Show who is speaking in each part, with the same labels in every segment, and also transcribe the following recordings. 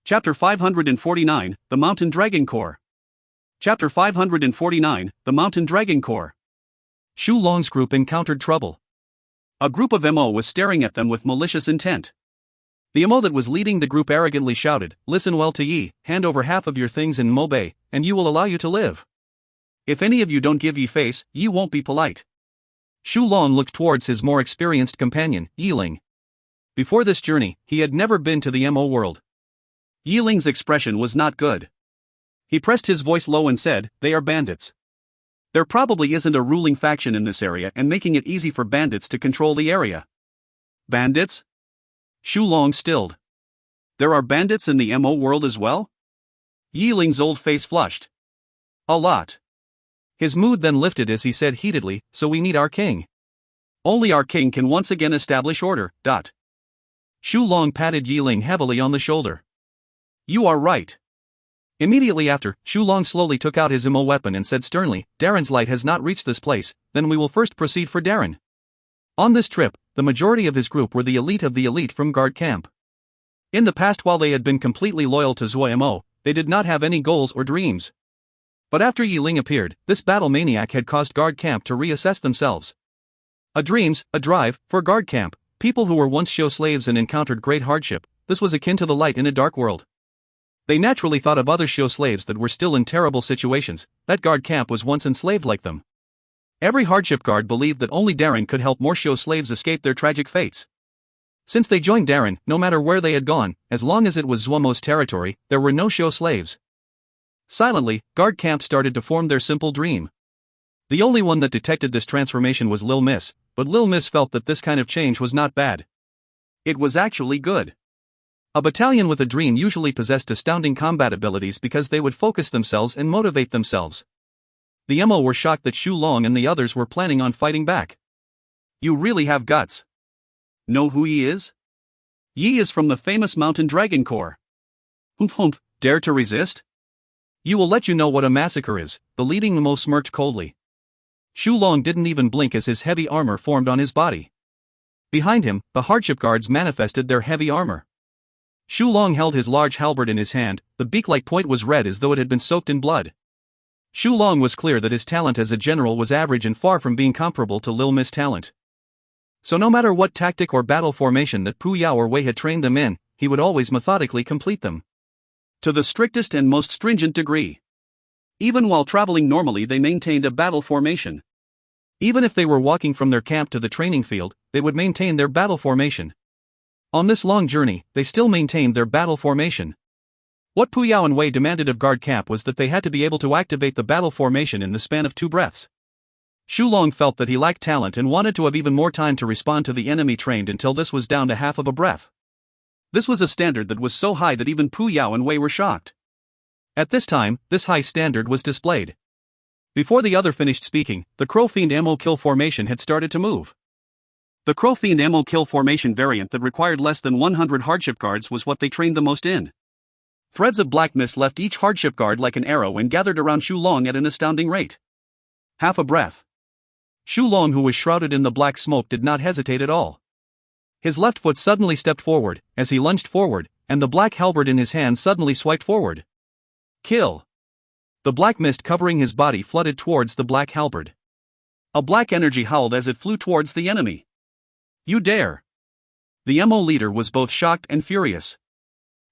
Speaker 1: Chapter 549, The Mountain Dragon Core. Chapter 549, The Mountain Dragon Core.
Speaker 2: Shu Long's group encountered trouble.
Speaker 1: A group of Mo was staring at them with malicious intent. The Mo that was leading the group arrogantly shouted, "Listen well to ye, hand over half of your things in Mo Bay, and you will allow you to live. If any of you don't give ye face, ye won't be polite."
Speaker 2: Shu Long looked towards his more experienced companion, Yiling. Before this journey, he had never been to the Mo world.
Speaker 1: Yiling's expression was not good. He pressed his voice low and said, "They are bandits. There probably isn't a ruling faction in this area and making it easy for bandits to control the area." Bandits? Shu Long stilled. There are bandits in the Mo world as well? Yiling's old face flushed. A lot.
Speaker 2: His mood then lifted as he said heatedly, "So we need our king.
Speaker 1: Only our king can once again establish order."
Speaker 2: Shu Long patted Yiling heavily on the shoulder.
Speaker 1: "You are right."
Speaker 2: Immediately after, Shu Long slowly took out his Mo weapon and said sternly, "Darren's light has not reached this place, then we will first proceed for Darren." On this trip, the majority of his group were the elite from guard camp. In the past, while they had been completely loyal to Zuo Mo, they did not have any goals or dreams. But after Yiling appeared, this battle maniac had caused guard camp to reassess themselves. A drive, for guard camp, people who were once show slaves and encountered great hardship, this was akin to the light in a dark world. They naturally thought of other show slaves that were still in terrible situations, that guard camp was once enslaved like them. Every hardship guard believed that only Darren could help more show slaves escape their tragic fates. Since they joined Darren, no matter where they had gone, as long as it was Zuo Mo's territory, there were no show slaves. Silently, guard camp started to form their simple dream. The only one that detected this transformation was Lil Miss, but Lil Miss felt that this kind of change was not bad.
Speaker 1: It was actually good.
Speaker 2: A battalion with a dream usually possessed astounding combat abilities because they would focus themselves and motivate themselves. The Mo were shocked that Shu Long and the others were planning on fighting back.
Speaker 1: "You really have guts. Know who he is? Ye is from the famous Mountain Dragon Corps. Humph, dare to resist?
Speaker 2: You will let you know what a massacre is," the leading Mo smirked coldly. Shu Long didn't even blink as his heavy armor formed on his body. Behind him, the hardship guards manifested their heavy armor. Shu Long held his large halberd in his hand, the beak-like point was red as though it had been soaked in blood. Shu Long was clear that his talent as a general was average and far from being comparable to Lil Miss' talent. So no matter what tactic or battle formation that Pu Yao or Wei had trained them in, he would always methodically complete them.
Speaker 1: To the strictest and most stringent degree. Even while traveling normally, they maintained a battle formation.
Speaker 2: Even if they were walking from their camp to the training field, they would maintain their battle formation. On this long journey, they still maintained their battle formation. What Pu Yao and Wei demanded of guard camp was that they had to be able to activate the battle formation in the span of 2 breaths. Shu Long felt that he lacked talent and wanted to have even more time to respond to the enemy trained until this was down to half of a breath.
Speaker 1: This was a standard that was so high that even Pu Yao and Wei were shocked.
Speaker 2: At this time, this high standard was displayed. Before the other finished speaking, the Crow Fiend Mo kill formation had started to move.
Speaker 1: The Crow Fiend Mo kill formation variant that required less than 100 hardship guards was what they trained the most in. Threads of black mist left each hardship guard like an arrow and gathered around Shu Long at an astounding rate. Half a breath.
Speaker 2: Shu Long, who was shrouded in the black smoke, did not hesitate at all. His left foot suddenly stepped forward, as he lunged forward, and the black halberd in his hand suddenly swiped forward.
Speaker 1: Kill.
Speaker 2: The black mist covering his body flooded towards the black halberd.
Speaker 1: A black energy howled as it flew towards the enemy. "You dare!"
Speaker 2: The Mo leader was both shocked and furious.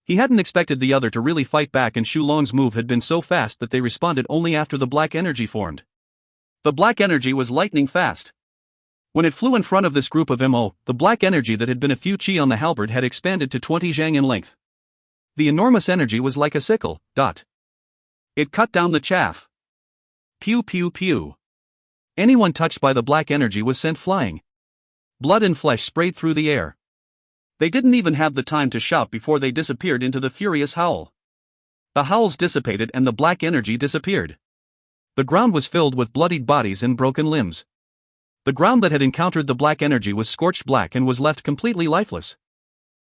Speaker 2: He hadn't expected the other to really fight back, and Shu Long's move had been so fast that they responded only after the black energy formed.
Speaker 1: The black energy was lightning fast.
Speaker 2: When it flew in front of this group of Mo, the black energy that had been a few chi on the halberd had expanded to 20 zhang in length. The enormous energy was like a sickle.
Speaker 1: It cut down the chaff. Pew pew pew.
Speaker 2: Anyone touched by the black energy was sent flying. Blood and flesh sprayed through the air.
Speaker 1: They didn't even have the time to shout before they disappeared into the furious howl. The howls dissipated and the black energy disappeared.
Speaker 2: The ground was filled with bloodied bodies and broken limbs. The ground that had encountered the black energy was scorched black and was left completely lifeless.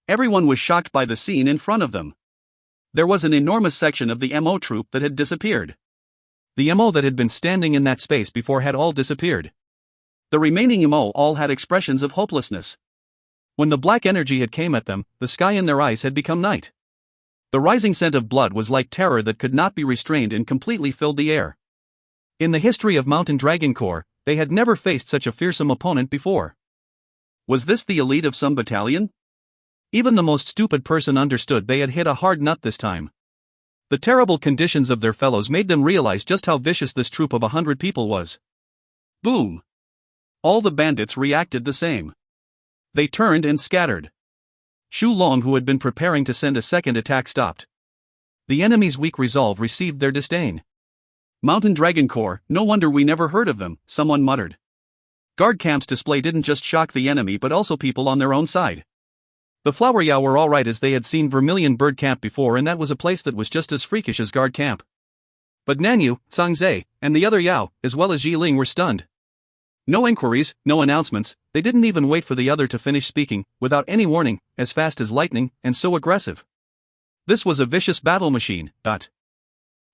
Speaker 1: Everyone was shocked by the scene in front of them. There was an enormous section of the Mo troop that had disappeared.
Speaker 2: The Mo that had been standing in that space before had all disappeared.
Speaker 1: The remaining Mo all had expressions of hopelessness.
Speaker 2: When the black energy had came at them, the sky in their eyes had become night.
Speaker 1: The rising scent of blood was like terror that could not be restrained and completely filled the air. In the history of Mountain Dragon Corps, they had never faced such a fearsome opponent before. Was this the elite of some battalion? Even the most stupid person understood they had hit a hard nut this time. The terrible conditions of their fellows made them realize just how vicious this troop of 100 people was. Boom! All the bandits reacted the same. They turned and scattered. Xu Long, who had been preparing to send a second attack, stopped. The enemy's weak resolve received their disdain. Mountain Dragon Corps, no wonder we never heard of them, someone muttered. Guard Camp's display didn't just shock the enemy but also people on their own side. The Flower Yao were alright, as they had seen Vermilion Bird Camp before, and that was a place that was just as freakish as Guard Camp. But Nanyu, Zhangzhe, and the other Yao, as well as Yi Ling, were stunned. No inquiries, no announcements, they didn't even wait for the other to finish speaking, without any warning, as fast as lightning, and so aggressive. This was a vicious battle machine.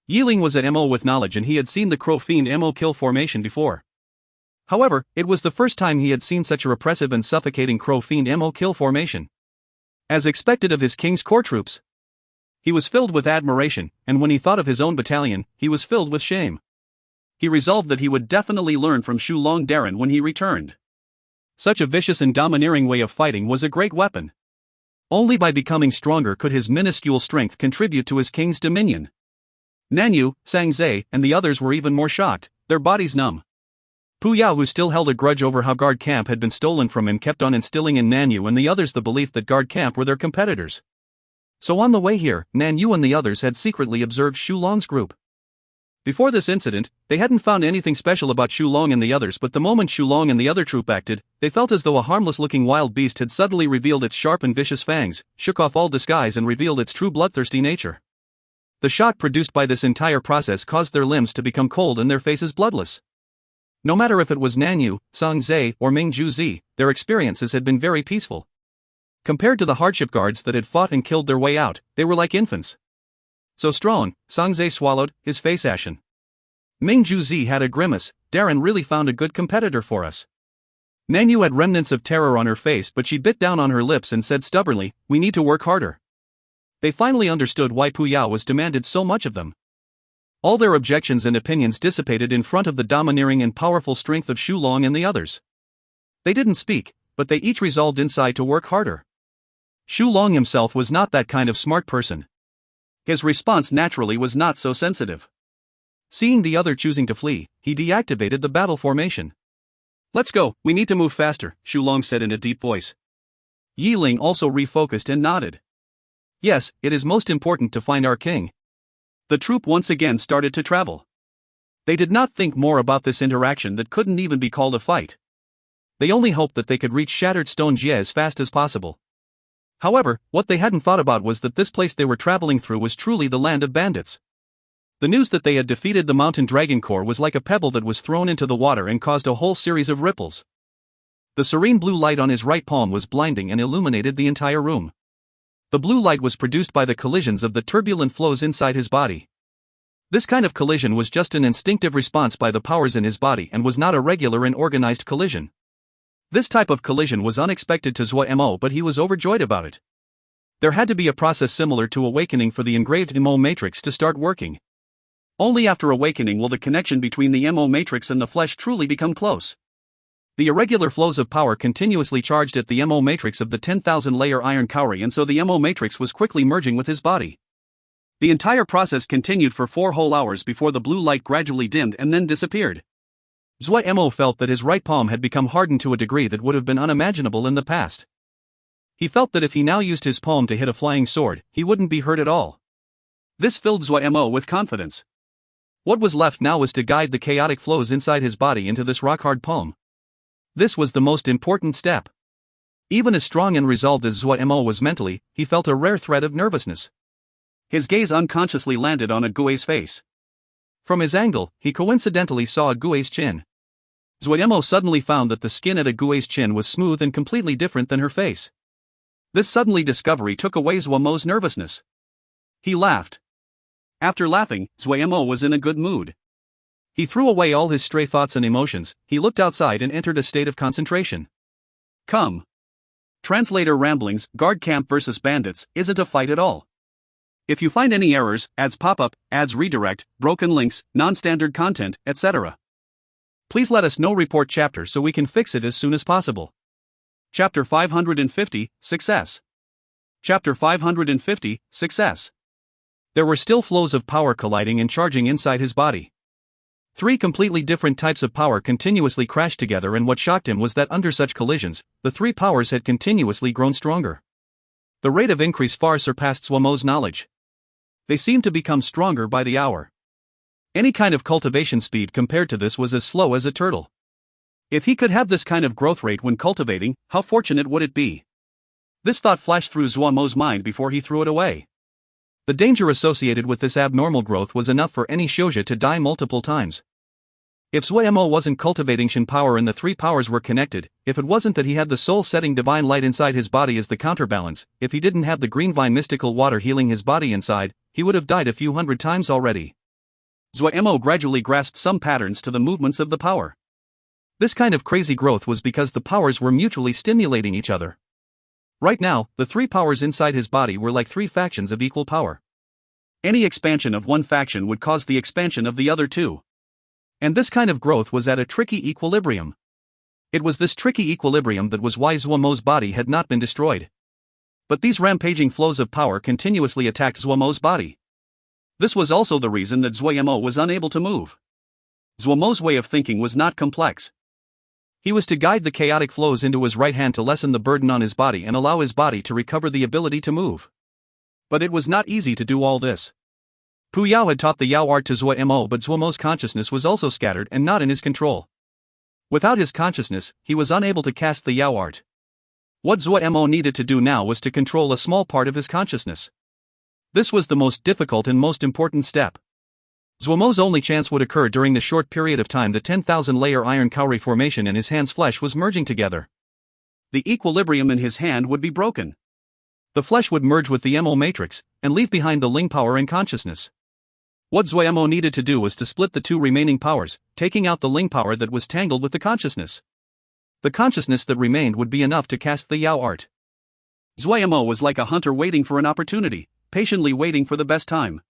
Speaker 1: Yi Ling was at MO with knowledge, and he had seen the Crow Fiend MO kill formation before. However, it was the first time he had seen such a repressive and suffocating Crow Fiend MO kill formation. As expected of his king's core troops. He was filled with admiration, and when he thought of his own battalion, he was filled with shame. He resolved that he would definitely learn from Xu Long Darren when he returned. Such a vicious and domineering way of fighting was a great weapon. Only by becoming stronger could his minuscule strength contribute to his king's dominion. Nanyu, Zhangzhe, and the others were even more shocked, their bodies numb. Pu Yao, who still held a grudge over how Guard Camp had been stolen from him, kept on instilling in Nanyu and the others the belief that Guard Camp were their competitors. So on the way here, Nanyu and the others had secretly observed Xu Long's group. Before this incident, they hadn't found anything special about Xu Long and the others, but the moment Xu Long and the other troop acted, they felt as though a harmless-looking wild beast had suddenly revealed its sharp and vicious fangs, shook off all disguise and revealed its true bloodthirsty nature. The shock produced by this entire process caused their limbs to become cold and their faces bloodless. No matter if it was Nanyu, Zhangzhe, or Ming Juzi, their experiences had been very peaceful. Compared to the hardship guards that had fought and killed their way out, they were like infants. So strong, Zhangzhe swallowed, his face ashen. Ming Juzi had a grimace. Darren really found a good competitor for us. Nanyu had remnants of terror on her face, but she bit down on her lips and said stubbornly, "We need to work harder." They finally understood why Pu Yao was demanded so much of them. All their objections and opinions dissipated in front of the domineering and powerful strength of Xu Long and the others. They didn't speak, but they each resolved inside to work harder. Xu Long himself was not that kind of smart person. His response naturally was not so sensitive. Seeing the other choosing to flee, he deactivated the battle formation. "Let's go, we need to move faster," Xu Long said in a deep voice. Yi Ling also refocused and nodded. "Yes, it is most important to find our king." The troop once again started to travel. They did not think more about this interaction that couldn't even be called a fight. They only hoped that they could reach Shattered Stone Jie as fast as possible. However, what they hadn't thought about was that this place they were traveling through was truly the land of bandits. The news that they had defeated the Mountain Dragon Corps was like a pebble that was thrown into the water and caused a whole series of ripples. The serene blue light on his right palm was blinding and illuminated the entire room. The blue light was produced by the collisions of the turbulent flows inside his body. This kind of collision was just an instinctive response by the powers in his body and was not a regular and organized collision. This type of collision was unexpected to Zuo Mo, but he was overjoyed about it. There had to be a process similar to awakening for the engraved MO matrix to start working. Only after awakening will the connection between the MO matrix and the flesh truly become close. The irregular flows of power continuously charged at the MO matrix of the 10,000-layer iron cowrie, and so the MO matrix was quickly merging with his body. The entire process continued for 4 whole hours before the blue light gradually dimmed and then disappeared. Zuo Mo felt that his right palm had become hardened to a degree that would have been unimaginable in the past. He felt that if he now used his palm to hit a flying sword, he wouldn't be hurt at all. This filled Zuo Mo with confidence. What was left now was to guide the chaotic flows inside his body into this rock-hard palm. This was the most important step. Even as strong and resolved as Zuo Mo was mentally, he felt a rare thread of nervousness. His gaze unconsciously landed on a Gui's face. From his angle, he coincidentally saw a Gui's chin. Zuo Mo suddenly found that the skin at a Gui's chin was smooth and completely different than her face. This suddenly discovery took away Zuo Mo's nervousness. He laughed. After laughing, Zuo Mo was in a good mood. He threw away all his stray thoughts and emotions, he looked outside and entered a state of concentration. Come. Translator ramblings, Guard Camp versus bandits, isn't a fight at all. If you find any errors, ads pop up, ads redirect, broken links, non-standard content, etc., please let us know. Report chapter so we can fix it as soon as possible. Chapter 550, Success. Chapter 550, Success. There were still flows of power colliding and charging inside his body. Three completely different types of power continuously crashed together, and what shocked him was that under such collisions, the three powers had continuously grown stronger. The rate of increase far surpassed Zuo Mo's knowledge. They seemed to become stronger by the hour. Any kind of cultivation speed compared to this was as slow as a turtle. If he could have this kind of growth rate when cultivating, how fortunate would it be? This thought flashed through Zuo Mo's mind before he threw it away. The danger associated with this abnormal growth was enough for any Shouja to die multiple times. If Zuo Mo wasn't cultivating Shin power and the three powers were connected, if it wasn't that he had the soul-setting divine light inside his body as the counterbalance, if he didn't have the green vine mystical water healing his body inside, he would have died a few hundred times already. Zuo Mo gradually grasped some patterns to the movements of the power. This kind of crazy growth was because the powers were mutually stimulating each other. Right now, the three powers inside his body were like three factions of equal power. Any expansion of one faction would cause the expansion of the other two. And this kind of growth was at a tricky equilibrium. It was this tricky equilibrium that was why Zuo Mo's body had not been destroyed. But these rampaging flows of power continuously attacked Zuo Mo's body. This was also the reason that Zuo Mo was unable to move. Zuo Mo's way of thinking was not complex. He was to guide the chaotic flows into his right hand to lessen the burden on his body and allow his body to recover the ability to move. But it was not easy to do all this. Pu Yao had taught the Yao art to Zuo Mo, but Zuo Mo's consciousness was also scattered and not in his control. Without his consciousness, he was unable to cast the Yao art. What Zuo Mo needed to do now was to control a small part of his consciousness. This was the most difficult and most important step. Zuo Mo's only chance would occur during the short period of time the 10,000-layer iron cowrie formation in his hand's flesh was merging together. The equilibrium in his hand would be broken. The flesh would merge with the Mo matrix, and leave behind the Ling power and consciousness. What Zuo Mo needed to do was to split the two remaining powers, taking out the Ling power that was tangled with the consciousness. The consciousness that remained would be enough to cast the Yao art. Zuo Mo was like a hunter waiting for an opportunity, patiently waiting for the best time.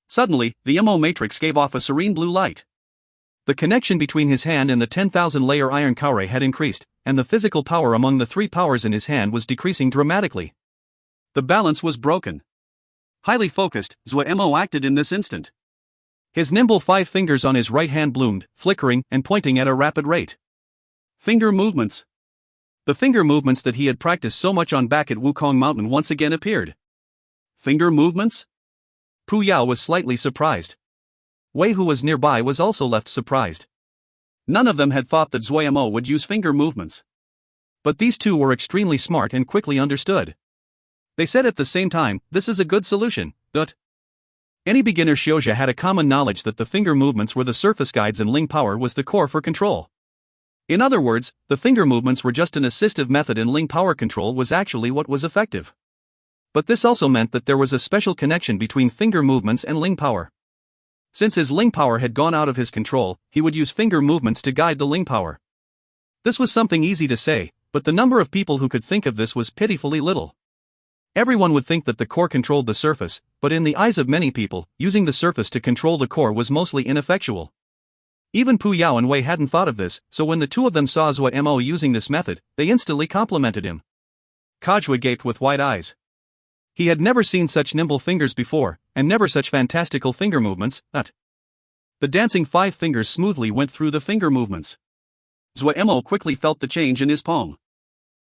Speaker 1: Suddenly, the Mo matrix gave off a serene blue light. The connection between his hand and the 10,000-layer iron cowrie had increased, and the physical power among the three powers in his hand was decreasing dramatically. The balance was broken. Highly focused, Zuo Mo acted in this instant. His nimble 5 fingers on his right hand bloomed, flickering and pointing at a rapid rate. Finger movements. The finger movements that he had practiced so much on back at Wukong Mountain once again appeared. Finger movements? Pu Yao was slightly surprised. Wei, who was nearby, was also left surprised. None of them had thought that Zuo Mo would use finger movements. But these two were extremely smart and quickly understood. They said at the same time, "This is a good solution." Any beginner Shouja had a common knowledge that the finger movements were the surface guides and Ling power was the core for control. In other words, the finger movements were just an assistive method and Ling power control was actually what was effective. But this also meant that there was a special connection between finger movements and Ling power. Since his Ling power had gone out of his control, he would use finger movements to guide the Ling power. This was something easy to say, but the number of people who could think of this was pitifully little. Everyone would think that the core controlled the surface, but in the eyes of many people, using the surface to control the core was mostly ineffectual. Even Pu Yao and Wei hadn't thought of this, so when the two of them saw Zuo Mo using this method, they instantly complimented him. Kajua gaped with wide eyes. He had never seen such nimble fingers before, and never such fantastical finger movements. The dancing 5 fingers smoothly went through the finger movements. Zuo Mo quickly felt the change in his palm.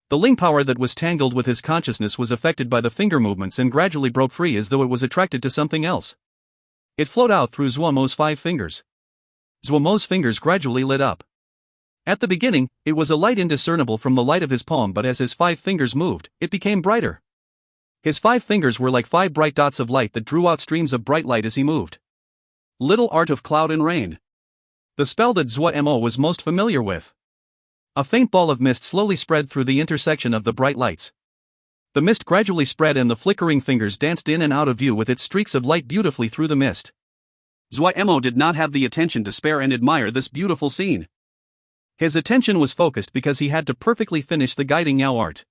Speaker 1: The Ling power that was tangled with his consciousness was affected by the finger movements and gradually broke free as though it was attracted to something else. It flowed out through Zuo Mo's 5 fingers. Zuo Mo's fingers gradually lit up. At the beginning, it was a light indiscernible from the light of his palm, but as his 5 fingers moved, it became brighter. His 5 fingers were like 5 bright dots of light that drew out streams of bright light as he moved. Little art of cloud and rain. The spell that Zuo Mo was most familiar with. A faint ball of mist slowly spread through the intersection of the bright lights. The mist gradually spread and the flickering fingers danced in and out of view with its streaks of light beautifully through the mist. Zuo Mo did not have the attention to spare and admire this beautiful scene. His attention was focused because he had to perfectly finish the guiding Yao art.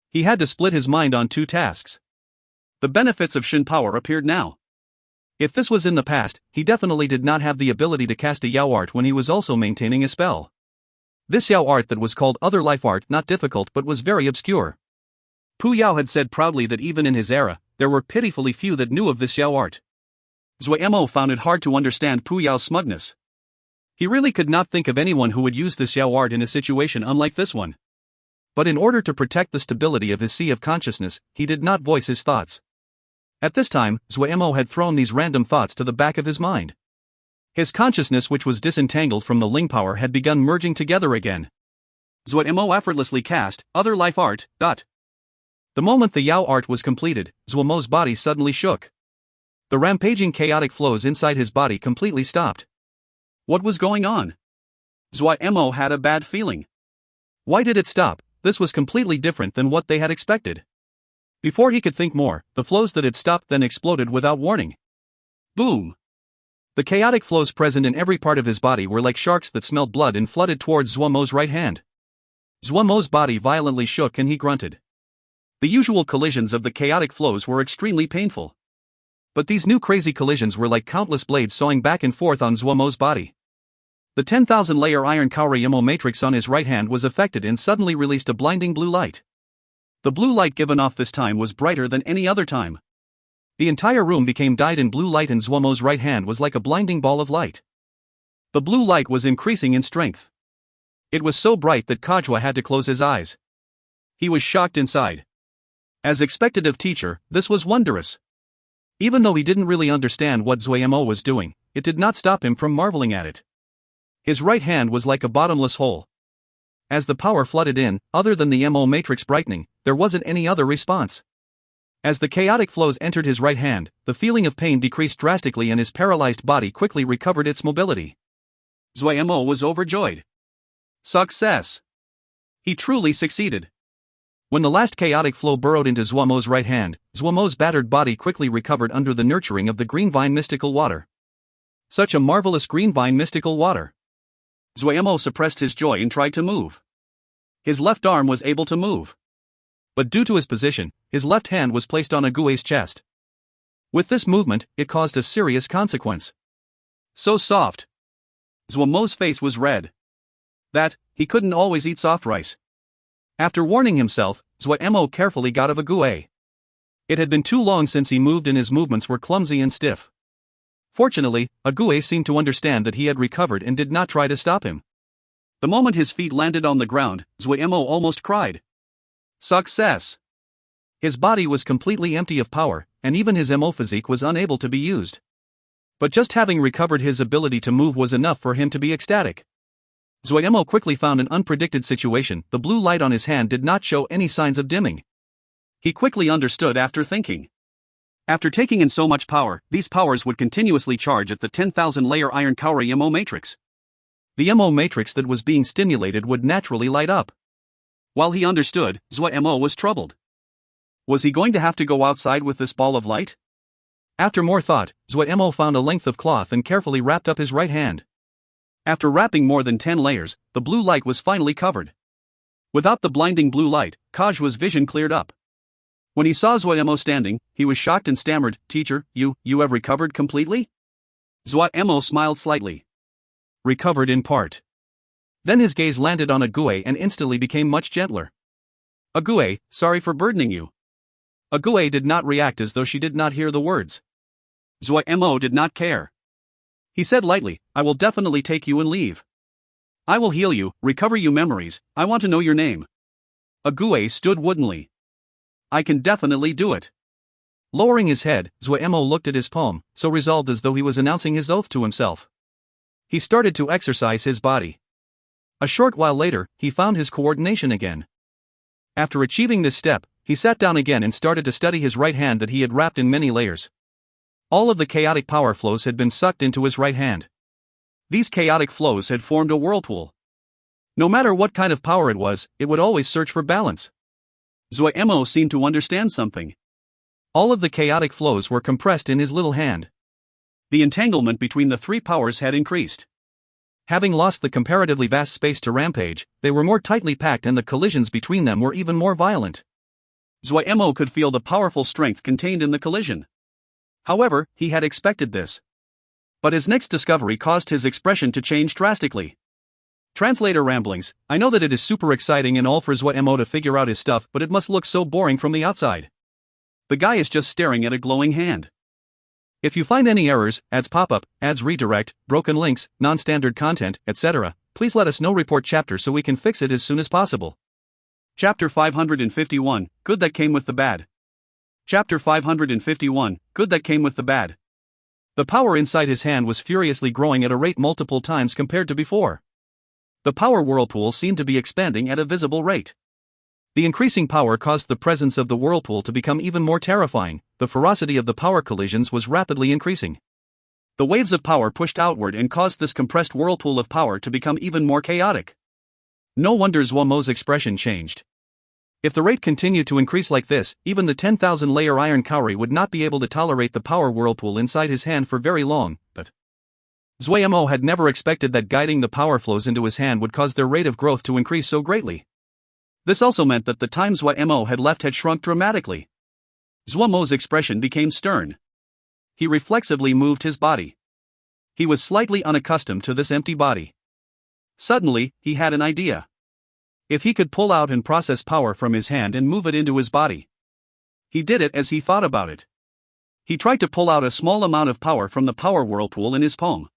Speaker 1: He had to split his mind on 2 tasks. The benefits of Shin power appeared now. If this was in the past, he definitely did not have the ability to cast a Yao art when he was also maintaining a spell. This Yao art that was called Other Life art, not difficult but was very obscure. Pu Yao had said proudly that even in his era, there were pitifully few that knew of this Yao art. Zuo Mo found it hard to understand Pu Yao's smugness. He really could not think of anyone who would use this Yao art in a situation unlike this one. But in order to protect the stability of his sea of consciousness, he did not voice his thoughts. At this time, Zuo Mo had thrown these random thoughts to the back of his mind. His consciousness, which was disentangled from the Ling power, had begun merging together again. Zuo Mo effortlessly cast Other Life art. The moment the Yao art was completed, Zuo Mo's body suddenly shook. The rampaging chaotic flows inside his body completely stopped. What was going on? Zuo Mo had a bad feeling. Why did it stop? This was completely different than what they had expected. Before he could think more, the flows that had stopped then exploded without warning. Boom! The chaotic flows present in every part of his body were like sharks that smelled blood and flooded towards Zuo Mo's right hand. Zuo Mo's body violently shook and he grunted. The usual collisions of the chaotic flows were extremely painful. But these new crazy collisions were like countless blades sawing back and forth on Zuo Mo's body. The 10,000 layer iron Kaurayamo matrix on his right hand was affected and suddenly released a blinding blue light. The blue light given off this time was brighter than any other time. The entire room became dyed in blue light and Zuo Mo's right hand was like a blinding ball of light. The blue light was increasing in strength. It was so bright that Kajua had to close his eyes. He was shocked inside. As expected of teacher, this was wondrous. Even though he didn't really understand what Zuo Mo was doing, it did not stop him from marveling at it. His right hand was like a bottomless hole. As the power flooded in, other than the Mo matrix brightening, there wasn't any other response. As the chaotic flows entered his right hand, the feeling of pain decreased drastically and his paralyzed body quickly recovered its mobility. Zuo Mo was overjoyed. Success! He truly succeeded. When the last chaotic flow burrowed into Zuo Mo's right hand, Zuo Mo's battered body quickly recovered under the nurturing of the green vine mystical water. Such a marvelous green vine mystical water. Zuo Mo suppressed his joy and tried to move. His left arm was able to move. But due to his position, his left hand was placed on Ague's chest. With this movement, it caused a serious consequence. So soft. Zuo Mo's face was red. That, he couldn't always eat soft rice. After warning himself, Zuo Mo carefully got of Ague. It had been too long since he moved and his movements were clumsy and stiff. Fortunately, Ague seemed to understand that he had recovered and did not try to stop him. The moment his feet landed on the ground, Zuo Mo almost cried. Success! His body was completely empty of power, and even his Mo physique was unable to be used. But just having recovered his ability to move was enough for him to be ecstatic. Zuo Mo quickly found an unpredicted situation. The blue light on his hand did not show any signs of dimming. He quickly understood after thinking. After taking in so much power, these powers would continuously charge at the 10,000 layer iron Kauri Mo matrix. The Mo matrix that was being stimulated would naturally light up. While he understood, Zuo Mo was troubled. Was he going to have to go outside with this ball of light? After more thought, Zuo Mo found a length of cloth and carefully wrapped up his right hand. After wrapping more than 10 layers, the blue light was finally covered. Without the blinding blue light, Kajua's vision cleared up. When he saw Zuo Mo standing, he was shocked and stammered, "Teacher, you have recovered completely?" Zuo Mo smiled slightly. Recovered in part. Then his gaze landed on Ague and instantly became much gentler. Ague, sorry for burdening you. Ague did not react as though she did not hear the words. Zuo Mo did not care. He said lightly, "I will definitely take you and leave. I will heal you, recover you memories. I want to know your name." Ague stood woodenly. "I can definitely do it." Lowering his head, Zuo Mo looked at his palm, so resolved as though he was announcing his oath to himself. He started to exercise his body. A short while later, he found his coordination again. After achieving this step, he sat down again and started to study his right hand that he had wrapped in many layers. All of the chaotic power flows had been sucked into his right hand. These chaotic flows had formed a whirlpool. No matter what kind of power it was, it would always search for balance. Zuo Mo seemed to understand something. All of the chaotic flows were compressed in his little hand. The entanglement between the three powers had increased. Having lost the comparatively vast space to rampage, they were more tightly packed and the collisions between them were even more violent. Zuo Mo could feel the powerful strength contained in the collision. However, he had expected this. But his next discovery caused his expression to change drastically. Translator ramblings: I know that it is super exciting and all for Zuo Mo to figure out his stuff, but it must look so boring from the outside. The guy is just staring at a glowing hand. If you find any errors, ads pop-up, ads redirect, broken links, non-standard content, etc., please let us know. Report chapter so we can fix it as soon as possible. Chapter 551, Good That Came with the Bad. Chapter 551, Good That Came with the Bad. The power inside his hand was furiously growing at a rate multiple times compared to before. The power whirlpool seemed to be expanding at a visible rate. The increasing power caused the presence of the whirlpool to become even more terrifying. The ferocity of the power collisions was rapidly increasing. The waves of power pushed outward and caused this compressed whirlpool of power to become even more chaotic. No wonder Zuo Mo's expression changed. If the rate continued to increase like this, even the 10,000 layer iron Kauri would not be able to tolerate the power whirlpool inside his hand for very long, but Zuo Mo had never expected that guiding the power flows into his hand would cause their rate of growth to increase so greatly. This also meant that the time Zuo Mo had left had shrunk dramatically. Zuo Mo's expression became stern. He reflexively moved his body. He was slightly unaccustomed to this empty body. Suddenly, he had an idea. If he could pull out and process power from his hand and move it into his body. He did it as he thought about it. He tried to pull out a small amount of power from the power whirlpool in his palm.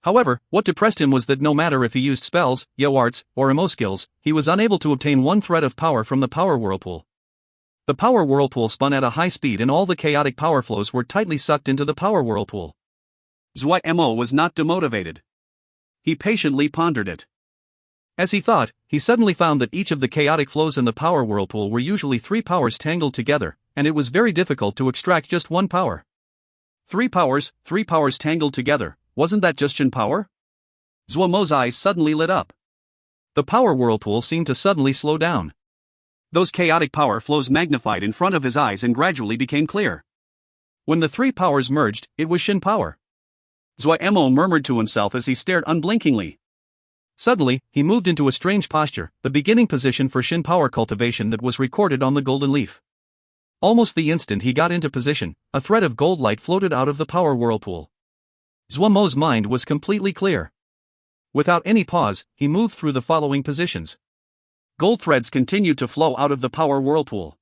Speaker 1: However, what depressed him was that no matter if he used spells, yo arts, or emo skills, he was unable to obtain one thread of power from the power whirlpool. The power whirlpool spun at a high speed and all the chaotic power flows were tightly sucked into the power whirlpool. Zuo Mo was not demotivated. He patiently pondered it. As he thought, he suddenly found that each of the chaotic flows in the power whirlpool were usually three powers tangled together, and it was very difficult to extract just one power. Three powers tangled together. Wasn't that just Shin power? Zuo Mo's eyes suddenly lit up. The power whirlpool seemed to suddenly slow down. Those chaotic power flows magnified in front of his eyes and gradually became clear. When the three powers merged, it was Shin power. Zuo Mo murmured to himself as he stared unblinkingly. Suddenly, he moved into a strange posture, the beginning position for Shin power cultivation that was recorded on the golden leaf. Almost the instant he got into position, a thread of gold light floated out of the power whirlpool. Zuo Mo's mind was completely clear. Without any pause, he moved through the following positions. Gold threads continued to flow out of the power whirlpool.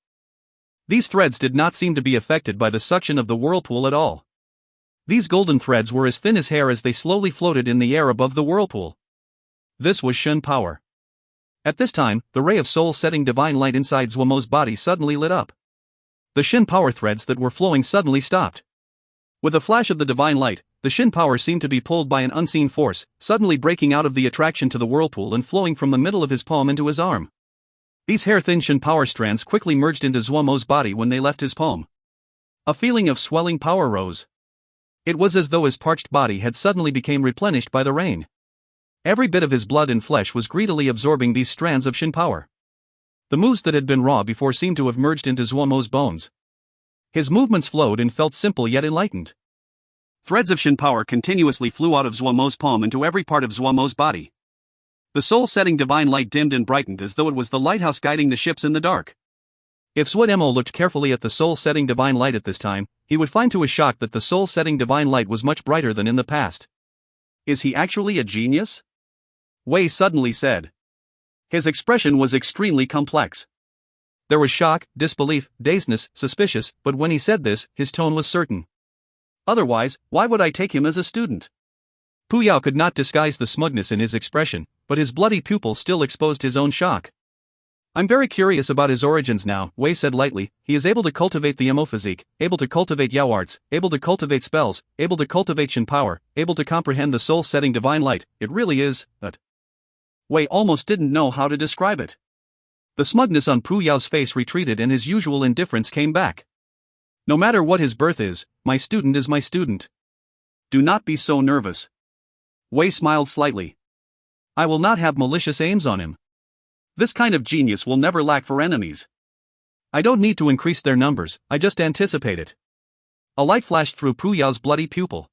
Speaker 1: These threads did not seem to be affected by the suction of the whirlpool at all. These golden threads were as thin as hair as they slowly floated in the air above the whirlpool. This was Shin power. At this time, the ray of soul-setting divine light inside Zuo Mo's body suddenly lit up. The Shin power threads that were flowing suddenly stopped. With a flash of the divine light, the Shin power seemed to be pulled by an unseen force, suddenly breaking out of the attraction to the whirlpool and flowing from the middle of his palm into his arm. These hair-thin Shin power strands quickly merged into Zuo Mo's body when they left his palm. A feeling of swelling power rose. It was as though his parched body had suddenly become replenished by the rain. Every bit of his blood and flesh was greedily absorbing these strands of Shin power. The moves that had been raw before seemed to have merged into Zuo Mo's bones. His movements flowed and felt simple yet enlightened. Threads of Shin power continuously flew out of Zuo Mo's palm into every part of Zuo Mo's body. The soul-setting divine light dimmed and brightened as though it was the lighthouse guiding the ships in the dark. If Zuo Mo looked carefully at the soul-setting divine light at this time, he would find to his shock that the soul-setting divine light was much brighter than in the past. Is he actually a genius? Wei suddenly said. His expression was extremely complex. There was shock, disbelief, dazedness, suspicious, but when he said this, his tone was certain. Otherwise, why would I take him as a student? Pu Yao could not disguise the smugness in his expression, but his bloody pupil still exposed his own shock. I'm very curious about his origins now, Wei said lightly. He is able to cultivate the Mo physique, able to cultivate Yao arts, able to cultivate spells, able to cultivate Shin power, able to comprehend the soul-setting divine light. It really is, but Wei almost didn't know how to describe it. The smugness on Pu Yao's face retreated and his usual indifference came back. No matter what his birth is, my student is my student. Do not be so nervous. Wei smiled slightly. I will not have malicious aims on him. This kind of genius will never lack for enemies. I don't need to increase their numbers, I just anticipate it. A light flashed through Pu Yao's bloody pupil.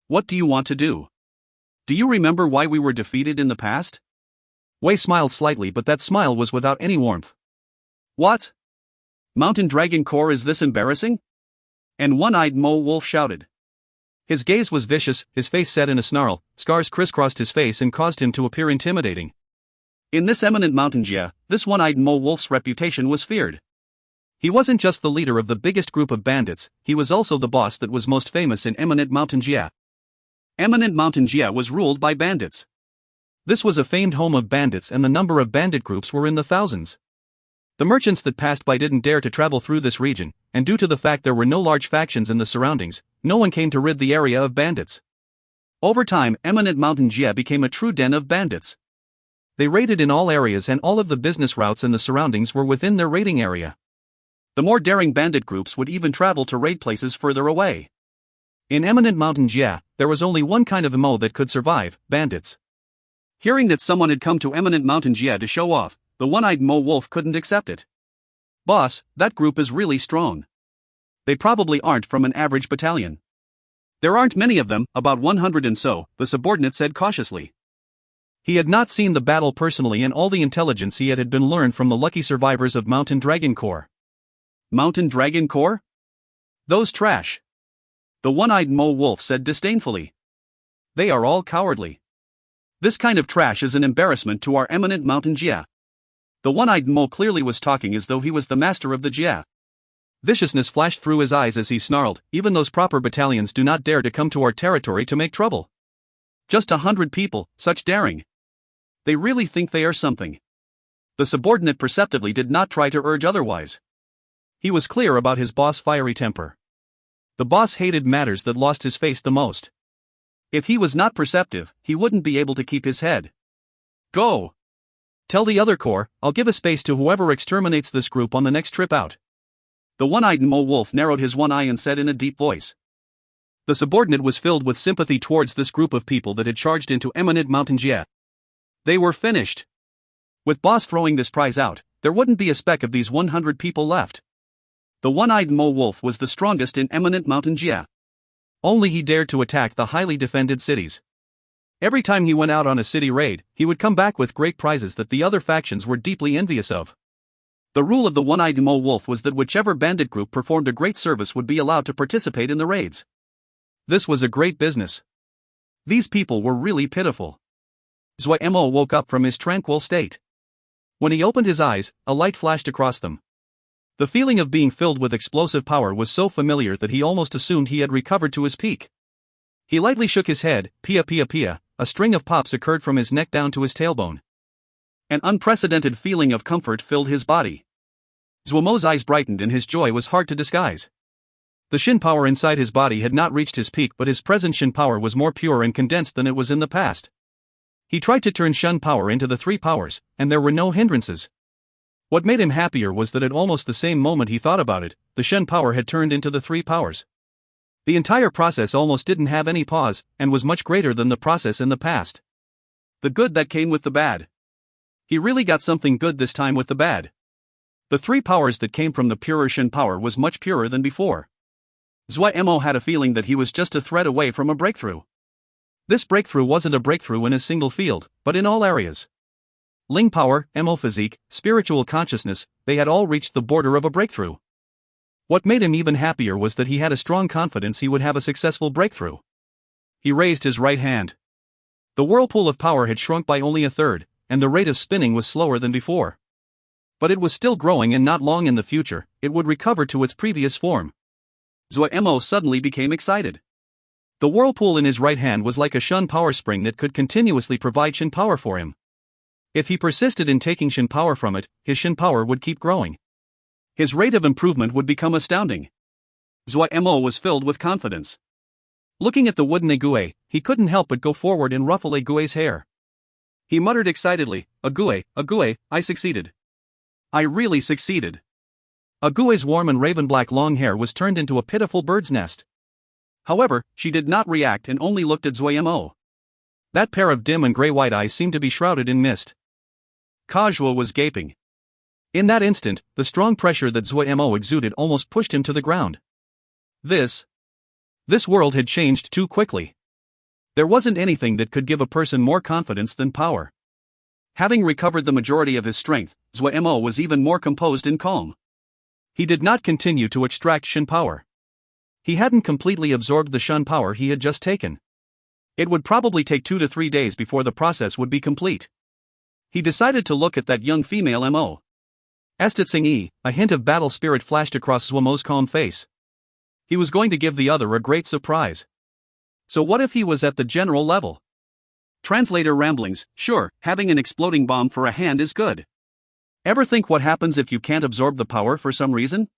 Speaker 1: What do you want to do? Do you remember why we were defeated in the past? Wei smiled slightly, but that smile was without any warmth. What? Mountain Dragon Core, is this embarrassing? And one-eyed Mo Wolf shouted.
Speaker 2: His gaze was vicious, his face set in a snarl, scars crisscrossed his face and caused him to appear intimidating.
Speaker 1: In this eminent mountain Jia, this one-eyed Mo Wolf's reputation was feared.
Speaker 2: He wasn't just the leader of the biggest group of bandits, he was also the boss that was most famous in eminent mountain Jia.
Speaker 1: Eminent mountain Jia was ruled by bandits.
Speaker 2: This was a famed home of bandits and the number of bandit groups were in the thousands. The merchants that passed by didn't dare to travel through this region, and due to the fact there were no large factions in the surroundings, no one came to rid the area of bandits.
Speaker 1: Over time, eminent mountain Jia became a true den of bandits.
Speaker 2: They raided in all areas and all of the business routes in the surroundings were within their raiding area.
Speaker 1: The more daring bandit groups would even travel to raid places further away.
Speaker 2: In eminent mountain Jia, there was only one kind of MO that could survive: bandits.
Speaker 1: Hearing that someone had come to eminent mountain Jia to show off, the one-eyed Mo Wolf couldn't accept it. Boss, that group is really strong. They probably aren't from an average battalion. There aren't many of them, about 100 and so, the subordinate said cautiously.
Speaker 2: He had not seen the battle personally and all the intelligence he had been learned from the lucky survivors of Mountain Dragon Core.
Speaker 1: Mountain Dragon Core? Those trash. The one-eyed Mo Wolf said disdainfully. They are all cowardly. This kind of trash is an embarrassment to our eminent mountain Jia. The one-eyed Mo clearly was talking as though he was the master of the Jia.
Speaker 2: Viciousness flashed through his eyes as he snarled, even those proper battalions do not dare to come to our territory to make trouble.
Speaker 1: Just 100 people, such daring. They really think they are something. The subordinate perceptively did not try to urge otherwise.
Speaker 2: He was clear about his boss' fiery temper. The boss hated matters that lost his face the most.
Speaker 1: If he was not perceptive, he wouldn't be able to keep his head. Go!
Speaker 2: Tell the other corps, I'll give a space to whoever exterminates this group on the next trip out.
Speaker 1: The one-eyed Mo Wolf narrowed his one eye and said in a deep voice.
Speaker 2: The subordinate was filled with sympathy towards this group of people that had charged into eminent mountain Jia.
Speaker 1: They were finished. With boss throwing this prize out, there wouldn't be a speck of these 100 people left. The one-eyed Mo Wolf was the strongest in eminent mountain Jia.
Speaker 2: Only he dared to attack the highly defended cities. Every time he went out on a city raid, he would come back with great prizes that the other factions were deeply envious of.
Speaker 1: The rule of the one-eyed Mo Wolf was that whichever bandit group performed a great service would be allowed to participate in the raids.
Speaker 2: This was a great business.
Speaker 1: These people were really pitiful.
Speaker 2: Zuo Mo woke up from his tranquil state. When he opened his eyes, a light flashed across them. The feeling of being filled with explosive power was so familiar that he almost assumed he had recovered to his peak. He lightly shook his head, pia pia pia, a string of pops occurred from his neck down to his tailbone.
Speaker 1: An unprecedented feeling of comfort filled his body.
Speaker 2: Zuo Mo's eyes brightened and his joy was hard to disguise. The Shin power inside his body had not reached his peak, but his present Shin power was more pure and condensed than it was in the past. He tried to turn Shin power into the three powers, and there were no hindrances. What made him happier was that at almost the same moment he thought about it, the Shin power had turned into the three powers. The entire process almost didn't have any pause, and was much greater than the process in the past.
Speaker 1: The good that came with the bad. He really got something good this time with the bad. The three powers that came from the purer Shin power was much purer than before. Zuo Mo had a feeling that he was just a thread away from a breakthrough. This breakthrough wasn't a breakthrough in a single field, but in all areas. Ling power, Mo physique, spiritual consciousness, they had all reached the border of a breakthrough. What made him even happier was that he had a strong confidence he would have a successful breakthrough. He raised his right hand. The whirlpool of power had shrunk by only a third, and the rate of spinning was slower than before. But it was still growing, and not long in the future, it would recover to its previous form. Zuo Mo suddenly became excited. The whirlpool in his right hand was like a Shin power spring that could continuously provide Shin power for him. If he persisted in taking Shin power from it, his Shin power would keep growing. His rate of improvement would become astounding. Zuo Mo was filled with confidence. Looking at the wooden ague, he couldn't help but go forward and ruffle ague's hair. He muttered excitedly, "Ague, ague, I succeeded. I really succeeded." Ague's warm and raven-black long hair was turned into a pitiful bird's nest. However, she did not react and only looked at Zuo Mo. That pair of dim and gray-white eyes seemed to be shrouded in mist. Kajua was gaping. In that instant, the strong pressure that Zuo Mo exuded almost pushed him to the ground. This world had changed too quickly. There wasn't anything that could give a person more confidence than power. Having recovered the majority of his strength, Zuo Mo was even more composed and calm.
Speaker 2: He did not continue to extract Shen power. He hadn't completely absorbed the Shen power he had just taken. It would probably take 2 to 3 days before the process would be complete. He decided to look at that young female Mo. Estitsing a hint of battle spirit flashed across Zuo Mo's calm face. He was going to give the other a great surprise. So what if he was at the general level?
Speaker 1: Translator ramblings, sure, having an exploding bomb for a hand is good. Ever think what happens if you can't absorb the power for some reason?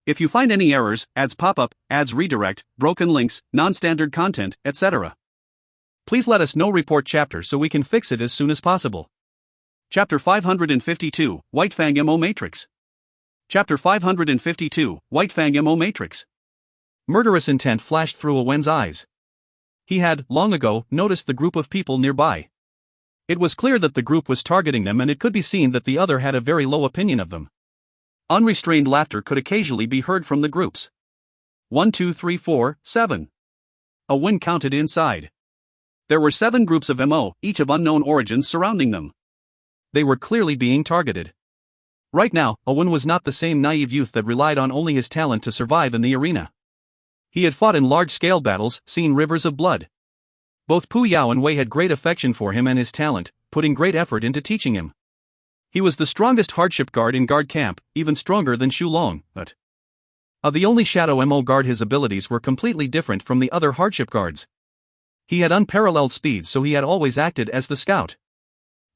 Speaker 1: If you find any errors, ads pop up, ads redirect, broken links, non-standard content, etc. Please let us know. Report chapter so we can fix it as soon as possible. Chapter 552, White Fang Mo Matrix. Chapter 552, White Fang Mo Matrix.
Speaker 2: Murderous intent flashed through Wen's eyes. He had, long ago, noticed the group of people nearby. It was clear that the group was targeting them, and it could be seen that the other had a very low opinion of them. Unrestrained laughter could occasionally be heard from the groups. 1, 2, 3, 4, 7. Wen counted inside. There were 7 groups of Mo, each of unknown origins, surrounding them. They were clearly being targeted. Right now, Wen was not the same naive youth that relied on only his talent to survive in the arena. He had fought in large-scale battles, seen rivers of blood. Both Pu Yao and Wei had great affection for him and his talent, putting great effort into teaching him. He was the strongest hardship guard in guard camp, even stronger than Xu Long, but the only Shadow Mo guard, his abilities were completely different from the other hardship guards. He had unparalleled speed, so he had always acted as the scout.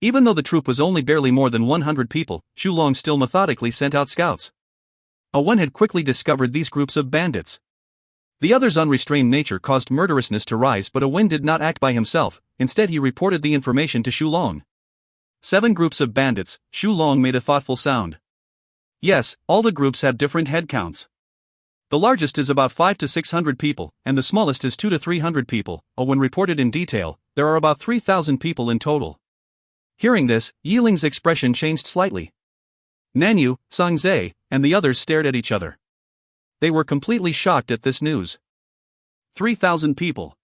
Speaker 2: Even though the troop was only barely more than 100 people, Xu Long still methodically sent out scouts. Wen had quickly discovered these groups of bandits. The other's unrestrained nature caused murderousness to rise, but Wen did not act by himself. Instead, he reported the information to Xu Long. 7 groups of bandits. Xu Long made a thoughtful sound. Yes, all the groups have different head counts. The largest is about 500 to 600 people, and the smallest is 200 to 300 people. When reported in detail, there are about 3,000 people in total. Hearing this, Yiling's expression changed slightly. Nanyu, Sangze, and the others stared at each other. They were completely shocked at this news. 3,000 people.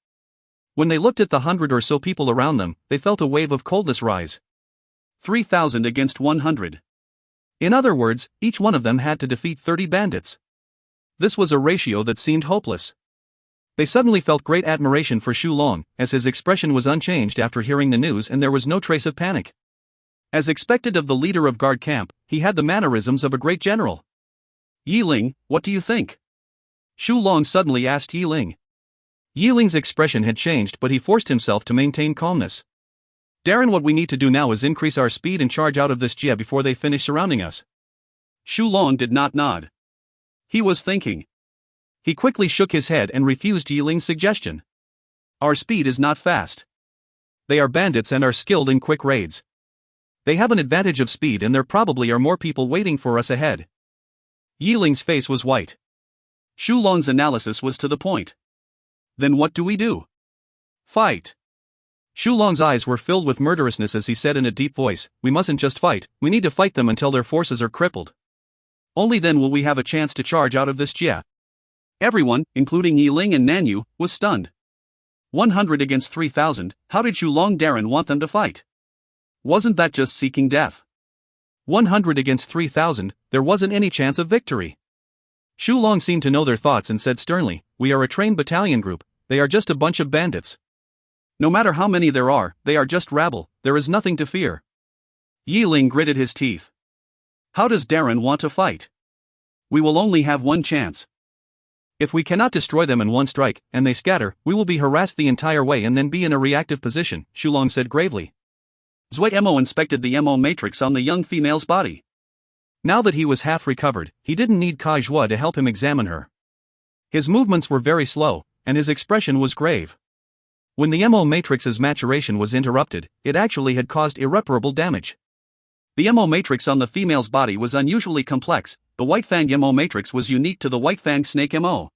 Speaker 2: When they looked at the 100 or so people around them, they felt a wave of coldness rise. 3,000 against 100. In other words, each one of them had to defeat 30 bandits. This was a ratio that seemed hopeless. They suddenly felt great admiration for Xu Long, as his expression was unchanged after hearing the news, and there was no trace of panic. As expected of the leader of guard camp, he had the mannerisms of a great general. Yiling, what do you think? Xu Long suddenly asked Yiling. Yiling's expression had changed, but he forced himself to maintain calmness. Darren, what we need to do now is increase our speed and charge out of this jia before they finish surrounding us. Xu Long did not nod. He was thinking. He quickly shook his head and refused Yiling's suggestion. Our speed is not fast. They are bandits and are skilled in quick raids. They have an advantage of speed, and there probably are more people waiting for us ahead. Yiling's face was white. Xu Long's analysis was to the point. Then what do we do? Fight. Xu Long's eyes were filled with murderousness as he said in a deep voice, we mustn't just fight, we need to fight them until their forces are crippled. Only then will we have a chance to charge out of this jia. Everyone, including Yiling and Nanyu, was stunned. 100 against 3,000, how did Xu Long Darren want them to fight? Wasn't that just seeking death? 100 against 3,000, there wasn't any chance of victory. Xu Long seemed to know their thoughts and said sternly, we are a trained battalion group, they are just a bunch of bandits. No matter how many there are, they are just rabble, there is nothing to fear. Yiling gritted his teeth. How does Darren want to fight? We will only have one chance. If we cannot destroy them in one strike, and they scatter, we will be harassed the entire way and then be in a reactive position, Xu Long said gravely. Zuo Mo inspected the Mo matrix on the young female's body. Now that he was half recovered, he didn't need Kai Zhuo to help him examine her. His movements were very slow, and his expression was grave. When the Mo matrix's maturation was interrupted, it actually had caused irreparable damage. The Mo matrix on the female's body was unusually complex. The White Fang Mo matrix was unique to the White Fang Snake Mo.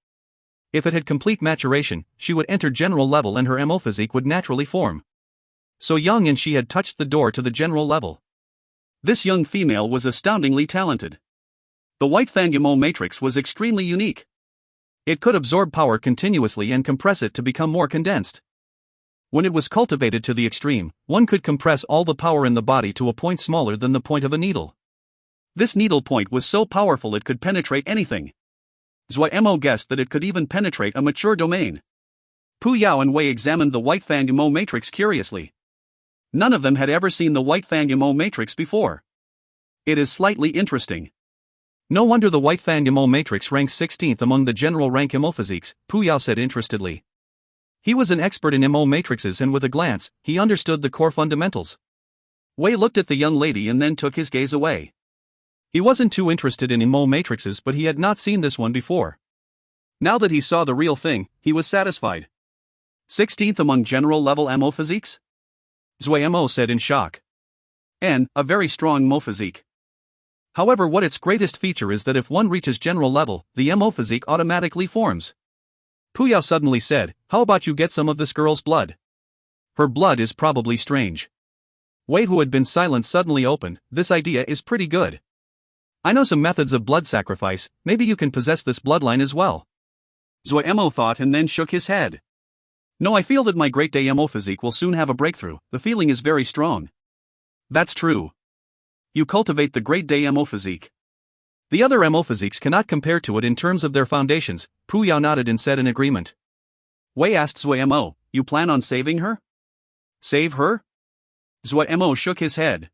Speaker 2: If it had complete maturation, she would enter general level and her Mo physique would naturally form. So young, and she had touched the door to the general level. This young female was astoundingly talented. The White Fang Mo matrix was extremely unique. It could absorb power continuously and compress it to become more condensed. When it was cultivated to the extreme, one could compress all the power in the body to a point smaller than the point of a needle.
Speaker 1: This needle point was so powerful it could penetrate anything. Zuo Mo guessed that it could even penetrate a mature domain. Pu Yao and Wei examined the White Fang Mo matrix curiously. None of them had ever seen the White Fang Mo matrix before. It is slightly interesting.
Speaker 2: No wonder the White Fang Mo matrix ranks 16th among the general rank Mo physiques, Pu Yao said interestedly. He was an expert in Mo matrices and with a glance, he understood the core fundamentals.
Speaker 1: Wei looked at the young lady and then took his gaze away.
Speaker 2: He wasn't too interested in Mo matrices, but he had not seen this one before.
Speaker 1: Now that he saw the real thing, he was satisfied. 16th among general level Mo physiques?
Speaker 2: Zuo Mo said in shock.
Speaker 1: And a very strong Mo physique.
Speaker 2: However, what its greatest feature is that if one reaches general level, the Mo physique automatically forms. Pu Yao suddenly said, how about you get some of this girl's blood? Her blood is probably strange. Wei, who had been silent, suddenly opened, this idea is pretty good. I know some methods of blood sacrifice, maybe you can possess this bloodline as well.
Speaker 1: Zuo Mo thought and then shook his head. No, I feel that my great day Mo physique will soon have a breakthrough, the feeling is very strong. That's true. You cultivate the great day Mo physique.
Speaker 2: The other Mo physiques cannot compare to it in terms of their foundations, Pu Yao nodded and said in agreement.
Speaker 1: Wei asked Zuo Mo, you plan on saving her? Save her? Zuo Mo shook his head.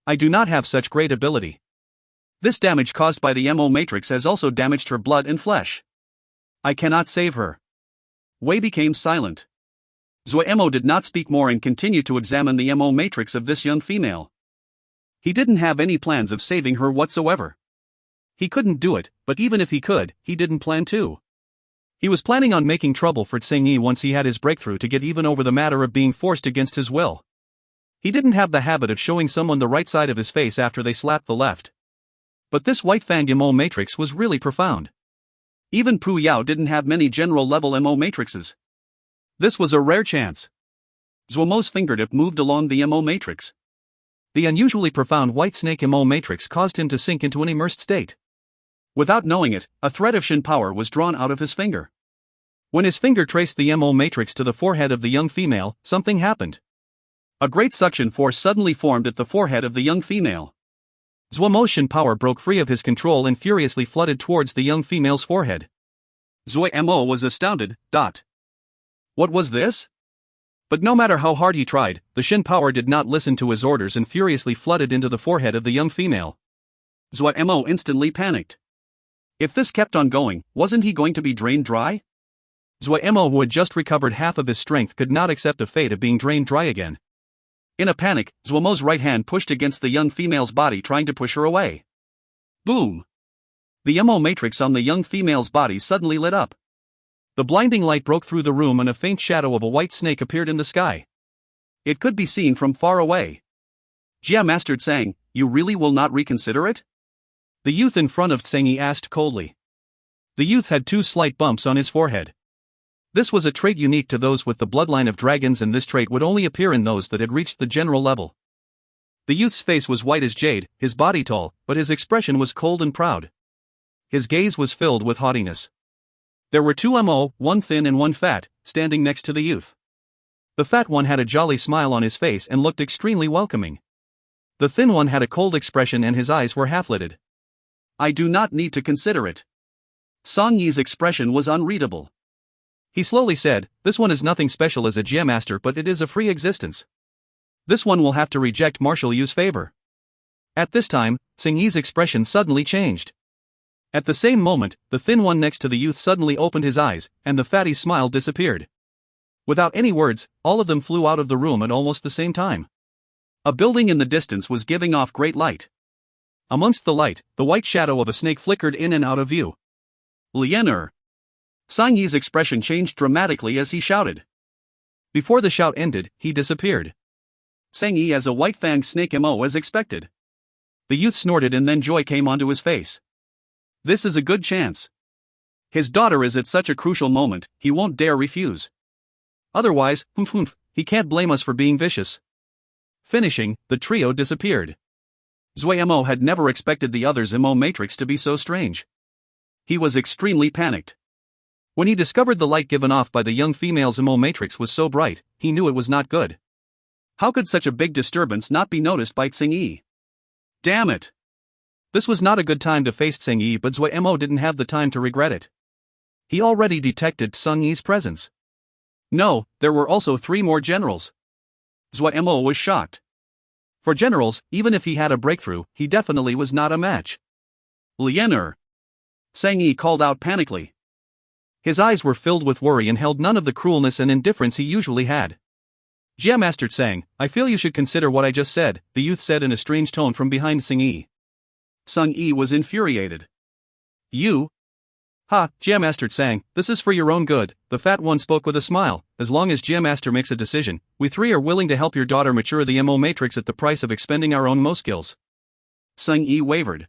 Speaker 2: I do not have such great ability.
Speaker 1: This damage caused by the Mo matrix has also damaged her blood and flesh. I cannot save her. Wei became silent. Zuo Mo did not speak more and continued to examine the Mo matrix of this young female. He didn't have any plans of saving her whatsoever. He couldn't do it, but even if he could, he didn't plan to.
Speaker 2: He was planning on making trouble for Tsingyi once he had his breakthrough to get even over the matter of being forced against his will. He didn't have the habit of showing someone the right side of his face after they slapped the left. But this White Fang Mo matrix was really profound.
Speaker 1: Even Pu Yao didn't have many general level Mo matrices. This was a rare chance. Zuo Mo's fingertip moved along the Mo matrix.
Speaker 2: The unusually profound white snake Mo matrix caused him to sink into an immersed state.
Speaker 1: Without knowing it, a thread of Shin power was drawn out of his finger.
Speaker 2: When his finger traced the Mo matrix to the forehead of the young female, something happened.
Speaker 1: A great suction force suddenly formed at the forehead of the young female.
Speaker 2: Zuo Mo's Shin power broke free of his control and furiously flooded towards the young female's forehead.
Speaker 1: Zuo Mo was astounded. What was this?
Speaker 2: But no matter how hard he tried, the Shin power did not listen to his orders and furiously flooded into the forehead of the young female.
Speaker 1: Zuo Mo instantly panicked. If this kept on going, wasn't he going to be drained dry?
Speaker 2: Zuo Mo, who had just recovered half of his strength, could not accept a fate of being drained dry again.
Speaker 1: In a panic, Zuo Mo's right hand pushed against the young female's body, trying to push her away. Boom! The Mo matrix on the young female's body suddenly lit up.
Speaker 2: The blinding light broke through the room and a faint shadow of a white snake appeared in the sky.
Speaker 1: It could be seen from far away. Jia Master Tsang, you really will not reconsider it?
Speaker 2: The youth in front of Tsangyi asked coldly. The youth had 2 slight bumps on his forehead. This was a trait unique to those with the bloodline of dragons, and this trait would only appear in those that had reached the general level. The youth's face was white as jade, his body tall, but his expression was cold and proud. His gaze was filled with haughtiness. There were 2 Mo, one thin and one fat, standing next to the youth. The fat one had a jolly smile on his face and looked extremely welcoming. The thin one had a cold expression and his eyes were half-lidded.
Speaker 1: I do not need to consider it. Song Yi's expression was unreadable.
Speaker 2: He slowly said, this one is nothing special as a Jia master, but it is a free existence. This one will have to reject Martial Yu's favor. At this time, Tsingyi's expression suddenly changed. At the same moment, the thin one next to the youth suddenly opened his eyes, and the fatty's smile disappeared. Without any words, all of them flew out of the room at almost the same time.
Speaker 1: A building in the distance was giving off great light.
Speaker 2: Amongst the light, the white shadow of a snake flickered in and out of view.
Speaker 1: Lianer. Song Yi's expression changed dramatically as he shouted.
Speaker 2: Before the shout ended, he disappeared.
Speaker 1: Tsangyi as a white fanged snake Mo as expected.
Speaker 2: The youth snorted and then joy came onto his face.
Speaker 1: This is a good chance. His daughter is at such a crucial moment, he won't dare refuse.
Speaker 2: Otherwise, he can't blame us for being vicious. Finishing, the trio disappeared.
Speaker 1: Zuo Mo had never expected the others' Mo matrix to be so strange. He was extremely panicked.
Speaker 2: When he discovered the light given off by the young female's Mo matrix was so bright, he knew it was not good.
Speaker 1: How could such a big disturbance not be noticed by Tsingyi? Damn it!
Speaker 2: This was not a good time to face Tsing Yi, but Zuo Mo didn't have the time to regret it. He already detected Tsing Yi's presence. No, there were also 3 more generals. Zuo Mo was shocked. For generals, even if he had a breakthrough, he definitely was not a match.
Speaker 1: Lianer! Tsing Yi called out panically.
Speaker 2: His eyes were filled with worry and held none of the cruelness and indifference he usually had. Jia Master Tsang, I feel you should consider what I just said, the youth said in a strange tone from behind Tsing Yi.
Speaker 1: Tsing Yi was infuriated.
Speaker 2: You? Ha, Jia Master Tsang, this is for your own good, the fat one spoke with a smile. As long as Jia Master makes a decision, we 3 are willing to help your daughter mature the Mo matrix at the price of expending our own Mo skills.
Speaker 1: Tsing Yi wavered.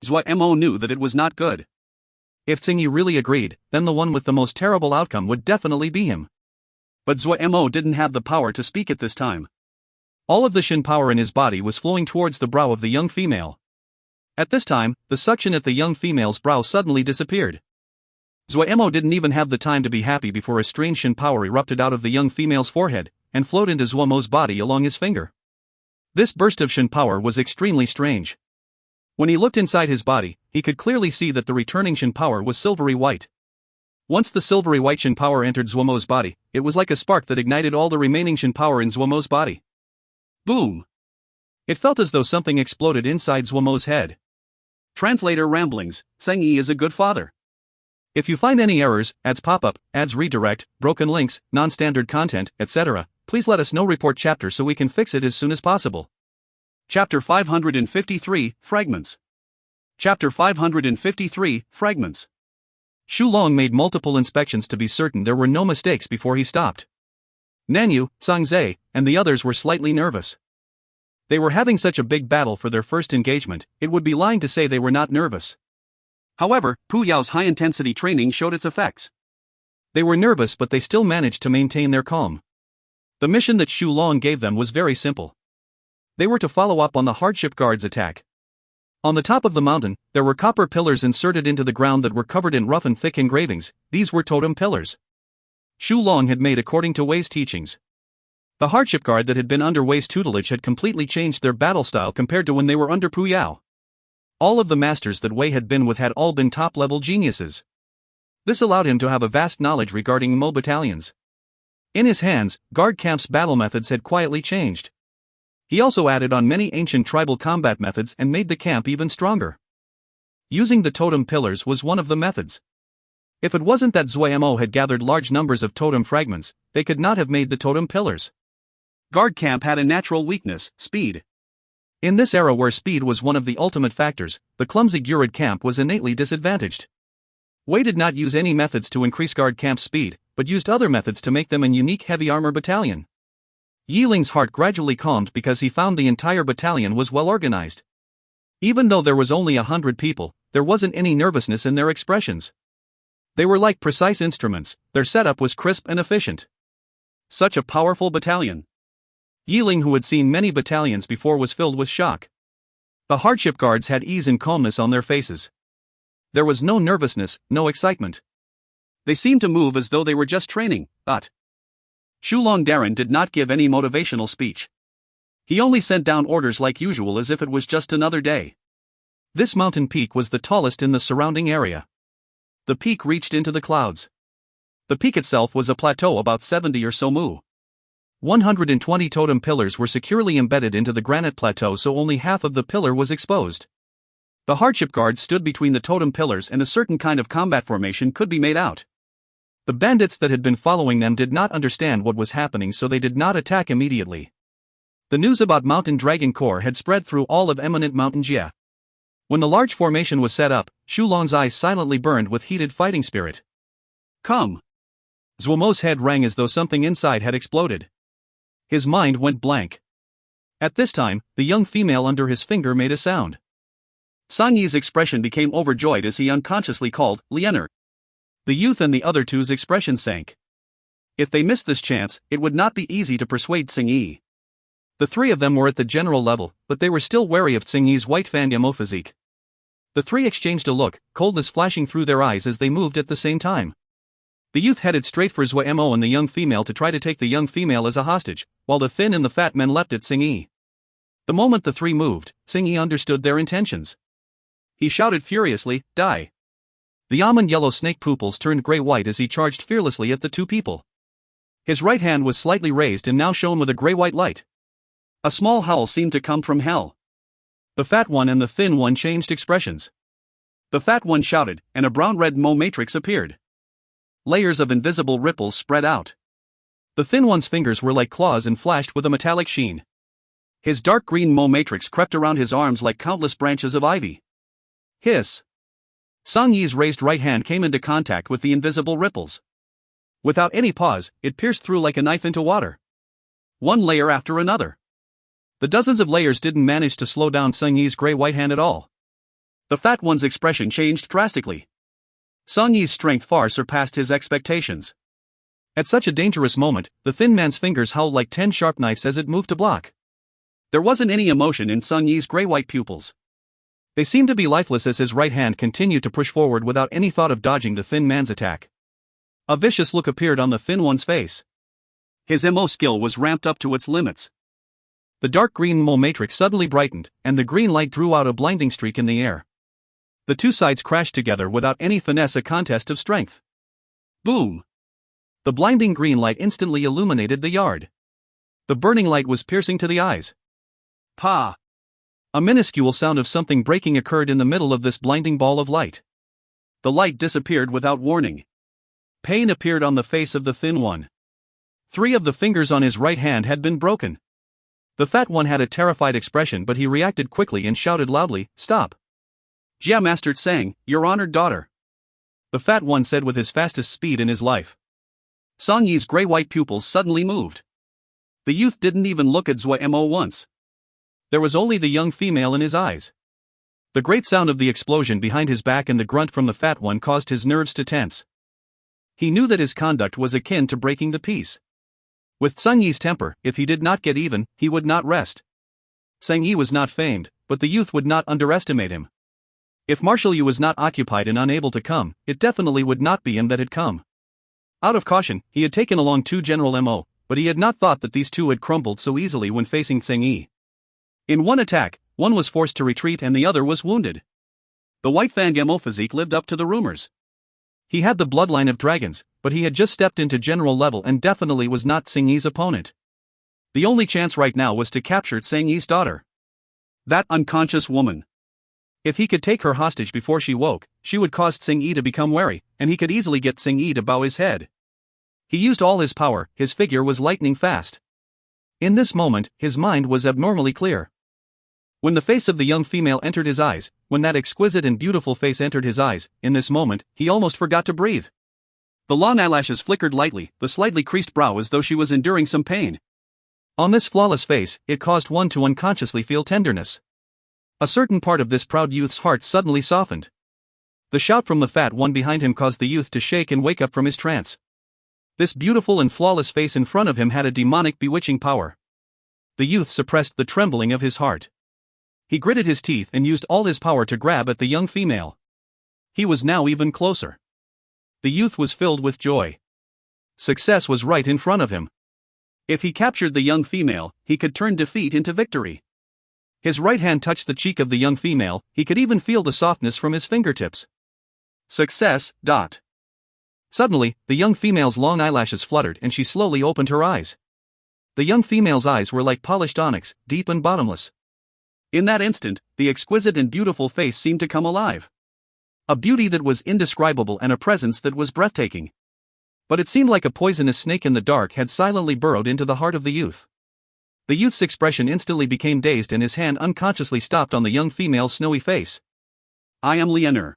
Speaker 1: Zuo Mo knew that it was not good.
Speaker 2: If Tsing Yi really agreed, then the one with the most terrible outcome would definitely be him.
Speaker 1: But Zuo Mo didn't have the power to speak at this time.
Speaker 2: All of the Shin power in his body was flowing towards the brow of the young female. At this time, the suction at the young female's brow suddenly disappeared. Zuo Mo didn't even have the time to be happy before a strange Shin power erupted out of the young female's forehead and flowed into Zuo Mo's body along his finger. This burst of Shin power was extremely strange. When he looked inside his body, he could clearly see that the returning Shin power was silvery white. Once the silvery white Shin power entered Zuo Mo's body, it was like a spark that ignited all the remaining Shin power in Zuo Mo's body.
Speaker 1: Boom!
Speaker 2: It felt as though something exploded inside Zuo Mo's head.
Speaker 1: Translator ramblings, Tsing Yi is a good father.
Speaker 2: If you find any errors, ads pop up, ads redirect, broken links, non-standard content, etc., please let us know. Report chapter so we can fix it as soon as possible.
Speaker 1: Chapter 553, Fragments. Chapter 553, Fragments.
Speaker 2: Shu Long made multiple inspections to be certain there were no mistakes before he stopped. Nanyu, Sangze, and the others were slightly nervous. They were having such a big battle for their first engagement, it would be lying to say they were not nervous.
Speaker 1: However, Pu Yao's high-intensity training showed its effects.
Speaker 2: They were nervous, but they still managed to maintain their calm. The mission that Shu Long gave them was very simple. They were to follow up on the hardship guard's attack. On the top of the mountain, there were copper pillars inserted into the ground that were covered in rough and thick engravings. These were totem pillars. Shu Long had made according to Wei's teachings. The hardship guard that had been under Wei's tutelage had completely changed their battle style compared to when they were under Pu Yao. All of the masters that Wei had been with had all been top-level geniuses. This allowed him to have a vast knowledge regarding Mo battalions. In his hands, guard camp's battle methods had quietly changed. He also added on many ancient tribal combat methods and made the camp even stronger. Using the totem pillars was one of the methods. If it wasn't that Zuo Mo had gathered large numbers of totem fragments, they could not have made the totem pillars.
Speaker 1: Guard camp had a natural weakness, speed.
Speaker 2: In this era where speed was one of the ultimate factors, the clumsy Gurid camp was innately disadvantaged. Wei did not use any methods to increase guard camp's speed, but used other methods to make them a unique heavy armor battalion. Yiling's heart gradually calmed because he found the entire battalion was well organized. Even though there was only 100 people, there wasn't any nervousness in their expressions. They were like precise instruments, their setup was crisp and efficient.
Speaker 1: Such a powerful battalion.
Speaker 2: Yiling, who had seen many battalions before, was filled with shock. The hardship guards had ease and calmness on their faces. There was no nervousness, no excitement.
Speaker 1: They seemed to move as though they were just training, but Shulong Darren did not give any motivational speech. He only sent down orders like usual as if it was just another day.
Speaker 2: This mountain peak was the tallest in the surrounding area. The peak reached into the clouds. The peak itself was a plateau about 70 or so mu. 120 totem pillars were securely embedded into the granite plateau, so only half of the pillar was exposed. The hardship guards stood between the totem pillars and a certain kind of combat formation could be made out. The bandits that had been following them did not understand what was happening, so they did not attack immediately. The news about Mountain Dragon Corps had spread through all of eminent Mountain Jia. When the large formation was set up, Shulong's eyes silently burned with heated fighting spirit.
Speaker 1: Come!
Speaker 2: Zuo Mo's head rang as though something inside had exploded. His mind went blank. At this time, the young female under his finger made a sound.
Speaker 1: Sang Yi's expression became overjoyed as he unconsciously called, Lianer.
Speaker 2: The youth and the other two's expression sank.
Speaker 1: If they missed this chance, it would not be easy to persuade Tsing Yi.
Speaker 2: The 3 of them were at the general level, but they were still wary of Tsing Yi's white fan Mo physique. The 3 exchanged a look, coldness flashing through their eyes as they moved at the same time. The youth headed straight for Zuo Mo and the young female to try to take the young female as a hostage, while the thin and the fat men leapt at Tsing Yi. The moment the 3 moved, Tsing Yi understood their intentions.
Speaker 1: He shouted furiously, "Die!"
Speaker 2: The almond yellow snake pupils turned gray-white as he charged fearlessly at the two people. His right hand was slightly raised and now shone with a gray-white light.
Speaker 1: A small howl seemed to come from hell.
Speaker 2: The fat one and the thin one changed expressions.
Speaker 1: The fat one shouted, and a brown-red Mo matrix appeared. Layers of invisible ripples spread out.
Speaker 2: The thin one's fingers were like claws and flashed with a metallic sheen.
Speaker 1: His dark green Mo matrix crept around his arms like countless branches of ivy.
Speaker 2: Hiss!
Speaker 1: Song Yi's raised right hand came into contact with the invisible ripples.
Speaker 2: Without any pause, it pierced through like a knife into water.
Speaker 1: One layer after another.
Speaker 2: The dozens of layers didn't manage to slow down Song Yi's gray-white hand at all.
Speaker 1: The fat one's expression changed drastically. Song Yi's strength far surpassed his expectations.
Speaker 2: At such a dangerous moment, the thin man's fingers howled like 10 sharp knives as it moved to block.
Speaker 1: There wasn't any emotion in Song Yi's gray-white pupils.
Speaker 2: They seemed to be lifeless as his right hand continued to push forward without any thought of dodging the thin man's attack. A vicious look appeared on the thin one's face.
Speaker 1: His MO skill was ramped up to its limits.
Speaker 2: The dark green Mo matrix suddenly brightened, and the green light drew out a blinding streak in the air. The two sides crashed together without any finesse, a contest of strength.
Speaker 1: Boom!
Speaker 2: The blinding green light instantly illuminated the yard. The burning light was piercing to the eyes.
Speaker 1: Pa!
Speaker 2: A minuscule sound of something breaking occurred in the middle of this blinding ball of light.
Speaker 1: The light disappeared without warning.
Speaker 2: Pain appeared on the face of the thin one. 3 of the fingers on his right hand had been broken. The fat one had a terrified expression, but he reacted quickly and shouted loudly, "Stop!"
Speaker 1: "Jia Master Tsang, your honored daughter,"
Speaker 2: the fat one said with his fastest speed in his life.
Speaker 1: Song Yi's gray-white pupils suddenly moved. The youth didn't even look at Zuo Mo once.
Speaker 2: There was only the young female in his eyes. The great sound of the explosion behind his back and the grunt from the fat one caused his nerves to tense. He knew that his conduct was akin to breaking the peace. With Song Yi's temper, if he did not get even, he would not rest. Song Yi was not famed, but the youth would not underestimate him. If Marshal Yu was not occupied and unable to come, it definitely would not be him that had come. Out of caution, he had taken along 2 General Mo, but he had not thought that these 2 had crumbled so easily when facing Song Yi. In one attack, one was forced to retreat and the other was wounded.
Speaker 1: The White Fang Mo physique lived up to the rumors.
Speaker 2: He had the bloodline of dragons, but he had just stepped into general level and definitely was not Song Yi's opponent. The only chance right now was to capture Song Yi's daughter.
Speaker 1: That unconscious woman.
Speaker 2: If he could take her hostage before she woke, she would cause Song Yi to become wary, and he could easily get Song Yi to bow his head. He used all his power, his figure was lightning fast. In this moment, his mind was abnormally clear. When the face of the young female entered his eyes, when that exquisite and beautiful face entered his eyes, in this moment, he almost forgot to breathe.
Speaker 1: The long eyelashes flickered lightly, the slightly creased brow as though she was enduring some pain.
Speaker 2: On this flawless face, it caused one to unconsciously feel tenderness. A certain part of this proud youth's heart suddenly softened. The shout from the fat one behind him caused the youth to shake and wake up from his trance. This beautiful and flawless face in front of him had a demonic, bewitching power. The youth suppressed the trembling of his heart. He gritted his teeth and used all his power to grab at the young female. He was now even closer. The youth was filled with joy. Success was right in front of him.
Speaker 1: If he captured the young female, he could turn defeat into victory.
Speaker 2: His right hand touched the cheek of the young female, he could even feel the softness from his fingertips.
Speaker 1: Success.
Speaker 2: Suddenly, the young female's long eyelashes fluttered and she slowly opened her eyes. The young female's eyes were like polished onyx, deep and bottomless.
Speaker 1: In that instant, the exquisite and beautiful face seemed to come alive. A beauty that was indescribable and a presence that was breathtaking. But it seemed like a poisonous snake in the dark had silently burrowed into the heart of the youth. The youth's expression instantly became dazed and his hand unconsciously stopped on the young female's snowy face.
Speaker 2: "I am Lianer."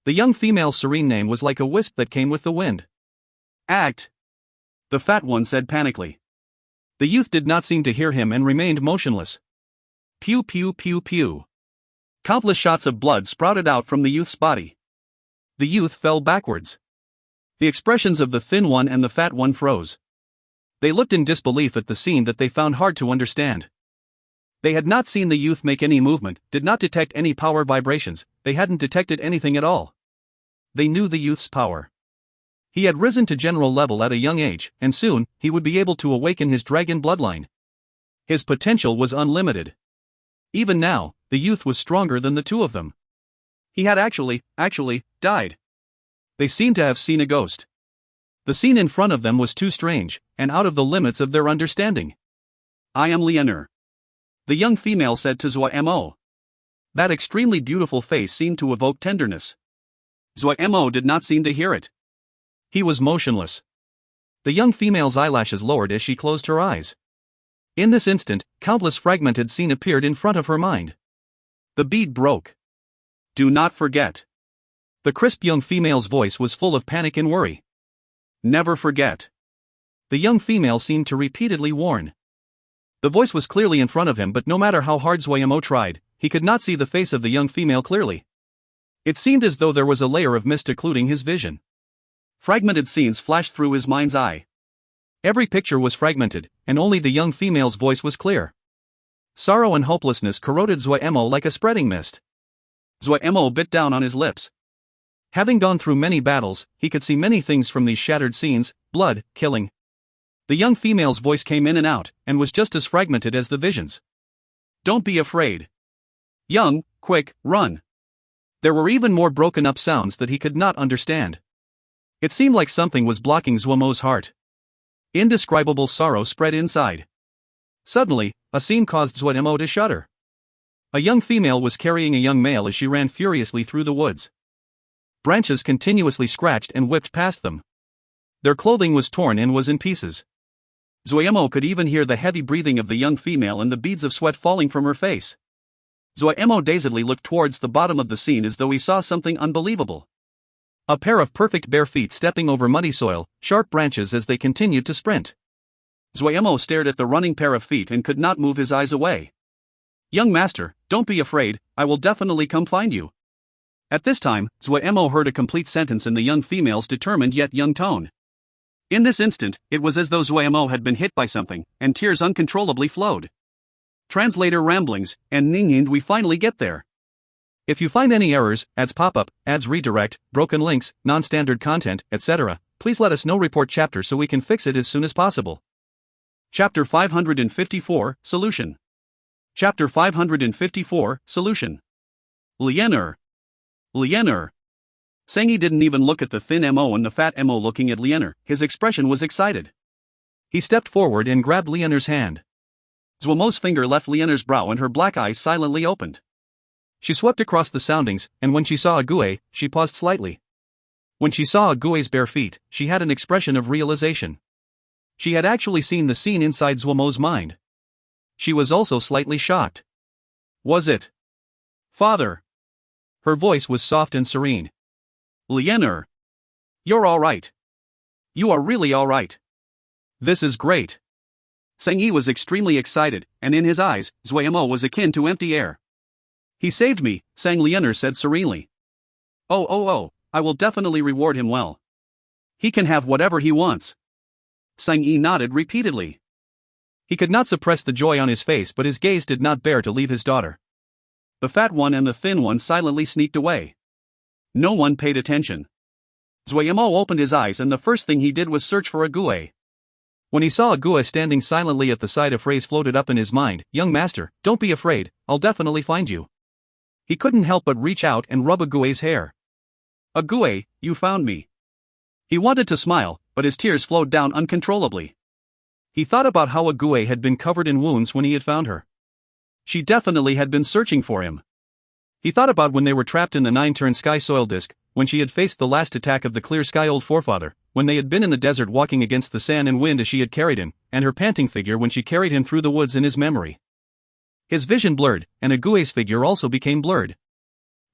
Speaker 2: The young female's serene name was like a wisp that came with the wind.
Speaker 1: "Act," the fat one said panically.
Speaker 2: The youth did not seem to hear him and remained motionless.
Speaker 1: Pew pew pew pew. Countless shots of blood sprouted out from the youth's body.
Speaker 2: The youth fell backwards. The expressions of the thin one and the fat one froze. They looked in disbelief at the scene that they found hard to understand. They had not seen the youth make any movement, did not detect any power vibrations, they hadn't detected anything at all. They knew the youth's power. He had risen to general level at a young age, and soon, he would be able to awaken his dragon bloodline. His potential was unlimited. Even now, the youth was stronger than the 2 of them.
Speaker 1: He had actually died.
Speaker 2: They seemed to have seen a ghost. The scene in front of them was too strange, and out of the limits of their understanding.
Speaker 1: I am Lianer, the young female said to Zuo Mo. That extremely beautiful face seemed to evoke tenderness. Zuo Mo did not seem to hear it.
Speaker 2: He was motionless. The young female's eyelashes lowered as she closed her eyes. In this instant, countless fragmented scenes appeared in front of her mind.
Speaker 1: The bead broke. Do not forget.
Speaker 2: The crisp young female's voice was full of panic and worry.
Speaker 1: Never forget.
Speaker 2: The young female seemed to repeatedly warn. The voice was clearly in front of him, but no matter how hard Zuo Mo tried, he could not see the face of the young female clearly. It seemed as though there was a layer of mist occluding his vision.
Speaker 1: Fragmented scenes flashed through his mind's eye.
Speaker 2: Every picture was fragmented, and only the young female's voice was clear. Sorrow and hopelessness corroded Zuo Mo like a spreading mist.
Speaker 1: Zuo Mo bit down on his lips.
Speaker 2: Having gone through many battles, he could see many things from these shattered scenes: blood, killing. The young female's voice came in and out, and was just as fragmented as the visions.
Speaker 1: Don't be afraid. Young, quick, run.
Speaker 2: There were even more broken up sounds that he could not understand. It seemed like something was blocking Zuo Mo's heart. Indescribable sorrow spread inside. Suddenly, a scene caused Zuo Mo to shudder. A young female was carrying a young male as she ran furiously through the woods. Branches continuously scratched and whipped past them. Their clothing was torn and was in pieces.
Speaker 1: Zuo Mo could even hear the heavy breathing of the young female and the beads of sweat falling from her face. Zuo Mo dazedly looked towards the bottom of the scene as though he saw something unbelievable.
Speaker 2: A pair of perfect bare feet stepping over muddy soil, sharp branches as they continued to sprint.
Speaker 1: Zuo Mo stared at the running pair of feet and could not move his eyes away. Young master, don't be afraid, I will definitely come find you. At this time, Zuo Mo heard a complete sentence in the young female's determined yet young tone. In this instant, it was as though Zuo Mo had been hit by something, and tears uncontrollably flowed. Translator ramblings, and we finally get there.
Speaker 2: If you find any errors, ads pop-up, ads redirect, broken links, non-standard content, etc., please let us know. Report chapter so we can fix it as soon as possible.
Speaker 1: Chapter 554, Solution. Chapter 554, Solution. Lianer. Sangyi didn't even look at the thin Mo and the fat Mo looking at Lianer. His expression was excited.
Speaker 2: He stepped forward and grabbed Lianer's hand.
Speaker 1: Zuo Mo's finger left Lianer's brow and her black eyes silently opened.
Speaker 2: She swept across the soundings, and when she saw a Gue, she paused slightly. When she saw a Gue's bare feet, she had an expression of realization. She had actually seen the scene inside Zuo Mo's mind. She was also slightly shocked.
Speaker 1: Was it Father?
Speaker 2: Her voice was soft and serene.
Speaker 1: Lianer. You're alright. You are really alright.
Speaker 2: This is great.
Speaker 1: Sangyi was extremely excited, and in his eyes, Zuo Mo was akin to empty air. He saved me, Sang Lianer said serenely. Oh, I will definitely reward him well. He can have whatever he wants. Sangyi nodded repeatedly.
Speaker 2: He could not suppress the joy on his face, but his gaze did not bear to leave his daughter.
Speaker 1: The fat one and the thin one silently sneaked away. No one paid attention. Zuo Mo opened his eyes and the first thing he did was search for a Gue.
Speaker 2: When he saw a Gue standing silently at the side, a phrase floated up in his mind: "Young master, don't be afraid, I'll definitely find you." He couldn't help but reach out and rub a Gue's hair.
Speaker 1: A Gue, you found me. He wanted to smile, but his tears flowed down uncontrollably. He thought about how a Gue had been covered in wounds when he had found her. She definitely had been searching for him. He thought about when they were trapped in the 9-turn sky soil disk, when she had faced the last attack of the clear sky old forefather, when they had been in the desert walking against the sand and wind as she had carried him, and her panting figure when she carried him through the woods in his memory. His vision blurred, and a Gue's figure also became blurred.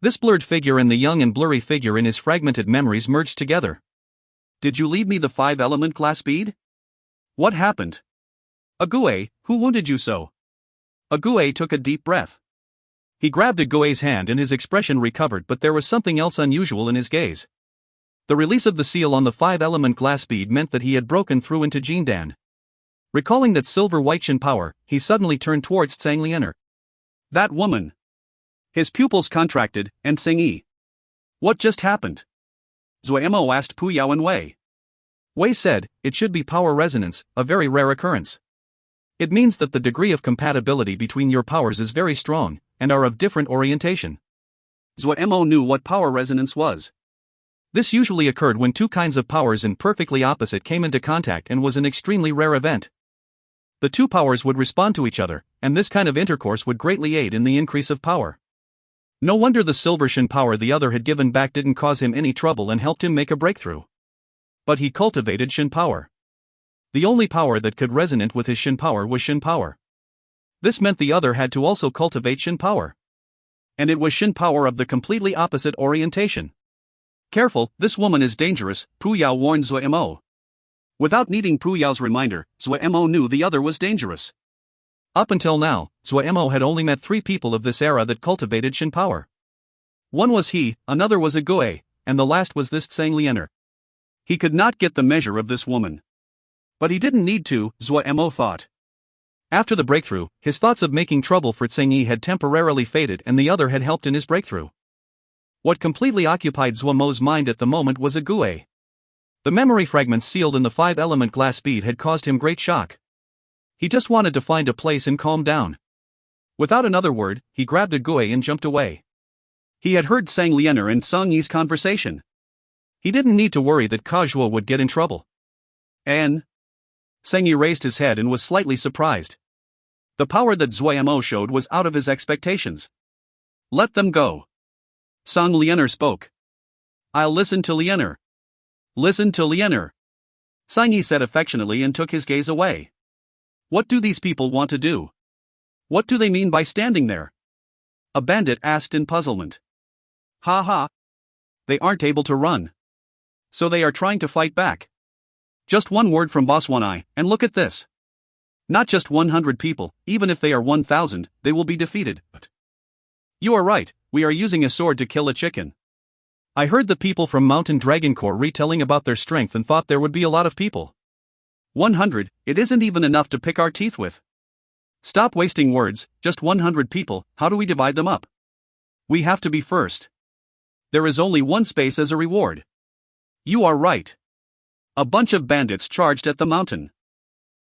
Speaker 1: This blurred figure and the young and blurry figure in his fragmented memories merged together. Did you leave me the 5-element glass bead? What happened? A Gue, who wounded you so? A Gue took a deep breath. He grabbed a Gue's hand and his expression recovered, but there was something else unusual in his gaze. The release of the seal on the 5-element glass bead meant that he had broken through into Jindan. Recalling that silver white Shin power, he suddenly turned towards Sang Lianer. That woman. His pupils contracted, and Sangyi. What just happened? Zuo Mo asked Pu Yao and Wei. Wei said, it should be power resonance, a very rare occurrence. It means that the degree of compatibility between your powers is very strong, and are of different orientation. Zuo Mo knew what power resonance was.
Speaker 2: This usually occurred when two kinds of powers in perfectly opposite came into contact and was an extremely rare event. The two powers would respond to each other, and this kind of intercourse would greatly aid in the increase of power. No wonder the silver Shin power the other had given back didn't cause him any trouble and helped him make a breakthrough. But he cultivated Shin power. The only power that could resonate with his Shin power was Shin power. This meant the other had to also cultivate Shin power. And it was Shin power of the completely opposite orientation. Careful, this woman is dangerous, Pu Yao warned Zuo Mo. Without needing Pu Yao's reminder, Zuo Mo knew the other was dangerous. Up until now, Zuo Mo had only met 3 people of this era that cultivated Shin power. One was he, another was a Gue, and the last was this Tsang Lianer. He could not get the measure of this woman. But he didn't need to, Zuo Mo thought. After the breakthrough, his thoughts of making trouble for Tsang Yi had temporarily faded and the other had helped in his breakthrough. What completely occupied Zuo Mo's mind at the moment was a Gue. The memory fragments sealed in the 5-element glass bead had caused him great shock. He just wanted to find a place and calm down. Without another word, he grabbed a Gue and jumped away. He had heard Tsang Lianer and Song Yi's conversation. He didn't need to worry that Ka Zhuo would get in trouble. And Tsang Yi raised his head and was slightly surprised. The power that Zuo Mo showed was out of his expectations. Let them go. Song Lianer spoke. I'll listen to Lianer. Listen to Lianer. Tsang Yi said affectionately and took his gaze away. What do these people want to do? What do they mean by standing there? A bandit asked in puzzlement. Ha ha. They aren't able to run. So they are trying to fight back. Just one word from Boss One Eye, and look at this. Not just 100 people, even if they are 1,000, they will be defeated, but... You are right, we are using a sword to kill a chicken. I heard the people from Mountain Dragon Corps retelling about their strength and thought there would be a lot of people. 100, it isn't even enough to pick our teeth with. Stop wasting words, just 100 people, how do we divide them up? We have to be first. There is only one space as a reward. You are right. A bunch of bandits charged at the mountain.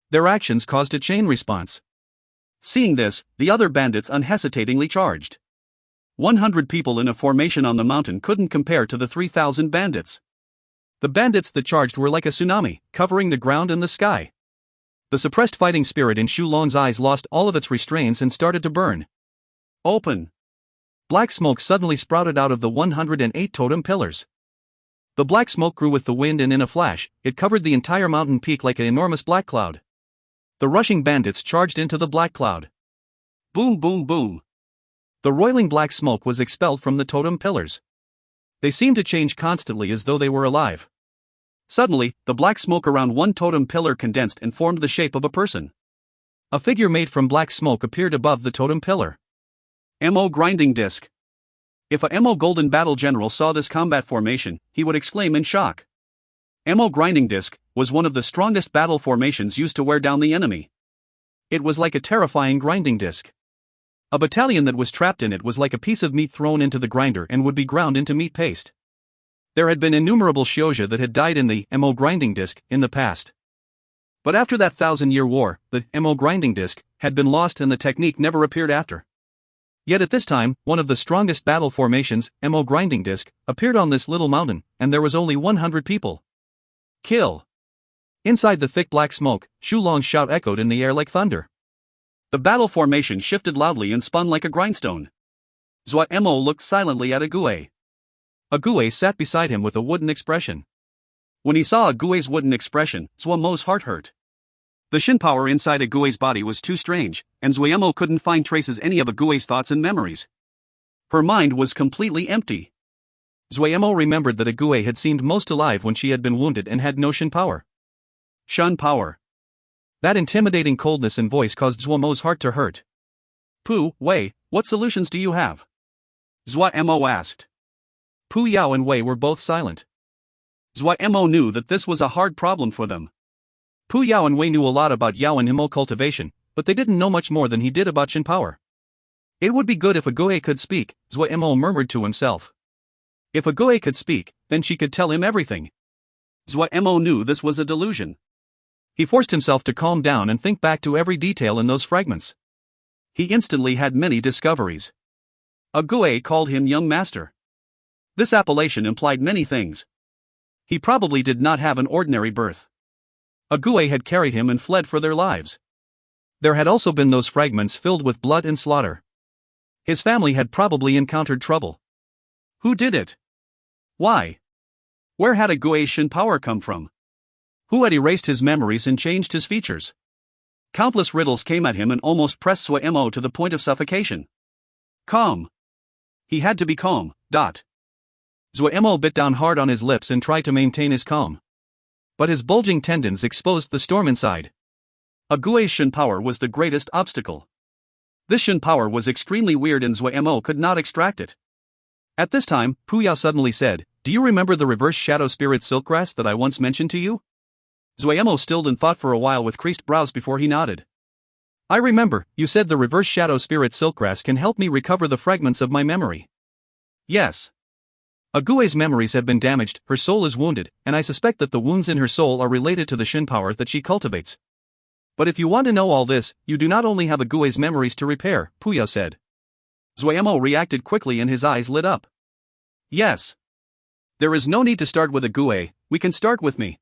Speaker 2: Their actions caused a chain response. Seeing this, the other bandits unhesitatingly charged. 100 people in a formation on the mountain couldn't compare to the 3,000 bandits. The bandits that charged were like a tsunami, covering the ground and the sky. The suppressed fighting spirit in Shu Long's eyes lost all of its restraints and started to burn. Open! Black smoke suddenly sprouted out of the 108 totem pillars. The black smoke grew with the wind and in a flash, it covered the entire mountain peak like an enormous black cloud. The rushing bandits charged into the black cloud. Boom boom boom! The roiling black smoke was expelled from the totem pillars. They seemed to change constantly as though they were alive. Suddenly, the black smoke around one totem pillar condensed and formed the shape of a person. A figure made from black smoke appeared above the totem pillar. Mo grinding disc. If a Mo golden battle general saw this combat formation, he would exclaim in shock. Mo grinding disc was one of the strongest battle formations used to wear down the enemy. It was like a terrifying grinding disc. A battalion that was trapped in it was like a piece of meat thrown into the grinder and would be ground into meat paste. There had been innumerable Xiozhi that had died in the Mo grinding disc in the past. But after that 1,000-year war, the Mo grinding disc had been lost and the technique never appeared after. Yet at this time, one of the strongest battle formations, Mo grinding disc, appeared on this little mountain, and there was only 100 people. Kill! Inside the thick black smoke, Shu Long's shout echoed in the air like thunder. The battle formation shifted loudly and spun like a grindstone. Zuo Mo looked silently at a Gue. A Gue sat beside him with a wooden expression. When he saw a Gue's wooden expression, Zuo Mo's heart hurt. The Shin power inside a Gue's body was too strange, and Zuo Mo couldn't find traces any of a Gue's thoughts and memories. Her mind was completely empty. Zuo Mo remembered that a Gue had seemed most alive when she had been wounded and had no Shin power. Shun power. That intimidating coldness in voice caused Zuo Mo's heart to hurt. Pu Wei, what solutions do you have? Zuo Mo asked. Pu Yao and Wei were both silent. Zuo Mo knew that this was a hard problem for them. Pu Yao and Wei knew a lot about Yao and Mo cultivation, but they didn't know much more than he did about Shin power. It would be good if a Gue could speak, Zuo Mo murmured to himself. If a Gue could speak, then she could tell him everything. Zuo Mo knew this was a delusion. He forced himself to calm down and think back to every detail in those fragments. He instantly had many discoveries.
Speaker 1: A Gue called him young master. This appellation implied many things. He probably did not have an ordinary birth. A Gue had carried him and fled for their lives. There had also been those fragments filled with blood and slaughter. His family had probably encountered trouble. Who did it? Why? Where had a Gue's Shin power come from? Who had erased his memories and changed his features? Countless riddles came at him and almost pressed Zuo Mo to the point of suffocation. Calm. He had to be calm. Zuo Mo bit down hard on his lips and tried to maintain his calm. But his bulging tendons exposed the storm inside. A Gue's Shin power was the greatest obstacle. This Shin power was extremely weird and Zuo Mo could not extract it. At this time, Pu Yao suddenly said, "Do you remember the reverse shadow spirit silkgrass that I once mentioned to you?" Zuo Mo stilled and thought for a while with creased brows before he nodded. "I remember, you said the reverse shadow spirit silkgrass can help me recover the fragments of my memory." "Yes. A Gue's memories have been damaged, her soul is wounded, and I suspect that the wounds in her soul are related to the Shin power that she cultivates. But if you want to know all this, you do not only have a Gue's memories to repair," Pu Yao said. Zuo Mo reacted quickly and his eyes lit up. "Yes. There is no need to start with a Gue, we can start with me."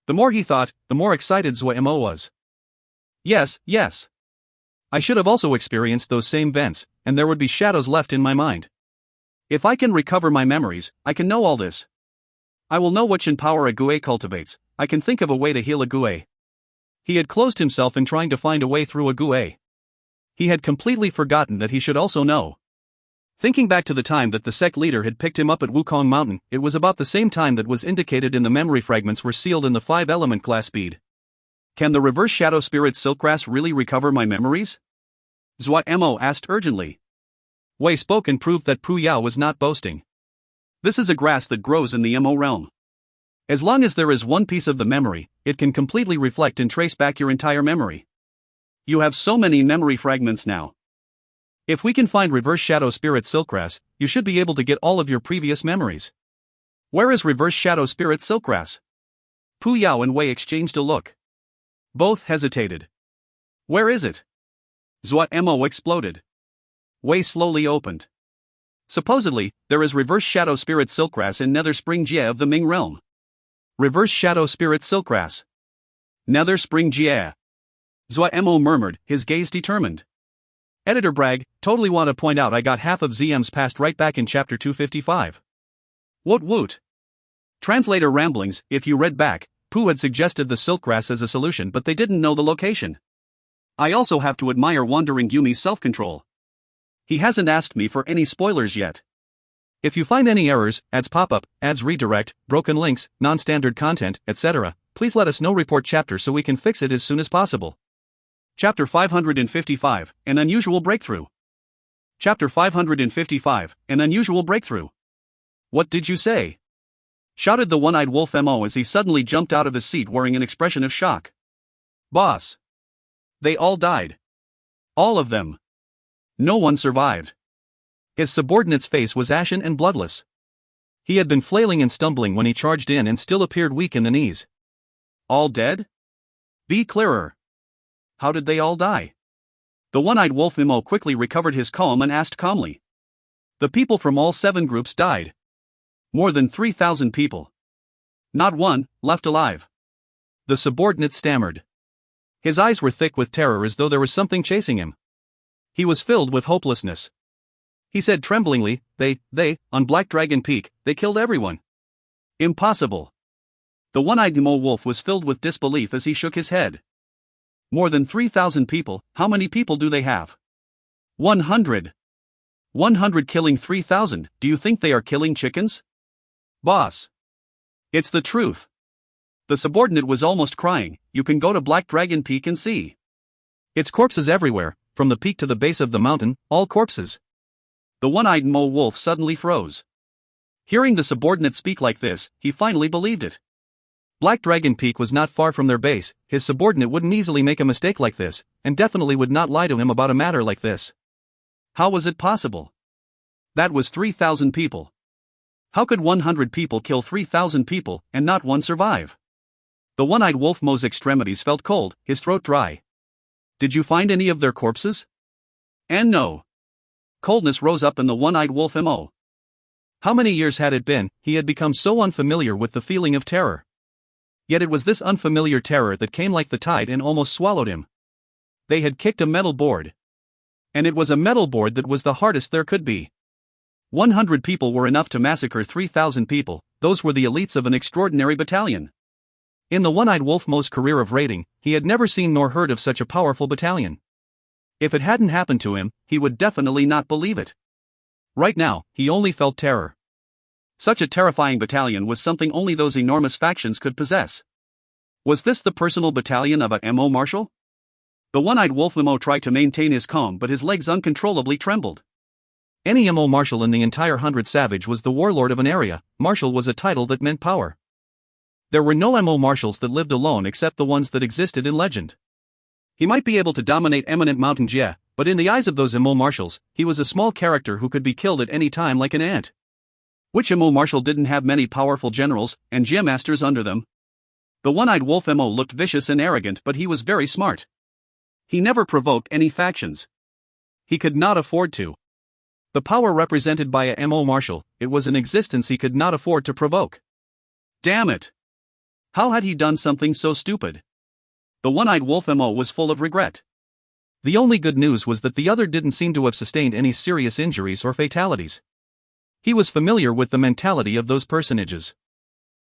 Speaker 1: The more he thought, the more excited Zuo Mo was. Yes. I should have also experienced those same vents, and there would be shadows left in my mind. If I can recover my memories, I can know all this. I will know what Shin power a Gue cultivates, I can think of a way to heal a Gue. He had closed himself in trying to find a way through a Gue. He had completely forgotten that he should also know. Thinking back to the time that the sect leader had picked him up at Wukong Mountain, it was about the same time that was indicated in the memory fragments were sealed in the 5-element glass bead. Can the reverse shadow spirit silkgrass really recover my memories? Zuo Mo asked urgently. Wei spoke and proved that Pu Yao was not boasting. This is a grass that grows in the Mo realm. As long as there is one piece of the memory, it can completely reflect and trace back your entire memory. You have so many memory fragments now. If we can find reverse shadow spirit silkgrass, you should be able to get all of your previous memories. Where is reverse shadow spirit silkgrass? Pu Yao and Wei exchanged a look. Both hesitated. Where is it? Zuo Mo exploded. Wei slowly opened. Supposedly, there is reverse shadow spirit silkgrass in Nether Spring Jie of the Ming realm. Reverse shadow spirit silkgrass. Nether Spring Jie. Zuo Mo murmured, his gaze determined. Editor Bragg, totally want to point out I got half of ZM's past right back in chapter 255. What woot? Translator ramblings, if you read back, Pu had suggested the silkgrass as a solution but they didn't know the location. I also have to admire Wandering Yumi's self-control. He hasn't asked me for any spoilers yet. If you find any errors, ads pop-up, ads redirect, broken links, non-standard content, etc., please let us know. Report chapter so we can fix it as soon as possible. Chapter 555, An Unusual Breakthrough. Chapter 555, An Unusual Breakthrough. What did you say? Shouted the one-eyed wolf Mo as he suddenly jumped out of his seat wearing an expression of shock. Boss. They all died. All of them. No one survived. His subordinate's face was ashen and bloodless. He had been flailing and stumbling when he charged in and still appeared weak in the knees. All dead? Be clearer. How did they all die? The one-eyed wolf Mo quickly recovered his calm and asked calmly. The people from all 7 groups died. More than 3,000 people. Not one left alive. The subordinate stammered. His eyes were thick with terror as though there was something chasing him. He was filled with hopelessness. He said tremblingly, they, on Black Dragon Peak, they killed everyone. Impossible. The one-eyed Mo wolf was filled with disbelief as he shook his head. More than 3,000 people, how many people do they have? 100. 100 killing 3,000, do you think they are killing chickens? Boss. It's the truth. The subordinate was almost crying, you can go to Black Dragon Peak and see. It's corpses everywhere, from the peak to the base of the mountain, all corpses. The one-eyed Mo wolf suddenly froze. Hearing the subordinate speak like this, he finally believed it. Black Dragon Peak was not far from their base, his subordinate wouldn't easily make a mistake like this, and definitely would not lie to him about a matter like this. How was it possible? That was 3,000 people. How could 100 people kill 3,000 people, and not one survive? The one-eyed wolf Mo's extremities felt cold, his throat dry. Did you find any of their corpses? And no. coldness rose up in the one-eyed wolf Mo.
Speaker 2: How many years had it been, he had become so unfamiliar with the feeling of terror. Yet it was this unfamiliar terror that came like the tide and almost swallowed him. They had kicked a metal board. And it was a metal board that was the hardest there could be. 100 people were enough to massacre 3,000 people. Those were the elites of an extraordinary battalion. In the one-eyed wolf Mo's career of raiding, he had never seen nor heard of such a powerful battalion. If it hadn't happened to him, he would definitely not believe it. Right now, he only felt terror. Such a terrifying battalion was something only those enormous factions could possess. Was this the personal battalion of a Mo marshal? The one-eyed wolf Mo tried to maintain his calm, but his legs uncontrollably trembled. Any Mo marshal in the entire 100 Savage was the warlord of an area. Marshal was a title that meant power. There were no Mo marshals that lived alone except the ones that existed in legend. He might be able to dominate eminent mountain Jie, but in the eyes of those Mo marshals, he was a small character who could be killed at any time like an ant. Which Mo marshal didn't have many powerful generals and Jie masters under them? The one-eyed wolf Mo looked vicious and arrogant, but he was very smart. He never provoked any factions. He could not afford to. The power represented by a Mo marshal, it was an existence he could not afford to provoke. Damn it! How had he done something so stupid? The one-eyed wolf Mo was full of regret. The only good news was that the other didn't seem to have sustained any serious injuries or fatalities. He was familiar with the mentality of those personages.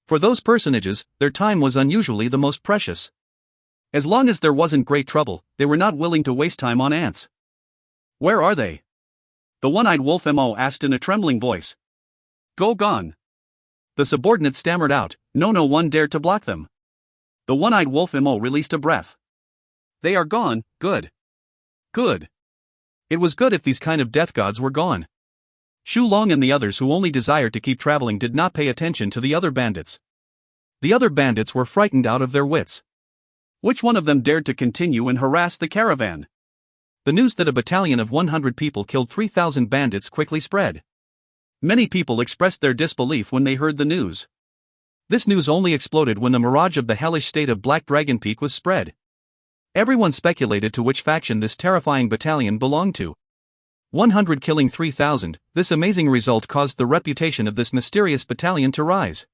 Speaker 2: For those personages, their time was unusually the most precious. As long as there wasn't great trouble, they were not willing to waste time on ants. Where are they? The one-eyed wolf Mo asked in a trembling voice. Go gone. The subordinate stammered out. No one dared to block them. The one-eyed wolf Mo released a breath. They are gone, good. Good. It was good if these kind of death gods were gone. Shu Long and the others who only desired to keep traveling did not pay attention to the other bandits. The other bandits were frightened out of their wits. Which one of them dared to continue and harass the caravan? The news that a battalion of 100 people killed 3,000 bandits quickly spread. Many people expressed their disbelief when they heard the news. This news only exploded when the mirage of the hellish state of Black Dragon Peak was spread. Everyone speculated to which faction this terrifying battalion belonged to. 100 killing 3,000, this amazing result caused the reputation of this mysterious battalion to rise.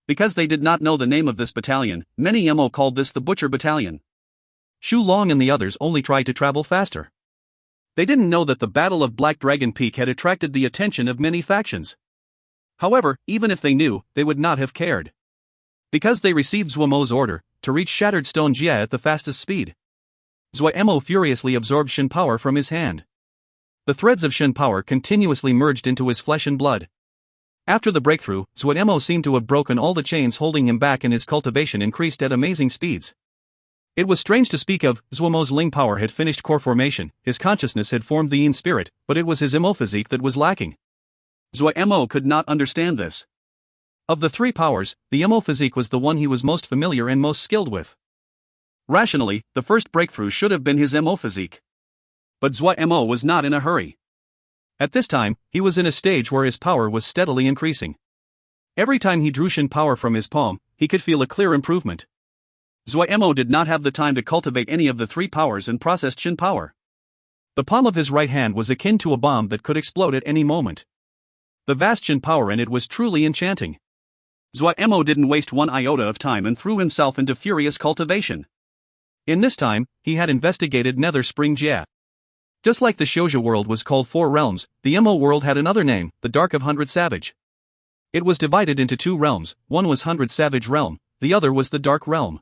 Speaker 2: Because they did not know the name of this battalion, many Mo called this the Butcher Battalion. Shu Long and the others only tried to travel faster. They didn't know that the Battle of Black Dragon Peak had attracted the attention of many factions. However, even if they knew, they would not have cared. Because they received Zuo Mo's order to reach Shattered Stone Jie at the fastest speed. Zuo Mo furiously absorbed Shen power from his hand. The threads of Shen power continuously merged into his flesh and blood. After the breakthrough, Zuo Mo seemed to have broken all the chains holding him back, and his cultivation increased at amazing speeds. It was strange to speak of. Zuo Mo's Ling power had finished core formation, his consciousness had formed the Yin spirit, but it was his Mo physique that was lacking. Zuo Mo could not understand this. Of the three powers, the Mo physique was the one he was most familiar and most skilled with. Rationally, the first breakthrough should have been his Mo physique. But Zuo Mo was not in a hurry. At this time, he was in a stage where his power was steadily increasing. Every time he drew Shen power from his palm, he could feel a clear improvement. Zuo Mo did not have the time to cultivate any of the three powers and processed Shen power. The palm of his right hand was akin to a bomb that could explode at any moment. The vast Shen power in it was truly enchanting. Zuo Mo didn't waste one iota of time and threw himself into furious cultivation. In this time, he had investigated Nether Spring Jie. Just like the Shouja world was called Four Realms, the Mo world had another name, the Dark of 100 Savage. It was divided into two realms, one was 100 Savage Realm, the other was the Dark Realm.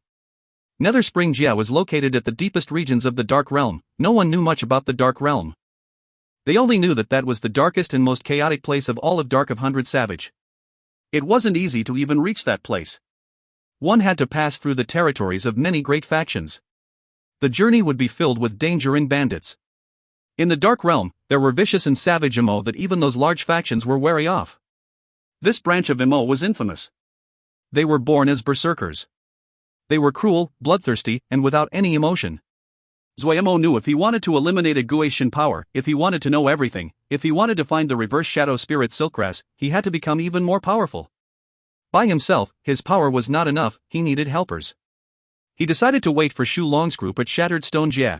Speaker 2: Nether Spring Jie was located at the deepest regions of the Dark Realm. No one knew much about the Dark Realm. They only knew that that was the darkest and most chaotic place of all of Dark of 100 Savage. It wasn't easy to even reach that place. One had to pass through the territories of many great factions. The journey would be filled with danger and bandits. In the Dark Realm, there were vicious and savage Mo that even those large factions were wary of. This branch of Mo was infamous. They were born as berserkers. They were cruel, bloodthirsty, and without any emotion. Zuo Mo knew if he wanted to eliminate a Gui Shen power, if he wanted to know everything, if he wanted to find the reverse shadow spirit Silkgrass, he had to become even more powerful. By himself, his power was not enough, he needed helpers. He decided to wait for Shu Long's group at Shattered Stone Jie.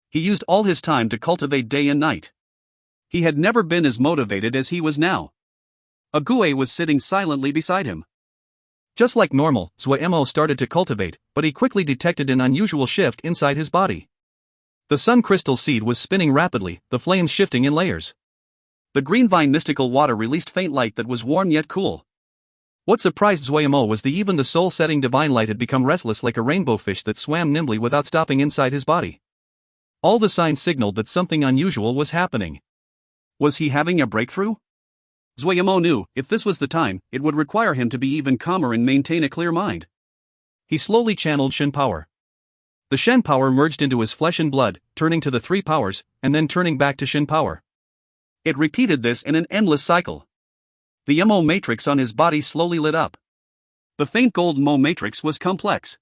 Speaker 2: He used all his time to cultivate day and night.
Speaker 1: He had never been as motivated as he was now. Ague was sitting silently beside him.
Speaker 2: Just like normal, Zuo Mo started to cultivate, but he quickly detected an unusual shift inside his body. The sun crystal seed was spinning rapidly, the flames shifting in layers.
Speaker 1: The green vine mystical water released faint light that was warm yet cool.
Speaker 2: What surprised Zuo Mo was that even the soul-setting divine light had become restless like a rainbow fish that swam nimbly without stopping inside his body. All the signs signaled that something unusual was happening.
Speaker 1: Was he having a breakthrough? Zuo Mo knew, if this was the time, it would require him to be even calmer and maintain a clear mind.
Speaker 2: He slowly channeled Shen power. The Shen power merged into his flesh and blood, turning to the three powers, and then turning back to Shen power.
Speaker 1: It repeated this in an endless cycle. The Mo matrix on his body slowly lit up. The faint gold Mo matrix was complex.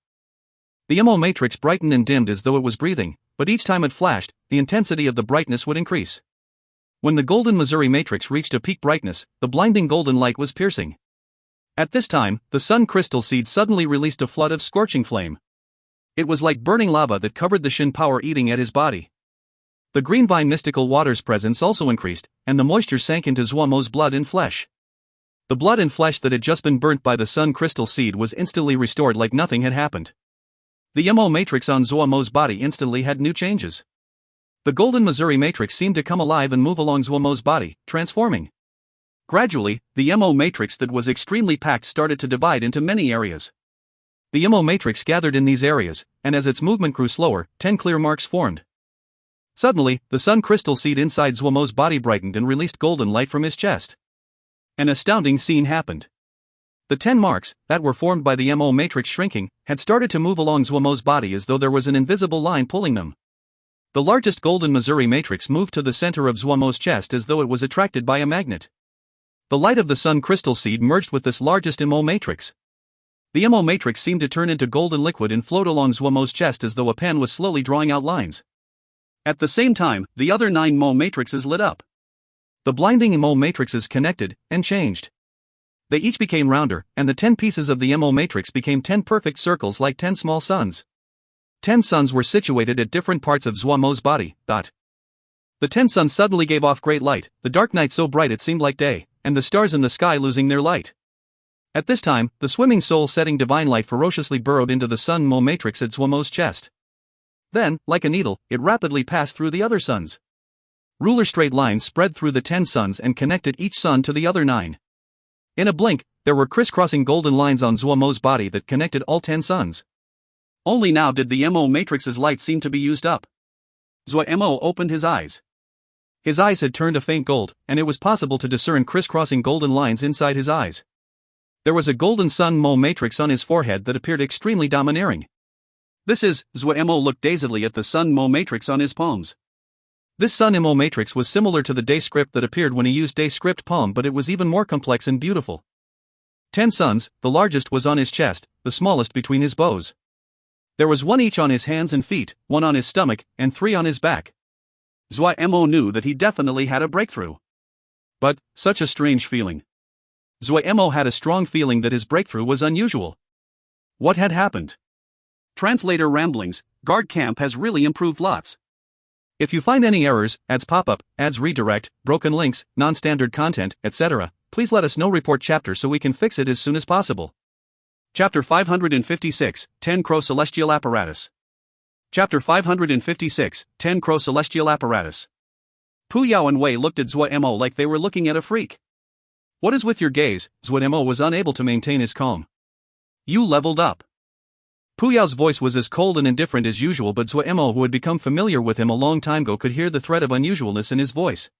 Speaker 2: The Mo matrix brightened and dimmed as though it was breathing, but each time it flashed, the intensity of the brightness would increase. When the golden Missouri matrix reached a peak brightness, the blinding golden light was piercing. At this time, the sun crystal seed suddenly released a flood of scorching flame. It was like burning lava that covered the Shen power eating at his body. The green vine mystical water's presence also increased, and the moisture sank into Zuo Mo's blood and flesh. The blood and flesh that had just been burnt by the sun crystal seed was instantly restored like nothing had happened. The Mo matrix on Zuo Mo's body instantly had new changes. The golden Missouri matrix seemed to come alive and move along Zuo Mo's body, transforming.
Speaker 1: Gradually, the Mo matrix that was extremely packed started to divide into many areas.
Speaker 2: The Mo matrix gathered in these areas, and as its movement grew slower, 10 clear marks formed. Suddenly, the sun crystal seed inside Zuo Mo's body brightened and released golden light from his chest. An astounding scene happened. The 10 marks, that were formed by the Mo matrix shrinking, had started to move along Zuo Mo's body as though there was an invisible line pulling them. The largest golden Missouri matrix moved to the center of Zuo Mo's chest as though it was attracted by a magnet. The light of the sun crystal seed merged with this largest Mo matrix. The Mo matrix seemed to turn into golden liquid and float along Zuo Mo's chest as though a pen was slowly drawing out lines.
Speaker 1: At the same time, the other 9 Mo matrices lit up.
Speaker 2: The blinding Mo matrices connected and changed. They each became rounder, and the 10 pieces of the Mo matrix became 10 perfect circles like 10 small suns. 10 suns were situated at different parts of Zuo Mo's body. The 10 suns suddenly gave off great light, the dark night so bright it seemed like day, and the stars in the sky losing their light. At this time, the swimming soul-setting divine light ferociously burrowed into the sun Mo matrix at Zuo Mo's chest. Then, like a needle, it rapidly passed through the other suns. Ruler straight lines spread through the 10 suns and connected each sun to the other 9. In a blink, there were crisscrossing golden lines on Zuo Mo's body that connected all 10 suns.
Speaker 1: Only now did the Mo matrix's light seem to be used up. Zuo Mo opened his eyes.
Speaker 2: His eyes had turned a faint gold, and it was possible to discern crisscrossing golden lines inside his eyes. There was a golden sun Mo matrix on his forehead that appeared extremely domineering.
Speaker 1: Zuo Mo looked dazedly at the sun Mo matrix on his palms.
Speaker 2: This sun Mo matrix was similar to the day script that appeared when he used day script palm, but it was even more complex and beautiful. 10 suns, the largest was on his chest, the smallest between his bows. There was 1 each on his hands and feet, 1 on his stomach, and 3 on his back.
Speaker 1: Zuo Mo knew that he definitely had a breakthrough.
Speaker 2: But, such a strange feeling. Zuo Mo had a strong feeling that his breakthrough was unusual. What had happened?
Speaker 1: Translator ramblings, guard camp has really improved lots.
Speaker 2: If you find any errors, ads pop up, ads redirect, broken links, non-standard content, etc., please let us know. Report chapter so we can fix it as soon as possible.
Speaker 1: Chapter 556, 10 Crow Celestial Apparatus. Chapter 556, 10 Crow Celestial Apparatus. Pu Yao and Wei looked at Zuo Mo like they were looking at a freak.
Speaker 2: What is with your gaze? Zuo Mo was unable to maintain his calm.
Speaker 1: You leveled up.
Speaker 2: Pu Yao's voice was as cold and indifferent as usual, but Zuo Mo, who had become familiar with him a long time ago, could hear the thread of unusualness in his voice.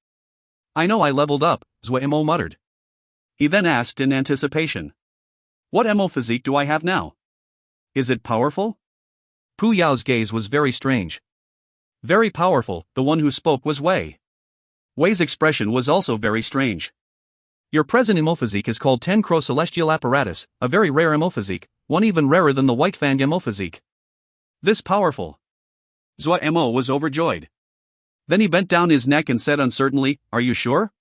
Speaker 1: I know I leveled up, Zuo Mo muttered. He then asked in anticipation. What Mo physique do I have now? Is it powerful?
Speaker 2: Pu Yao's gaze was very strange.
Speaker 1: Very powerful, the one who spoke was Wei. Wei's expression was also very strange.
Speaker 2: Your present Mo physique is called 10 Crow Celestial Apparatus, a very rare Mo physique, one even rarer than the White Fang Mo physique.
Speaker 1: This powerful. Zuo Mo was overjoyed. Then he bent down his neck and said uncertainly, Are you sure?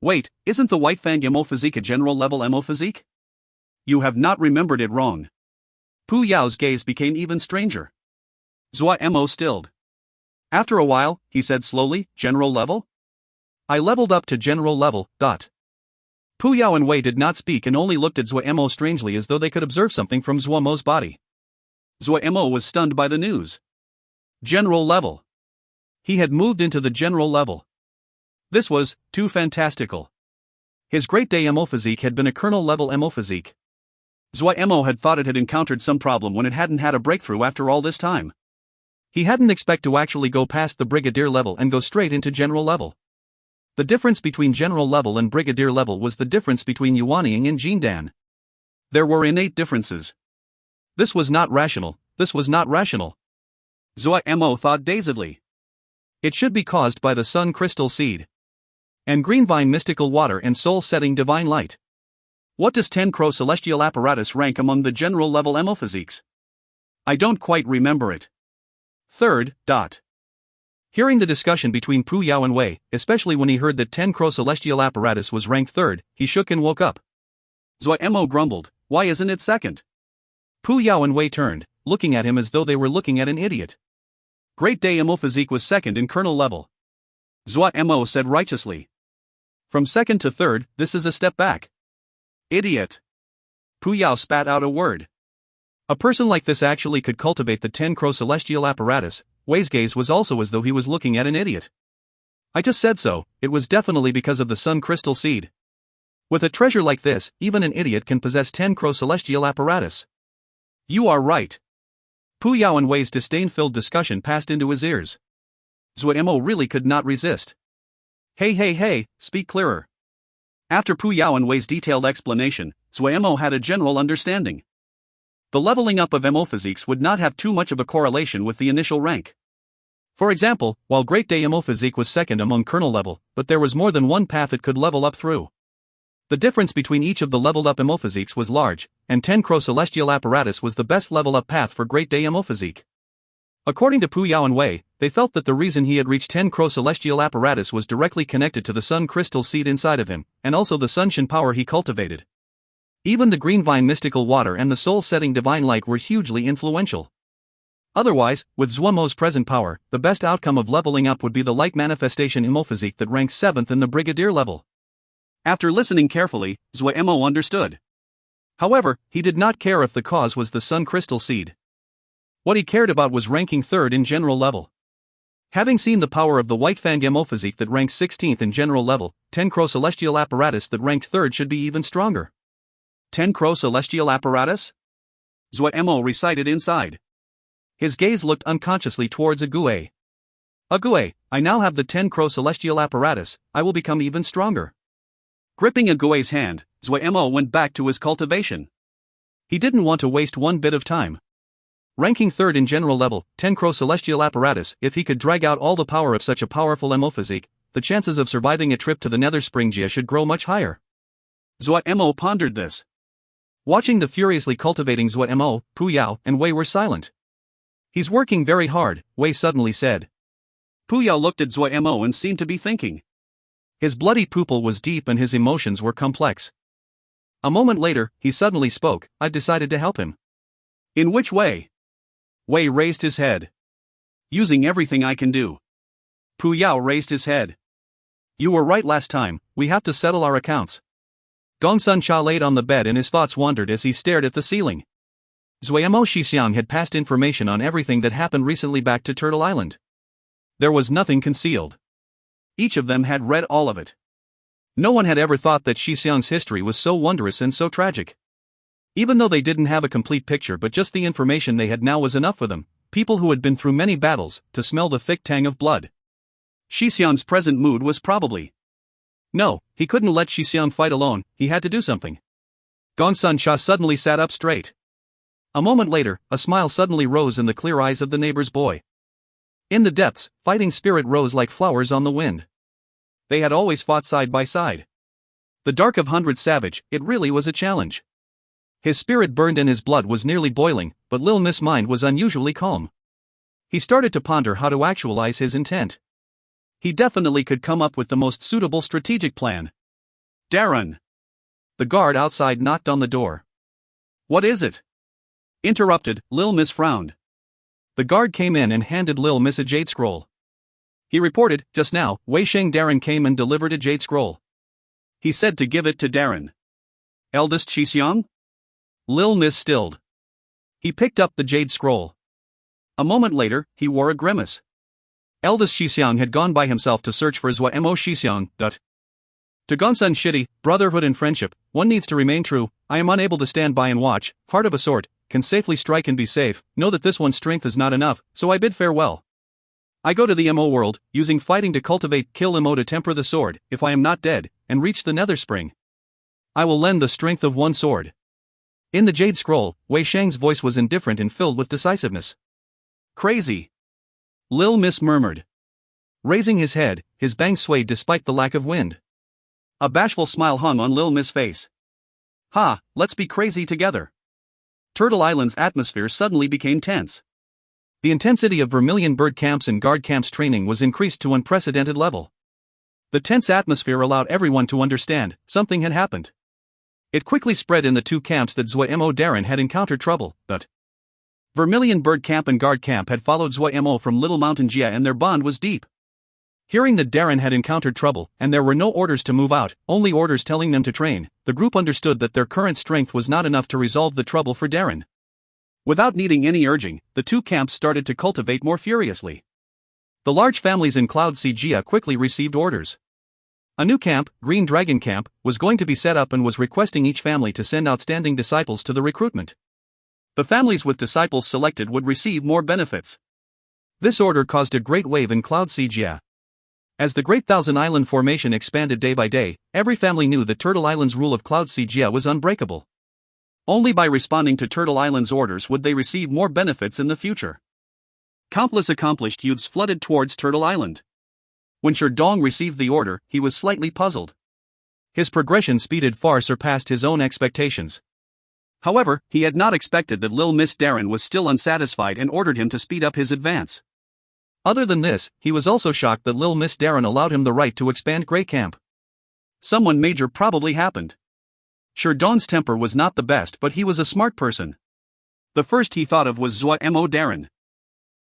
Speaker 1: Wait, isn't the White Fang Mo physique a general level Mo physique? You have not remembered it wrong. Pu Yao's gaze became even stranger. Zuo Mo stilled. After a while, he said slowly, General level?
Speaker 2: I leveled up to general level. Pu Yao and Wei did not speak and only looked at Zuo Mo strangely as though they could observe something from Zuo Mo's body.
Speaker 1: Zuo Mo was stunned by the news. General level. He had moved into the general level. This was too fantastical. His Great Day Mo physique had been a Colonel level Mo physique. Zuo Mo had thought it had encountered some problem when it hadn't had a breakthrough after all this time. He hadn't expected to actually go past the Brigadier level and go straight into general level. The difference between general level and Brigadier level was the difference between Yuanying and Jindan. There were innate differences. This was not rational, this was not rational. Zuo Mo thought dazedly. It should be caused by the Sun Crystal Seed and Green Vine Mystical Water and Soul-Setting Divine Light. What does 10 Crow Celestial Apparatus rank among the general level Mo physiques? I don't quite remember it. Third. Hearing the discussion between Pu Yao and Wei, especially when he heard that 10 Crow Celestial Apparatus was ranked third, he shook and woke up. Zuo Mo grumbled, why isn't it second?
Speaker 2: Pu Yao and Wei turned, looking at him as though they were looking at an idiot.
Speaker 1: Great Day Mo physique was second in Colonel level. Zuo Mo said righteously. From second to third, this is a step back. Idiot. Pu Yao spat out a word. A person like this actually could cultivate the 10 Crow Celestial Apparatus. Wei's gaze was also as though he was looking at an idiot. I just said so, it was definitely because of the Sun Crystal Seed. With a treasure like this, even an idiot can possess 10 Crow Celestial Apparatus. You are right. Pu Yao and Wei's disdain-filled discussion passed into his ears. Zuo Mo really could not resist. Hey, speak clearer. After Pu Yao and Wei's detailed explanation, Zuo Mo had a general understanding. The leveling up of Mo physiques would not have too much of a correlation with the initial rank. For example, while Great Day Mo physique was second among Colonel level, but there was more than one path it could level up through. The difference between each of the leveled up Mo physiques was large, and 10 Crow Celestial Apparatus was the best level up path for Great Day Mo physique. According to Pu Yao and Wei, they felt that the reason he had reached 10 Crow Celestial Apparatus was directly connected to the Sun Crystal Seed inside of him, and also the Sunshin power he cultivated. Even the Green Vine Mystical Water and the Soul-Setting Divine Light were hugely influential. Otherwise, with Zuo Mo's present power, the best outcome of leveling up would be the Light Manifestation Mo physique that ranks 7th in the Brigadier level. After listening carefully, Zuo Mo understood. However, he did not care if the cause was the Sun Crystal Seed. What he cared about was ranking 3rd in general level. Having seen the power of the White Fang Mo physique that ranks 16th in general level, 10 Crow Celestial Apparatus that ranked 3rd should be even stronger. 10 Crow Celestial Apparatus? Zuo Mo recited inside. His gaze looked unconsciously towards Ague. Ague, I now have the 10 Crow Celestial Apparatus, I will become even stronger. Gripping Ague's hand, Zuo Mo went back to his cultivation. He didn't want to waste one bit of time. Ranking 3rd in general level, 10 Crow Celestial Apparatus, if he could drag out all the power of such a powerful Mo physique, the chances of surviving a trip to the Nether Springia should grow much higher. Zuo Mo pondered this. Watching the furiously cultivating Zuo Mo, Pu Yao and Wei were silent. He's working very hard, Wei suddenly said. Pu Yao looked at Zuo Mo and seemed to be thinking. His bloody pupil was deep and his emotions were complex. A moment later, he suddenly spoke, I've decided to help him. In which way? Wei raised his head. Using everything I can do. Pu Yao raised his head. You were right last time, we have to settle our accounts. Gongsun Cha laid on the bed and his thoughts wandered as he stared at the ceiling. Zuo Mo Shixiang had passed information on everything that happened recently back to Turtle Island. There was nothing concealed. Each of them had read all of it. No one had ever thought that Shixiang's history was so wondrous and so tragic. Even though they didn't have a complete picture but just the information they had now was enough for them, people who had been through many battles, to smell the thick tang of blood. Shixiang's present mood was probably. No, he couldn't let Shixiang fight alone, he had to do something. Gongsun Cha suddenly sat up straight. A moment later, a smile suddenly rose in the clear eyes of the neighbor's boy. In the depths, fighting spirit rose like flowers on the wind. They had always fought side by side. The Dark of Hundred Savage, it really was a challenge. His spirit burned and his blood was nearly boiling, but Lil Miss mind was unusually calm. He started to ponder how to actualize his intent. He definitely could come up with the most suitable strategic plan. Darren! The guard outside knocked on the door. What is it? Interrupted, Lil Miss frowned. The guard came in and handed Lil Miss a jade scroll.
Speaker 2: He reported, just now, Wei Sheng Darren came and delivered a jade scroll.
Speaker 1: He said to give it to Darren. Eldest Xixiang?
Speaker 2: Lil Miss stilled. He picked up the jade scroll.
Speaker 1: A moment later, he wore a grimace.
Speaker 2: Eldest Xixiang had gone by himself to search for Zuo Mo Xixiang. To Gonsun Shitty, brotherhood and friendship, one needs to remain true. I am unable to stand by and watch, heart of a sort, can safely strike and be safe, know that this one's strength is not enough, so I bid farewell. I go to the Mo world, using fighting to cultivate kill Mo to temper the sword, if I am not dead, and reach the nether spring. I will lend the strength of one sword. In the jade scroll, Wei Sheng's voice was indifferent and filled with decisiveness.
Speaker 1: Crazy.
Speaker 2: Lil Miss murmured. Raising his head, his bangs swayed despite the lack of wind.
Speaker 1: A bashful smile hung on Lil Miss' face. Ha, let's be crazy together. Turtle Island's atmosphere suddenly became tense.
Speaker 2: The intensity of Vermilion Bird Camps and Guard Camps training was increased to unprecedented level. The tense atmosphere allowed everyone to understand something had happened. It quickly spread in the two camps that Zuo Mo Darren had encountered trouble, but
Speaker 1: Vermilion Bird Camp and Guard Camp had followed Zuo Mo from Little Mountain Jia and their bond was deep.
Speaker 2: Hearing that Darren had encountered trouble, and there were no orders to move out, only orders telling them to train, the group understood that their current strength was not enough to resolve the trouble for Darren.
Speaker 1: Without needing any urging, the two camps started to cultivate more furiously.
Speaker 2: The large families in Cloud Sea Jia quickly received orders. A new camp, Green Dragon Camp, was going to be set up and was requesting each family to send outstanding disciples to the recruitment.
Speaker 1: The families with disciples selected would receive more benefits.
Speaker 2: This order caused a great wave in Cloud Sea Jia. As the Great Thousand Island formation expanded day by day, every family knew that Turtle Island's rule of Cloud Sea Jia was unbreakable.
Speaker 1: Only by responding to Turtle Island's orders would they receive more benefits in the future. Countless accomplished youths flooded towards Turtle Island. When Sherdong received the order, he was slightly puzzled.
Speaker 2: His progression speed far surpassed his own expectations.
Speaker 1: However, he had not expected that Lil Miss Darren was still unsatisfied and ordered him to speed up his advance.
Speaker 2: Other than this, he was also shocked that Lil Miss Darren allowed him the right to expand Grey Camp.
Speaker 1: Someone major probably happened. Sherdong's temper was not the best, but he was a smart person. The first he thought of was Zuo Mo Darren.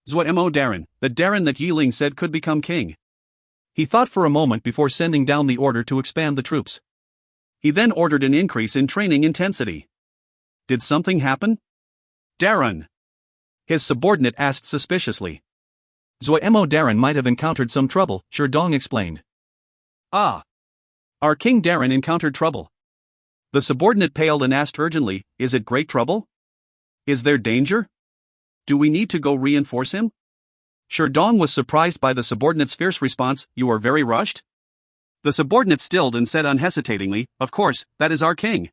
Speaker 1: Zuo Mo Darren, the Darren that Yiling said could become king.
Speaker 2: He thought for a moment before sending down the order to expand the troops.
Speaker 1: He then ordered an increase in training intensity. Did something happen? Darren,
Speaker 2: his subordinate asked suspiciously. Zuo Mo Darren might have encountered some trouble, Sherdong explained.
Speaker 1: Ah. Our King Darren encountered trouble. The subordinate paled and asked urgently, is it great trouble? Is there danger? Do we need to go reinforce him? Sherdong was surprised by the subordinate's fierce response, you are very rushed? The subordinate stilled and said unhesitatingly, of course, that is our king.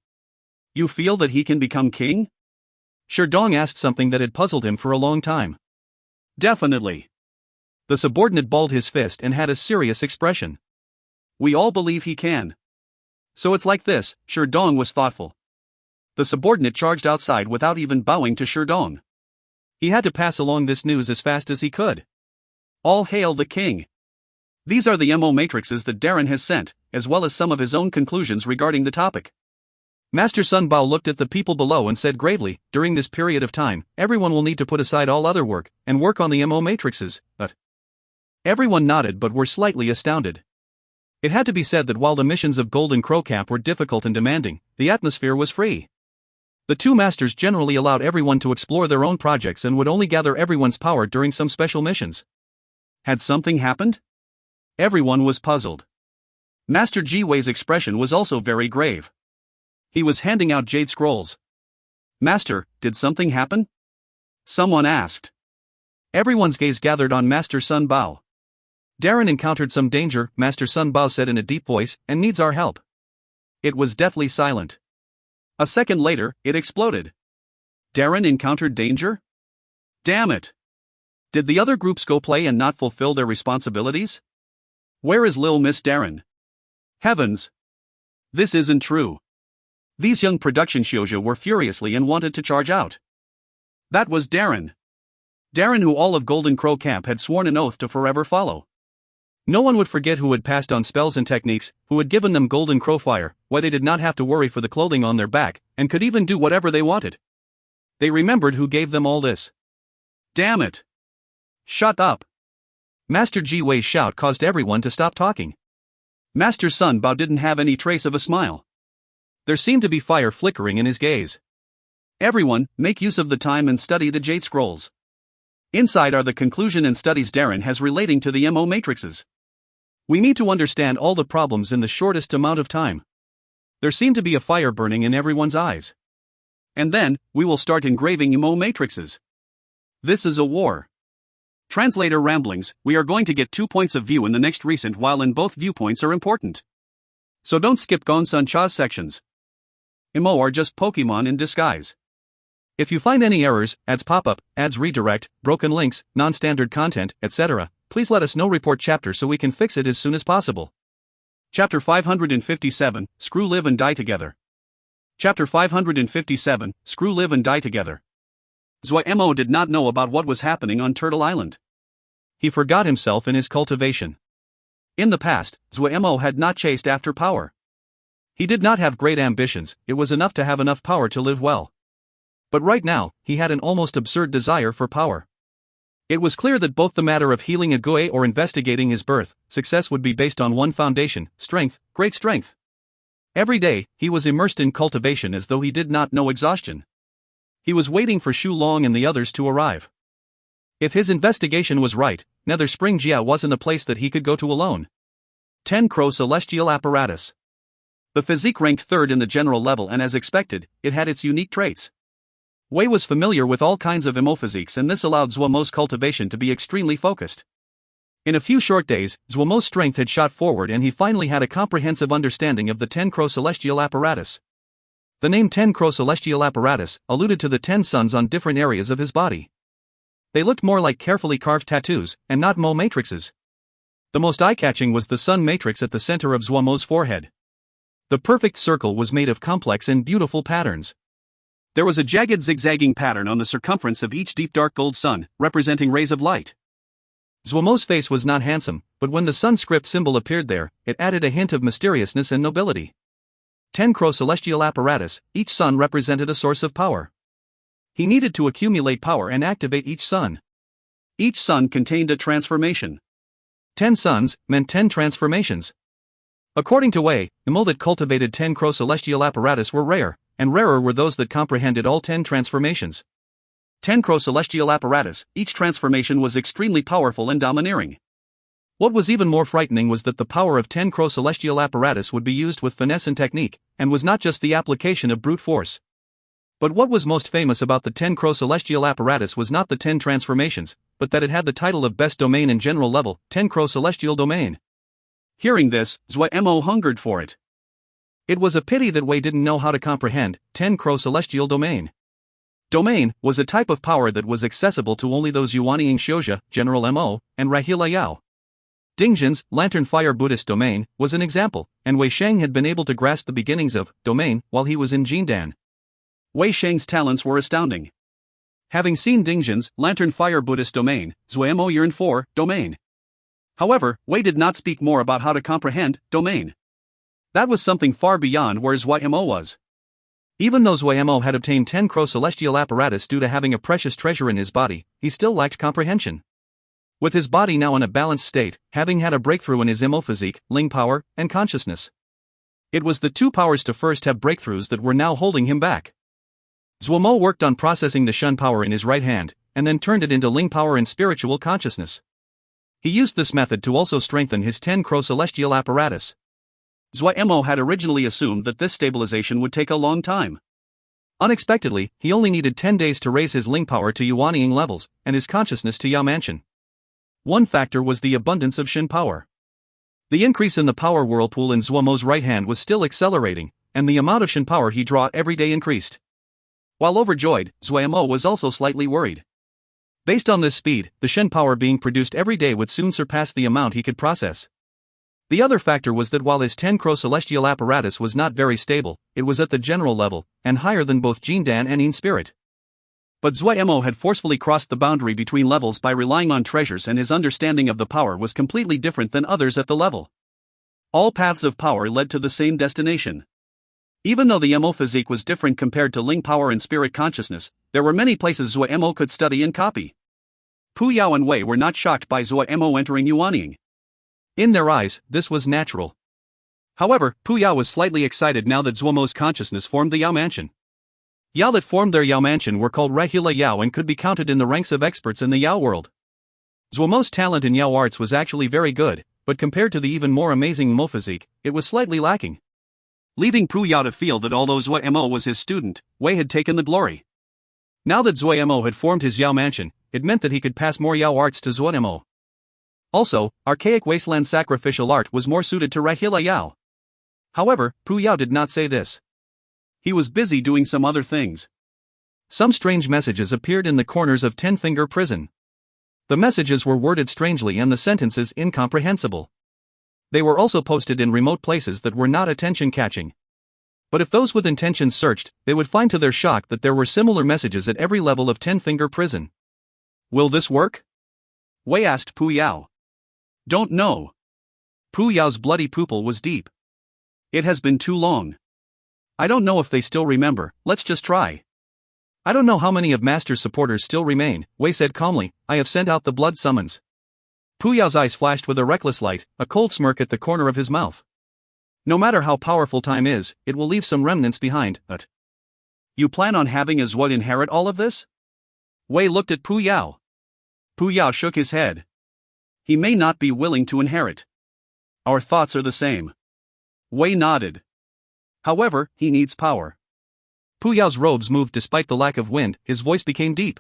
Speaker 1: You feel that he can become king?
Speaker 2: Sherdong asked something that had puzzled him for a long time.
Speaker 1: Definitely.
Speaker 2: The subordinate balled his fist and had a serious expression.
Speaker 1: We all believe he can. So it's like this, Sherdong was thoughtful. The subordinate charged outside without even bowing to Sherdong.
Speaker 2: He had to pass along this news as fast as he could.
Speaker 1: All hail the king. These are the MO matrices that Darren has sent, as well as some of his own conclusions regarding the topic.
Speaker 2: Master Sun Bao looked at the people below and said gravely, during this period of time, everyone will need to put aside all other work, and work on the MO matrices, but... Everyone nodded but were slightly astounded. It had to be said that while the missions of Golden Crow Camp were difficult and demanding, the atmosphere was free. The two masters generally allowed everyone to explore their own projects and would only gather everyone's power during some special missions.
Speaker 1: Had something happened? Everyone was puzzled. Master Ji Wei's expression was also very grave. He was handing out jade scrolls. Master, did something happen? Someone asked.
Speaker 2: Everyone's gaze gathered on Master Sun Bao. Darren encountered some danger, Master Sun Bao said in a deep voice, and needs our help.
Speaker 1: It was deathly silent. A second later, it exploded. Darren encountered danger? Damn it! Did the other groups go play and not fulfill their responsibilities? Where is Lil Miss Darren? Heavens! This isn't true. These young production shoujo were furiously and wanted to charge out. That was Darren. Darren who all of Golden Crow Camp had sworn an oath to forever follow.
Speaker 2: No one would forget who had passed on spells and techniques, who had given them Golden Crow fire, why they did not have to worry for the clothing on their back, and could even do whatever they wanted. They remembered who gave them all this.
Speaker 1: Damn it! Shut up!
Speaker 2: Master Ji Wei's shout caused everyone to stop talking.
Speaker 1: Master Sun Bao didn't have any trace of a smile. There seemed to be fire flickering in his gaze. Everyone, make use of the time and study the Jade Scrolls. Inside are the conclusion and studies Darren has relating to the MO matrices. We need to understand all the problems in the shortest amount of time. There seemed to be a fire burning in everyone's eyes. And then, we will start engraving MO matrices. This is a war. Translator ramblings, we are going to get 2 points of view in the next recent while in both viewpoints are important. So don't skip Gonsun Cha's sections. MO are just Pokemon in disguise. If you find any errors, ads pop up, ads redirect, broken links, non-standard content, etc., please let us know. Report chapter so we can fix it as soon as possible. Chapter 557, Screw Live and Die Together. Chapter 557, Screw Live and Die Together. Zuo Mo did not know about what was happening on Turtle Island.
Speaker 2: He forgot himself in his cultivation.
Speaker 1: In the past, Zuo Mo had not chased after power.
Speaker 2: He did not have great ambitions, it was enough to have enough power to live well. But right now, he had an almost absurd desire for power. It was clear that both the matter of healing a Gue or investigating his birth, success would be based on one foundation: strength, great strength. Every day, he was immersed in cultivation as though he did not know exhaustion. He was waiting for Xu Long and the others to arrive. If his investigation was right, Nether Spring Jia wasn't a place that he could go to alone. 10 Crow Celestial Apparatus. The physique ranked third in the general level, and as expected, it had its unique traits. Wei was familiar with all kinds of MO physiques, and this allowed Zuo Mo's cultivation to be extremely focused. In a few short days, Zuo Mo's strength had shot forward and he finally had a comprehensive understanding of the 10 Crow Celestial Apparatus. The name 10 Crow Celestial Apparatus alluded to the 10 suns on different areas of his body. They looked more like carefully carved tattoos, and not Mo matrices. The most eye-catching was the sun matrix at the center of Zuo Mo's forehead. The perfect circle was made of complex and beautiful patterns. There was a jagged zigzagging pattern on the circumference of each deep dark gold sun, representing rays of light. Zuo Mo's face was not handsome, but when the sun script symbol appeared there, it added a hint of mysteriousness and nobility. 10 Crow Celestial Apparatus, each sun represented a source of power. He needed to accumulate power and activate each sun. Each sun contained a transformation. 10 suns meant 10 transformations. According to Wei, the Mo that cultivated 10 Crow Celestial Apparatus were rare, and rarer were those that comprehended all 10 transformations. 10 Crow Celestial Apparatus, each transformation was extremely powerful and domineering. What was even more frightening was that the power of 10 Crow Celestial Apparatus would be used with finesse and technique, and was not just the application of brute force. But what was most famous about the 10 Crow Celestial Apparatus was not the 10 transformations, but that it had the title of Best Domain in General Level, 10 Crow Celestial Domain. Hearing this, Zuo Mo hungered for it. It was a pity that Wei didn't know how to comprehend 10 Crow Celestial Domain. Domain was a type of power that was accessible to only those Yuanying Xiuzha, General Mo, and Rahila Yao. Dingjin's Lantern Fire Buddhist Domain was an example, and Wei Sheng had been able to grasp the beginnings of Domain while he was in Jindan. Wei Sheng's talents were astounding. Having seen Dingjin's Lantern Fire Buddhist Domain, Zuo Mo yearned for Domain. However, Wei did not speak more about how to comprehend Domain. That was something far beyond where Zuo Mo was. Even though Zuo Mo had obtained 10 Crow Celestial Apparatus due to having a precious treasure in his body, he still lacked comprehension. With his body now in a balanced state, having had a breakthrough in his MO physique, Ling power, and consciousness. It was the two powers to first have breakthroughs that were now holding him back. Zuo Mo worked on processing the Shun power in his right hand, and then turned it into Ling power and spiritual consciousness. He used this method to also strengthen his 10 Crow Celestial Apparatus. Zuo Mo had originally assumed that this stabilization would take a long time. Unexpectedly, he only needed 10 days to raise his Ling power to Yuanying levels, and his consciousness to Yao Mansion. One factor was the abundance of Shin power. The increase in the power whirlpool in Zuo Mo's right hand was still accelerating, and the amount of Shin power he drew every day increased. While overjoyed, Zuo Mo was also slightly worried. Based on this speed, the Shin power being produced every day would soon surpass the amount he could process. The other factor was that while his 10 Crow Celestial Apparatus was not very stable, it was at the general level, and higher than both Jindan and In Spirit. But Zuo Mo had forcefully crossed the boundary between levels by relying on treasures, and his understanding of the power was completely different than others at the level. All paths of power led to the same destination. Even though the Mo physique was different compared to Ling power and spirit consciousness, there were many places Zuo Mo could study and copy.
Speaker 1: Pu Yao and Wei were not shocked by Zuo Mo entering Yuanying.
Speaker 2: In their eyes, this was natural.
Speaker 1: However, Pu Yao was slightly excited now that Zuo Mo's consciousness formed the Yao Mansion. Yao that formed their Yao Mansion were called Rahila Yao and could be counted in the ranks of experts in the Yao world. Zuo Mo's talent in Yao arts was actually very good, but compared to the even more amazing Mo physique, it was slightly lacking. Leaving Pu Yao to feel that although Zuo Mo was his student, Wei had taken the glory. Now that Zuo Mo had formed his Yao Mansion, it meant that he could pass more Yao arts to Zuo Mo. Also, archaic wasteland sacrificial art was more suited to Rahila Yao. However, Pu Yao did not say this. He was busy doing some other things.
Speaker 2: Some strange messages appeared in the corners of Ten-Finger Prison. The messages were worded strangely and the sentences incomprehensible. They were also posted in remote places that were not attention-catching. But if those with intentions searched, they would find to their shock that there were similar messages at every level of Ten-Finger Prison.
Speaker 1: Will this work? Wei asked Pu Yao. Don't know. Pu Yao's bloody pupil was deep. It has been too long. I don't know if they still remember, let's just try.
Speaker 2: I don't know how many of Master's supporters still remain, Wei said calmly. I have sent out the blood summons.
Speaker 1: Pu Yao's eyes flashed with a reckless light, a cold smirk at the corner of his mouth. No matter how powerful time is, it will leave some remnants behind, but... You plan on having a Zuo inherit all of this? Wei looked at Pu Yao. Pu Yao shook his head. He may not be willing to inherit. Our thoughts are the same. Wei nodded. However, he needs power.
Speaker 2: Pu Yao's robes moved despite the lack of wind, his voice became deep.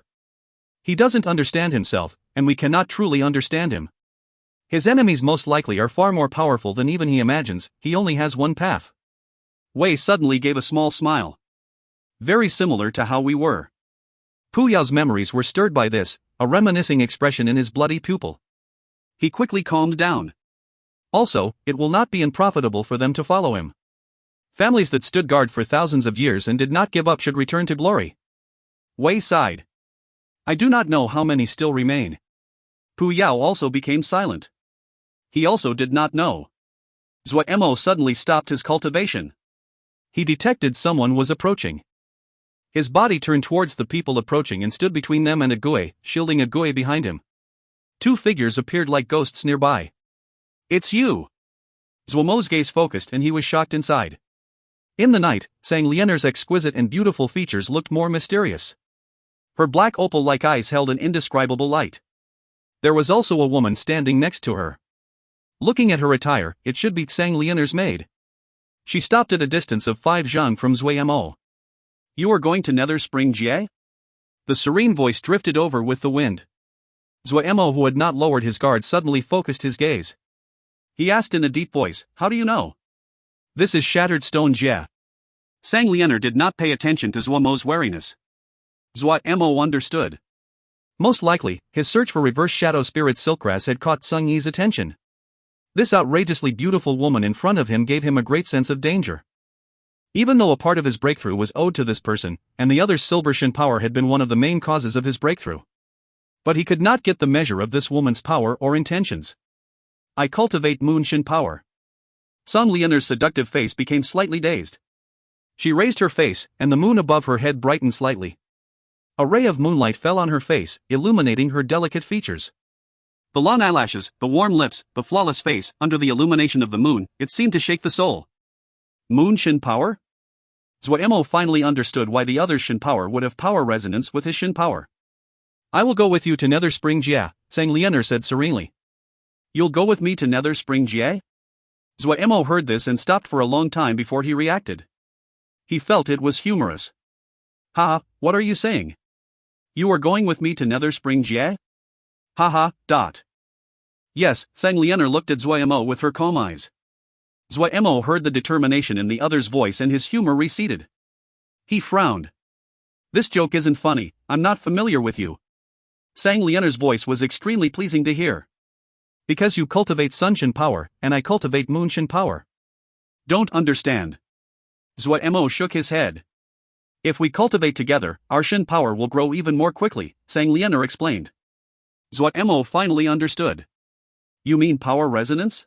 Speaker 2: He doesn't understand himself, and we cannot truly understand him. His enemies most likely are far more powerful than even he imagines, he only has one path.
Speaker 1: Wei suddenly gave a small smile. Very similar to how we were.
Speaker 2: Pu Yao's memories were stirred by this, a reminiscing expression in his bloody pupil.
Speaker 1: He quickly calmed down.
Speaker 2: Also, it will not be unprofitable for them to follow him. Families that stood guard for thousands of years and did not give up should return to glory.
Speaker 1: Wei sighed. I do not know how many still remain. Pu Yao also became silent. He also did not know. Zuo Mo suddenly stopped his cultivation.
Speaker 2: He detected someone was approaching. His body turned towards the people approaching and stood between them and a Gui, shielding a Gui behind him. Two figures appeared like ghosts nearby.
Speaker 1: It's you! Zuo Mo's gaze focused and he was shocked inside.
Speaker 2: In the night, Sang Lianer's exquisite and beautiful features looked more mysterious.
Speaker 1: Her black opal-like eyes held an indescribable light.
Speaker 2: There was also a woman standing next to her. Looking at her attire, it should be Sang Lianer's maid. She stopped at a distance of 5 zhang from Zuo Mo.
Speaker 1: You are going to Nether Spring Jie?
Speaker 2: The serene voice drifted over with the wind. Zuo Mo, who had not lowered his guard, suddenly focused his gaze.
Speaker 1: He asked in a deep voice, how do you know?
Speaker 2: This is Shattered Stone Jie.
Speaker 1: Sang Lianer did not pay attention to Zuo Mo's wariness. Zuo Mo understood.
Speaker 2: Most likely, his search for reverse shadow spirit Silkgrass had caught Sung Yi's attention. This outrageously beautiful woman in front of him gave him a great sense of danger. Even though a part of his breakthrough was owed to this person, and the other's silver Shin power had been one of the main causes of his breakthrough. But he could not get the measure of this woman's power or intentions.
Speaker 1: I cultivate Moon Shin power. Sang Lianer's seductive face became slightly dazed.
Speaker 2: She raised her face, and the moon above her head brightened slightly. A ray of moonlight fell on her face, illuminating her delicate features.
Speaker 1: The long eyelashes, the warm lips, the flawless face, under the illumination of the moon, it seemed to shake the soul. Moon Shin power? Zuo Mo finally understood why the other's Shin power would have power resonance with his Shin power.
Speaker 2: I will go with you to Nether Spring Jie, Sang Lianer said serenely.
Speaker 1: You'll go with me to Nether Spring Jie? Zuo Mo heard this and stopped for a long time before he reacted. He felt it was humorous. Ha, what are you saying? You are going with me to Nether Spring Jie? Ha. Yes, Sang Lianer looked at Zuo Mo with her calm eyes. Zuo Mo heard the determination in the other's voice and his humor receded. He frowned. This joke isn't funny, I'm not familiar with you. Sang Lianer's voice was extremely pleasing to hear.
Speaker 2: Because you cultivate Sun Shin power, and I cultivate Moon Shin power.
Speaker 1: Don't understand. Zuo Mo shook his head. If we cultivate together, our Shin power will grow even more quickly, Sang Lianer explained. Zuo Mo finally understood. You mean power resonance?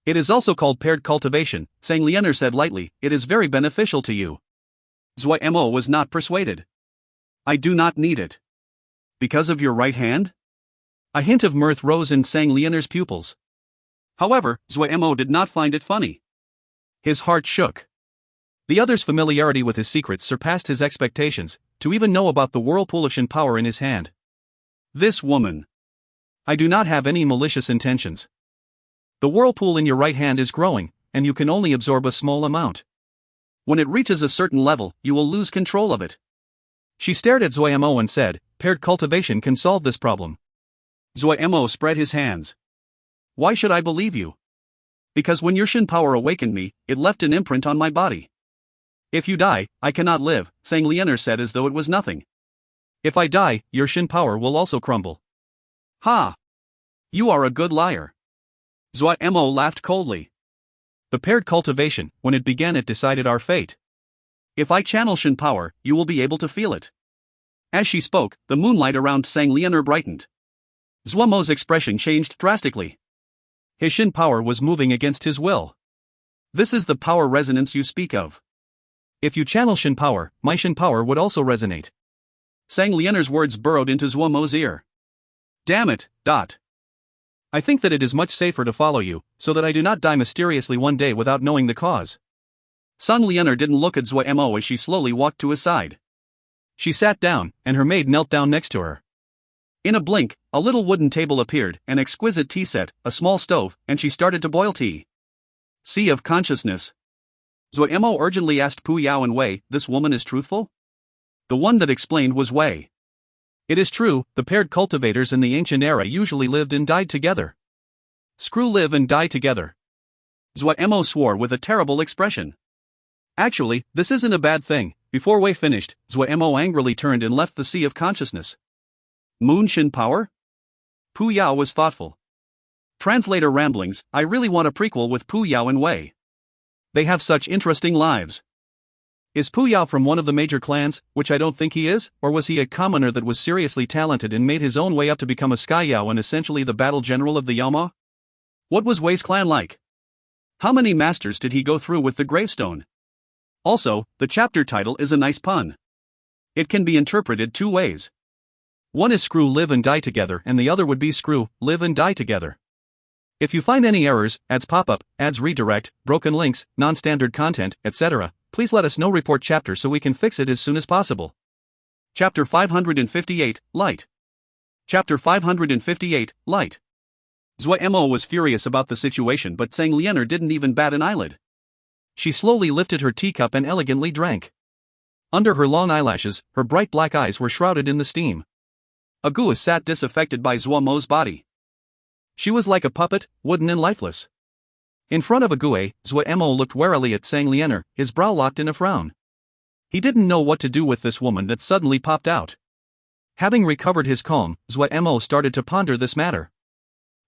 Speaker 2: It is also called paired cultivation, Sang Lianer said lightly, it is very beneficial to you.
Speaker 1: Zuo Mo was not persuaded. I do not need it. Because of your right hand? A hint of mirth rose in Sang Lianer's pupils. However, Zuo Mo did not find it funny. His heart shook. The other's familiarity with his secrets surpassed his expectations, to even know about the whirlpool of Shin power in his hand. This woman. I do not have any malicious intentions. The whirlpool in your right hand is growing, and you can only absorb a small amount. When it reaches a certain level, you will lose control of it. She stared at Zuo Mo and said, paired cultivation can solve this problem. Zuo Mo spread his hands. Why should I believe you? Because when your Shin power awakened me, it left an imprint on my body. If you die, I cannot live, Sang Lianer said as though it was nothing. If I die, your Shin power will also crumble. Ha! You are a good liar. Zuo Mo laughed coldly. The paired cultivation, when it began, it decided our fate. If I channel Shin power, you will be able to feel it. As she spoke, the moonlight around Sang Lianer brightened. Zuo Mo's expression changed drastically. His Shin power was moving against his will. This is the power resonance you speak of. If you channel Shin power, my Shin power would also resonate. Sang Lianer's words burrowed into Zuo Mo's ear. Damn it, I think that it is much safer to follow you, so that I do not die mysteriously one day without knowing the cause. Sang Lianer didn't look at Zuo Mo as she slowly walked to his side. She sat down, and her maid knelt down next to her. In a blink, a little wooden table appeared, an exquisite tea set, a small stove, and she started to boil tea. Sea of consciousness. Zuo Mo urgently asked Pu Yao and Wei, this woman is truthful? The one that explained was Wei. It is true, the paired cultivators in the ancient era usually lived and died together. Screw live and die together. Zuo Mo swore with a terrible expression. Actually, this isn't a bad thing. Before Wei finished, Zuo Mo angrily turned and left the sea of consciousness. Moon Shin power? Pu Yao was thoughtful. Translator ramblings, I really want a prequel with Pu Yao and Wei. They have such interesting lives. Is Pu Yao from one of the major clans, which I don't think he is, or was he a commoner that was seriously talented and made his own way up to become a Sky Yao and essentially the battle general of the Yao? What was Wei's clan like? How many masters did he go through with the gravestone? Also, the chapter title is a nice pun. It can be interpreted two ways. One is screw live and die together, and the other would be screw live and die together. If you find any errors, ads pop up, ads redirect, broken links, non-standard content, etc., please let us know. Report chapter so we can fix it as soon as possible. Chapter 558, Light. Chapter 558, Light. Zuo Mo was furious about the situation, but Sang Lianer didn't even bat an eyelid. She slowly lifted her teacup and elegantly drank. Under her long eyelashes, her bright black eyes were shrouded in the steam. Agua sat disaffected by Zuo Mo's body. She was like a puppet, wooden and lifeless. In front of Agua, Zuo Mo looked warily at Sang Lianer, his brow locked in a frown. He didn't know what to do with this woman that suddenly popped out. Having recovered his calm, Zuo Mo started to ponder this matter.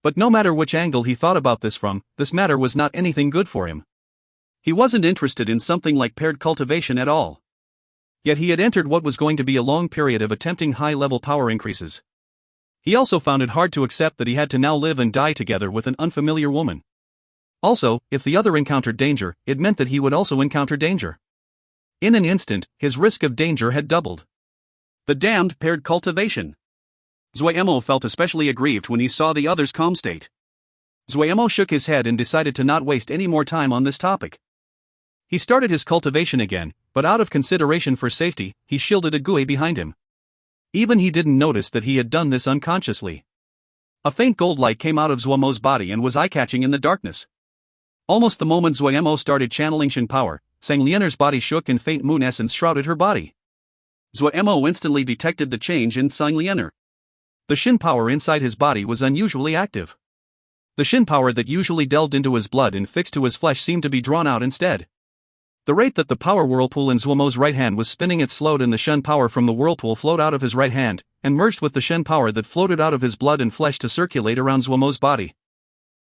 Speaker 1: But no matter which angle he thought about this from, this matter was not anything good for him. He wasn't interested in something like paired cultivation at all. Yet he had entered what was going to be a long period of attempting high-level power increases. He also found it hard to accept that he had to now live and die together with an unfamiliar woman. Also, if the other encountered danger, it meant that he would also encounter danger. In an instant, his risk of danger had doubled. The damned paired cultivation. Zuo Mo felt especially aggrieved when he saw the other's calm state. Zuo Mo shook his head and decided to not waste any more time on this topic. He started his cultivation again, but out of consideration for safety, he shielded Agua behind him. Even he didn't notice that he had done this unconsciously. A faint gold light came out of Zuo Mo's body and was eye-catching in the darkness. Almost the moment Zuo Mo started channeling Shin power, Sang Lianer's body shook and faint moon essence shrouded her body. Zuo Mo instantly detected the change in Sang Lianer. The Shin power inside his body was unusually active. The Shin power that usually delved into his blood and fixed to his flesh seemed to be drawn out instead. The rate that the power whirlpool in Zuo Mo's right hand was spinning it slowed, and the Shin power from the whirlpool flowed out of his right hand, and merged with the Shin power that floated out of his blood and flesh to circulate around Zuo Mo's body.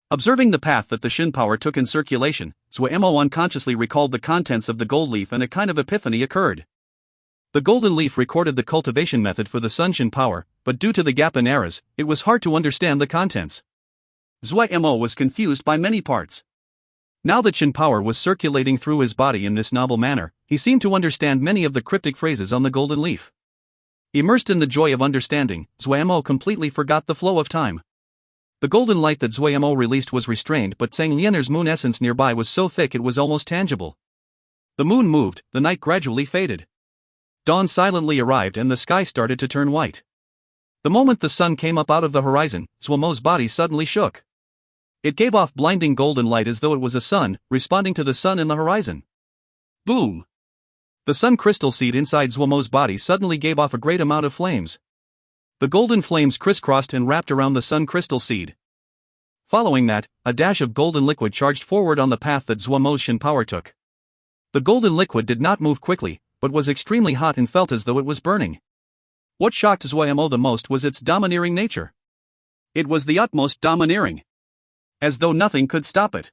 Speaker 1: Observing the path that the Shin power took in circulation, Zuo Mo unconsciously recalled the contents of the gold leaf, and a kind of epiphany occurred. The golden leaf recorded the cultivation method for the Sun Shin power, but due to the gap in eras, it was hard to understand the contents. Zuo Mo was confused by many parts. Now that Shin power was circulating through his body in this novel manner, he seemed to understand many of the cryptic phrases on the golden leaf.
Speaker 2: Immersed in the joy of understanding, Zuo Mo completely forgot the flow of time. The golden light that Zuo Mo released was restrained, but Zhang Lianer's moon essence nearby was so thick it was almost tangible. The moon moved, the night gradually faded. Dawn silently arrived and the sky started to turn white. The moment the sun came up out of the horizon, Zuo Mo's body suddenly shook. It gave off blinding golden light as though it was a sun, responding to the sun in the horizon. Boom! The sun crystal seed inside Zuo Mo's body suddenly gave off a great amount of flames. The golden flames crisscrossed and wrapped around the sun crystal seed. Following that, a dash of golden liquid charged forward on the path that Zuo Mo's Shin power took. The golden liquid did not move quickly, but was extremely hot and felt as though it was burning. What shocked Zuo Mo the most was its domineering nature. It was the utmost domineering. As though nothing could stop it.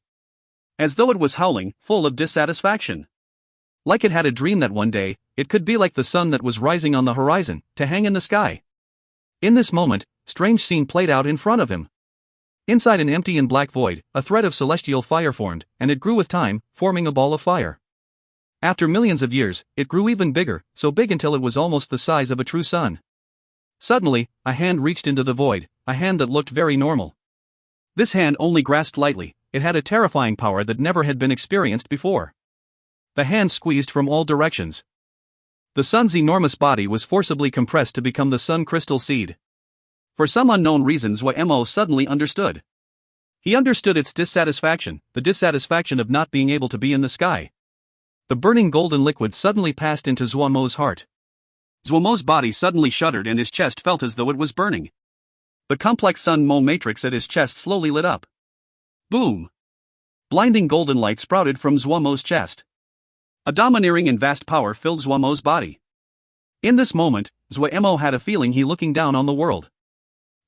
Speaker 2: As though it was howling, full of dissatisfaction. Like it had a dream that one day, it could be like the sun that was rising on the horizon, to hang in the sky. In this moment, strange scene played out in front of him. Inside an empty and black void, a thread of celestial fire formed, and it grew with time, forming a ball of fire. After millions of years, it grew even bigger, so big until it was almost the size of a true sun. Suddenly, a hand reached into the void, a hand that looked very normal. This hand only grasped lightly, it had a terrifying power that never had been experienced before. The hand squeezed from all directions. The sun's enormous body was forcibly compressed to become the sun crystal seed. For some unknown reason Zuo Mo suddenly understood. He understood its dissatisfaction, the dissatisfaction of not being able to be in the sky. The burning golden liquid suddenly passed into Zuo Mo's heart. Zuo Mo's body suddenly shuddered and his chest felt as though it was burning. The complex Sun Mo matrix at his chest slowly lit up. Boom! Blinding golden light sprouted from Zuo Mo's chest. A domineering and vast power filled Zuo Mo's body. In this moment, Zuo Mo had a feeling he looking down on the world.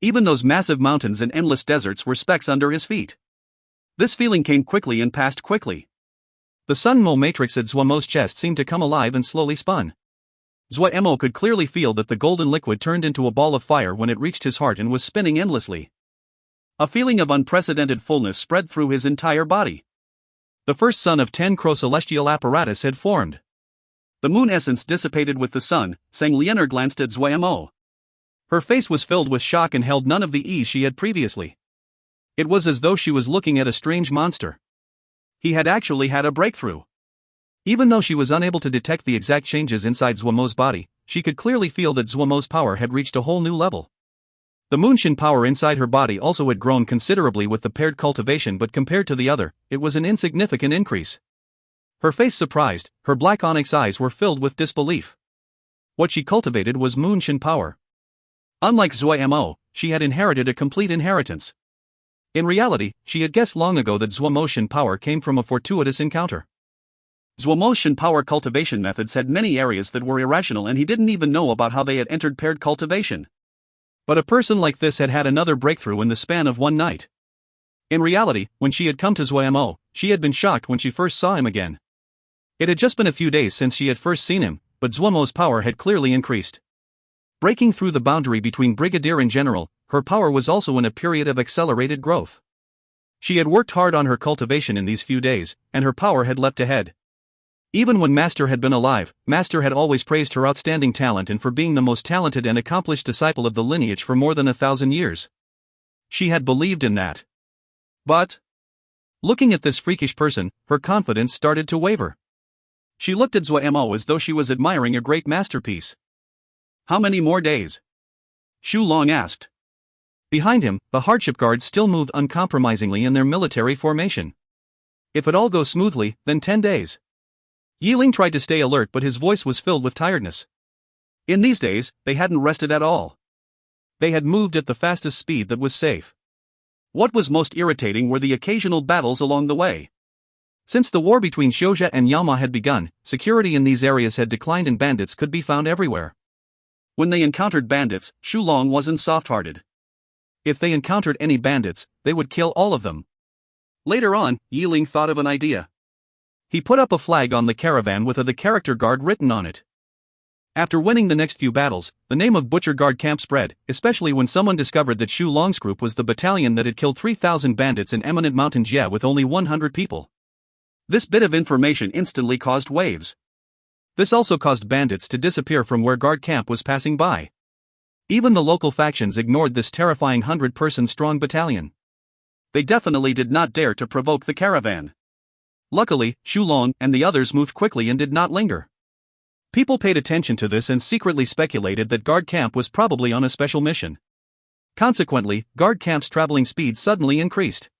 Speaker 2: Even those massive mountains and endless deserts were specks under his feet. This feeling came quickly and passed quickly. The Sun Mo matrix at Zuo Mo's chest seemed to come alive and slowly spun. Zuo Mo could clearly feel that the golden liquid turned into a ball of fire when it reached his heart and was spinning endlessly. A feeling of unprecedented fullness spread through his entire body. The first sun of 10 Crow celestial apparatus had formed. The moon essence dissipated with the sun. Zhang Lianer glanced at Zuo Mo. Her face was filled with shock and held none of the ease she had previously. It was as though she was looking at a strange monster. He had actually had a breakthrough. Even though she was unable to detect the exact changes inside Zuo Mo's body, she could clearly feel that Zuo Mo's power had reached a whole new level. The Moonshin power inside her body also had grown considerably with the paired cultivation, but compared to the other, it was an insignificant increase. Her face surprised, her black onyx eyes were filled with disbelief. What she cultivated was Moonshin power. Unlike Zuo Mo, she had inherited a complete inheritance. In reality, she had guessed long ago that Zuo Mo's Shin power came from a fortuitous encounter. Zuo Mo's Shin power cultivation methods had many areas that were irrational and he didn't even know about how they had entered paired cultivation. But a person like this had had another breakthrough in the span of one night. In reality, when she had come to Zuo Mo, she had been shocked when she first saw him again. It had just been a few days since she had first seen him, but Zuo Mo's power had clearly increased. Breaking through the boundary between Brigadier and General, her power was also in a period of accelerated growth. She had worked hard on her cultivation in these few days, and her power had leapt ahead. Even when Master had been alive, Master had always praised her outstanding talent and for being the most talented and accomplished disciple of the lineage for more than 1,000 years. She had believed in that. But, looking at this freakish person, her confidence started to waver. She looked at Zuo Mo as though she was admiring a great masterpiece. How many more days? Xu Long asked. Behind him, the hardship guards still moved uncompromisingly in their military formation. If it all goes smoothly, then 10 days. Yiling tried to stay alert, but his voice was filled with tiredness. In these days, they hadn't rested at all. They had moved at the fastest speed that was safe. What was most irritating were the occasional battles along the way. Since the war between Xiuzhe and Yama had begun, security in these areas had declined and bandits could be found everywhere. When they encountered bandits, Xu Long wasn't soft-hearted. If they encountered any bandits, they would kill all of them. Later on, Yiling thought of an idea. He put up a flag on the caravan with the character guard written on it. After winning the next few battles, the name of Butcher Guard Camp spread, especially when someone discovered that Xu Long's group was the battalion that had killed 3,000 bandits in Eminent Mountain Jie with only 100 people. This bit of information instantly caused waves. This also caused bandits to disappear from where guard camp was passing by. Even the local factions ignored this terrifying 100-person-strong battalion.
Speaker 1: They definitely did not dare to provoke the caravan. Luckily, Xulong and the others moved quickly and did not linger. People paid attention to this and secretly speculated that guard camp was probably on a special mission. Consequently, guard camp's traveling speed suddenly increased.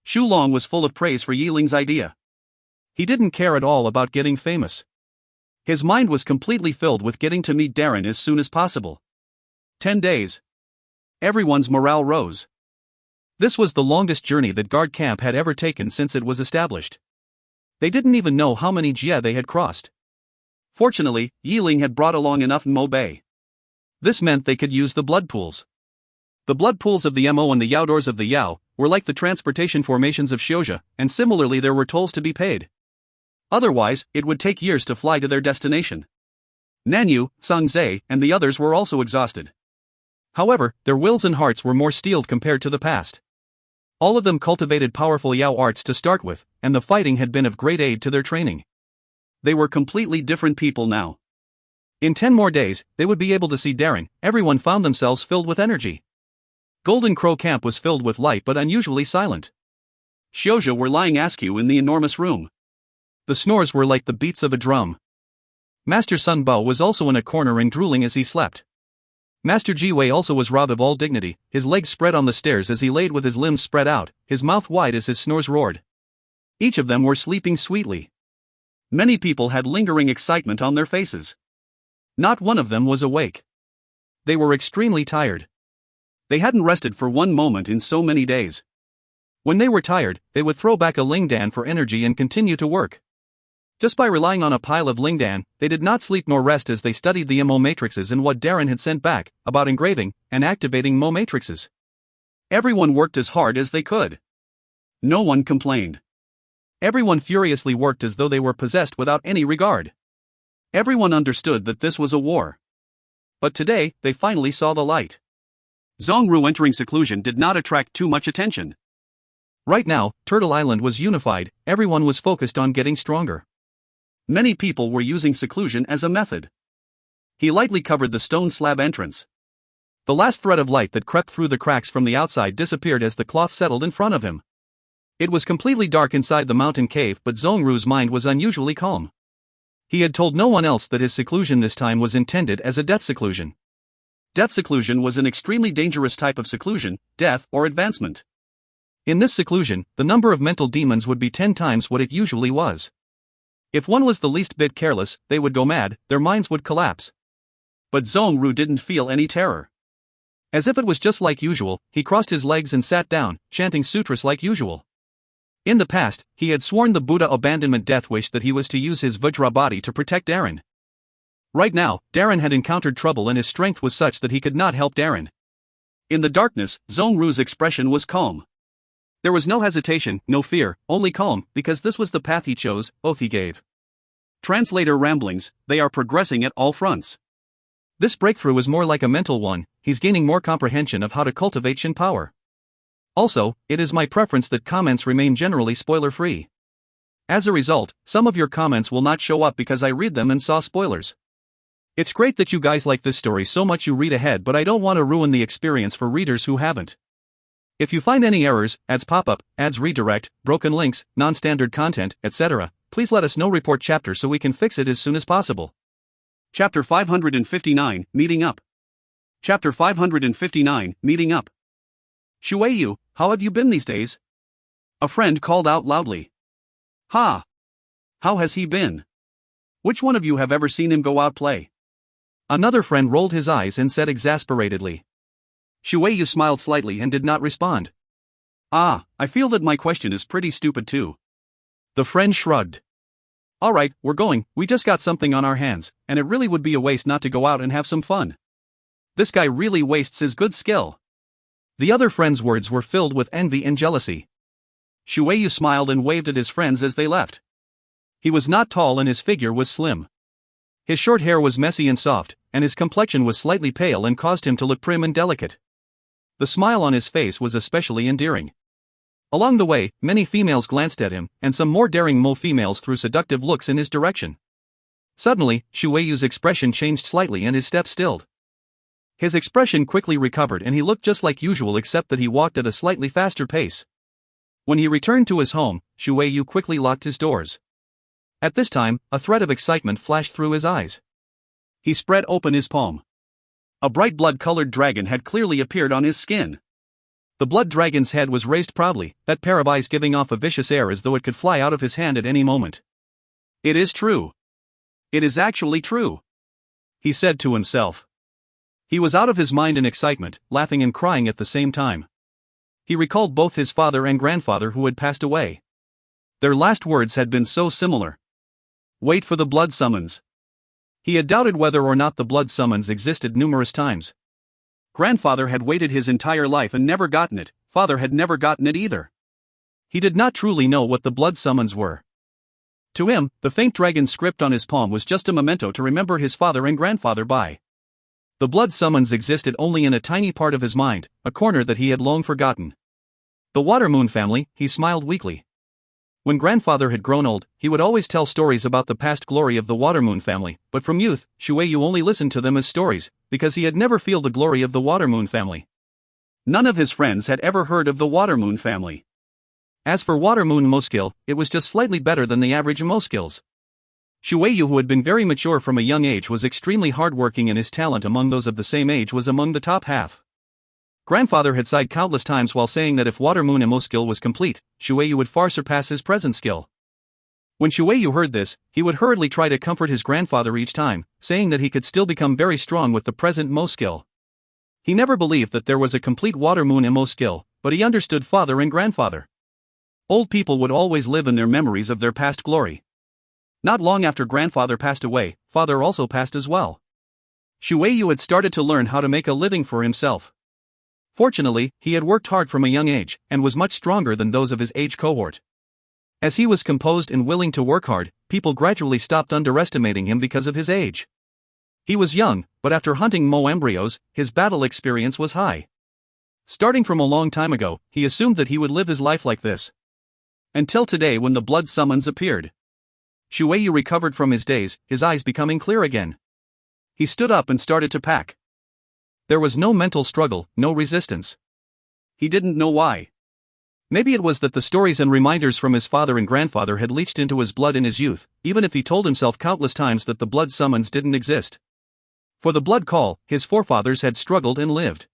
Speaker 1: Xulong was full of praise for Yiling's idea. He didn't care at all about getting famous. His mind was completely filled with getting to meet Darren as soon as possible. 10 days. Everyone's morale rose. This was the longest journey that guard camp had ever taken since it was established. They didn't even know how many jia they had crossed. Fortunately, Yiling had brought along enough Mo Bei. This meant they could use the blood pools. The blood pools of the Mo and the Yao doors of the Yao were like the transportation formations of Xiuzha, and similarly there were tolls to be paid. Otherwise, it would take years to fly to their destination. Nanyu, Sangzhe, and the others were also exhausted. However, their wills and hearts were more steeled compared to the past. All of them cultivated powerful Yao arts to start with, and the fighting had been of great aid to their training. They were completely different people now. In 10 more days, they would be able to see Darren. Everyone found themselves filled with energy. Golden Crow Camp was filled with light but unusually silent. Xiuzha were lying askew in the enormous room. The snores were like the beats of a drum. Master Sun Bao was also in a corner and drooling as he slept. Master Jiwei also was robbed of all dignity, his legs spread on the stairs as he laid with his limbs spread out, his mouth wide as his snores roared. Each of them were sleeping sweetly. Many people had lingering excitement on their faces. Not one of them was awake. They were extremely tired. They hadn't rested for one moment in so many days. When they were tired, they would throw back a lingdan for energy and continue to work. Just by relying on a pile of lingdan, they did not sleep nor rest as they studied the Mo matrices and what Darren had sent back, about engraving and activating Mo matrices. Everyone worked as hard as they could. No one complained. Everyone furiously worked as though they were possessed without any regard. Everyone understood that this was a war. But today, they finally saw the light. Zhongru entering seclusion did not attract too much attention. Right now, Turtle Island was unified, everyone was focused on getting stronger. Many people were using seclusion as a method. He lightly covered the stone slab entrance. The last thread of light that crept through the cracks from the outside disappeared as the cloth settled in front of him. It was completely dark inside the mountain cave, but Zhongru's mind was unusually calm. He had told no one else that his seclusion this time was intended as a death seclusion. Death seclusion was an extremely dangerous type of seclusion, death or advancement. In this seclusion, the number of mental demons would be 10 times what it usually was. If one was the least bit careless, they would go mad, their minds would collapse. But Zhongru didn't feel any terror. As if it was just like usual, he crossed his legs and sat down, chanting sutras like usual. In the past, he had sworn the Buddha abandonment death wish that he was to use his Vajra body to protect Darren. Right now, Darren had encountered trouble and his strength was such that he could not help Darren. In the darkness, Zhongru's expression was calm. There was no hesitation, no fear, only calm, because this was the path he chose, oath he gave. Translator ramblings, they are progressing at all fronts. This breakthrough is more like a mental one, he's gaining more comprehension of how to cultivate Shin power. Also, it is my preference that comments remain generally spoiler-free. As a result, some of your comments will not show up because I read them and saw spoilers. It's great that you guys like this story so much you read ahead, but I don't want to ruin the experience for readers who haven't. If you find any errors, ads pop up, ads redirect, broken links, non-standard content, etc., please let us know. Report chapter so we can fix it as soon as possible. Chapter 559, Meeting Up. Chapter 559, Meeting Up. Shueiyu, how have you been these days? A friend called out loudly. Ha! How has he been? Which one of you have ever seen him go out play? Another friend rolled his eyes and said exasperatedly. Shueiyu smiled slightly and did not respond. Ah, I feel that my question is pretty stupid too. The friend shrugged. Alright, we're going, we just got something on our hands, and it really would be a waste not to go out and have some fun. This guy really wastes his good skill. The other friend's words were filled with envy and jealousy. Shueiyu smiled and waved at his friends as they left. He was not tall and his figure was slim. His short hair was messy and soft, and his complexion was slightly pale and caused him to look prim and delicate. The smile on his face was especially endearing. Along the way, many females glanced at him, and some more daring Mo females threw seductive looks in his direction.
Speaker 2: Suddenly, Shu Weiyu's expression changed slightly and his step stilled. His expression quickly recovered and he looked just like usual except that he walked at a slightly faster pace. When he returned to his home, Shu Weiyu quickly locked his doors. At this time, a thread of excitement flashed through his eyes.
Speaker 1: He spread open his palm. A bright blood-colored dragon had clearly appeared on his skin.
Speaker 2: The blood dragon's head was raised proudly, that pair of eyes giving off a vicious air as though it could fly out of his hand at any moment.
Speaker 1: It is true. It is actually true, he said to himself. He was out of his mind in excitement, laughing and crying at the same time. He recalled both his father and grandfather who had passed away. Their last words had been so similar. Wait for the blood summons. He had doubted whether or not the blood summons existed numerous times. Grandfather had waited his entire life and never gotten it, father had never gotten it either. He did not truly know what the blood summons were. To him, the faint dragon script on his palm was just a memento to remember his father and grandfather by. The blood summons existed only in a tiny part of his mind, a corner that he had long forgotten. The Water Moon family, he smiled weakly. When grandfather had grown old, he would always tell stories about the past glory of the Water Moon family, but from youth, Shu Weiyu only listened to them as stories, because he had never felt the glory of the Water Moon family. None of his friends had ever heard of the Water Moon family. As for Water Moon Mo skill, it was just slightly better than the average Mo skills. Shu Weiyu, who had been very mature from a young age, was extremely hardworking and his talent among those of the same age was among the top half. Grandfather had sighed countless times while saying that if Water Moon Mo skill was complete, Shu Weiyu would far surpass his present skill. When Shu Weiyu heard this, he would hurriedly try to comfort his grandfather each time, saying that he could still become very strong with the present Mo skill. He never believed that there was a complete Water Moon Mo skill, but he understood father and grandfather. Old people would always live in their memories of their past glory. Not long after grandfather passed away, father also passed as well. Shu Weiyu had started to learn how to make a living for himself. Fortunately, he had worked hard from a young age, and was much stronger than those of his age cohort. As he was composed and willing to work hard, people gradually stopped underestimating him because of his age. He was young, but after hunting Mo embryos, his battle experience was high. Starting from a long time ago, he assumed that he would live his life like this. Until today when the blood summons appeared. Shu Weiyu recovered from his daze, his eyes becoming clear again. He stood up and started to pack. There was no mental struggle, no resistance. He didn't know why. Maybe it was that the stories and reminders from his father and grandfather had leached into his blood in his youth, even if he told himself countless times that the blood summons didn't exist. For the blood call, his forefathers had struggled and lived.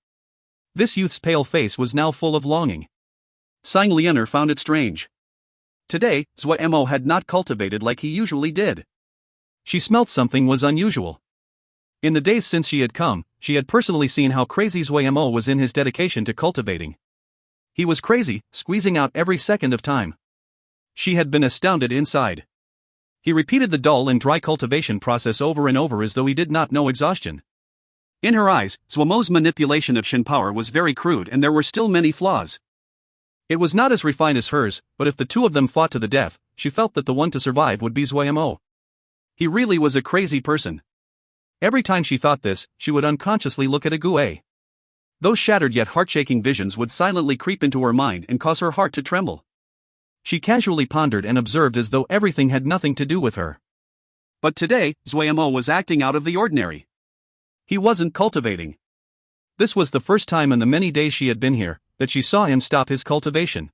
Speaker 1: This youth's pale face was now full of longing. Sang Lianer found it strange. Today, Zuo Mo had not cultivated like he usually did. She smelt something was unusual. In the days since she had come, she had personally seen how crazy Zuo Mo was in his dedication to cultivating. He was crazy, squeezing out every second of time. She had been astounded inside. He repeated the dull and dry cultivation process over and over as though he did not know exhaustion. In her eyes, Zuo Mo's manipulation of Shin power was very crude and there were still many flaws. It was not as refined as hers, but if the two of them fought to the death, she felt that the one to survive would be Zuo Mo. He really was a crazy person. Every time she thought this, she would unconsciously look at a Gue. Those shattered yet heart-shaking visions would silently creep into her mind and cause her heart to tremble. She casually pondered and observed as though everything had nothing to do with her. But today, Zuo Mo was acting out of the ordinary. He wasn't cultivating. This was the first time in the many days she had been here that she saw him stop his cultivation.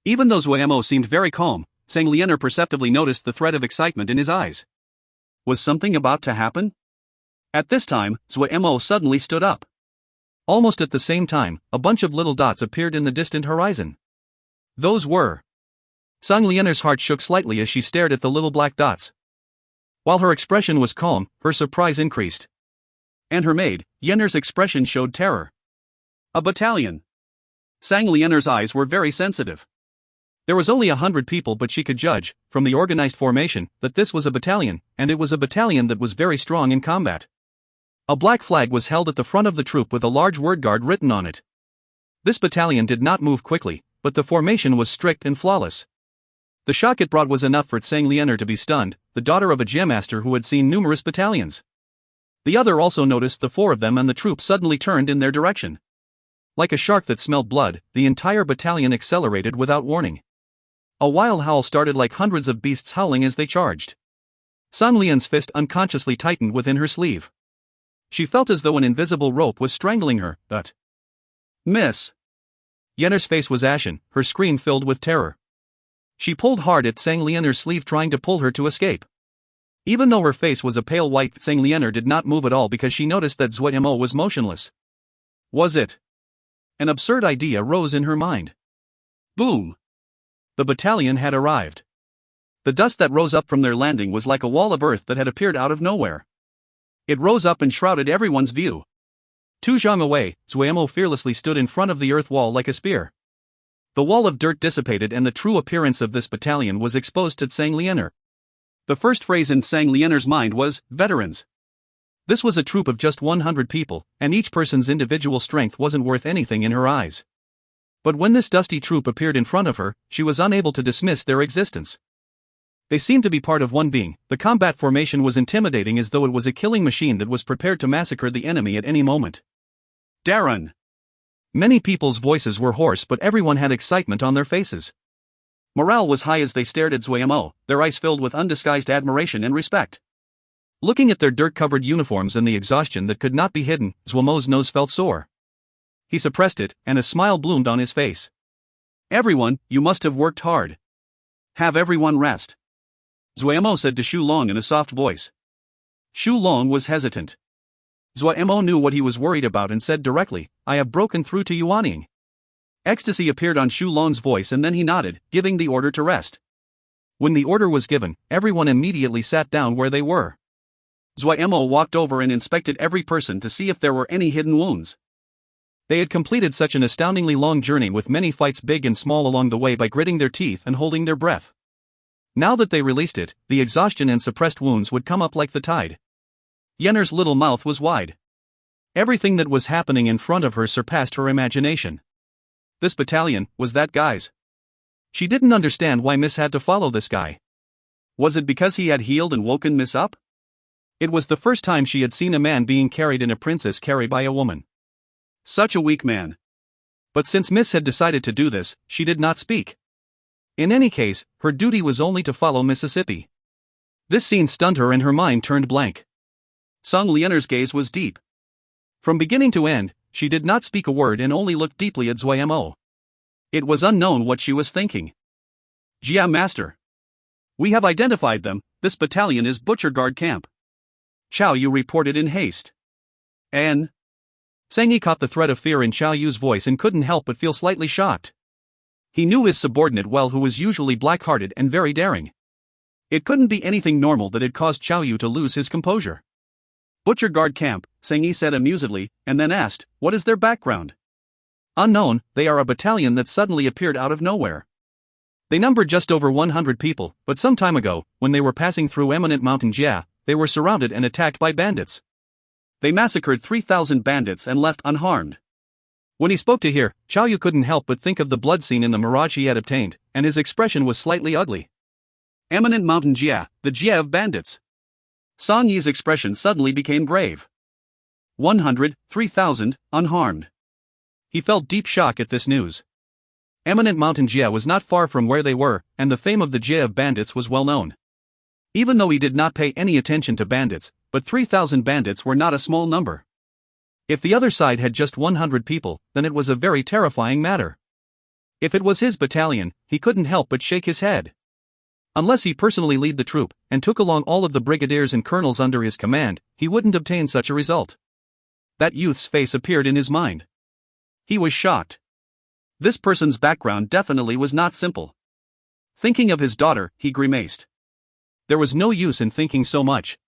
Speaker 1: Even though Zuo Mo seemed very calm, Sang Lianer perceptibly noticed the thread of excitement in his eyes. Was something about to happen? At this time, Zuo Mo suddenly stood up. Almost at the same time, a bunch of little dots appeared in the distant horizon. Those were. Sang Lianer's heart shook slightly as she stared at the little black dots. While her expression was calm, her surprise increased. And her maid, Yenner's expression showed terror. A battalion. Sang Lianer's eyes were very sensitive. There was only 100 people, but she could judge, from the organized formation, that this was a battalion, and it was a battalion that was very strong in combat. A black flag was held at the front of the troop with a large word guard written on it. This battalion did not move quickly, but the formation was strict and flawless. The shock it brought was enough for Sang Lianer to be stunned, the daughter of a gem master who had seen numerous battalions. The other also noticed the four of them, and the troop suddenly turned in their direction. Like a shark that smelled blood, the entire battalion accelerated without warning. A wild howl started like hundreds of beasts howling as they charged.
Speaker 2: Sun Lian's fist unconsciously tightened within her sleeve. She felt as though an invisible rope was strangling her, but...
Speaker 1: Miss!
Speaker 2: Yenner's face was ashen, her scream filled with terror. She pulled hard at Sang Lianer's sleeve, trying to pull her to escape. Even though her face was a pale white, Sang Lianer did not move at all because she noticed that Zuo Mo was motionless. Was it? An absurd idea rose in her mind.
Speaker 1: Boom!
Speaker 2: The battalion had arrived. The dust that rose up from their landing was like a wall of earth that had appeared out of nowhere. It rose up and shrouded everyone's view. 2 zhang away, Zuo Mo fearlessly stood in front of the earth wall like a spear. The wall of dirt dissipated and the true appearance of this battalion was exposed to Sang Lianer.
Speaker 1: The first phrase in Sang Lianer's mind was, veterans.
Speaker 2: This was a troop of just 100 people, and each person's individual strength wasn't worth anything in her eyes. But when this dusty troop appeared in front of her, she was unable to dismiss their existence. They seemed to be part of one being. The combat formation was intimidating, as though it was a killing machine that was prepared to massacre the enemy at any moment.
Speaker 1: Darren!
Speaker 2: Many people's voices were hoarse, but everyone had excitement on their faces.
Speaker 1: Morale was high as they stared at Zuo Mo, their eyes filled with undisguised admiration and respect.
Speaker 2: Looking at their dirt-covered uniforms and the exhaustion that could not be hidden, Zuo Mo's nose felt sore. He suppressed it, and a smile bloomed on his face.
Speaker 1: Everyone, you must have worked hard. Have everyone rest. Zuo Mo said to Xu Long in a soft voice. Xu Long was hesitant. Zuo Mo knew what he was worried about and said directly, I have broken through to Yuanying. Ecstasy appeared on Xu Long's voice, and then he nodded, giving the order to rest. When the order was given, everyone immediately sat down where they were. Zuo Mo walked over and inspected every person to see if there were any hidden wounds.
Speaker 2: They had completed such an astoundingly long journey with many fights big and small along the way by gritting their teeth and holding their breath. Now that they released it, the exhaustion and suppressed wounds would come up like the tide. Yenner's little mouth was wide. Everything that was happening in front of her surpassed her imagination. This battalion was that guy's. She didn't understand why Miss had to follow this guy.
Speaker 1: Was it because he had healed and woken Miss up?
Speaker 2: It was the first time she had seen a man being carried in a princess carry by a woman.
Speaker 1: Such a weak man.
Speaker 2: But since Miss had decided to do this, she did not speak. In any case, her duty was only to follow Mississippi. This scene stunned her and her mind turned blank.
Speaker 1: Sang Lianer's gaze was deep.
Speaker 2: From beginning to end, she did not speak a word and only looked deeply at Zuo Mo.
Speaker 1: It was unknown what she was thinking. Jia Master. We have identified them. This battalion is Butcher Guard Camp. Chao Yu reported in haste. And?
Speaker 2: Sang Yi caught the thread of fear in Chao Yu's voice and couldn't help but feel slightly shocked. He knew his subordinate well, who was usually black-hearted and very daring. It couldn't be anything normal that had caused Chao Yu to lose his composure.
Speaker 1: Butcher Guard Camp, Sang Yi said amusedly, and then asked, what is their background?
Speaker 2: Unknown, they are a battalion that suddenly appeared out of nowhere. They numbered just over 100 people, but some time ago, when they were passing through eminent Mountain Jia, they were surrounded and attacked by bandits.
Speaker 1: They massacred 3,000 bandits and left unharmed.
Speaker 2: When he spoke to her, Chao Yu couldn't help but think of the blood scene in the mirage he had obtained, and his expression was slightly ugly.
Speaker 1: Eminent Mountain Jia, the Jia of bandits. Sang Yi's expression suddenly became grave. 3,000, unharmed.
Speaker 2: He felt deep shock at this news. Eminent Mountain Jia was not far from where they were, and the fame of the Jia of bandits was well known. Even though he did not pay any attention to bandits, but 3,000 bandits were not a small number. If the other side had just 100 people, then it was a very terrifying matter. If it was his battalion, he couldn't help but shake his head. Unless he personally led the troop, and took along all of the brigadiers and colonels under his command, he wouldn't obtain such a result. That youth's face appeared in his mind.
Speaker 1: He was shocked. This person's background definitely was not simple. Thinking of his daughter, he grimaced.
Speaker 2: There was no use in thinking so much.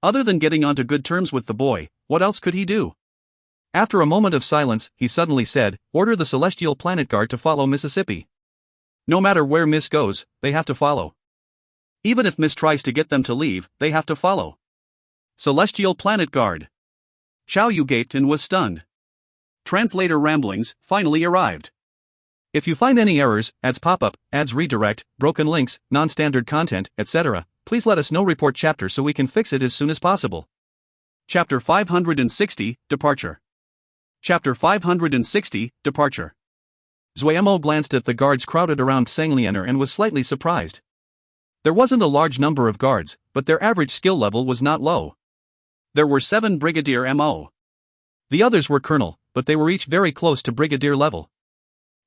Speaker 1: Other than getting onto good terms with the boy, what else could he do?
Speaker 2: After a moment of silence, he suddenly said, order the Celestial Planet Guard to follow Mississippi. No matter where Miss goes, they have to follow.
Speaker 1: Even if Miss tries to get them to leave, they have to follow. Celestial Planet Guard. Chao Yu gaped and was stunned. Translator ramblings finally arrived.
Speaker 2: If you find any errors, ads pop up, ads redirect, broken links, non-standard content, etc., please let us know. Report chapter so we can fix it as soon as possible.
Speaker 1: Chapter 560, Departure. Chapter 560, Departure.
Speaker 2: Zuo Mo glanced at the guards crowded around Sang Lianer and was slightly surprised. There wasn't a large number of guards, but their average skill level was not low.
Speaker 1: There were 7 Brigadier Mo.
Speaker 2: The others were Colonel, but they were each very close to Brigadier level.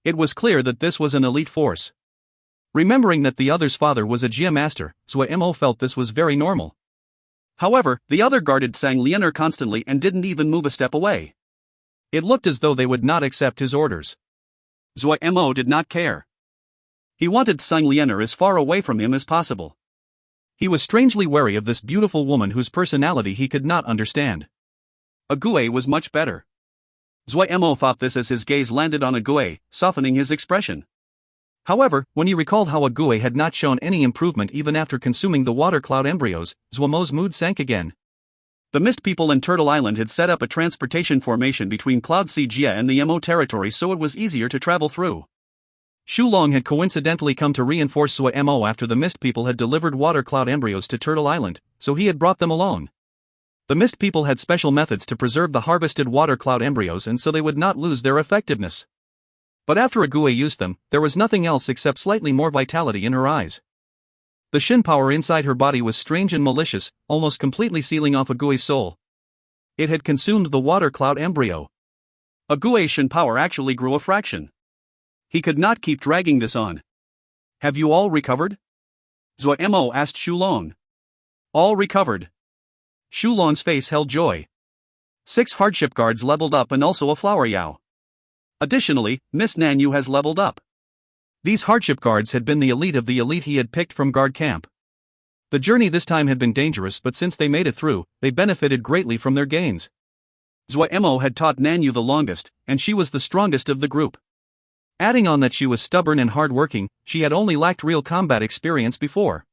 Speaker 2: It was clear that this was an elite force. Remembering that the other's father was a Jia master, Zuo Mo felt this was very normal.
Speaker 1: However, the other guarded Sang Lianer constantly and didn't even move a step away.
Speaker 2: It looked as though they would not accept his orders.
Speaker 1: Zuo Mo did not care. He wanted Sang Lianer as far away from him as possible.
Speaker 2: He was strangely wary of this beautiful woman whose personality he could not understand.
Speaker 1: Ague was much better. Zuo Mo thought this as his gaze landed on Ague, softening his expression.
Speaker 2: However, when he recalled how Ague had not shown any improvement even after consuming the water cloud embryos, Zuo Mo's mood sank again.
Speaker 1: The Mist People in Turtle Island had set up a transportation formation between Cloud Sea Jia and the Mo territory so it was easier to travel through.
Speaker 2: Xu Long had coincidentally come to reinforce Zuo Mo after the Mist People had delivered water cloud embryos to Turtle Island, so he had brought them along. The Mist People had special methods to preserve the harvested water cloud embryos and so they would not lose their effectiveness. But after Ague used them, there was nothing else except slightly more vitality in her eyes. The Shin power inside her body was strange and malicious, almost completely sealing off Ague's soul. It had consumed the water cloud embryo.
Speaker 1: Ague's Shin power actually grew a fraction. He could not keep dragging this on.
Speaker 2: Have you all recovered?
Speaker 1: Zuo Mo asked Xu Long.
Speaker 2: All recovered. Xu Long's face held joy.
Speaker 1: 6 hardship guards leveled up and also a flower Yao. Additionally, Miss Nanyu has leveled up.
Speaker 2: These hardship guards had been the elite of the elite he had picked from guard camp. The journey this time had been dangerous but since they made it through, they benefited greatly from their gains.
Speaker 1: Zuo Mo had taught Nanyu the longest, and she was the strongest of the group.
Speaker 2: Adding on that she was stubborn and hard-working, she had only lacked real combat experience before.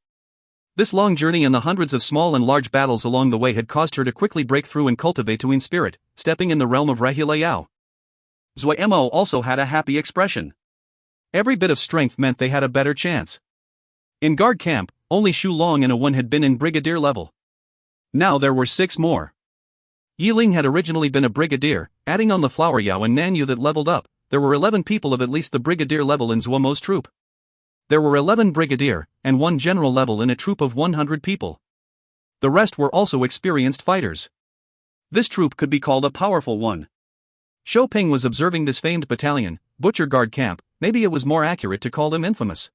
Speaker 2: This long journey and the hundreds of small and large battles along the way had caused her to quickly break through and cultivate Tuin spirit, stepping in the realm of Rahila Yao.
Speaker 1: Zuo Mo also had a happy expression.
Speaker 2: Every bit of strength meant they had a better chance. In guard camp, only Xu Long and Awen had been in brigadier level. Now there were 6 more. Yiling had originally been a brigadier, adding on the flower Yao and Nanyu that leveled up. There were 11 people of at least the brigadier level in Zuo Mo's troop. There were 11 brigadier, and 1 general level in a troop of 100 people. The rest were also experienced fighters.
Speaker 1: This troop could be called a powerful one.
Speaker 2: Shou Ping was observing this famed battalion, Butcher Guard Camp, maybe it was more accurate to call them infamous.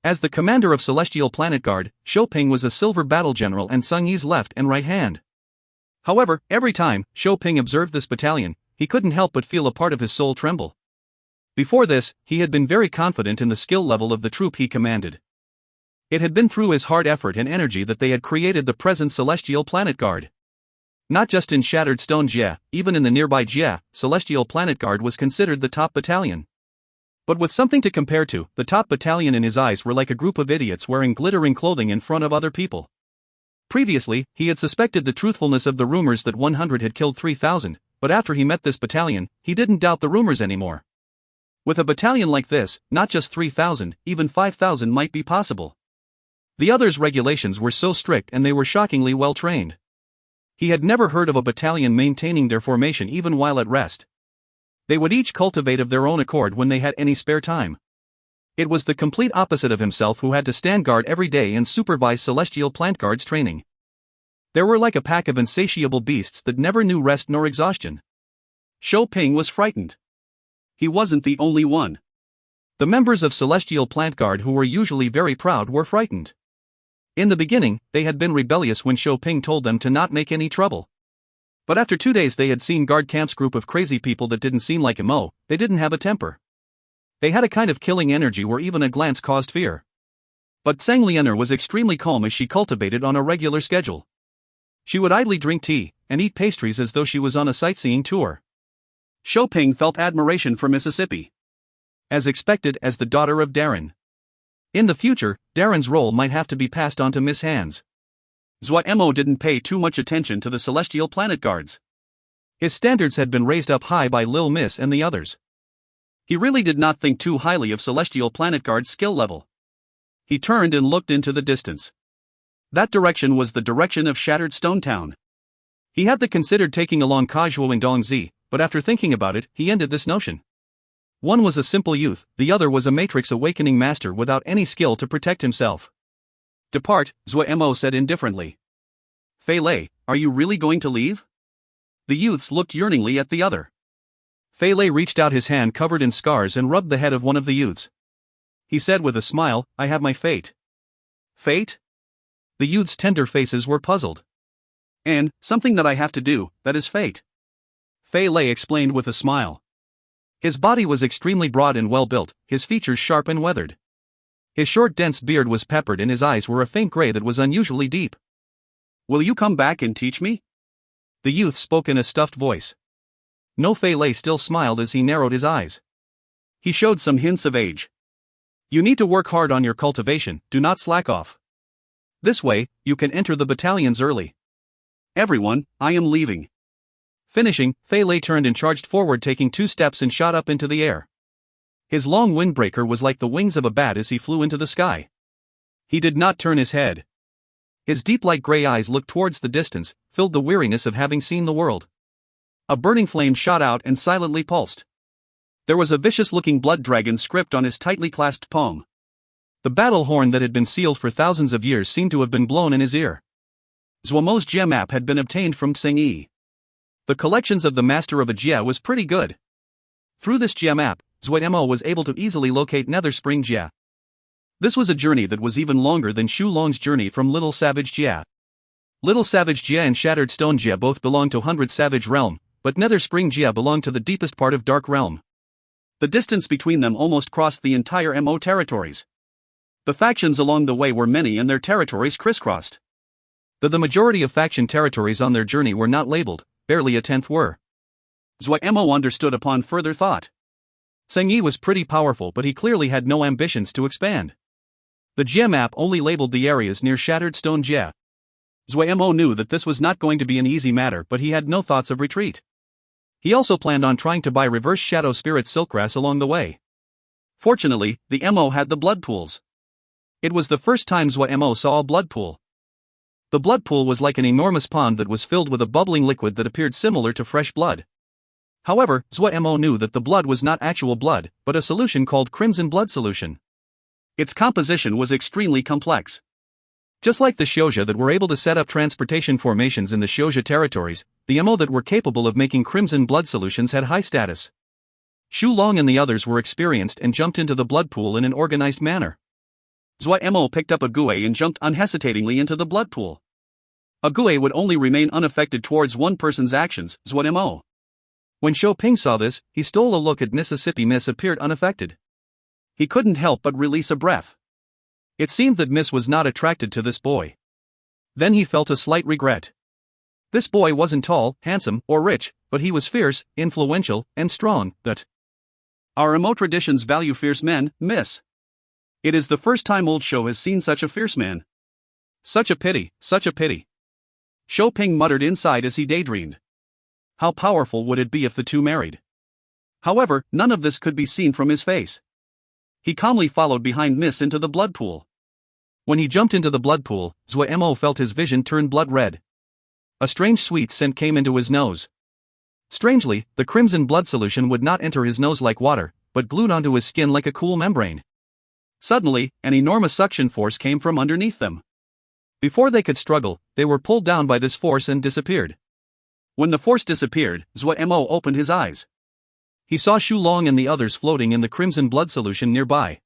Speaker 2: As the commander of Celestial Planet Guard, Shou Ping was a silver battle general and Sung Yi's left and right hand. However, every time Shou Ping observed this battalion, he couldn't help but feel a part of his soul tremble. Before this, he had been very confident in the skill level of the troop he commanded. It had been through his hard effort and energy that they had created the present Celestial Planet Guard. Not just in Shattered Stone Jia, even in the nearby Jia, Celestial Planet Guard was considered the top battalion. But with something to compare to, the top battalion in his eyes were like a group of idiots wearing glittering clothing in front of other people. Previously, he had suspected the truthfulness of the rumors that 100 had killed 3,000, but after he met this battalion, he didn't doubt the rumors anymore. With a battalion like this, not just 3,000, even 5,000 might be possible. The others' regulations were so strict and they were shockingly well trained. He had never heard of a battalion maintaining their formation even while at rest. They would each cultivate of their own accord when they had any spare time. It was the complete opposite of himself who had to stand guard every day and supervise Celestial Plant Guard's training. They were like a pack of insatiable beasts that never knew rest nor exhaustion.
Speaker 1: Shou Ping was frightened. He wasn't the only one.
Speaker 2: The members of Celestial Plant Guard who were usually very proud were frightened. In the beginning, they had been rebellious when Shou Ping told them to not make any trouble. But after 2 days they had seen guard camp's group of crazy people that didn't seem like Mo, they didn't have a temper. They had a kind of killing energy where even a glance caused fear. But Sang Lianer was extremely calm as she cultivated on a regular schedule. She would idly drink tea and eat pastries as though she was on a sightseeing tour.
Speaker 1: Shou Ping felt admiration for Mississippi.
Speaker 2: As expected as the daughter of Darren. In the future, Darren's role might have to be passed on to Miss Hands.
Speaker 1: Zuo Mo didn't pay too much attention to the Celestial Planet Guards.
Speaker 2: His standards had been raised up high by Lil Miss and the others.
Speaker 1: He really did not think too highly of Celestial Planet Guard's skill level. He turned and looked into the distance. That direction was the direction of Shattered Stone Town. He had considered taking along Kajuo and Dongzi, but after thinking about it, he ended this notion. One was a simple youth, the other was a Matrix Awakening master without any skill to protect himself. Depart, Zuo Mo said indifferently. Fei Lei, are you really going to leave? The youths looked yearningly at the other.
Speaker 2: Fei Lei reached out his hand covered in scars and rubbed the head of one of the youths. He said with a smile, I have my fate.
Speaker 1: Fate?
Speaker 2: The youths' tender faces were puzzled.
Speaker 1: And, something that I have to do, that is fate. Fei Lei explained with a smile.
Speaker 2: His body was extremely broad and well-built, his features sharp and weathered. His short dense beard was peppered and his eyes were a faint gray that was unusually deep.
Speaker 1: Will you come back and teach me?
Speaker 2: The youth spoke in a stuffed voice. No, Fei Lei still smiled as he narrowed his eyes.
Speaker 1: He showed some hints of age. You need to work hard on your cultivation, do not slack off. This way, you can enter the battalions early. Everyone, I am leaving.
Speaker 2: Finishing, Fei Lei turned and charged forward, taking 2 steps and shot up into the air. His long windbreaker was like the wings of a bat as he flew into the sky. He did not turn his head. His deep light gray eyes looked towards the distance, filled the weariness of having seen the world.
Speaker 1: A burning flame shot out and silently pulsed. There was a vicious-looking blood dragon script on his tightly clasped palm.
Speaker 2: The battle horn that had been sealed for thousands of years seemed to have been blown in his ear.
Speaker 1: Zuo Mo's Jia map had been obtained from Tseng Yi. The collections of the Master of a Jia was pretty good. Through this Jia map, Zuo Mo was able to easily locate Nether Spring Jia. This was a journey that was even longer than Shu Long's journey from Little Savage Jia. Little Savage Jia and Shattered Stone Jia both belonged to 100 Savage Realm, but Nether Spring Jia belonged to the deepest part of Dark Realm. The distance between them almost crossed the entire Mo territories. The factions along the way were many and their territories crisscrossed.
Speaker 2: Though the majority of faction territories on their journey were not labeled, barely a tenth were.
Speaker 1: Zuo Mo understood upon further thought.
Speaker 2: Tseng Yi was pretty powerful, but he clearly had no ambitions to expand. The Jia map only labeled the areas near Shattered Stone Jia.
Speaker 1: Zuo Mo knew that this was not going to be an easy matter, but he had no thoughts of retreat.
Speaker 2: He also planned on trying to buy reverse Shadow Spirit Silkgrass along the way.
Speaker 1: Fortunately, the Mo had the blood pools.
Speaker 2: It was the first time Zuo Mo saw a blood pool. The blood pool was like an enormous pond that was filled with a bubbling liquid that appeared similar to fresh blood. However, Zuo Mo knew that the blood was not actual blood, but a solution called Crimson Blood Solution.
Speaker 1: Its composition was extremely complex.
Speaker 2: Just like the Xiozhia that were able to set up transportation formations in the Xiozhia territories, the Mo that were capable of making Crimson Blood Solutions had high status. Shu Long and the others were experienced and jumped into the blood pool in an organized manner.
Speaker 1: Zuo Mo picked up a Gui and jumped unhesitatingly into the blood pool. A Gui would only remain unaffected towards one person's actions, Zuo Mo.
Speaker 2: When Shou Ping saw this, he stole a look at Mississippi. Miss appeared unaffected.
Speaker 1: He couldn't help but release a breath.
Speaker 2: It seemed that Miss was not attracted to this boy. Then he felt a slight regret. This boy wasn't tall, handsome, or rich, but he was fierce, influential, and strong. That
Speaker 1: our Mo traditions value fierce men, Miss. It is the first time old Shou has seen such a fierce man.
Speaker 2: Such a pity, such a pity.
Speaker 1: Shou Ping muttered inside as he daydreamed. How powerful would it be if the two married? However, none of this could be seen from his face. He calmly followed behind Miss into the blood pool.
Speaker 2: When he jumped into the blood pool, Zuo Mo felt his vision turn blood red. A strange sweet scent came into his nose. Strangely, the crimson blood solution would not enter his nose like water, but glued onto his skin like a cool membrane.
Speaker 1: Suddenly, an enormous suction force came from underneath them.
Speaker 2: Before they could struggle, they were pulled down by this force and disappeared.
Speaker 1: When the force disappeared, Zuo Mo opened his eyes.
Speaker 2: He saw Shu Long and the others floating in the crimson blood solution nearby.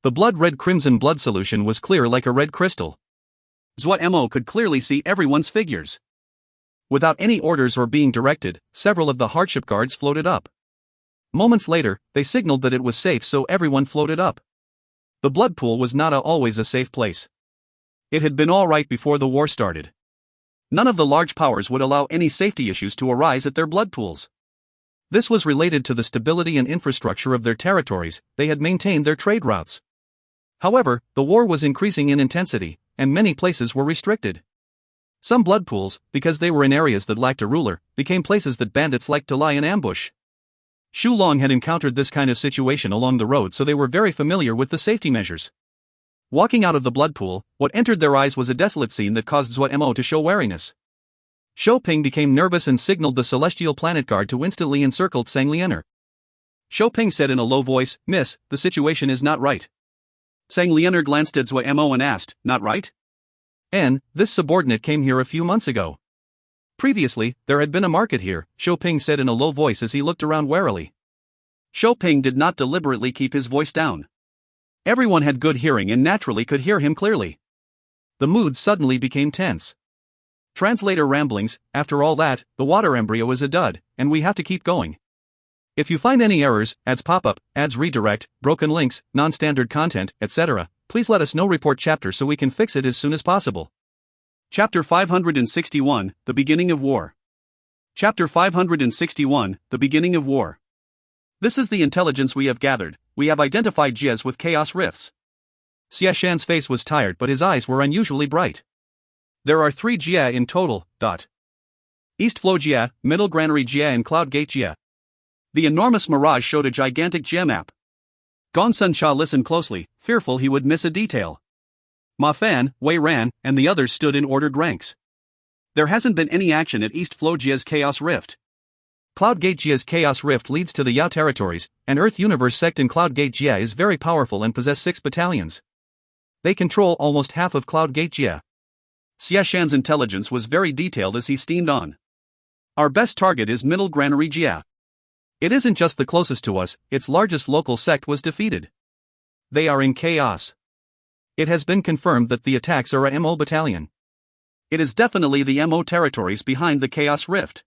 Speaker 2: The blood-red crimson blood solution was clear like a red crystal.
Speaker 1: Zuo Mo could clearly see everyone's figures.
Speaker 2: Without any orders or being directed, several of the hardship guards floated up. Moments later, they signaled that it was safe, so everyone floated up. The blood pool was not always a safe place. It had been all right before the war started.
Speaker 1: None of the large powers would allow any safety issues to arise at their blood pools.
Speaker 2: This was related to the stability and infrastructure of their territories. They had maintained their trade routes. However, the war was increasing in intensity, and many places were restricted. Some blood pools, because they were in areas that lacked a ruler, became places that bandits liked to lie in ambush. Shu Long had encountered this kind of situation along the road, so they were very familiar with the safety measures. Walking out of the blood pool, what entered their eyes was a desolate scene that caused Zuo Mo to show wariness. Shou Ping became nervous and signaled the Celestial Planet Guard to instantly encircle Tseng Lianer.
Speaker 1: Shou Ping said in a low voice, "Miss, the situation is not right. Sang Lianer glanced at Zuo Mo and asked, not right?
Speaker 2: This subordinate came here a few months ago. Previously, there had been a market here, Shou Ping said in a low voice as he looked around warily.
Speaker 1: Shou Ping did not deliberately keep his voice down. Everyone had good hearing and naturally could hear him clearly.
Speaker 2: The mood suddenly became tense.
Speaker 1: Translator ramblings, after all that, the water embryo is a dud, and we have to keep going.
Speaker 2: If you find any errors, ads pop up, ads redirect, broken links, non-standard content, etc., please let us know. Report chapter so we can fix it as soon as possible.
Speaker 1: Chapter 561, The Beginning of War. Chapter 561, The Beginning of War. This is the intelligence we have gathered. We have identified Jias with chaos rifts.
Speaker 2: Xie Shan's face was tired but his eyes were unusually bright.
Speaker 1: There are 3 Jia in total. East Flow Jia, Middle Granary Jia and Cloud Gate Jia. The enormous mirage showed a gigantic Jia map. Gongsun Sha listened closely, fearful he would miss a detail. Ma Fan, Wei Ran, and the others stood in ordered ranks. There hasn't been any action at East Flow Jia's Chaos Rift.
Speaker 2: Cloud Gate Jia's Chaos Rift leads to the Yao territories, and Earth Universe Sect in Cloud Gate Jia is very powerful and possess 6 battalions. They control almost half of Cloud Gate Jia.
Speaker 1: Xie Shan's intelligence was very detailed as he steamed on. Our best target is Middle Granary Jia.
Speaker 2: It isn't just the closest to us, its largest local sect was defeated. They are in chaos. It has been confirmed that the attacks are a MO battalion.
Speaker 1: It is definitely the MO territories behind the Chaos Rift.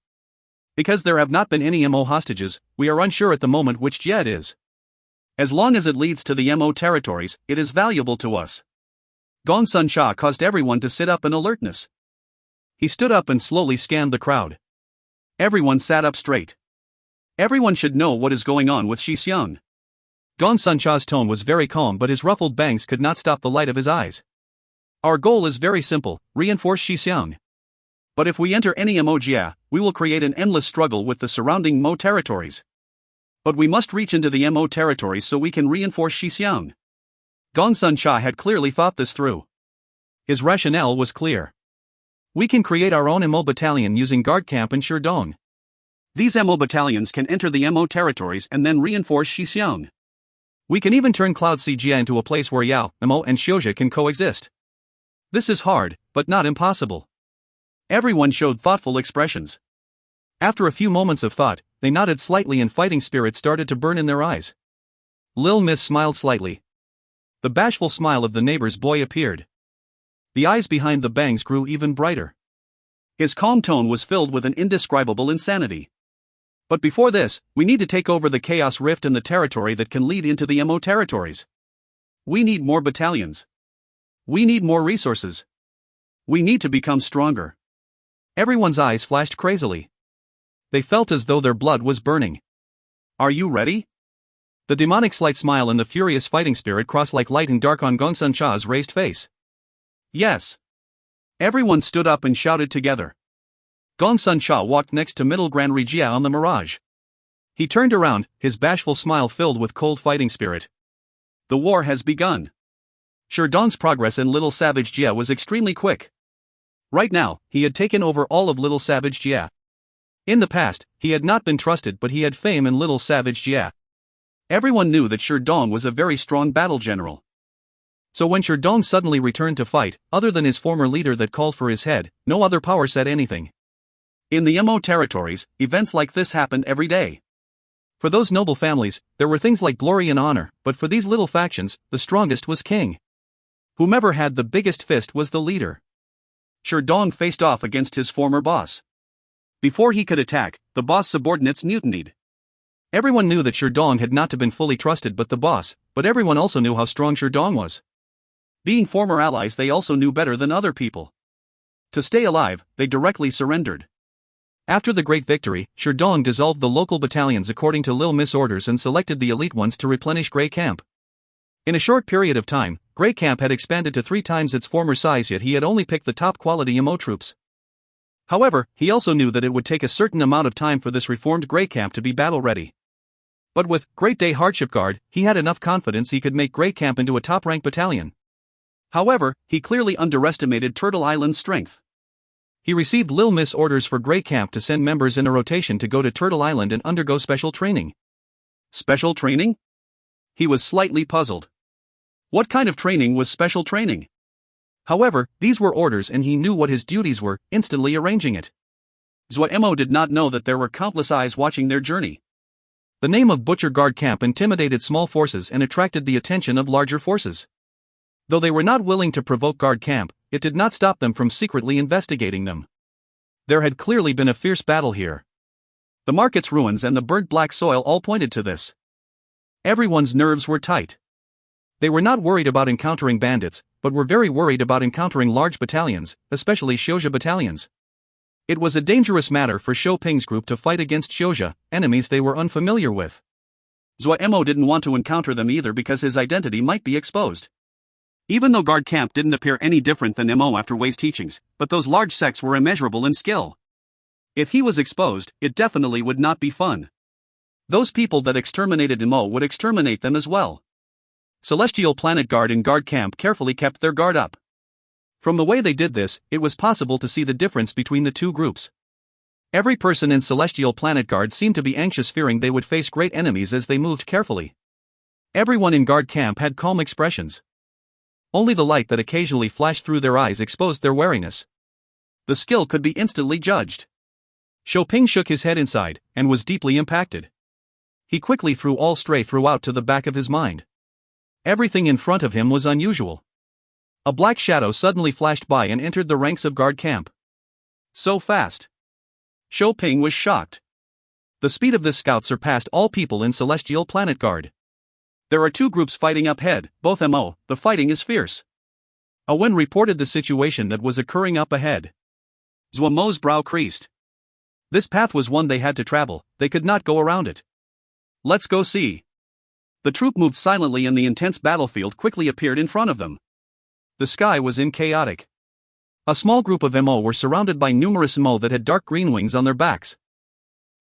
Speaker 2: Because there have not been any MO hostages, we are unsure at the moment which Jia it is.
Speaker 1: As long as it leads to the MO territories, it is valuable to us. Gongsun Sha caused everyone to sit up in alertness.
Speaker 2: He stood up and slowly scanned the crowd.
Speaker 1: Everyone sat up straight. Everyone should know what is going on with Shixiang.
Speaker 2: Gongsun Sha's tone was very calm but his ruffled bangs could not stop the light of his eyes.
Speaker 1: Our goal is very simple, reinforce Shixiang. But if we enter any Mo Jia, we will create an endless struggle with the surrounding Mo territories. But we must reach into the Mo territories so we can reinforce Shixiang. Gongsun Sha had clearly thought this through.
Speaker 2: His rationale was clear. We can create our own MO battalion using guard camp in Sherdong.
Speaker 1: These MO battalions can enter the MO territories and then reinforce Shixiang.
Speaker 2: We can even turn Cloud Sea Jia into a place where Yao, Mo and Xiuzhi can coexist. This is hard, but not impossible.
Speaker 1: Everyone showed thoughtful expressions.
Speaker 2: After a few moments of thought, they nodded slightly and fighting spirit started to burn in their eyes. Lil Miss smiled slightly. The bashful smile of the neighbor's boy appeared. The eyes behind the bangs grew even brighter.
Speaker 1: His calm tone was filled with an indescribable insanity. But before this, we need to take over the Chaos Rift and the territory that can lead into the MO territories. We need more battalions. We need more resources. We need to become stronger.
Speaker 2: Everyone's eyes flashed crazily. They felt as though their blood was burning.
Speaker 1: Are you ready?
Speaker 2: The demonic slight smile and the furious fighting spirit crossed like light and dark on Gongsun Sha's raised face.
Speaker 1: Yes. Everyone stood up and shouted together.
Speaker 2: Gongsun Sha walked next to Middle Granary Jia on the Mirage. He turned around, his bashful smile filled with cold fighting spirit.
Speaker 1: The war has begun.
Speaker 2: Sherdong's progress in Little Savage Jia was extremely quick. Right now, he had taken over all of Little Savage Jia. In the past, he had not been trusted but he had fame in Little Savage Jia.
Speaker 1: Everyone knew that Sherdong was a very strong battle general.
Speaker 2: So when Sherdong suddenly returned to fight, other than his former leader that called for his head, no other power said anything.
Speaker 1: In the MO territories, events like this happened every day.
Speaker 2: For those noble families, there were things like glory and honor, but for these little factions, the strongest was king. Whomever had the biggest fist was the leader.
Speaker 1: Sherdong faced off against his former boss. Before he could attack, the boss subordinates mutinied.
Speaker 2: Everyone knew that Sherdong had not been fully trusted but the boss, but everyone also knew how strong Sherdong was.
Speaker 1: Being former allies, they also knew better than other people. To stay alive, they directly surrendered.
Speaker 2: After the great victory, Sherdong dissolved the local battalions according to Lil Miss orders and selected the elite ones to replenish Grey Camp. In a short period of time, Grey Camp had expanded to 3 times its former size, yet he had only picked the top quality MO troops. However, he also knew that it would take a certain amount of time for this reformed Grey Camp to be battle-ready. But with Great Day Hardship Guard, he had enough confidence he could make Grey Camp into a top-ranked battalion.
Speaker 1: However, he clearly underestimated Turtle Island's strength.
Speaker 2: He received Lil Miss orders for Grey Camp to send members in a rotation to go to Turtle Island and undergo special training.
Speaker 1: Special training? He was slightly puzzled. What kind of training was special training? However, these were orders and he knew what his duties were, instantly arranging it. Zuo Mo did not know that there were countless eyes watching their journey. The name of Butcher Guard Camp intimidated small forces and attracted the attention of larger forces. Though they were not willing to provoke Guard Camp, it did not stop them from secretly investigating them. There had clearly been a fierce battle here. The market's ruins and the burnt black soil all pointed to this. Everyone's nerves were tight. They were not worried about encountering bandits, but were very worried about encountering large battalions, especially Xiuzha battalions. It was a dangerous matter for Shou Ping's group to fight against Xiuzha, enemies they were unfamiliar with. Zuo Mo didn't want to encounter them either because his identity might be exposed. Even though Guard Camp didn't appear any different than Mo after Wei's teachings, but those large sects were immeasurable in skill. If he was exposed, it definitely would not be fun. Those people that exterminated Mo would exterminate them as well. Celestial Planet Guard and Guard Camp carefully kept their guard up. From the way they did this, it was possible to see the difference between the two groups. Every person in Celestial Planet Guard seemed to be anxious, fearing they would face great enemies as they moved carefully. Everyone in Guard Camp had calm expressions. Only the light that occasionally flashed through their eyes exposed their wariness. The skill could be instantly judged. Shou Ping shook his head inside, and was deeply impacted. He quickly threw all stray throughout to the back of his mind. Everything in front of him was unusual. A black shadow suddenly flashed by and entered the ranks of Guard Camp. So fast. Shou Ping was shocked. The speed of this scout surpassed all people in Celestial Planet Guard. There are two groups fighting up ahead, both Mo, the fighting is fierce. Wen reported the situation that was occurring up ahead. Zuo Mo's brow creased. This path was one they had to travel, they could not go around it. Let's go see. The troop moved silently and the intense battlefield quickly appeared in front of them. The sky was chaotic. A small group of Mo were surrounded by numerous Mo that had dark green wings on their backs.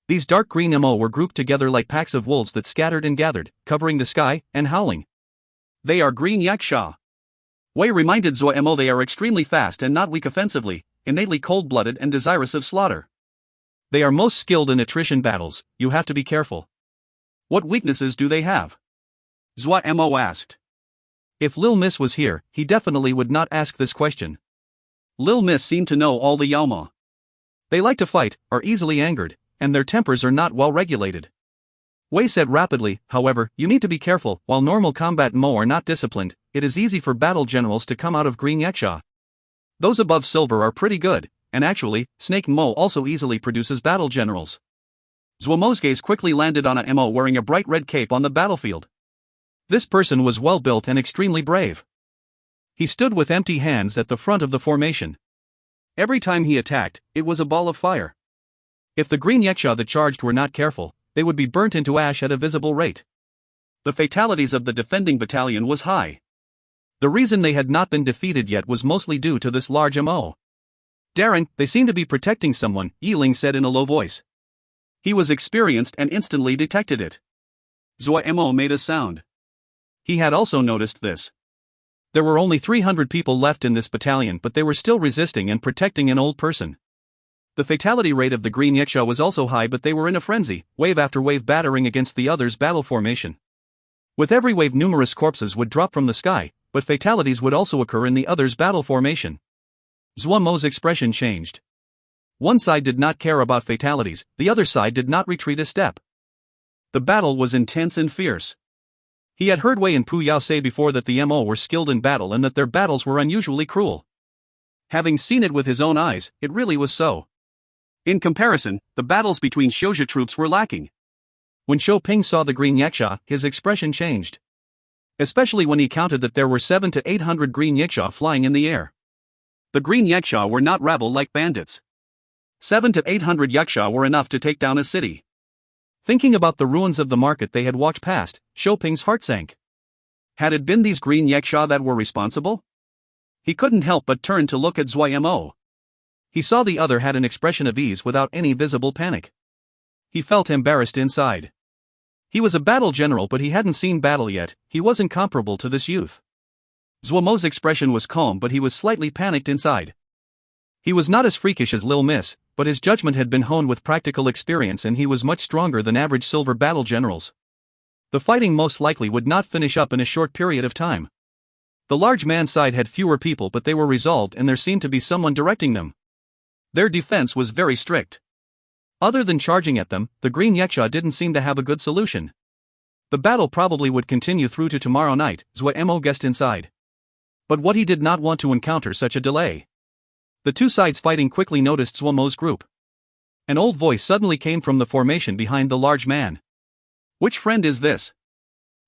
Speaker 1: These dark green Mo were grouped together like packs of wolves that scattered and gathered, covering the sky, and howling. They are green yaksha. Wei reminded Zuo Mo they are extremely fast and not weak offensively, innately cold-blooded and desirous of slaughter. They are most skilled in attrition battles, you have to be careful. What weaknesses do they have? Zuo Mo asked. If Lil Miss was here, he definitely would not ask this question. Lil Miss seemed to know all the Yaoma. They like to fight, are easily angered, and their tempers are not well regulated. Wei said rapidly, however, you need to be careful, while normal combat Mo are not disciplined, it is easy for battle generals to come out of green yaksha. Those above silver are pretty good, and actually, Snake Mo also easily produces battle generals. Zuo Mo's gaze quickly landed on a Mo wearing a bright red cape on the battlefield. This person was well built and extremely brave. He stood with empty hands at the front of the formation. Every time he attacked, it was a ball of fire. If the green yaksha that charged were not careful, they would be burnt into ash at a visible rate. The fatalities of the defending battalion was high. The reason they had not been defeated yet was mostly due to this large Mo. Darren, they seem to be protecting someone, Yiling said in a low voice. He was experienced and instantly detected it. Zuo Mo made a sound. He had also noticed this. There were only 300 people left in this battalion, but they were still resisting and protecting an old person. The fatality rate of the green yaksha was also high, but they were in a frenzy, wave after wave battering against the others' battle formation. With every wave numerous corpses would drop from the sky, but fatalities would also occur in the others' battle formation. Zuo Mo's expression changed. One side did not care about fatalities, the other side did not retreat a step. The battle was intense and fierce. He had heard Wei and Pu Yao say before that the Mo were skilled in battle and that their battles were unusually cruel. Having seen it with his own eyes, it really was so. In comparison, the battles between Xiuzha troops were lacking. When Shou Ping saw the green yaksha, his expression changed. Especially when he counted that there were 700 to 800 green yaksha flying in the air. The green yaksha were not rabble like bandits. 700 to 800 yaksha were enough to take down a city. Thinking about the ruins of the market they had walked past, Shou Ping's heart sank. Had it been these green yaksha that were responsible? He couldn't help but turn to look at Zuo Mo. He saw the other had an expression of ease without any visible panic. He felt embarrassed inside. He was a battle general, but he hadn't seen battle yet, he wasn't comparable to this youth. Zuo Mo's expression was calm, but he was slightly panicked inside. He was not as freakish as Lil Miss, but his judgment had been honed with practical experience and he was much stronger than average silver battle generals. The fighting most likely would not finish up in a short period of time.
Speaker 2: The large man's side had fewer people, but they were resolved and there seemed to be someone directing them. Their defense was very strict. Other than charging at them, the green yaksha didn't seem to have a good solution. The battle probably would continue through to tomorrow night, Zuo Mo guessed inside. But what he did not want to encounter such a delay. The two sides fighting quickly noticed Zuo Mo's group. An old voice suddenly came from the formation behind the large man.
Speaker 1: Which friend is this?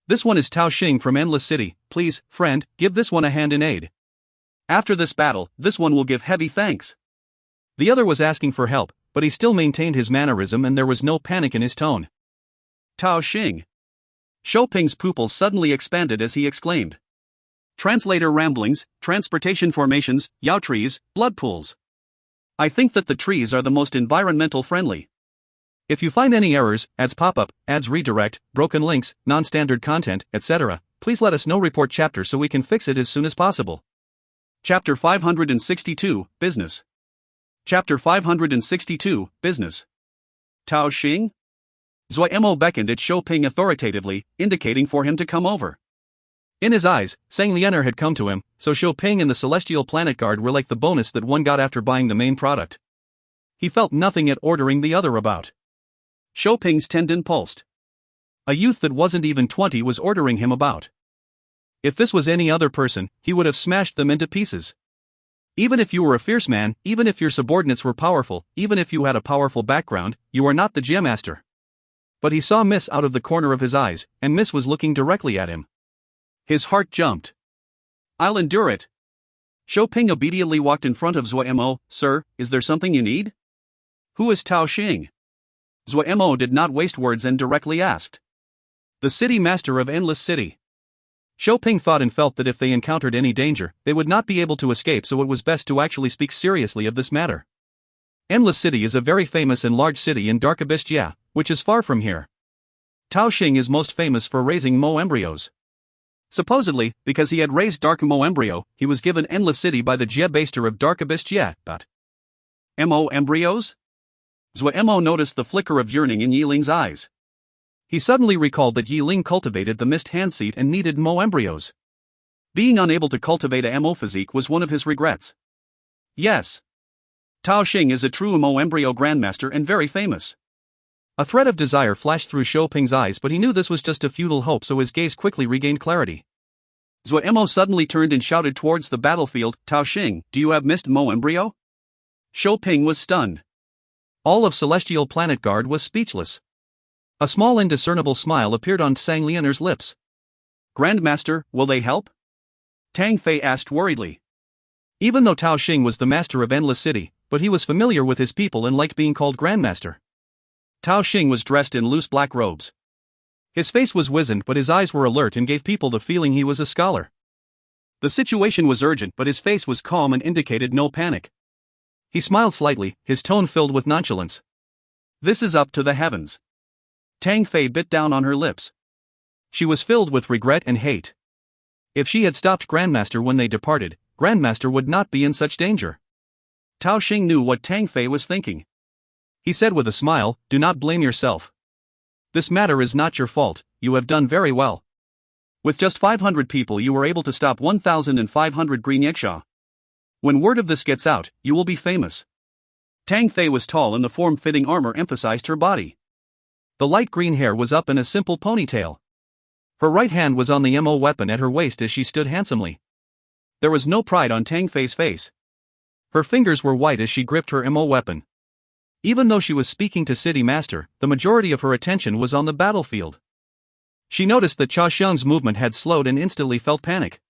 Speaker 2: This one is Tao Xing from Endless City. Please, friend, give this one a hand in aid.
Speaker 1: After this battle, this one will give heavy thanks.
Speaker 2: The other was asking for help, but he still maintained his mannerism and there was no panic in his tone.
Speaker 1: Tao Xing. Shou Ping's pupils suddenly expanded as he exclaimed. Translator ramblings, transportation formations, yao trees, blood pools. I think that the trees are the most environmental friendly.
Speaker 2: If you find any errors, ads pop-up, ads redirect, broken links, non-standard content, etc., please let us know. Report chapter so we can fix it as soon as possible.
Speaker 1: Chapter 562, Business. Chapter 562, Business. Tao Xing? Zuo Mo beckoned at Shou Ping authoritatively, indicating for him to come over.
Speaker 2: In his eyes, Sang Lianer had come to him, so Shou Ping and the Celestial Planet Guard were like the bonus that one got after buying the main product. He felt nothing at ordering the other about.
Speaker 1: Shou Ping's tendon pulsed.
Speaker 2: A youth that wasn't even 20 was ordering him about. If this was any other person, he would have smashed them into pieces. Even if you were a fierce man, even if your subordinates were powerful, even if you had a powerful background, you are not the Gemmaster. But he saw Miss out of the corner of his eyes, and Miss was looking directly at him.
Speaker 1: His heart jumped. I'll endure it. Shou Ping obediently walked in front of Zuo Mo. Sir, is there something you need? Who is Tao Xing? Zuo Mo did not waste words and directly asked. The city master of Endless City.
Speaker 2: Shou Ping thought and felt that if they encountered any danger, they would not be able to escape, so it was best to actually speak seriously of this matter. Endless City is a very famous and large city in Dark Abyss Jia, which is far from here. Tao Xing is most famous for raising Mo embryos. Supposedly, because he had raised Dark Mo embryo, he was given Endless City by the Jia Baster of Dark Abyss Jia, but...
Speaker 1: Mo embryos? Zuo Mo noticed the flicker of yearning in Yiling's eyes.
Speaker 2: He suddenly recalled that Yiling cultivated the mist hand seed and needed Mo embryos.
Speaker 1: Being unable to cultivate a Mo physique was one of his regrets. Yes. Tao Xing is a true Mo embryo grandmaster and very famous.
Speaker 2: A thread of desire flashed through Shou Ping's eyes, but he knew this was just a futile hope, so his gaze quickly regained clarity.
Speaker 1: Zuo Mo suddenly turned and shouted towards the battlefield, Tao Xing, do you have mist Mo embryo? Shou Ping was stunned.
Speaker 2: All of Celestial Planet Guard was speechless. A small indiscernible smile appeared on Sang Lianer's lips.
Speaker 1: Grandmaster, will they help? Tang Fei asked worriedly.
Speaker 2: Even though Tao Xing was the master of Endless City, but he was familiar with his people and liked being called Grandmaster. Tao Xing was dressed in loose black robes. His face was wizened, but his eyes were alert and gave people the feeling he was a scholar.
Speaker 1: The situation was urgent, but his face was calm and indicated no panic.
Speaker 2: He smiled slightly, his tone filled with nonchalance.
Speaker 1: This is up to the heavens. Tang Fei bit down on her lips.
Speaker 2: She was filled with regret and hate. If she had stopped Grandmaster when they departed, Grandmaster would not be in such danger.
Speaker 1: Tao Xing knew what Tang Fei was thinking.
Speaker 2: He said with a smile, do not blame yourself. This matter is not your fault, you have done very well.
Speaker 1: With just 500 people you were able to stop 1,500 green yaksha. When word of this gets out, you will be famous. Tang Fei was tall and the form-fitting armor emphasized her body.
Speaker 2: The light green hair was up in a simple ponytail. Her right hand was on the Mo weapon at her waist as she stood handsomely.
Speaker 1: There was no pride on Tang Fei's face.
Speaker 2: Her fingers were white as she gripped her Mo weapon. Even though she was speaking to City Master, the majority of her attention was on the battlefield. She noticed that Cha Xiang's movement had slowed and instantly felt panic.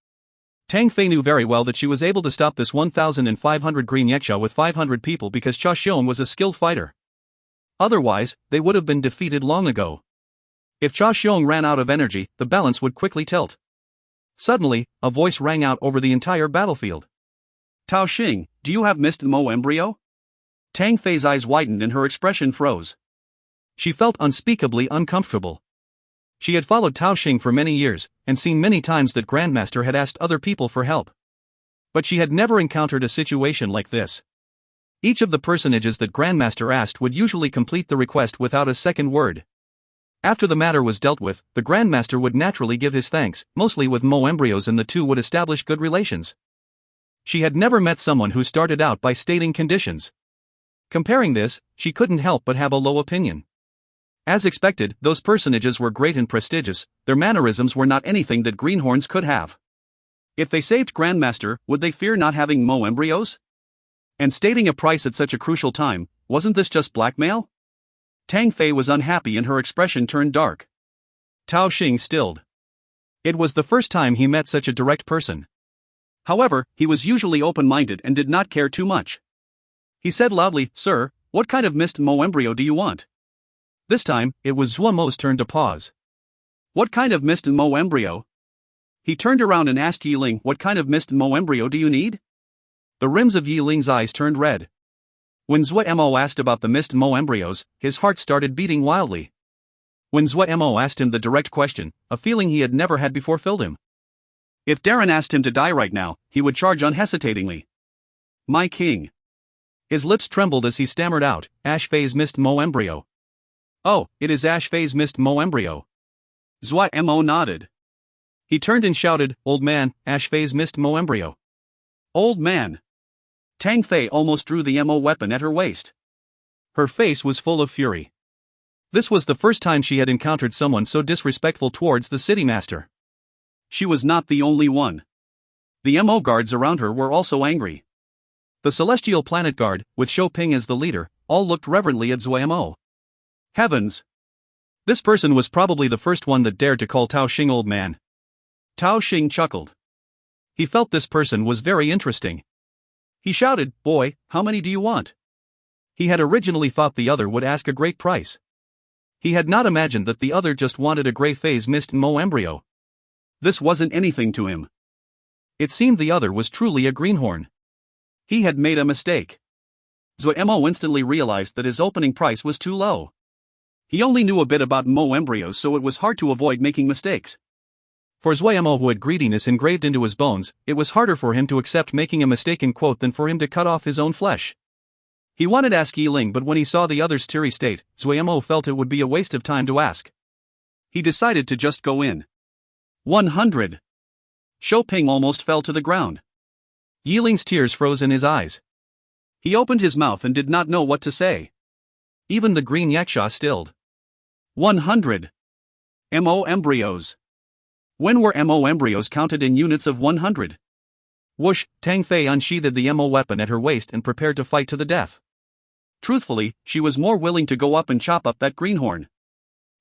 Speaker 2: Tang Fei knew very well that she was able to stop this 1,500 green yaksha with 500 people because Cha Xiang was a skilled fighter. Otherwise, they would have been defeated long ago. If Cha Xiang ran out of energy, the balance would quickly tilt. Suddenly, a voice rang out over the entire battlefield.
Speaker 1: Tao Xing, do you have mist Mo embryo? Tang Fei's eyes widened and her expression froze.
Speaker 2: She felt unspeakably uncomfortable. She had followed Tao Xing for many years, and seen many times that Grandmaster had asked other people for help. But she had never encountered a situation like this. Each of the personages that Grandmaster asked would usually complete the request without a second word. After the matter was dealt with, the Grandmaster would naturally give his thanks, mostly with Mo embryos, and the two would establish good relations. She had never met someone who started out by stating conditions. Comparing this, she couldn't help but have a low opinion. As expected, those personages were great and prestigious, their mannerisms were not anything that greenhorns could have. If they saved Grandmaster, would they fear not having Mo embryos? And stating a price at such a crucial time, wasn't this just blackmail? Tang Fei was unhappy and her expression turned dark. Tao Xing stilled. It was the first time he met such a direct person. However, he was usually open-minded and did not care too much. He said loudly, "Sir, what kind of mist Mo embryo do you want?" This time, it was Zuo Mo's turn to pause. "What kind of mist Mo embryo?" He turned around and asked Yi Ling, "What kind of mist Mo embryo do you need?" The rims of Yi Ling's eyes turned red. When Zuo Mo asked about the mist Mo embryos, his heart started beating wildly. When Zuo Mo asked him the direct question, a feeling he had never had before filled him. If Darren asked him to die right now, he would charge unhesitatingly. "My king." His lips trembled as he stammered out, "Ash Fei's mist Mo embryo." "Oh, it is Ash Fei's mist Mo embryo." Zuo Mo nodded. He turned and shouted, "Old man, Ash Fei's mist Mo embryo." "Old man." Tang Fei almost drew the Mo weapon at her waist. Her face was full of fury. This was the first time she had encountered someone so disrespectful towards the city master. She was not the only one. The Mo guards around her were also angry. The Celestial Planet Guard, with Shou Ping as the leader, all looked reverently at Zuo Mo. Heavens! This person was probably the first one that dared to call Tao Xing old man. Tao Xing chuckled. He felt this person was very interesting. He shouted, "Boy, how many do you want?" He had originally thought the other would ask a great price. He had not imagined that the other just wanted a Grey Phase Mist Mo embryo. This wasn't anything to him. It seemed the other was truly a greenhorn. He had made a mistake. Zuo Mo instantly realized that his opening price was too low. He only knew a bit about Mo embryos, so it was hard to avoid making mistakes. For Zuo Mo, who had greediness engraved into his bones, it was harder for him to accept making a mistaken quote than for him to cut off his own flesh. He wanted to ask Yi Ling, but when he saw the other's teary state, Zuo Mo felt it would be a waste of time to ask. He decided to just go in. 100. Shou Ping almost fell to the ground. Yi Ling's tears froze in his eyes. He opened his mouth and did not know what to say. Even the green yaksha stilled. 100. Mo embryos. When were Mo embryos counted in units of 100? Whoosh, Tang Fei unsheathed the Mo weapon at her waist and prepared to fight to the death. Truthfully, she was more willing to go up and chop up that greenhorn.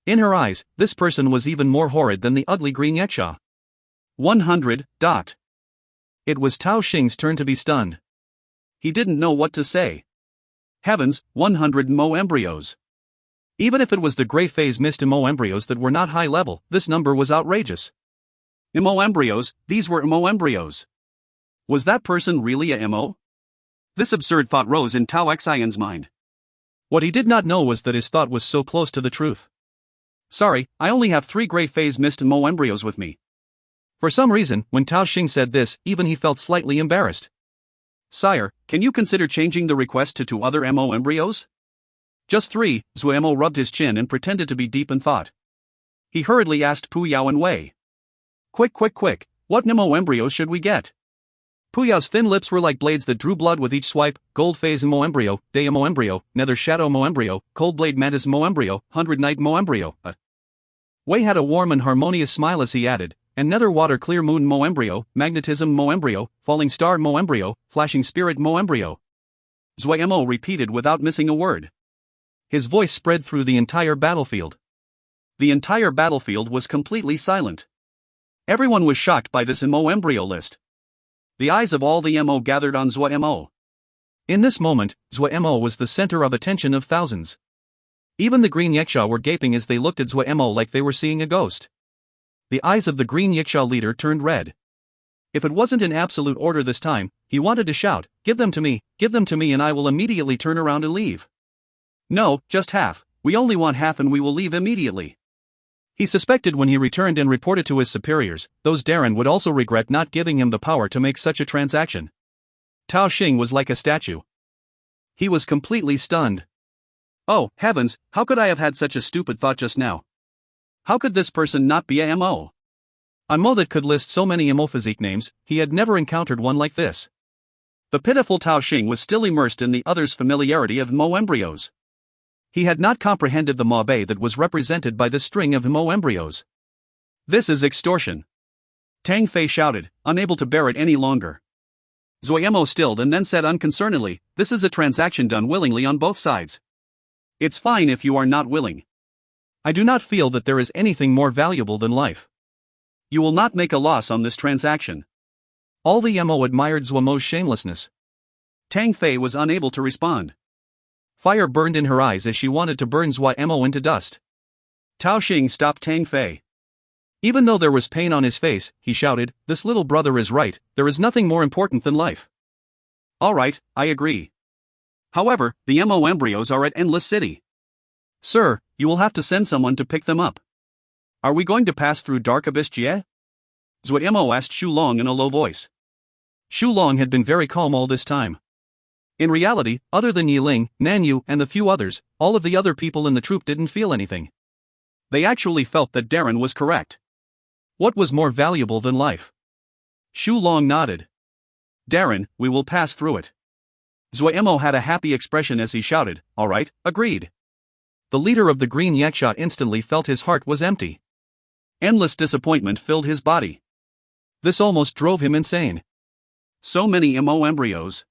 Speaker 2: In her eyes, this person was even more horrid than the ugly green yaksha. 100. It was Tao Xing's turn to be stunned. He didn't know what to say. Heavens, 100 Mo embryos. Even if it was the Grey Phase Mist Mo embryos that were not high level, this number was outrageous. Mo embryos, these were Mo embryos. Was that person really a Mo? This absurd thought rose in Tao Xian's mind. What he did not know was that his thought was so close to the truth. Sorry, I only have 3 Grey Phase Mist Mo embryos with me. For some reason, when Tao Xing said this, even he felt slightly embarrassed. Sire, can you consider changing the request to 2 other Mo embryos? Just 3, Zuo Mo rubbed his chin and pretended to be deep in thought. He hurriedly asked Pu Yao and Wei. Quick, what Mo embryos should we get? Pu Yao's thin lips were like blades that drew blood with each swipe: Gold Phase Mo embryo, Day Mo embryo, Nether Shadow Mo embryo, Cold Blade Mantis Mo embryo, 100 Night Mo embryo. Wei had a warm and harmonious smile as he added, and Nether Water Clear Moon Mo embryo, Magnetism Mo embryo, Falling Star Mo embryo, Flashing Spirit Mo embryo. Zuo Mo repeated without missing a word. His voice spread through the entire battlefield. The entire battlefield was completely silent. Everyone was shocked by this Mo embryo list. The eyes of all the Mo gathered on Zuo Mo. In this moment, Zuo Mo was the center of attention of thousands. Even the green yaksha were gaping as they looked at Zuo Mo like they were seeing a ghost. The eyes of the green yaksha leader turned red. If it wasn't in absolute order this time, he wanted to shout, give them to me, and I will immediately turn around and leave. No, just half, we only want half and we will leave immediately. He suspected when he returned and reported to his superiors, those Darren would also regret not giving him the power to make such a transaction. Tao Xing was like a statue. He was completely stunned. Oh, heavens, how could I have had such a stupid thought just now?
Speaker 1: How could this person not be a Mo?
Speaker 2: A Mo that could list so many Mo physique names, he had never encountered one like this.
Speaker 1: The pitiful Tao Xing was still immersed in the other's familiarity of Mo embryos. He had not comprehended the mabe that was represented by this string of Mo embryos. This is extortion. Tang Fei shouted, unable to bear it any longer. Zuo Mo stilled and then said unconcernedly, this is a transaction done willingly on both sides. It's fine if you are not willing.
Speaker 2: I do not feel that there is anything more valuable than life.
Speaker 1: You will not make a loss on this transaction.
Speaker 2: All the Mo admired Zuo Mo's shamelessness.
Speaker 1: Tang Fei was unable to respond.
Speaker 2: Fire burned in her eyes as she wanted to burn Zuo Mo into dust.
Speaker 1: Tao Xing stopped Tang Fei.
Speaker 2: Even though there was pain on his face, he shouted, this little brother is right, there is nothing more important than life.
Speaker 1: All right, I agree. However, the Mo embryos are at Endless City. Sir, you will have to send someone to pick them up. Are we going to pass through Dark Abyss Jie? Zuo Mo asked Xu Long in a low voice.
Speaker 2: Xu Long had been very calm all this time. In reality, other than Yi Ling, Nan Yu and the few others, all of the other people in the troop didn't feel anything.
Speaker 1: They actually felt that Darren was correct.
Speaker 2: What was more valuable than life?
Speaker 1: Xu Long nodded. Darren, we will pass through it. Zuo Mo had a happy expression as he shouted, all right, agreed.
Speaker 2: The leader of the Green Yaksha instantly felt his heart was empty.
Speaker 1: Endless disappointment filled his body.
Speaker 2: This almost drove him insane.
Speaker 1: So many Mo embryos.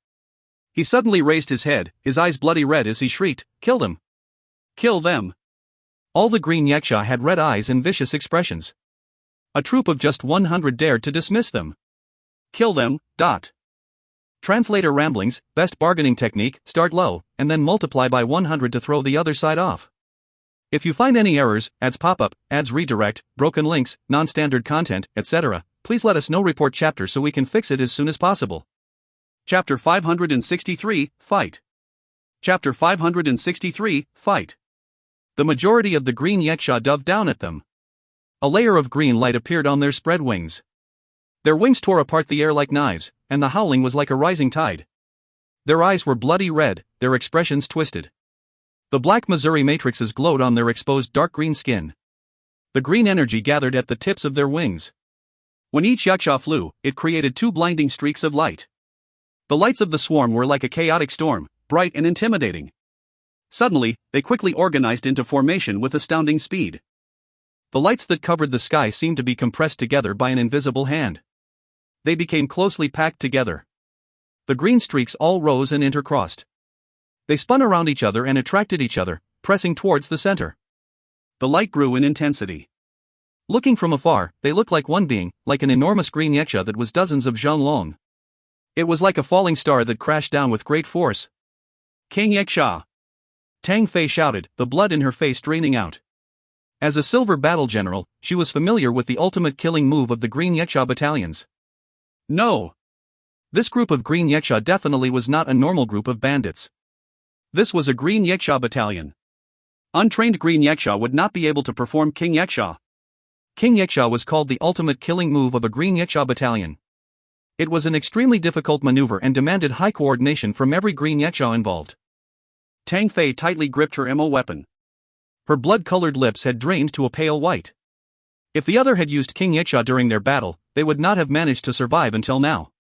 Speaker 1: He suddenly raised his head, his eyes bloody red as he shrieked, kill them. Kill them.
Speaker 2: All the Green Yaksha had red eyes and vicious expressions. A troop of just 100 dared to dismiss them.
Speaker 1: Kill them.
Speaker 2: Translator ramblings, best bargaining technique, start low, and then multiply by 100 to throw the other side off. If you find any errors, ads pop up, ads redirect, broken links, non-standard content, etc., please let us know. Report chapter so we can fix it as soon as possible.
Speaker 1: Chapter 563, Fight. Chapter 563, Fight.
Speaker 2: The majority of the Green Yaksha dove down at them. A layer of green light appeared on their spread wings. Their wings tore apart the air like knives, and the howling was like a rising tide. Their eyes were bloody red, their expressions twisted. The black Missouri matrices glowed on their exposed dark green skin. The green energy gathered at the tips of their wings.
Speaker 1: When each Yaksha flew, it created two blinding streaks of light. The lights of the swarm were like a chaotic storm, bright and intimidating. Suddenly, they quickly organized into formation with astounding speed.
Speaker 2: The lights that covered the sky seemed to be compressed together by an invisible hand. They became closely packed together. The green streaks all rose and intercrossed. They spun around each other and attracted each other, pressing towards the center.
Speaker 1: The light grew in intensity.
Speaker 2: Looking from afar, they looked like one being, like an enormous green yaksha that was dozens of zhang long. It was like a falling star that crashed down with great force.
Speaker 1: King Yaksha!
Speaker 2: Tang Fei shouted, the blood in her face draining out. As a silver battle general, she was familiar with the ultimate killing move of the Green Yaksha battalions.
Speaker 1: No!
Speaker 2: This group of Green Yaksha definitely was not a normal group of bandits.
Speaker 1: This was a Green Yaksha battalion. Untrained Green Yaksha would not be able to perform King Yaksha.
Speaker 2: King Yaksha was called the ultimate killing move of a Green Yaksha battalion. It was an extremely difficult maneuver and demanded high coordination from every Green Yaksha involved.
Speaker 1: Tang Fei tightly gripped her Mo weapon.
Speaker 2: Her blood-colored lips had drained to a pale white. If the other had used King Yaksha during their battle, they would not have managed to survive until now.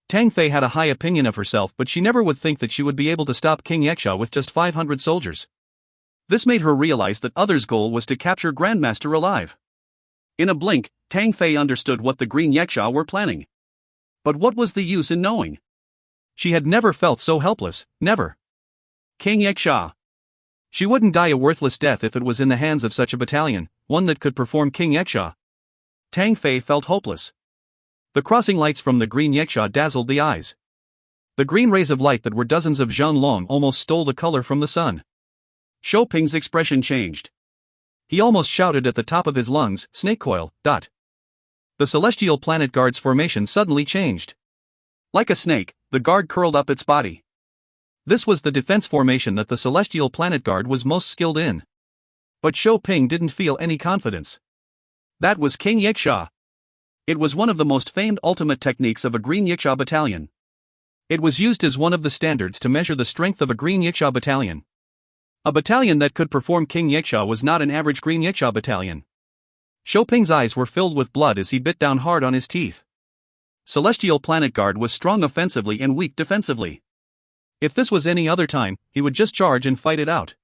Speaker 2: Tang Fei had a high opinion of herself, but she never would think that she would be able to stop King Yaksha with just 500 soldiers.
Speaker 1: This made her realize that others' goal was to capture Grandmaster alive. In a blink, Tang Fei understood what the Green Yaksha were planning. But what was the use in knowing?
Speaker 2: She had never felt so helpless, never.
Speaker 1: King Yaksha.
Speaker 2: She wouldn't die a worthless death if it was in the hands of such a battalion, one that could perform King Yaksha.
Speaker 1: Tang Fei felt hopeless.
Speaker 2: The crossing lights from the Green Yaksha dazzled the eyes. The green rays of light that were dozens of zhang long almost stole the color from the sun.
Speaker 1: Shou Ping's expression changed.
Speaker 2: He almost shouted at the top of his lungs, snake coil. The celestial planet guard's formation suddenly changed.
Speaker 1: Like a snake, the guard curled up its body.
Speaker 2: This was the defense formation that the celestial planet guard was most skilled in. But Shou Ping didn't feel any confidence.
Speaker 1: That was King Yaksha. It was one of the most famed ultimate techniques of a Green Yaksha battalion.
Speaker 2: It was used as one of the standards to measure the strength of a Green Yaksha battalion.
Speaker 1: A battalion that could perform King Yaksha was not an average Green Yaksha battalion.
Speaker 2: Shouping's eyes were filled with blood as he bit down hard on his teeth. Celestial Planet Guard was strong offensively and weak defensively. If this was any other time, he would just charge and fight it out.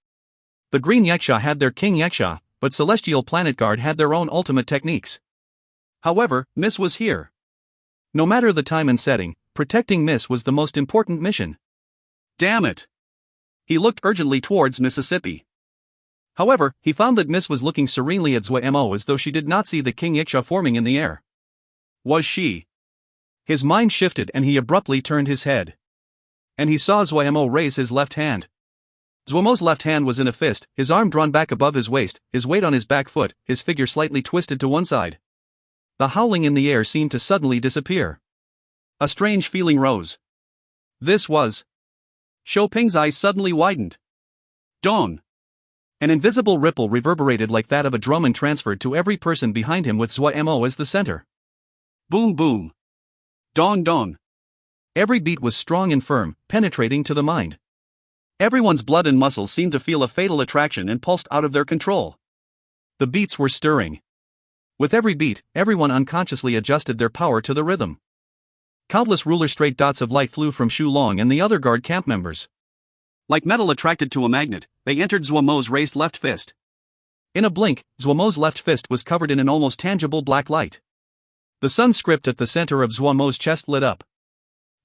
Speaker 2: The Green Yaksha had their King Yaksha, but Celestial Planet Guard had their own ultimate techniques. However, Miss was here. No matter the time and setting, protecting Miss was the most important mission.
Speaker 1: Damn it! He looked urgently towards Mississippi.
Speaker 2: However, he found that Miss was looking serenely at Zuo Mo as though she did not see the King Yaksha forming in the air.
Speaker 1: Was she?
Speaker 2: His mind shifted and he abruptly turned his head. And he saw Zuo Mo raise his left hand. Zuo Mo's left hand was in a fist, his arm drawn back above his waist, his weight on his back foot, his figure slightly twisted to one side. The howling in the air seemed to suddenly disappear.
Speaker 1: A strange feeling rose. This was... Shouping's eyes suddenly widened. Dawn.
Speaker 2: An invisible ripple reverberated like that of a drum and transferred to every person behind him with Zuo Mo as the center.
Speaker 1: Boom boom. Dawn dawn.
Speaker 2: Every beat was strong and firm, penetrating to the mind.
Speaker 1: Everyone's blood and muscles seemed to feel a fatal attraction and pulsed out of their control.
Speaker 2: The beats were stirring. With every beat, everyone unconsciously adjusted their power to the rhythm. Countless ruler-straight dots of light flew from Shu Long and the other guard camp members.
Speaker 1: Like metal attracted to a magnet, they entered Zuo Mo's raised left fist.
Speaker 2: In a blink, Zuo Mo's left fist was covered in an almost tangible black light. The sun script at the center of Zuo Mo's chest lit up.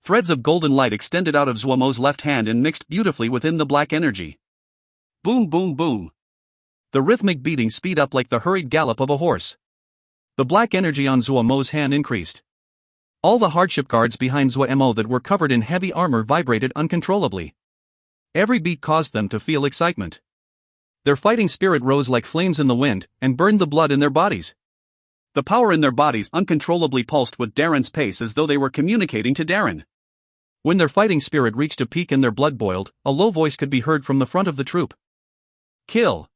Speaker 1: Threads of golden light extended out of Zuo Mo's left hand and mixed beautifully within the black energy. Boom boom boom.
Speaker 2: The rhythmic beating speed up like the hurried gallop of a horse. The black energy on Zuo Mo's hand increased. All the hardship guards behind Zuo Mo that were covered in heavy armor vibrated uncontrollably. Every beat caused them to feel excitement. Their fighting spirit rose like flames in the wind and burned the blood in their bodies.
Speaker 1: The power in their bodies uncontrollably pulsed with Darren's pace as though they were communicating to Darren.
Speaker 2: When their fighting spirit reached a peak and their blood boiled, a low voice could be heard from the front of the troop.
Speaker 1: Kill.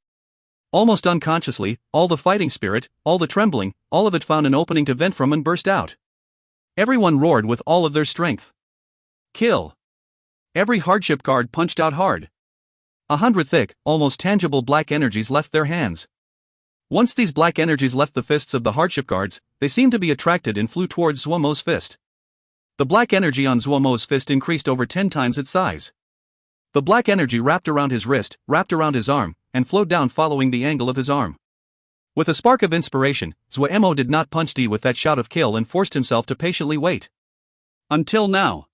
Speaker 2: Almost unconsciously, all the fighting spirit, all the trembling, all of it found an opening to vent from and burst out. Everyone roared with all of their strength.
Speaker 1: Kill. Every hardship guard punched out hard.
Speaker 2: 100 thick, almost tangible black energies left their hands. Once these black energies left the fists of the hardship guards, they seemed to be attracted and flew towards Zuo Mo's fist. The black energy on Zuo Mo's fist increased over 10 times its size. The black energy wrapped around his wrist, wrapped around his arm, and flowed down following the angle of his arm. With a spark of inspiration, Zuo Mo did not punch D with that shout of kill and forced himself to patiently wait.
Speaker 1: Until now.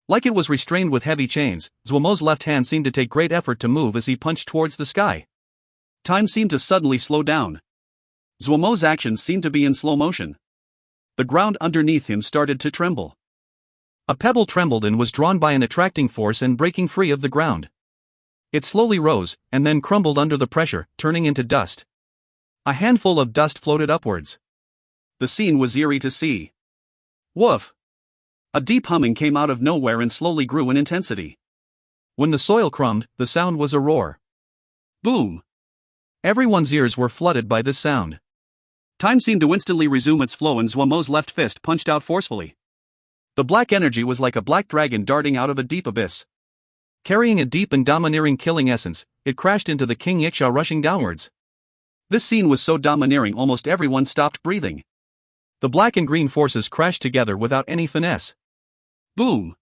Speaker 2: Like it was restrained with heavy chains, Zuo Mo's left hand seemed to take great effort to move as he punched towards the sky.
Speaker 1: Time seemed to suddenly slow down. Zuo Mo's actions seemed to be in slow motion. The ground underneath him started to tremble.
Speaker 2: A pebble trembled and was drawn by an attracting force and breaking free of the ground. It slowly rose, and then crumbled under the pressure, turning into dust. A handful of dust floated upwards.
Speaker 1: The scene was eerie to see. Woof! A deep humming came out of nowhere and slowly grew in intensity.
Speaker 2: When the soil crumbed, the sound was a roar.
Speaker 1: Boom!
Speaker 2: Everyone's ears were flooded by this sound.
Speaker 1: Time seemed to instantly resume its flow and Zuo Mo's left fist punched out forcefully. The black energy was like a black dragon darting out of a deep abyss.
Speaker 2: Carrying a deep and domineering killing essence, it crashed into the King Yaksha rushing downwards.
Speaker 1: This scene was so domineering almost everyone stopped breathing.
Speaker 2: The black and green forces crashed together without any finesse.
Speaker 1: Boom!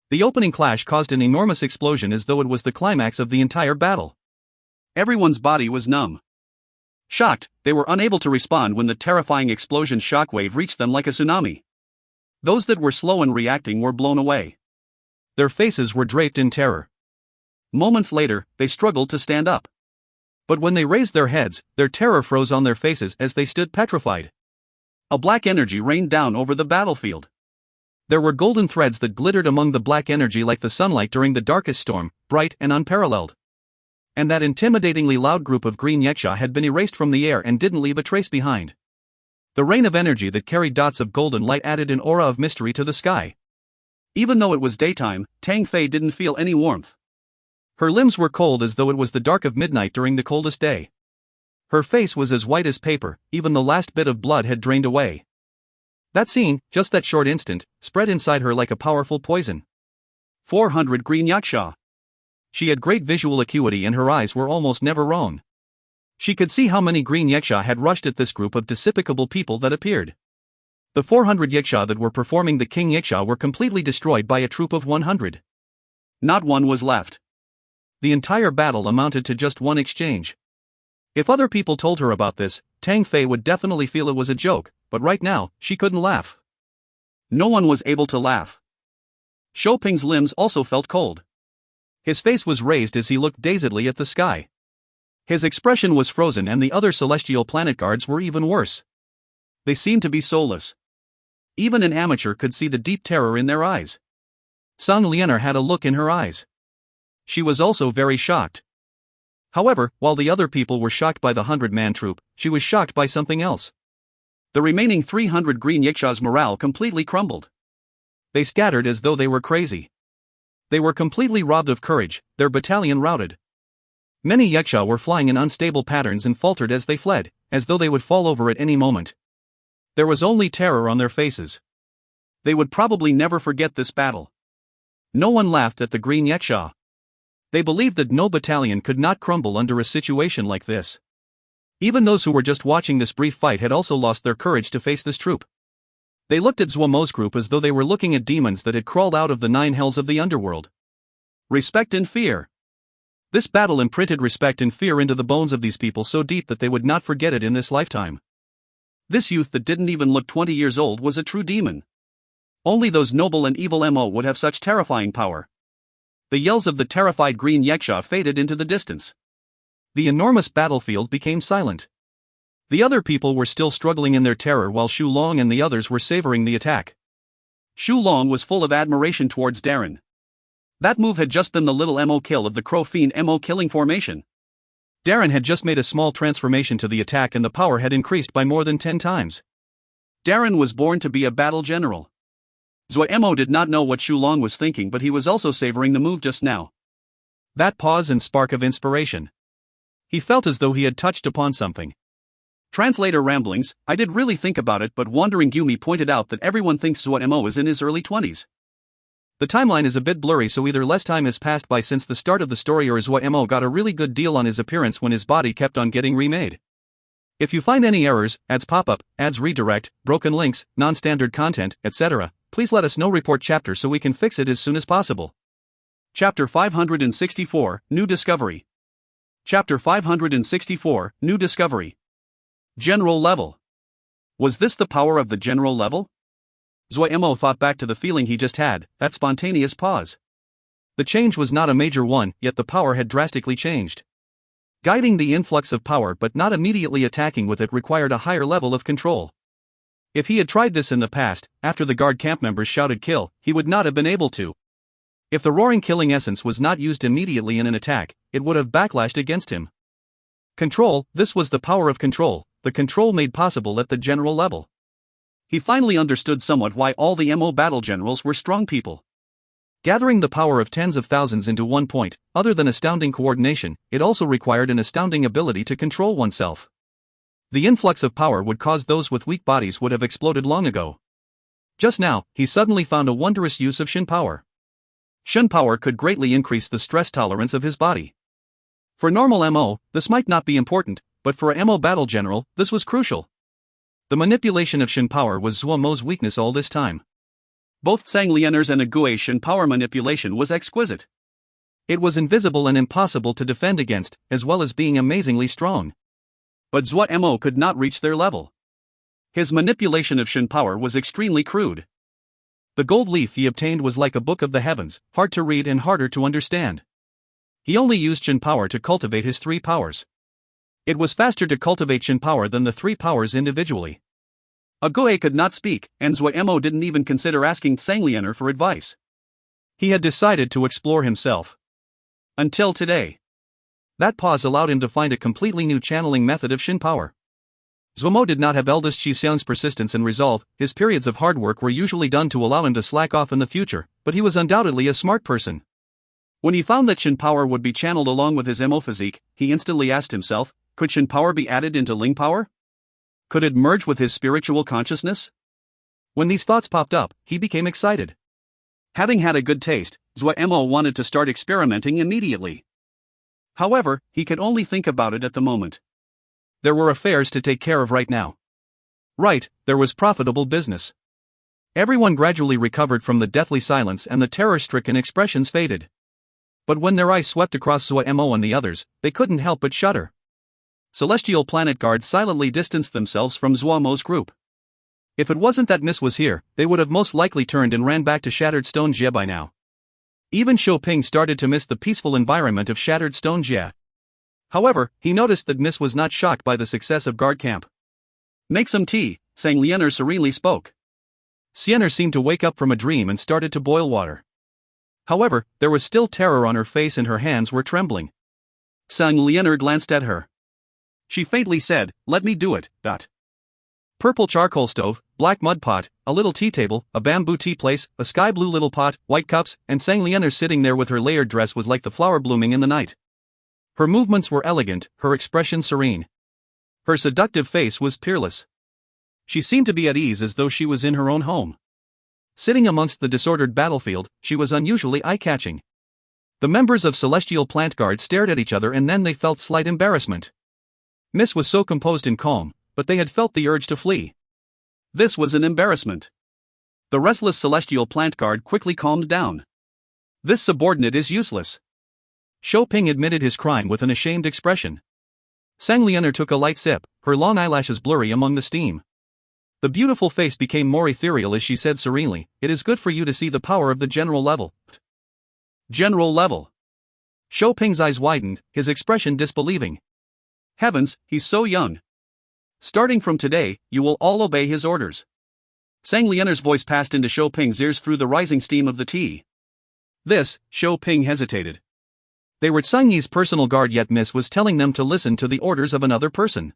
Speaker 2: The opening clash caused an enormous explosion as though it was the climax of the entire battle.
Speaker 1: Everyone's body was numb. Shocked, they were unable to respond when the terrifying explosion shockwave reached them like a tsunami. Those that were slow in reacting were blown away.
Speaker 2: Their faces were draped in terror.
Speaker 1: Moments later, they struggled to stand up.
Speaker 2: But when they raised their heads, their terror froze on their faces as they stood petrified.
Speaker 1: A black energy rained down over the battlefield.
Speaker 2: There were golden threads that glittered among the black energy like the sunlight during the darkest storm, bright and unparalleled. And that intimidatingly loud group of green Yaksha had been erased from the air and didn't leave a trace behind. The rain of energy that carried dots of golden light added an aura of mystery to the sky.
Speaker 1: Even though it was daytime, Tang Fei didn't feel any warmth.
Speaker 2: Her limbs were cold as though it was the dark of midnight during the coldest day. Her face was as white as paper, even the last bit of blood had drained away. That scene, just that short instant, spread inside her like a powerful poison.
Speaker 1: 400 green Yaksha.
Speaker 2: She had great visual acuity and her eyes were almost never wrong. She could see how many green yaksha had rushed at this group of despicable people that appeared. The 400 yaksha that were performing the king yaksha were completely destroyed by a troop of 100.
Speaker 1: Not one was left.
Speaker 2: The entire battle amounted to just one exchange. If other people told her about this, Tang Fei would definitely feel it was a joke, but right now, she couldn't laugh.
Speaker 1: No one was able to laugh. Shou Ping's limbs also felt cold.
Speaker 2: His face was raised as he looked dazedly at the sky. His expression was frozen, and the other celestial planet guards were even worse.
Speaker 1: They seemed to be soulless. Even an amateur could see the deep terror in their eyes.
Speaker 2: Sang Lianer had a look in her eyes. She was also very shocked. However, while the other people were shocked by the 100-man troop, she was shocked by something else.
Speaker 1: The remaining 300 green yakshas' morale completely crumbled.
Speaker 2: They scattered as though they were crazy. They were completely robbed of courage, their battalion routed. Many yaksha were flying in unstable patterns and faltered as they fled, as though they would fall over at any moment. There was only terror on their faces.
Speaker 1: They would probably never forget this battle.
Speaker 2: No one laughed at the green yaksha. They believed that no battalion could not crumble under a situation like this. Even those who were just watching this brief fight had also lost their courage to face this troop. They looked at Zuo Mo's group as though they were looking at demons that had crawled out of the 9 hells of the underworld.
Speaker 1: Respect and fear.
Speaker 2: This battle imprinted respect and fear into the bones of these people so deep that they would not forget it in this lifetime.
Speaker 1: This youth that didn't even look 20 years old was a true demon. Only those noble and evil Mo would have such terrifying power. The yells of the terrified green yaksha faded into the distance.
Speaker 2: The enormous battlefield became silent. The other people were still struggling in their terror while Xu Long and the others were savoring the attack.
Speaker 1: Xu Long was full of admiration towards Darren. That move had just been the little Mo kill of the Crow Fiend Mo killing formation.
Speaker 2: Darren had just made a small transformation to the attack and the power had increased by more than 10 times.
Speaker 1: Darren was born to be a battle general. Zuo Mo did not know what Xu Long was thinking, but he was also savoring the move just now.
Speaker 2: That pause and spark of inspiration. He felt as though he had touched upon something.
Speaker 1: Translator ramblings, I did really think about it, but Wandering Gumi pointed out that everyone thinks Zuo Mo is in his early 20s.
Speaker 2: The timeline is a bit blurry, so either less time has passed by since the start of the story or Zuo Mo got a really good deal on his appearance when his body kept on getting remade. If you find any errors, ads pop up, ads redirect, broken links, non-standard content, etc., please let us know. Report chapter so we can fix it as soon as possible.
Speaker 1: Chapter 564, New Discovery. Chapter 564, New Discovery. General level. Was this the power of the general level? Zuo Mo thought back to the feeling he just had, that spontaneous pause.
Speaker 2: The change was not a major one, yet the power had drastically changed. Guiding the influx of power but not immediately attacking with it required a higher level of control. If he had tried this in the past, after the guard camp members shouted kill, he would not have been able to. If the roaring killing essence was not used immediately in an attack, it would have backlashed against him. Control, this was the power of control, the control made possible at the general level.
Speaker 1: He finally understood somewhat why all the Mo battle generals were strong people.
Speaker 2: Gathering the power of tens of thousands into one point, other than astounding coordination, it also required an astounding ability to control oneself. The influx of power would cause those with weak bodies would have exploded long ago. Just now, he suddenly found a wondrous use of Shin power. Shin power could greatly increase the stress tolerance of his body. For normal Mo, this might not be important, but for a Mo battle general, this was crucial. The manipulation of Shin power was Zuo Mo's weakness all this time.
Speaker 1: Both Sang Lianer's and Agui's Shin power manipulation was exquisite.
Speaker 2: It was invisible and impossible to defend against, as well as being amazingly strong.
Speaker 1: But Zuo Mo could not reach their level. His manipulation of Shin power was extremely crude.
Speaker 2: The gold leaf he obtained was like a book of the heavens, hard to read and harder to understand. He only used Shin power to cultivate his 3 powers. It was faster to cultivate Shin power than the 3 powers individually.
Speaker 1: Agui could not speak, and Zuo Mo didn't even consider asking Sang Lianer for advice.
Speaker 2: He had decided to explore himself.
Speaker 1: Until today.
Speaker 2: That pause allowed him to find a completely new channeling method of Shin power. Zuo Mo did not have eldest Xixiang's persistence and resolve. His periods of hard work were usually done to allow him to slack off in the future, but he was undoubtedly a smart person.
Speaker 1: When he found that Shin power would be channeled along with his Mo physique, he instantly asked himself, could Shin power be added into Ling power? Could it merge with his spiritual consciousness?
Speaker 2: When these thoughts popped up, he became excited.
Speaker 1: Having had a good taste, Zuo Mo wanted to start experimenting immediately. However, he could only think about it at the moment.
Speaker 2: There were affairs to take care of right now. Right, there was profitable business. Everyone gradually recovered from the deathly silence and the terror-stricken expressions faded. But when their eyes swept across Zuo Mo and the others, they couldn't help but shudder. Celestial planet guards silently distanced themselves from Zuo Mo's group. If it wasn't that Miss was here, they would have most likely turned and ran back to Shattered Stone Jie by now. Even Shou Ping started to miss the peaceful environment of Shattered Stone Jie. However, he noticed that Miss was not shocked by the success of guard camp.
Speaker 1: Make some tea, Sang Lianer serenely spoke.
Speaker 2: Sienner seemed to wake up from a dream and started to boil water. However, there was still terror on her face and her hands were trembling.
Speaker 1: Sang Lianer glanced at her. She faintly said, "Let me do it."
Speaker 2: Purple charcoal stove, black mud pot, a little tea table, a bamboo tea place, a sky blue little pot, white cups, and Sang Lianer sitting there with her layered dress was like the flower blooming in the night. Her movements were elegant, her expression serene. Her seductive face was peerless. She seemed to be at ease as though she was in her own home. Sitting amongst the disordered battlefield, she was unusually eye-catching. The members of Celestial Plant Guard stared at each other and then they felt slight embarrassment. Miss was so composed and calm, but they had felt the urge to flee.
Speaker 1: This was an embarrassment. The restless Celestial Plant Guard quickly calmed down. This subordinate is useless.
Speaker 2: Shou Ping admitted his crime with an ashamed expression. Sang Lianer took a light sip, her long eyelashes blurry among the steam. The beautiful face became more ethereal as she said serenely, "It is good for you to see the power of the general level."
Speaker 1: General level.
Speaker 2: Shou Ping's eyes widened, his expression disbelieving.
Speaker 1: Heavens, he's so young. Starting from today, you will all obey his orders. Sang Lianer's voice passed into Shou Ping's ears through the rising steam of the tea. This, Shou Ping hesitated.
Speaker 2: They were Sang Yi's personal guard, yet Miss was telling them to listen to the orders of another person.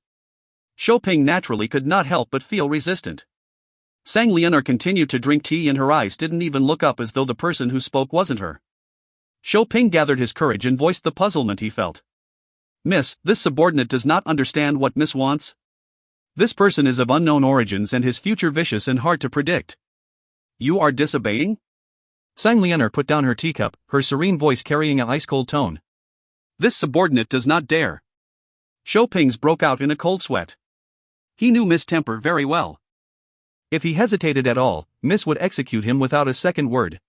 Speaker 1: Shou Ping naturally could not help but feel resistant. Sang Lianer continued to drink tea and her eyes didn't even look up as though the person who spoke wasn't her. Shou Ping gathered his courage and voiced the puzzlement he felt. "Miss, this subordinate does not understand what Miss wants. This person is of unknown origins and his future vicious and hard to predict. You are disobeying?"
Speaker 2: Sang Lianer put down her teacup, her serene voice carrying an ice-cold tone.
Speaker 1: "This subordinate does not dare." Shou Ping's broke out in a cold sweat. He knew Miss' temper very well.
Speaker 2: If he hesitated at all, Miss would execute him without a second word.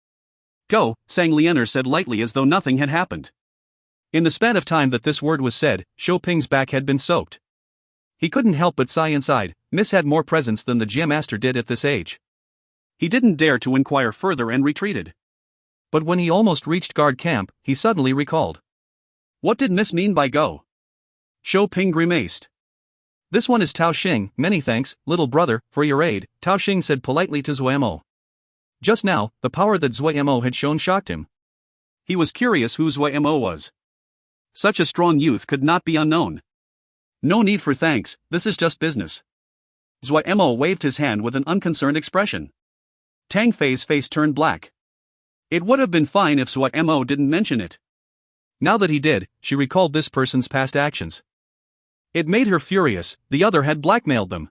Speaker 1: "Go," Sang Lianer said lightly as though nothing had happened.
Speaker 2: In the span of time that this word was said, Shou Ping's back had been soaked. He couldn't help but sigh inside. Miss had more presence than the Jia Master did at this age.
Speaker 1: He didn't dare to inquire further and retreated.
Speaker 2: But when he almost reached guard camp, he suddenly recalled.
Speaker 1: What did Miss mean by go? Shou Ping grimaced.
Speaker 2: "This one is Tao Xing, many thanks, little brother, for your aid," Tao Xing said politely to Zuo Mo. Just now, the power that Zuo Mo had shown shocked him.
Speaker 1: He was curious who Zuo Mo was. Such a strong youth could not be unknown. "No need for thanks, this is just business." Zuo Mo waved his hand with an unconcerned expression. Tang Fei's face turned black. It would have been fine if Zuo Mo didn't mention it.
Speaker 2: Now that he did, she recalled this person's past actions. It made her furious. The other had blackmailed them.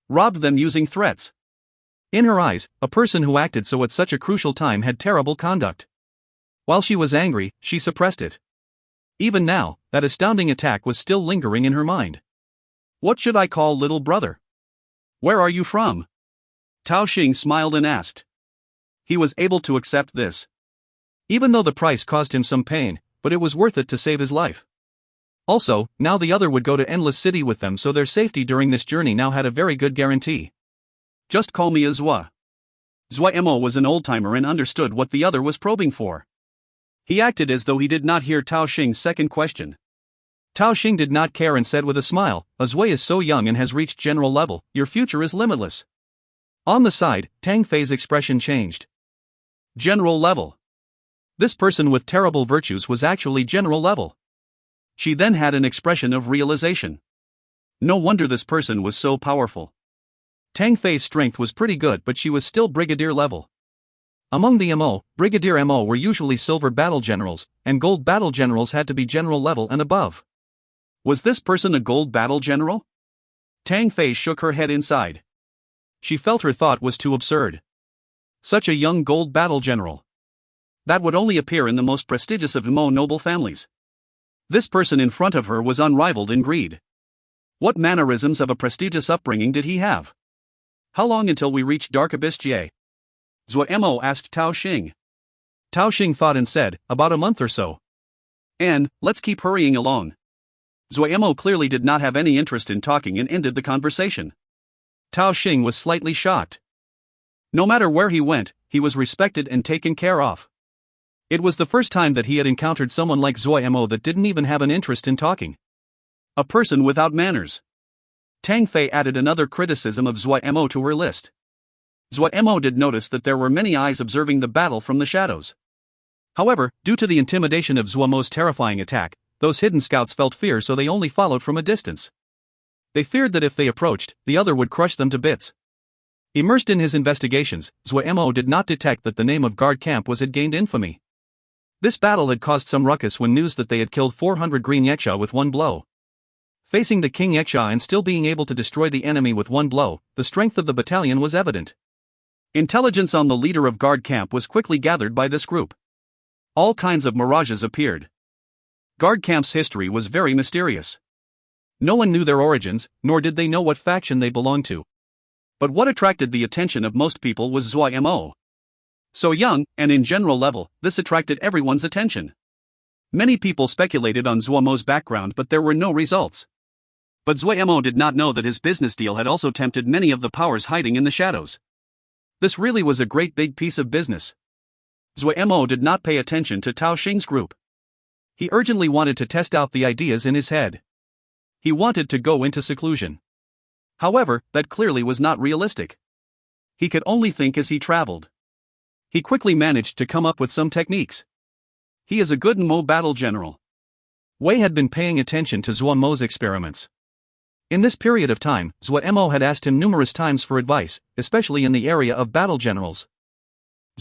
Speaker 1: Robbed them using threats.
Speaker 2: In her eyes, a person who acted so at such a crucial time had terrible conduct. While she was angry, she suppressed it. Even now, that astounding attack was still lingering in her mind.
Speaker 1: What should I call little brother? Where are you from? Tao Xing smiled and asked. He was able to accept this.
Speaker 2: Even though the price caused him some pain, but it was worth it to save his life. Also, now the other would go to Endless City with them, so their safety during this journey now had a very good guarantee.
Speaker 1: Just call me a Zuo. Zuo Mo was an old-timer and understood what the other was probing for. He acted as though he did not hear Tao Xing's second question.
Speaker 2: Tao Xing did not care and said with a smile, "A Zuo is so young and has reached general level, your future is limitless." On the side, Tang Fei's expression changed.
Speaker 1: General level.
Speaker 2: This person with terrible virtues was actually general level.
Speaker 1: She then had an expression of realization. No wonder this person was so powerful.
Speaker 2: Tang Fei's strength was pretty good, but she was still brigadier level. Among the MO, brigadier MO were usually silver battle generals, and gold battle generals had to be general level and above.
Speaker 1: Was this person a gold battle general? Tang Fei shook her head inside. She felt her thought was too absurd. Such a young gold battle general. That would only appear in the most prestigious of Mo noble families. This person in front of her was unrivaled in greed. What mannerisms of a prestigious upbringing did he have? How long until we reach Dark Abyss Jie? Zuo Mo asked Tao Xing.
Speaker 2: Tao Xing thought and said, about a month or so.
Speaker 1: And, let's keep hurrying along. Zuo Mo clearly did not have any interest in talking and ended the conversation.
Speaker 2: Tao Xing was slightly shocked.
Speaker 1: No matter where he went, he was respected and taken care of.
Speaker 2: It was the first time that he had encountered someone like Zuo Mo that didn't even have an interest in talking.
Speaker 1: A person without manners. Tang Fei added another criticism of Zuo Mo to her list. Zuo Mo did notice that there were many eyes observing the battle from the shadows.
Speaker 2: However, due to the intimidation of Zuo Mo's terrifying attack, those hidden scouts felt fear, so they only followed from a distance. They feared that if they approached, the other would crush them to bits. Immersed in his investigations, Zuo Mo did not detect that the name of guard camp had gained infamy. This battle had caused some ruckus when news that they had killed 400 green Yaksha with one blow. Facing the King Yaksha and still being able to destroy the enemy with one blow, the strength of the battalion was evident.
Speaker 1: Intelligence on the leader of guard camp was quickly gathered by this group. All kinds of mirages appeared. Guard camp's history was very mysterious. No one knew their origins, nor did they know what faction they belonged to. But what attracted the attention of most people was Zuo Mo. So young, and in general level, this attracted everyone's attention. Many people speculated on Zuo Mo's background, but there were no results. But Zuo Mo did not know that his business deal had also tempted many of the powers hiding in the shadows. This really was a great big piece of business. Zuo Mo did not pay attention to Tao Xing's group. He urgently wanted to test out the ideas in his head. He wanted to go into seclusion. However, that clearly was not realistic. He could only think as he traveled. He quickly managed to come up with some techniques. He is a good Mo battle general.
Speaker 2: Wei had been paying attention to Zuo Mo's experiments. In this period of time, Zuo Mo had asked him numerous times for advice, especially in the area of battle generals.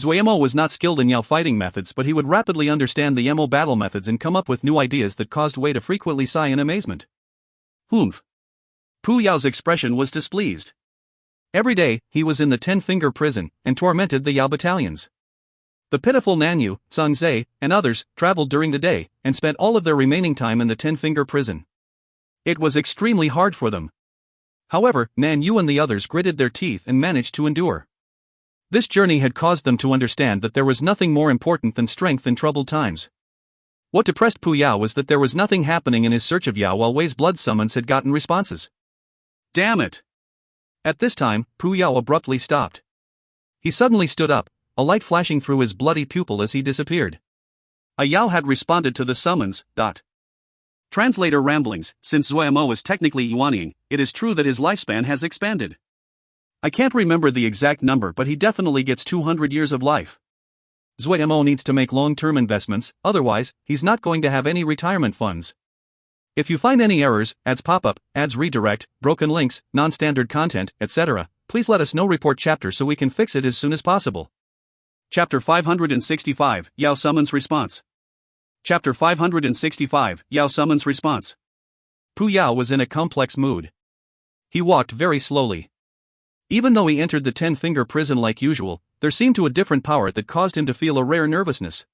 Speaker 2: Zuo Mo was not skilled in Yao fighting methods, but he would rapidly understand the Mo battle methods and come up with new ideas that caused Wei to frequently sigh in amazement.
Speaker 1: Humph. Pu Yao's expression was displeased.
Speaker 2: Every day, he was in the 10-finger prison, and tormented the Yao battalions. The pitiful Nanyu, Zhangzhe, and others, traveled during the day, and spent all of their remaining time in the 10-finger prison. It was extremely hard for them. However, Nanyu and the others gritted their teeth and managed to endure. This journey had caused them to understand that there was nothing more important than strength in troubled times. What depressed Pu Yao was that there was nothing happening in his search of Yao while Wei's blood summons had gotten responses.
Speaker 1: Damn it!
Speaker 2: At this time, Pu Yao abruptly stopped. He suddenly stood up, a light flashing through his bloody pupil as he disappeared.
Speaker 1: A Yao had responded to the summons. Translator ramblings. Since Zuo Mo is technically Yuanying, it is true that his lifespan has expanded. I can't remember the exact number, but he definitely gets 200 years of life.
Speaker 2: Zuo Mo needs to make long-term investments, otherwise, he's not going to have any retirement funds. If you find any errors, ads pop up, ads redirect, broken links, non-standard content, etc., please let us know. Report chapter so we can fix it as soon as possible.
Speaker 1: Chapter 565, Yao Summons Response. Chapter 565, Yao Summons Response.
Speaker 2: Pu Yao was in a complex mood. He walked very slowly. Even though he entered the 10-finger prison like usual, there seemed to a different power that caused him to feel a rare nervousness.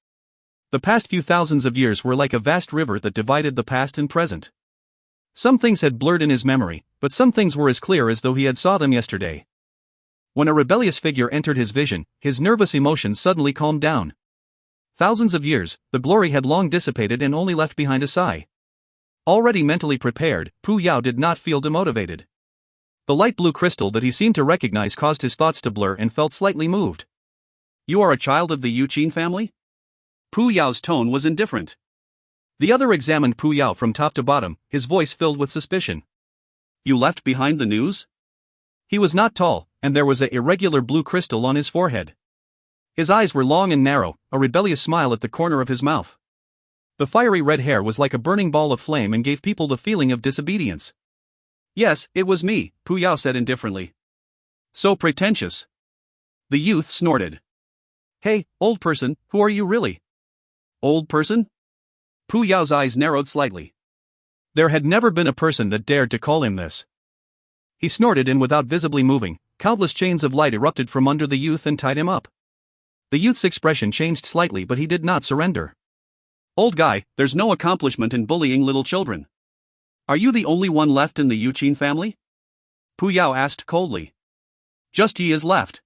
Speaker 2: The past few thousands of years were like a vast river that divided the past and present. Some things had blurred in his memory, but some things were as clear as though he had saw them yesterday. When a rebellious figure entered his vision, his nervous emotions suddenly calmed down. Thousands of years, the glory had long dissipated and only left behind a sigh. Already mentally prepared, Pu Yao did not feel demotivated. The light blue crystal that he seemed to recognize caused his thoughts to blur and felt slightly moved.
Speaker 1: You are a child of the Yu Qin family? Pu Yao's tone was indifferent.
Speaker 2: The other examined Pu Yao from top to bottom, his voice filled with suspicion.
Speaker 1: You left behind the news?
Speaker 2: He was not tall, and there was an irregular blue crystal on his forehead. His eyes were long and narrow, a rebellious smile at the corner of his mouth. The fiery red hair was like a burning ball of flame and gave people the feeling of disobedience.
Speaker 1: Yes, it was me, Pu Yao said indifferently. So pretentious. The youth snorted.
Speaker 2: Hey, old person, who are you really?
Speaker 1: Old person? Pu Yao's eyes narrowed slightly.
Speaker 2: There had never been a person that dared to call him this. He snorted, and without visibly moving, countless chains of light erupted from under the youth and tied him up. The youth's expression changed slightly, but he did not surrender.
Speaker 1: Old guy, there's no accomplishment in bullying little children. Are you the only one left in the Yuqin family? Pu Yao asked coldly. Just Yi is left.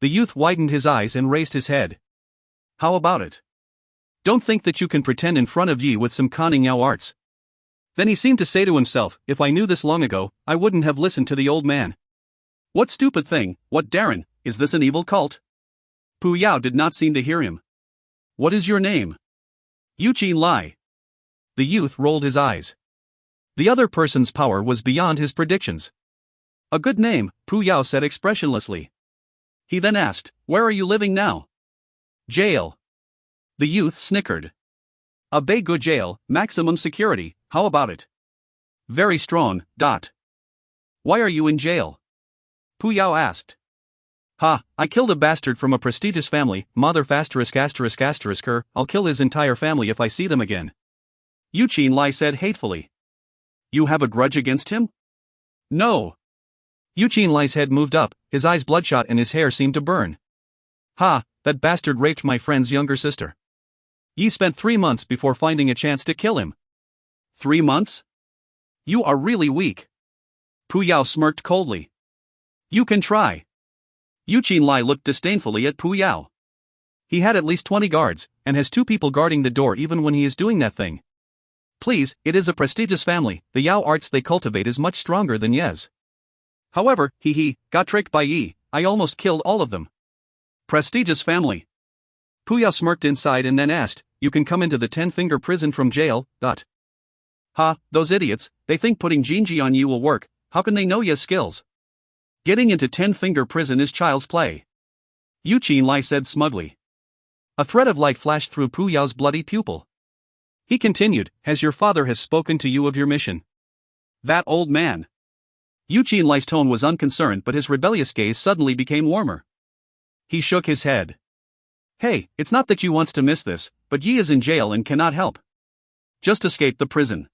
Speaker 1: The youth widened his eyes and raised his head. How about it? Don't think that you can pretend in front of Yi with some conning Yao arts. Then he seemed to say to himself, if I knew this long ago, I wouldn't have listened to the old man. What stupid thing, what Darren, is this an evil cult? Pu Yao did not seem to hear him. What is your name? Yuqin Lai. The youth rolled his eyes. The other person's power was beyond his predictions. A good name, Pu Yao said expressionlessly. He then asked, where are you living now? Jail. The youth snickered. A Beiguo jail, maximum security, how about it? Very strong, dot. Why are you in jail? Pu Yao asked. I killed a bastard from a prestigious family, mother *****, I'll kill his entire family if I see them again. Yuqin Lai said hatefully. You have a grudge against him? No. Yuqin Lai's head moved up, his eyes bloodshot and his hair seemed to burn. That bastard raped my friend's younger sister. Yi spent 3 months before finding a chance to kill him. 3 months? You are really weak. Pu Yao smirked coldly. You can try. Yuqin Lai looked disdainfully at Pu Yao. He had at least 20 guards, and has 2 people guarding the door even when he is doing that thing. Please, it is a prestigious family, the Yao arts they cultivate is much stronger than Ye's. However, got tricked by Yi, I almost killed all of them. Prestigious family. Pu Yao smirked inside and then asked, you can come into the 10-finger prison from jail, dot. Those idiots, they think putting Jinji on you will work, how can they know Ye's skills? Getting into 10-finger prison is child's play. Yuqin Lai said smugly. A thread of light flashed through Pu Yao's bloody pupil. He continued, has your father has spoken to you of your mission? That old man. Yuqin Lai's tone was unconcerned but his rebellious gaze suddenly became warmer. He shook his head. Hey, it's not that you wants to miss this, but Yi is in jail and cannot help. Just escape the prison.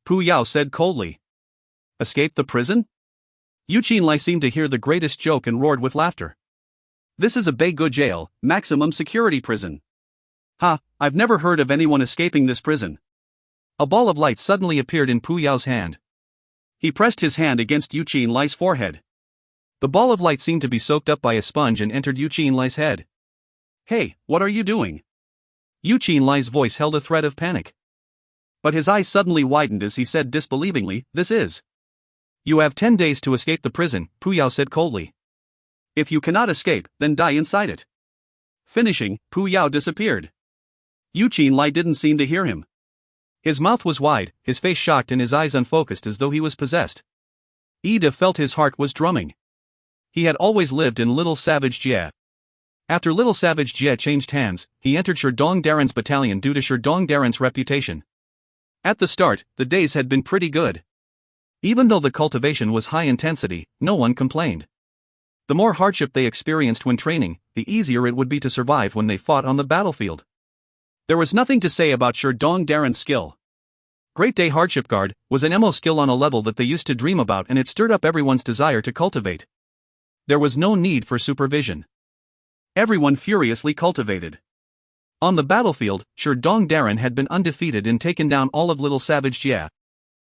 Speaker 1: Pu Yao said coldly. Escape the prison? Yuqin Lai seemed to hear the greatest joke and roared with laughter. This is a Beiguo jail, maximum security prison. I've never heard of anyone escaping this prison. A ball of light suddenly appeared in Pu Yao's hand. He pressed his hand against Yuqin Lai's forehead. The ball of light seemed to be soaked up by a sponge and entered Yuqin Lai's head. Hey, what are you doing? Yuqin Lai's voice held a thread of panic. But his eyes suddenly widened as he said disbelievingly, this is. You have 10 days to escape the prison, Pu Yao said coldly. If you cannot escape, then die inside it. Finishing, Pu Yao disappeared. Yuqin Lai didn't seem to hear him. His mouth was wide, his face shocked and his eyes unfocused as though he was possessed. Ida felt his heart was drumming. He had always lived in Little Savage Jie. After Little Savage Jie changed hands, he entered Sherdong Darren's battalion due to Sherdong Darren's reputation. At the start, the days had been pretty good. Even though the cultivation was high intensity, no one complained. The more hardship they experienced when training, the easier it would be to survive when they fought on the battlefield. There was nothing to say about Sherdong Darren's skill. Great Day Hardship Guard was an MO skill on a level that they used to dream about and it stirred up everyone's desire to cultivate. There was no need for supervision. Everyone furiously cultivated. On the battlefield, Sherdong Darren had been undefeated and taken down all of Little Savage Jie.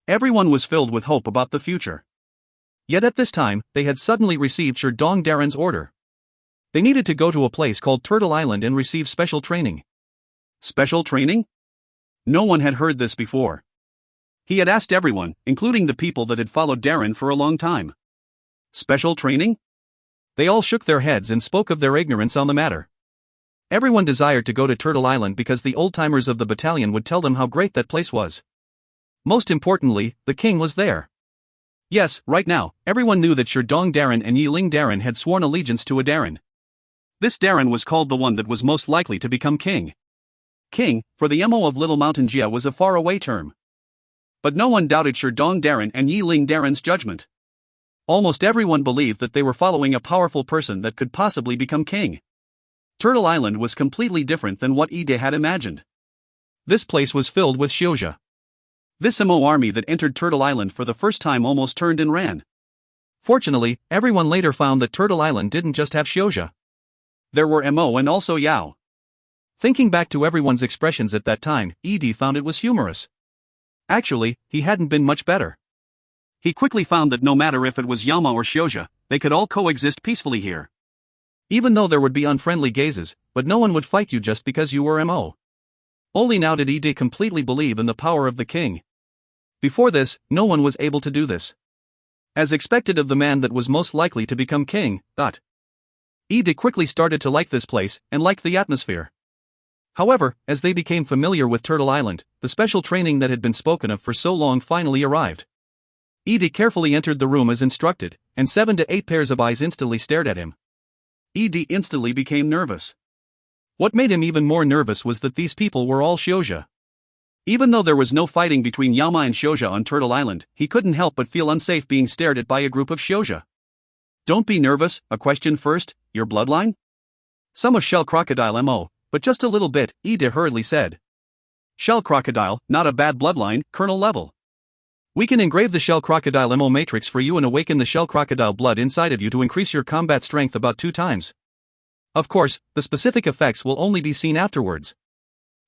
Speaker 1: Everyone was filled with hope about the future. Yet at this time, they had suddenly received Sherdong Darren's order. They needed to go to a place called Turtle Island and receive special training. Special training? No one had heard this before. He had asked everyone, including the people that had followed Darren for a long time. Special training? They all shook their heads and spoke of their ignorance on the matter. Everyone desired to go to Turtle Island because the old-timers of the battalion would tell them how great that place was. Most importantly, the king was there. Yes, right now, everyone knew that Sherdong Darren and Yiling Darren had sworn allegiance to a Darren. This Darren was called the one that was most likely to become king. King, for the MO of Little Mountain Jia was a faraway term. But no one doubted Sherdong Darren and Yiling Darren's judgment. Almost everyone believed that they were following a powerful person that could possibly become king. Turtle Island was completely different than what Ide had imagined. This place was filled with Xiuzha. This MO army that entered Turtle Island for the first time almost turned and ran. Fortunately, everyone later found that Turtle Island didn't just have Xiuzha. There were MO and also Yao. Thinking back to everyone's expressions at that time, Ed found it was humorous. Actually, he hadn't been much better. He quickly found that no matter if it was Yama or Shouja, they could all coexist peacefully here.
Speaker 2: Even though there would be unfriendly gazes, but no one would fight you just because you were Mo. Only now did Ide completely believe in the power of the king. Before this, no one was able to do this. As expected of the man that was most likely to become king, Ide quickly started to like this place, and liked the atmosphere. However, as they became familiar with Turtle Island, the special training that had been spoken of for so long finally arrived. Ide carefully entered the room as instructed, and 7 to 8 pairs of eyes instantly stared at him. Ide instantly became nervous. What made him even more nervous was that these people were all Shouja. Even though there was no fighting between Yama and Shouja on Turtle Island, he couldn't help but feel unsafe being stared at by a group of Shouja. Don't be nervous, a question first, your bloodline? Some of Shell Crocodile Mo, but just a little bit, Ide hurriedly said. Shell Crocodile, not a bad bloodline, Colonel level. We can engrave the Shell Crocodile Mo matrix for you and awaken the Shell Crocodile blood inside of you to increase your combat strength about 2 times. Of course, the specific effects will only be seen afterwards.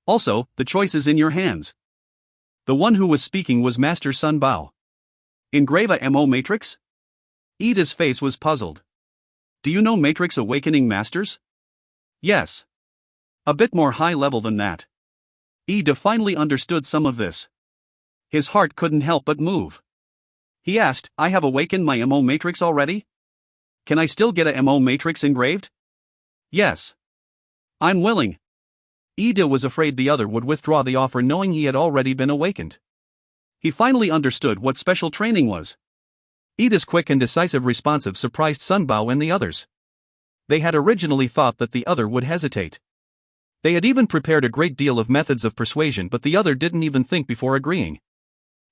Speaker 2: Also, the choice is in your hands. The one who was speaking was Master Sun Bao. Engrave a Mo matrix? Ide's face was puzzled. Do you know Matrix Awakening Masters? Yes. A bit more high level than that. Ide finally understood some of this. His heart couldn't help but move. He asked, I have awakened my Mo matrix already? Can I still get a Mo matrix engraved? Yes. I'm willing. Ide was afraid the other would withdraw the offer knowing he had already been awakened. He finally understood what special training was. Ide's quick and decisive responsive surprised Sun Bao and the others. They had originally thought that the other would hesitate. They had even prepared a great deal of methods of persuasion, but the other didn't even think before agreeing.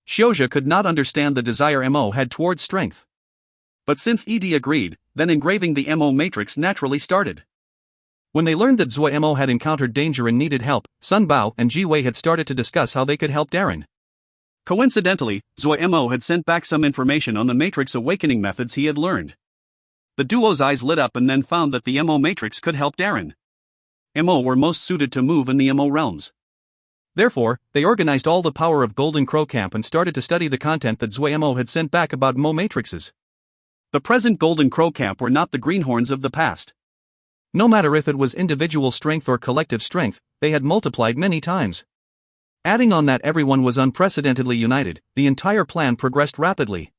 Speaker 2: Shouja could not understand the desire Mo had towards strength. But since Ide agreed, then engraving the Mo matrix naturally started. When they learned that Zuo Mo had encountered danger and needed help, Sun Bao and Ji Wei had started to discuss how they could help Darren. Coincidentally, Zuo Mo had sent back some information on the matrix awakening methods he had learned. The duo's eyes lit up and then found that the Mo matrix could help Darren. Mo were most suited to move in the Mo realms. Therefore, they organized all the power of Golden Crow Camp and started to study the content that Zuo Mo had sent back about Mo matrixes. The present Golden Crow Camp were not the greenhorns of the past. No matter if it was individual strength or collective strength, they had multiplied many times. Adding on that everyone was unprecedentedly united, the entire plan progressed rapidly.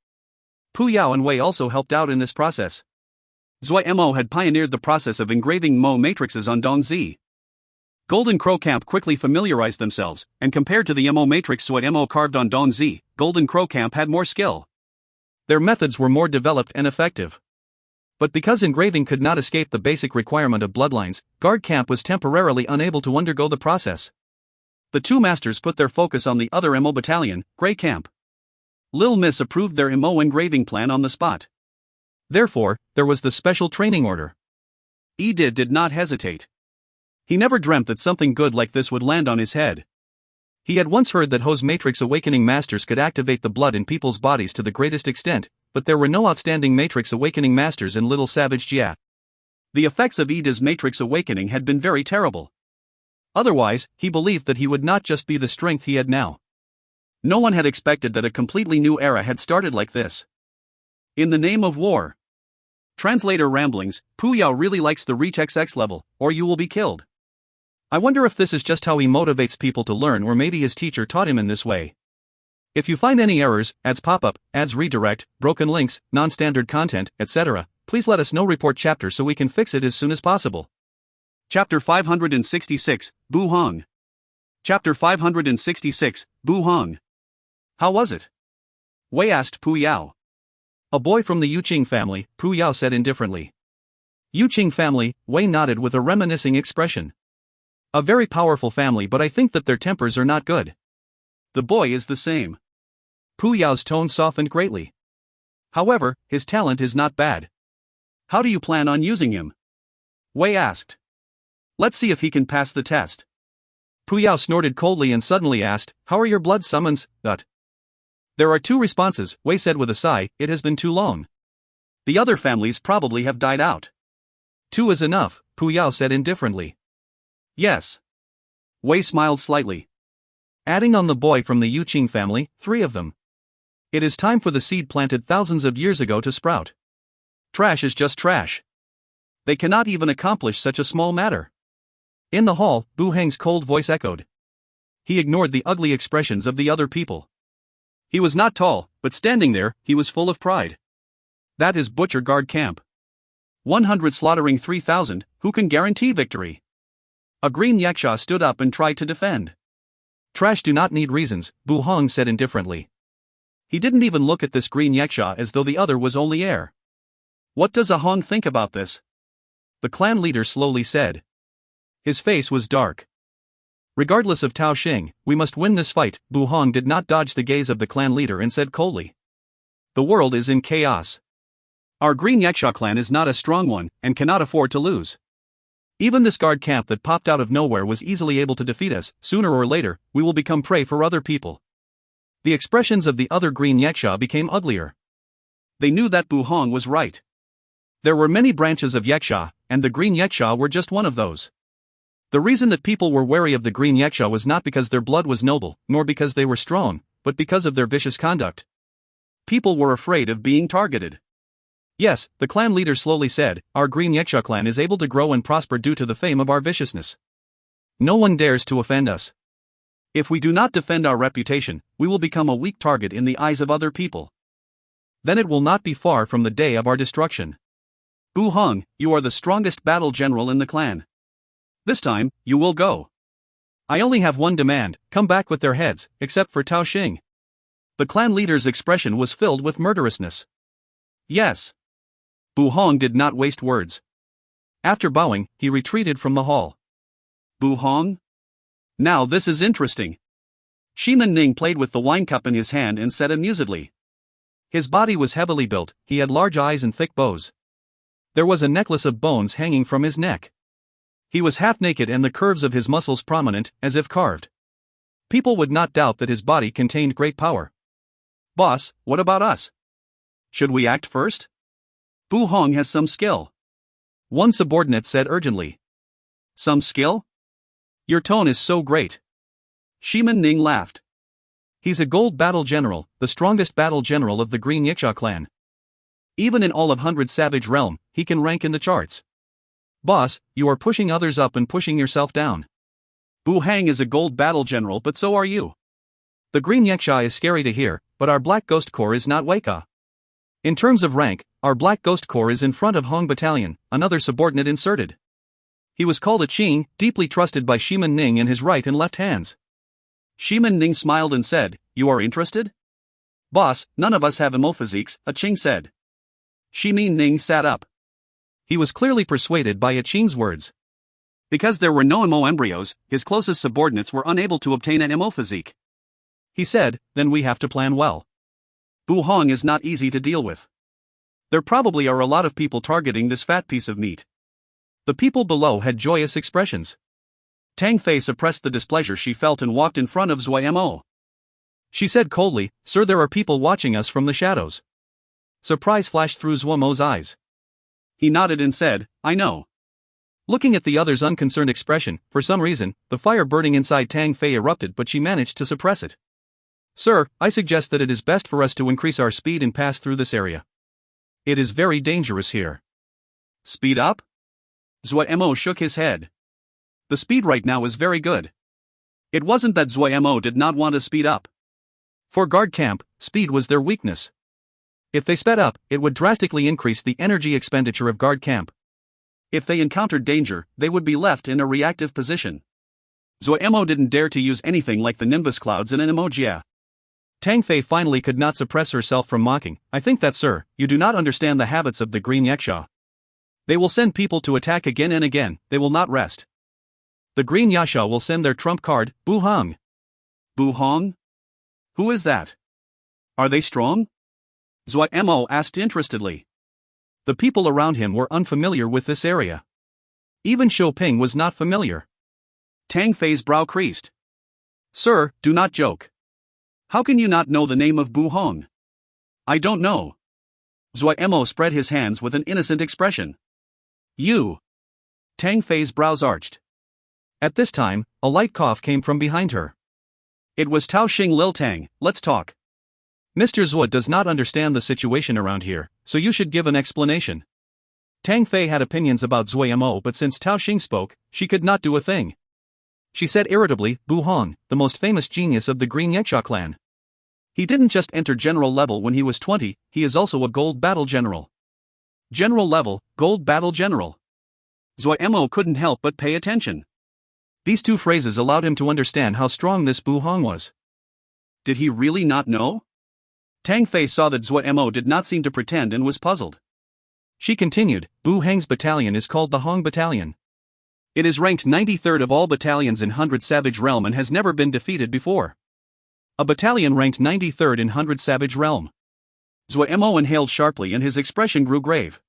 Speaker 2: Pu Yao and Wei also helped out in this process. Zuo Mo had pioneered the process of engraving Mo matrixes on Dongzi. Golden Crow Camp quickly familiarized themselves, and compared to the Mo matrix Zuo Mo carved on Dongzi, Golden Crow Camp had more skill. Their methods were more developed and effective. But because engraving could not escape the basic requirement of bloodlines, Guard Camp was temporarily unable to undergo the process. The two masters put their focus on the other Mo battalion, Grey Camp. Lil Miss approved their Mo engraving plan on the spot. Therefore, there was the special training order. Ide did not hesitate. He never dreamt that something good like this would land on his head. He had once heard that Ho's Matrix Awakening Masters could activate the blood in people's bodies to the greatest extent, but there were no outstanding Matrix Awakening Masters in Little Savage Jia. The effects of Ide's Matrix Awakening had been very terrible. Otherwise, he believed that he would not just be the strength he had now. No one had expected that a completely new era had started like this. In the name of war. Translator ramblings, Pu Yao really likes the Reach XX level, or you will be killed. I wonder if this is just how he motivates people to learn, or maybe his teacher taught him in this way. If you find any errors, ads pop-up, ads redirect, broken links, non-standard content, etc., please let us know. Report chapter so we can fix it as soon as possible. Chapter 566, Bu Hong. Chapter 566, Bu Hong. How was it? Wei asked Pu Yao. A boy from the Yuqing family, Pu Yao said indifferently. Yuqing family, Wei nodded with a reminiscing expression. A very powerful family, but I think that their tempers are not good. The boy is the same. Pu Yao's tone softened greatly. However, his talent is not bad. How do you plan on using him? Wei asked. Let's see if he can pass the test. Pu Yao snorted coldly and suddenly asked, how are your blood summons? There are 2 responses, Wei said with a sigh, it has been too long. The other families probably have died out. 2 is enough, Pu Yao said indifferently. Yes. Wei smiled slightly. Adding on the boy from the Yuqing family, 3 of them. It is time for the seed planted thousands of years ago to sprout.
Speaker 1: Trash is just trash. They cannot even accomplish such a small matter.
Speaker 2: In the hall, Bu Heng's cold voice echoed. He ignored the ugly expressions of the other people.
Speaker 1: He was not tall, but standing there, he was full of pride. That is Butcher Guard Camp. 100 slaughtering 3,000, who can guarantee victory? A green yaksha stood up and tried to defend.
Speaker 2: Trash do not need reasons, Bu Hong said indifferently.
Speaker 1: He didn't even look at this green yaksha as though the other was only air. What does a Hong think about this?
Speaker 2: The clan leader slowly said. His face was dark. Regardless of Tao Xing, we must win this fight. Bu Hong did not dodge the gaze of the clan leader and said coldly.
Speaker 1: The world is in chaos. Our green yaksha clan is not a strong one, and cannot afford to lose. Even this guard camp that popped out of nowhere was easily able to defeat us. Sooner or later, we will become prey for other people. The expressions of the other green yaksha became uglier. They knew that Bu Hong was right. There were many branches of yaksha, and the green yaksha were just one of those. The reason that people were wary of the green yaksha was not because their blood was noble, nor because they were strong, but because of their vicious conduct. People were afraid of being targeted.
Speaker 2: Yes, the clan leader slowly said, our green yaksha clan is able to grow and prosper due to the fame of our viciousness. No one dares to offend us.
Speaker 1: If we do not defend our reputation, we will become a weak target in the eyes of other people.
Speaker 2: Then it will not be far from the day of our destruction.
Speaker 1: Bu Hong, you are the strongest battle general in the clan. This time, you will go.
Speaker 2: I only have one demand, come back with their heads, except for Tao Xing.
Speaker 1: The clan leader's expression was filled with murderousness. Yes. Bu Hong did not waste words.
Speaker 2: After bowing, he retreated from the hall.
Speaker 1: Bu Hong? Now this is interesting. Shiman Ning played with the wine cup in his hand and said amusedly.
Speaker 2: His body was heavily built, he had large eyes and thick bows. There was a necklace of bones hanging from his neck. He was half naked and the curves of his muscles prominent, as if carved. People would not doubt that his body contained great power.
Speaker 1: Boss, what about us? Should we act first? Bu Hong has some skill.
Speaker 2: One subordinate said urgently.
Speaker 1: Some skill? Your tone is so great. Shiman Ning laughed.
Speaker 2: He's a gold battle general, the strongest battle general of the Green Yaksha clan. Even in all of 100 Savage Realm, he can rank in the charts. Boss, you are pushing others up and pushing yourself down.
Speaker 1: Bu Hang is a gold battle general, but so are you.
Speaker 2: The Green Yaksha is scary to hear, but our Black Ghost Corps is not Weka. In terms of rank, our Black Ghost Corps is in front of Hong Battalion, another subordinate inserted. He was called a Qing, deeply trusted by Shiman Ning in his right and left hands.
Speaker 1: Shiman Ning smiled and said, you are interested? Boss, none of us have physiques, a Qing said. Shiman Ning sat up.
Speaker 2: He was clearly persuaded by a Qing's words.
Speaker 1: Because there were no Mo embryos, his closest subordinates were unable to obtain an Mo physique.
Speaker 2: He said, then we have to plan well.
Speaker 1: Bu Hong is not easy to deal with. There probably are a lot of people targeting this fat piece of meat.
Speaker 2: The people below had joyous expressions.
Speaker 1: Tang Fei suppressed the displeasure she felt and walked in front of Zuo Mo.
Speaker 2: She said coldly, Sir, there are people watching us from the shadows. Surprise flashed through Zuo Mo's eyes.
Speaker 1: He nodded and said, I know.
Speaker 2: Looking at the other's unconcerned expression, for some reason, the fire burning inside Tang Fei erupted, but she managed to suppress it. Sir, I suggest that it is best for us to increase our speed and pass through this area. It is very dangerous here.
Speaker 1: Speed up? Zuo Mo shook his head. The speed right now is very good. It wasn't that Zuo Mo did not want to speed up.
Speaker 2: For guard camp, speed was their weakness. If they sped up, it would drastically increase the energy expenditure of guard camp.
Speaker 1: If they encountered danger, they would be left in a reactive position. Zuo Mo didn't dare to use anything like the Nimbus clouds in an emoji.
Speaker 2: Tang Fei finally could not suppress herself from mocking. I think that, sir, you do not understand the habits of the Green Yaksha. They will send people to attack again and again, they will not rest. The Green Yaksha will send their trump card, Bu Hong.
Speaker 1: Bu Hong? Who is that? Are they strong? Zuo Mo asked interestedly.
Speaker 2: The people around him were unfamiliar with this area. Even Shou Ping was not familiar.
Speaker 1: Tang Fei's brow creased. Sir, do not joke. How can you not know the name of Bu Hong? I don't know. Zuo Mo spread his hands with an innocent expression. You. Tang Fei's brows arched.
Speaker 2: At this time, a light cough came from behind her.
Speaker 1: It was Tao Xing Lil Tang, let's talk.
Speaker 2: Mr. Zuo does not understand the situation around here, so you should give an explanation. Tang Fei had opinions about Zuo Mo, but since Tao Xing spoke, she could not do a thing. She said irritably, Bu Hong, the most famous genius of the Green Yaksha clan. He didn't just enter general level when he was 20, he is also a gold battle general. General level, gold battle general.
Speaker 1: Zuo Mo couldn't help but pay attention.
Speaker 2: These two phrases allowed him to understand how strong this Bu Hong was.
Speaker 1: Did he really not know? Tang Fei saw that Zuo Mo did not seem to pretend and was puzzled.
Speaker 2: She continued, Bu Hong's battalion is called the Hong Battalion.
Speaker 1: It is ranked 93rd of all battalions in 100 Savage Realm and has never been defeated before.
Speaker 2: A battalion ranked 93rd in 100 Savage Realm.
Speaker 1: Zuo Mo inhaled sharply and his expression grew grave.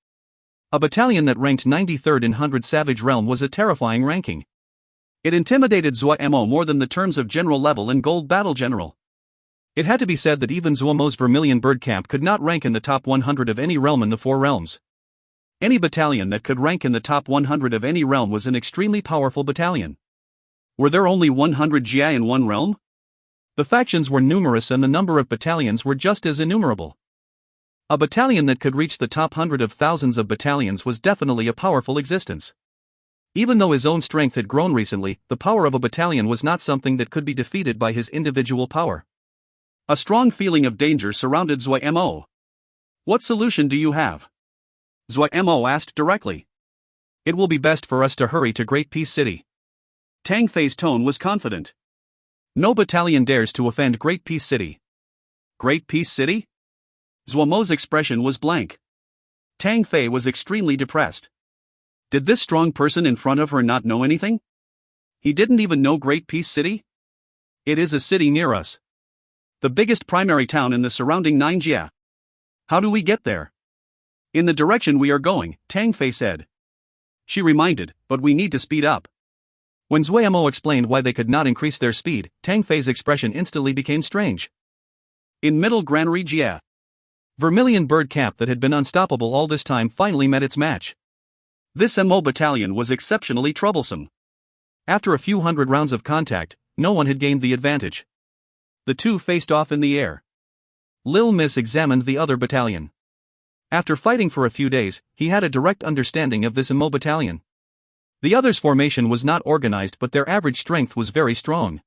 Speaker 2: A battalion that ranked 93rd in 100 Savage Realm was a terrifying ranking.
Speaker 1: It intimidated Zuo Mo more than the terms of general level and gold battle general.
Speaker 2: It had to be said that even Zuo Mo's Vermilion Bird Camp could not rank in the top 100 of any realm in the Four Realms. Any battalion that could rank in the top 100 of any realm was an extremely powerful battalion.
Speaker 1: Were there only 100 Jia in one realm?
Speaker 2: The factions were numerous and the number of battalions were just as innumerable. A battalion that could reach the top 100 of thousands of battalions was definitely a powerful existence. Even though his own strength had grown recently, the power of a battalion was not something that could be defeated by his individual power.
Speaker 1: A strong feeling of danger surrounded Zuo Mo. What solution do you have? Zuo Mo asked directly.
Speaker 2: It will be best for us to hurry to Great Peace City.
Speaker 1: Tang Fei's tone was confident.
Speaker 2: No battalion dares to offend Great Peace City.
Speaker 1: Great Peace City? Zuo Mo's expression was blank. Tang Fei was extremely depressed. Did this strong person in front of her not know anything? He didn't even know Great Peace City? It is a city near us. The biggest primary town in the surrounding 9 Jia. How do we get there? In the direction we are going, Tang Fei said. She reminded, but we need to speed up.
Speaker 2: When Zuo Mo explained why they could not increase their speed, Tang Fei's expression instantly became strange.
Speaker 1: In Middle Granary Jia.
Speaker 2: Vermilion Bird Camp that had been unstoppable all this time finally met its match.
Speaker 1: This Mo battalion was exceptionally troublesome.
Speaker 2: After a few hundred rounds of contact, no one had gained the advantage. The two faced off in the air. Lil Miss examined the other battalion. After fighting for a few days, he had a direct understanding of this Mo battalion. The others' formation was not organized, but their average strength was very strong.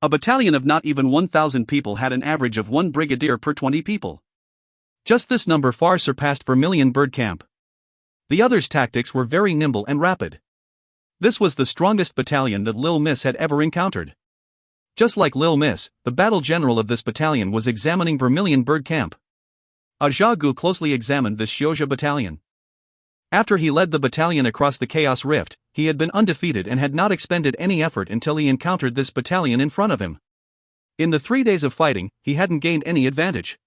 Speaker 1: A battalion of not even 1,000 people had an average of 1 brigadier per 20 people.
Speaker 2: Just this number far surpassed Vermilion Bird Camp. The others' tactics were very nimble and rapid. This was the strongest battalion that Lil Miss had ever encountered. Just like Lil Miss, the battle general of this battalion was examining Vermilion Bird Camp. Jia Gu closely examined this Xiuzha battalion. After he led the battalion across the Chaos Rift, he had been undefeated and had not expended any effort until he encountered this battalion in front of him. In the 3 days of fighting, he hadn't gained any advantage.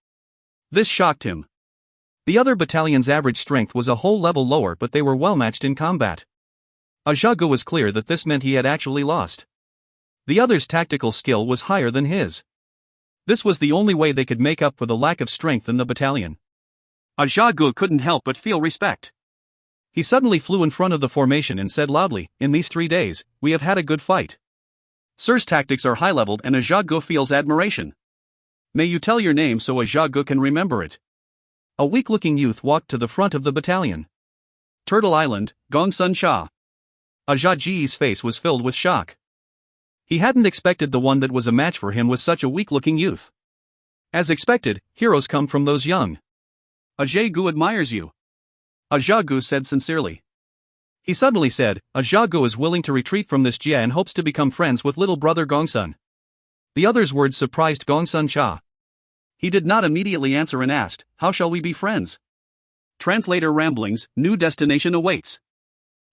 Speaker 2: This shocked him. The other battalion's average strength was a whole level lower, but they were well matched in combat. Jia Gu was clear that this meant he had actually lost. The other's tactical skill was higher than his. This was the only way they could make up for the lack of strength in the battalion.
Speaker 1: Jia Gu couldn't help but feel respect.
Speaker 2: He suddenly flew in front of the formation and said loudly, "In these 3 days, we have had a good fight.
Speaker 1: Sir's tactics are high-leveled and Jia Gu feels admiration. May you tell your name so Jia Gu can remember it."
Speaker 2: A weak-looking youth walked to the front of the battalion.
Speaker 1: Turtle Island, Gongsun Sha.
Speaker 2: Jia Ji's face was filled with shock. He hadn't expected the one that was a match for him was such a weak-looking youth. As expected, heroes come from those young.
Speaker 1: Jia Gu admires you. Jia Gu said sincerely.
Speaker 2: He suddenly said, Jia Gu is willing to retreat from this Jia and hopes to become friends with little brother Gongsun. The other's words surprised Gongsun Sha.
Speaker 1: He did not immediately answer and asked, "How shall we be friends?" Translator ramblings, new destination awaits.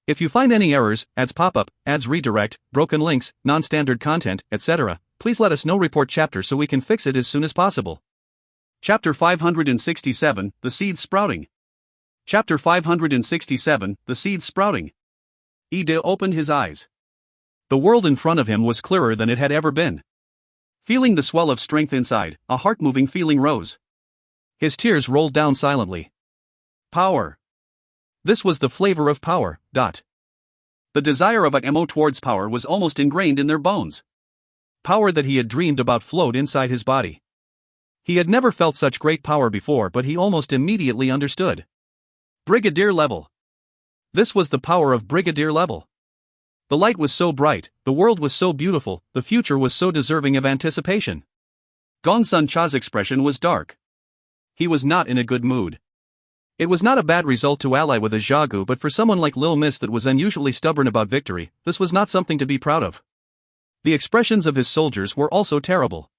Speaker 2: If you find any errors, ads pop-up, ads redirect, broken links, non-standard content, etc., please let us know. Report chapter so we can fix it as soon as possible.
Speaker 1: Chapter 567, The Seeds Sprouting. Chapter 567, The Seeds Sprouting. Ida opened his eyes.
Speaker 2: The world in front of him was clearer than it had ever been.
Speaker 1: Feeling the swell of strength inside, a heart-moving feeling rose.
Speaker 2: His tears rolled down silently.
Speaker 1: Power.
Speaker 2: This was the flavor of power.
Speaker 1: The desire of a Mo towards power was almost ingrained in their bones.
Speaker 2: Power that he had dreamed about flowed inside his body. He had never felt such great power before, but he almost immediately understood. Brigadier level. This was the power of brigadier level. The light was so bright, the world was so beautiful, the future was so deserving of anticipation. Gongsun Cha's expression was dark. He was not in a good mood. It was not a bad result to ally with a Xiaogu, but for someone like Lil Miss that was unusually stubborn about victory, this was not something to be proud of. The expressions of his soldiers were also terrible.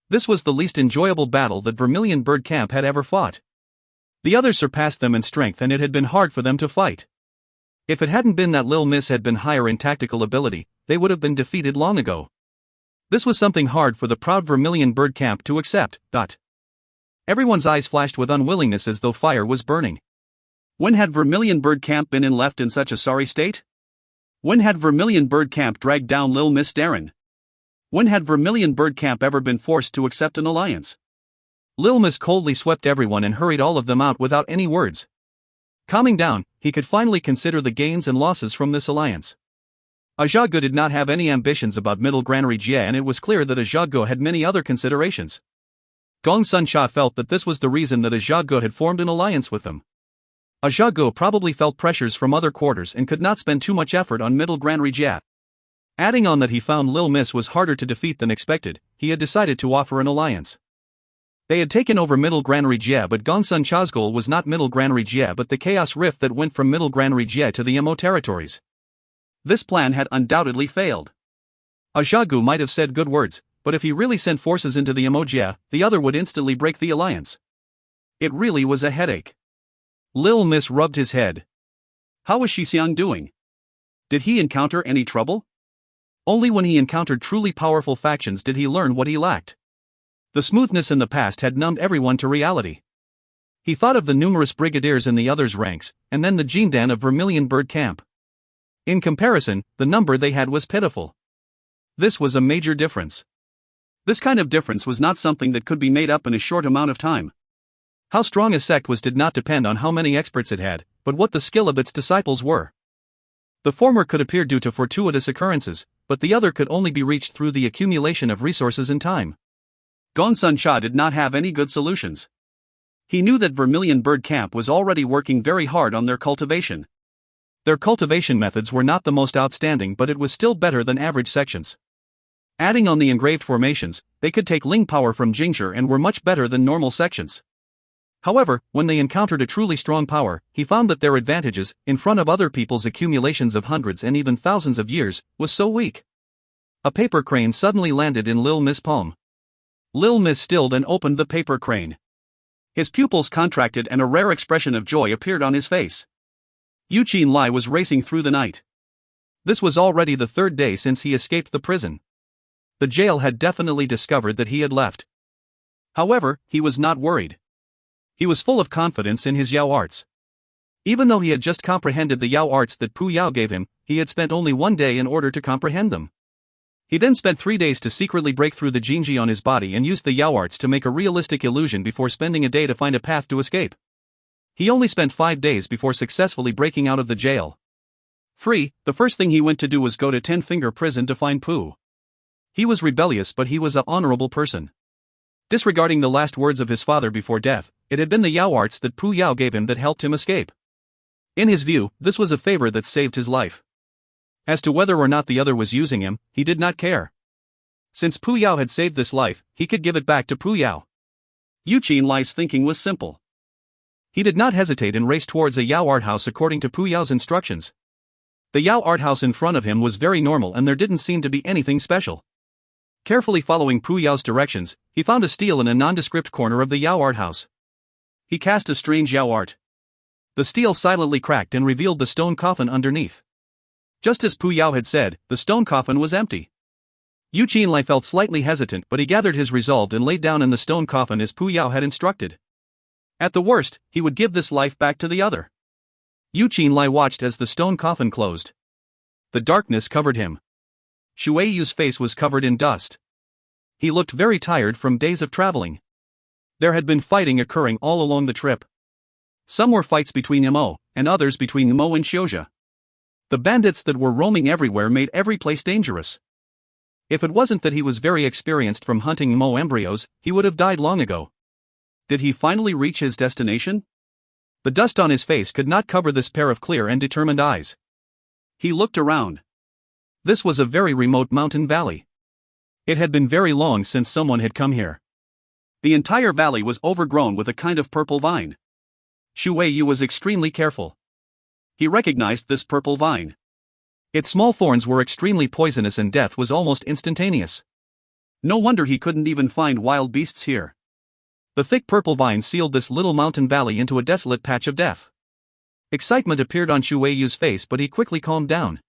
Speaker 2: This was the least enjoyable battle that Vermilion Bird Camp had ever fought. The others surpassed them in strength and it had been hard for them to fight. If it hadn't been that Lil Miss had been higher in tactical ability, they would have been defeated long ago. This was something hard for the proud Vermilion Bird Camp to accept. Everyone's eyes flashed with unwillingness as though fire was burning.
Speaker 1: When had Vermilion Bird Camp been left in such a sorry state? When had Vermilion Bird Camp dragged down Lil Miss Darren? When had Vermilion Bird Camp ever been forced to accept an alliance?
Speaker 2: Lil Miss coldly swept everyone and hurried all of them out without any words. Calming down, he could finally consider the gains and losses from this alliance. A Xiaogu did not have any ambitions about Middle Granary Jie, and it was clear that a Xiaogu had many other considerations. Gongsun Cha felt that this was the reason that a Xiaogu had formed an alliance with them. A Xiaogu probably felt pressures from other quarters and could not spend too much effort on Middle Granary Jie. Adding on that he found Lil Miss was harder to defeat than expected, he had decided to offer an alliance. They had taken over Middle Granary Jie, but Gongsun Cha's goal was not Middle Granary Jie but the Chaos Rift that went from Middle Granary Jie to the Mo territories.
Speaker 1: This plan had undoubtedly failed.
Speaker 2: A Xiaogu might have said good words, but if he really sent forces into the Mo Jie, the other would instantly break the alliance. It really was a headache. Lil Miss rubbed his head.
Speaker 1: How was Shixiang doing? Did he encounter any trouble?
Speaker 2: Only when he encountered truly powerful factions did he learn what he lacked. The smoothness in the past had numbed everyone to reality. He thought of the numerous brigadiers in the others' ranks, and then the Jindan of Vermilion Bird Camp. In comparison, the number they had was pitiful. This was a major difference.
Speaker 1: This kind of difference was not something that could be made up in a short amount of time.
Speaker 2: How strong a sect was did not depend on how many experts it had, but what the skill of its disciples were. The former could appear due to fortuitous occurrences, but the other could only be reached through the accumulation of resources and time.
Speaker 1: Gongsun Cha did not have any good solutions. He knew that Vermilion Bird Camp was already working very hard on their cultivation.
Speaker 2: Their cultivation methods were not the most outstanding, but it was still better than average sections. Adding on the engraved formations, they could take Ling power from Jingzhi and were much better than normal sections. However, when they encountered a truly strong power, he found that their advantages, in front of other people's accumulations of hundreds and even thousands of years, was so weak. A paper crane suddenly landed in Lil Miss' palm. Lil Miss stilled and opened the paper crane.
Speaker 1: His pupils contracted and a rare expression of joy appeared on his face. Yuqin Lai was racing through the night.
Speaker 2: This was already the third day since he escaped the prison. The jail had definitely discovered that he had left. However, he was not worried. He was full of confidence in his Yao arts. Even though he had just comprehended the Yao arts that Pu Yao gave him, he had spent only one day in order to comprehend them. He then spent 3 days to secretly break through the Jingji on his body and used the Yao arts to make a realistic illusion before spending a day to find a path to escape. He only spent 5 days before successfully breaking out of the jail.
Speaker 1: Free, the first thing he went to do was go to Ten-Finger Prison to find Pu.
Speaker 2: He was rebellious, but he was an honorable person. Disregarding the last words of his father before death, it had been the Yao arts that Pu Yao gave him that helped him escape. In his view, this was a favor that saved his life. As to whether or not the other was using him, he did not care. Since Pu Yao had saved this life, he could give it back to Pu Yao.
Speaker 1: Yuqin Lai's thinking was simple.
Speaker 2: He did not hesitate and raced towards a Yao art house according to Pu Yao's instructions. The Yao art house in front of him was very normal and there didn't seem to be anything special. Carefully following Pu Yao's directions, he found a stele in a nondescript corner of the Yao art house. He cast a strange Yao art. The stele silently cracked and revealed the stone coffin underneath. Just as Pu Yao had said, the stone coffin was empty. Yuqin Lai felt slightly hesitant, but he gathered his resolve and laid down in the stone coffin as Pu Yao had instructed. At the worst, he would give this life back to the other. Yuqin Lai watched as the stone coffin closed. The darkness covered him. Shui Yu's face was covered in dust. He looked very tired from days of traveling. There had been fighting occurring all along the trip. Some were fights between Mo, and others between Mo and Xiuzha. The bandits that were roaming everywhere made every place dangerous. If it wasn't that he was very experienced from hunting Mo embryos, he would have died long ago.
Speaker 1: Did he finally reach his destination?
Speaker 2: The dust on his face could not cover this pair of clear and determined eyes.
Speaker 1: He looked around.
Speaker 2: This was a very remote mountain valley. It had been very long since someone had come here.
Speaker 1: The entire valley was overgrown with a kind of purple vine.
Speaker 2: Shu Yu was extremely careful.
Speaker 1: He recognized this purple vine.
Speaker 2: Its small thorns were extremely poisonous and death was almost instantaneous.
Speaker 1: No wonder he couldn't even find wild beasts here.
Speaker 2: The thick purple vine sealed this little mountain valley into a desolate patch of death. Excitement appeared on Shu Yu's face, but he quickly calmed down.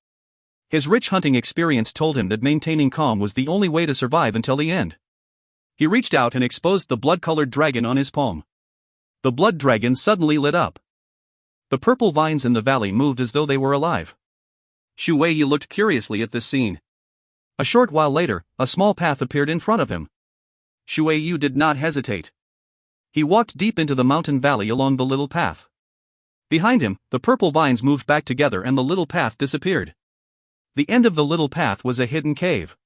Speaker 2: His rich hunting experience told him that maintaining calm was the only way to survive until the end.
Speaker 1: He reached out and exposed the blood-colored dragon on his palm.
Speaker 2: The blood dragon suddenly lit up. The purple vines in the valley moved as though they were alive.
Speaker 1: Shu Yu looked curiously at this scene.
Speaker 2: A short while later, a small path appeared in front of him.
Speaker 1: Shu Yu did not hesitate.
Speaker 2: He walked deep into the mountain valley along the little path. Behind him, the purple vines moved back together and the little path disappeared. The end of the little path was a hidden cave.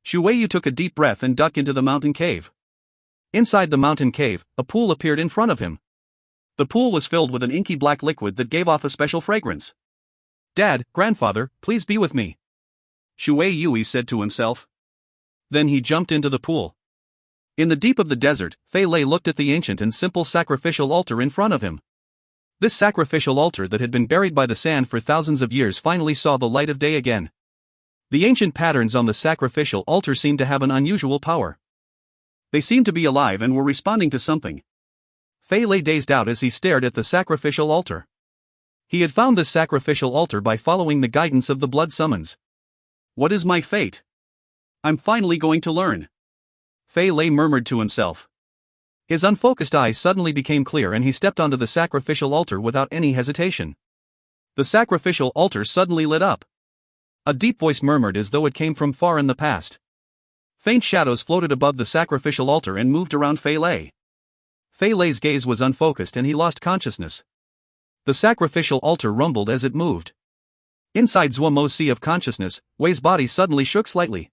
Speaker 1: Shu Yu took a deep breath and ducked into the mountain cave.
Speaker 2: Inside the mountain cave, a pool appeared in front of him.
Speaker 1: The pool was filled with an inky black liquid that gave off a special fragrance.
Speaker 2: "Dad, grandfather, please be with me,"
Speaker 1: Shu Yu said to himself.
Speaker 2: Then he jumped into the pool. In the deep of the desert, Fei Lei looked at the ancient and simple sacrificial altar in front of him. This sacrificial altar that had been buried by the sand for thousands of years finally saw the light of day again. The ancient patterns on the sacrificial altar seemed to have an unusual power.
Speaker 1: They seemed to be alive and were responding to something.
Speaker 2: Fei lay dazed out as he stared at the sacrificial altar. He had found this sacrificial altar by following the guidance of the blood summons.
Speaker 1: What is my fate? I'm finally going to learn.
Speaker 2: Fei Lei murmured to himself. His unfocused eyes suddenly became clear and he stepped onto the sacrificial altar without any hesitation. The sacrificial altar suddenly lit up. A deep voice murmured as though it came from far in the past. Faint shadows floated above the sacrificial altar and moved around Fei Lei. Fei Lei's gaze was unfocused and he lost consciousness. The sacrificial altar rumbled as it moved. Inside Zuo Mo's sea of consciousness, Wei's body suddenly shook slightly.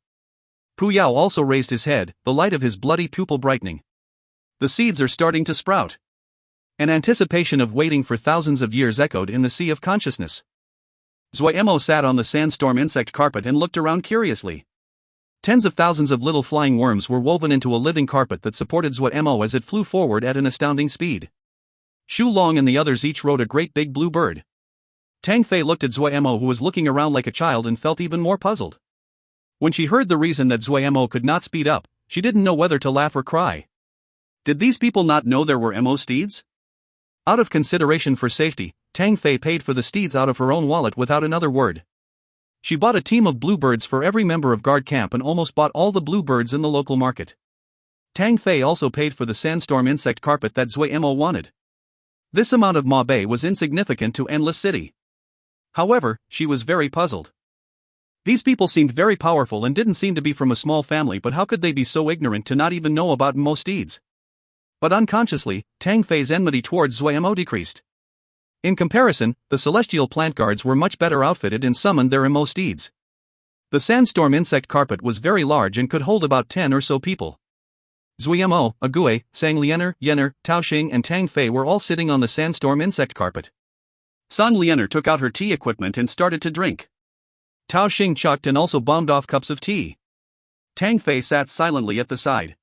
Speaker 2: Pu Yao also raised his head, the light of his bloody pupil brightening.
Speaker 1: The seeds are starting to sprout.
Speaker 2: An anticipation of waiting for thousands of years echoed in the sea of consciousness.
Speaker 1: Zuo Mo sat on the sandstorm insect carpet and looked around curiously.
Speaker 2: Tens of thousands of little flying worms were woven into a living carpet that supported Zuo Mo as it flew forward at an astounding speed. Shu Long and the others each rode a great big blue bird. Tang Fei looked at Zuo Mo, who was looking around like a child, and felt even more puzzled. When she heard the reason that Zuo Mo could not speed up, she didn't know whether to laugh or cry.
Speaker 1: Did these people not know there were Mo steeds?
Speaker 2: Out of consideration for safety, Tang Fei paid for the steeds out of her own wallet without another word. She bought a team of bluebirds for every member of guard camp and almost bought all the bluebirds in the local market. Tang Fei also paid for the sandstorm insect carpet that Zuo Mo wanted. This amount of Ma Bei was insignificant to Endless City. However, she was very puzzled. These people seemed very powerful and didn't seem to be from a small family, but how could they be so ignorant to not even know about Mo steeds? But unconsciously, Tang Fei's enmity towards Zuo Mo decreased. In comparison, the celestial plant guards were much better outfitted and summoned their Mo steeds. The sandstorm insect carpet was very large and could hold about 10 or so people. Zuo Mo, Ague, Sang Lianer, Yener, Tao Xing and Tang Fei were all sitting on the sandstorm insect carpet.
Speaker 1: Sang Lianer took out her tea equipment and started to drink.
Speaker 2: Tao Xing chucked and also bombed off cups of tea.
Speaker 1: Tang Fei sat silently at the side.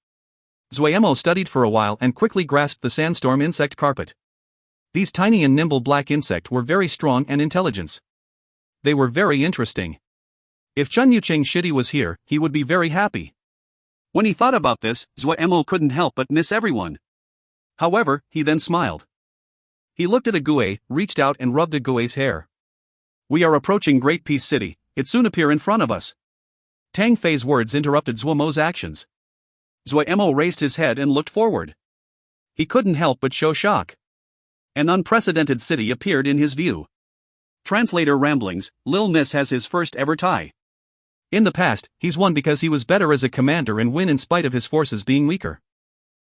Speaker 2: Zuo Mo studied for a while and quickly grasped the sandstorm insect carpet. These tiny and nimble black insects were very strong and intelligent. They were very interesting. If Chun Yucheng Shidi was here, he would be very happy.
Speaker 1: When he thought about this, Zuo Mo couldn't help but miss everyone. However, he then smiled. He looked at Ague, reached out and rubbed Ague's hair.
Speaker 2: We are approaching Great Peace City, it soon appear in front of us. Tang Fei's words interrupted Zuo Mo's actions.
Speaker 1: Zuo Mo raised his head and looked forward.
Speaker 2: He couldn't help but show shock.
Speaker 1: An unprecedented city appeared in his view. Translator ramblings, Lil Miss has his first ever tie.
Speaker 2: In the past, he's won because he was better as a commander and win in spite of his forces being weaker.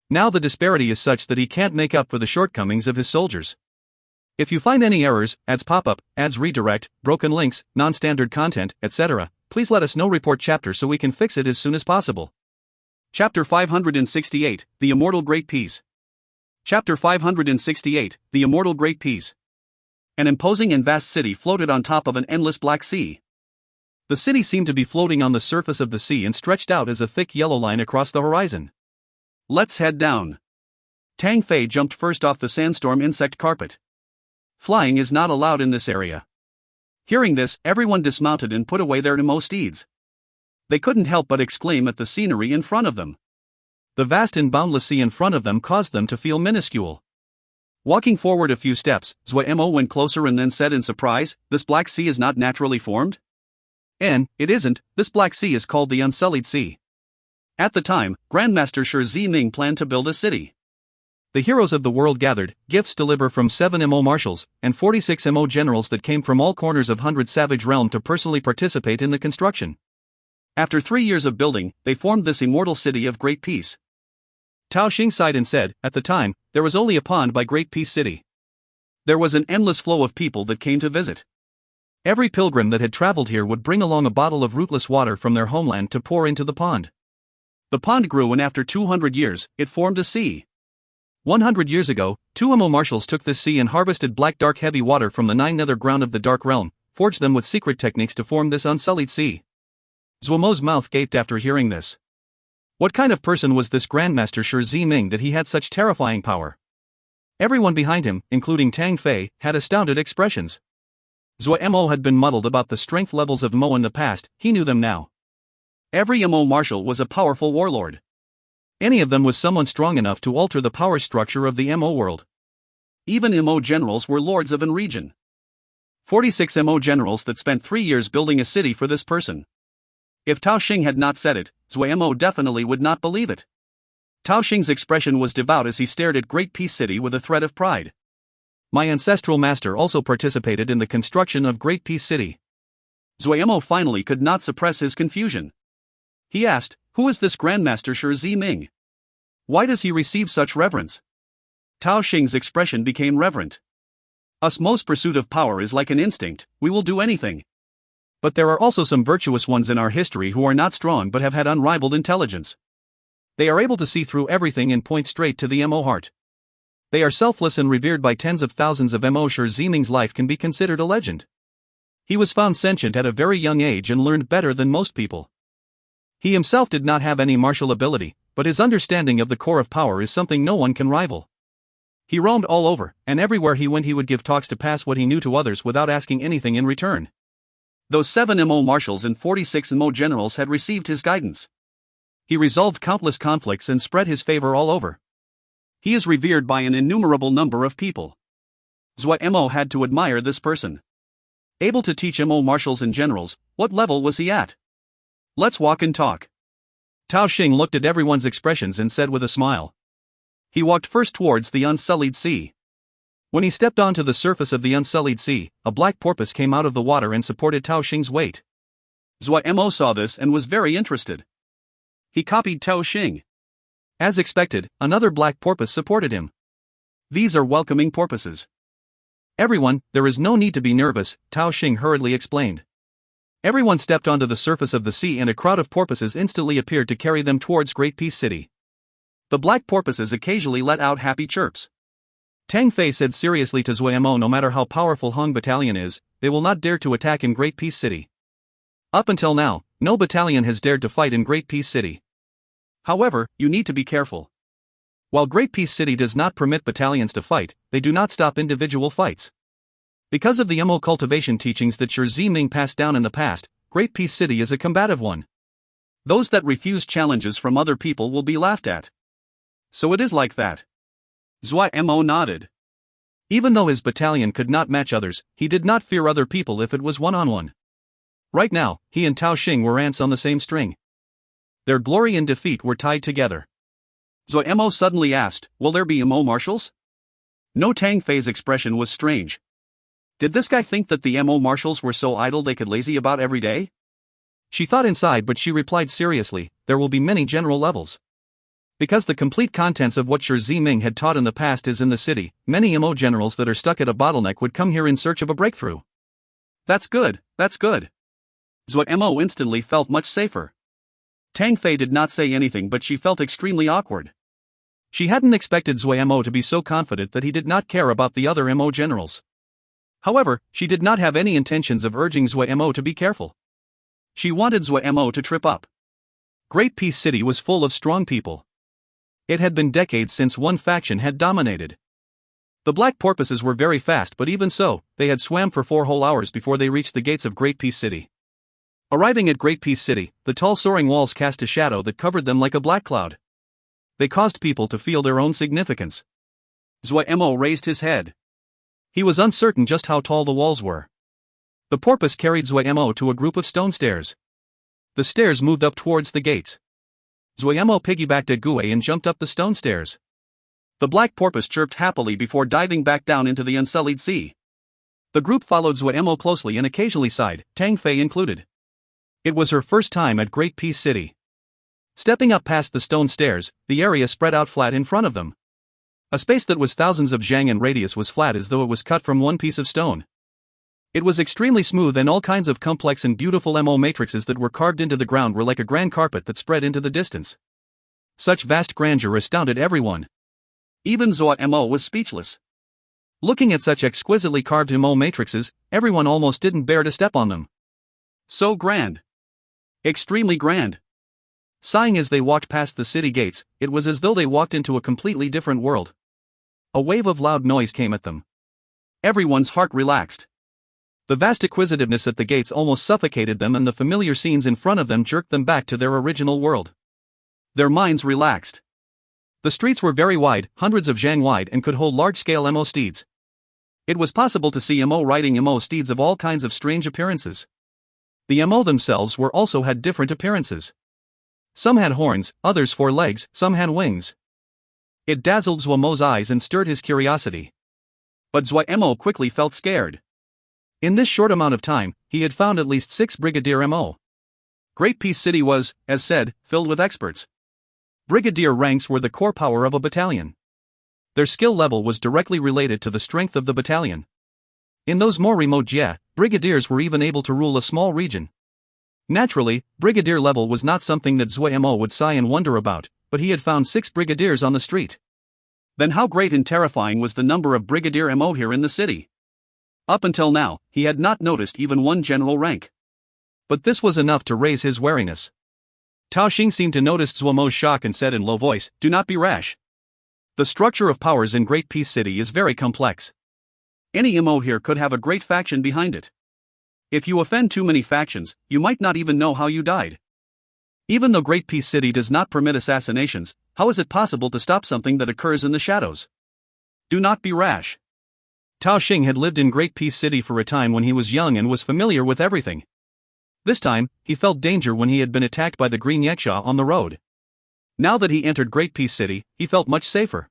Speaker 2: Now the disparity is such that he can't make up for the shortcomings of his soldiers. If you find any errors, ads pop-up, ads redirect, broken links, non-standard content, etc., please let us know report chapter so we can fix it as soon as possible.
Speaker 1: Chapter 568, The Immortal Great Peas. Chapter 568, The Immortal Great Peas. An imposing and vast city floated on top of an endless black sea. The city seemed to be floating on the surface of the sea and stretched out as a thick yellow line across the horizon. Let's head down. Tang Fei jumped first off the sandstorm insect carpet. Flying is not allowed in this area. Hearing this, everyone dismounted and put away their Mo steeds. They couldn't help but exclaim at the scenery in front of them. The vast and boundless sea in front of them caused them to feel minuscule. Walking forward a few steps, Zuo Mo went closer and then said in surprise, "This black sea is not naturally formed?" "And, it isn't, this black sea is called the Unsullied Sea." At the time, Grandmaster Shi Ming planned to build a city. The heroes of the world gathered, gifts delivered from 7 Mo marshals, and 46 Mo generals that came from all corners of 100 Savage Realm to personally participate in the construction. After 3 years of building, they formed this immortal city of Great Peace. Tao Xing sighed and said, "At the time, there was only a pond by Great Peace City. There was an endless flow of people that came to visit. Every pilgrim that had traveled here would bring along a bottle of rootless water from their homeland to pour into the pond. The pond grew and after 200 years, it formed a sea. 100 years ago, 2 Mo marshals took this sea and harvested black dark heavy water from the 9 nether ground of the Dark Realm, forged them with secret techniques to form this unsullied sea." Zuo Mo's mouth gaped after hearing this. What kind of person was this Grandmaster Shi Ming that he had such terrifying power? Everyone behind him, including Tang Fei, had astounded expressions. Zuo Mo had been muddled about the strength levels of Mo in the past, he knew them now. Every Mo marshal was a powerful warlord. Any of them was someone strong enough to alter the power structure of the Mo world. Even Mo generals were lords of an region. 46 Mo generals that spent 3 years building a city for this person. If Tao Xing had not said it, Zuo Mo definitely would not believe it. Tao Xing's expression was devout as he stared at Great Peace City with a thread of pride. "My ancestral master also participated in the construction of Great Peace City." Zuo Mo finally could not suppress his confusion. He asked, "Who is this Grandmaster Shi Ming? Why does he receive such reverence?" Tao Xing's expression became reverent. "Us Mo's pursuit of power is like an instinct, we will do anything. But there are also some virtuous ones in our history who are not strong but have had unrivaled intelligence. They are able to see through everything and point straight to the Mo heart. They are selfless and revered by tens of thousands of Mo. Shi Ming's life can be considered a legend. He was found sentient at a very young age and learned better than most people. He himself did not have any martial ability, but his understanding of the core of power is something no one can rival. He roamed all over, and everywhere he went he would give talks to pass what he knew to others without asking anything in return. Those 7 Mo marshals and 46 Mo generals had received his guidance. He resolved countless conflicts and spread his favor all over. He is revered by an innumerable number of people. Zuo Mo had to admire this person. Able to teach Mo marshals and generals, what level was he at? Let's walk and talk. Tao Xing looked at everyone's expressions and said with a smile. He walked first towards the Unsullied Sea. When he stepped onto the surface of the Unsullied Sea, a black porpoise came out of the water and supported Tao Xing's weight. Zuo Mo saw this and was very interested. He copied Tao Xing. As expected, another black porpoise supported him. These are welcoming porpoises. Everyone, there is no need to be nervous, Tao Xing hurriedly explained. Everyone stepped onto the surface of the sea and a crowd of porpoises instantly appeared to carry them towards Great Peace City. The black porpoises occasionally let out happy chirps. Tang Fei said seriously to Zuo Mo, no matter how powerful Hong Battalion is, they will not dare to attack in Great Peace City. Up until now, no battalion has dared to fight in Great Peace City. However, you need to be careful. While Great Peace City does not permit battalions to fight, they do not stop individual fights. Because of the Mo cultivation teachings that Shi Ming passed down in the past, Great Peace City is a combative one. Those that refuse challenges from other people will be laughed at. So it is like that. Zuo Mo nodded. Even though his battalion could not match others, he did not fear other people if it was one-on-one. Right now, he and Tao Xing were ants on the same string. Their glory and defeat were tied together. Zuo Mo suddenly asked, "Will there be Mo marshals?" No, Tang Fei's expression was strange. Did this guy think that the Mo marshals were so idle they could lazy about every day? She thought inside, but she replied seriously, "There will be many general levels. Because the complete contents of what Shi Ming had taught in the past is in the city, many Mo generals that are stuck at a bottleneck would come here in search of a breakthrough." That's good, that's good. Zuo Mo instantly felt much safer. Tang Fei did not say anything, but she felt extremely awkward.
Speaker 2: She hadn't expected Zuo Mo to be so confident that he did not care about the other Mo generals. However, she did not have any intentions of urging Zuo Mo to be careful. She wanted Zuo Mo to trip up. Great Peace City was full of strong people. It had been decades since one faction had dominated. The black porpoises were very fast, but even so, they had swam for 4 whole hours before they reached the gates of Great Peace City. Arriving at Great Peace City, the tall soaring walls cast a shadow that covered them like a black cloud. They caused people to feel their own significance.
Speaker 1: Zuo Mo raised his head.
Speaker 2: He was uncertain just how tall the walls were. The porpoise carried Zuo Mo to a group of stone stairs. The stairs moved up towards the gates. Zuo Mo piggybacked at Gue and jumped up the stone stairs.
Speaker 1: The black porpoise chirped happily before diving back down into the unsullied sea.
Speaker 2: The group followed Zuo Mo closely and occasionally sighed, Tang Fei included. It was her first time at Great Peace City. Stepping up past the stone stairs, the area spread out flat in front of them. A space that was thousands of zhang in radius was flat as though it was cut from one piece of stone. It was extremely smooth, and all kinds of complex and beautiful Mo matrices that were carved into the ground were like a grand carpet that spread into the distance. Such vast grandeur astounded everyone.
Speaker 1: Even Zuo Mo was speechless.
Speaker 2: Looking at such exquisitely carved Mo matrices, everyone almost didn't bear to step on them.
Speaker 1: So grand. Extremely grand.
Speaker 2: Sighing as they walked past the city gates, it was as though they walked into a completely different world. A wave of loud noise came at them.
Speaker 1: Everyone's heart relaxed.
Speaker 2: The vast acquisitiveness at the gates almost suffocated them, and the familiar scenes in front of them jerked them back to their original world.
Speaker 1: Their minds relaxed.
Speaker 2: The streets were very wide, hundreds of zhang wide, and could hold large-scale Mo steeds. It was possible to see Mo riding Mo steeds of all kinds of strange appearances. The Mo themselves also had different appearances. Some had horns, others 4 legs, some had wings. It dazzled Zuo Mo's eyes and stirred his curiosity.
Speaker 1: But Zuo Mo quickly felt scared.
Speaker 2: In this short amount of time, he had found at least 6 Brigadier Mo.
Speaker 1: Great Peace City was, as said, filled with experts.
Speaker 2: Brigadier ranks were the core power of a battalion. Their skill level was directly related to the strength of the battalion. In those more remote Jie, brigadiers were even able to rule a small region. Naturally, brigadier level was not something that Zuo Mo would sigh and wonder about, but he had found 6 brigadiers on the street.
Speaker 1: Then how great and terrifying was the number of Brigadier Mo here in the city? Up until now, he had not noticed even one general rank.
Speaker 2: But this was enough to raise his wariness. Tao Xing seemed to notice Zuo Mo's shock and said in low voice, "Do not be rash. The structure of powers in Great Peace City is very complex.
Speaker 1: Any Mo here could have a great faction behind it. If you offend too many factions, you might not even know how you died.
Speaker 2: Even though Great Peace City does not permit assassinations, how is it possible to stop something that occurs in the shadows?
Speaker 1: Do not be rash."
Speaker 2: Tao Xing had lived in Great Peace City for a time when he was young and was familiar with everything. This time, he felt danger when he had been attacked by the Green Yaksha on the road. Now that he entered Great Peace City, he felt much safer.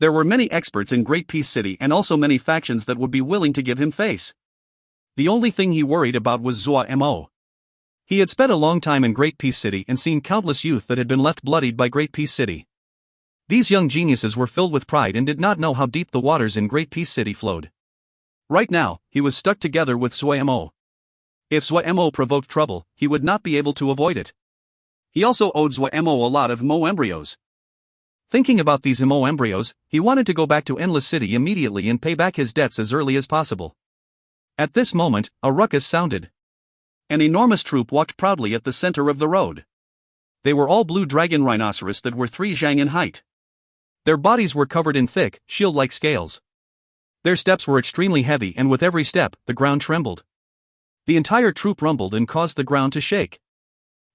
Speaker 1: There were many experts in Great Peace City and also many factions that would be willing to give him face. The only thing he worried about was Zuo Mo.
Speaker 2: He had spent a long time in Great Peace City and seen countless youth that had been left bloodied by Great Peace City. These young geniuses were filled with pride and did not know how deep the waters in Great Peace City flowed.
Speaker 1: Right now, he was stuck together with Zuo Mo. If Zuo Mo provoked trouble, he would not be able to avoid it. He also owed Zuo Mo a lot of Mo embryos.
Speaker 2: Thinking about these Mo embryos, he wanted to go back to Endless City immediately and pay back his debts as early as possible. At this moment, a ruckus sounded.
Speaker 1: An enormous troop walked proudly at the center of the road. They were all blue dragon rhinoceros that were 3 zhang in height.
Speaker 2: Their bodies were covered in thick, shield-like scales. Their steps were extremely heavy, and with every step, the ground trembled. The entire troop rumbled and caused the ground to shake.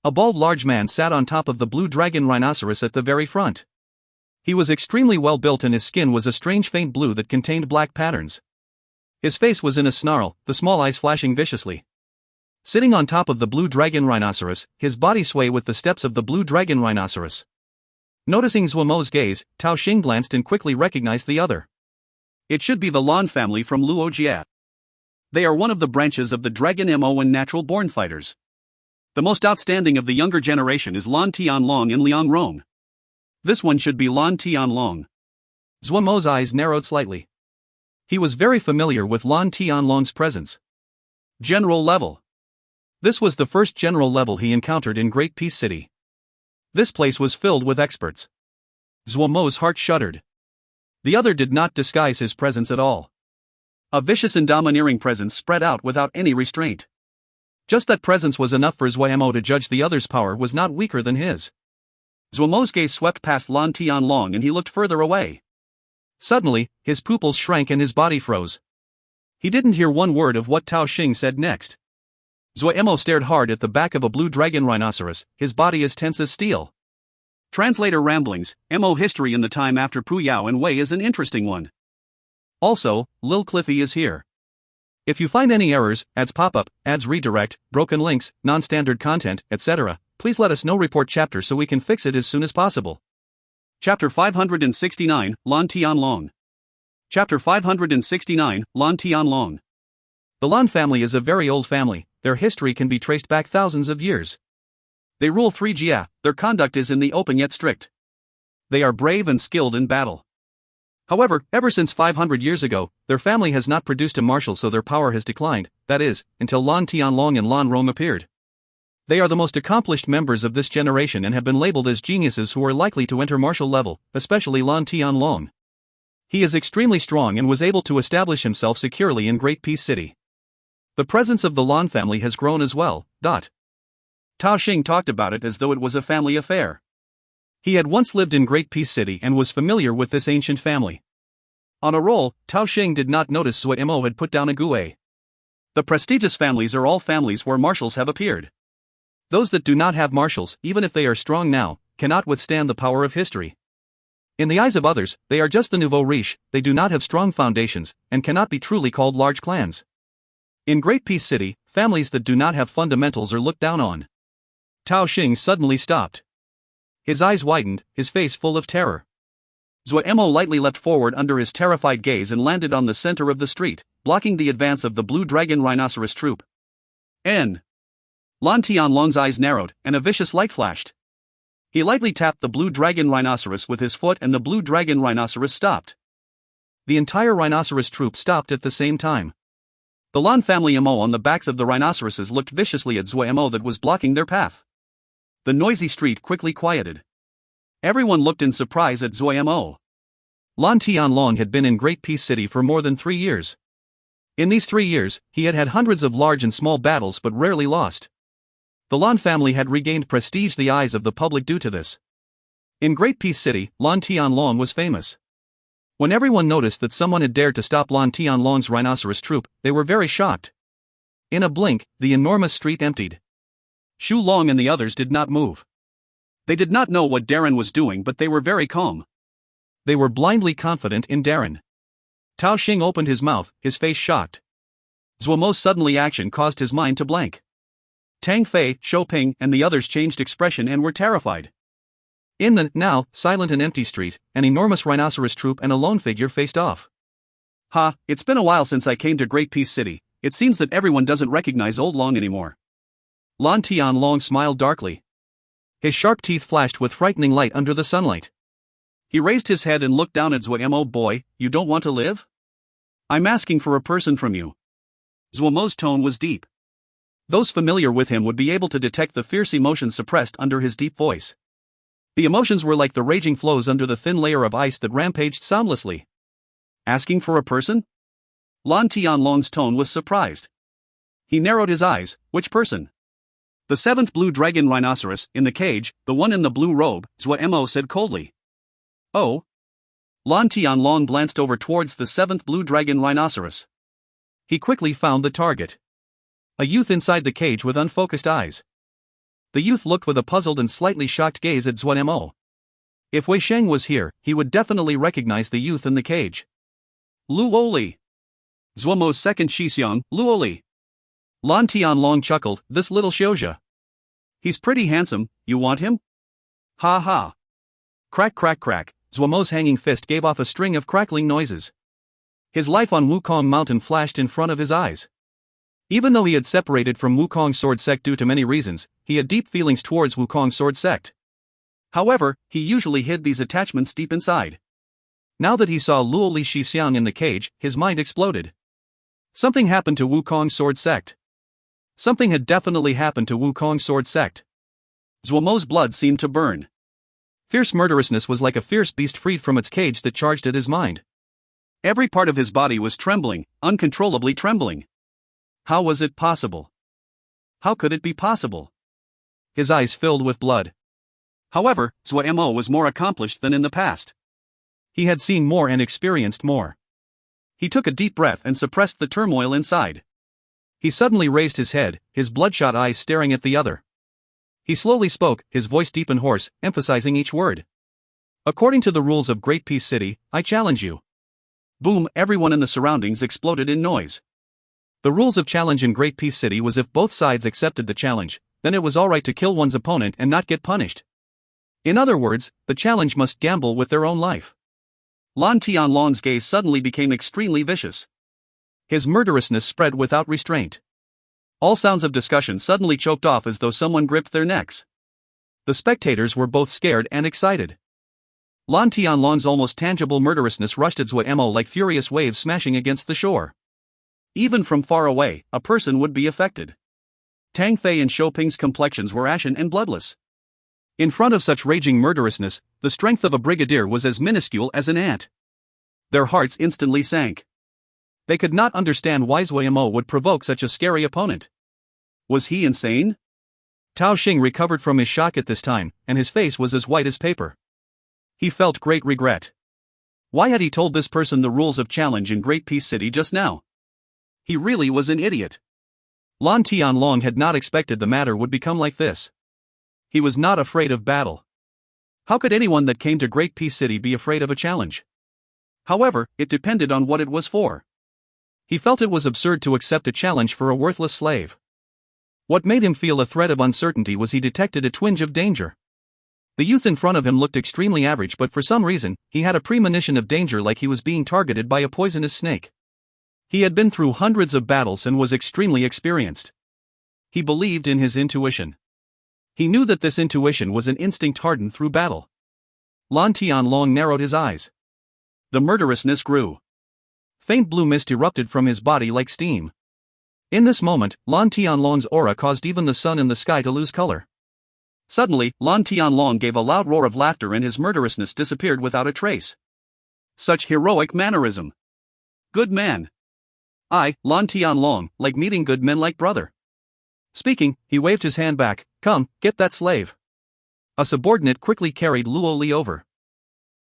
Speaker 2: A bald large man sat on top of the blue dragon rhinoceros at the very front. He was extremely well built and his skin was a strange faint blue that contained black patterns. His face was in a snarl, the small eyes flashing viciously. Sitting on top of the blue dragon rhinoceros, his body swayed with the steps of the blue dragon rhinoceros. Noticing Zuo Mo's gaze, Tao Xing glanced and quickly recognized the other.
Speaker 1: It should be the Lan family from Luo Jie. They are one of the branches of the Dragon Mo and natural-born fighters. The most outstanding of the younger generation is Lan Tianlong and Liang Rong. This one should be Lan Tianlong.
Speaker 2: Zuo Mo's eyes narrowed slightly. He was very familiar with Lan Tianlong's presence.
Speaker 1: General level.
Speaker 2: This was the first general level he encountered in Great Peace City. This place was filled with experts. Zuo Mo's heart shuddered. The other did not disguise his presence at all. A vicious and domineering presence spread out without any restraint. Just that presence was enough for Zuo Mo to judge the other's power was not weaker than his. Zuo Mo's gaze swept past Lan Tianlong and he looked further away. Suddenly, his pupils shrank and his body froze. He didn't hear one word of what Tao Xing said next. Zuo Mo stared hard at the back of a blue dragon rhinoceros, his body as tense as steel.
Speaker 1: Translator ramblings, Mo history in the time after Pu Yao and Wei is an interesting one.
Speaker 2: Also, Lil Cliffy is here. If you find any errors, ads pop-up, ads redirect, broken links, non-standard content, etc., please let us know. Report chapter so we can fix it as soon as possible.
Speaker 1: Chapter 569, Lan Tianlong. Chapter 569, Lan Tianlong.
Speaker 2: The Lan family is a very old family. Their history can be traced back thousands of years.
Speaker 1: They rule 3 Jia, their conduct is in the open yet strict. They are brave and skilled in battle.
Speaker 2: However, ever since 500 years ago, their family has not produced a marshal, so their power has declined, that is, until Lan Tianlong and Lan Rong appeared. They are the most accomplished members of this generation and have been labeled as geniuses who are likely to enter martial level, especially Lan Tianlong. He is extremely strong and was able to establish himself securely in Great Peace City. The presence of the Lan family has grown as well. Tao
Speaker 1: Xing talked about it as though it was a family affair.
Speaker 2: He had once lived in Great Peace City and was familiar with this ancient family. On a roll, Tao Xing did not notice Zuo Mo had put down a gue.
Speaker 1: The prestigious families are all families where marshals have appeared.
Speaker 2: Those that do not have marshals, even if they are strong now, cannot withstand the power of history. In the eyes of others, they are just the nouveau riche, they do not have strong foundations, and cannot be truly called large clans. In Great Peace City, families that do not have fundamentals are looked down on. Tao Xing suddenly stopped. His eyes widened, his face full of terror.
Speaker 1: Zuo Mo lightly leapt forward under his terrified gaze and landed on the center of the street, blocking the advance of the blue dragon rhinoceros troop. Lan Tianlong's eyes narrowed, and a vicious light flashed. He lightly tapped the blue dragon rhinoceros with his foot and the blue dragon rhinoceros stopped.
Speaker 2: The entire rhinoceros troop stopped at the same time.
Speaker 1: The Lan family Mo on the backs of the rhinoceroses looked viciously at Zuo Mo that was blocking their path. The noisy street quickly quieted. Everyone looked in surprise at Zuo Mo.
Speaker 2: Lan Tianlong had been in Great Peace City for more than 3 years. In these 3 years, he had had hundreds of large and small battles but rarely lost. The Lan family had regained prestige in the eyes of the public due to this. In Great Peace City, Lan Tianlong was famous. When everyone noticed that someone had dared to stop Lan Tianlong's rhinoceros troop, they were very shocked. In a blink, the enormous street emptied.
Speaker 1: Xu Long and the others did not move. They did not know what Darren was doing, but they were very calm.
Speaker 2: They were blindly confident in Darren. Tao Xing opened his mouth, his face shocked.
Speaker 1: Zuo Mo's suddenly action caused his mind to blank. Tang Fei, Shou Ping, and the others changed expression and were terrified.
Speaker 2: In the, now, silent and empty street, an enormous rhinoceros troop and a lone figure faced off.
Speaker 1: It's been a while since I came to Great Peace City. It seems that everyone doesn't recognize Old Long anymore.
Speaker 2: Lan Tianlong smiled darkly. His sharp teeth flashed with frightening light under the sunlight.
Speaker 1: He raised his head and looked down at Zuo Mo. Boy, you don't want to live? I'm asking for a person from you. Zuo Mo's tone was deep. Those familiar with him would be able to detect the fierce emotion suppressed under his deep voice. The emotions were like the raging flows under the thin layer of ice that rampaged soundlessly. Asking for a person? Lan Tianlong's tone was surprised. He narrowed his eyes. Which person? The 7th blue dragon rhinoceros, in the cage, the one in the blue robe, Zuo Mo said coldly. Oh? Lan Tianlong glanced over towards the 7th blue dragon rhinoceros.
Speaker 2: He quickly found the target. A youth inside the cage with unfocused eyes. The youth looked with a puzzled and slightly shocked gaze at Zuo Mo. If Wei Sheng was here, he would definitely recognize the youth in the cage.
Speaker 1: Lu Oli. Zuo Mo's second Shixiang, Lu Oli.
Speaker 2: Lan Tianlong chuckled, this little Xiuzha.
Speaker 1: He's pretty handsome, you want him? Ha ha.
Speaker 2: Crack crack crack, Zuo Mo's hanging fist gave off a string of crackling noises. His life on Wu Kong Mountain flashed in front of his eyes. Even though he had separated from Wu Kong Sword Sect due to many reasons, he had deep feelings towards Wu Kong Sword Sect. However, he usually hid these attachments deep inside. Now that he saw Luo Li Shixiang in the cage, his mind exploded. Something happened to Wu Kong Sword Sect. Something had definitely happened to Wu Kong Sword Sect.
Speaker 1: Zuo Mo's blood seemed to burn.
Speaker 2: Fierce murderousness was like a fierce beast freed from its cage that charged at his mind.
Speaker 1: Every part of his body was trembling, uncontrollably trembling. How was it possible? How could it be possible?
Speaker 2: His eyes filled with blood.
Speaker 1: However, Zuo Mo was more accomplished than in the past.
Speaker 2: He had seen more and experienced more.
Speaker 1: He took a deep breath and suppressed the turmoil inside.
Speaker 2: He suddenly raised his head, his bloodshot eyes staring at the other. He slowly spoke, his voice deep and hoarse, emphasizing each word. According to the rules of Great Peace City, I challenge you.
Speaker 1: Boom, everyone in the surroundings exploded in noise.
Speaker 2: The rules of challenge in Great Peace City was if both sides accepted the challenge, then it was alright to kill one's opponent and not get punished. In other words, the challenge must gamble with their own life.
Speaker 1: Lan Tianlong's gaze suddenly became extremely vicious.
Speaker 2: His murderousness spread without restraint.
Speaker 1: All sounds of discussion suddenly choked off as though someone gripped their necks.
Speaker 2: The spectators were both scared and excited. Lan Tianlong's almost tangible murderousness rushed at Zuo Mo like furious waves smashing against the shore.
Speaker 1: Even from far away, a person would be affected. Tang Fei and Shou Ping's complexions were ashen and bloodless.
Speaker 2: In front of such raging murderousness, the strength of a brigadier was as minuscule as an ant.
Speaker 1: Their hearts instantly sank.
Speaker 2: They could not understand why Zuo Mo would provoke such a scary opponent.
Speaker 1: Was he insane?
Speaker 2: Tao Xing recovered from his shock at this time, and his face was as white as paper. He felt great regret.
Speaker 1: Why had he told this person the rules of challenge in Great Peace City just now? He really was an idiot.
Speaker 2: Lan Tianlong had not expected the matter would become like this. He was not afraid of battle. How could anyone that came to Great Peace City be afraid of a challenge?
Speaker 1: However, it depended on what it was for.
Speaker 2: He felt it was absurd to accept a challenge for a worthless slave. What made him feel a threat of uncertainty was he detected a twinge of danger. The youth in front of him looked extremely average, but for some reason, he had a premonition of danger, like he was being targeted by a poisonous snake. He had been through hundreds of battles and was extremely experienced. He believed in his intuition. He knew that this intuition was an instinct hardened through battle. Lan Tianlong narrowed his eyes.
Speaker 1: The murderousness grew.
Speaker 2: Faint blue mist erupted from his body like steam. In this moment, Lan Tianlong's aura caused even the sun in the sky to lose color.
Speaker 1: Suddenly, Lan Tianlong gave a loud roar of laughter and his murderousness disappeared without a trace. Such heroic mannerism. Good man. I, Lan Tianlong, like meeting good men like brother.
Speaker 2: Speaking, he waved his hand back. Come, get that slave. A subordinate quickly carried Luo Li over.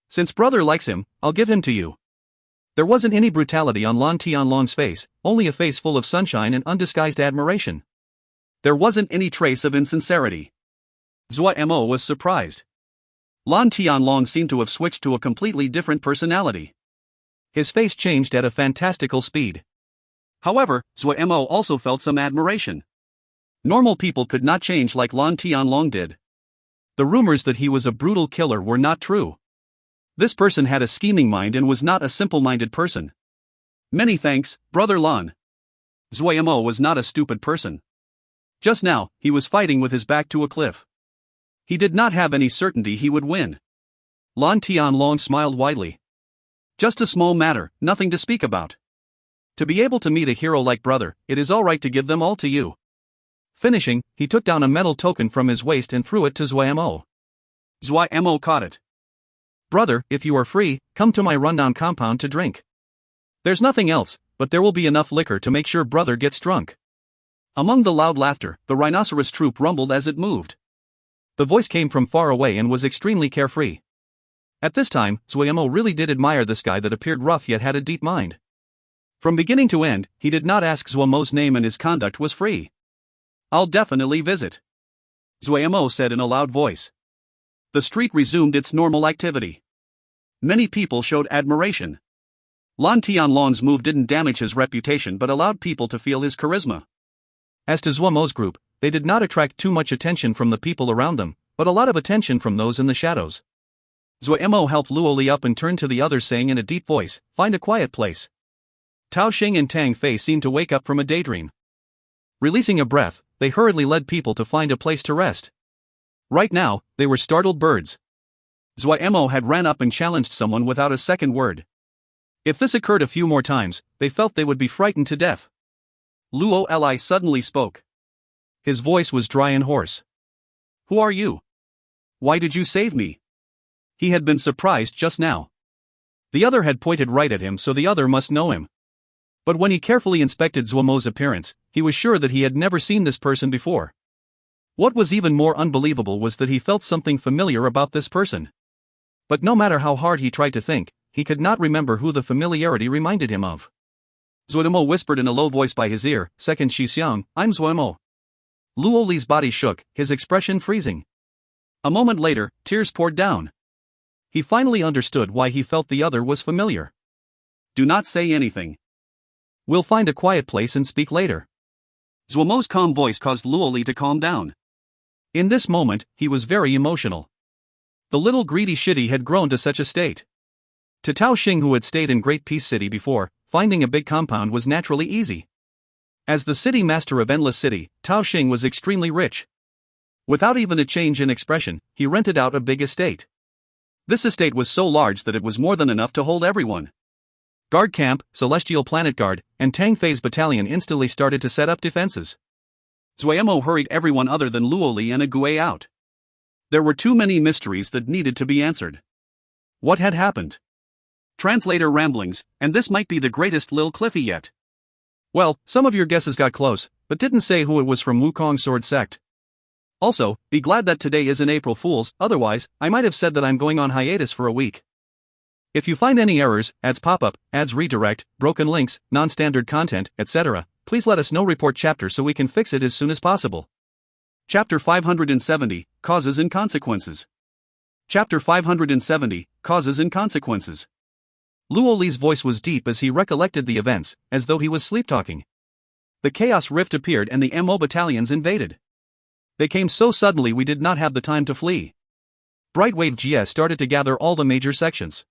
Speaker 2: Since brother likes him, I'll give him to you. There wasn't any brutality on Lan Tianlong's face, only a face full of sunshine and undisguised admiration.
Speaker 1: There wasn't any trace of insincerity. Zuo Mo was surprised. Lan Tianlong seemed to have switched to a completely different personality.
Speaker 2: His face changed at a fantastical speed.
Speaker 1: However, Zuo Mo also felt some admiration. Normal people could not change like Lan Tianlong did.
Speaker 2: The rumors that he was a brutal killer were not true. This person had a scheming mind and was not a simple-minded person.
Speaker 1: Many thanks, Brother Lan. Zuo Mo was not a stupid person. Just now, he was fighting with his back to a cliff. He did not have any certainty he would win.
Speaker 2: Lan Tianlong smiled widely.
Speaker 1: Just a small matter, nothing to speak about. To be able to meet a hero like brother, it is alright to give them all to you.
Speaker 2: Finishing, he took down a metal token from his waist and threw it to Zuo Mo.
Speaker 1: Zuo Mo caught it.
Speaker 2: Brother, if you are free, come to my rundown compound to drink. There's nothing else, but there will be enough liquor to make sure brother gets drunk.
Speaker 1: Among the loud laughter, the rhinoceros troop rumbled as it moved.
Speaker 2: The voice came from far away and was extremely carefree. At this time, Zuo Mo really did admire this guy that appeared rough yet had a deep mind. From beginning to end, he did not ask Zuo Mo's name and his conduct was free.
Speaker 1: I'll definitely visit, Zuo Mo said in a loud voice. The street resumed its normal activity. Many people showed admiration. Lan Tianlong's move didn't damage his reputation but allowed people to feel his charisma.
Speaker 2: As to Zuo Mo's group, they did not attract too much attention from the people around them, but a lot of attention from those in the shadows.
Speaker 1: Zuo Mo helped Luo Li up and turned to the others saying in a deep voice, "Find a quiet place."
Speaker 2: Tao Xing and Tang Fei seemed to wake up from a daydream. Releasing a breath, they hurriedly led people to find a place to rest. Right now, they were startled birds.
Speaker 1: Zuo Mo had ran up and challenged someone without a second word.
Speaker 2: If this occurred a few more times, they felt they would be frightened to death.
Speaker 1: Luo Li suddenly spoke. His voice was dry and hoarse. Who are you? Why did you save me? He had been surprised just now. The other had pointed right at him, so the other must know him. But when he carefully inspected Zuo Mo's appearance, he was sure that he had never seen this person before. What was even more unbelievable was that he felt something familiar about this person. But no matter how hard he tried to think, he could not remember who the familiarity reminded him of. Zuo Mo whispered in a low voice by his ear, "Second Shixiang, I'm Zuo Mo." Luo Li's body shook, his expression freezing. A moment later, tears poured down. He finally understood why he felt the other was familiar. Do not say anything. We'll find a quiet place and speak later. Zuo Mo's calm voice caused Luo Li to calm down. In this moment, he was very emotional. The little greedy shitty had grown to such a state. To Tao Xing, who had stayed in Great Peace City before, finding a big compound was naturally easy. As the city master of Endless City, Tao Xing was extremely rich. Without even a change in expression, he rented out a big estate. This estate was so large that it was more than enough to hold everyone. Guard Camp, Celestial Planet Guard, and Tang Fei's battalion instantly started to set up defenses. Zuo Mo hurried everyone other than Luo Li and Agui out. There were too many mysteries that needed to be answered. What had happened? Translator ramblings, and this might be the greatest Lil Cliffy yet. Well, some of your guesses got close, but didn't say who it was from Wu Kong Sword Sect. Also, be glad that today isn't April Fool's, otherwise, I might have said that I'm going on hiatus for a week. If you find any errors, ads pop up, ads redirect, broken links, non-standard content, etc., please let us know. Report chapter so we can fix it as soon as possible. Chapter 570, Causes and Consequences. Chapter 570, Causes and Consequences. Luo Li's voice was deep as he recollected the events, as though he was sleep-talking. The Chaos Rift appeared and the MO battalions invaded. They came so suddenly we did not have the time to flee. Brightwave GS started to gather all the major sections.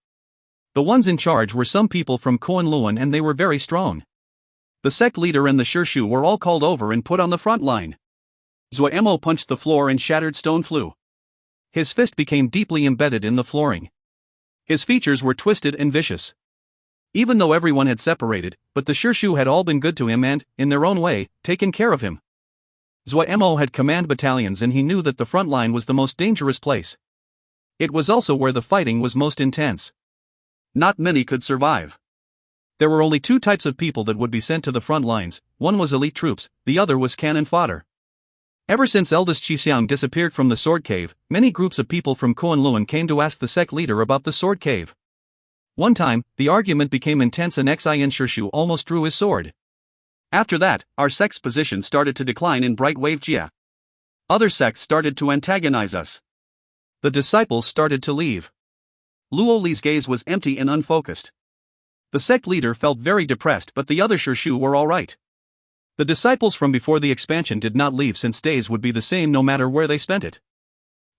Speaker 1: The ones in charge were some people from Kunlun and they were very strong. The sect leader and the Shirshu were all called over and put on the front line. Zuo Mo punched the floor and shattered stone flew. His fist became deeply embedded in the flooring. His features were twisted and vicious. Even though everyone had separated, but the Shirshu had all been good to him and, in their own way, taken care of him. Zuo Mo had command battalions and he knew that the front line was the most dangerous place. It was also where the fighting was most intense. Not many could survive. There were only two types of people that would be sent to the front lines, one was elite troops, the other was cannon fodder. Ever since eldest Qixiang disappeared from the Sword Cave, many groups of people from Kunlun came to ask the sect leader about the Sword Cave. One time, the argument became intense and Xin Shirshu almost drew his sword. After that, our sect's position started to decline in Brightwave Jia. Other sects started to antagonize us. The disciples started to leave. Luo Li's gaze was empty and unfocused. The sect leader felt very depressed, but the other Shirshu were alright. The disciples from before the expansion did not leave since days would be the same no matter where they spent it.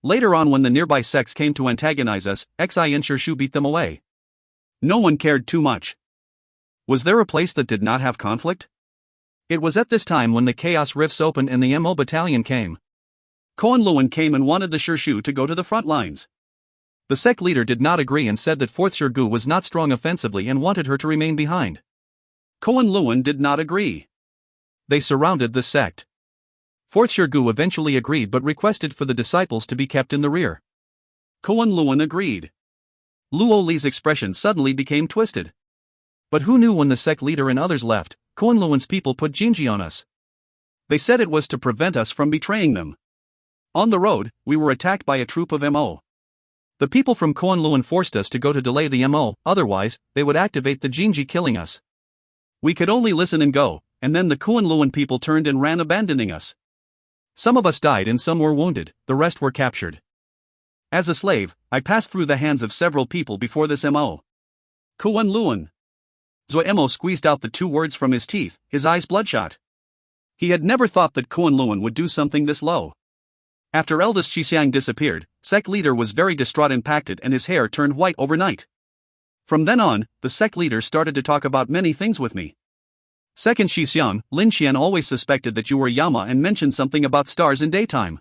Speaker 1: Later on, when the nearby sects came to antagonize us, Xin Shirshu beat them away. No one cared too much. Was there a place that did not have conflict? It was at this time when the Chaos Rifts opened and the MO battalion came. Kunlun came and wanted the Shirshu to go to the front lines. The sect leader did not agree and said that 4th Shirgu was not strong offensively and wanted her to remain behind. Kunlun did not agree. They surrounded the sect. 4th Shirgu eventually agreed but requested for the disciples to be kept in the rear. Kunlun agreed. Luo Li's expression suddenly became twisted. But who knew when the sect leader and others left, Kunlun's people put Jinji on us. They said it was to prevent us from betraying them. On the road, we were attacked by a troop of MO. The people from Kunlun forced us to go to delay the MO, otherwise, they would activate the Jinji killing us. We could only listen and go, and then the Kunlun people turned and ran, abandoning us. Some of us died and some were wounded, the rest were captured. As a slave, I passed through the hands of several people before this MO. Kunlun. Zuo Mo squeezed out the two words from his teeth, his eyes bloodshot. He had never thought that Kunlun would do something this low. After eldest Qixiang disappeared, sect leader was very distraught, impacted, and his hair turned white overnight. From then on, the sect leader started to talk about many things with me. Second Qixiang, Lin Xian always suspected that you were Yama and mentioned something about stars in daytime.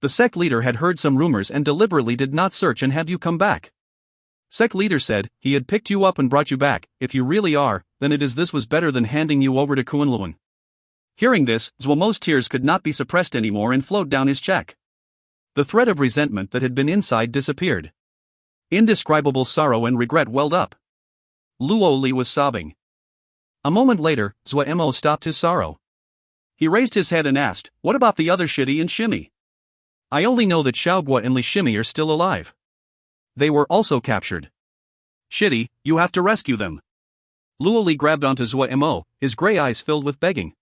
Speaker 1: The sect leader had heard some rumors and deliberately did not search and have you come back. Sect leader said, he had picked you up and brought you back. If you really are, then it is this was better than handing you over to Kunlun. Hearing this, Zuo Mo's tears could not be suppressed anymore and flowed down his cheek. The thread of resentment that had been inside disappeared. Indescribable sorrow and regret welled up. Luo Li was sobbing. A moment later, Zuo Mo stopped his sorrow. He raised his head and asked, "What about the other Shidi and Shimmy? I only know that Xiaoguo and Li Shimmy are still alive. They were also captured. Shidi, you have to rescue them." Luo Li grabbed onto Zuo Mo, his gray eyes filled with begging.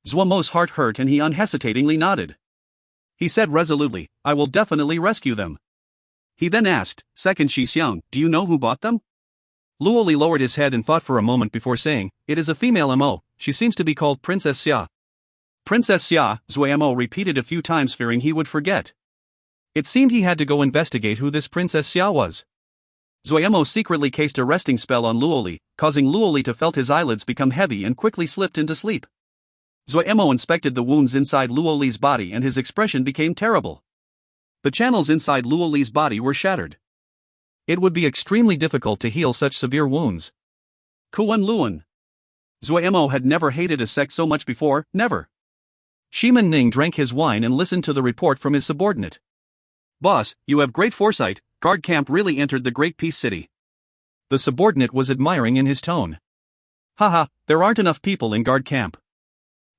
Speaker 1: Zuo Mo's heart hurt and he unhesitatingly nodded. He said resolutely, "I will definitely rescue them." He then asked, "Second Shixiang, do you know who bought them?" Luo Li lowered his head and thought for a moment before saying, "It is a female Mo, she seems to be called Princess Xia." Princess Xia, Zuo Mo repeated a few times fearing he would forget. It seemed he had to go investigate who this Princess Xia was. Zuo Mo secretly cast a resting spell on Luo Li, causing Luo Li to felt his eyelids become heavy and quickly slipped into sleep. Zuo Mo inspected the wounds inside Luo Li's body and his expression became terrible. The channels inside Luo Li's body were shattered. It would be extremely difficult to heal such severe wounds. Kuan Luan. Zuo Mo had never hated a sect so much before, never. Shiman Ning drank his wine and listened to the report from his subordinate. "Boss, you have great foresight, guard camp really entered the Great Peace City." The subordinate was admiring in his tone. "Haha, there aren't enough people in guard camp.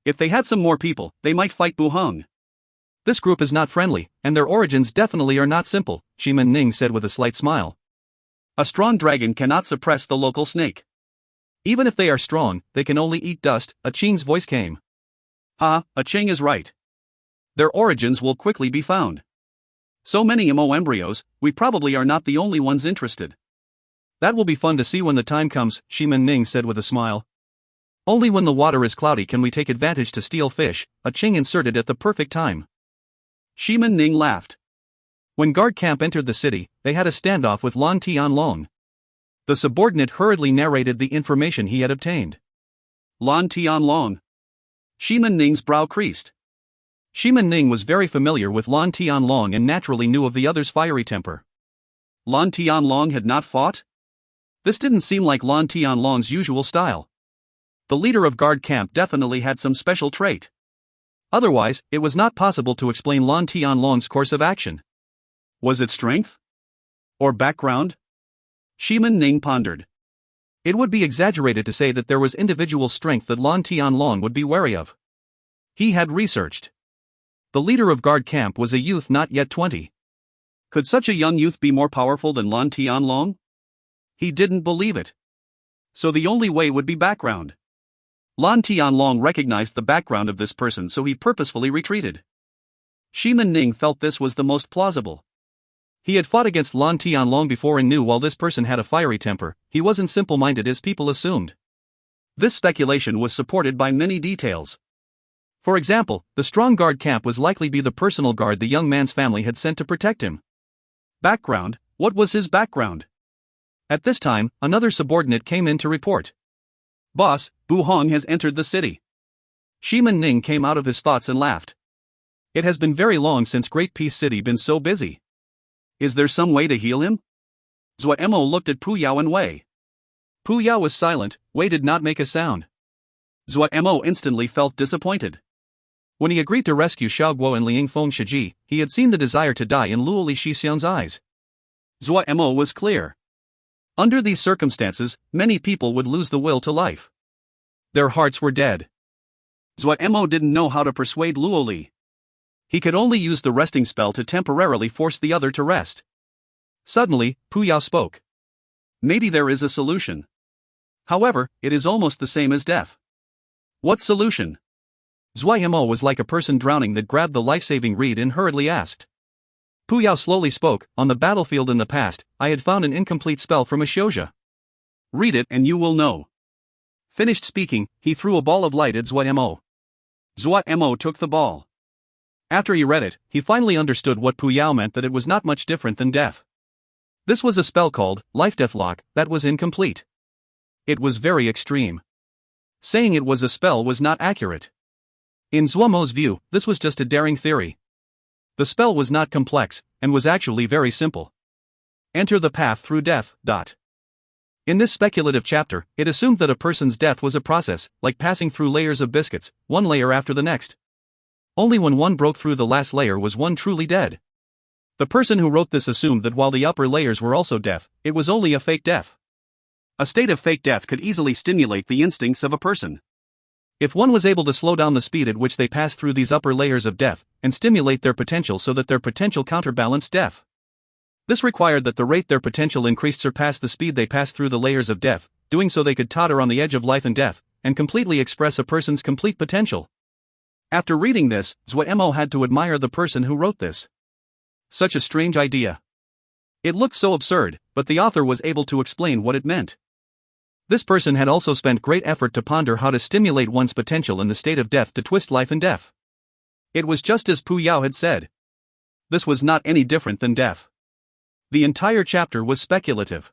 Speaker 1: If they had some more people, they might fight Bu Hong." "This group is not friendly, and their origins definitely are not simple," Shiman Ning said with a slight smile. "A strong dragon cannot suppress the local snake. Even if they are strong, they can only eat dust," a Qing's voice came. "Ha, a Qing is right. Their origins will quickly be found. So many Mo embryos, we probably are not the only ones interested." "That will be fun to see when the time comes," Shiman Ning said with a smile. "Only when the water is cloudy can we take advantage to steal fish," a Qing inserted at the perfect time. Shiman Ning laughed. When guard camp entered the city, they had a standoff with Lan Tianlong. The subordinate hurriedly narrated the information he had obtained. Lan Tianlong. Shiman Ning's brow creased. Shiman Ning was very familiar with Lan Tianlong and naturally knew of the other's fiery temper. Lan Tianlong had not fought? This didn't seem like Lan Tianlong's usual style. The leader of guard camp definitely had some special trait. Otherwise, it was not possible to explain Lan Tianlong's course of action. Was it strength? Or background? Shiman Ning pondered. It would be exaggerated to say that there was individual strength that Lan Tianlong would be wary of. He had researched. The leader of guard camp was a youth not yet 20. Could such a young youth be more powerful than Lan Tianlong? He didn't believe it. So the only way would be background. Lan Tianlong recognized the background of this person, so he purposefully retreated. Shiman Ning felt this was the most plausible. He had fought against Lan Tianlong before and knew while this person had a fiery temper, he wasn't simple-minded as people assumed. This speculation was supported by many details. For example, the strong guard camp was likely be the personal guard the young man's family had sent to protect him. Background, what was his background? At this time, another subordinate came in to report. "Boss, Bu Hong has entered the city." Shiman Ning came out of his thoughts and laughed. "It has been very long since Great Peace City been so busy. Is there some way to heal him?" Zuo Mo looked at Pu Yao and Wei. Pu Yao was silent, Wei did not make a sound. Zuo Mo instantly felt disappointed. When he agreed to rescue Xiaoguo and Liang Feng Shiji, he had seen the desire to die in Luo Li Shixiang's eyes. Zuo Mo was clear. Under these circumstances, many people would lose the will to life. Their hearts were dead. Zuo Mo didn't know how to persuade Luo Li. He could only use the resting spell to temporarily force the other to rest. Suddenly, Pu Yao spoke. "Maybe there is a solution. However, it is almost the same as death." "What solution?" Zuo Mo was like a person drowning that grabbed the life-saving reed and hurriedly asked. Pu Yao slowly spoke, "On the battlefield in the past, I had found an incomplete spell from a shouja. Read it and you will know." Finished speaking, he threw a ball of light at Zuo Mo. Zuo Mo took the ball. After he read it, he finally understood what Pu Yao meant, that it was not much different than death. This was a spell called Life-Death Lock that was incomplete. It was very extreme. Saying it was a spell was not accurate. In Zuo Mo's view, this was just a daring theory. The spell was not complex, and was actually very simple. Enter the path through death.
Speaker 2: In this speculative chapter, it assumed that a person's death was a process, like passing through layers of biscuits, one layer after the next. Only when one broke through the last layer was one truly dead. The person who wrote this assumed that while the upper layers were also death, it was only a fake death.
Speaker 1: A state of fake death could easily stimulate the instincts of a person.
Speaker 2: If one was able to slow down the speed at which they pass through these upper layers of death, and stimulate their potential so that their potential counterbalanced death. This required that the rate their potential increased surpassed the speed they passed through the layers of death, doing so they could totter on the edge of life and death, and completely express a person's complete potential. After reading this, Zuo Mo had to admire the person who wrote this. Such a strange idea. It looked so absurd, but the author was able to explain what it meant. This person had also spent great effort to ponder how to stimulate one's potential in the state of death to twist life and death. It was just as Pu Yao had said. This was not any different than death. The entire chapter was speculative.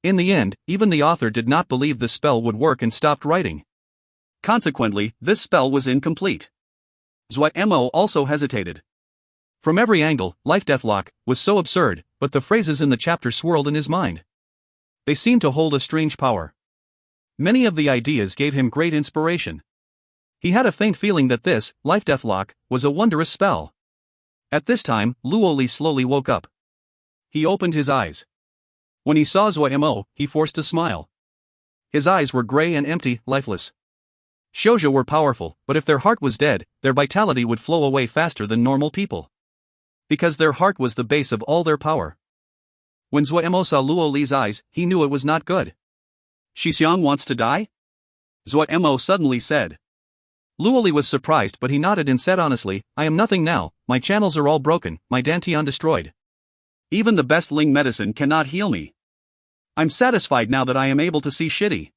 Speaker 2: In the end, even the author did not believe the spell would work and stopped writing.
Speaker 1: Consequently, this spell was incomplete. Zuo Mo also hesitated.
Speaker 2: From every angle, life-death lock was so absurd, but the phrases in the chapter swirled in his mind. They seemed to hold a strange power. Many of the ideas gave him great inspiration. He had a faint feeling that this, life-death lock, was a wondrous spell. At this time, Luo Li slowly woke up. He opened his eyes. When he saw Zuo Mo, he forced a smile. His eyes were gray and empty, lifeless. Shoujo were powerful, but if their heart was dead, their vitality would flow away faster than normal people. Because their heart was the base of all their power. When Zuo Mo saw Luo Li's eyes, he knew it was not good.
Speaker 1: Xixiang wants to die? Zuo Mo suddenly said.
Speaker 2: Luo Li was surprised, but he nodded and said honestly, I am nothing now, my channels are all broken, my dantian destroyed.
Speaker 1: Even the best Ling medicine cannot heal me. I'm satisfied now that I am able to see shitty.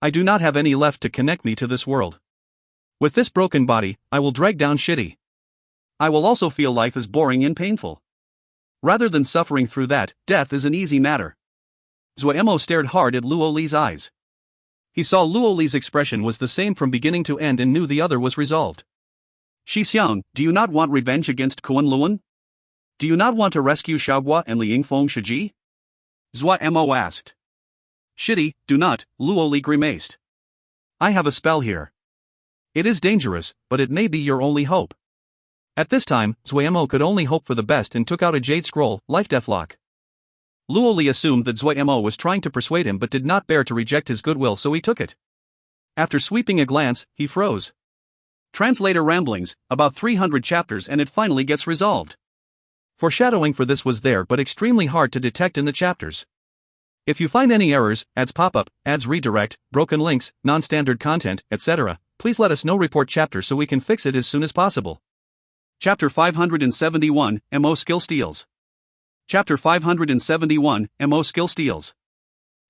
Speaker 2: I do not have any left to connect me to this world. With this broken body, I will drag down shitty.
Speaker 1: I will also feel life is boring and painful. Rather than suffering through that, death is an easy matter.
Speaker 2: Zuo Mo stared hard at Luo Li's eyes. He saw Luo Li's expression was the same from beginning to end and knew the other was resolved.
Speaker 1: Xixiang, do you not want revenge against Kunlun? Do you not want to rescue Xiaoguo and Liangfeng Shiji? Zuo Mo asked.
Speaker 2: Shitty, do not, Luo Li grimaced. I have a spell here. It is dangerous, but it may be your only hope. At this time, Zuo Mo could only hope for the best and took out a jade scroll, life-death lock. Luo Li assumed that Zuo Mo was trying to persuade him but did not bear to reject his goodwill, so he took it. After sweeping a glance, he froze.
Speaker 1: Translator ramblings, about 300 chapters and it finally gets resolved.
Speaker 2: Foreshadowing for this was there but extremely hard to detect in the chapters. If you find any errors, ads pop-up, ads redirect, broken links, non-standard content, etc., please let us know. Report chapter so we can fix it as soon as possible.
Speaker 1: Chapter 571, Mo Skill Steals. Chapter 571, Mo Skill Steals.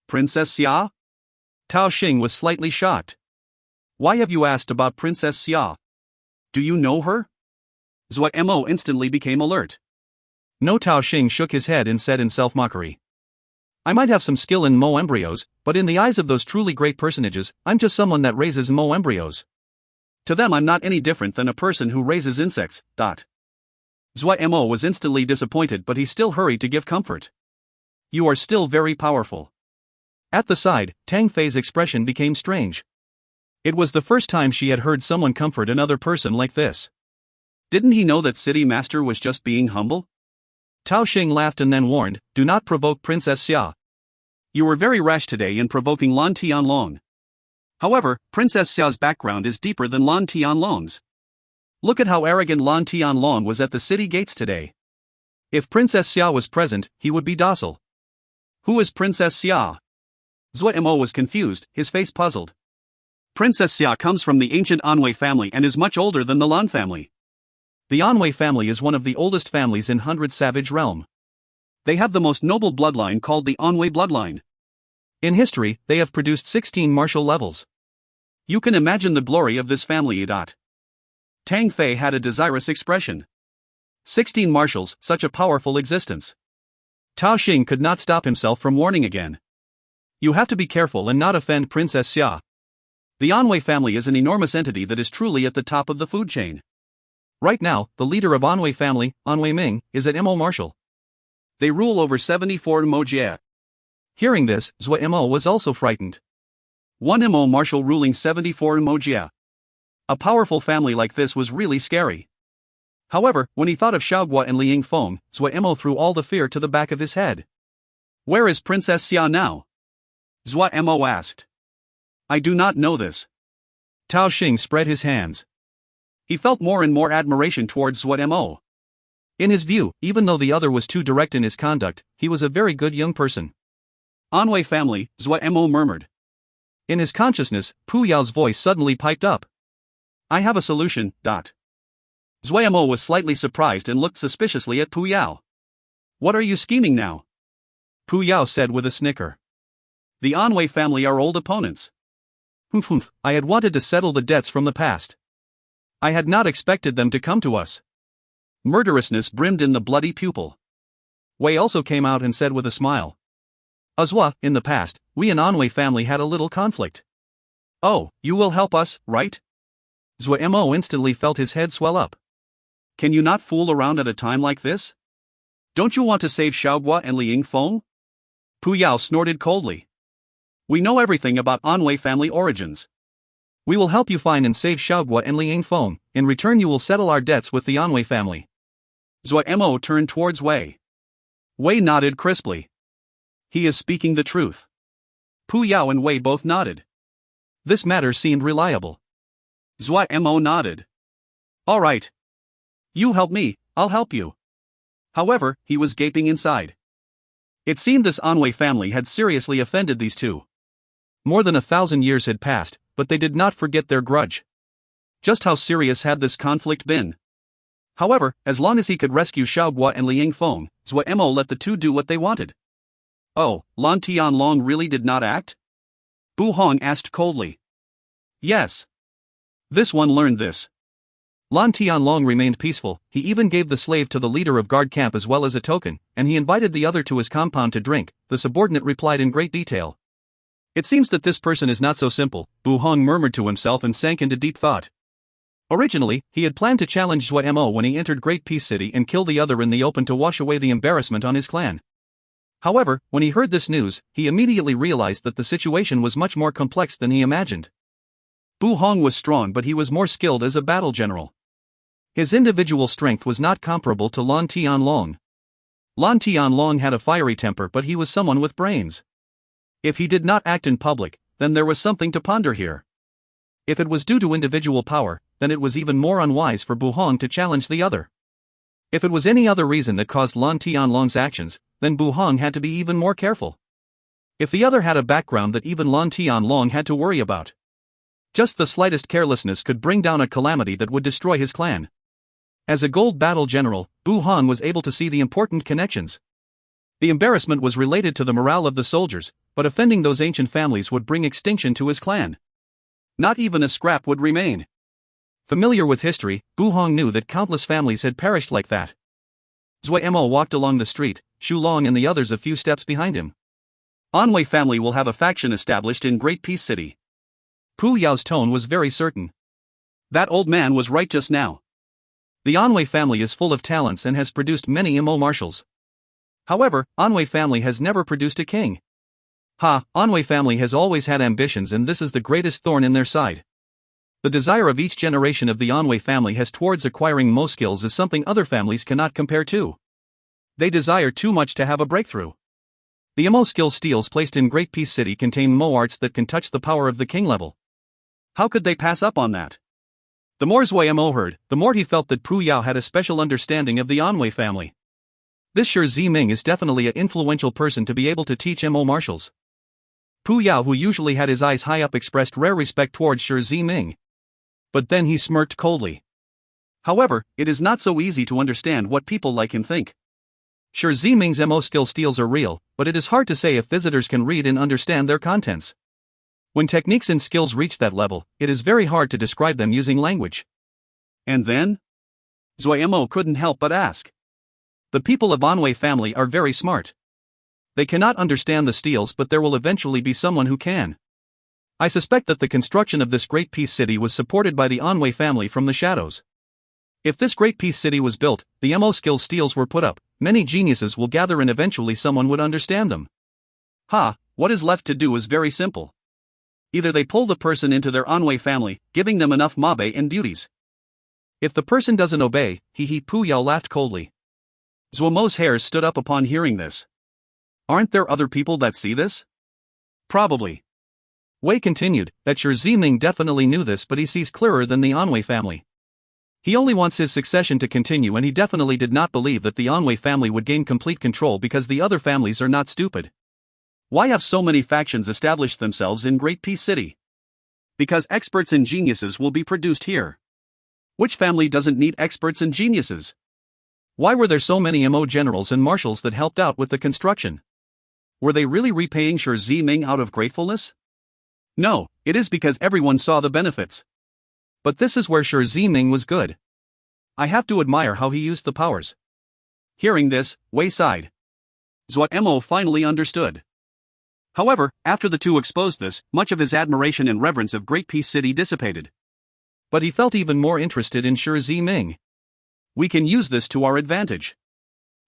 Speaker 1: Princess Xia?
Speaker 2: Tao Xing was slightly shocked.
Speaker 1: Why have you asked about Princess Xia? Do you know her? Zuo Mo instantly became alert.
Speaker 2: No, Tao Xing shook his head and said in self-mockery. I might have some skill in Mo embryos, but in the eyes of those truly great personages, I'm just someone that raises Mo embryos.
Speaker 1: To them I'm not any different than a person who raises insects. Zuo Mo was instantly disappointed, but he still hurried to give comfort. You are still very powerful.
Speaker 2: At the side, Tang Fei's expression became strange. It was the first time she had heard someone comfort another person like this.
Speaker 1: Didn't he know that City Master was just being humble?
Speaker 2: Tao Xing laughed and then warned, do not provoke Princess Xia.
Speaker 1: You were very rash today in provoking Lan Tianlong. However, Princess Xia's background is deeper than Lan Tianlong's. Look at how arrogant Lan Tianlong was at the city gates today. If Princess Xia was present, he would be docile. Who is Princess Xia? Zuo Mo was confused, his face puzzled. Princess Xia comes from the ancient Anwei family and is much older than the Lan family.
Speaker 2: The Anwei family is one of the oldest families in Hundred Savage Realm.
Speaker 1: They have the most noble bloodline called the Anwei bloodline.
Speaker 2: In history, they have produced 16 martial levels.
Speaker 1: You can imagine the glory of this family. Tang Fei had a desirous expression. 16 marshals, such a powerful existence.
Speaker 2: Tao Xing could not stop himself from warning again. You have to be careful and not offend Princess Xia.
Speaker 1: The Anwei family is an enormous entity that is truly at the top of the food chain.
Speaker 2: Right now, the leader of Anwei family, Anwei Ming, is at Mo Marshal.
Speaker 1: They rule over 74 Mo Jie.
Speaker 2: Hearing this, Zuo Mo was also frightened.
Speaker 1: 1 Mo marshal ruling 74 Mo. A powerful family like this was really scary. However, when he thought of Xiaoguo and Liang Feng, Zuo Mo threw all the fear to the back of his head. Where is Princess Xia now? Zuo Mo asked. I do not know this.
Speaker 2: Tao Xing spread his hands.
Speaker 1: He felt more and more admiration towards Zuo Mo.
Speaker 2: In his view, even though the other was too direct in his conduct, he was a very good young person.
Speaker 1: Anwei family, Zuo Mo murmured.
Speaker 2: In his consciousness, Pu Yao's voice suddenly piped up.
Speaker 1: I have a solution. Zuo Mo was slightly surprised and looked suspiciously at Pu Yao. What are you scheming now?
Speaker 2: Pu Yao said with a snicker.
Speaker 1: The Anwei family are old opponents.
Speaker 2: Humph, I had wanted to settle the debts from the past. I had not expected them to come to us.
Speaker 1: Murderousness brimmed in the bloody pupil.
Speaker 2: Wei also came out and said with a smile. Azwa, in the past, we and Anwei family had a little conflict.
Speaker 1: Oh, you will help us, right?
Speaker 2: Zuo Mo instantly felt his head swell up.
Speaker 1: Can you not fool around at a time like this? Don't you want to save Xiaoguo and Liang Feng? Pu Yao snorted coldly. We know everything about Anwei family origins.
Speaker 2: We will help you find and save Xiaoguo and Liang Feng. In return you will settle our debts with the Anwei family.
Speaker 1: Zuo Mo turned towards Wei. Wei nodded crisply. He is speaking the truth. Pu Yao and Wei both nodded.
Speaker 2: This matter seemed reliable.
Speaker 1: Zuo Mo nodded. All right. You help me, I'll help you. However, he was gaping inside. It seemed this Anwei family had seriously offended these two.
Speaker 2: More than 1,000 years had passed, but they did not forget their grudge.
Speaker 1: Just how serious had this conflict been? However, as long as he could rescue Xiaoguo and Liang Feng, Zuo Mo let the two do what they wanted. Oh, Lan Tianlong really did not act? Bu Hong asked coldly. Yes. This one learned this.
Speaker 2: Lan Tianlong remained peaceful. He even gave the slave to the leader of guard camp as well as a token, and he invited the other to his compound to drink. The subordinate replied in great detail. It seems that this person is not so simple, Bu Hong murmured to himself and sank into deep thought. Originally, he had planned to challenge Zuo Mo when he entered Great Peace City and kill the other in the open to wash away the embarrassment on his clan. However, when he heard this news, he immediately realized that the situation was much more complex than he imagined.
Speaker 1: Bu Hong was strong, but he was more skilled as a battle general.
Speaker 2: His individual strength was not comparable to Lan Tianlong. Lan Tianlong had a fiery temper, but he was someone with brains. If he did not act in public, then there was something to ponder here. If it was due to individual power, then it was even more unwise for Bu Hong to challenge the other. If it was any other reason that caused Lan Tianlong's actions, then Bu Hong had to be even more careful. If the other had a background that even Lan Tianlong had to worry about, just the slightest carelessness could bring down a calamity that would destroy his clan. As a gold battle general, Bu Hong was able to see the important connections. The embarrassment was related to the morale of the soldiers, but offending those ancient families would bring extinction to his clan. Not even a scrap would remain. Familiar with history, Bu Hong knew that countless families had perished like that. Zuo Mo walked along the street, Shu Long and the others a few steps behind him.
Speaker 1: Anwei family will have a faction established in Great Peace City.
Speaker 2: Pu Yao's tone was very certain.
Speaker 1: That old man was right just now.
Speaker 2: The Anwei family is full of talents and has produced many Mo marshals. However, Anwei family has never produced a king. Anwei family has always had ambitions, and this is the greatest thorn in their side. The desire of each generation of the Anwei family has towards acquiring Mo skills is something other families cannot compare to. They desire too much to have a breakthrough. The Mo skill steels placed in Great Peace City contain Mo arts that can touch the power of the king level.
Speaker 1: How could they pass up on that?
Speaker 2: The more Zuo Mo heard, the more he felt that Pu Yao had a special understanding of the Anwei family. This Shi Ziming is definitely an influential person to be able to teach Mo martials. Pu Yao, who usually had his eyes high up, expressed rare respect towards Shi Ziming. But then he smirked coldly.
Speaker 1: However, it is not so easy to understand what people like him think.
Speaker 2: Shi Ziming's Mo skill steals are real, but it is hard to say if visitors can read and understand their contents. When techniques and skills reach that level, it is very hard to describe them using language.
Speaker 1: And then? Zuo Mo couldn't help but ask.
Speaker 2: The people of Anwei family are very smart. They cannot understand the steels, but there will eventually be someone who can. I suspect that the construction of this Great Peace City was supported by the Anwei family from the shadows. If this Great Peace City was built, the Mo skill steels were put up, many geniuses will gather and eventually someone would understand them.
Speaker 1: What is left to do is very simple. Either they pull the person into their Anwei family, giving them enough mabe and duties.
Speaker 2: If the person doesn't obey, Pu Yao laughed coldly.
Speaker 1: Zuo Mo's hairs stood up upon hearing this. Aren't there other people that see this? Probably.
Speaker 2: Wei continued, that Shi Ziming definitely knew this, but he sees clearer than the Anwei family. He only wants his succession to continue, and he definitely did not believe that the Anwei family would gain complete control because the other families are not stupid.
Speaker 1: Why have so many factions established themselves in Great Peace City? Because experts and geniuses will be produced here. Which family doesn't need experts and geniuses?
Speaker 2: Why were there so many MO generals and marshals that helped out with the construction?
Speaker 1: Were they really repaying Shi Ziming out of gratefulness? No, it is because everyone saw the benefits.
Speaker 2: But this is where Shi Ziming was good.
Speaker 1: I have to admire how he used the powers. Hearing this, Wei sighed. Zuo Mo finally understood. However, after the two exposed this, much of his admiration and reverence of Great Peace City dissipated.
Speaker 2: But he felt even more interested in Shi Ziming.
Speaker 1: We can use this to our advantage.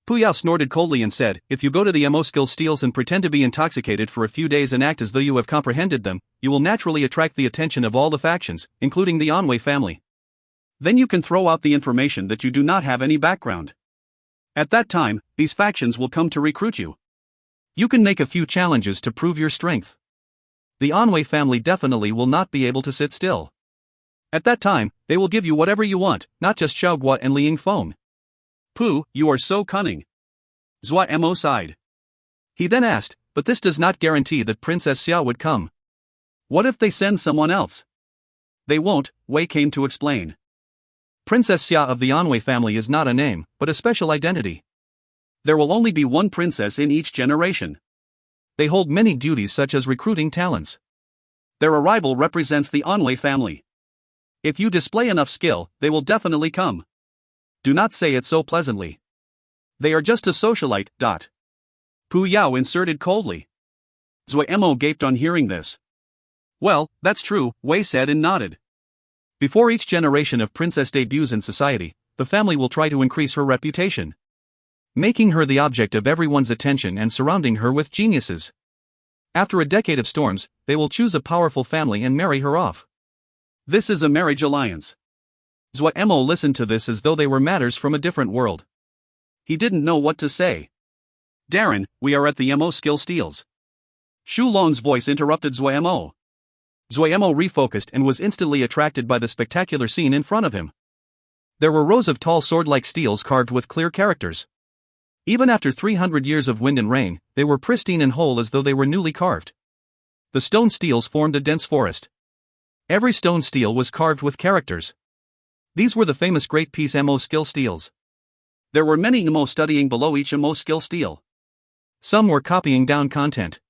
Speaker 2: Pu Yao snorted coldly and said, if you go to the MO skill steals and pretend to be intoxicated for a few days and act as though you have comprehended them, you will naturally attract the attention of all the factions, including the Anwei family.
Speaker 1: Then you can throw out the information that you do not have any background. At that time, these factions will come to recruit you.
Speaker 2: You can make a few challenges to prove your strength. The Anwei family definitely will not be able to sit still. At that time, they will give you whatever you want, not just Xiaoguo and Liang Feng.
Speaker 1: Pu, you are so cunning. Zuo Mo sighed.
Speaker 2: He then asked, but this does not guarantee that Princess Xia would come.
Speaker 1: What if they send someone else? They won't, Wei came to explain.
Speaker 2: Princess Xia of the Anwei family is not a name, but a special identity.
Speaker 1: There will only be one princess in each generation.
Speaker 2: They hold many duties such as recruiting talents.
Speaker 1: Their arrival represents the Anwei family. If you display enough skill, they will definitely come. Do not say it so pleasantly. They are just a socialite. Pu Yao inserted coldly. Zuo Mo gaped on hearing this. Well, that's true, Wei said and nodded.
Speaker 2: Before each generation of princess debuts in society, the family will try to increase her reputation, making her the object of everyone's attention and surrounding her with geniuses. After a decade of storms, they will choose a powerful family and marry her off.
Speaker 1: This is a marriage alliance. Zuo Mo listened to this as though they were matters from a different world. He didn't know what to say. Darren, we are at the Mo skill steals. Shu Long's voice interrupted Zuo Mo. Zuo Mo refocused and was instantly attracted by the spectacular scene in front of him.
Speaker 2: There were rows of tall sword-like steels carved with clear characters. Even after 300 years of wind and rain, they were pristine and whole as though they were newly carved. The stone steels formed a dense forest. Every stone steel was carved with characters. These were the famous Great Peace Mo skill steels.
Speaker 1: There were many Mo studying below each Mo skill steel.
Speaker 2: Some were copying down content.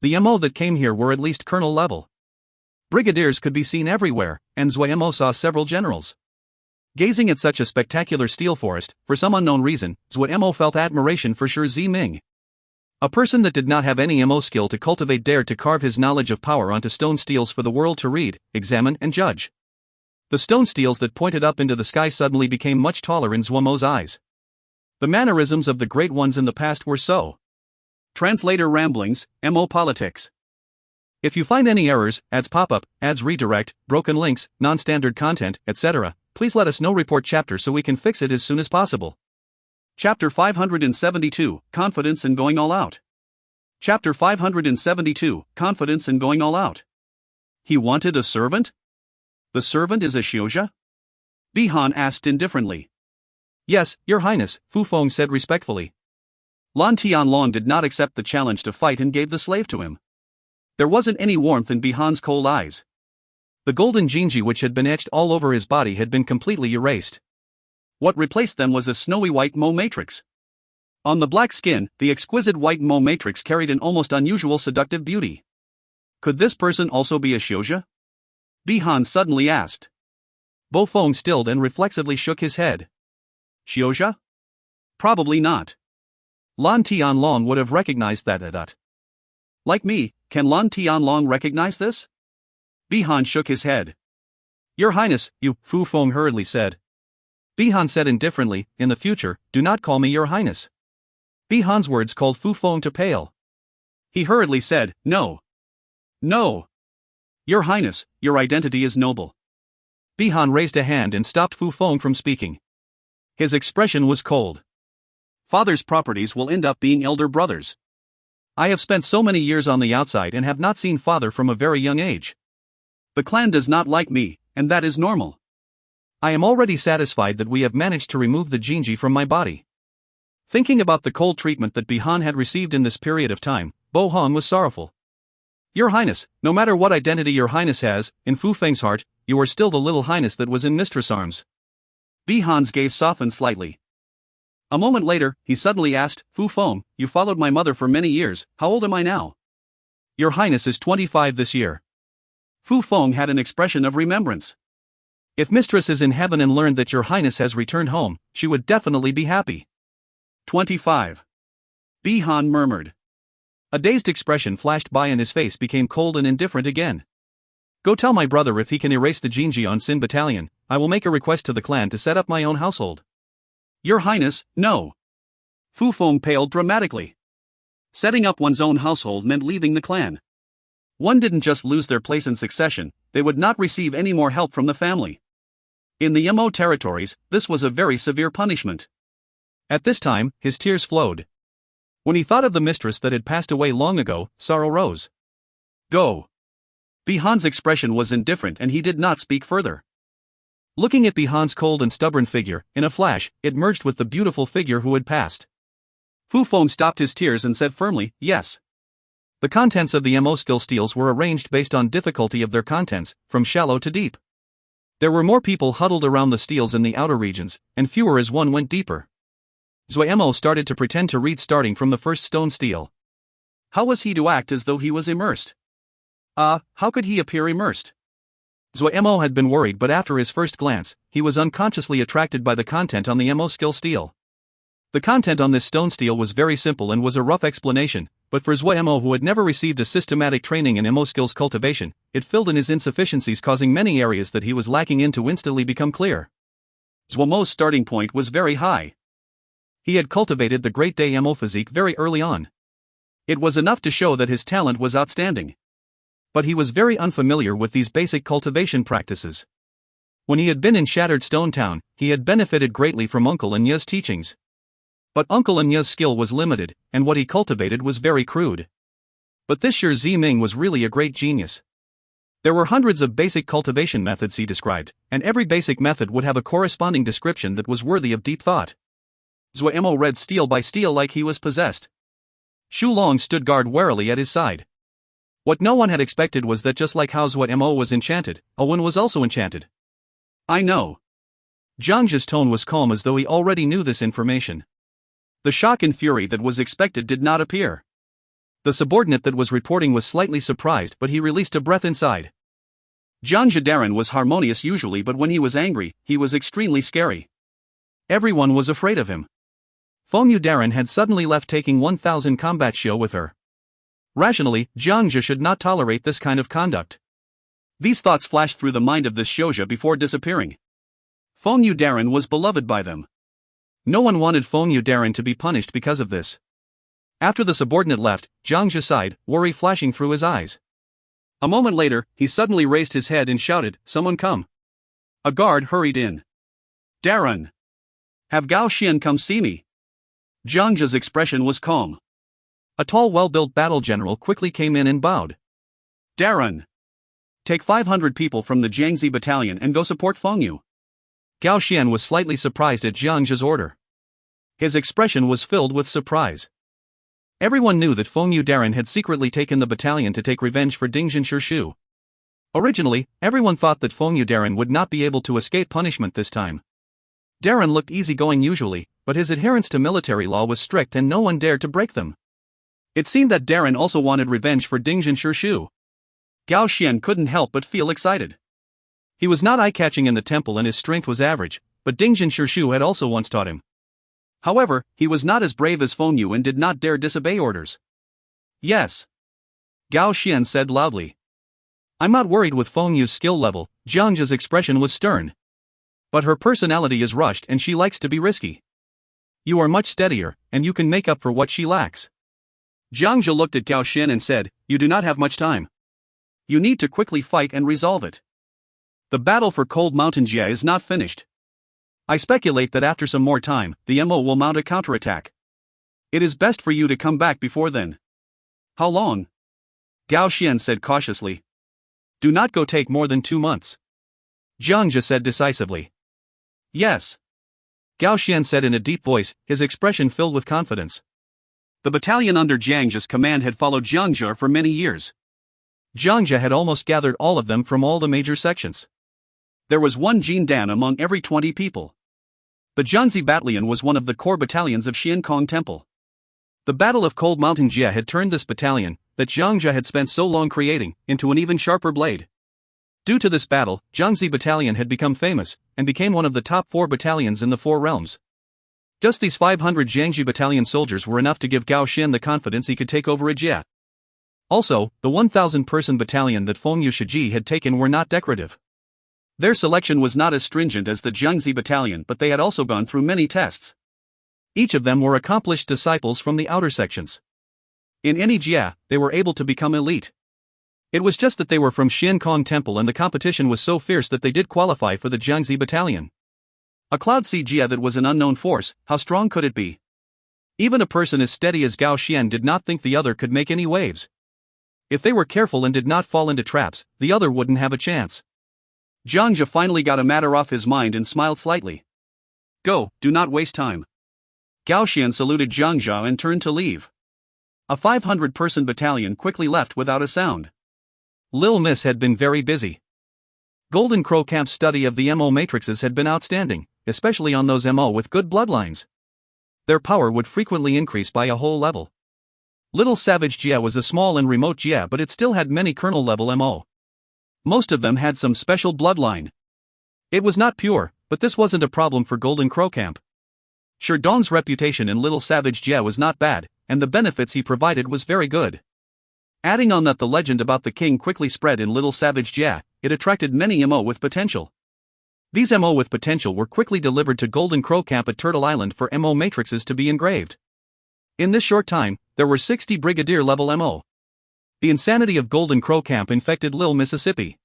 Speaker 2: The Mo that came here were at least colonel level. Brigadiers could be seen everywhere, and Zuo Mo saw several generals. Gazing at such a spectacular steel forest, for some unknown reason, Zuo Mo felt admiration for Shi Ziming. A person that did not have any Mo skill to cultivate dared to carve his knowledge of power onto stone steels for the world to read, examine and judge. The stone steels that pointed up into the sky suddenly became much taller in Zuo Mo's eyes. The mannerisms of the great ones in the past were so.
Speaker 1: Translator ramblings, Mo politics.
Speaker 2: If you find any errors, ads pop up, ads redirect, broken links, non-standard content, etc., please let us know. Report chapter so we can fix it as soon as possible.
Speaker 1: Chapter 572, Confidence and Going All Out. Chapter 572, Confidence and Going All Out. He wanted a servant? The servant is a Xiozha? Bihan asked indifferently.
Speaker 2: Yes, Your Highness, Fu Feng said respectfully.
Speaker 1: Lan Tianlong did not accept the challenge to fight and gave the slave to him. There wasn't any warmth in Bihan's cold eyes.
Speaker 2: The golden jinji which had been etched all over his body had been completely erased.
Speaker 1: What replaced them was a snowy white Mo matrix. On the black skin, the exquisite white Mo matrix carried an almost unusual seductive beauty. Could this person also be a Xiozha? Bihan suddenly asked.
Speaker 2: Bo Feng stilled and reflexively shook his head.
Speaker 1: Xiozha? Probably not.
Speaker 2: Lan Tianlong would have recognized that.
Speaker 1: Like me, can Lan Tianlong recognize this? Bihan shook his head.
Speaker 2: Your Highness, Fu Feng hurriedly said. Bihan said indifferently, in the future, do not call me Your Highness. Bihan's words called Fu Feng to pale.
Speaker 1: He hurriedly said, "No. No. Your Highness, your identity is noble."
Speaker 2: Bihan raised a hand and stopped Fu Feng from speaking. His expression was cold.
Speaker 1: Father's properties will end up being elder brothers.
Speaker 2: I have spent so many years on the outside and have not seen father from a very young age.
Speaker 1: The clan does not like me, and that is normal.
Speaker 2: I am already satisfied that we have managed to remove the Jinji from my body. Thinking about the cold treatment that Bihan had received in this period of time, Bo Hong was sorrowful. Your Highness, no matter what identity your Highness has, in Fu Feng's heart, you are still the little Highness that was in Mistress' arms.
Speaker 1: Bihan's gaze softened slightly. A moment later, he suddenly asked, "Fu Feng, you followed my mother for many years, how old am I now?"
Speaker 2: Your Highness is 25 this year.
Speaker 1: Fu Feng had an expression of remembrance.
Speaker 2: If Mistress is in heaven and learned that your Highness has returned home, she would definitely be happy.
Speaker 1: 25. Bihan murmured.
Speaker 2: A dazed expression flashed by and his face became cold and indifferent again. Go tell my brother if he can erase the Jinji on Sin Battalion, I will make a request to the clan to set up my own household.
Speaker 1: Your Highness, no. Fu Feng paled dramatically. Setting up one's own household meant leaving the clan. One didn't just lose their place in succession, they would not receive any more help from the family. In the Mo territories, this was a very severe punishment.
Speaker 2: At this time, his tears flowed. When he thought of the mistress that had passed away long ago, sorrow rose.
Speaker 1: Go. Bihan's expression was indifferent and he did not speak further.
Speaker 2: Looking at Bihan's cold and stubborn figure, in a flash, it merged with the beautiful figure who had passed.
Speaker 1: Fu Feng stopped his tears and said firmly, "Yes."
Speaker 2: The contents of the Mo skill steels were arranged based on difficulty of their contents, from shallow to deep. There were more people huddled around the steels in the outer regions, and fewer as one went deeper. Zuo Mo started to pretend to read starting from the first stone steel.
Speaker 1: How was he to act as though he was immersed? How could he appear immersed?
Speaker 2: Zuo Mo had been worried, but after his first glance, he was unconsciously attracted by the content on the Mo skill steel. The content on this stone steel was very simple and was a rough explanation, but for Zuo Mo, who had never received a systematic training in Mo skills cultivation, it filled in his insufficiencies, causing many areas that he was lacking in to instantly become clear.
Speaker 1: Zuo Mo's starting point was very high.
Speaker 2: He had cultivated the Great Day Mo physique very early on.
Speaker 1: It was enough to show that his talent was outstanding.
Speaker 2: But he was very unfamiliar with these basic cultivation practices. When he had been in Shattered Stone Town, he had benefited greatly from Uncle Anya's teachings. But Uncle Anya's skill was limited, and what he cultivated was very crude. But this Shi Ziming was really a great genius. There were hundreds of basic cultivation methods he described, and every basic method would have a corresponding description that was worthy of deep thought.
Speaker 1: Zuo Mo read steel by steel like he was possessed.
Speaker 2: Shu Long stood guard warily at his side. What no one had expected was that just like how Zuo Mo was enchanted, Owen was also enchanted.
Speaker 1: I know.
Speaker 2: Zhang Zhi's tone was calm as though he already knew this information.
Speaker 1: The shock and fury that was expected did not appear.
Speaker 2: The subordinate that was reporting was slightly surprised, but he released a breath inside.
Speaker 1: Zhang Zhi was harmonious usually, but when he was angry, he was extremely scary.
Speaker 2: Everyone was afraid of him. Feng Yu Darren had suddenly left taking 1,000 combat show with her. Rationally, Zhang Zhi should not tolerate this kind of conduct.
Speaker 1: These thoughts flashed through the mind of this shouja before disappearing. Feng Yu Darren was beloved by them.
Speaker 2: No one wanted Feng Yu Darren to be punished because of this. After the subordinate left, Zhang Zhi sighed, worry flashing through his eyes.
Speaker 1: A moment later, he suddenly raised his head and shouted, "Someone come." A guard hurried in. "Darren! Have Gao Xian come see me." Zhang Zhi's expression was calm.
Speaker 2: A tall, well-built battle general quickly came in and bowed.
Speaker 1: "Darren! Take 500 people from the Jiangzi battalion and go support Feng Yu."
Speaker 2: Gao Xian was slightly surprised at Zhang Zhi's order. His expression was filled with surprise. Everyone knew that Feng Yu Darren had secretly taken the battalion to take revenge for Dingjin Shishu. Originally, everyone thought that Feng Yu Darren would not be able to escape punishment this time. Darren looked easygoing usually, but his adherence to military law was strict and no one dared to break them.
Speaker 1: It seemed that Darren also wanted revenge for Dingjin Shishu. Gao Xian couldn't help but feel excited.
Speaker 2: He was not eye-catching in the temple and his strength was average, but Dingjin Shishu had also once taught him.
Speaker 1: However, he was not as brave as Feng Yu and did not dare disobey orders. "Yes," Gao Xian said loudly.
Speaker 2: "I'm not worried with Feng Yu's skill level." Zhang Zhi's expression was stern. "But her personality is rushed and she likes to be risky. You are much steadier, and you can make up for what she lacks."
Speaker 1: Jiang Zhe looked at Gao Xin and said, "You do not have much time. You need to quickly fight and resolve it. The battle for Cold Mountain Jie is not finished. I speculate that after some more time, the MO will mount a counterattack. It is best for you to come back before then." "How long?" Gao Xian said cautiously. "Do not go take more than 2 months." Jiang Zhe said decisively. "Yes." Gao Xian said in a deep voice, his expression filled with confidence. The battalion under Jiang Zhe's command had followed Jiang Zhe for many years. Jiang Zhe had almost gathered all of them from all the major sections. There was one Jin Dan among every 20 people. The Jiangxi Battalion was one of the core battalions of Xian Kong Temple. The Battle of Cold Mountain Jie had turned this battalion, that Jiang Zhe had spent so long creating, into an even sharper blade. Due to this battle, Jiangxi Battalion had become famous, and became one of the top 4 battalions in the 4 realms. Just these 500 Jiangxi Battalion soldiers were enough to give Gao Xian the confidence he could take over a Jie. Also, the 1,000-person battalion that Fengyu Shiji had taken were not decorative. Their selection was not as stringent as the Jiangxi Battalion, but they had also gone through many tests. Each of them were accomplished disciples from the outer sections. In any Jie, they were able to become elite. It was just that they were from Xian Kong Temple and the competition was so fierce that they did qualify for the Jiangxi Battalion. A Cloud Sea Jie that was an unknown force, how strong could it be? Even a person as steady as Gao Xian did not think the other could make any waves. If they were careful and did not fall into traps, the other wouldn't have a chance. Jiang Zhe finally got a matter off his mind and smiled slightly. "Go, do not waste time." Gao Xian saluted Jiang Zhe and turned to leave. A 500-person battalion quickly left without a sound. Lil Miss had been very busy. Golden Crow Camp's study of the MO matrices had been outstanding, especially on those MO with good bloodlines. Their power would frequently increase by a whole level. Little Savage Jie was a small and remote Jie, but it still had many kernel-level MO. Most of them had some special bloodline. It was not pure, but this wasn't a problem for Golden Crow Camp. Sherdong's reputation in Little Savage Jie was not bad, and the benefits he provided was very good. Adding on that the legend about the king quickly spread in Little Savage Jie, it attracted many MO with potential. These MO with potential were quickly delivered to Golden Crow Camp at Turtle Island for MO matrices to be engraved. In this short time, there were 60 Brigadier-level MO. The insanity of Golden Crow Camp infected Lil Mississippi.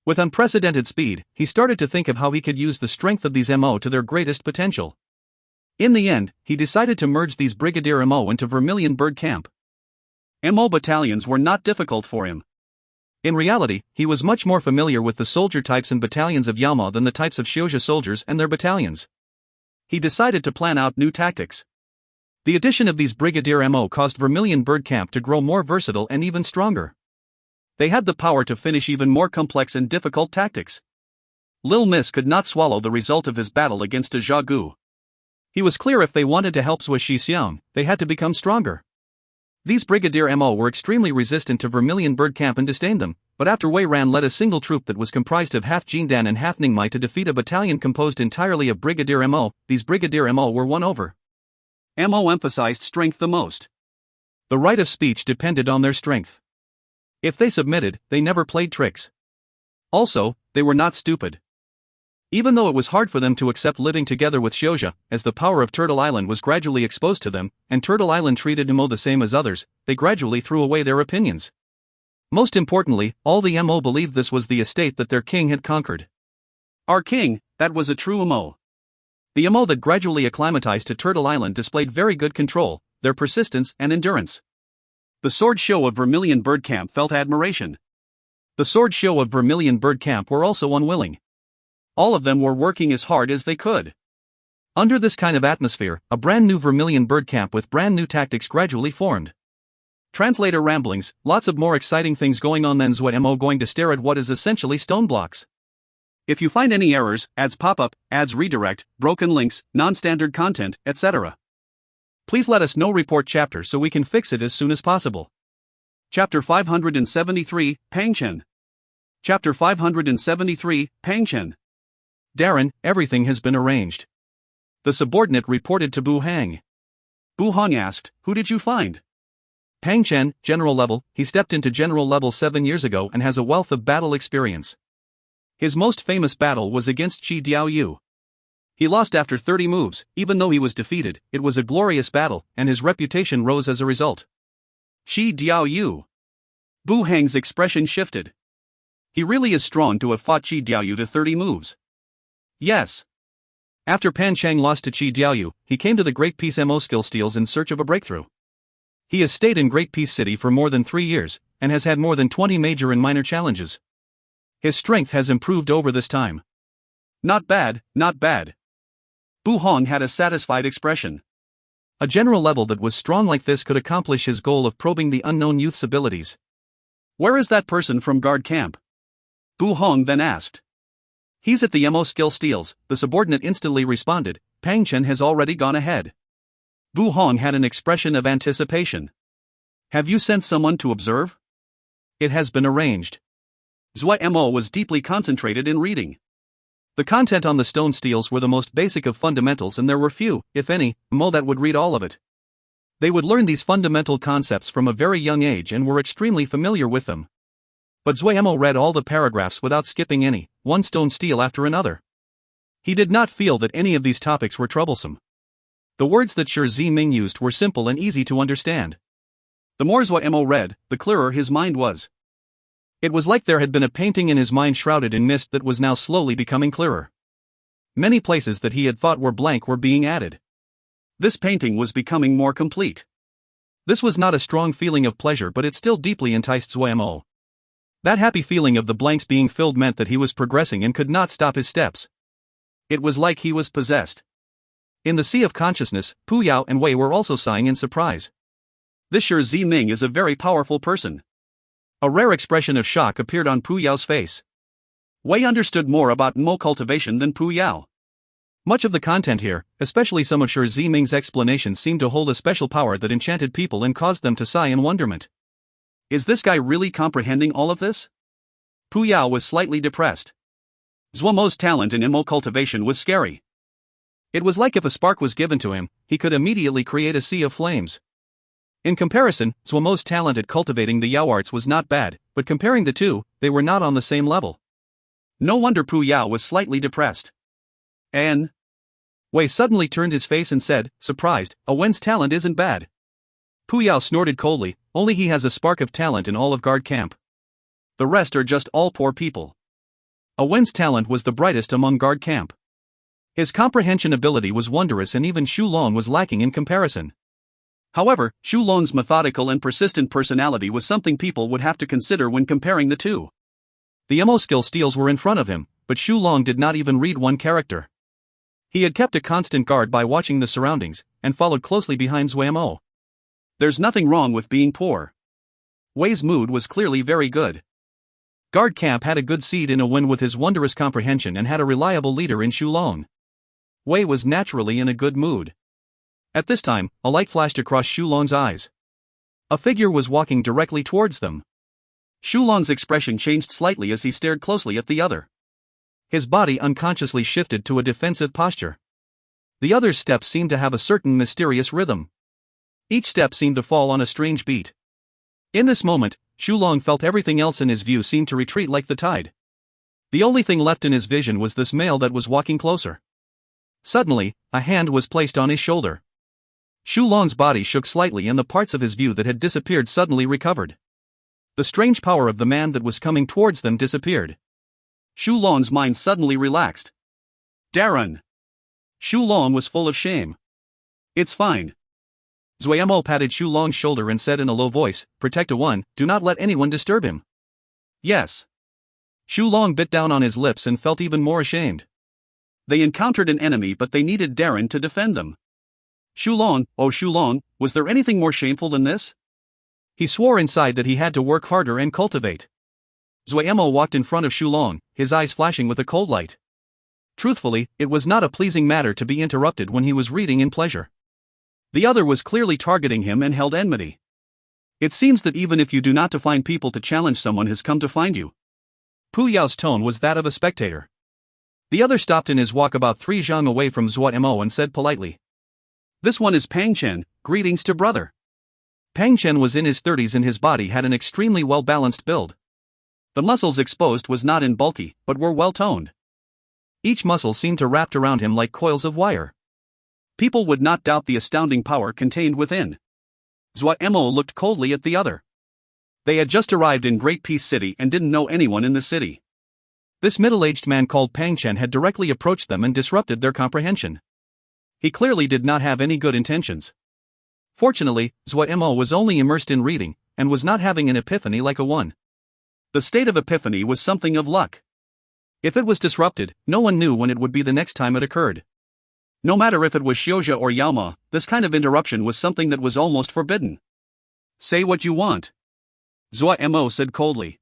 Speaker 1: With unprecedented speed, he started to think of how he could use the strength of these MO to their greatest potential. In the end, he decided to merge these Brigadier MO into Vermilion Bird Camp. MO battalions were not difficult for him. In reality, he was much more familiar with the soldier types and battalions of Yama than the types of Xiuzha soldiers and their battalions. He decided to plan out new tactics. The addition of these Brigadier MO caused Vermilion Bird Camp to grow more versatile and even stronger. They had the power to finish even more complex and difficult tactics. Lil Miss could not swallow the result of his battle against a Zhagu. He was clear if they wanted to help Zhuo Shixiang, they had to become stronger. These Brigadier MO were extremely resistant to Vermilion Bird Camp and disdained them, but after Wei Ran led a single troop that was comprised of half Jindan and half Ningmai to defeat a battalion composed entirely of Brigadier MO, these Brigadier MO were won over. MO emphasized strength the most. The right of speech depended on their strength. If they submitted, they never played tricks. Also, they were not stupid. Even though it was hard for them to accept living together with Xiuzha, as the power of Turtle Island was gradually exposed to them, and Turtle Island treated MO the same as others, they gradually threw away their opinions. Most importantly, all the MO believed this was the estate that their king had conquered. Our king, that was a true MO. The MO that gradually acclimatized to Turtle Island displayed very good control, their persistence and endurance. The sword show of Vermilion Bird Camp felt admiration. The sword show of Vermilion Bird Camp were also unwilling. All of them were working as hard as they could. Under this kind of atmosphere, a brand new Vermilion Bird Camp with brand new tactics gradually formed. Translator ramblings, lots of more exciting things going on than Zuo Mo going to stare at what is essentially stone blocks. If you find any errors, ads pop up, ads redirect, broken links, non-standard content, etc. Please let us know. Report chapter so we can fix it as soon as possible. Chapter 573, Pangchen. Chapter 573, Pangchen. Darren, everything has been arranged. The subordinate reported to Bu Hang. Bu Hang asked, who did you find? Pang Chen, general level. He stepped into general level 7 years ago and has a wealth of battle experience. His most famous battle was against Qi Diaoyu. He lost after 30 moves, even though he was defeated. It was a glorious battle, and his reputation rose as a result. Shi Diao Yu. Bu Hang's expression shifted. He really is strong to have fought Shi Diaoyu to 30 moves. Yes.
Speaker 2: After Pan Chang lost to Chi Diaoyu, he came to the Great Peace Mo skill steals in search of a breakthrough. He has stayed in Great Peace City for more than 3 years, and has had more than 20 major and minor challenges. His strength has improved over this time.
Speaker 1: Not bad, not bad. Bu Hong had a satisfied expression.
Speaker 2: A general level that was strong like this could accomplish his goal of probing the unknown youth's abilities.
Speaker 1: Where is that person from guard camp? Bu Hong then asked.
Speaker 2: He's at the Mo skill steals, the subordinate instantly responded. Pang Chen has already gone ahead.
Speaker 1: Bu Hong had an expression of anticipation. Have you sent someone to observe?
Speaker 2: It has been arranged.
Speaker 1: Zuo Mo was deeply concentrated in reading.
Speaker 2: The content on the stone steels were the most basic of fundamentals, and there were few, if any, Mo that would read all of it. They would learn these fundamental concepts from a very young age and were extremely familiar with them. But Zuo Mo read all the paragraphs without skipping any, one stone steel after another. He did not feel that any of these topics were troublesome. The words that Shi Ziming used were simple and easy to understand.
Speaker 1: The more Zuo Mo read, the clearer his mind was.
Speaker 2: It was like there had been a painting in his mind shrouded in mist that was now slowly becoming clearer. Many places that he had thought were blank were being added.
Speaker 1: This painting was becoming more complete.
Speaker 2: This was not a strong feeling of pleasure, but it still deeply enticed Zuo Mo. That happy feeling of the blanks being filled meant that he was progressing and could not stop his steps.
Speaker 1: It was like he was possessed.
Speaker 2: In the sea of consciousness, Pu Yao and Wei were also sighing in surprise.
Speaker 1: This Shi Ziming is a very powerful person.
Speaker 2: A rare expression of shock appeared on Pu Yao's face.
Speaker 1: Wei understood more about Mo cultivation than Pu Yao.
Speaker 2: Much of the content here, especially some of Shi Ziming's explanations, seemed to hold a special power that enchanted people and caused them to sigh in wonderment.
Speaker 1: Is this guy really comprehending all of this? Pu Yao was slightly depressed. Zuo Mo's talent in Mo cultivation was scary.
Speaker 2: It was like if a spark was given to him, he could immediately create a sea of flames. In comparison, Zuo Mo's talent at cultivating the Yao arts was not bad, but comparing the two, they were not on the same level.
Speaker 1: No wonder Pu Yao was slightly depressed. And
Speaker 2: Wei suddenly turned his face and said, surprised, Wen's talent isn't bad. Pu Yao snorted coldly, only he has a spark of talent in all of guard camp.
Speaker 1: The rest are just all poor people.
Speaker 2: Wen's talent was the brightest among guard camp. His comprehension ability was wondrous, and even Xu Long was lacking in comparison.
Speaker 1: However, Xu Long's methodical and persistent personality was something people would have to consider when comparing the two.
Speaker 2: The Mo skill steals were in front of him, but Xu Long did not even read one character. He had kept a constant guard by watching the surroundings, and followed closely behind Zuo Mo.
Speaker 1: There's nothing wrong with being poor. Wei's mood was clearly very good.
Speaker 2: Guard camp had a good seed in Wen with his wondrous comprehension and had a reliable leader in Xu Long. Wei was naturally in a good mood. At this time, a light flashed across Xu Long's eyes. A figure was walking directly towards them.
Speaker 1: Xu Long's expression changed slightly as he stared closely at the other.
Speaker 2: His body unconsciously shifted to a defensive posture. The other's steps seemed to have a certain mysterious rhythm. Each step seemed to fall on a strange beat. In this moment, Xu Long felt everything else in his view seemed to retreat like the tide. The only thing left in his vision was this male that was walking closer. Suddenly, a hand was placed on his shoulder. Xu Long's body shook slightly and the parts of his view that had disappeared suddenly recovered. The strange power of the man that was coming towards them disappeared.
Speaker 1: Xu Long's mind suddenly relaxed. Darren! Xu Long was full of shame. It's fine.
Speaker 2: Zuo Mo patted Xu Long's shoulder and said in a low voice, Protect Wen, do not let anyone disturb him.
Speaker 1: Yes.
Speaker 2: Xu Long bit down on his lips and felt even more ashamed.
Speaker 1: They encountered an enemy, but they needed Darren to defend them. Xu Long, oh Xu Long, was there anything more shameful than this?
Speaker 2: He swore inside that he had to work harder and cultivate. Zuo Mo walked in front of Xu Long, his eyes flashing with a cold light. Truthfully, it was not a pleasing matter to be interrupted when he was reading in pleasure.
Speaker 1: The other was clearly targeting him and held enmity. It seems that even if you do not find people to challenge, someone has come to find you.
Speaker 2: Pu Yao's tone was that of a spectator. The other stopped in his walk about 3 zhang away from Zuo Mo and said politely,
Speaker 1: This one is Pang Chen, greetings to brother.
Speaker 2: Pang Chen was in his 30s and his body had an extremely well-balanced build.
Speaker 1: The muscles exposed was not in bulky, but were well-toned.
Speaker 2: Each muscle seemed to wrapped around him like coils of wire.
Speaker 1: People would not doubt the astounding power contained within. Zuo Mo looked coldly at the other. They had just arrived in Great Peace City and didn't know anyone in the city.
Speaker 2: This middle-aged man called Pang Chen had directly approached them and disrupted their comprehension. He clearly did not have any good intentions. Fortunately, Zuo Mo was only immersed in reading, and was not having an epiphany like a one.
Speaker 1: The state of epiphany was something of luck. If it was disrupted, no one knew when it would be the next time it occurred. No matter if it was Xiuzha or Yaoma, this kind of interruption was something that was almost forbidden. Say what you want, Zuo Mo said coldly.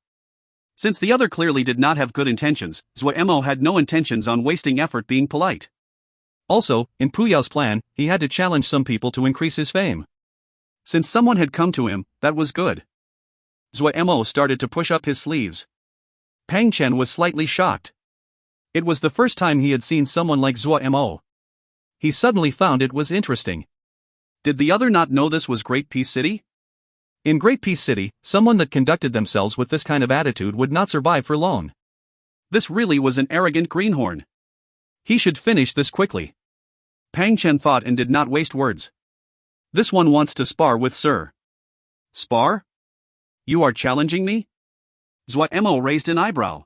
Speaker 1: Since the other clearly did not have good intentions, Zuo Mo had no intentions on wasting effort being polite.
Speaker 2: Also, in Puyao's plan, he had to challenge some people to increase his fame.
Speaker 1: Since someone had come to him, that was good. Zuo Mo started to push up his sleeves.
Speaker 2: Pang Chen was slightly shocked. It was the first time he had seen someone like Zuo Mo. He suddenly found it was interesting.
Speaker 1: Did the other not know this was Great Peace City?
Speaker 2: In Great Peace City, someone that conducted themselves with this kind of attitude would not survive for long.
Speaker 1: This really was an arrogant greenhorn.
Speaker 2: He should finish this quickly.
Speaker 1: Pang Chen thought and did not waste words. This one wants to spar with Sir. Spar? You are challenging me? Zuo Mo raised an eyebrow.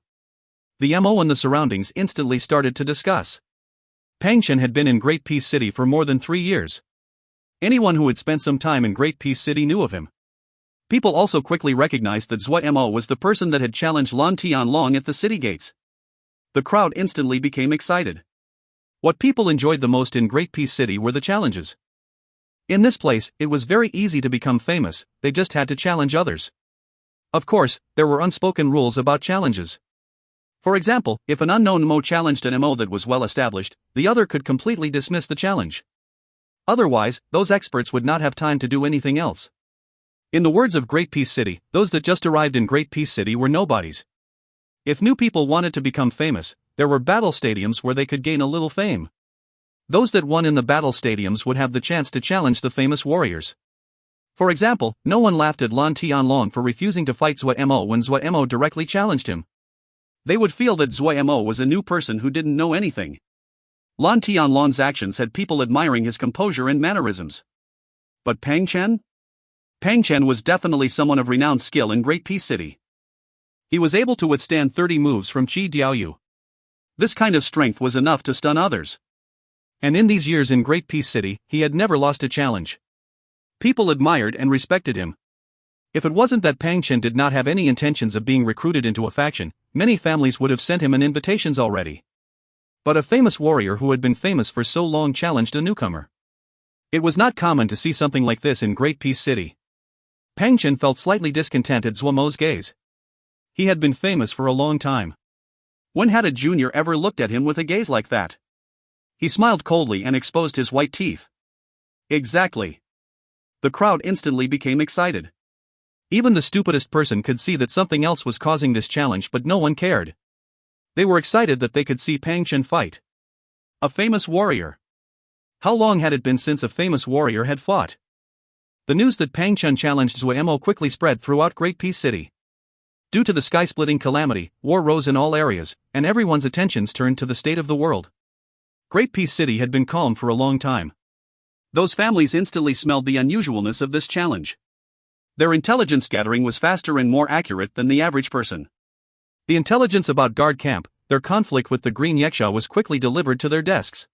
Speaker 2: The Mo and the surroundings instantly started to discuss. Pang Chen had been in Great Peace City for more than 3 years. Anyone who had spent some time in Great Peace City knew of him. People also quickly recognized that Zuo Mo was the person that had challenged Lan Tianlong at the city gates. The crowd instantly became excited. What people enjoyed the most in Great Peace City were the challenges. In this place, it was very easy to become famous, they just had to challenge others. Of course, there were unspoken rules about challenges. For example, if an unknown Mo challenged an Mo that was well established, the other could completely dismiss the challenge. Otherwise, those experts would not have time to do anything else. In the words of Great Peace City, those that just arrived in Great Peace City were nobodies. If new people wanted to become famous, there were battle stadiums where they could gain a little fame. Those that won in the battle stadiums would have the chance to challenge the famous warriors. For example, no one laughed at Lan Tianlong for refusing to fight Zuo Mo when Zuo Mo directly challenged him. They would feel that Zuo Mo was a new person who didn't know anything. Lan Tianlong's actions had people admiring his composure and mannerisms. But Pang Chen? Pang Chen was definitely someone of renowned skill in Great Peace City. He was able to withstand 30 moves from Qi Diaoyu. This kind of strength was enough to stun others. And in these years in Great Peace City, he had never lost a challenge. People admired and respected him. If it wasn't that Pang Chen did not have any intentions of being recruited into a faction, many families would have sent him an invitations already. But a famous warrior who had been famous for so long challenged a newcomer. It was not common to see something like this in Great Peace City. Pang Chen felt slightly discontent at Zuo Mo's gaze. He had been famous for a long time. When had a junior ever looked at him with a gaze like that? He smiled coldly and exposed his white teeth. Exactly. The crowd instantly became excited. Even the stupidest person could see that something else was causing this challenge, but no one cared. They were excited that they could see Pang Chen fight. A famous warrior. How long had it been since a famous warrior had fought? The news that Pang Chen challenged Zuo Mo quickly spread throughout Great Peace City. Due to the sky-splitting calamity, war rose in all areas, and everyone's attentions turned to the state of the world. Great Peace City had been calm for a long time. Those families instantly smelled the unusualness of this challenge. Their intelligence gathering was faster and more accurate than the average person. The intelligence about Guard Camp, their conflict with the Green Yaksha, was quickly delivered to their desks.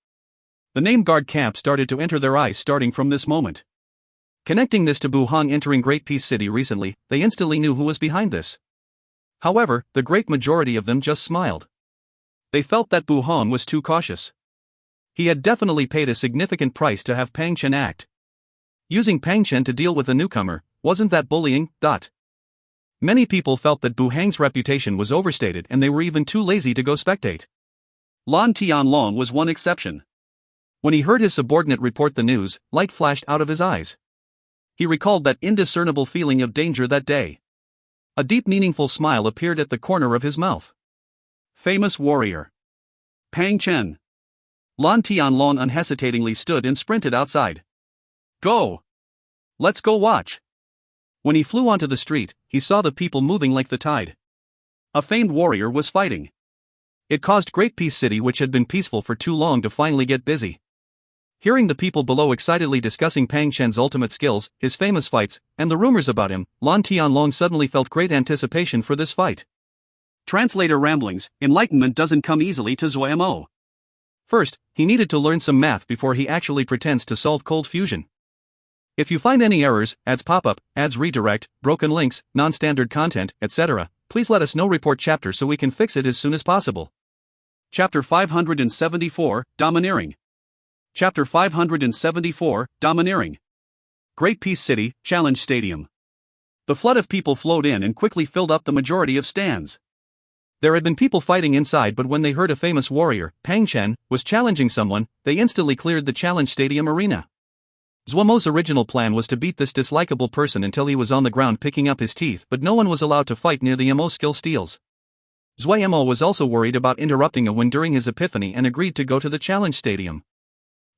Speaker 2: The name Guard Camp started to enter their eyes starting from this moment. Connecting this to Bu Hong entering Great Peace City recently, they instantly knew who was behind this. However, the great majority of them just smiled. They felt that Bu Hong was too cautious. He had definitely paid a significant price to have Pang Chen act. Using Pang Chen to deal with a newcomer, wasn't that bullying? Many people felt that Bu Hong's reputation was overstated and they were even too lazy to go spectate. Lan Tianlong was one exception. When he heard his subordinate report the news, light flashed out of his eyes. He recalled that indiscernible feeling of danger that day. A deep meaningful smile appeared at the corner of his mouth. Famous warrior. Pang Chen. Lan Tianlong unhesitatingly stood and sprinted outside. Go! Let's go watch. When he flew onto the street, he saw the people moving like the tide. A famed warrior was fighting. It caused Great Peace City, which had been peaceful for too long, to finally get busy. Hearing the people below excitedly discussing Pang Chen's ultimate skills, his famous fights, and the rumors about him, Lan Tianlong suddenly felt great anticipation for this fight.
Speaker 1: Translator ramblings: enlightenment doesn't come easily to Zuo Mo.
Speaker 2: First, he needed to learn some math before he actually pretends to solve cold fusion. If you find any errors, ads pop up, ads redirect, broken links, non-standard content, etc., please let us know. Report chapter so we can fix it as soon as possible.
Speaker 1: Chapter 574, Domineering. Chapter 574, Domineering. Great Peace City, Challenge Stadium. The flood of people flowed in and quickly filled up the majority of stands.
Speaker 2: There had been people fighting inside, but when they heard a famous warrior, Pang Chen, was challenging someone, they instantly cleared the Challenge Stadium arena. Zuo Mo's original plan was to beat this dislikable person until he was on the ground picking up his teeth, but no one was allowed to fight near the Mo skill steals. Zuo Mo was also worried about interrupting a win during his epiphany and agreed to go to the Challenge Stadium.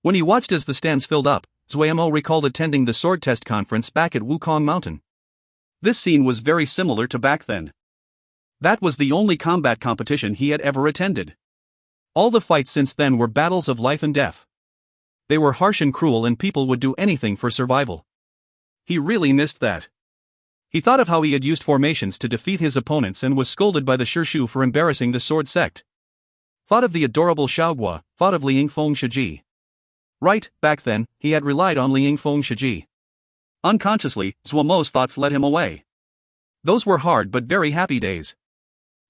Speaker 2: When he watched as the stands filled up, Zuo Mo recalled attending the sword test conference back at Wu Kong Mountain.
Speaker 1: This scene was very similar to back then. That was the only combat competition he had ever attended. All the fights since then were battles of life and death. They were harsh and cruel, and people would do anything for survival. He really missed that. He thought of how he had used formations to defeat his opponents and was scolded by the Shishu for embarrassing the sword sect. Thought of the adorable Xiaoguo, thought of Liang Feng Shiji. Right, back then, he had relied on Liang Feng Shiji. Unconsciously, Zuo Mo's thoughts led him away. Those were hard but very happy days.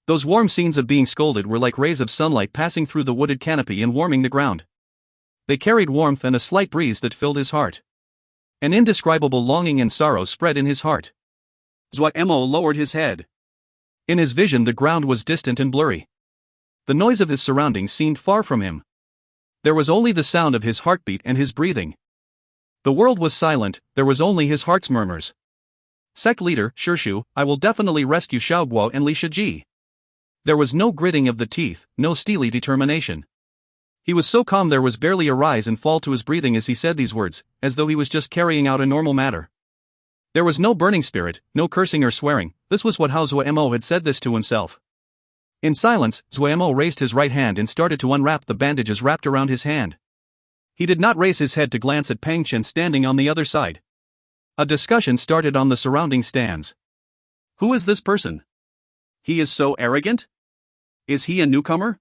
Speaker 1: Those warm scenes of being scolded were like rays of sunlight passing through the wooded canopy and warming the ground. They carried warmth and a slight breeze that filled his heart. An indescribable longing and sorrow spread in his heart. Zuo Mo lowered his head. In his vision, the ground was distant and blurry. The noise of his surroundings seemed far from him. There was only the sound of his heartbeat and his breathing. The world was silent, there was only his heart's murmurs. Sect leader, Shishu, I will definitely rescue Xiaoguo and Li Shiji. There was no gritting of the teeth, no steely determination. He was so calm there was barely a rise and fall to his breathing as he said these words, as though he was just carrying out a normal matter. There was no burning spirit, no cursing or swearing. This was what Zuo Mo had said this to himself. In silence, Zuo Mo raised his right hand and started to unwrap the bandages wrapped around his hand. He did not raise his head to glance at Pang Chen standing on the other side. A discussion started on the surrounding stands. Who is this person? He is so arrogant? Is he a newcomer?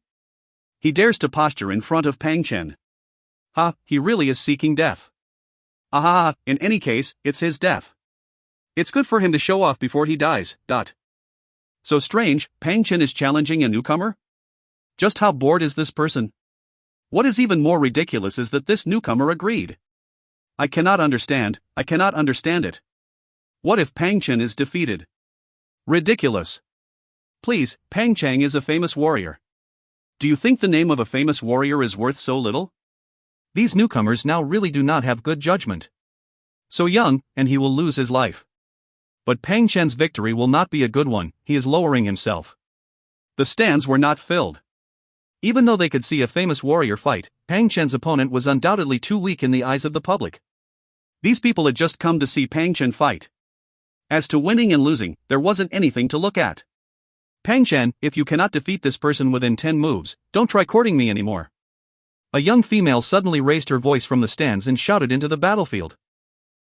Speaker 1: He dares to posture in front of Pang Chen. Ha, he really is seeking death. Ah, in any case, it's his death. It's good for him to show off before he dies. So strange, Pang Chen is challenging a newcomer? Just how bored is this person? What is even more ridiculous is that this newcomer agreed. I cannot understand it. What if Pang Chen is defeated? Ridiculous. Please, Pang Chen is a famous warrior. Do you think the name of a famous warrior is worth so little? These newcomers now really do not have good judgment. So young, and he will lose his life. But Pang Chen's victory will not be a good one, he is lowering himself. The stands were not filled. Even though they could see a famous warrior fight, Pang Chen's opponent was undoubtedly too weak in the eyes of the public. These people had just come to see Pang Chen fight. As to winning and losing, there wasn't anything to look at. Pang Chen, if you cannot defeat this person within 10 moves, don't try courting me anymore. A young female suddenly raised her voice from the stands and shouted into the battlefield.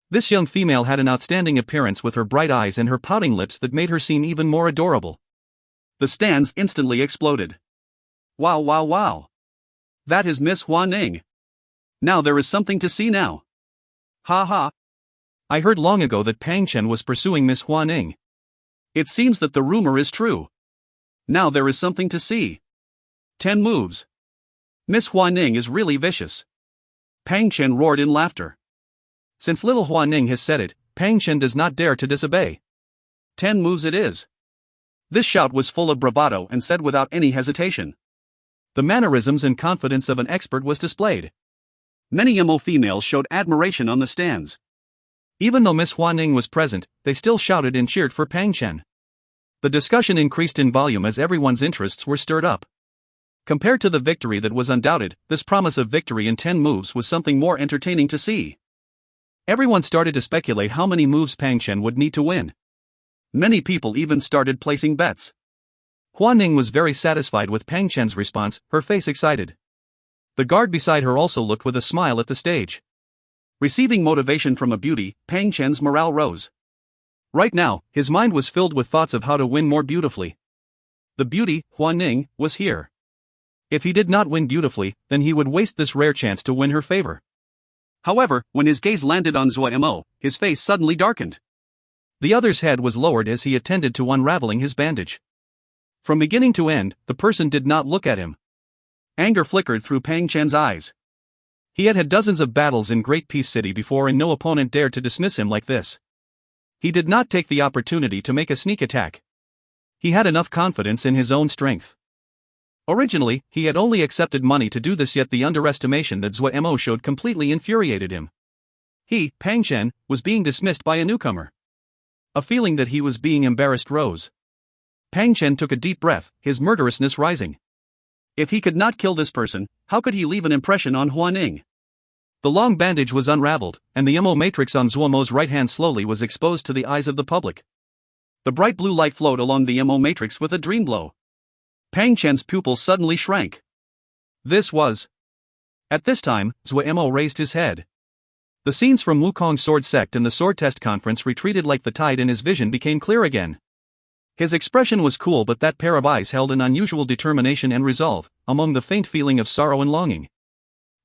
Speaker 1: This young female had an outstanding appearance with her bright eyes and her pouting lips that made her seem even more adorable. The stands instantly exploded. Wow. That is Miss Hua Ning. Now there is something to see now. Ha. I heard long ago that Pang Chen was pursuing Miss Hua Ning. It seems that the rumor is true. Now there is something to see. 10 moves. Miss Hua Ning is really vicious. Pang Chen roared in laughter. Since little Hua Ning has said it, Pang Chen does not dare to disobey. 10 moves it is. This shout was full of bravado and said without any hesitation. The mannerisms and confidence of an expert was displayed. Many Mo females showed admiration on the stands. Even though Miss Hua Ning was present, they still shouted and cheered for Pang Chen. The discussion increased in volume as everyone's interests were stirred up. Compared to the victory that was undoubted, this promise of victory in 10 moves was something more entertaining to see. Everyone started to speculate how many moves Pang Chen would need to win. Many people even started placing bets. Hua Ning was very satisfied with Pang Chen's response, her face excited.
Speaker 2: The guard beside her also looked with a smile at the stage.
Speaker 1: Receiving motivation from a beauty, Pang Chen's morale rose. Right now, his mind was filled with thoughts of how to win more beautifully. The beauty, Huan Ning, was here. If he did not win beautifully, then he would waste this rare chance to win her favor. However, when his gaze landed on Zuo Mo, his face suddenly darkened.
Speaker 2: The other's head was lowered as he attended to unraveling his bandage. From beginning to end, the person did not look at him.
Speaker 1: Anger flickered through Pang Chen's eyes.
Speaker 2: He had had dozens of battles in Great Peace City before and no opponent dared to dismiss him like this. He did not take the opportunity to make a sneak attack. He had enough confidence in his own strength. Originally, he had only accepted money to do this, yet the underestimation that Zuo Mo showed completely infuriated him. He, Pang Chen, was being dismissed by a newcomer. A feeling that he was being embarrassed rose. Pang Chen took a deep breath, his murderousness rising.
Speaker 1: If he could not kill this person, how could he leave an impression on Huan Ning?
Speaker 2: The long bandage was unraveled, and the MO matrix on Zuo Mo's right hand slowly was exposed to the eyes of the public.
Speaker 1: The bright blue light flowed along the MO matrix with a dream glow. Pang Chen's pupils suddenly shrank.
Speaker 2: This was. At this time, Zuo Mo raised his head. The scenes from Wu Kong Sword Sect and the Sword Test Conference retreated like the tide, and his vision became clear again. His expression was cool, but that pair of eyes held an unusual determination and resolve, among the faint feeling of sorrow and longing.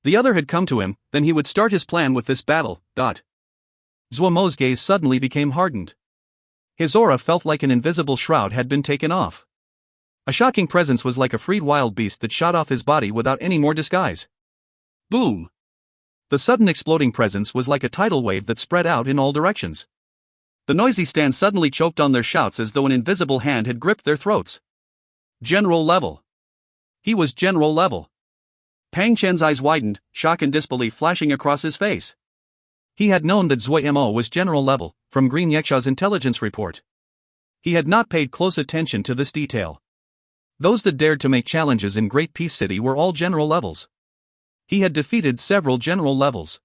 Speaker 2: The other had come to him, then he would start his plan with this battle. Zuo Mo's gaze suddenly became hardened. His aura felt like an invisible shroud had been taken off. A shocking presence was like a freed wild beast that shot off his body without any more disguise.
Speaker 1: Boom!
Speaker 2: The sudden exploding presence was like a tidal wave that spread out in all directions.
Speaker 1: The noisy stand suddenly choked on their shouts as though an invisible hand had gripped their throats. General level. He was general level. Pang Chen's eyes widened, shock and disbelief flashing across his face.
Speaker 2: He had known that Zuo Mo was general level, from Green Yexha's intelligence report. He had not paid close attention to this detail. Those that dared to make challenges in Great Peace City were all general levels. He had defeated several general levels.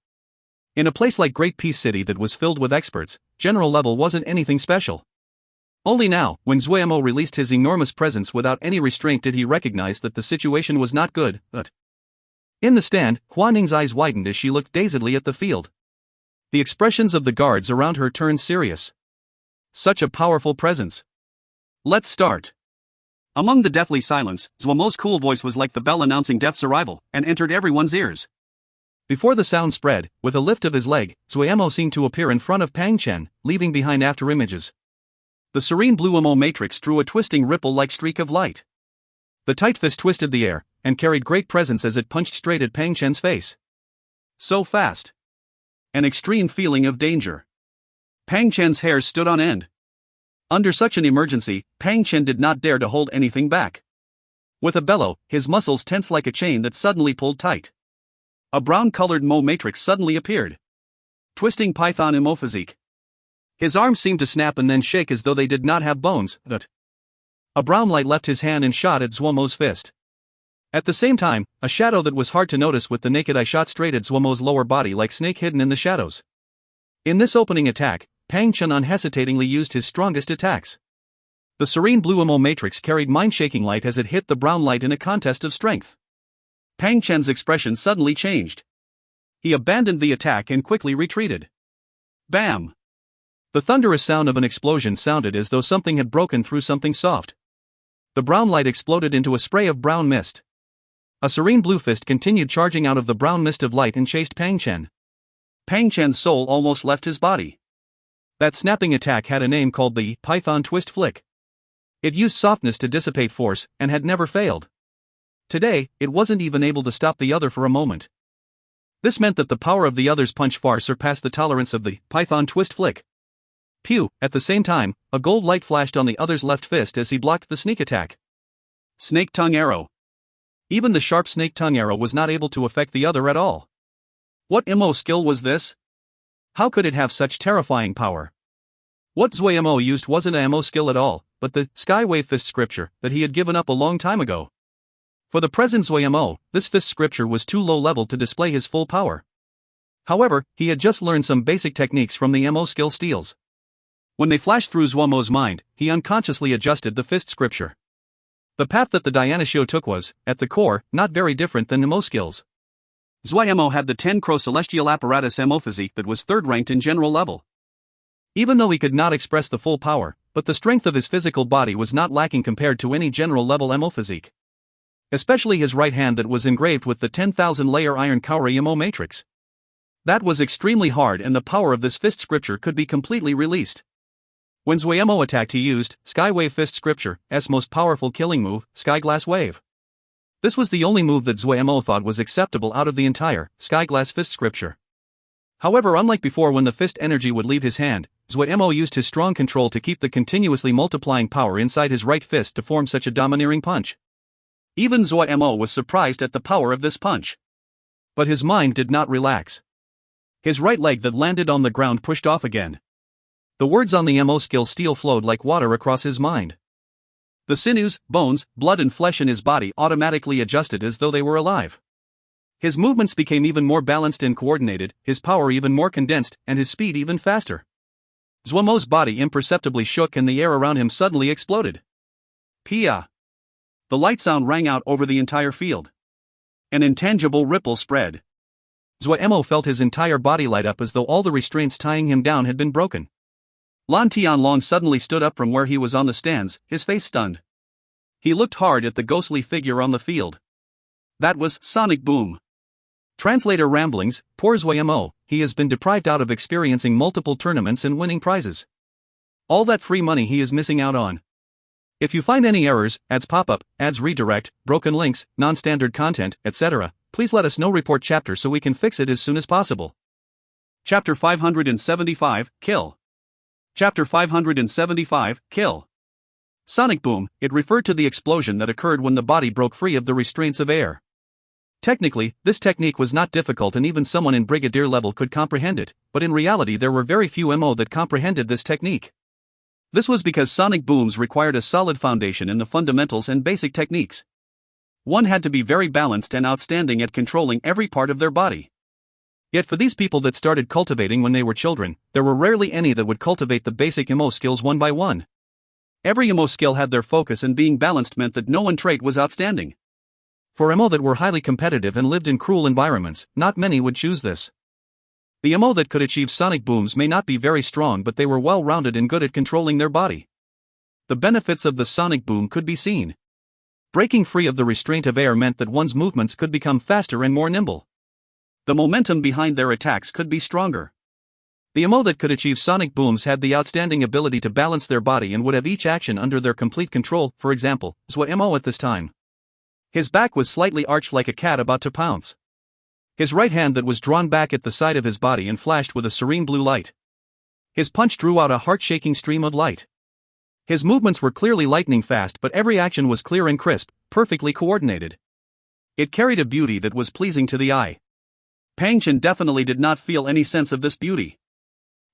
Speaker 2: In a place like Great Peace City that was filled with experts, general level wasn't anything special. Only now, when Zuo Mo released his enormous presence without any restraint, did he recognize that the situation was not good. In the stand, Huan Ning's eyes widened as she looked dazedly at the field. The expressions of the guards around her turned serious. Such a powerful presence.
Speaker 1: Let's start. Among the deathly silence, Zuo Mo's cool voice was like the bell announcing death's arrival, and entered everyone's ears.
Speaker 2: Before the sound spread, with a lift of his leg, Zuo Mo seemed to appear in front of Pang Chen, leaving behind afterimages. The serene blue MO matrix drew a twisting ripple-like streak of light. The tight fist twisted the air, and carried great presence as it punched straight at Pang Chen's face.
Speaker 1: So fast. An extreme feeling of danger. Pang Chen's hairs stood on end. Under such an emergency, Pang Chen did not dare to hold anything back. With a bellow, his muscles tensed like a chain that suddenly pulled tight. A brown-colored Mo matrix suddenly appeared. Twisting python Mo physique. His arms seemed to snap and then shake as though they did not have bones. A brown light left his hand and shot at Zuo Mo's fist. At the same time, a shadow that was hard to notice with the naked eye shot straight at Zuo Mo's lower body like snake hidden in the shadows. In this opening attack, Pang Chen unhesitatingly used his strongest attacks. The serene blue Mo matrix carried mind-shaking light as it hit the brown light in a contest of strength. Pang Chen's expression suddenly changed. He abandoned the attack and quickly retreated. Bam!
Speaker 2: The thunderous sound of an explosion sounded as though something had broken through something soft. The brown light exploded into a spray of brown mist. A serene blue fist continued charging out of the brown mist of light and chased Pang Chen.
Speaker 1: Pang Chen's soul almost left his body.
Speaker 2: That snapping attack had a name called the Python Twist Flick. It used softness to dissipate force, and had never failed. Today, it wasn't even able to stop the other for a moment. This meant that the power of the other's punch far surpassed the tolerance of the Python Twist Flick. Pew! At the same time, a gold light flashed on the other's left fist as he blocked the sneak attack.
Speaker 1: Snake tongue arrow.
Speaker 2: Even the sharp snake tongue arrow was not able to affect the other at all.
Speaker 1: What MO skill was this?
Speaker 2: How could it have such terrifying power? What Zuo Mo used wasn't a MO skill at all, but the Skywave Fist scripture that he had given up a long time ago. For the present Zuo Mo, this fist scripture was too low level to display his full power. However, he had just learned some basic techniques from the MO skill steals. When they flashed through Zuo Mo's mind, he unconsciously adjusted the fist scripture. The path that the Diana show took was, at the core, not very different than MO skills.
Speaker 1: Zuo Mo had the 10 Crow Celestial Apparatus Mo physique that was third ranked in general level.
Speaker 2: Even though he could not express the full power, but the strength of his physical body was not lacking compared to any general level Mo physique. Especially his right hand that was engraved with the 10,000 layer iron Kaori Mo matrix. That was extremely hard, and the power of this fist scripture could be completely released. When Zuo Mo attacked, he used Sky Wave Fist Scripture, S most powerful killing move, Sky Glass Wave. This was the only move that Zuo Mo thought was acceptable out of the entire Sky Glass Fist Scripture. However, unlike before when the fist energy would leave his hand, Zuo Mo used his strong control to keep the continuously multiplying power inside his right fist to form such a domineering punch.
Speaker 1: Even Zuo Mo was surprised at the power of this punch.
Speaker 2: But his mind did not relax.
Speaker 1: His right leg that landed on the ground pushed off again.
Speaker 2: The words on the Mo skill steel flowed like water across his mind.
Speaker 1: The sinews, bones, blood and flesh in his body automatically adjusted as though they were alive. His movements became even more balanced and coordinated, his power even more condensed, and his speed even faster. Zuo Mo's body imperceptibly shook and the air around him suddenly exploded. Pia! The light sound rang out over the entire field. An intangible ripple spread.
Speaker 2: Zuo Mo felt his entire body light up as though all the restraints tying him down had been broken.
Speaker 1: Lan Tianlong suddenly stood up from where he was on the stands, his face stunned. He looked hard at the ghostly figure on the field. That was Sonic Boom.
Speaker 2: Translator ramblings, poor Zuo Mo, he has been deprived out of experiencing multiple tournaments and winning prizes. All that free money he is missing out on. If you find any errors, ads pop up, ads redirect, broken links, non-standard content, etc., please let us know. Report chapter so we can fix it as soon as possible.
Speaker 1: Chapter 575, Kill. Chapter 575, Kill. Sonic Boom, it referred to the explosion that occurred when the body broke free of the restraints of air. Technically, this technique was not difficult and even someone in Brigadier level could comprehend it, but in reality there were very few MO that comprehended this technique. This was because sonic booms required a solid foundation in the fundamentals and basic techniques. One had to be very balanced and outstanding at controlling every part of their body. Yet for these people that started cultivating when they were children, there were rarely any that would cultivate the basic MO skills one by one. Every MO skill had their focus, and being balanced meant that no one trait was outstanding. For MO that were highly competitive and lived in cruel environments, not many would choose this. The MO that could achieve sonic booms may not be very strong, but they were well-rounded and good at controlling their body. The benefits of the sonic boom could be seen. Breaking free of the restraint of air meant that one's movements could become faster and more nimble. The momentum behind their attacks could be stronger. The MO that could achieve sonic booms had the outstanding ability to balance their body and would have each action under their complete control. For example, Zuo Mo at this time. His back was slightly arched like a cat about to pounce. His right hand that was drawn back at the side of his body and flashed with a serene blue light. His punch drew out a heart-shaking stream of light. His movements were clearly lightning fast, but every action was clear and crisp, perfectly coordinated. It carried a beauty that was pleasing to the eye. Pang Chen definitely did not feel any sense of this beauty.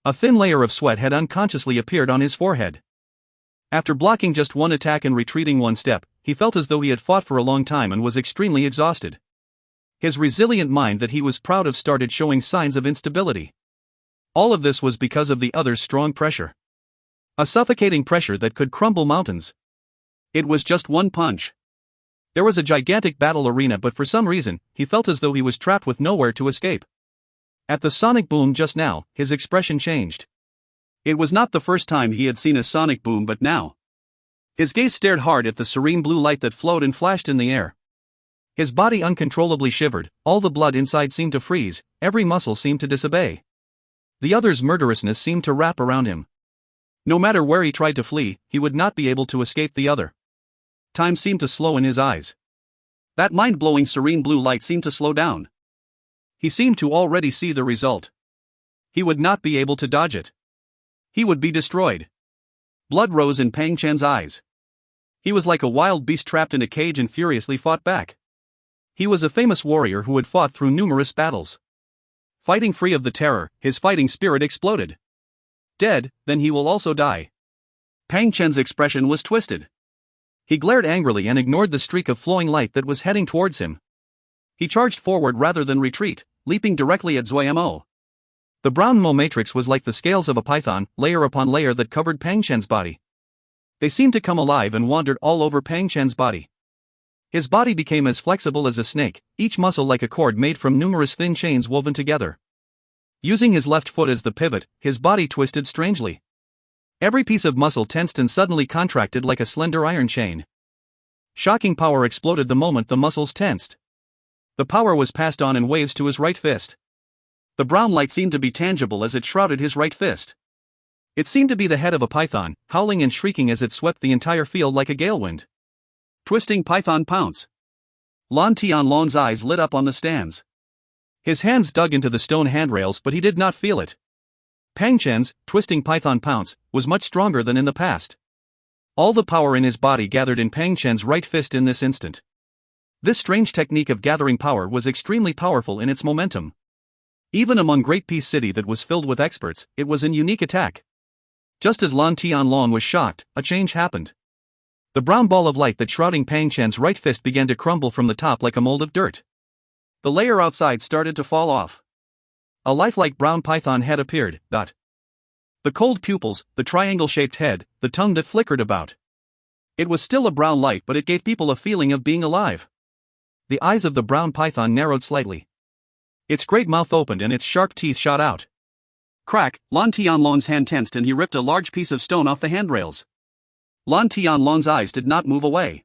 Speaker 1: A thin layer of sweat had unconsciously appeared on his forehead. After blocking just one attack and retreating one step, he felt as though he had fought for a long time and was extremely exhausted. His resilient mind that he was proud of started showing signs of instability. All of this was because of the other's strong pressure. A suffocating pressure that could crumble mountains. It was just one punch. There was a gigantic battle arena, but for some reason, he felt as though he was trapped with nowhere to escape. At the sonic boom just now, his expression changed. It was not the first time he had seen a sonic boom, but now. His gaze stared hard at the serene blue light that flowed and flashed in the air. His body uncontrollably shivered, all the blood inside seemed to freeze, every muscle seemed to disobey. The other's murderousness seemed to wrap around him. No matter where he tried to flee, he would not be able to escape the other. Time seemed to slow in his eyes. That mind-blowing serene blue light seemed to slow down. He seemed to already see the result. He would not be able to dodge it. He would be destroyed. Blood rose in Pang Chen's eyes. He was like a wild beast trapped in a cage and furiously fought back. He was a famous warrior who had fought through numerous battles. Fighting free of the terror, his fighting spirit exploded. Dead, then he will also die. Pang Chen's expression was twisted. He glared angrily and ignored the streak of flowing light that was heading towards him. He charged forward rather than retreat, leaping directly at Zuo Mo. The brown Mo matrix was like the scales of a python, layer upon layer that covered Pang Chen's body. They seemed to come alive and wandered all over Pang Chen's body.
Speaker 2: His body became as flexible as a snake, each muscle like a cord made from numerous thin chains woven together. Using his left foot as the pivot, his body twisted strangely. Every piece of muscle tensed and suddenly contracted like a slender iron chain. Shocking power exploded the moment the muscles tensed. The power was passed on in waves to his right fist. The brown light seemed to be tangible as it shrouded his right fist. It seemed to be the head of a python, howling and shrieking as it swept the entire field like a gale wind.
Speaker 1: Twisting python pounce. Lan Tianlong's eyes lit up on the stands.
Speaker 2: His hands dug into the stone handrails, but he did not feel it. Pang Chen's twisting python pounce was much stronger than in the past. All the power in his body gathered in Pang Chen's right fist in this instant. This strange technique of gathering power was extremely powerful in its momentum. Even among Great Peace City that was filled with experts, it was an unique attack. Just as Lan Tianlong was shocked, a change happened. The brown ball of light that shrouding Pang Chen's right fist began to crumble from the top like a mold of dirt.
Speaker 1: The layer outside started to fall off.
Speaker 2: A lifelike brown python head appeared. The cold pupils, the triangle-shaped head, the tongue that flickered about.
Speaker 1: It was still a brown light, but it gave people a feeling of being alive.
Speaker 2: The eyes of the brown python narrowed slightly. Its great mouth opened and its sharp teeth shot out.
Speaker 1: Crack! Lan Tianlong's hand tensed and he ripped a large piece of stone off the handrails. Lan Tianlong's eyes did not move away.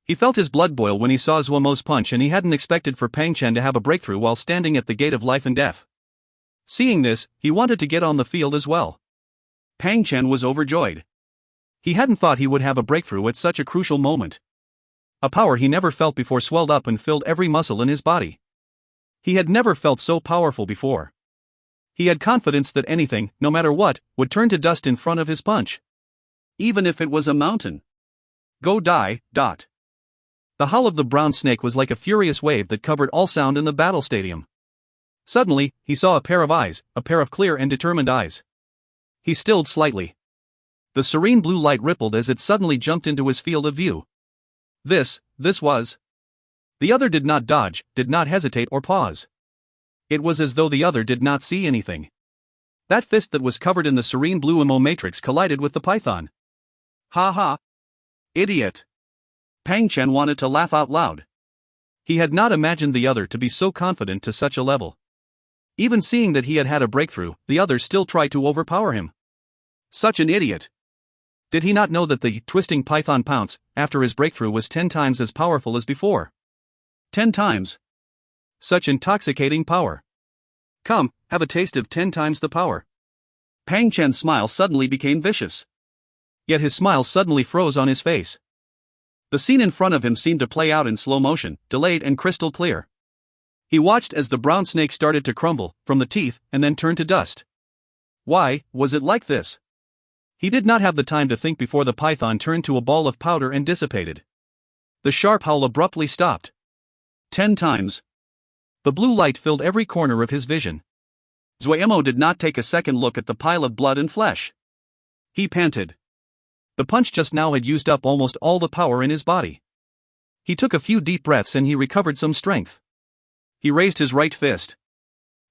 Speaker 2: He felt his blood boil when he saw Zuo Mo's punch, and he hadn't expected for Pang Chen to have a breakthrough while standing at the gate of life and death. Seeing this, he wanted to get on the field as well.
Speaker 1: Pang Chen was overjoyed.
Speaker 2: He hadn't thought he would have a breakthrough at such a crucial moment. A power he never felt before swelled up and filled every muscle in his body. He had never felt so powerful before. He had confidence that anything, no matter what, would turn to dust in front of his punch.
Speaker 1: Even if it was a mountain. Go die.
Speaker 2: The howl of the brown snake was like a furious wave that covered all sound in the battle stadium. Suddenly, he saw a pair of eyes, a pair of clear and determined eyes. He stilled slightly. The serene blue light rippled as it suddenly jumped into his field of view. This was. The other did not dodge, did not hesitate or pause. It was as though the other did not see anything. That fist that was covered in the serene blue Mo matrix collided with the python.
Speaker 1: Ha ha! Idiot! Pang Chen wanted to laugh out loud.
Speaker 2: He had not imagined the other to be so confident to such a level. Even seeing that he had had a breakthrough, the other still tried to overpower him.
Speaker 1: Such an idiot!
Speaker 2: Did he not know that the twisting python pounce, after his breakthrough, was 10 times as powerful as before?
Speaker 1: 10 times.
Speaker 2: Such intoxicating power. Come, have a taste of 10 times the power.
Speaker 1: Pang Chen's smile suddenly became vicious.
Speaker 2: Yet his smile suddenly froze on his face. The scene in front of him seemed to play out in slow motion, delayed and crystal clear. He watched as the brown snake started to crumble from the teeth and then turn to dust. Why was it like this? He did not have the time to think before the python turned to a ball of powder and dissipated. The sharp howl abruptly stopped.
Speaker 1: 10 times.
Speaker 2: The blue light filled every corner of his vision.
Speaker 1: Zuo Mo did not take a second look at the pile of blood and flesh. He panted.
Speaker 2: The punch just now had used up almost all the power in his body. He took a few deep breaths and he recovered some strength.
Speaker 1: He raised his right fist.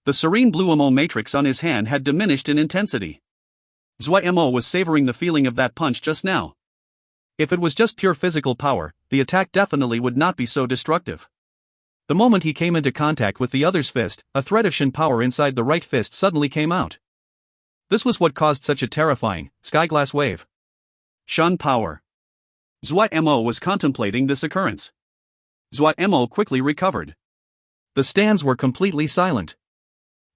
Speaker 1: The serene blue Mo matrix on his hand had diminished in intensity. Zuo Mo was savoring the feeling of that punch just now.
Speaker 2: If it was just pure physical power, the attack definitely would not be so destructive. The moment he came into contact with the other's fist, a thread of Shin power inside the right fist suddenly came out. This was what caused such a terrifying, skyglass wave.
Speaker 1: Shin power. Zuo Mo was contemplating this occurrence. Zuo Mo quickly recovered.
Speaker 2: The stands were completely silent.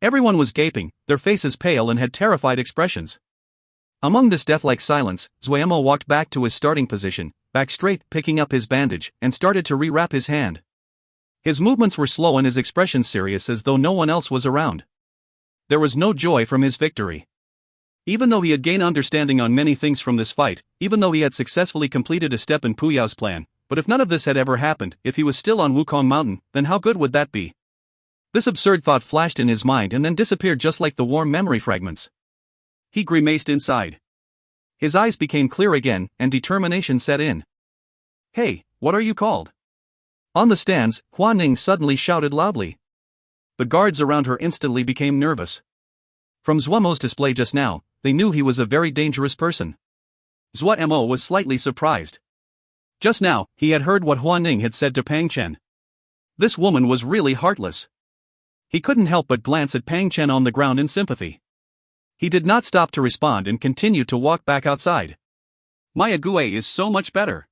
Speaker 2: Everyone was gaping, their faces pale and had terrified expressions. Among this death-like silence, Zuo Mo walked back to his starting position, back straight, picking up his bandage, and started to rewrap his hand. His movements were slow and his expression serious, as though no one else was around. There was no joy from his victory. Even though he had gained understanding on many things from this fight, even though he had successfully completed a step in Puyao's plan, but if none of this had ever happened, if he was still on Wukong Mountain, then how good would that be? This absurd thought flashed in his mind and then disappeared just like the warm memory fragments.
Speaker 1: He grimaced inside.
Speaker 2: His eyes became clear again, and determination set in. Hey, what are you called? On the stands, Huan Ning suddenly shouted loudly. The guards around her instantly became nervous. From Zuo Mo's display just now, they knew he was a very dangerous person.
Speaker 1: Zuo Mo was slightly surprised. Just now, he had heard what Huan Ning had said to Pang Chen. This woman was really heartless. He couldn't help but glance at Pang Chen on the ground in sympathy. He did not stop to respond and continued to walk back outside. My ague is so much better.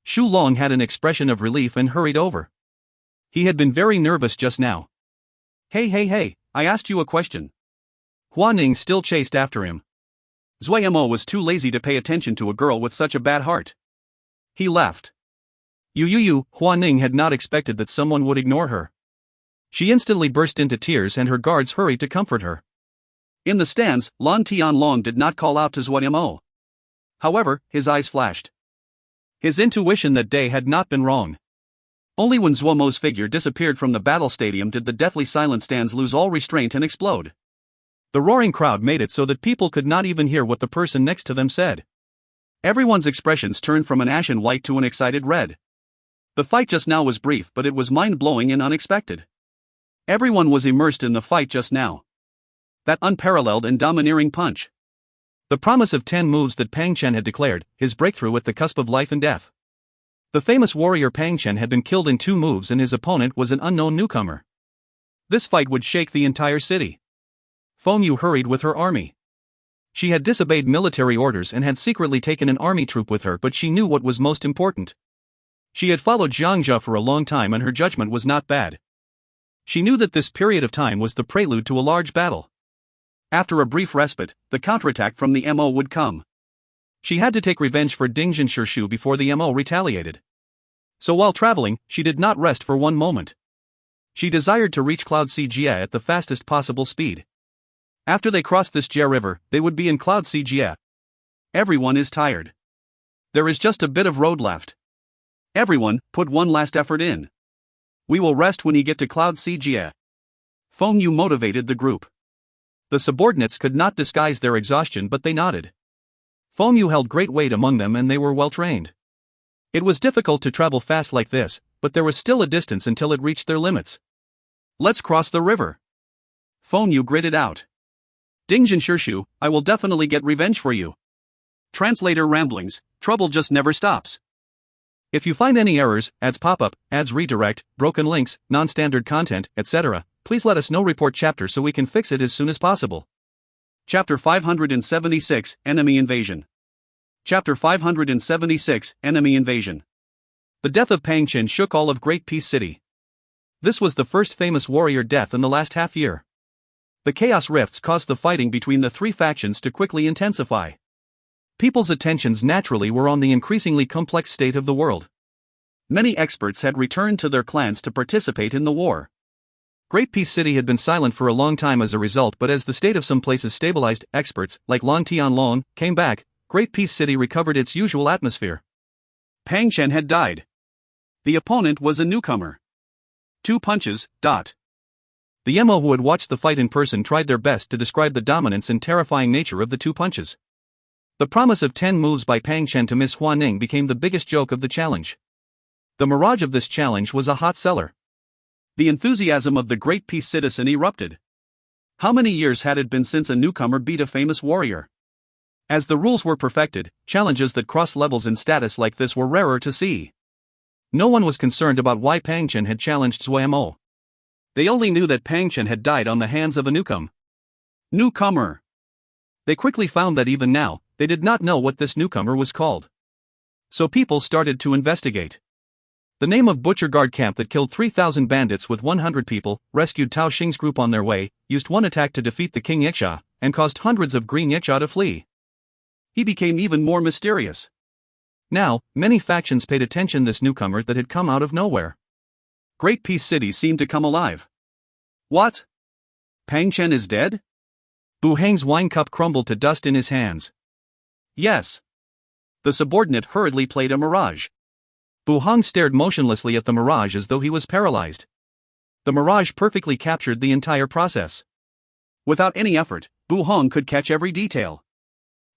Speaker 1: Shu Long had an expression of relief and hurried over. He had been very nervous just now. Hey, I asked you a question. Huan Ning still chased after him. Zuo Mo was too lazy to pay attention to a girl with such a bad heart. He left. Huan Ning had not expected that someone would ignore her. She instantly burst into tears and her guards hurried to comfort her. In the stands, Lan Tianlong did not call out to Zuo Mo. However, his eyes flashed. His intuition that day had not been wrong. Only when Zuo Mo's figure disappeared from the battle stadium did the deathly silent stands lose all restraint and explode. The roaring crowd made it so that people could not even hear what the person next to them said. Everyone's expressions turned from an ashen white to an excited red. The fight just now was brief, but it was mind-blowing and unexpected. Everyone was immersed in the fight just now. That unparalleled and domineering punch. The promise of 10 moves that Pang Chen had declared, his breakthrough at the cusp of life and death. The famous warrior Pang Chen had been killed in 2 moves and his opponent was an unknown newcomer. This fight would shake the entire city. Feng Yu hurried with her army. She had disobeyed military orders and had secretly taken an army troop with her, but she knew what was most important. She had followed Jiangzhe for a long time and her judgment was not bad. She knew that this period of time was the prelude to a large battle. After a brief respite, the counterattack from the Mo would come. She had to take revenge for Dingjin Shirshu before the Mo retaliated. So while traveling, she did not rest for one moment. She desired to reach Cloud Sea Jie at the fastest possible speed. After they crossed this Jie River, they would be in Cloud Sea Jie. Everyone is tired. There is just a bit of road left. Everyone, put one last effort in. We will rest when you get to Cloud Sea Jie. Feng Yu motivated the group. The subordinates could not disguise their exhaustion, but they nodded. Feng Yu held great weight among them and they were well trained. It was difficult to travel fast like this, but there was still a distance until it reached their limits. Let's cross the river. Feng Yu gritted out. Dingjin Shirshu, I will definitely get revenge for you. Translator ramblings, trouble just never stops. If you find any errors, ads pop up, ads redirect, broken links, non-standard content, etc., please let us know. Report chapter so we can fix it as soon as possible. Chapter 576, Enemy Invasion. Chapter 576, Enemy Invasion. The death of Pang Chen shook all of Great Peace City. This was the first famous warrior death in the last half year. The chaos rifts caused the fighting between the 3 factions to quickly intensify. People's attentions naturally were on the increasingly complex state of the world. Many experts had returned to their clans to participate in the war. Great Peace City had been silent for a long time as a result, but as the state of some places stabilized, experts, like Lan Tianlong, came back. Great Peace City recovered its usual atmosphere. Pang Chen had died. The opponent was a newcomer. 2 punches. The Mo who had watched the fight in person tried their best to describe the dominance and terrifying nature of the 2 punches. The promise of 10 moves by Pang Chen to Miss Huan Ning became the biggest joke of the challenge. The mirage of this challenge was a hot seller. The enthusiasm of the Great Peace citizen erupted. How many years had it been since a newcomer beat a famous warrior? As the rules were perfected, challenges that crossed levels in status like this were rarer to see. No one was concerned about why Pang Chen had challenged Zuo Mo. They only knew that Pang Chen had died on the hands of a newcomer. They quickly found that even now, they did not know what this newcomer was called. So people started to investigate. The name of Butcher Guard camp that killed 3,000 bandits with 100 people, rescued Tao Xing's group on their way, used one attack to defeat the King Yiksha, and caused hundreds of green Yiksha to flee. He became even more mysterious. Now, many factions paid attention to this newcomer that had come out of nowhere. Great Peace City seemed to come alive. What? Pang Chen is dead? Bu Heng's wine cup crumbled to dust in his hands. Yes. The subordinate hurriedly played a mirage. Bu Heng stared motionlessly at the mirage as though he was paralyzed. The mirage perfectly captured the entire process. Without any effort, Bu Heng could catch every detail.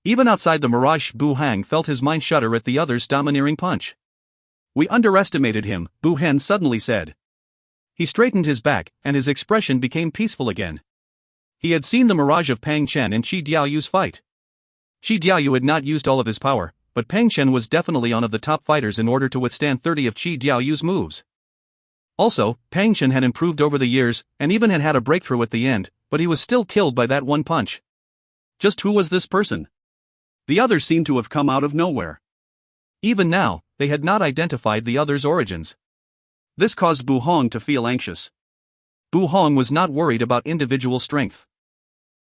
Speaker 1: Even outside the mirage, Bu Heng felt his mind shudder at the other's domineering punch. We underestimated him, Bu Heng suddenly said. He straightened his back, and his expression became peaceful again. He had seen the mirage of Pang Chen and Shi Diaoyu's fight. Shi Diaoyu had not used all of his power,
Speaker 2: but Pang Chen was definitely one of the top fighters in order to withstand 30 of Qi Diaoyu's moves. Also, Pang Chen had improved over the years, and even had a breakthrough at the end, but he was still killed by that one punch.
Speaker 1: Just who was this person? The others seemed to have come out of nowhere.
Speaker 2: Even now, they had not identified the other's origins.
Speaker 1: This caused Bu Hong to feel anxious.
Speaker 2: Bu Hong was not worried about individual strength.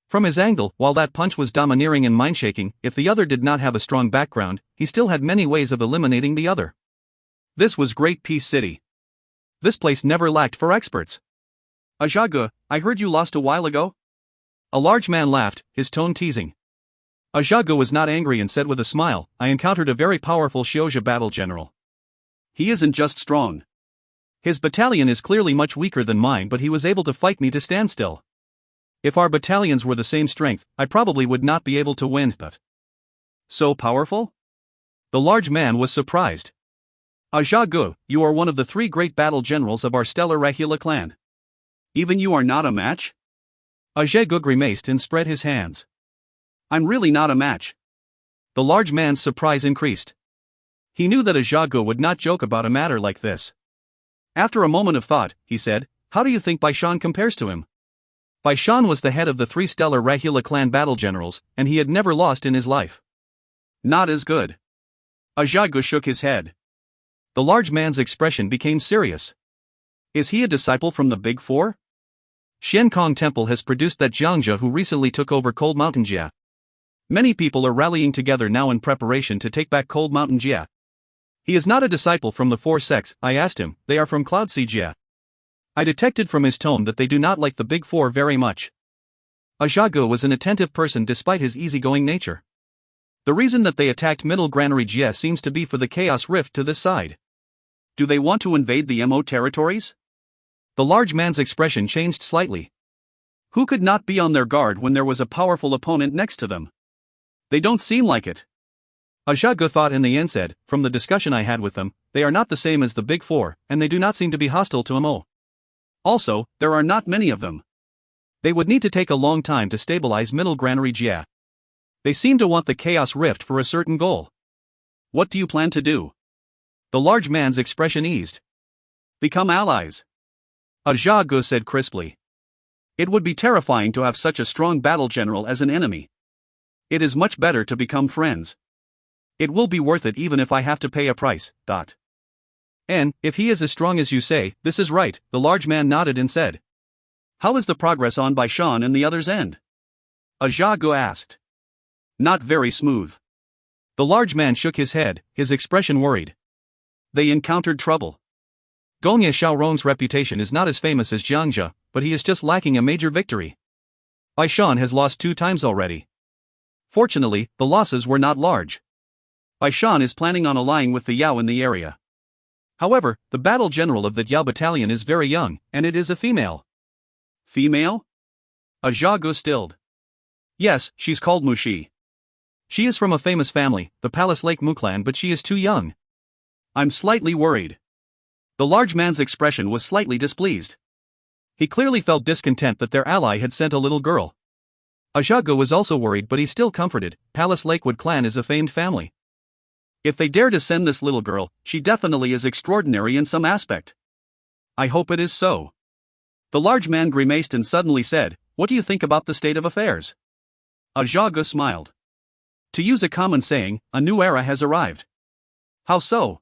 Speaker 2: From his angle, while that punch was domineering and mind-shaking, if the other did not have a strong background, he still had many ways of eliminating the other.
Speaker 1: This was Great Peace City.
Speaker 2: This place never lacked for experts.
Speaker 1: Ajagu, I heard you lost a while ago?
Speaker 2: A large man laughed, his tone teasing. Ajagu was not angry and said with a smile, I encountered a very powerful Xiuzhi battle general.
Speaker 1: He isn't just strong.
Speaker 2: His battalion is clearly much weaker than mine, but he was able to fight me to stand still. If our battalions were the same strength, I probably would not be able to win, but...
Speaker 1: So powerful?
Speaker 2: The large man was surprised.
Speaker 1: Ajagu, you are one of the 3 great battle generals of our stellar Rahila clan. Even you are not a match?
Speaker 2: Ajagu grimaced and spread his hands.
Speaker 1: I'm really not a match.
Speaker 2: The large man's surprise increased. He knew that Ajagu would not joke about a matter like this.
Speaker 1: After a moment of thought, he said, how do you think Bai Shan compares to him?
Speaker 2: Bai Shan was the head of the 3 stellar Rahila clan battle generals, and he had never lost in his life.
Speaker 1: Not as good. Ajagu shook his head.
Speaker 2: The large man's expression became serious.
Speaker 1: Is he a disciple from the Big Four?
Speaker 2: Xian Kong Temple has produced that Jiangzhe who recently took over Cold Mountain Jia. Many people are rallying together now in preparation to take back Cold Mountain Jia. He is not a disciple from the 4 sects, I asked him, they are from Cloud Sea Jia. I detected from his tone that they do not like the Big Four very much. Ajagu was an attentive person despite his easygoing nature. The reason that they attacked Middle Granary Jia seems to be for the Chaos Rift to this side.
Speaker 1: Do they want to invade the Mo territories?
Speaker 2: The large man's expression changed slightly.
Speaker 1: Who could not be on their guard when there was a powerful opponent next to them? They don't seem like it.
Speaker 2: Ajagu thought in the end said, from the discussion I had with them, they are not the same as the Big Four, and they do not seem to be hostile to Mo.
Speaker 1: Also, there are not many of them.
Speaker 2: They would need to take a long time to stabilize Middle Granary Jia. They seem to want the Chaos Rift for a certain goal.
Speaker 1: What do you plan to do?
Speaker 2: The large man's expression eased.
Speaker 1: Become allies.
Speaker 2: Ajagu said crisply.
Speaker 1: It would be terrifying to have such a strong battle general as an enemy. It is much better to become friends. It will be worth it even if I have to pay a price.
Speaker 2: And, if he is as strong as you say, this is right, the large man nodded and said.
Speaker 1: How is the progress on Bai Shan and the others' end? Ajagu asked. Not very smooth.
Speaker 2: The large man shook his head, his expression worried.
Speaker 1: They encountered trouble.
Speaker 2: Gongye Xiaorong's reputation is not as famous as Jiangzhe, but he is just lacking a major victory. Bai Shan has lost 2 times already. Fortunately, the losses were not large.
Speaker 1: Bai Shan is planning on allying with the Yao in the area.
Speaker 2: However, the battle general of that Yao battalion is very young, and it is a female.
Speaker 1: Female? Ajagu stilled.
Speaker 2: Yes, she's called Mushi. She is from a famous family, the Palace Lake Mu clan, but she is too young.
Speaker 1: I'm slightly worried.
Speaker 2: The large man's expression was slightly displeased. He clearly felt discontent that their ally had sent a little girl. Ajagu was also worried, but he still comforted, Palace Lakewood clan is a famed family.
Speaker 1: If they dare to send this little girl, she definitely is extraordinary in some aspect. I hope it is so. The large man grimaced and suddenly said, what do you think about the state of affairs? Ajagu smiled. To use a common saying, a new era has arrived. How so?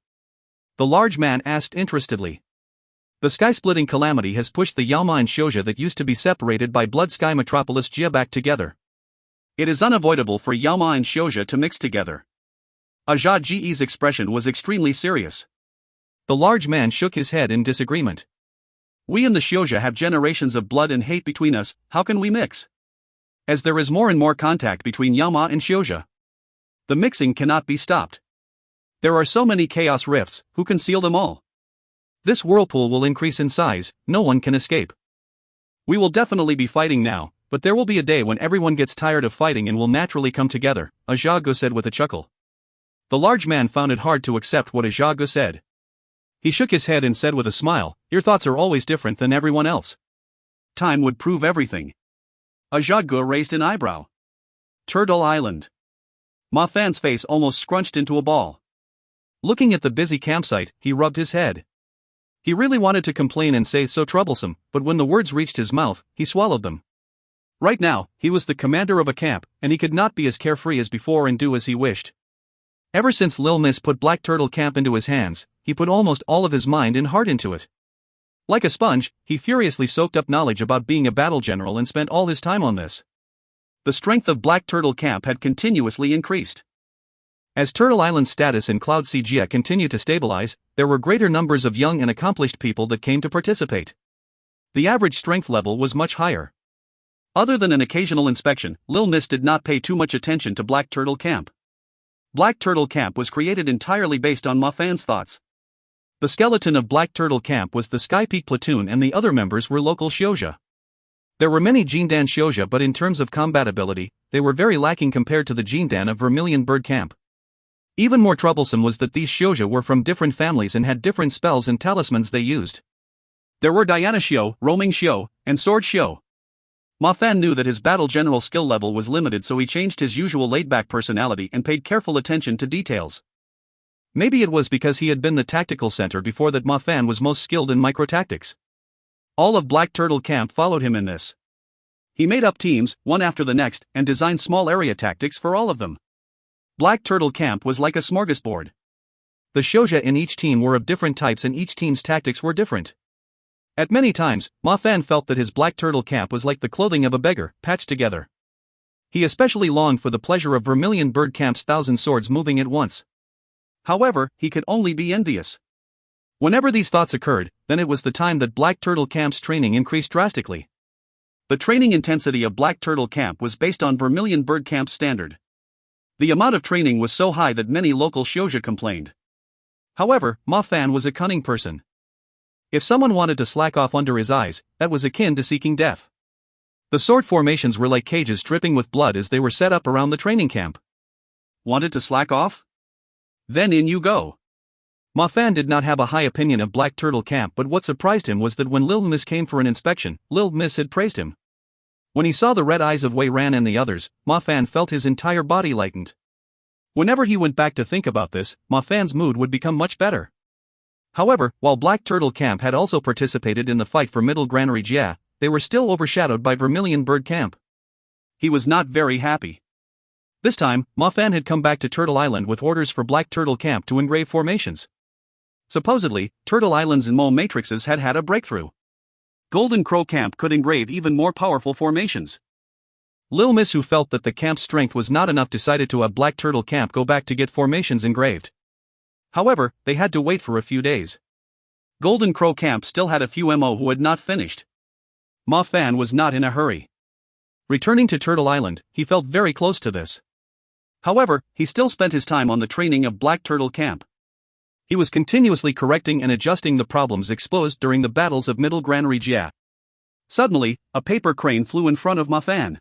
Speaker 2: The large man asked interestedly. The sky-splitting calamity has pushed the Yaoma and Xiuzhi that used to be separated by Blood Sky Metropolis Jia back together.
Speaker 1: It is unavoidable for Yaoma and Xiuzhi to mix together. Ajagu's expression was extremely serious.
Speaker 2: The large man shook his head in disagreement.
Speaker 1: We and the Xiuzhi have generations of blood and hate between us, how can we mix? As there is more and more contact between Yaoma and Xiuzhi, the mixing cannot be stopped. There are so many chaos rifts, who can seal them all?
Speaker 2: This whirlpool will increase in size, no one can escape.
Speaker 1: We will definitely be fighting now, but there will be a day when everyone gets tired of fighting and will naturally come together, Ajagu said with a chuckle.
Speaker 2: The large man found it hard to accept what Ajagu said. He shook his head and said with a smile, your thoughts are always different than everyone else.
Speaker 1: Time would prove everything. Ajagu raised an eyebrow. Turtle Island. Ma Fan's face almost scrunched into a ball.
Speaker 2: Looking at the busy campsite, he rubbed his head. He really wanted to complain and say so troublesome, but when the words reached his mouth, he swallowed them. Right now, he was the commander of a camp, and he could not be as carefree as before and do as he wished. Ever since Lil Miss put Black Turtle Camp into his hands, he put almost all of his mind and heart into it. Like a sponge, he furiously soaked up knowledge about being a battle general and spent all his time on this.
Speaker 1: The strength of Black Turtle Camp had continuously increased.
Speaker 2: As Turtle Island's status in Cloud CGA continued to stabilize, there were greater numbers of young and accomplished people that came to participate. The average strength level was much higher.
Speaker 1: Other than an occasional inspection, Lil Miss did not pay too much attention to Black Turtle Camp. Black Turtle Camp was created entirely based on Ma Fan's thoughts. The skeleton of Black Turtle Camp was the Sky Peak platoon and the other members were local Shouja. There were many Jindan Shouja, but in terms of combatability, they were very lacking compared to the Jindan of Vermilion Bird Camp. Even more troublesome was that these Shouja were from different families and had different spells and talismans they used. There were Diana Shio, Roaming Shio, and Sword Shio. Ma Fan knew that his battle general skill level was limited, so he changed his usual laid-back personality and paid careful attention to details.
Speaker 2: Maybe it was because he had been the tactical center before that Ma Fan was most skilled in micro-tactics.
Speaker 1: All of Black Turtle Camp followed him in this. He made up teams, one after the next, and designed small area tactics for all of them. Black Turtle Camp was like a smorgasbord.
Speaker 2: The Shouja in each team were of different types and each team's tactics were different. At many times, Ma Fan felt that his Black Turtle Camp was like the clothing of a beggar, patched together. He especially longed for the pleasure of Vermilion Bird Camp's 1,000 swords moving at once.
Speaker 1: However, he could only be envious.
Speaker 2: Whenever these thoughts occurred, then it was the time that Black Turtle Camp's training increased drastically.
Speaker 1: The training intensity of Black Turtle Camp was based on Vermilion Bird Camp's standard. The amount of training was so high that many local Shouja complained.
Speaker 2: However, Ma Fan was a cunning person. If someone wanted to slack off under his eyes, that was akin to seeking death. The sword formations were like cages dripping with blood as they were set up around the training camp.
Speaker 1: Wanted to slack off? Then in you go.
Speaker 2: Ma Fan did not have a high opinion of Black Turtle Camp, but what surprised him was that when Lil Miss came for an inspection, Lil Miss had praised him. When he saw the red eyes of Wei Ran and the others, Ma Fan felt his entire body lightened. Whenever he went back to think about this, Ma Fan's mood would become much better. However, while Black Turtle Camp had also participated in the fight for Middle Granary Jia, they were still overshadowed by Vermilion Bird Camp.
Speaker 1: He was not very happy.
Speaker 2: This time, Ma Fan had come back to Turtle Island with orders for Black Turtle Camp to engrave formations. Supposedly, Turtle Island's Mo matrices had had a breakthrough.
Speaker 1: Golden Crow Camp could engrave even more powerful formations.
Speaker 2: Lil Miss, who felt that the camp's strength was not enough, decided to have Black Turtle Camp go back to get formations engraved. However, they had to wait for a few days.
Speaker 1: Golden Crow Camp still had a few Mo who had not finished. Ma Fan was not in a hurry.
Speaker 2: Returning to Turtle Island, he felt very close to this.
Speaker 1: However, he still spent his time on the training of Black Turtle Camp.
Speaker 2: He was continuously correcting and adjusting the problems exposed during the battles of Middle Granary Jia.
Speaker 1: Suddenly, a paper crane flew in front of Ma Fan.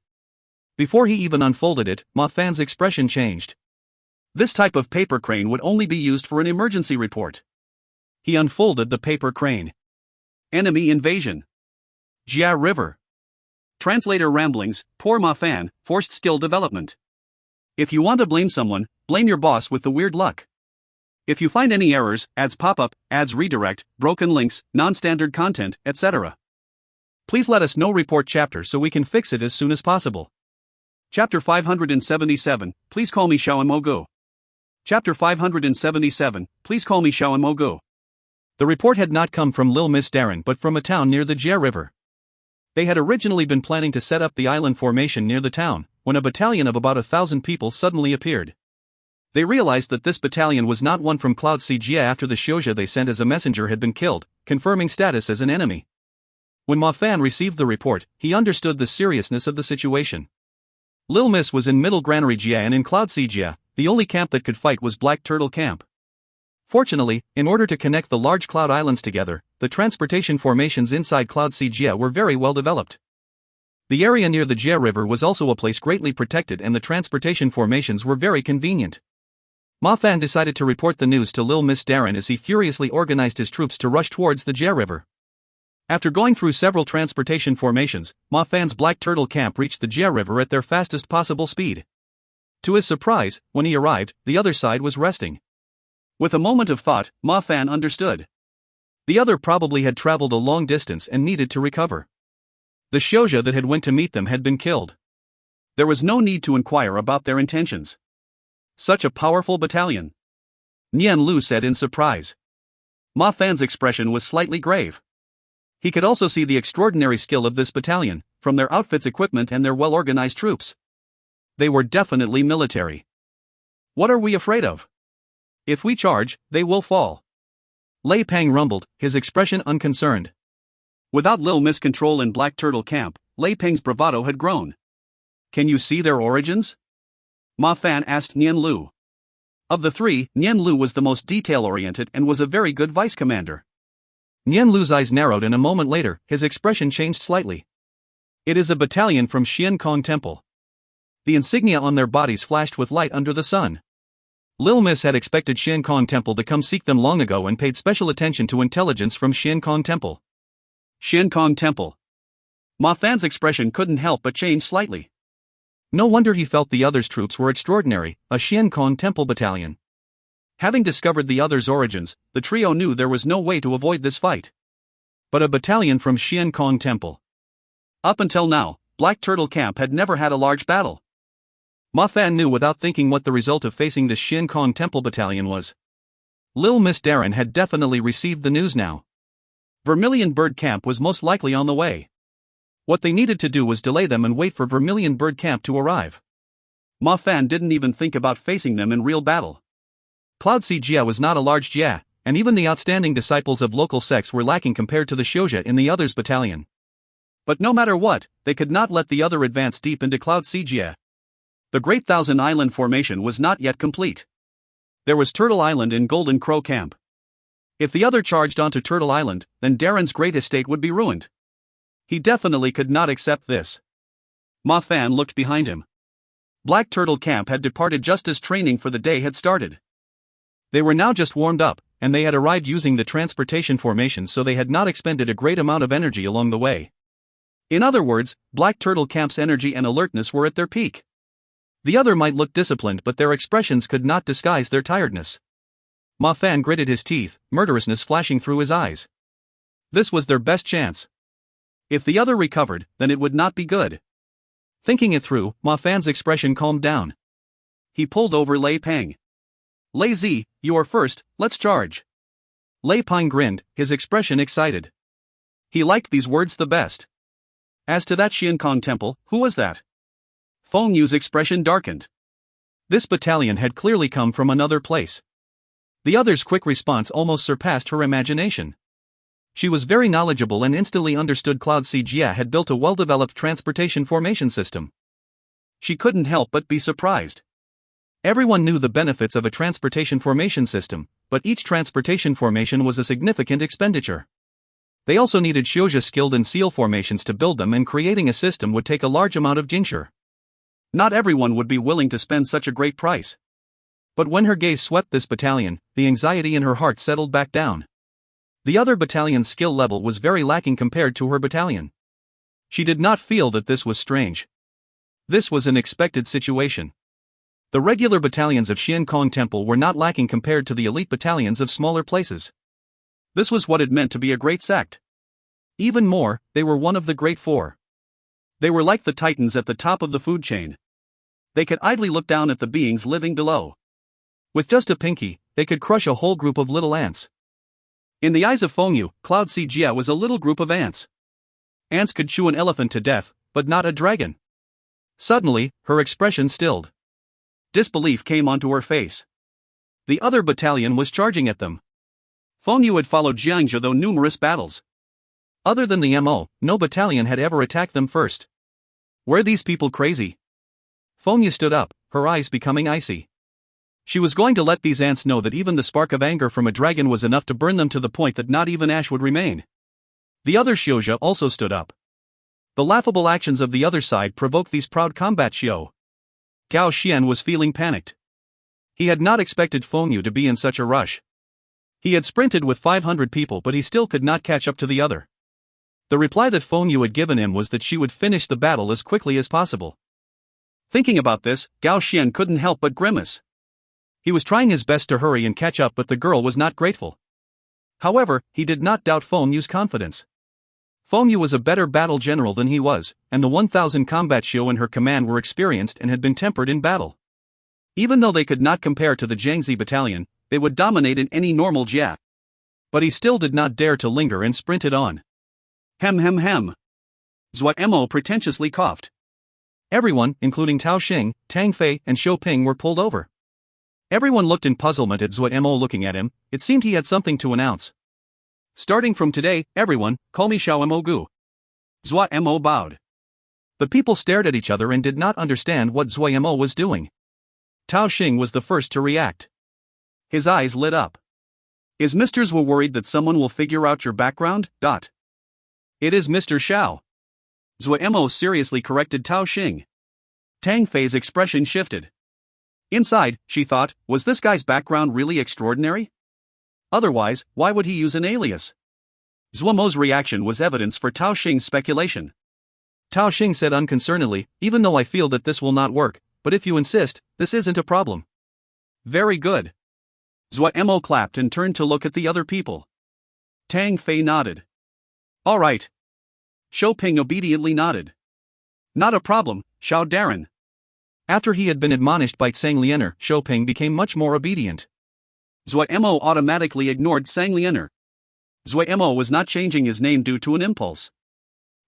Speaker 2: Before he even unfolded it, Ma Fan's expression changed.
Speaker 1: This type of paper crane would only be used for an emergency report. He unfolded the paper crane. Enemy invasion. Jia River. Translator ramblings, poor Ma Fan, forced skill development. If you want to blame someone, blame your boss with the weird luck. If you find any errors, ads pop up, ads redirect, broken links, non-standard content, etc. Please let us know. Report chapter so we can fix it as soon as possible. Chapter 577, Please call me Xiao Mogu. Chapter 577, Please call me Xiao Mogu.
Speaker 2: The report had not come from Lil Miss Darren but from a town near the Jia River. They had originally been planning to set up the island formation near the town, when a battalion of about 1,000 people suddenly appeared. They realized that this battalion was not one from Cloud CGA after the Shouja they sent as a messenger had been killed, confirming status as an enemy. When Ma Fan received the report, he understood the seriousness of the situation. Lil Miss was in Middle Granary Jia and in Cloud CGA, the only camp that could fight was Black Turtle Camp. Fortunately, in order to connect the large Cloud Islands together, the transportation formations inside Cloud CGA were very well developed. The area near the Jia River was also a place greatly protected and the transportation formations were very convenient. Ma Fan decided to report the news to Lil Miss Darren as he furiously organized his troops to rush towards the Jia River. After going through several transportation formations, Ma Fan's Black Turtle Camp reached the Jia River at their fastest possible speed. To his surprise, when he arrived, the other side was resting.
Speaker 1: With a moment of thought, Ma Fan understood.
Speaker 2: The other probably had traveled a long distance and needed to recover. The Xiuzha that had went to meet them had been killed.
Speaker 1: There was no need to inquire about their intentions. Such a powerful battalion.
Speaker 2: Nian Lu said in surprise.
Speaker 1: Ma Fan's expression was slightly grave. He could also see the extraordinary skill of this battalion, from their outfits, equipment, and their well-organized troops. They were definitely military.
Speaker 2: What are we afraid of? If we charge, they will fall. Lei Pang rumbled, his expression unconcerned.
Speaker 1: Without Lil Miss control in Black Turtle Camp, Lei Peng's bravado had grown. Can you see their origins? Ma Fan asked Nian Lu. Of the three, Nian Lu was the most detail-oriented and was a very good vice commander.
Speaker 2: Nian Lu's eyes narrowed and a moment later, his expression changed slightly. It is a battalion from Xian Kong Temple. The insignia on their bodies flashed with light under the sun. Lil Miss had expected Xian Kong Temple to come seek them long ago and paid special attention to intelligence from Xian Kong Temple.
Speaker 1: Xian Kong Temple. Ma Fan's expression couldn't help but change slightly.
Speaker 2: No wonder he felt the others' troops were extraordinary, a Xian Kong Temple battalion.
Speaker 1: Having discovered the others' origins, the trio knew there was no way to avoid this fight.
Speaker 2: But a battalion from Xian Kong Temple.
Speaker 1: Up until now, Black Turtle Camp had never had a large battle.
Speaker 2: Ma Fan knew without thinking what the result of facing this Xian Kong Temple battalion was. Lil Miss Darren had definitely received the news now.
Speaker 1: Vermilion Bird Camp was most likely on the way. What they needed to do was delay them and wait for Vermilion Bird Camp to arrive. Ma Fan didn't even think about facing them in real battle.
Speaker 2: Cloud Sea Jia was not a large Jia, and even the outstanding disciples of local sects were lacking compared to the Xiuzha in the others' battalion.
Speaker 1: But no matter what, they could not let the other advance deep into Cloud Sea Jia. The Great Thousand Island formation was not yet complete. There was Turtle Island in Golden Crow Camp. If the other charged onto Turtle Island, then Darren's great estate would be ruined. He definitely could not accept this. Ma Fan looked behind him. Black Turtle Camp had departed just as training for the day had started.
Speaker 2: They were now just warmed up, and they had arrived using the transportation formation, so they had not expended a great amount of energy along the way.
Speaker 1: In other words, Black Turtle Camp's energy and alertness were at their peak.
Speaker 2: The other might look disciplined, but their expressions could not disguise their tiredness. Ma Fan gritted his teeth, murderousness flashing through his eyes. This was their best chance.
Speaker 1: If the other recovered, then it would not be good.
Speaker 2: Thinking it through, Ma Fan's expression calmed down.
Speaker 1: He pulled over Lei Peng. Lei Zi, you are first, let's charge.
Speaker 2: Lei Peng grinned, his expression excited.
Speaker 1: He liked these words the best. As to that Xian Kong Temple, who was that? Feng Yu's expression darkened.
Speaker 2: This battalion had clearly come from another place. The other's quick response almost surpassed her imagination. She was very knowledgeable and instantly understood Cloud Sea Jia had built a well-developed transportation formation system.
Speaker 1: She couldn't help but be surprised.
Speaker 2: Everyone knew the benefits of a transportation formation system, but each transportation formation was a significant expenditure. They also needed Xiuzha skilled in seal formations to build them, and creating a system would take a large amount of jinsher.
Speaker 1: Not everyone would be willing to spend such a great price.
Speaker 2: But when her gaze swept this battalion, the anxiety in her heart settled back down. The other battalion's skill level was very lacking compared to her battalion. She did not feel that this was strange. This was an expected situation. The regular battalions of Xian Kong Temple were not lacking compared to the elite battalions of smaller places.
Speaker 1: This was what it meant to be a great sect.
Speaker 2: Even more, they were one of the Great Four.
Speaker 1: They were like the titans at the top of the food chain. They could idly look down at the beings living below.
Speaker 2: With just a pinky, they could crush a whole group of little ants.
Speaker 1: In the eyes of Feng Yu, Cloud Sea Jia was a little group of ants. Ants could chew an elephant to death, but not a dragon.
Speaker 2: Suddenly, her expression stilled.
Speaker 1: Disbelief came onto her face. The other battalion was charging at them. Feng Yu had followed Jiangzhou through numerous battles.
Speaker 2: Other than the MO, no battalion had ever attacked them first.
Speaker 1: Were these people crazy?
Speaker 2: Feng Yu stood up, her eyes becoming icy.
Speaker 1: She was going to let these ants know that even the spark of anger from a dragon was enough to burn them to the point that not even ash would remain. The other Xiuzha also stood up. The laughable actions of the other side provoked these proud combat Xiu. Gao Xian was feeling panicked. He had not expected Feng Yu to be in such a rush. He had sprinted with 500 people, but he still could not catch up to the other. The reply that Feng Yu had given him was that she would finish the battle as quickly as possible. Thinking about this, Gao Xian couldn't help but grimace. He was trying his best to hurry and catch up, but the girl was not grateful. However, he did not doubt Feng Yu's confidence. Feng Yu was a better battle general than he was, and the 1,000 combat Xiu in her command were experienced and had been tempered in battle. Even though they could not compare to the Jiangzi battalion, they would dominate in any normal jia. But he still did not dare to linger and sprinted on. Hem hem hem. Zuo Mo pretentiously coughed.
Speaker 2: Everyone, including Tao Xing, Tang Fei, and Shou Ping, were pulled over. Everyone looked in puzzlement at Zuo Mo. Looking at him, it seemed he had something to announce.
Speaker 1: Starting from today, everyone, call me Xiao Mo Gu. Zuo Mo bowed.
Speaker 2: The people stared at each other and did not understand what Zuo Mo was doing. Tao Xing was the first to react.
Speaker 1: His eyes lit up. Is Mr. Zuo worried that someone will figure out your background? It is Mr. Xiao. Zuo Mo seriously corrected Tao Xing. Tang Fei's expression shifted. Inside, she thought, was this guy's background really extraordinary? Otherwise, why would he use an alias? Zuo Mo's reaction was evidence for Tao Xing's speculation.
Speaker 2: Tao Xing said unconcernedly, even though I feel that this will not work, but if you insist, this isn't a problem.
Speaker 1: Very good. Zuo Mo clapped and turned to look at the other people. Tang Fei nodded. All right. Shou Ping obediently nodded. Not a problem, Xiao Darren.
Speaker 2: After he had been admonished by Tsang Lianer, Shou Ping became much more obedient.
Speaker 1: Zuo Mo automatically ignored Tsang Lianer. Zuo Mo was not changing his name due to an impulse.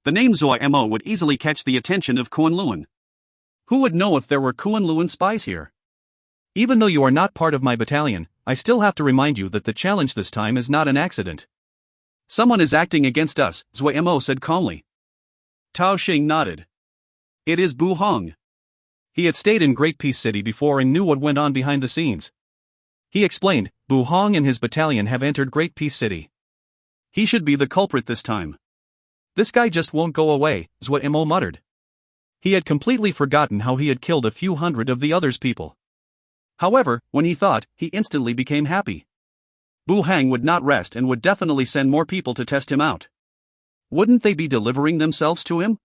Speaker 1: The name Zuo Mo would easily catch the attention of Kunlun. Who would know if there were Kunlun spies here?
Speaker 2: Even though you are not part of my battalion, I still have to remind you that the challenge this time is not an accident.
Speaker 1: Someone is acting against us, Zuo Mo said calmly. Tao Xing nodded. It is Bu Hong.
Speaker 2: He had stayed in Great Peace City before and knew what went on behind the scenes. He explained, Bu Hong and his battalion have entered Great Peace City.
Speaker 1: He should be the culprit this time.
Speaker 2: This guy just won't go away, Zuo Mo muttered. He had completely forgotten how he had killed a few hundred of the others' people.
Speaker 1: However, when he thought, he instantly became happy. Bu Hang would not rest and would definitely send more people to test him out. Wouldn't they be delivering themselves to him?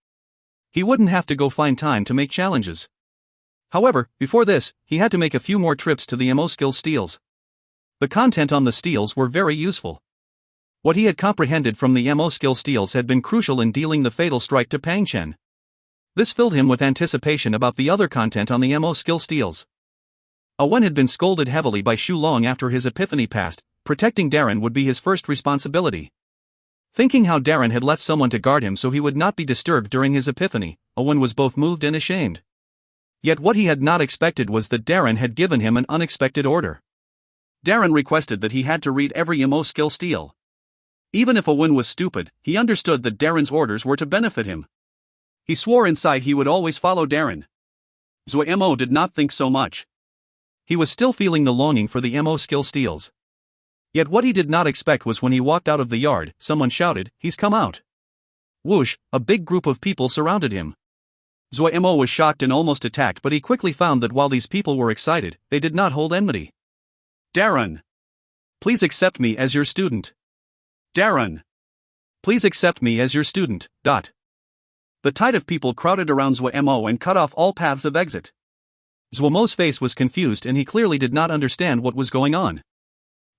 Speaker 2: He wouldn't have to go find time to make challenges. However, before this, he had to make a few more trips to the Mo skill steels. The content on the steels were very useful. What he had comprehended from the Mo skill steels had been crucial in dealing the fatal strike to Pang Chen. This filled him with anticipation about the other content on the Mo skill steels. Wen had been scolded heavily by Xu Long after his epiphany passed. Protecting Darren would be his first responsibility. Thinking how Darren had left someone to guard him so he would not be disturbed during his epiphany, Wen was both moved and ashamed. Yet what he had not expected was that Darren had given him an unexpected order.
Speaker 1: Darren requested that he had to read every Mo skill steel. Even if Wen was stupid, he understood that Darren's orders were to benefit him. He swore inside he would always follow Darren. Zuo Mo did not think so much.
Speaker 2: He was still feeling the longing for the Mo skill steels. Yet what he did not expect was when he walked out of the yard, someone shouted, "He's come out." Whoosh, a big group of people surrounded him.
Speaker 1: Zuo Mo was shocked and almost attacked, but he quickly found that while these people were excited, they did not hold enmity. Darren! Please accept me as your student. Darren! Please accept me as your student. The tide of people crowded around Zuo Mo and cut off all paths of exit.
Speaker 2: Zuo Mo's face was confused and he clearly did not understand what was going on.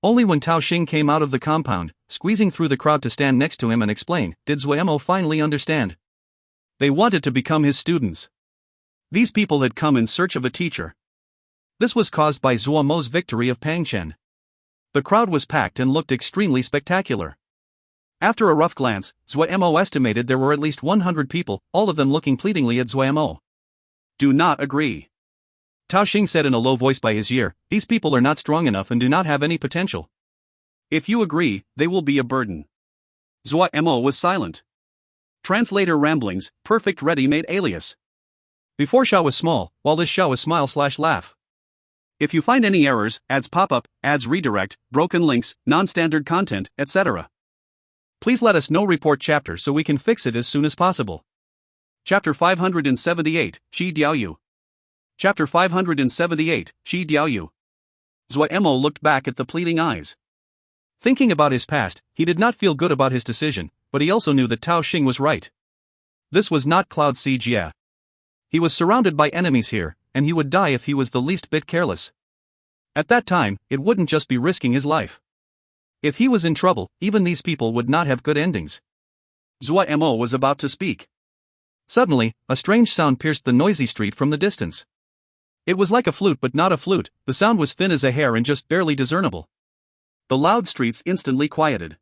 Speaker 2: Only when Tao Xing came out of the compound, squeezing through the crowd to stand next to him and explain, did Zuo Mo finally understand. They wanted to become his students. These people had come in search of a teacher. This was caused by Zuo Mo's victory of Pang Chen. The crowd was packed and looked extremely spectacular. After a rough glance, Zuo Mo estimated there were at least 100 people, all of them looking pleadingly at Zuo Mo.
Speaker 1: Do not agree.
Speaker 2: Tao Xing said in a low voice by his ear, "These people are not strong enough and do not have any potential.
Speaker 1: If you agree, they will be a burden." Zuo Mo was silent. Translator ramblings, perfect ready-made alias.
Speaker 2: Before Xiao was small, while this Xiao was smile/laugh.
Speaker 1: If you find any errors, ads pop up, ads redirect, broken links, non-standard content, etc. Please let us know. Report chapter so we can fix it as soon as possible. Chapter 578, Shi Diaoyu. Chapter 578, Shi Diaoyu. Zuo Mo looked back at the pleading eyes.
Speaker 2: Thinking about his past, he did not feel good about his decision, but he also knew that Tao Xing was right. This was not Cloud Siege. He was surrounded by enemies here, and he would die if he was the least bit careless. At that time, it wouldn't just be risking his life. If he was in trouble, even these people would not have good endings.
Speaker 1: Zuo Mo was about to speak.
Speaker 2: Suddenly, a strange sound pierced the noisy street from the distance. It was like a flute but not a flute, the sound was thin as a hair and just barely discernible.
Speaker 1: The loud streets instantly quieted.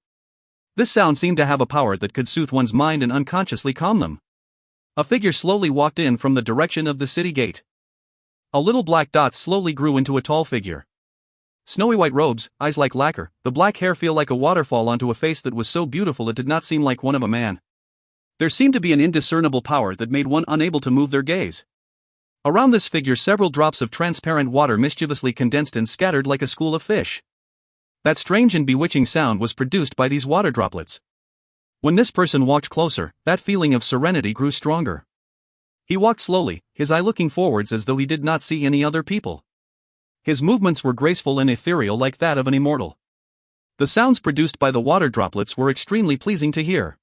Speaker 2: This sound seemed to have a power that could soothe one's mind and unconsciously calm them. A figure slowly walked in from the direction of the city gate. A little black dot slowly grew into a tall figure. Snowy white robes, eyes like lacquer, the black hair fell like a waterfall onto a face that was so beautiful it did not seem like one of a man.
Speaker 1: There seemed to be an indiscernible power that made one unable to move their gaze.
Speaker 2: Around this figure several drops of transparent water mischievously condensed and scattered like a school of fish. That strange and bewitching sound was produced by these water droplets. When this person walked closer, that feeling of serenity grew stronger. He walked slowly, his eye looking forwards as though he did not see any other people. His movements were graceful and ethereal like that of an immortal. The sounds produced by the water droplets were extremely pleasing to hear.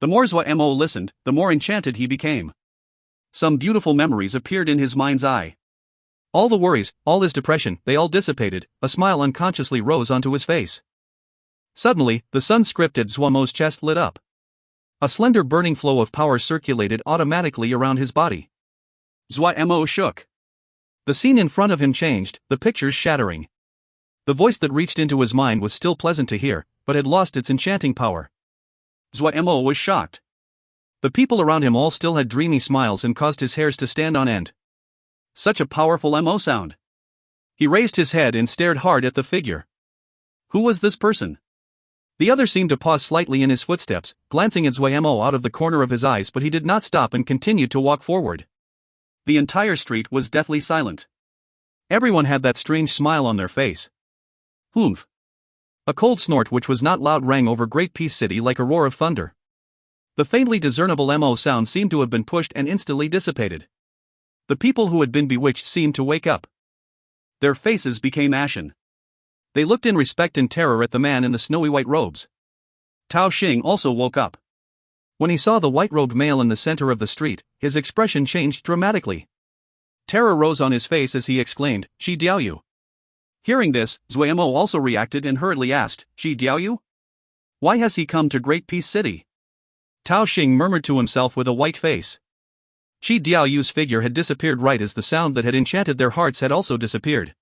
Speaker 1: The more Zuo Mo listened, the more enchanted he became. Some beautiful memories appeared in his mind's eye.
Speaker 2: All the worries, all his depression, they all dissipated, a smile unconsciously rose onto his face. Suddenly, the sun script at Zuo Mo's chest lit up. A slender burning flow of power circulated automatically around his body.
Speaker 1: Zuo Mo shook.
Speaker 2: The scene in front of him changed, the pictures shattering. The voice that reached into his mind was still pleasant to hear, but had lost its enchanting power.
Speaker 1: Zuo Mo was shocked.
Speaker 2: The people around him all still had dreamy smiles and caused his hairs to stand on end.
Speaker 1: Such a powerful Mo sound.
Speaker 2: He raised his head and stared hard at the figure.
Speaker 1: Who was this person?
Speaker 2: The other seemed to pause slightly in his footsteps, glancing at Zuo Mo out of the corner of his eyes, but he did not stop and continued to walk forward.
Speaker 1: The entire street was deathly silent.
Speaker 2: Everyone had that strange smile on their face.
Speaker 1: Humph.
Speaker 2: A cold snort which was not loud rang over Great Peace City like a roar of thunder. The faintly discernible Mo sound seemed to have been pushed and instantly dissipated. The people who had been bewitched seemed to wake up.
Speaker 1: Their faces became ashen.
Speaker 2: They looked in respect and terror at the man in the snowy white robes.
Speaker 1: Tao Xing also woke up.
Speaker 2: When he saw the white-robed male in the center of the street, his expression changed dramatically. Terror rose on his face as he exclaimed, "Shi Diaoyu."
Speaker 1: Hearing this, Zuo Mo also reacted and hurriedly asked, "Shi Diaoyu? Why has he come to Great Peace City?"
Speaker 2: Tao Xing murmured to himself with a white face. Shi Diaoyu's figure had disappeared right as the sound that had enchanted their hearts had also disappeared.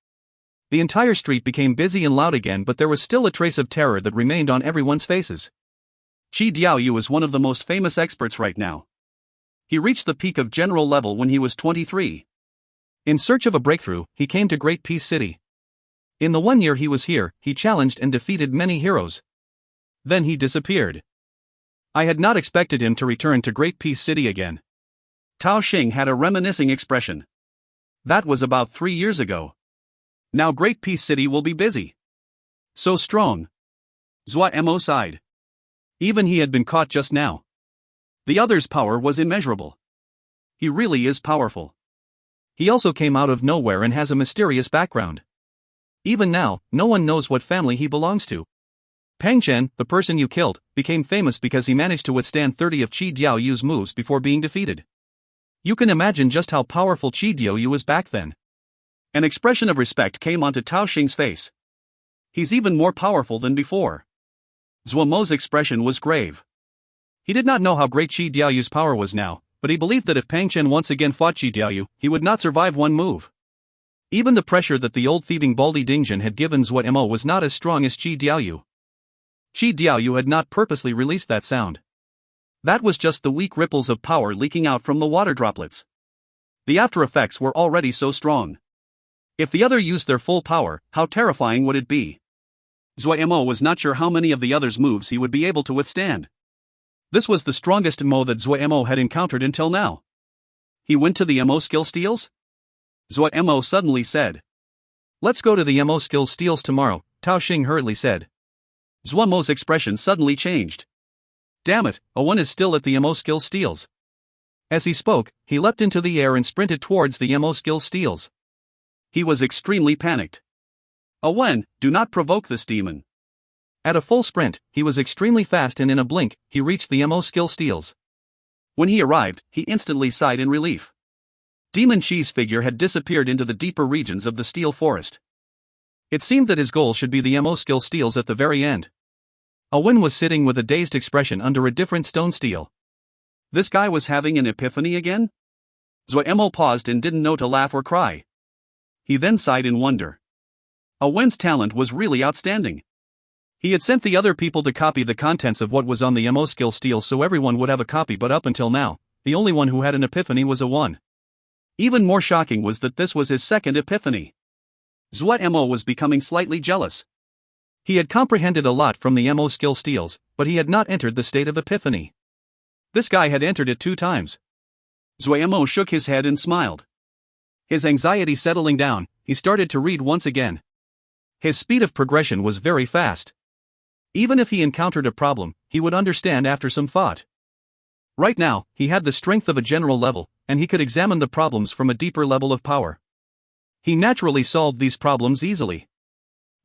Speaker 2: The entire street became busy and loud again, but there was still a trace of terror that remained on everyone's faces.
Speaker 1: Shi Diaoyu is one of the most famous experts right now. He reached the peak of general level when he was 23.
Speaker 2: In search of a breakthrough, he came to Great Peace City. In the 1 year he was here, he challenged and defeated many heroes. Then he disappeared. I had not expected him to return to Great Peace City again.
Speaker 1: Tao Xing had a reminiscing expression. That was about 3 years ago. Now Great Peace City will be busy. So strong. Zuo Mo sighed. Even he had been caught just now. The other's power was immeasurable. He really is powerful.
Speaker 2: He also came out of nowhere and has a mysterious background. Even now, no one knows what family he belongs to. Pang Chen, the person you killed, became famous because he managed to withstand 30 of Qi Diaoyu's moves before being defeated. You can imagine just how powerful Qi Diaoyu was back then.
Speaker 1: An expression of respect came onto Tao Xing's face. He's even more powerful than before. Zuo Mo's expression was grave. He did not know how great Qi Diaoyu's power was now, but he believed that if Pang Chen once again fought Qi Diaoyu, he would not survive one move. Even the pressure that the old thieving Baldi Dingjin had given Zuo Mo was not as strong as Qi Diaoyu. Qi Diaoyu had not purposely released that sound. That was just the weak ripples of power leaking out from the water droplets. The after effects were already so strong. If the other used their full power, how terrifying would it be? Zuo Mo was not sure how many of the other's moves he would be able to withstand. This was the strongest Mo that Zuo Mo had encountered until now. He went to the Mo skill steals? Zuo Mo suddenly said.
Speaker 2: Let's go to the Mo skill steals tomorrow, Tao Xing hurriedly said.
Speaker 1: Zuo Mo's expression suddenly changed. Damn it, one is still at the Mo skill steals.
Speaker 2: As he spoke, he leapt into the air and sprinted towards the Mo skill steals.
Speaker 1: He was extremely panicked. Wen, do not provoke this demon.
Speaker 2: At a full sprint, he was extremely fast and in a blink, he reached the Mo skill steals.
Speaker 1: When he arrived, he instantly sighed in relief. Demon Chi's figure had disappeared into the deeper regions of the steel forest. It seemed that his goal should be the Mo skill steels at the very end. Wen was sitting with a dazed expression under a different stone steel. This guy was having an epiphany again? Zuo Mo paused and didn't know to laugh or cry. He then sighed in wonder. Wen's talent was really outstanding. He had sent the other people to copy the contents of what was on the Mo skill steel so everyone would have a copy, but up until now, the only one who had an epiphany was Wen. Even more shocking was that this was his second epiphany. Zuo Mo was becoming slightly jealous. He had comprehended a lot from the Mo skill steals, but he had not entered the state of epiphany. This guy had entered it 2 times. Zuo Mo shook his head and smiled. His anxiety settling down, he started to read once again. His speed of progression was very fast. Even if he encountered a problem, he would understand after some thought. Right now, he had the strength of a general level, and he could examine the problems from a deeper level of power. He naturally solved these problems easily.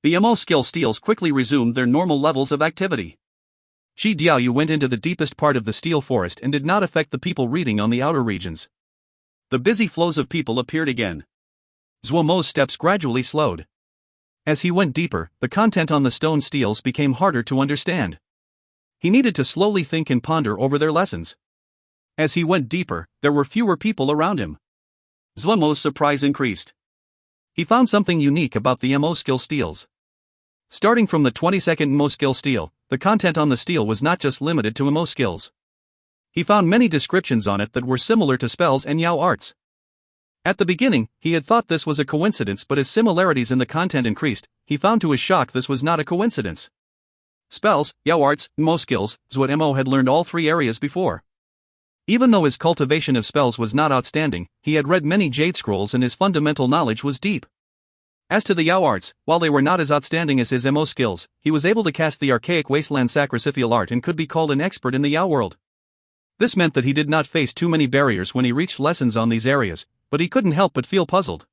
Speaker 1: The Mo skill steals quickly resumed their normal levels of activity. Qi Diaoyu went into the deepest part of the steel forest and did not affect the people reading on the outer regions. The busy flows of people appeared again. Zuo Mo's steps gradually slowed. As he went deeper, the content on the stone steels became harder to understand. He needed to slowly think and ponder over their lessons. As he went deeper, there were fewer people around him. Zuo Mo's surprise increased. He found something unique about the Mo skill steels. Starting from the 22nd Mo skill steel, the content on the steel was not just limited to Mo skills. He found many descriptions on it that were similar to spells and Yao arts. At the beginning, he had thought this was a coincidence, but as similarities in the content increased, he found to his shock this was not a coincidence. Spells, Yao arts, Mo skills, Zuo Mo had learned all 3 areas before. Even though his cultivation of spells was not outstanding, he had read many jade scrolls and his fundamental knowledge was deep. As to the Yao arts, while they were not as outstanding as his Mo skills, he was able to cast the archaic wasteland sacrificial art and could be called an expert in the Yao world. This meant that he did not face too many barriers when he reached lessons on these areas, but he couldn't help but feel puzzled.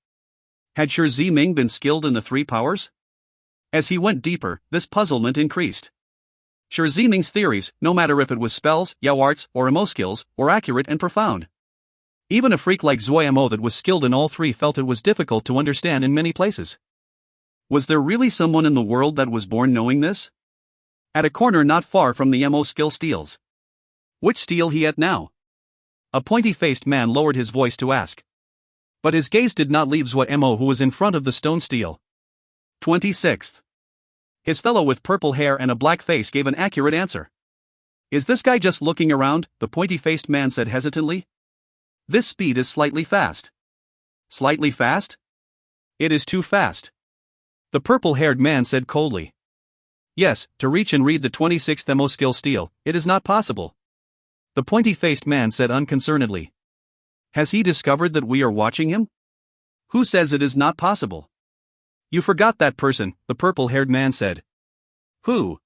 Speaker 1: Had Shi Ziming been skilled in the 3 powers? As he went deeper, this puzzlement increased. Shi Ziming's theories, no matter if it was spells, Yao arts, or Mo skills, were accurate and profound. Even a freak like Zuo Mo that was skilled in all 3 felt it was difficult to understand in many places. Was there really someone in the world that was born knowing this? At a corner not far from the Mo skill steels. Which steel he at now? A pointy-faced man lowered his voice to ask. But his gaze did not leave Zuo Mo, who was in front of the stone steel. 26th. His fellow with purple hair and a black face gave an accurate answer. Is this guy just looking around? The pointy-faced man said hesitantly. This speed is slightly fast. Slightly fast? It is too fast. The purple-haired man said coldly. Yes, to reach and read the 26th Mo skill steel, it is not possible. The pointy-faced man said unconcernedly. Has he discovered that we are watching him? Who says it is not possible? You forgot that person, the purple-haired man said. Who?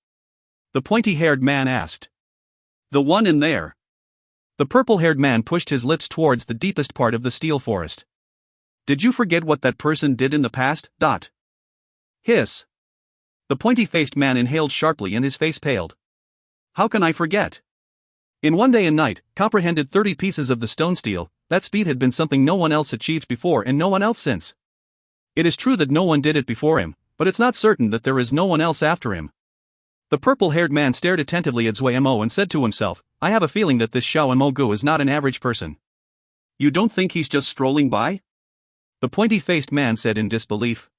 Speaker 1: The pointy-haired man asked. The one in there. The purple-haired man pushed his lips towards the deepest part of the steel forest. Did you forget what that person did in the past? Hiss. The pointy-faced man inhaled sharply and his face paled. How can I forget? In one day and night, comprehended 30 pieces of the stone steel. That speed had been something no one else achieved before and no one else since. It is true that no one did it before him, but it's not certain that there is no one else after him. The purple-haired man stared attentively at Zuo Mo and said to himself, I have a feeling that this Xiao Mo Gu is not an average person. You don't think he's just strolling by? The pointy-faced man said in disbelief.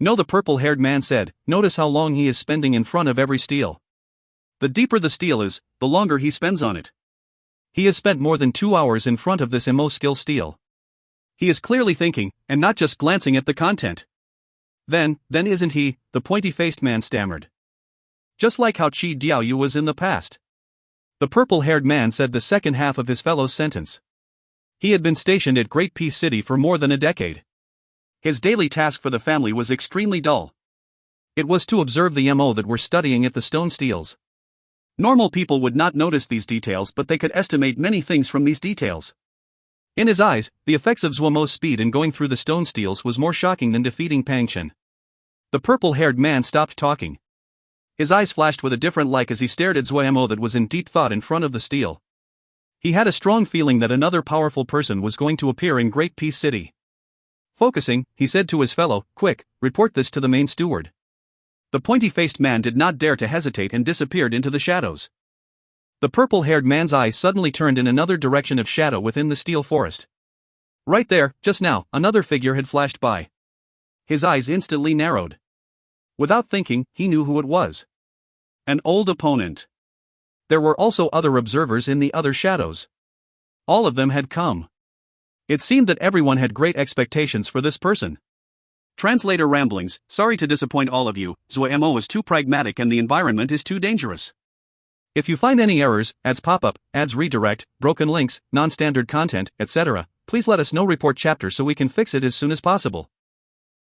Speaker 1: No, the purple-haired man said, notice how long he is spending in front of every steel. The deeper the steel is, the longer he spends on it. He has spent more than 2 hours in front of this Mo skill steel. He is clearly thinking, and not just glancing at the content. Then isn't he? The pointy-faced man stammered. Just like how Qi Diaoyu was in the past. The purple-haired man said the second half of his fellow's sentence. He had been stationed at Great Peace City for more than a decade. His daily task for the family was extremely dull. It was to observe the Mo that were studying at the stone steels. Normal people would not notice these details, but they could estimate many things from these details. In his eyes, the effects of Zuo Mo's speed in going through the stone steels was more shocking than defeating Pang Chen. The purple-haired man stopped talking. His eyes flashed with a different light as he stared at Zuo Mo that was in deep thought in front of the steel. He had a strong feeling that another powerful person was going to appear in Great Peace City. Focusing, he said to his fellow, "Quick, report this to the main steward." The pointy-faced man did not dare to hesitate and disappeared into the shadows. The purple-haired man's eyes suddenly turned in another direction of shadow within the steel forest. Right there, just now, another figure had flashed by. His eyes instantly narrowed. Without thinking, he knew who it was. An old opponent. There were also other observers in the other shadows. All of them had come. It seemed that everyone had great expectations for this person. Translator ramblings: sorry to disappoint all of you, Zuo Mo is too pragmatic and the environment is too dangerous. If you find any errors, ads pop up, ads redirect, broken links, non-standard content, etc., please let us know. Report chapter so we can fix it as soon as possible.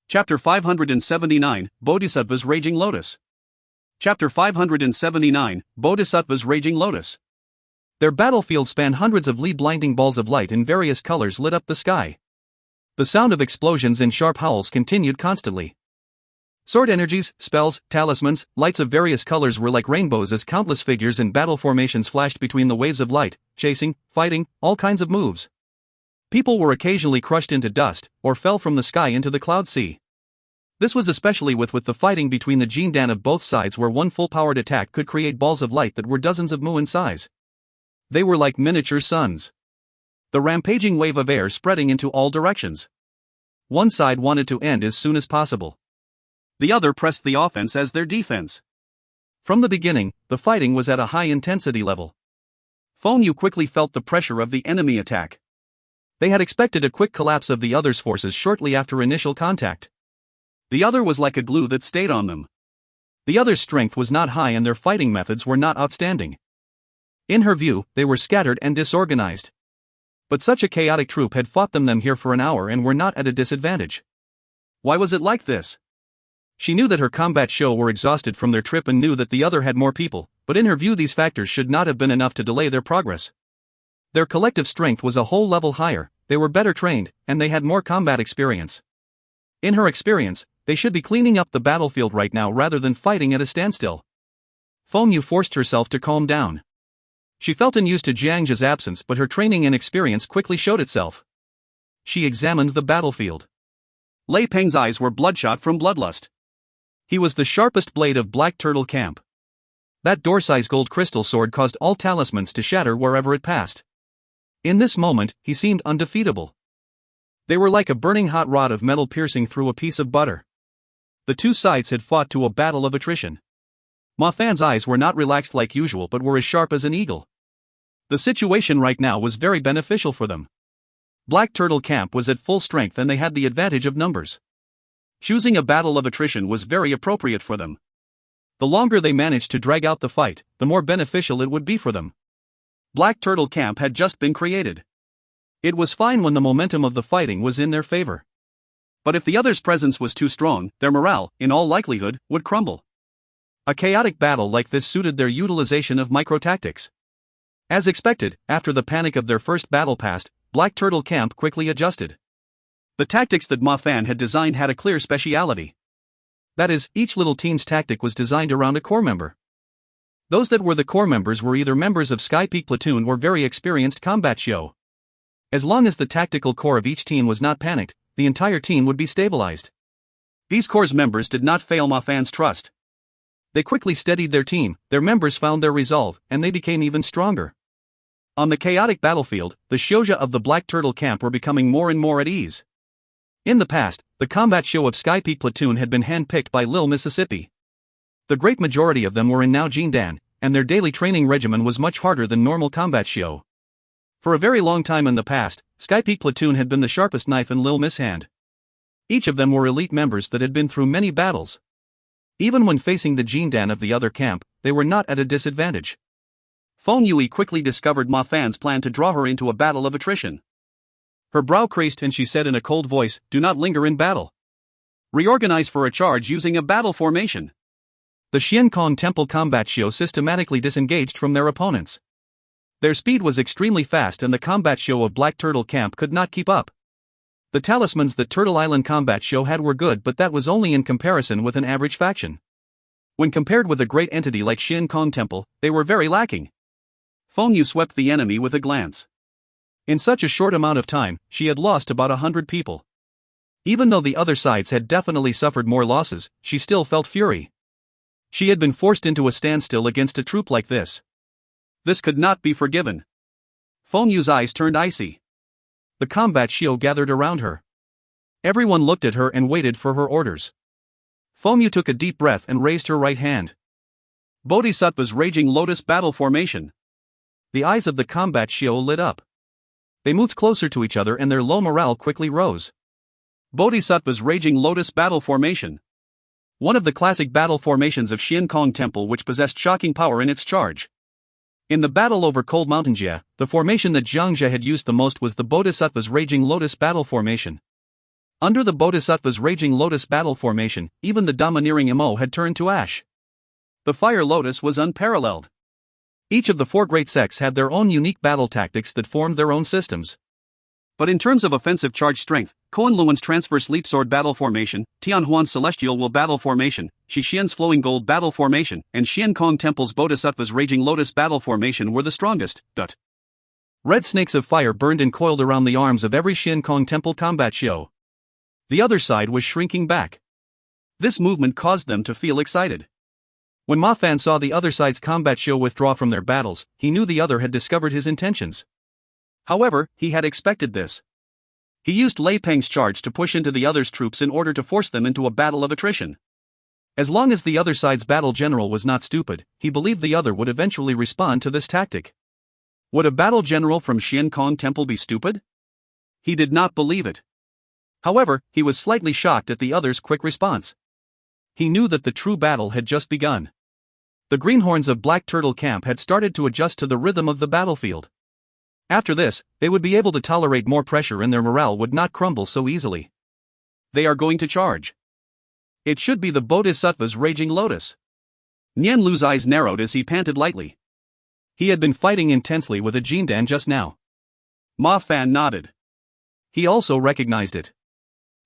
Speaker 1: Chapter 579, Bodhisattva's Raging Lotus. Chapter 579, Bodhisattva's Raging Lotus. Their battlefield spanned hundreds of blinding balls of light in various colors lit up the sky. The sound of explosions and sharp howls continued constantly. Sword energies, spells, talismans, lights of various colors were like rainbows as countless figures in battle formations flashed between the waves of light, chasing, fighting, all kinds of moves. People were occasionally crushed into dust, or fell from the sky into the cloud sea. This was especially with the fighting between the Jindan of both sides, where one full-powered attack could create balls of light that were dozens of mu in size. They were like miniature suns. The rampaging wave of air spreading into all directions. One side wanted to end as soon as possible. The other pressed the offense as their defense. From the beginning, the fighting was at a high intensity level. Feng Yu quickly felt the pressure of the enemy attack. They had expected a quick collapse of the other's forces shortly after initial contact. The other was like a glue that stayed on them. The other's strength was not high and their fighting methods were not outstanding. In her view, they were scattered and disorganized. But such a chaotic troop had fought them here for an hour and were not at a disadvantage. Why was it like this? She knew that her combat show were exhausted from their trip and knew that the other had more people, but in her view these factors should not have been enough to delay their progress. Their collective strength was a whole level higher, they were better trained, and they had more combat experience. In her experience, they should be cleaning up the battlefield right now rather than fighting at a standstill. Feng Yu forced herself to calm down. She felt unused to Jiang Zhe's absence, but her training and experience quickly showed itself. She examined the battlefield. Lei Peng's eyes were bloodshot from bloodlust. He was the sharpest blade of Black Turtle Camp. That door-size gold crystal sword caused all talismans to shatter wherever it passed. In this moment, he seemed undefeatable. They were like a burning hot rod of metal piercing through a piece of butter. The two sides had fought to a battle of attrition. Ma Fan's eyes were not relaxed like usual but were as sharp as an eagle. The situation right now was very beneficial for them. Black Turtle Camp was at full strength and they had the advantage of numbers. Choosing a battle of attrition was very appropriate for them. The longer they managed to drag out the fight, the more beneficial it would be for them. Black Turtle Camp had just been created. It was fine when the momentum of the fighting was in their favor. But if the other's presence was too strong, their morale, in all likelihood, would crumble. A chaotic battle like this suited their utilization of micro-tactics. As expected, after the panic of their first battle passed, Black Turtle Camp quickly adjusted. The tactics that Ma Fan had designed had a clear speciality. That is, each little team's tactic was designed around a core member. Those that were the core members were either members of Sky Peak Platoon or very experienced combat show. As long as the tactical core of each team was not panicked, the entire team would be stabilized. These core's members did not fail Ma Fan's trust. They quickly steadied their team, their members found their resolve, and they became even stronger. On the chaotic battlefield, the Shouja of the Black Turtle Camp were becoming more and more at ease. In the past, the combat show of Sky Peak Platoon had been hand-picked by Lil Mississippi. The great majority of them were in Now Jindan, and their daily training regimen was much harder than normal combat show. For a very long time in the past, Sky Peak Platoon had been the sharpest knife in Lil Miss' hand. Each of them were elite members that had been through many battles. Even when facing the Jindan of the other camp, they were not at a disadvantage. Feng Yui quickly discovered Ma Fan's plan to draw her into a battle of attrition. Her brow creased and she said in a cold voice, "Do not linger in battle. Reorganize for a charge using a battle formation." The Xiankong Temple combat show systematically disengaged from their opponents. Their speed was extremely fast and the combat show of Black Turtle Camp could not keep up. The talismans that Turtle Island combat show had were good, but that was only in comparison with an average faction. When compared with a great entity like Xiankong Temple, they were very lacking. Feng Yu swept the enemy with a glance.
Speaker 2: In such a short amount of time, she had lost about 100 people. Even though the other sides had definitely suffered more losses, she still felt fury. She had been forced into a standstill against a troop like this.
Speaker 1: This could not be forgiven. Feng Yu's eyes turned icy.
Speaker 2: The combat Shio gathered around her. Everyone looked at her and waited for her orders. Feng Yu took a deep breath and raised her right hand.
Speaker 1: Bodhisattva's Raging Lotus Battle Formation.
Speaker 2: The eyes of the combat Shio lit up. They moved closer to each other and their low morale quickly rose.
Speaker 1: Bodhisattva's Raging Lotus Battle Formation. One of the classic battle formations of Xian Kong Temple which possessed shocking power in its charge. In the battle over Cold Mountain Jia, the formation that Zhang Jia had used the most was the Bodhisattva's Raging Lotus Battle Formation. Under the Bodhisattva's Raging Lotus Battle Formation, even the domineering Mo had turned to ash. The Fire Lotus was unparalleled.
Speaker 2: Each of the four great sects had their own unique battle tactics that formed their own systems.
Speaker 1: But in terms of offensive charge strength, Koan Luan's Transverse Leap Sword Battle Formation, Tian Huan's Celestial Will Battle Formation, Shi Xian's Flowing Gold Battle Formation, and Xian Kong Temple's Bodhisattva's Raging Lotus Battle Formation were the strongest.
Speaker 2: Red snakes of fire burned and coiled around the arms of every Xian Kong Temple combat Shio. The other side was shrinking back.
Speaker 1: This movement caused them to feel excited.
Speaker 2: When Ma Fan saw the other side's combat Shio withdraw from their battles, he knew the other had discovered his intentions.
Speaker 1: However, he had expected this. He used Lei Peng's charge to push into the other's troops in order to force them into a battle of attrition.
Speaker 2: As long as the other side's battle general was not stupid, he believed the other would eventually respond to this tactic.
Speaker 1: Would a battle general from Xian Kong Temple be stupid? He did not believe it.
Speaker 2: However, he was slightly shocked at the other's quick response. He knew that the true battle had just begun. The greenhorns of Black Turtle Camp had started to adjust to the rhythm of the battlefield. After this, they would be able to tolerate more pressure and their morale would not crumble so easily.
Speaker 1: They are going to charge. It should be the Bodhisattva's Raging Lotus. Nian Lu's eyes narrowed as he panted lightly.
Speaker 2: He had been fighting intensely with a Jindan just now.
Speaker 1: Ma Fan nodded.
Speaker 2: He also recognized it.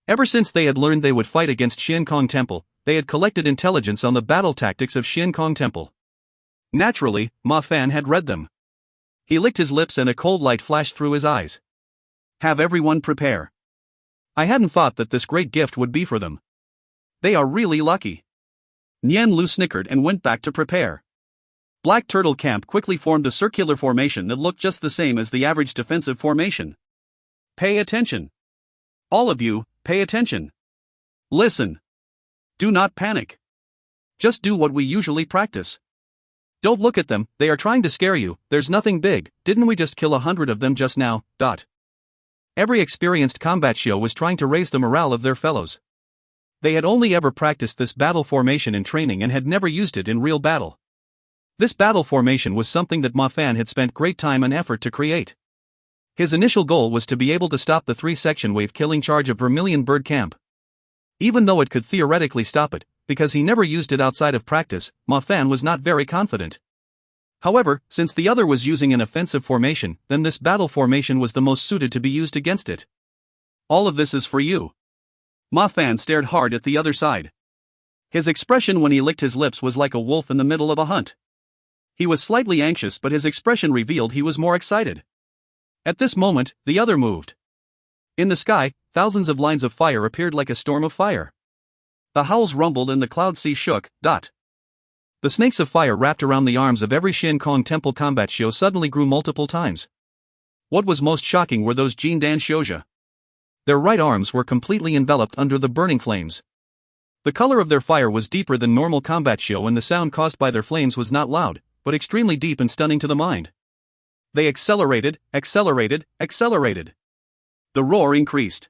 Speaker 2: Ever since they had learned they would fight against Xian Kong Temple, they had collected intelligence on the battle tactics of Xian Kong Temple. Naturally, Ma Fan had read them. He licked his lips and a cold light flashed through his eyes.
Speaker 1: Have everyone prepare.
Speaker 2: I hadn't thought that this great gift would be for them.
Speaker 1: They are really lucky. Nian Lu snickered and went back to prepare. Black Turtle Camp quickly formed a circular formation that looked just the same as the average defensive formation. Pay attention. All of you, pay attention. Listen. Do not panic. Just do what we usually practice. Don't look at them, they are trying to scare you, there's nothing big, didn't we just kill 100 of them just now, ... Every experienced combat Shio was trying to raise the morale of their fellows. They had only ever practiced this battle formation in training and had never used it in real battle. This battle formation was something that Ma Fan had spent great time and effort to create. His initial goal was to be able to stop the 3-section wave killing charge of Vermilion Bird Camp. Even though it could theoretically stop it, because he never used it outside of practice, Ma Fan was not very confident. However, since the other was using an offensive formation, then this battle formation was the most suited to be used against it. All of this is for you. Ma Fan stared hard at the other side. His expression when he licked his lips was like a wolf in the middle of a hunt. He was slightly anxious, but his expression revealed he was more excited. At this moment, the other moved. In the sky, thousands of lines of fire appeared like a storm of fire. The howls rumbled and the cloud sea shook. The snakes of fire wrapped around the arms of every Xian Kong Temple combat Shio suddenly grew multiple times. What was most shocking were those Jindan Shouja. Their right arms were completely enveloped under the burning flames. The color of their fire was deeper than normal combat Shio and the sound caused by their flames was not loud, but extremely deep and stunning to the mind. They accelerated. The roar increased.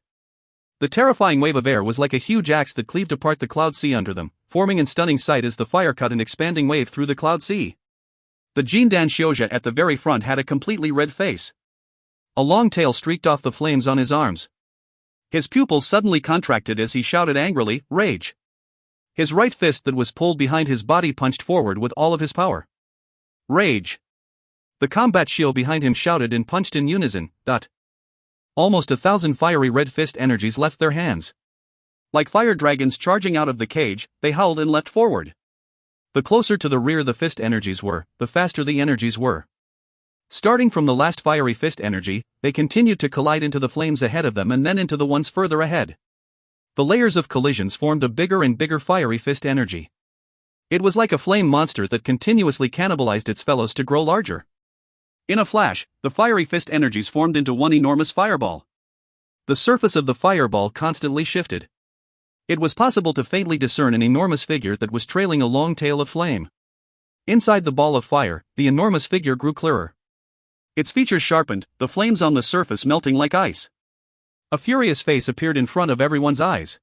Speaker 1: The terrifying wave of air was like a huge axe that cleaved apart the cloud sea under them, forming in stunning sight as the fire cut an expanding wave through the cloud sea. The Jindan Shouja at the very front had a completely red face. A long tail streaked off the flames on his arms. His pupils suddenly contracted as he shouted angrily, "Rage!" His right fist that was pulled behind his body punched forward with all of his power. Rage! The combat Shio behind him shouted and punched in unison. Almost 1,000 fiery red fist energies left their hands. Like fire dragons charging out of the cage, they howled and leapt forward. The closer to the rear the fist energies were, the faster the energies were.
Speaker 2: Starting from the last fiery fist energy, they continued to collide into the flames ahead of them and then into the ones further ahead. The layers of collisions formed a bigger and bigger fiery fist energy. It was like a flame monster that continuously cannibalized its fellows to grow larger.
Speaker 1: In a flash, the fiery fist energies formed into one enormous fireball.
Speaker 2: The surface of the fireball constantly shifted. It was possible to faintly discern an enormous figure that was trailing a long tail of flame. Inside the ball of fire, the enormous figure grew clearer.
Speaker 1: Its features sharpened, the flames on the surface melting like ice.
Speaker 2: A furious face appeared in front of everyone's eyes.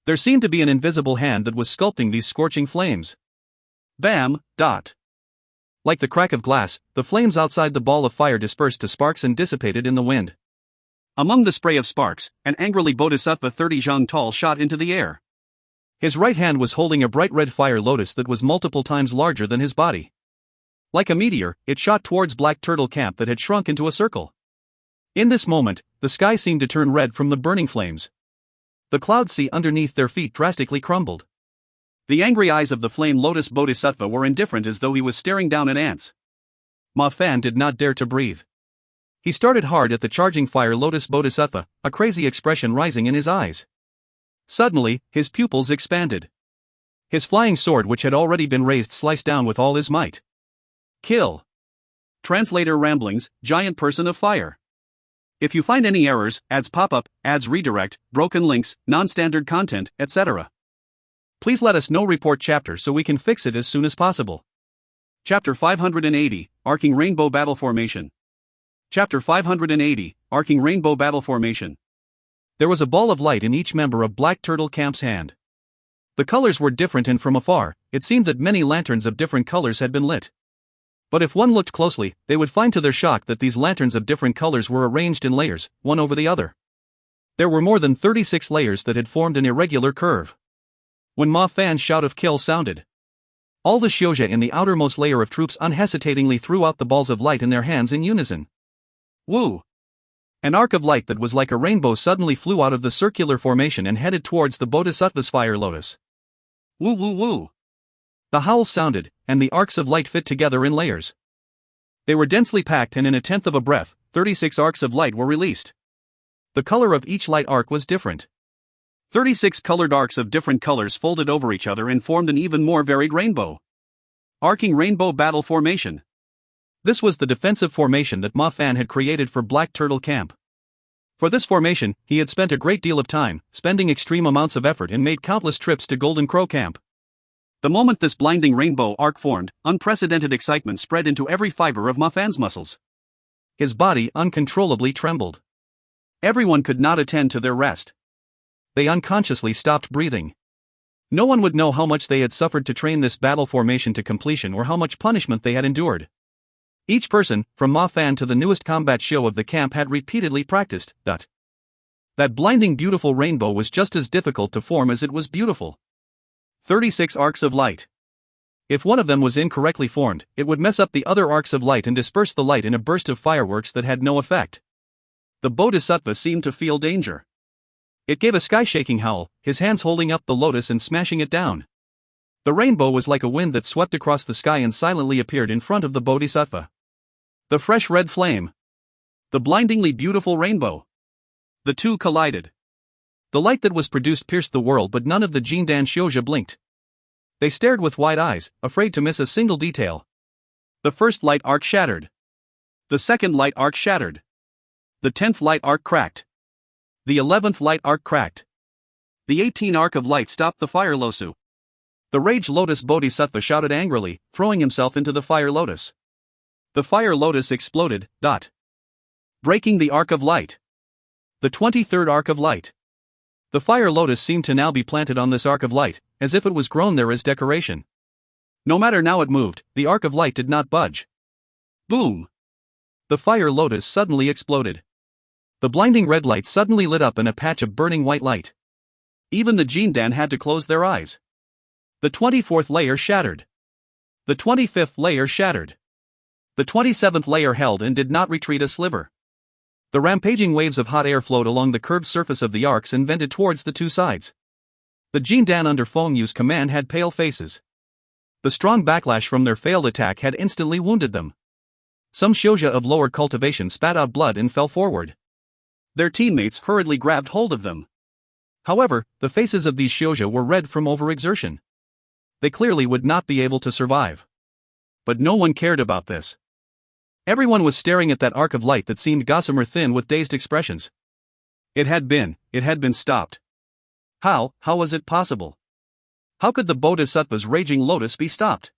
Speaker 2: There seemed to be an invisible hand that was sculpting these scorching flames.
Speaker 1: Bam, dot.
Speaker 2: Like the crack of glass, the flames outside the ball of fire dispersed to sparks and dissipated in the wind.
Speaker 1: Among the spray of sparks, an angrily Bodhisattva 30 zhang tall shot into the air.
Speaker 2: His right hand was holding a bright red fire lotus that was multiple times larger than his body. Like a meteor, it shot towards Black Turtle Camp that had shrunk into a circle. In this moment, the sky seemed to turn red from the burning flames. The cloud sea underneath their feet drastically crumbled.
Speaker 1: The angry eyes of the flame lotus Bodhisattva were indifferent as though he was staring down at ants.
Speaker 2: Ma Fan did not dare to breathe. He started hard at the charging fire lotus Bodhisattva, a crazy expression rising in his eyes. Suddenly, his pupils expanded. His flying sword, which had already been raised, sliced down with all his might.
Speaker 1: Kill. Translator ramblings, giant person of fire. If you find any errors, ads pop up, ads redirect, broken links, non-standard content, etc. Please let us know. Report chapter so we can fix it as soon as possible. Chapter 580, Arcing Rainbow Battle Formation. Chapter 580, Arcing Rainbow Battle Formation.
Speaker 2: There was a ball of light in each member of Black Turtle Camp's hand. The colors were different, and from afar, it seemed that many lanterns of different colors had been lit. But if one looked closely, they would find to their shock that these lanterns of different colors were arranged in layers, one over the other. There were more than 36 layers that had formed an irregular curve. When Ma Fan's shout of kill sounded, all the Xiuzhe in the outermost layer of troops unhesitatingly threw out the balls of light in their hands in unison.
Speaker 1: Woo!
Speaker 2: An arc of light that was like a rainbow suddenly flew out of the circular formation and headed towards the Bodhisattva's fire lotus.
Speaker 1: Woo woo woo!
Speaker 2: The howls sounded, and the arcs of light fit together in layers. They were densely packed, and in a tenth of a breath, 36 arcs of light were released. The color of each light arc was different.
Speaker 1: 36 colored arcs of different colors folded over each other and formed an even more varied rainbow. Arcing Rainbow Battle Formation.
Speaker 2: This was the defensive formation that Ma Fan had created for Black Turtle Camp. For this formation, he had spent a great deal of time, spending extreme amounts of effort, and made countless trips to Golden Crow Camp.
Speaker 1: The moment this blinding rainbow arc formed, unprecedented excitement spread into every fiber of Ma Fan's muscles.
Speaker 2: His body uncontrollably trembled.
Speaker 1: Everyone could not attend to their rest.
Speaker 2: They unconsciously stopped breathing. No one would know how much they had suffered to train this battle formation to completion, or how much punishment they had endured. Each person, from Ma Fan to the newest combat show of the camp, had repeatedly practiced. That blinding beautiful rainbow was just as difficult to form as it was beautiful.
Speaker 1: 36 arcs of light.
Speaker 2: If one of them was incorrectly formed, it would mess up the other arcs of light and disperse the light in a burst of fireworks that had no effect.
Speaker 1: The Bodhisattva seemed to feel danger.
Speaker 2: It gave a sky-shaking howl, his hands holding up the lotus and smashing it down. The rainbow was like a wind that swept across the sky and silently appeared in front of the Bodhisattva.
Speaker 1: The fresh red flame. The blindingly beautiful rainbow. The two collided.
Speaker 2: The light that was produced pierced the world, but none of the Jindan Xiuzhe blinked. They stared with wide eyes, afraid to miss a single detail.
Speaker 1: The first light arc shattered. The second light arc shattered. The 10th light arc cracked. The 11th light arc cracked. The 18th arc of light stopped the fire losu. The rage lotus Bodhisattva shouted angrily, throwing himself into the fire lotus. The fire lotus exploded, breaking the arc of light. The 23rd arc of light. The fire lotus seemed to now be planted on this arc of light, as if it was grown there as decoration. No matter how it moved, the arc of light did not budge. Boom! The fire lotus suddenly exploded. The blinding red light suddenly lit up in a patch of burning white light. Even the Jindan had to close their eyes. The 24th layer shattered. The 25th layer shattered. The 27th layer held and did not retreat a sliver. The rampaging waves of hot air flowed along the curved surface of the arcs and vented towards the two sides. The Jindan under Feng Yu's command had pale faces. The strong backlash from their failed attack had instantly wounded them.
Speaker 2: Some Shouja of lower cultivation spat out blood and fell forward.
Speaker 1: Their teammates hurriedly grabbed hold of them.
Speaker 2: However, the faces of these Shouja were red from overexertion. They clearly would not be able to survive.
Speaker 1: But no one cared about this.
Speaker 2: Everyone was staring at that arc of light that seemed gossamer thin with dazed expressions.
Speaker 1: It had been stopped. How was it possible?
Speaker 2: How could the Bodhisattva's raging lotus be stopped?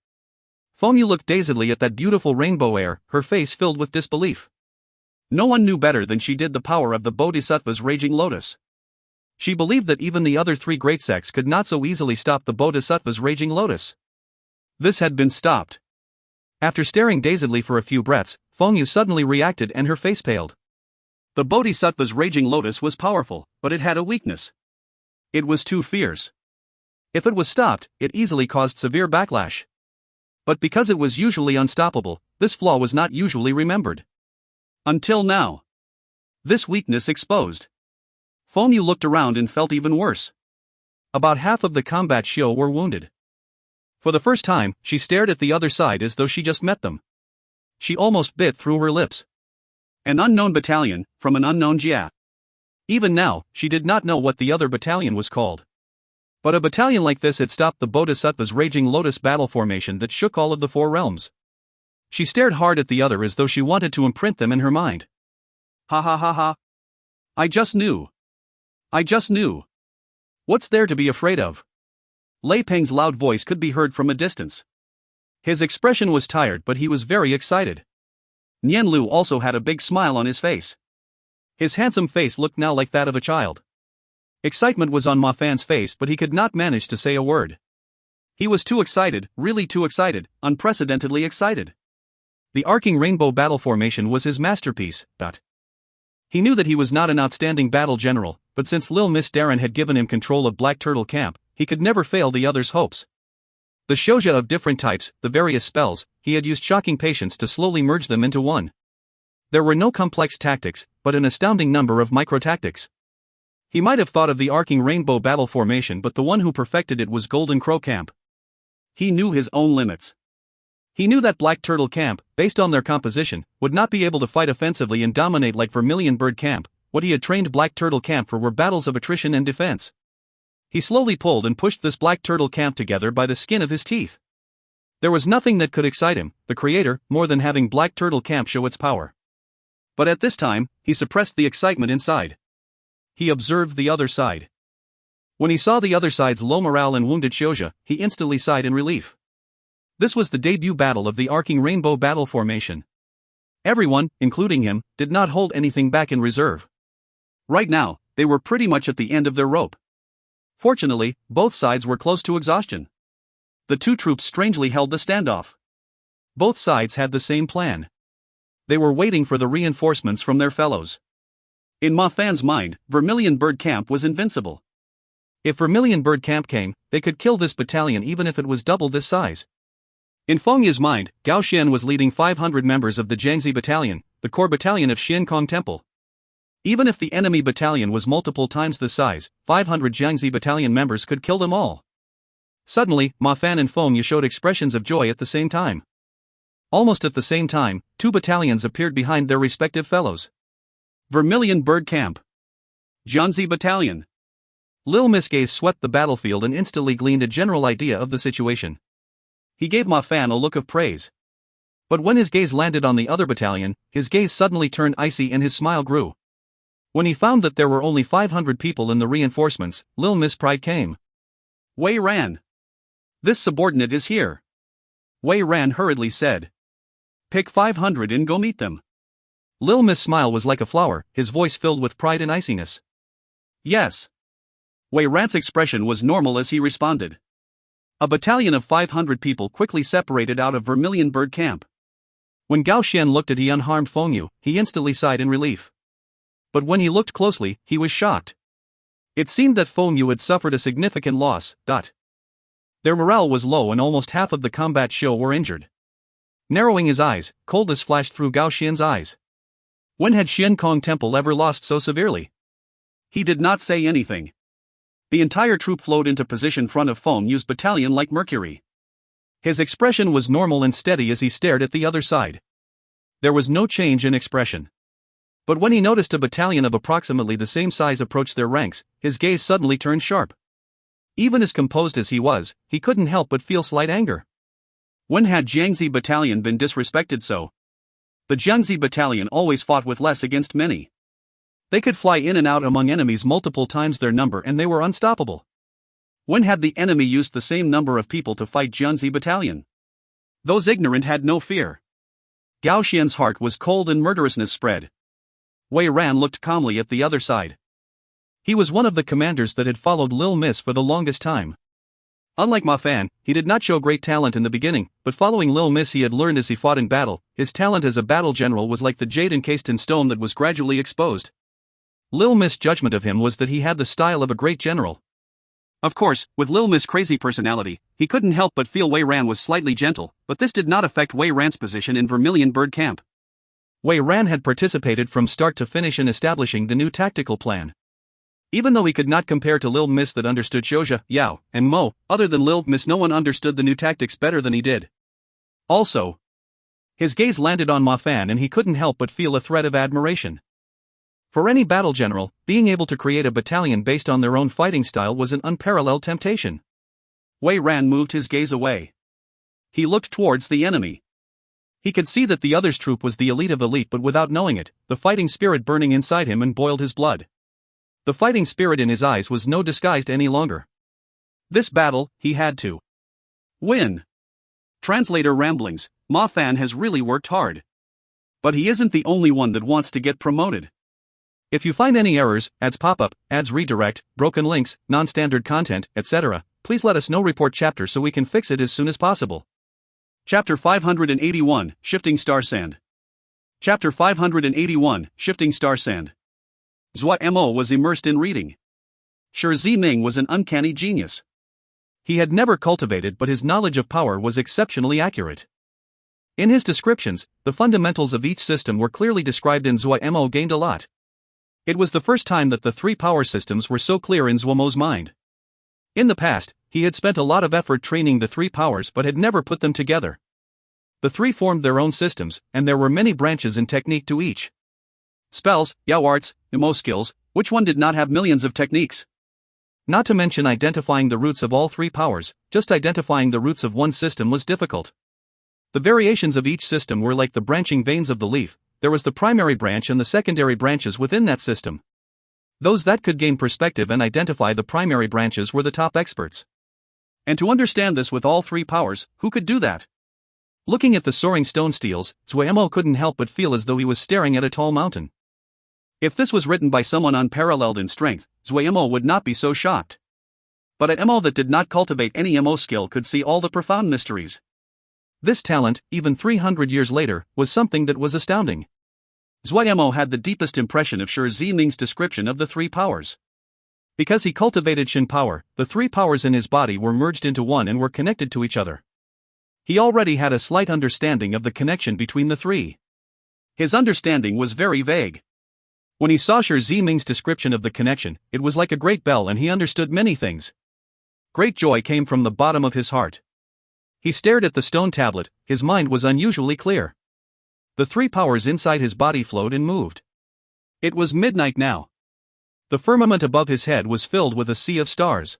Speaker 2: Fengyu looked dazedly at that beautiful rainbow air, her face filled with disbelief.
Speaker 1: No one knew better than she did the power of the Bodhisattva's raging lotus.
Speaker 2: She believed that even the other three great sects could not so easily stop the Bodhisattva's raging lotus.
Speaker 1: This had been stopped.
Speaker 2: After staring dazedly for a few breaths, Fengyu suddenly reacted and her face paled.
Speaker 1: The Bodhisattva's raging lotus was powerful, but it had a weakness. It was too fierce.
Speaker 2: If it was stopped, it easily caused severe backlash. But because it was usually unstoppable, this flaw was not usually remembered.
Speaker 1: Until now. This weakness exposed.
Speaker 2: Fengyu looked around and felt even worse. About half of the combat Shio were wounded. For the first time, she stared at the other side as though she just met them. She almost bit through her lips.
Speaker 1: An unknown battalion, from an unknown Jia.
Speaker 2: Even now, she did not know what the other battalion was called. But a battalion like this had stopped the Bodhisattva's raging lotus battle formation that shook all of the four realms. She stared hard at the other as though she wanted to imprint them in her mind.
Speaker 1: Ha ha ha ha. I just knew.
Speaker 2: What's there to be afraid of?
Speaker 1: Lei Peng's loud voice could be heard from a distance.
Speaker 2: His expression was tired, but he was very excited.
Speaker 1: Nian Lu also had a big smile on his face.
Speaker 2: His handsome face looked now like that of a child. Excitement was on Ma Fan's face, but he could not manage to say a word.
Speaker 1: He was too excited, really too excited, unprecedentedly excited.
Speaker 2: The arcing rainbow battle formation was his masterpiece, but he knew that he was not an outstanding battle general, but since Lil Miss Darren had given him control of Black Turtle Camp, he could never fail the others' hopes. The Shouja of different types, the various spells, he had used shocking patience to slowly merge them into one. There were no complex tactics, but an astounding number of micro-tactics. He might have thought of the arcing rainbow battle formation, but the one who perfected it was Golden Crow Camp.
Speaker 1: He knew his own limits.
Speaker 2: He knew that Black Turtle Camp, based on their composition, would not be able to fight offensively and dominate like Vermilion Bird Camp. What he had trained Black Turtle Camp for were battles of attrition and defense. He slowly pulled and pushed this Black Turtle Camp together by the skin of his teeth. There was nothing that could excite him, the creator, more than having Black Turtle Camp show its power. But at this time, he suppressed the excitement inside. He observed the other side. When he saw the other side's low morale and wounded Shouja, he instantly sighed in relief. This was the debut battle of the arcing rainbow battle formation. Everyone, including him, did not hold anything back in reserve.
Speaker 1: Right now, they were pretty much at the end of their rope. Fortunately, both sides were close to exhaustion. The two troops strangely held the standoff.
Speaker 2: Both sides had the same plan. They were waiting for the reinforcements from their fellows.
Speaker 1: In Ma Fan's mind, Vermilion Bird Camp was invincible.
Speaker 2: If Vermilion Bird Camp came, they could kill this battalion even if it was double this size. In Fengyu's mind, Gao Xian was leading 500 members of the Jiangxi Battalion, the core battalion of Xian Kong Temple. Even if the enemy battalion was multiple times the size, 500 Jiangxi Battalion members could kill them all. Suddenly, Ma Fan and Fengyu showed expressions of joy at the same time. Almost at the same time, two battalions appeared behind their respective fellows.
Speaker 1: Vermilion Bird Camp. Jiangxi Battalion.
Speaker 2: Lil Miss Gaze swept the battlefield and instantly gleaned a general idea of the situation. He gave Ma Fan a look of praise. But when his gaze landed on the other battalion, his gaze suddenly turned icy and his smile grew. When he found that there were only 500 people in the reinforcements, Lil Miss pride came.
Speaker 1: Wei Ran. This subordinate is here. Wei Ran hurriedly said. Pick 500 and go meet them.
Speaker 2: Lil Miss' smile was like a flower, his voice filled with pride and iciness.
Speaker 1: Yes. Wei Ran's expression was normal as he responded. A battalion of 500 people quickly separated out of Vermilion Bird Camp.
Speaker 2: When Gao Xian looked at the unharmed Fengyu, he instantly sighed in relief. But when he looked closely, he was shocked. It seemed that Fengyu had suffered a significant loss. Their morale was low and almost half of the combat show were injured. Narrowing his eyes, coldness flashed through Gao Xian's eyes. When had Xian Kong Temple ever lost so severely?
Speaker 1: He did not say anything. The entire troop flowed into position front of Fengyu's battalion like mercury.
Speaker 2: His expression was normal and steady as he stared at the other side. There was no change in expression. But when he noticed a battalion of approximately the same size approach their ranks, his gaze suddenly turned sharp. Even as composed as he was, he couldn't help but feel slight anger. When had Jiangzi battalion been disrespected so? The Jiangzi battalion always fought with less against many. They could fly in and out among enemies multiple times their number and they were unstoppable. When had the enemy used the same number of people to fight Jiangzi battalion? Those ignorant had no fear. Gao Xian's heart was cold and murderousness spread. Wei Ran looked calmly at the other side. He was one of the commanders that had followed Lil Miss for the longest time. Unlike Ma Fan, he did not show great talent in the beginning, but following Lil Miss he had learned as he fought in battle, his talent as a battle general was like the jade encased in stone that was gradually exposed. Lil Miss' judgment of him was that he had the style of a great general. Of course, with Lil Miss' crazy personality, he couldn't help but feel Wei Ran was slightly gentle, but this did not affect Wei Ran's position in Vermilion Bird Camp. Wei Ran had participated from start to finish in establishing the new tactical plan. Even though he could not compare to Lil Miss that understood Xiuzha, Yao, and Mo, other than Lil Miss no one understood the new tactics better than he did. Also, his gaze landed on Ma Fan and he couldn't help but feel a thread of admiration. For any battle general, being able to create a battalion based on their own fighting style was an unparalleled temptation. Wei Ran moved his gaze away. He looked towards the enemy. He could see that the other's troop was the elite of elite, but without knowing it, the fighting spirit burning inside him and boiled his blood. The fighting spirit in his eyes was no disguised any longer. This battle, he had to win. Translator ramblings, Ma Fan has really worked hard. But he isn't the only one that wants to get promoted. If you find any errors, ads pop-up, ads redirect, broken links, non-standard content, etc., please let us know. Report chapter so we can fix it as soon as possible. Chapter 581, Shifting Star Sand. Chapter 581, Shifting Star Sand. Zuo Mo was immersed in reading. Shi Ziming was an uncanny genius. He had never cultivated, but his knowledge of power was exceptionally accurate. In his descriptions, the fundamentals of each system were clearly described and Zuo Mo gained a lot. It was the first time that the three power systems were so clear in Zuo Mo's mind. In the past, he had spent a lot of effort training the three powers but had never put them together. The three formed their own systems, and there were many branches in technique to each. Spells, Yao arts, Emo skills, which one did not have millions of techniques? Not to mention identifying the roots of all three powers, just identifying the roots of one system was difficult. The variations of each system were like the branching veins of the leaf. There was the primary branch and the secondary branches within that system. Those that could gain perspective and identify the primary branches were the top experts. And to understand this with all three powers, who could do that? Looking at the soaring stone steels, Zuo Mo couldn't help but feel as though he was staring at a tall mountain. If this was written by someone unparalleled in strength, Zuo Mo would not be so shocked. But a Mo that did not cultivate any Mo skill could see all the profound mysteries. This talent, even 300 years later, was something that was astounding. Zuo Mo had the deepest impression of Shi Ziming's description of the three powers. Because he cultivated Shin power, the three powers in his body were merged into one and were connected to each other. He already had a slight understanding of the connection between the three. His understanding was very vague. When he saw Shi Ziming's description of the connection, it was like a great bell and he understood many things. Great joy came from the bottom of his heart. He stared at the stone tablet, his mind was unusually clear. The three powers inside his body flowed and moved. It was midnight now. The firmament above his head was filled with a sea of stars.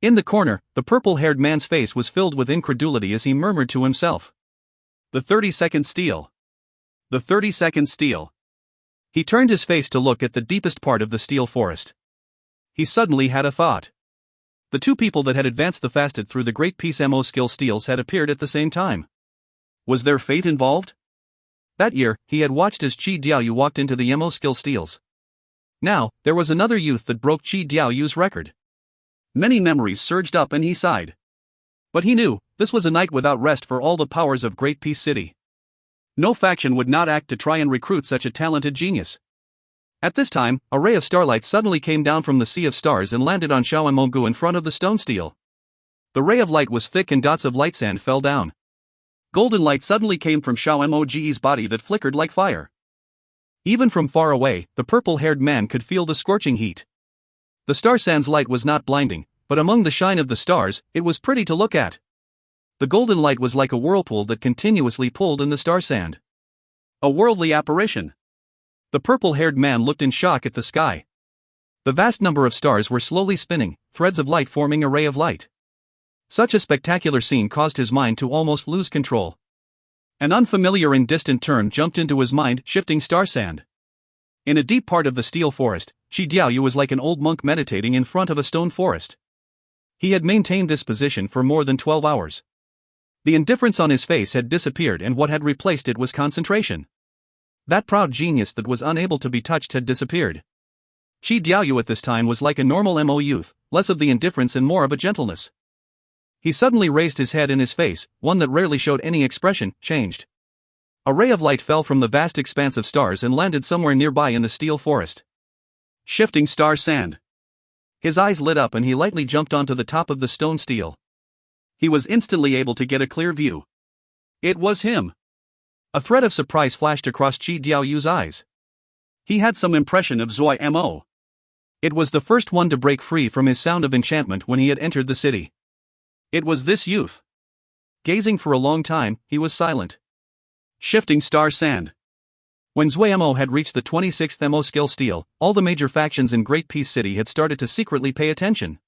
Speaker 2: In the corner, the purple-haired man's face was filled with incredulity as he murmured to himself. The 32nd steel. The 32nd steel. He turned his face to look at the deepest part of the steel forest. He suddenly had a thought. The two people that had advanced the fastest through the Great Peace Mo skill steels had appeared at the same time. Was there fate involved? That year, he had watched as Qi Diaoyu walked into the Mo skill steels. Now, there was another youth that broke Qi Diaoyu's record. Many memories surged up and he sighed. But he knew, this was a night without rest for all the powers of Great Peace City. No faction would not act to try and recruit such a talented genius. At this time, a ray of starlight suddenly came down from the sea of stars and landed on Xiao Mongu in front of the stone steel. The ray of light was thick and dots of light sand fell down. Golden light suddenly came from Xiao Moge's body that flickered like fire. Even from far away, the purple-haired man could feel the scorching heat. The star sand's light was not blinding, but among the shine of the stars, it was pretty to look at. The golden light was like a whirlpool that continuously pulled in the star sand.
Speaker 1: A worldly apparition.
Speaker 2: The purple-haired man looked in shock at the sky. The vast number of stars were slowly spinning, threads of light forming a ray of light. Such a spectacular scene caused his mind to almost lose control. An unfamiliar and distant term jumped into his mind: shifting star sand. In a deep part of the steel forest, Qi Diaoyu was like an old monk meditating in front of a stone forest. He had maintained this position for more than 12 hours. The indifference on his face had disappeared, and what had replaced it was concentration. That proud genius that was unable to be touched had disappeared. Qi Diaoyu at this time was like a normal Mo youth, less of the indifference and more of a gentleness. He suddenly raised his head, and his face, one that rarely showed any expression, changed. A ray of light fell from the vast expanse of stars and landed somewhere nearby in the steel forest.
Speaker 1: Shifting star sand.
Speaker 2: His eyes lit up and he lightly jumped onto the top of the stone steel.
Speaker 1: He was instantly able to get a clear view. It was him.
Speaker 2: A thread of surprise flashed across Qi Diaoyu's eyes.
Speaker 1: He had some impression of Zuo Mo.
Speaker 2: It was the first one to break free from his sound of enchantment when he had entered the city.
Speaker 1: It was this youth.
Speaker 2: Gazing for a long time, he was silent.
Speaker 1: Shifting star sand.
Speaker 2: When Zuo Mo had reached the 26th Mo skill steel, all the major factions in Great Peace City had started to secretly pay attention.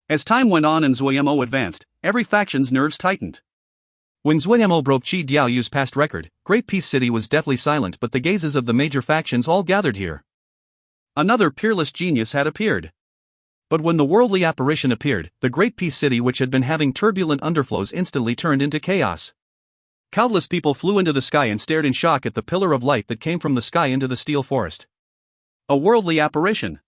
Speaker 1: As time went on and Zuo Mo advanced, every faction's nerves tightened.
Speaker 2: When Zuo Mo broke Qi Diaoyu's past record, Great Peace City was deathly silent, but the gazes of the major factions all gathered here.
Speaker 1: Another peerless genius had appeared.
Speaker 2: But when the worldly apparition appeared, the Great Peace City, which had been having turbulent underflows, instantly turned into chaos.
Speaker 1: Countless people flew into the sky and stared in shock at the pillar of light that came from the sky into the steel forest. A worldly apparition.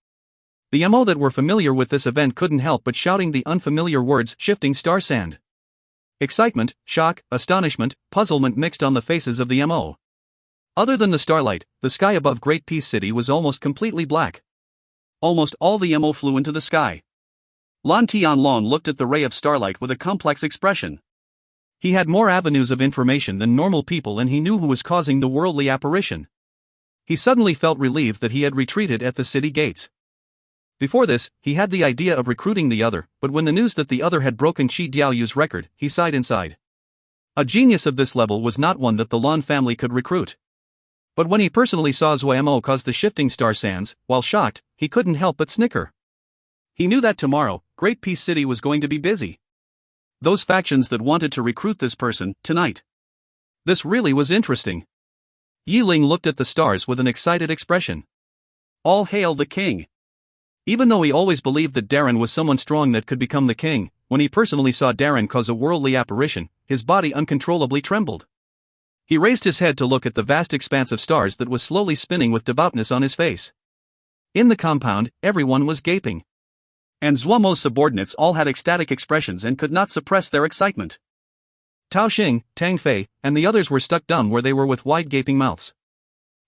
Speaker 2: The Mo that were familiar with this event couldn't help but shouting the unfamiliar words: shifting star sand. Excitement, shock, astonishment, puzzlement mixed on the faces of the Mo. Other than the starlight, the sky above Great Peace City was almost completely black.
Speaker 1: Almost all the Mo flew into the sky. Lan Tianlong looked at the ray of starlight with a complex expression.
Speaker 2: He had more avenues of information than normal people, and he knew who was causing the worldly apparition. He suddenly felt relieved that he had retreated at the city gates. Before this, he had the idea of recruiting the other, but when the news that the other had broken Qi Diaoyu's record, he sighed inside. A genius of this level was not one that the Lan family could recruit. But when he personally saw Zuo Mo cause the shifting star sands, while shocked, he couldn't help but snicker. He knew that tomorrow, Great Peace City was going to be busy. Those factions that wanted to recruit this person, tonight. This really was interesting. Yi Ling looked at the stars with an excited expression.
Speaker 1: All hail the king.
Speaker 2: Even though he always believed that Darren was someone strong that could become the king, when he personally saw Darren cause a worldly apparition, his body uncontrollably trembled. He raised his head to look at the vast expanse of stars that was slowly spinning with devoutness on his face. In the compound, everyone was gaping.
Speaker 1: And Zuo Mo's subordinates all had ecstatic expressions and could not suppress their excitement.
Speaker 2: Tao Xing, Tang Fei, and the others were stuck dumb where they were with wide gaping mouths.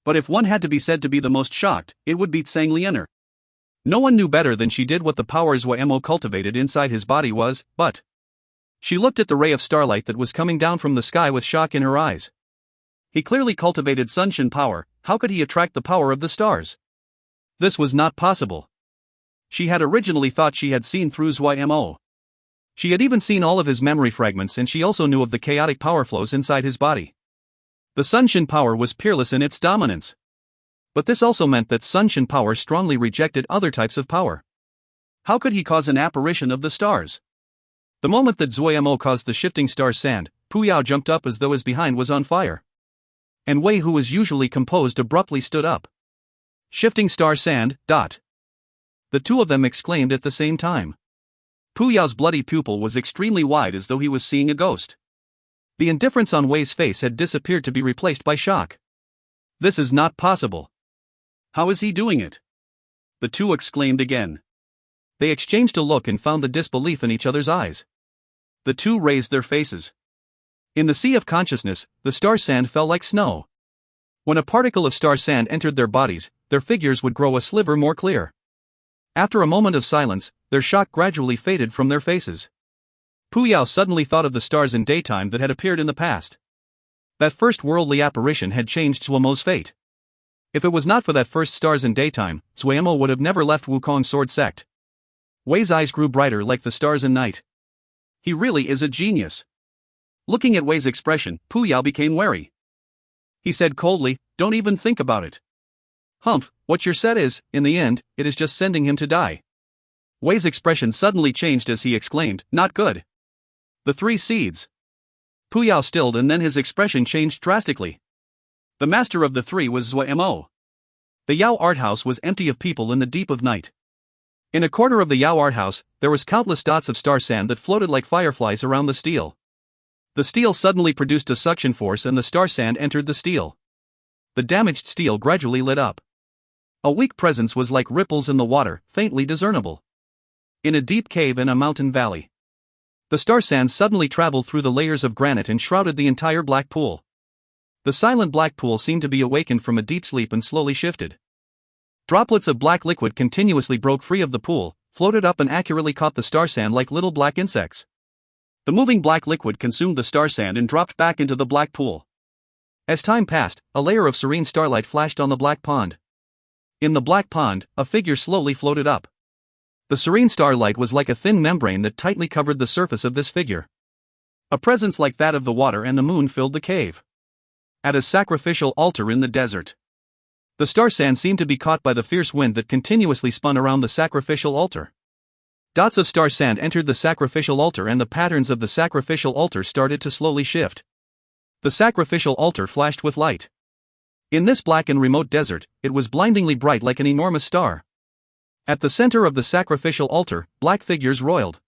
Speaker 1: But if one had to be said to be the most shocked, it would be Tsang Lianer. No one knew better than she did what the power Zuo Mo cultivated inside his body was, but she looked at the ray of starlight that was coming down from the sky with shock in her eyes. He clearly cultivated Sunshin power. How could he attract the power of the stars? This was not possible. She had originally thought she had seen through Zuo Mo. She had even seen all of his memory fragments, and she also knew of the chaotic power flows inside his body. The Sunshin power was peerless in its dominance. But this also meant that Sunshin power strongly rejected other types of power. How could he cause an apparition of the stars? The moment that Zuo Mo caused the shifting star sand, Pu Yao jumped up as though his behind was on fire. And Wei, who was usually composed, abruptly stood up. Shifting star sand, dot. The two of them exclaimed at the same time. Pu Yao's bloody pupil was extremely wide, as though he was seeing a ghost. The indifference on Wei's face had disappeared to be replaced by shock. This is not possible. How is he doing it? The two exclaimed again. They exchanged a look and found the disbelief in each other's eyes. The two raised their faces. In the sea of consciousness, the star sand fell like snow. When a particle of star sand entered their bodies, their figures would grow a sliver more clear. After a moment of silence, their shock gradually faded from their faces. Pu Yao suddenly thought of the stars in daytime that had appeared in the past. That first worldly apparition had changed Zuo Mo's fate. If it was not for that first stars in daytime, Zuo Mo would have never left Wu Kong Sword Sect. Wei's eyes grew brighter like the stars in night. He really is a genius. Looking at Wei's expression, Pu Yao became wary. he said coldly, don't even think about it. Humph, what your set is, in the end, it is just sending him to die. Wei's expression suddenly changed as he exclaimed, not good. The 3 seeds. Pu Yao stilled and then his expression changed drastically. The master of the 3 was Zuo Mo. The Yao art house was empty of people in the deep of night. In a corner of the Yao art house, there was countless dots of star sand that floated like fireflies around the steel. The steel suddenly produced a suction force and the star sand entered the steel. The damaged steel gradually lit up. A weak presence was like ripples in the water, faintly discernible. In a deep cave in a mountain valley. The star sand suddenly traveled through the layers of granite and shrouded the entire black pool. The silent black pool seemed to be awakened from a deep sleep and slowly shifted. Droplets of black liquid continuously broke free of the pool, floated up and accurately caught the star sand like little black insects. The moving black liquid consumed the star sand and dropped back into the black pool. As time passed, a layer of serene starlight flashed on the black pond. In the black pond, a figure slowly floated up. The serene starlight was like a thin membrane that tightly covered the surface of this figure. A presence like that of the water and the moon filled the cave. At a sacrificial altar in the desert. The star sand seemed to be caught by the fierce wind that continuously spun around the sacrificial altar. Dots of star sand entered the sacrificial altar and the patterns of the sacrificial altar started to slowly shift. The sacrificial altar flashed with light. In this black and remote desert, it was blindingly bright like an enormous star. At the center of the sacrificial altar, black figures roiled.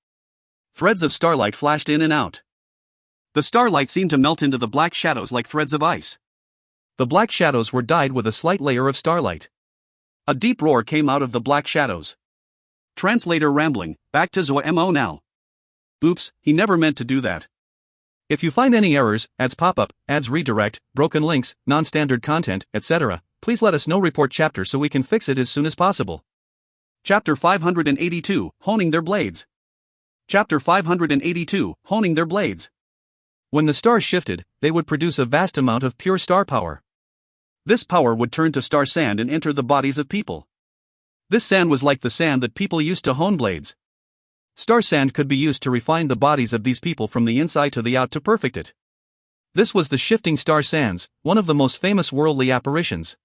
Speaker 1: Threads of starlight flashed in and out. The starlight seemed to melt into the black shadows like threads of ice. The black shadows were dyed with a slight layer of starlight. A deep roar came out of the black shadows. Translator rambling, back to Zuo Mo now. Oops, he never meant to do that. If you find any errors, ads pop up, ads redirect, broken links, non-standard content, etc., please let us know. Report chapter so we can fix it as soon as possible. Chapter 582, Honing Their Blades. Chapter 582, Honing Their Blades. When the stars shifted, they would produce a vast amount of pure star power. This power would turn to star sand and enter the bodies of people. This sand was like the sand that people used to hone blades. Star sand could be used to refine the bodies of these people from the inside to the out to perfect it. This was the shifting star sands, one of the most famous worldly apparitions.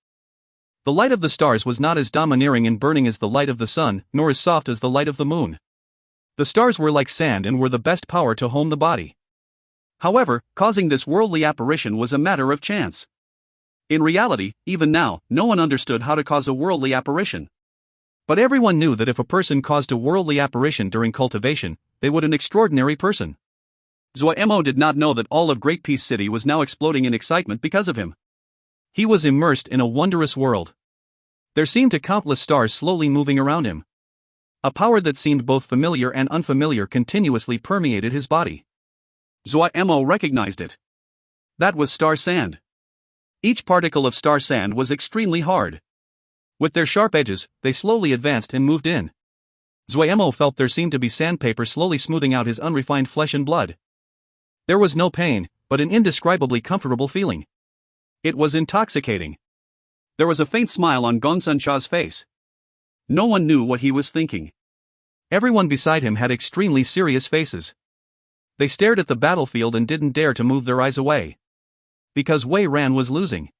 Speaker 1: The light of the stars was not as domineering and burning as the light of the sun, nor as soft as the light of the moon. The stars were like sand and were the best power to hone the body. However, causing this worldly apparition was a matter of chance. In reality, even now, no one understood how to cause a worldly apparition. But everyone knew that if a person caused a worldly apparition during cultivation, they would an extraordinary person. Zuo Mo did not know that all of Great Peace City was now exploding in excitement because of him. He was immersed in a wondrous world. There seemed countless stars slowly moving around him. A power that seemed both familiar and unfamiliar continuously permeated his body. Zuo Mo recognized it. That was star sand. Each particle of star sand was extremely hard. With their sharp edges, they slowly advanced and moved in. Zuo Mo felt there seemed to be sandpaper slowly smoothing out his unrefined flesh and blood. There was no pain, but an indescribably comfortable feeling. It was intoxicating. There was a faint smile on Gongsun Cha's face. No one knew what he was thinking. Everyone beside him had extremely serious faces. They stared at the battlefield and didn't dare to move their eyes away. Because Wei Ran was losing.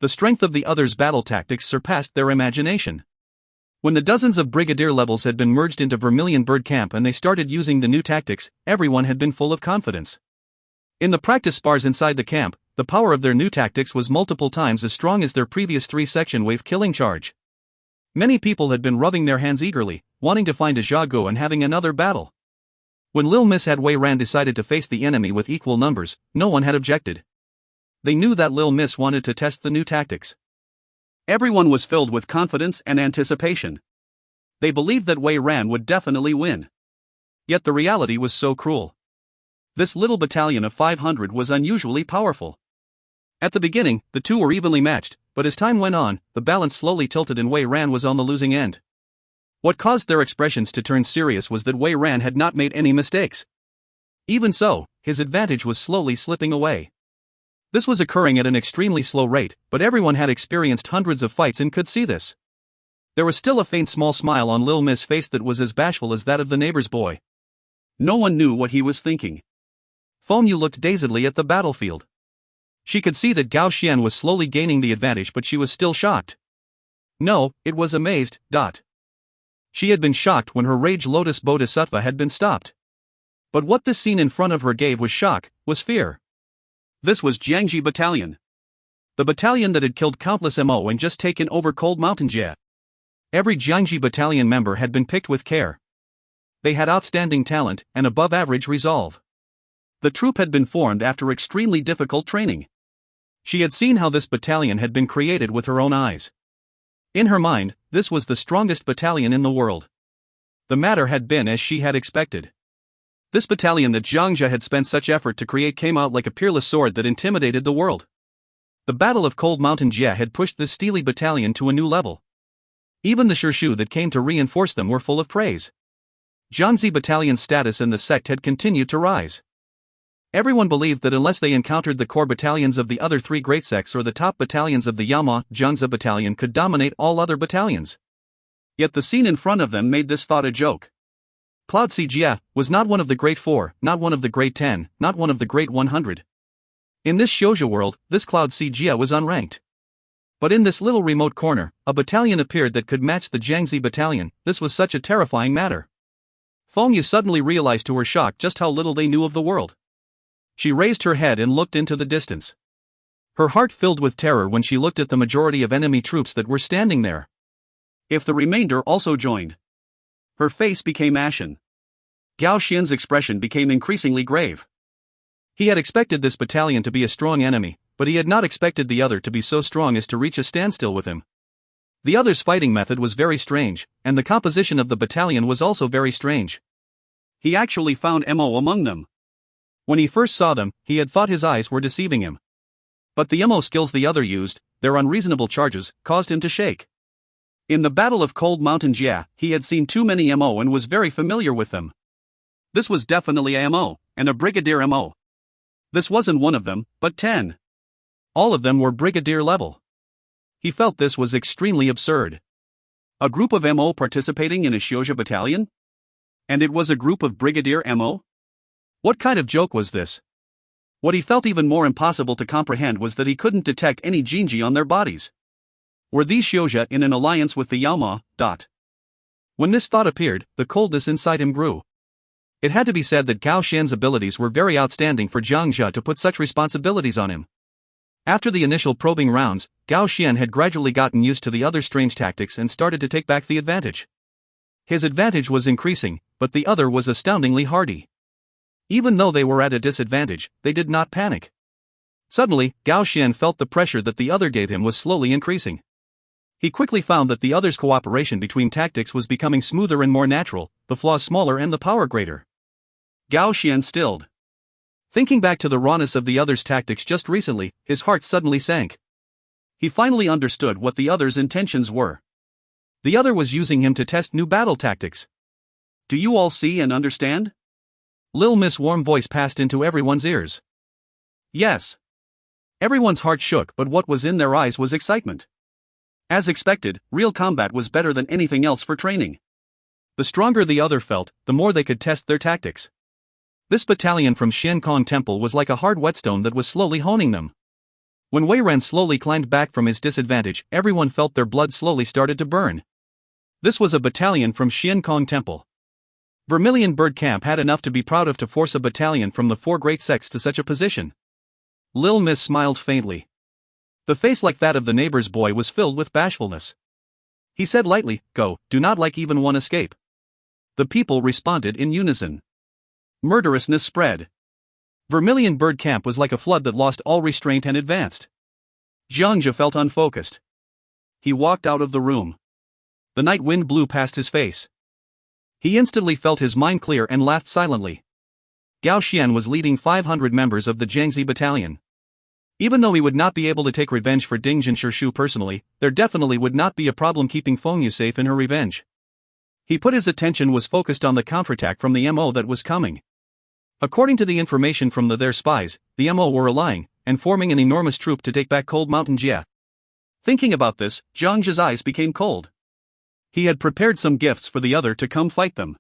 Speaker 1: The strength of the others' battle tactics surpassed their imagination. When the dozens of brigadier levels had been merged into Vermilion Bird Camp and they started using the new tactics, everyone had been full of confidence. In the practice spars inside the camp, the power of their new tactics was multiple times as strong as their previous 3-section wave killing charge. Many people had been rubbing their hands eagerly, wanting to find a Xiaogu and having another battle. When Lil Miss had Wei Ran decided to face the enemy with equal numbers, no one had objected. They knew that Lil Miss wanted to test the new tactics. Everyone was filled with confidence and anticipation. They believed that Wei Ran would definitely win. Yet the reality was so cruel. This little battalion of 500 was unusually powerful. At the beginning, the two were evenly matched, but as time went on, the balance slowly tilted and Wei Ran was on the losing end. What caused their expressions to turn serious was that Wei Ran had not made any mistakes. Even so, his advantage was slowly slipping away. This was occurring at an extremely slow rate, but everyone had experienced hundreds of fights and could see this. There was still a faint small smile on Lil Miss' face that was as bashful as that of the neighbor's boy. No one knew what he was thinking. Feng Yu looked dazedly at the battlefield.
Speaker 2: She could see that Gao Xian was slowly gaining the advantage, but she was still shocked. No, it was amazed. She had been shocked when her Rage Lotus Bodhisattva had been stopped. But what this scene in front of her gave was shock, was fear.
Speaker 1: This was Jiangji Battalion. The battalion that had killed countless MO and just taken over Cold Mountain Jie.
Speaker 2: Every Jiangji Battalion member had been picked with care. They had outstanding talent and above-average resolve.
Speaker 1: The troop had been formed after extremely difficult training.
Speaker 2: She had seen how this battalion had been created with her own eyes. In her mind, this was the strongest battalion in the world. The matter had been as she had expected. This battalion that Zhang Jia had spent such effort to create came out like a peerless sword that intimidated the world. The Battle of Cold Mountain Jie had pushed this steely battalion to a new level. Even the Shirshu that came to reinforce them were full of praise. Jiangzi Battalion's status in the sect had continued to rise. Everyone believed that unless they encountered the core battalions of the other three great sects or the top battalions of the Yama Jiangzi Battalion could dominate all other battalions.
Speaker 1: Yet the scene in front of them made this thought a joke.
Speaker 2: Cloud Jie was not one of the Great Four, not one of the Great 10, not one of the Great 100. In this Xiuzha world, this Cloud Jie was unranked. But in this little remote corner, a battalion appeared that could match the Jiangzi Battalion. This was such a terrifying matter. Feng Yu suddenly realized to her shock just how little they knew of the world. She raised her head and looked into the distance. Her heart filled with terror when she looked at the majority of enemy troops that were standing there.
Speaker 1: If the remainder also joined. Her face became ashen. Gao Xian's expression became increasingly grave.
Speaker 2: He had expected this battalion to be a strong enemy, but he had not expected the other to be so strong as to reach a standstill with him. The other's fighting method was very strange, and the composition of the battalion was also very strange.
Speaker 1: He actually found MO among them.
Speaker 2: When he first saw them, he had thought his eyes were deceiving him. But the MO skills the other used, their unreasonable charges, caused him to shake.
Speaker 1: In the Battle of Cold Mountain Jie, he had seen too many MO and was very familiar with them. This was definitely a MO, and a Brigadier MO. This wasn't one of them, but 10.
Speaker 2: All of them were Brigadier level. He felt this was extremely absurd.
Speaker 1: A group of MO participating in a Xiuzha battalion? And it was a group of Brigadier MO?
Speaker 2: What kind of joke was this?
Speaker 1: What he felt even more impossible to comprehend was that he couldn't detect any Jinji on their bodies. Were these Xiuzha in an alliance with the Yama?
Speaker 2: When this thought appeared, the coldness inside him grew. It had to be said that Gao Xian's abilities were very outstanding for Zhang Jia to put such responsibilities on him. After the initial probing rounds, Gao Xian had gradually gotten used to the other strange tactics and started to take back the advantage. His advantage was increasing, but the other was astoundingly hardy. Even though they were at a disadvantage, they did not panic. Suddenly, Gao Xian felt the pressure that the other gave him was slowly increasing. He quickly found that the other's cooperation between tactics was becoming smoother and more natural, the flaws smaller and the power greater.
Speaker 1: Gao Xian stilled.
Speaker 2: Thinking back to the rawness of the other's tactics just recently, his heart suddenly sank. He finally understood what the other's intentions were. The other was using him to test new battle tactics.
Speaker 1: Do you all see and understand?
Speaker 2: Lil Miss' warm voice passed into everyone's ears.
Speaker 1: Yes. Everyone's heart shook, but what was in their eyes was excitement. As expected, real combat was better than anything else for training.
Speaker 2: The stronger the other felt, the more they could test their tactics. This battalion from Xian Kong Temple was like a hard whetstone that was slowly honing them. When Wei Ran slowly climbed back from his disadvantage, everyone felt their blood slowly started to burn. This was a battalion from Xian Kong Temple. Vermilion Bird Camp had enough to be proud of to force a battalion from the four great sects to such a position. Lil Miss smiled faintly. The face like that of the neighbor's boy was filled with bashfulness. He said lightly, "Go, do not like even one escape." The people responded in unison. Murderousness spread. Vermilion Bird Camp was like a flood that lost all restraint and advanced. Zhang Jia felt unfocused. He walked out of the room. The night wind blew past his face. He instantly felt his mind clear and laughed silently. Gao Xian was leading 500 members of the Jiangzi Battalion. Even though he would not be able to take revenge for Ding Jinshirshu personally, there definitely would not be a problem keeping Feng Yu safe in her revenge. He put his attention was focused on the counterattack from the MO that was coming. According to the information from their spies, the MO were allying, and forming an enormous troop to take back Cold Mountain Jie. Thinking about this, Zhang Jia's eyes became cold. He had prepared some gifts for the other to come fight them.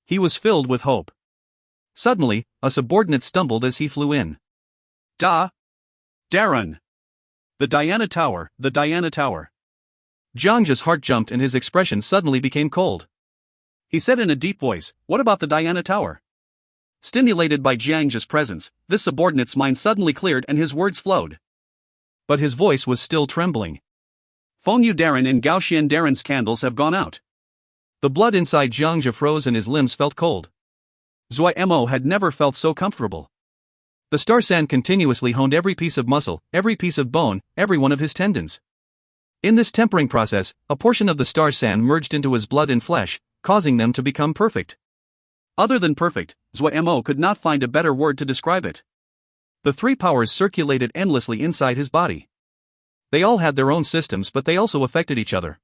Speaker 2: He was filled with hope. Suddenly, a subordinate stumbled as he flew in.
Speaker 1: Darren! The Diana Tower, the Diana Tower.
Speaker 2: Jiang's heart jumped and his expression suddenly became cold.
Speaker 1: He said in a deep voice, "What about the Diana Tower?" Stimulated by Jiang's presence, this subordinate's mind suddenly cleared and his words flowed.
Speaker 2: But his voice was still trembling.
Speaker 1: Feng Yu Darren and Gao Xian Darren's candles have gone out.
Speaker 2: The blood inside Jiang froze and his limbs felt cold.
Speaker 1: Zuo Mo had never felt so comfortable.
Speaker 2: The star sand continuously honed every piece of muscle, every piece of bone, every one of his tendons. In this tempering process, a portion of the star sand merged into his blood and flesh, causing them to become perfect.
Speaker 1: Other than perfect, Zuo Mo could not find a better word to describe it. The three powers circulated endlessly inside his body. They all had their own systems, but they also affected each other.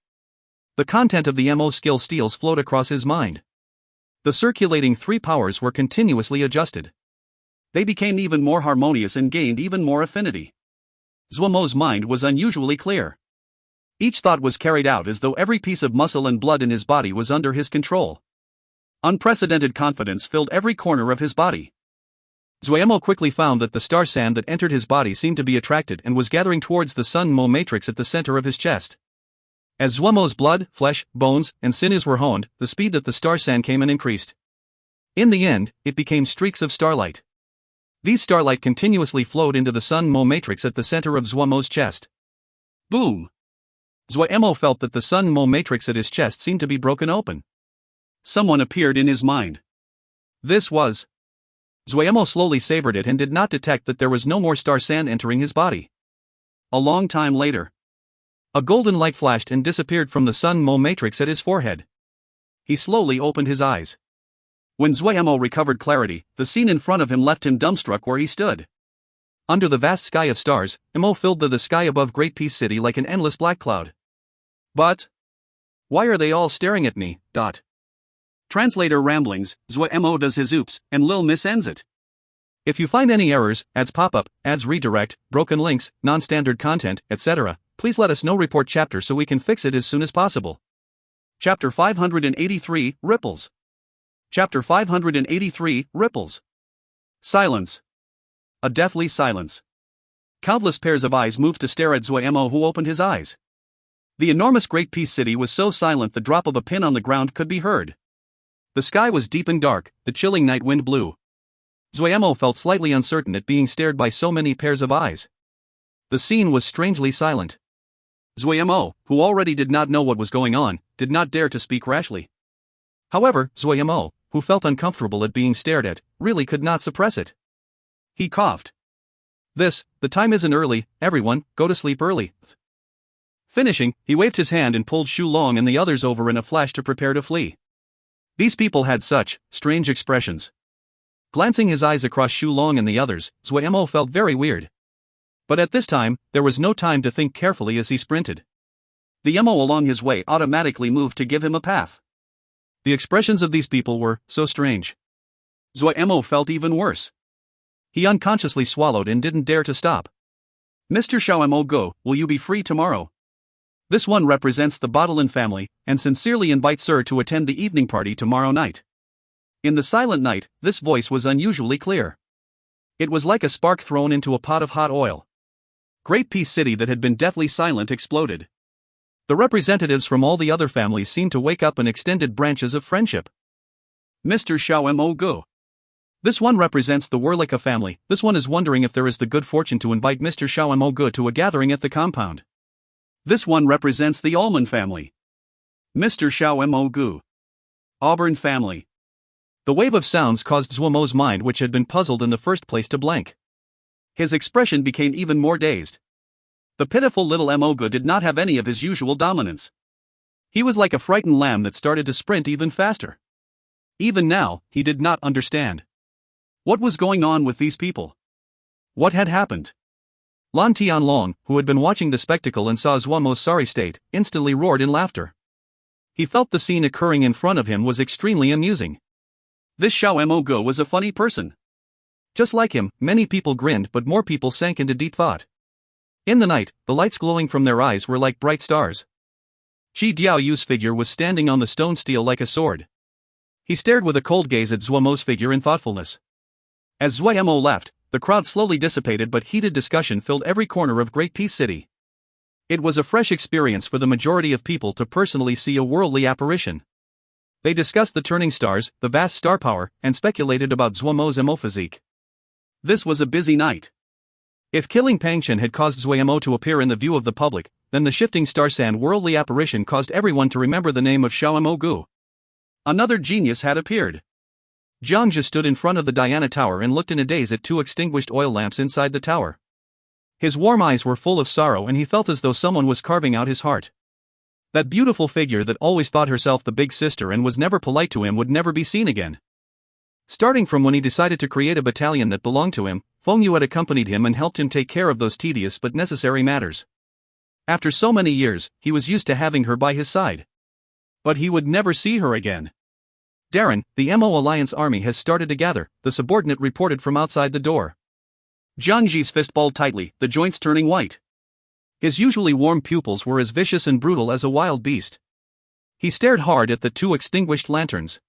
Speaker 1: The content of the Mo skill steels flowed across his mind. The circulating three powers were continuously adjusted. They became even more harmonious and gained even more affinity. Zuo Mo's mind was unusually clear. Each thought was carried out as though every piece of muscle and blood in his body was under his control. Unprecedented confidence filled every corner of his body.
Speaker 2: Zuo Mo quickly found that the star sand that entered his body seemed to be attracted and was gathering towards the Sun Mo matrix at the center of his chest. As Zuo Mo's blood, flesh, bones, and sinews were honed, the speed that the star sand came in increased. In the end, it became streaks of starlight. These starlight continuously flowed into the Sun Mo matrix at the center of Zuo Mo's chest.
Speaker 1: Boom!
Speaker 2: Zuo Mo felt that the Sun Mo matrix at his chest seemed to be broken open.
Speaker 1: Someone appeared in his mind.
Speaker 2: This was. Zuo Mo slowly savored it and did not detect that there was no more star sand entering his body.
Speaker 1: A long time later,
Speaker 2: a golden light flashed and disappeared from the Sun Mo matrix at his forehead. He slowly opened his eyes.
Speaker 1: When Zuo Mo recovered clarity, the scene in front of him left him dumbstruck where he stood.
Speaker 2: Under the vast sky of stars, Mo filled the sky above Great Peace City like an endless black cloud.
Speaker 1: But why are they all staring at me? Translator ramblings, Zuo Mo does his oops, and Lil Miss ends it.
Speaker 2: If you find any errors, ads pop up, ads redirect, broken links, non-standard content, etc., please let us know. Report chapter so we can fix it as soon as possible.
Speaker 1: Chapter 583, Ripples. Chapter 583, Ripples. Silence. A deathly silence. Countless pairs of eyes moved to stare at Zuo Mo, who opened his eyes. The enormous Great Peace City was so silent the drop of a pin on the ground could be heard. The sky was deep and dark, the chilling night wind blew. Zuo Mo felt slightly uncertain at being stared by so many pairs of eyes. The scene was strangely silent. Zuo Mo, who already did not know what was going on, did not dare to speak rashly.
Speaker 2: However, Zuo Mo, who felt uncomfortable at being stared at, really could not suppress it.
Speaker 1: He coughed.
Speaker 2: The time isn't early, everyone, go to sleep early. Finishing, he waved his hand and pulled Shu Long and the others over in a flash to prepare to flee. These people had such strange expressions. Glancing his eyes across Shu Long and the others, Zuo Mo felt very weird. But at this time, there was no time to think carefully as he sprinted.
Speaker 1: The Mo along his way automatically moved to give him a path.
Speaker 2: The expressions of these people were so strange.
Speaker 1: Zuo Mo felt even worse.
Speaker 2: He unconsciously swallowed and didn't dare to stop.
Speaker 1: Mr. Xiao Mo Go, will you be free tomorrow? This one represents the Bottlin family, and sincerely invites Sir to attend the evening party tomorrow night. In the silent night, this voice was unusually clear. It was like a spark thrown into a pot of hot oil. Great Peace City that had been deathly silent exploded. The representatives from all the other families seemed to wake up and extended branches of friendship. Mr. Xiao Mo Go. This one represents the Werlicke family. This one is wondering if there is the good fortune to invite Mr. Xiao Mo Go to a gathering at the compound. This one represents the Ullman family. Mr. Xiao Mo Gu. Auburn family. The wave of sounds caused Zuo Mo's mind, which had been puzzled in the first place, to blank. His expression became even more dazed. The pitiful little Mo Gu did not have any of his usual dominance. He was like a frightened lamb that started to sprint even faster. Even now, he did not understand. What was going on with these people? What had happened? Lan Tianlong, who had been watching the spectacle and saw Zuo Mo's sorry state, instantly roared in laughter. He felt the scene occurring in front of him was extremely amusing. This Xiao Mo Go was a funny person. Just like him, many people grinned, but more people sank into deep thought. In the night, the lights glowing from their eyes were like bright stars. Qi Diaoyu's figure was standing on the stone steel like a sword. He stared with a cold gaze at Zuo Mo's figure in thoughtfulness. As Zuo Mo left,
Speaker 2: the crowd slowly dissipated, but heated discussion filled every corner of Great Peace City. It was a fresh experience for the majority of people to personally see a worldly apparition. They discussed the turning stars, the vast star power, and speculated about Zuo Mo's Mo physique.
Speaker 1: This was a busy night.
Speaker 2: If killing Pang Chen had caused Zuo Mo to appear in the view of the public, then the shifting star sand worldly apparition caused everyone to remember the name of Xiao Mo Gu.
Speaker 1: Another genius had appeared.
Speaker 2: Zhang Zhe stood in front of the Diana Tower and looked in a daze at two extinguished oil lamps inside the tower. His warm eyes were full of sorrow and he felt as though someone was carving out his heart. That beautiful figure that always thought herself the big sister and was never polite to him would never be seen again. Starting from when he decided to create a battalion that belonged to him, Feng Yu had accompanied him and helped him take care of those tedious but necessary matters. After so many years, he was used to having her by his side.
Speaker 1: But he would never see her again.
Speaker 2: Darren, the Mo Alliance army has started to gather, the subordinate reported from outside the door.
Speaker 1: Zhang Ji's fist balled tightly, the joints turning white.
Speaker 2: His usually warm pupils were as vicious and brutal as a wild beast. He stared hard at the two extinguished lanterns.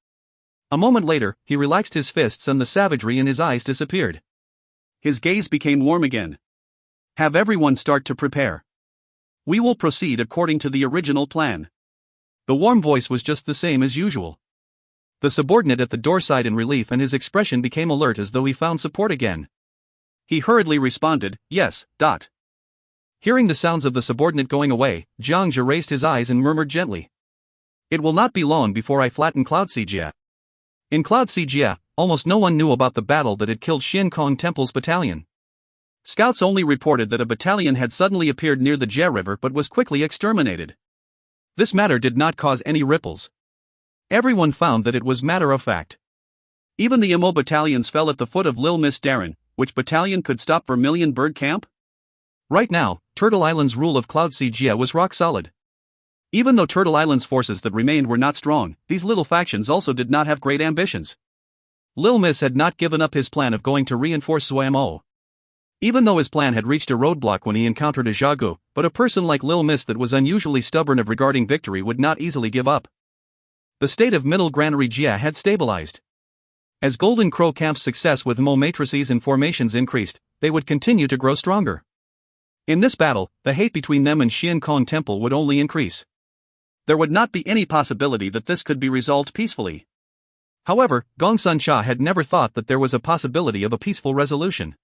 Speaker 2: A moment later, he relaxed his fists and the savagery in his eyes disappeared.
Speaker 1: His gaze became warm again. Have everyone start to prepare. We will proceed according to the original plan.
Speaker 2: The warm voice was just the same as usual. The subordinate at the door sighed in relief and his expression became alert as though he found support again.
Speaker 1: He hurriedly responded, yes.
Speaker 2: Hearing the sounds of the subordinate going away, Zhang Zhe raised his eyes and murmured gently. It will not be long before I flatten Cloud Sijia. In Cloud Sijia, almost no one knew about the battle that had killed Xian Kong Temple's battalion.
Speaker 1: Scouts only reported that a battalion had suddenly appeared near the Jie River but was quickly exterminated.
Speaker 2: This matter did not cause any ripples. Everyone found that it was matter of fact.
Speaker 1: Even the Mo battalions fell at the foot of Lil Miss Darren. Which battalion could stop Vermilion Bird Camp?
Speaker 2: Right now, Turtle Island's rule of Cloud Sijia was rock solid.
Speaker 1: Even though Turtle Island's forces that remained were not strong, these little factions also did not have great ambitions.
Speaker 2: Lil Miss had not given up his plan of going to reinforce Zuo Mo. Even though his plan had reached a roadblock when he encountered a Xiaogu, but a person like Lil Miss that was unusually stubborn of regarding victory would not easily give up. The state of Middle Granary Jia had stabilized. As Golden Crow Camp's success with Mo matrices and formations increased, they would continue to grow stronger. In this battle, the hate between them and Xian Kong Temple would only increase.
Speaker 1: There would not be any possibility that this could be resolved peacefully.
Speaker 2: However, Gongsun Cha had never thought that there was a possibility of a peaceful resolution.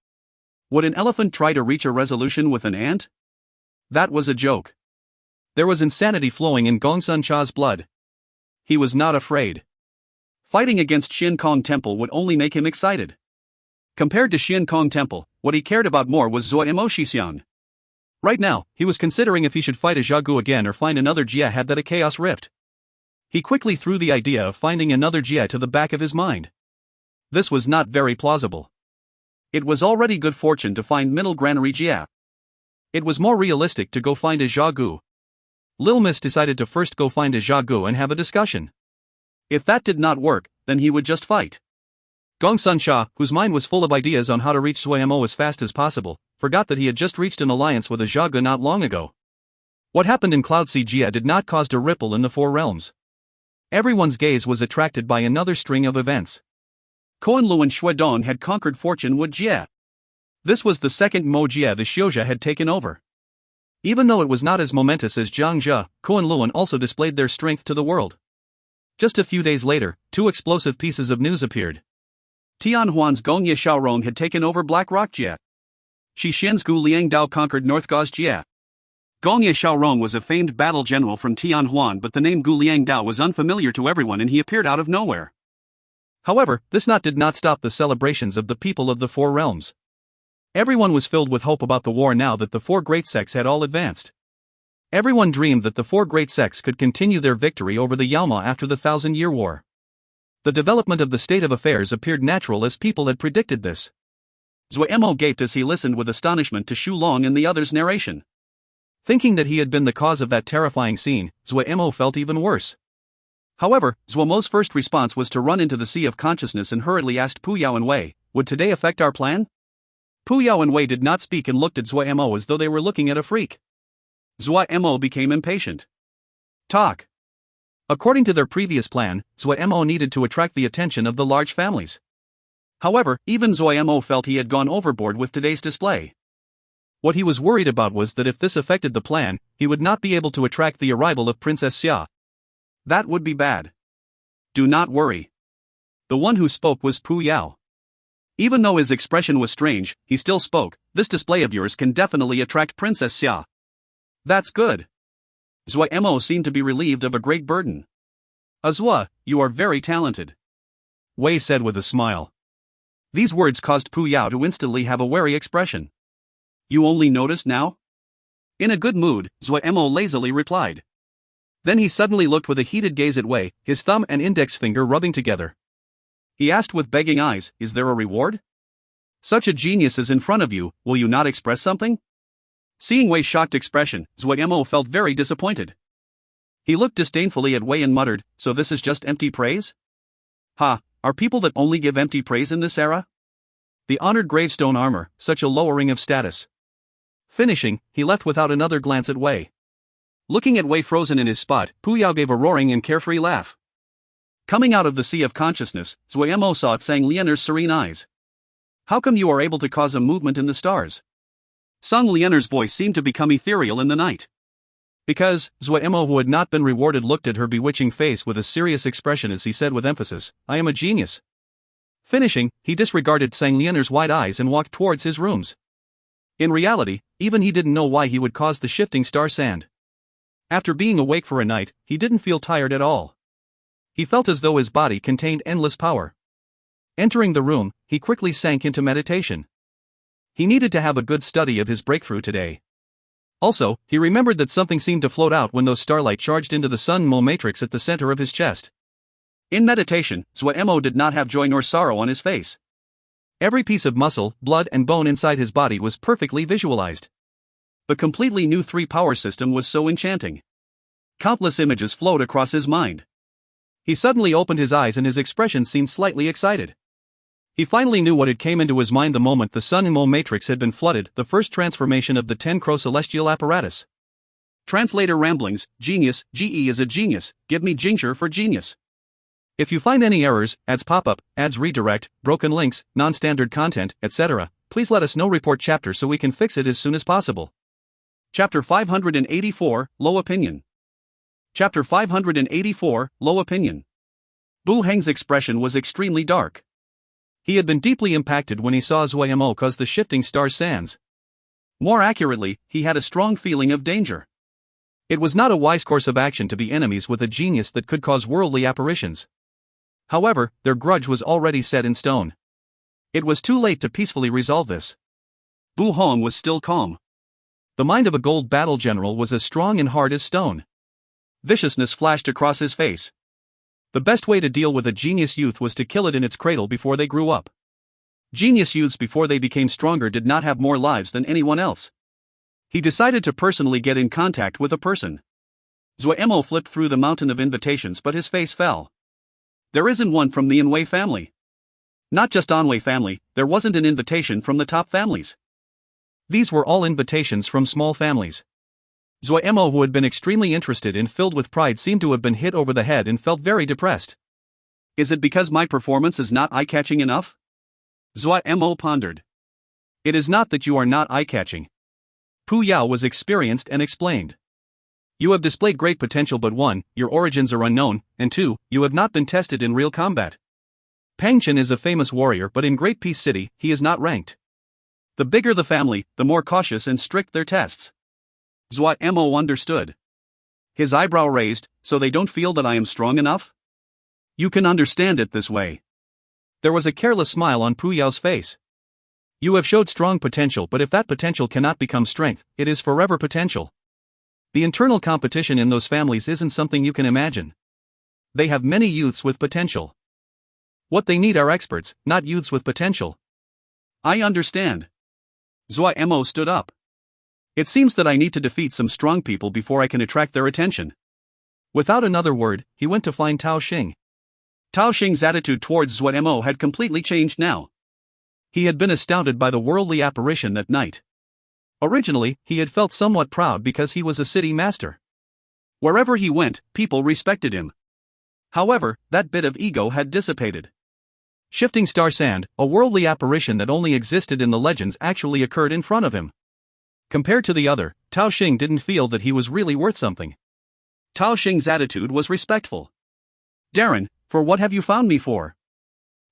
Speaker 1: Would an elephant try to reach a resolution with an ant? That was a joke.
Speaker 2: There was insanity flowing in Gongsun Cha's blood.
Speaker 1: He was not afraid. Fighting against Xian Kong Temple would only make him excited. Compared to Xian Kong Temple, what he cared about more was Zuo Mo Shixiang.
Speaker 2: Right now, he was considering if he should fight a Xiaogu again or find another Jia had that a chaos rift. He quickly threw the idea of finding another Jia to the back of his mind. This was not very plausible.
Speaker 1: It was already good fortune to find Middle Granary Jia.
Speaker 2: It was more realistic to go find a Xiaogu. Lil Miss decided to first go find a Xiaogu and have a discussion.
Speaker 1: If that did not work, then he would just fight.
Speaker 2: Gongsun Sha, whose mind was full of ideas on how to reach Zuo Mo as fast as possible, forgot that he had just reached an alliance with a Xiaogu not long ago. What happened in Cloud Sijia did not cause a ripple in the Four Realms. Everyone's gaze was attracted by another string of events.
Speaker 1: Coenluan Shuedong had conquered Fortune Wood Jia. This was the second Mo Jia the Xiuzha had taken over. Even though it was not as momentous as Zhang Zhe, Coenluan also displayed their strength to the world. Just a few days later, two explosive pieces of news appeared. Tianhuan's Gongye Xiaorong had taken over Black Rock Jia. Xishen's Gu Liangdao conquered North Gauze Jia. Gongye Xiaorong was a famed battle general from Tianhuan, but the name Gu Liangdao was unfamiliar to everyone and he appeared out of nowhere.
Speaker 2: However, this did not stop the celebrations of the people of the Four Realms. Everyone was filled with hope about the war now that the four great sects had all advanced. Everyone dreamed that the four great sects could continue their victory over the Yaoma after the 1,000-Year War. The development of the state of affairs appeared natural as people had predicted this.
Speaker 1: Zuo Mo gaped as he listened with astonishment to Shu Long and the others' narration.
Speaker 2: Thinking that he had been the cause of that terrifying scene, Zuo Mo felt even worse. However, Zuo Mo's first response was to run into the sea of consciousness and hurriedly asked Pu Yao and Wei, "Would today affect our plan?" Pu Yao and Wei did not speak and looked at Zuo Mo as though they were looking at a freak. Zuo Mo became impatient. Talk. According to their previous plan, Zuo Mo needed to attract the attention of the large families.
Speaker 1: However, even Zuo Mo felt he had gone overboard with today's display.
Speaker 2: What he was worried about was that if this affected the plan, he would not be able to attract the arrival of Princess Xia.
Speaker 1: That would be bad. Do not worry. The one who spoke was Pu Yao. Even though his expression was strange, he still spoke. This display of yours can definitely attract Princess Xia. That's good. Zuo Mo seemed to be relieved of a great burden. Zuo, you are very talented,
Speaker 2: Wei said with a smile.
Speaker 1: These words caused Pu Yao to instantly have a wary expression. You only noticed now? In a good mood, Zuo Mo lazily replied. Then he suddenly looked with a heated gaze at Wei, his thumb and index finger rubbing together. He asked with begging eyes, is there a reward? Such a genius is in front of you, will you not express something? Seeing Wei's shocked expression, Zuo Mo felt very disappointed. He looked disdainfully at Wei and muttered, so this is just empty praise? Ha, are people that only give empty praise in this era? The honored gravestone armor, such a lowering of status. Finishing, he left without another glance at Wei. Looking at Wei frozen in his spot, Pu Yao gave a roaring and carefree laugh. Coming out of the sea of consciousness, Zuo Mo saw Sang Lianer's serene eyes. How come you are able to cause a movement in the stars? Sang Lianer's voice seemed to become ethereal in the night.
Speaker 2: Because, Zuo Mo, who had not been rewarded, looked at her bewitching face with a serious expression as he said with emphasis, I am a genius. Finishing, he disregarded Sang Lianer's wide eyes and walked towards his rooms. In reality, even he didn't know why he would cause the shifting star sand. After being awake for a night, he didn't feel tired at all. He felt as though his body contained endless power. Entering the room, he quickly sank into meditation. He needed to have a good study of his breakthrough today. Also, he remembered that something seemed to float out when those starlight charged into the Sun Mo matrix at the center of his chest.
Speaker 1: In meditation, Zuo Mo did not have joy nor sorrow on his face.
Speaker 2: Every piece of muscle, blood and bone inside his body was perfectly visualized.
Speaker 1: The completely new 3-power system was so enchanting. Countless images flowed across his mind.
Speaker 2: He suddenly opened his eyes and his expression seemed slightly excited. He finally knew what had came into his mind the moment the Sun Mo matrix had been flooded, the first transformation of the 10-Crow celestial apparatus.
Speaker 1: Translator ramblings, genius, GE is a genius, give me ginger for genius.
Speaker 2: If you find any errors, ads pop up, ads redirect, broken links, non-standard content, etc., please let us know. Report chapter so we can fix it as soon as possible.
Speaker 1: Chapter 584, Low Opinion. Chapter 584, Low Opinion. Bu Heng's expression was extremely dark.
Speaker 2: He had been deeply impacted when he saw Zuo Mo cause the shifting star sands.
Speaker 1: More accurately, he had a strong feeling of danger.
Speaker 2: It was not a wise course of action to be enemies with a genius that could cause worldly apparitions. However, their grudge was already set in stone. It was too late to peacefully resolve this.
Speaker 1: Bu Hong was still calm.
Speaker 2: The mind of a gold battle general was as strong and hard as stone.
Speaker 1: Viciousness flashed across his face.
Speaker 2: The best way to deal with a genius youth was to kill it in its cradle before they grew up.
Speaker 1: Genius youths before they became stronger did not have more lives than anyone else. He decided to personally get in contact with a person. Zuo Mo flipped through the mountain of invitations, but his face fell. There isn't one from the Anwei family. Not just Anwei family, there wasn't an invitation from the top families.
Speaker 2: These were all invitations from small families. Zuo Mo, who had been extremely interested and filled with pride, seemed to have been hit over the head and felt very depressed.
Speaker 1: Is it because my performance is not eye-catching enough? Zuo Mo pondered.
Speaker 2: It is not that you are not eye-catching. Pu Yao was experienced and explained. You have displayed great potential, but 1, your origins are unknown, and 2, you have not been tested in real combat. Pang Chen is a famous warrior, but in Great Peace City, he is not ranked.
Speaker 1: The bigger the family, the more cautious and strict their tests. Zuo Mo understood. His eyebrow raised, so they don't feel that I am strong enough? You can understand it this way.
Speaker 2: There was a careless smile on Pu Yao's face. You have showed strong potential, but if that potential cannot become strength, it is forever potential. The internal competition in those families isn't something you can imagine. They have many youths with potential. What they need are experts, not youths with potential.
Speaker 1: I understand. Zuo Mo stood up. It seems that I need to defeat some strong people before I can attract their attention.
Speaker 2: Without another word, he went to find Tao Xing.
Speaker 1: Tao Xing's attitude towards Zuo Mo had completely changed now.
Speaker 2: He had been astounded by the worldly apparition that night. Originally, he had felt somewhat proud because he was a city master.
Speaker 1: Wherever he went, people respected him. However, that bit of ego had dissipated.
Speaker 2: Shifting star sand, a worldly apparition that only existed in the legends, actually occurred in front of him. Compared to the other, Tao Xing didn't feel that he was really worth something.
Speaker 1: Tao Xing's attitude was respectful. "Darren, for what have you found me for?"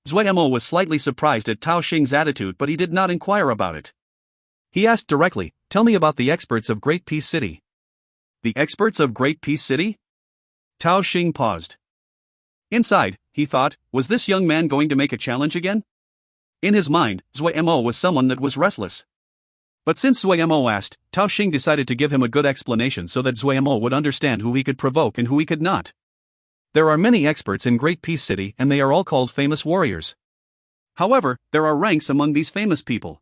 Speaker 1: Zuo Mo was slightly surprised at Tao Xing's attitude, but he did not inquire about it.
Speaker 2: He asked directly, "Tell me about the experts of Great Peace City."
Speaker 1: "The experts of Great Peace City?" Tao Xing paused. Inside, he thought, was this young man going to make a challenge again? In his mind, Zuo Mo was someone that was restless. But since Zuo Mo asked, Tao Xing decided to give him a good explanation so that Zuo Mo would understand who he could provoke and who he could not.
Speaker 2: There are many experts in Great Peace City and they are all called famous warriors.
Speaker 1: However, there are ranks among these famous people.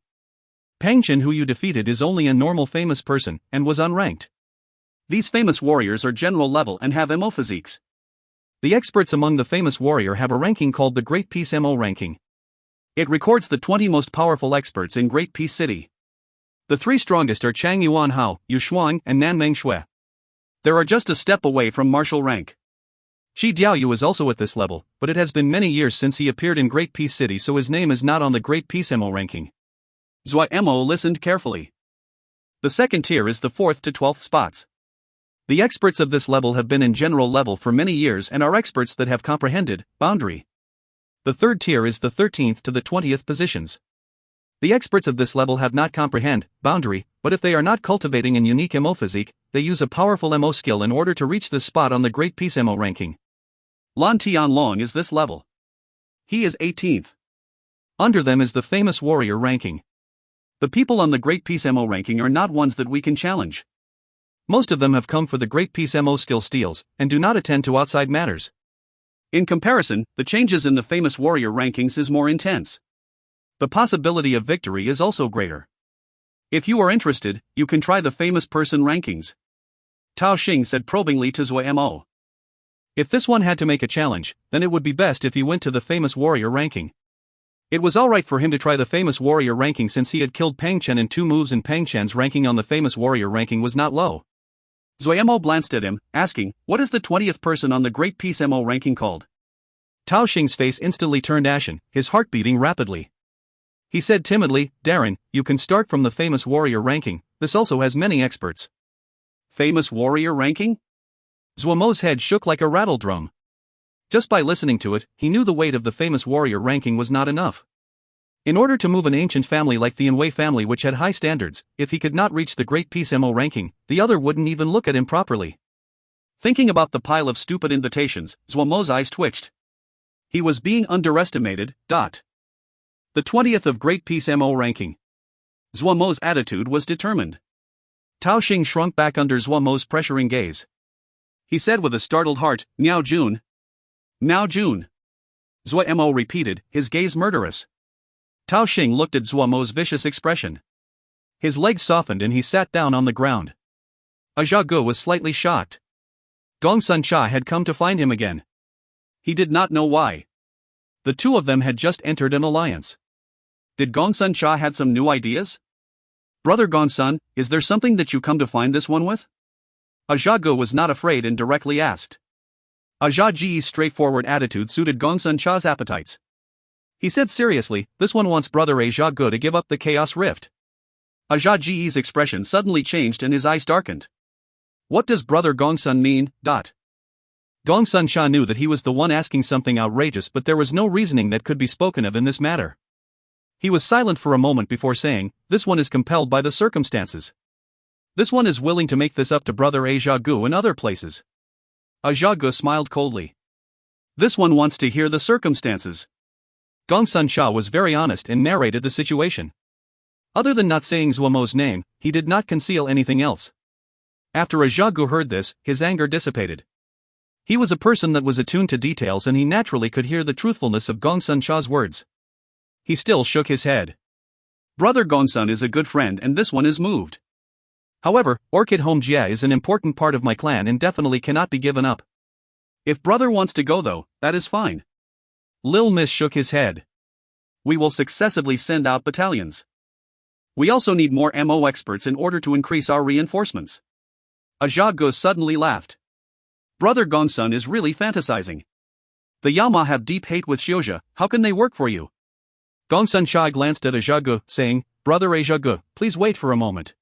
Speaker 2: Pang Chen, who you defeated, is only a normal famous person and was unranked.
Speaker 1: These famous warriors are general level and have MO physiques.
Speaker 2: The experts among the famous warrior have a ranking called the Great Peace MO ranking.
Speaker 1: It records the 20 most powerful experts in Great Peace City. The 3 strongest are Chang Yuan Hao, Yu Shuang, and Nan Meng Shui. There are just a step away from martial rank.
Speaker 2: Shi Diaoyu is also at this level, but it has been many years since he appeared in Great Peace City, so his name is not on the Great Peace MO ranking.
Speaker 1: Zuo Mo listened carefully. The second tier is the 4th to 12th spots. The experts of this level have been in general level for many years and are experts that have comprehended boundary. The third tier is the 13th to the 20th positions. The experts of this level have not comprehend boundary, but if they are not cultivating an unique MO physique, they use a powerful MO skill in order to reach this spot on the Great Peace MO ranking. Lan Tianlong is this level. He is 18th.
Speaker 2: Under them is the famous warrior ranking.
Speaker 1: The people on the Great Peace MO ranking are not ones that we can challenge.
Speaker 2: Most of them have come for the Great Peace MO skill steals, and do not attend to outside matters.
Speaker 1: In comparison, the changes in the famous warrior rankings is more intense. The possibility of victory is also greater. If you are interested, you can try the famous person rankings. Tao Xing said probingly to Zuo Mo.
Speaker 2: If this one had to make a challenge, then it would be best if he went to the famous warrior ranking. It was alright for him to try the famous warrior ranking since he had killed Pang Chen in 2 moves and Pang Chen's ranking on the famous warrior ranking was not low.
Speaker 1: Zuo Mo glanced at him, asking, "What is the 20th person on the Great Peace MO ranking called?"
Speaker 2: Tao Xing's face instantly turned ashen, his heart beating rapidly. He said timidly, "Darren, you can start from the famous warrior ranking, this also has many experts."
Speaker 1: Famous warrior ranking?
Speaker 2: Zuo Mo's head shook like a rattle drum. Just by listening to it, he knew the weight of the famous warrior ranking was not enough. In order to move an ancient family like the Anwei family, which had high standards, if he could not reach the Great Peace MO ranking, the other wouldn't even look at him properly.
Speaker 1: Thinking about the pile of stupid invitations, Zuo Mo's eyes twitched. He was being underestimated. The 20th of Great Peace MO ranking. Zuo Mo's attitude was determined. Tao Xing shrunk back under Zuo Mo's pressuring gaze. He said with a startled heart, "Miao Jun." "Miao Jun." Zuo Mo repeated, his gaze murderous. Tao Xing looked at Zuo Mo's vicious expression. His legs softened and he sat down on the ground. Ajia Gu was slightly shocked. Gongsun Cha had come to find him again. He did not know why. The two of them had just entered an alliance. Did Gongsun Cha had some new ideas? "Brother Gongsun, is there something that you come to find this one with?" Ajia Gu was not afraid and directly asked. Ajia Ji's straightforward attitude suited Gongsun Cha's appetites. He said seriously, "This one wants Brother Ajia Gu to give up the Chaos Rift." Ajia Ji's expression suddenly changed and his eyes darkened. What does Brother Gongsun mean? Gongsun Cha knew that he was the one asking something outrageous, but there was no reasoning that could be spoken of in this matter. He was silent for a moment before saying, "This one is compelled by the circumstances. This one is willing to make this up to Brother Ajia Gu in other places." Ajia Gu smiled coldly. "This one wants to hear the circumstances." Gongsun Cha was very honest and narrated the situation. Other than not saying Zuo Mo's name, he did not conceal anything else. After Ajia Gu heard this, his anger dissipated. He was a person that was attuned to details and he naturally could hear the truthfulness of Gongsun Cha's words. He still shook his head. "Brother Gongsun is a good friend and this one is moved. However, Orchid Home Jie is an important part of my clan and definitely cannot be given up. If brother wants to go though, that is fine." Lil Miss shook his head. "We will successively send out battalions. We also need more MO experts in order to increase our reinforcements." Ajia Gu suddenly laughed. "Brother Gongsun is really fantasizing. The Yama have deep hate with Xiuzhe, how can they work for you?
Speaker 2: Gongsun Shai glanced at Ajagu, saying, Brother Ajagu, please wait for a moment.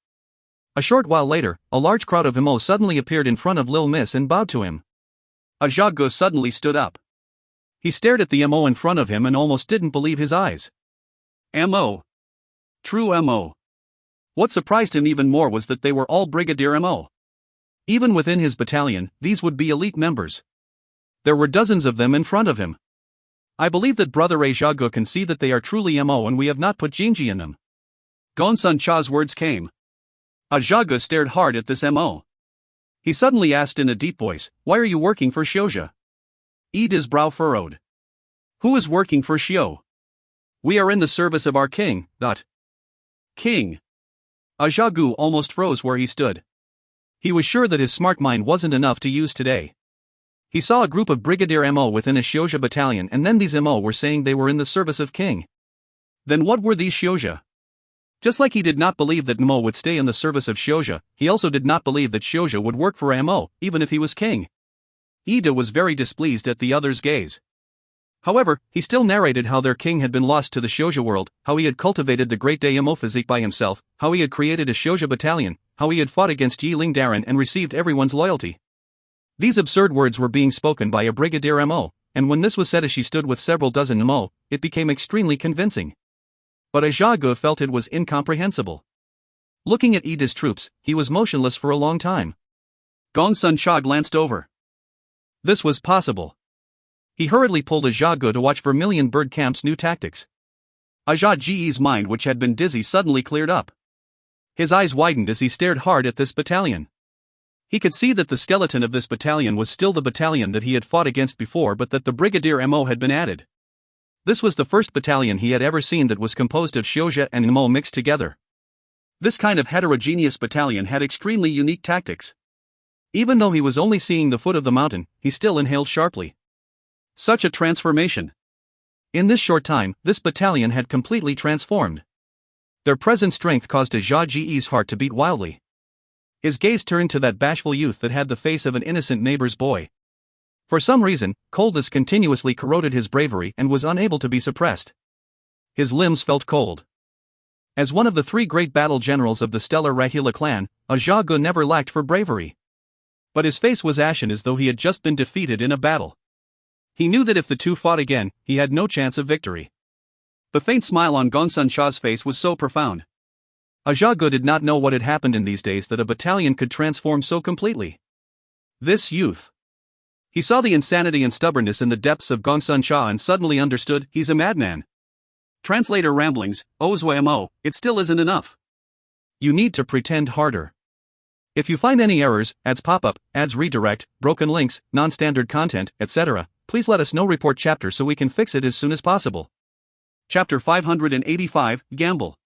Speaker 2: A short while later, a large crowd of Imo suddenly appeared in front of Lil Miss and bowed to him.
Speaker 1: Ajagu suddenly stood up.
Speaker 2: He stared at the Mo in front of him and almost didn't believe his eyes.
Speaker 1: Mo. True Mo. What surprised him even more was that they were all Brigadier Mo.
Speaker 2: Even within his battalion, these would be elite members. There were dozens of them in front of him. I believe that Brother Ajagu can see that they are truly Mo and we have not put Jinji in them.
Speaker 1: Gongsun Cha's words came. Ajagu stared hard at this Mo. He suddenly asked in a deep voice, why are you working for Xiuzhe? His brow furrowed. Who is working for Xiu?
Speaker 2: We are in the service of our king.
Speaker 1: King. Ajagu almost froze where he stood.
Speaker 2: He was sure that his smart mind wasn't enough to use today. He saw a group of Brigadier Mo within a Xiuzhe battalion and then these Mo were saying they were in the service of king.
Speaker 1: Then what were these Xiuzhe?
Speaker 2: Just like he did not believe that Mo would stay in the service of Xiuzhe, he also did not believe that Xiuzhe would work for Mo, even if he was king.
Speaker 1: Ida was very displeased at the other's gaze.
Speaker 2: However, he still narrated how their king had been lost to the Xiuzhe world, how he had cultivated the great Mo physique by himself, how he had created a Xiuzhe battalion, how he had fought against Yiling Daran and received everyone's loyalty. These absurd words were being spoken by a Brigadier Mo, and when this was said as she stood with several dozen Mo, it became extremely convincing. But Ajagu felt it was incomprehensible. Looking at Ida's troops, he was motionless for a long time.
Speaker 1: Gongsun Cha glanced over.
Speaker 2: This was possible. He hurriedly pulled Ajagu to watch Vermilion Bird Camp's new tactics.
Speaker 1: Ajagu's mind, which had been dizzy, suddenly cleared up.
Speaker 2: His eyes widened as he stared hard at this battalion. He could see that the skeleton of this battalion was still the battalion that he had fought against before, but that the Brigadier Mo had been added. This was the first battalion he had ever seen that was composed of Xiuzhe and Mo mixed together.
Speaker 1: This kind of heterogeneous battalion had extremely unique tactics.
Speaker 2: Even though he was only seeing the foot of the mountain, he still inhaled sharply.
Speaker 1: Such a transformation.
Speaker 2: In this short time, this battalion had completely transformed. Their present strength caused Ajagu's heart to beat wildly. His gaze turned to that bashful youth that had the face of an innocent neighbor's boy. For some reason, coldness continuously corroded his bravery and was unable to be suppressed. His limbs felt cold. As one of the three great battle generals of the stellar Rahila clan, Ajagu never lacked for bravery. But his face was ashen as though he had just been defeated in a battle. He knew that if the two fought again, he had no chance of victory.
Speaker 1: The faint smile on Gongsun Cha's face was so profound.
Speaker 2: Ajagu did not know what had happened in these days that a battalion could transform so completely. This youth. He saw the insanity and stubbornness in the depths of Gongsun Cha and suddenly understood, he's a madman.
Speaker 1: Translator ramblings, Zuo Mo, it still isn't enough.
Speaker 2: You need to pretend harder. If you find any errors, ads pop up, ads redirect, broken links, non-standard content, etc., please let us know. Report chapter so we can fix it as soon as possible.
Speaker 1: Chapter 585, Gamble.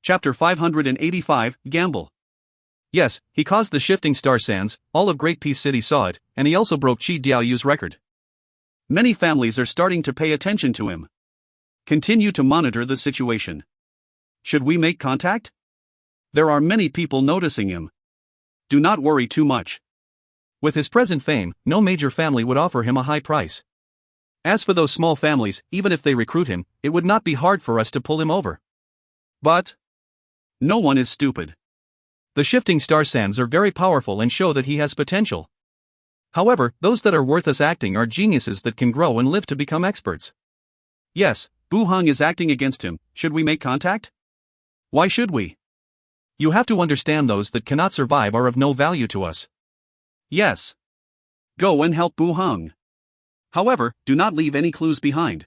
Speaker 1: Chapter 585, Gamble.
Speaker 2: Yes, he caused the shifting star sands, all of Great Peace City saw it, and he also broke Qi Diaoyu's record.
Speaker 1: Many families are starting to pay attention to him. Continue to monitor the situation. Should we make contact? There are many people noticing him. Do not worry too much.
Speaker 2: With his present fame, no major family would offer him a high price. As for those small families, even if they recruit him, it would not be hard for us to pull him over.
Speaker 1: But no one is stupid.
Speaker 2: The shifting star sands are very powerful and show that he has potential. However, those that are worth us acting are geniuses that can grow and live to become experts.
Speaker 1: Yes, Bu Hong is acting against him. Should we make contact?
Speaker 2: Why should we? You have to understand those that cannot survive are of no value to us.
Speaker 1: Yes. Go and help Bu Hong. However, do not leave any clues behind.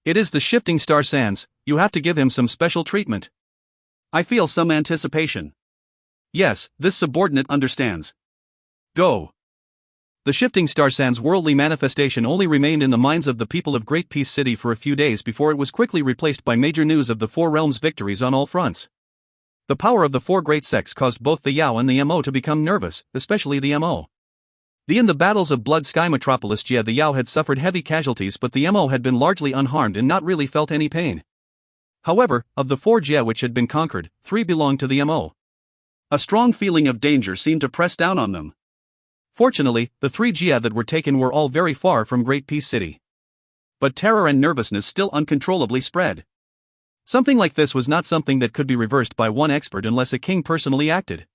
Speaker 2: It is the shifting star sands, you have to give him some special treatment.
Speaker 1: I feel some anticipation.
Speaker 2: Yes, this subordinate understands.
Speaker 1: Go.
Speaker 2: The shifting star sands worldly manifestation only remained in the minds of the people of Great Peace City for a few days before it was quickly replaced by major news of the Four Realms' victories on all fronts. The power of the four great sects caused both the Yao and the Mo to become nervous, especially the Mo. In the battles of Blood Sky Metropolis Jia, the Yao had suffered heavy casualties, but the Mo had been largely unharmed and not really felt any pain. However, of the four Jia which had been conquered, 3 belonged to the Mo.
Speaker 1: A strong feeling of danger seemed to press down on them.
Speaker 2: Fortunately, the 3 Jia that were taken were all very far from Great Peace City. But terror and nervousness still uncontrollably spread. Something like this was not something that could be reversed by one expert unless a king personally acted.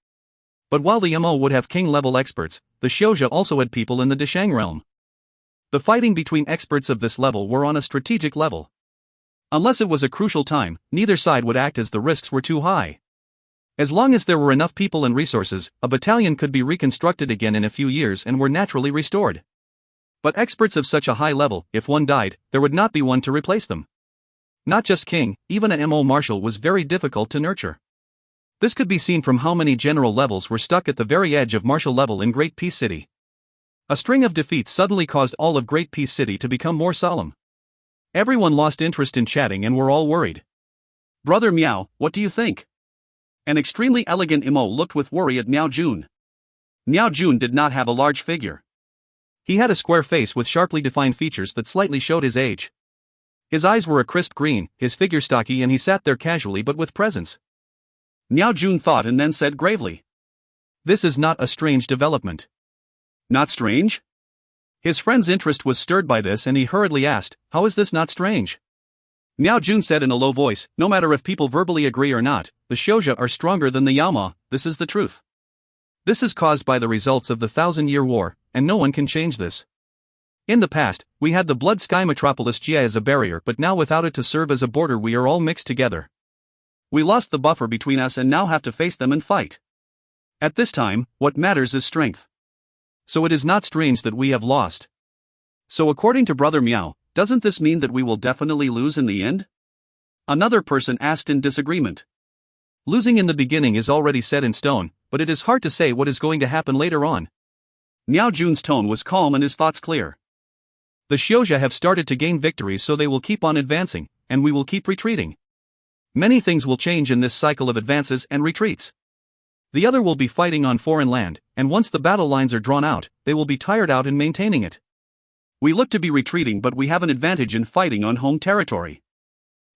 Speaker 2: But while the MO would have king-level experts, the Xiuzha also had people in the Deshang realm. The fighting between experts of this level were on a strategic level. Unless it was a crucial time, neither side would act as the risks were too high. As long as there were enough people and resources, a battalion could be reconstructed again in a few years and were naturally restored. But experts of such a high level, if one died, there would not be one to replace them. Not just king, even a MO marshal was very difficult to nurture. This could be seen from how many general levels were stuck at the very edge of marshal level in Great Peace City. A string of defeats suddenly caused all of Great Peace City to become more solemn. Everyone lost interest in chatting and were all worried.
Speaker 1: Brother Miao, what do you think? An extremely elegant MO looked with worry at Miao Jun. Miao Jun did not have a large figure.
Speaker 2: He had a square face with sharply defined features that slightly showed his age. His eyes were a crisp green, his figure stocky, and he sat there casually but with presence.
Speaker 1: Miao Jun thought and then said gravely,
Speaker 2: "This is not a strange development."
Speaker 1: "Not strange?"
Speaker 2: His friend's interest was stirred by this and he hurriedly asked, "How is this not strange?"
Speaker 1: Miao Jun said in a low voice, "No matter if people verbally agree or not, the Xiuzha are stronger than the Yaoma, this is the truth.
Speaker 2: This is caused by the results of the 1,000-year war, and no one can change this. In the past, we had the Blood Sky Metropolis Jia as a barrier, but now without it to serve as a border we are all mixed together.
Speaker 1: We lost the buffer between us and now have to face them and fight. At this time, what matters is strength.
Speaker 2: So it is not strange that we have lost."
Speaker 1: "So according to Brother Miao, doesn't this mean that we will definitely lose in the end?" Another person asked in disagreement.
Speaker 2: "Losing in the beginning is already set in stone, but it is hard to say what is going to happen later on."
Speaker 1: Miao Jun's tone was calm and his thoughts clear.
Speaker 2: "The Xiuzha have started to gain victories, so they will keep on advancing, and we will keep retreating. Many things will change in this cycle of advances and retreats. The other will be fighting on foreign land, and once the battle lines are drawn out, they will be tired out in maintaining it.
Speaker 1: We look to be retreating, but we have an advantage in fighting on home territory.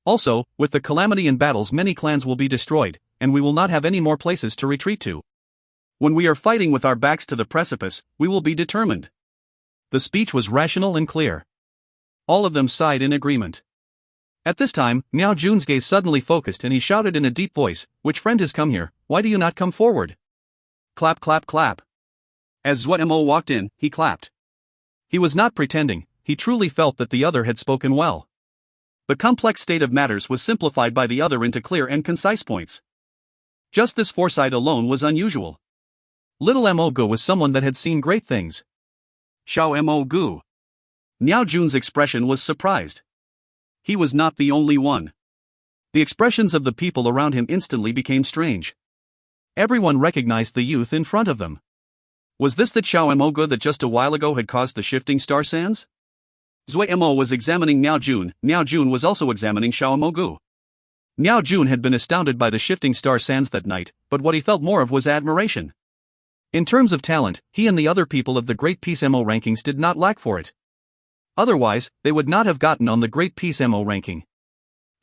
Speaker 2: Also, with the calamity in battles many clans will be destroyed, and we will not have any more places to retreat to.
Speaker 1: When we are fighting with our backs to the precipice, we will be determined."
Speaker 2: The speech was rational and clear. All of them sighed in agreement. At this time, Miao Jun's gaze suddenly focused and he shouted in a deep voice, "Which friend has come here? Why do you not come forward?"
Speaker 1: Clap clap clap. As Zuo Mo walked in, he clapped.
Speaker 2: He was not pretending, he truly felt that the other had spoken well.
Speaker 1: The complex state of matters was simplified by the other into clear and concise points. Just this foresight alone was unusual.
Speaker 2: Little Mo Gu was someone that had seen great things.
Speaker 1: Xiao Mo Gu. Miao Jun's expression was surprised. He was not the only one.
Speaker 2: The expressions of the people around him instantly became strange. Everyone recognized the youth in front of them.
Speaker 1: Was this the Xiao Mo Gu that just a while ago had caused the shifting star sands? Zuo Mo was examining Miao Jun was also examining Xiao Mo Gu.
Speaker 2: Miao Jun had been astounded by the shifting star sands that night, but what he felt more of was admiration. In terms of talent, he and the other people of the Great Peace MO rankings did not lack for it. Otherwise, they would not have gotten on the Great Peace MO ranking.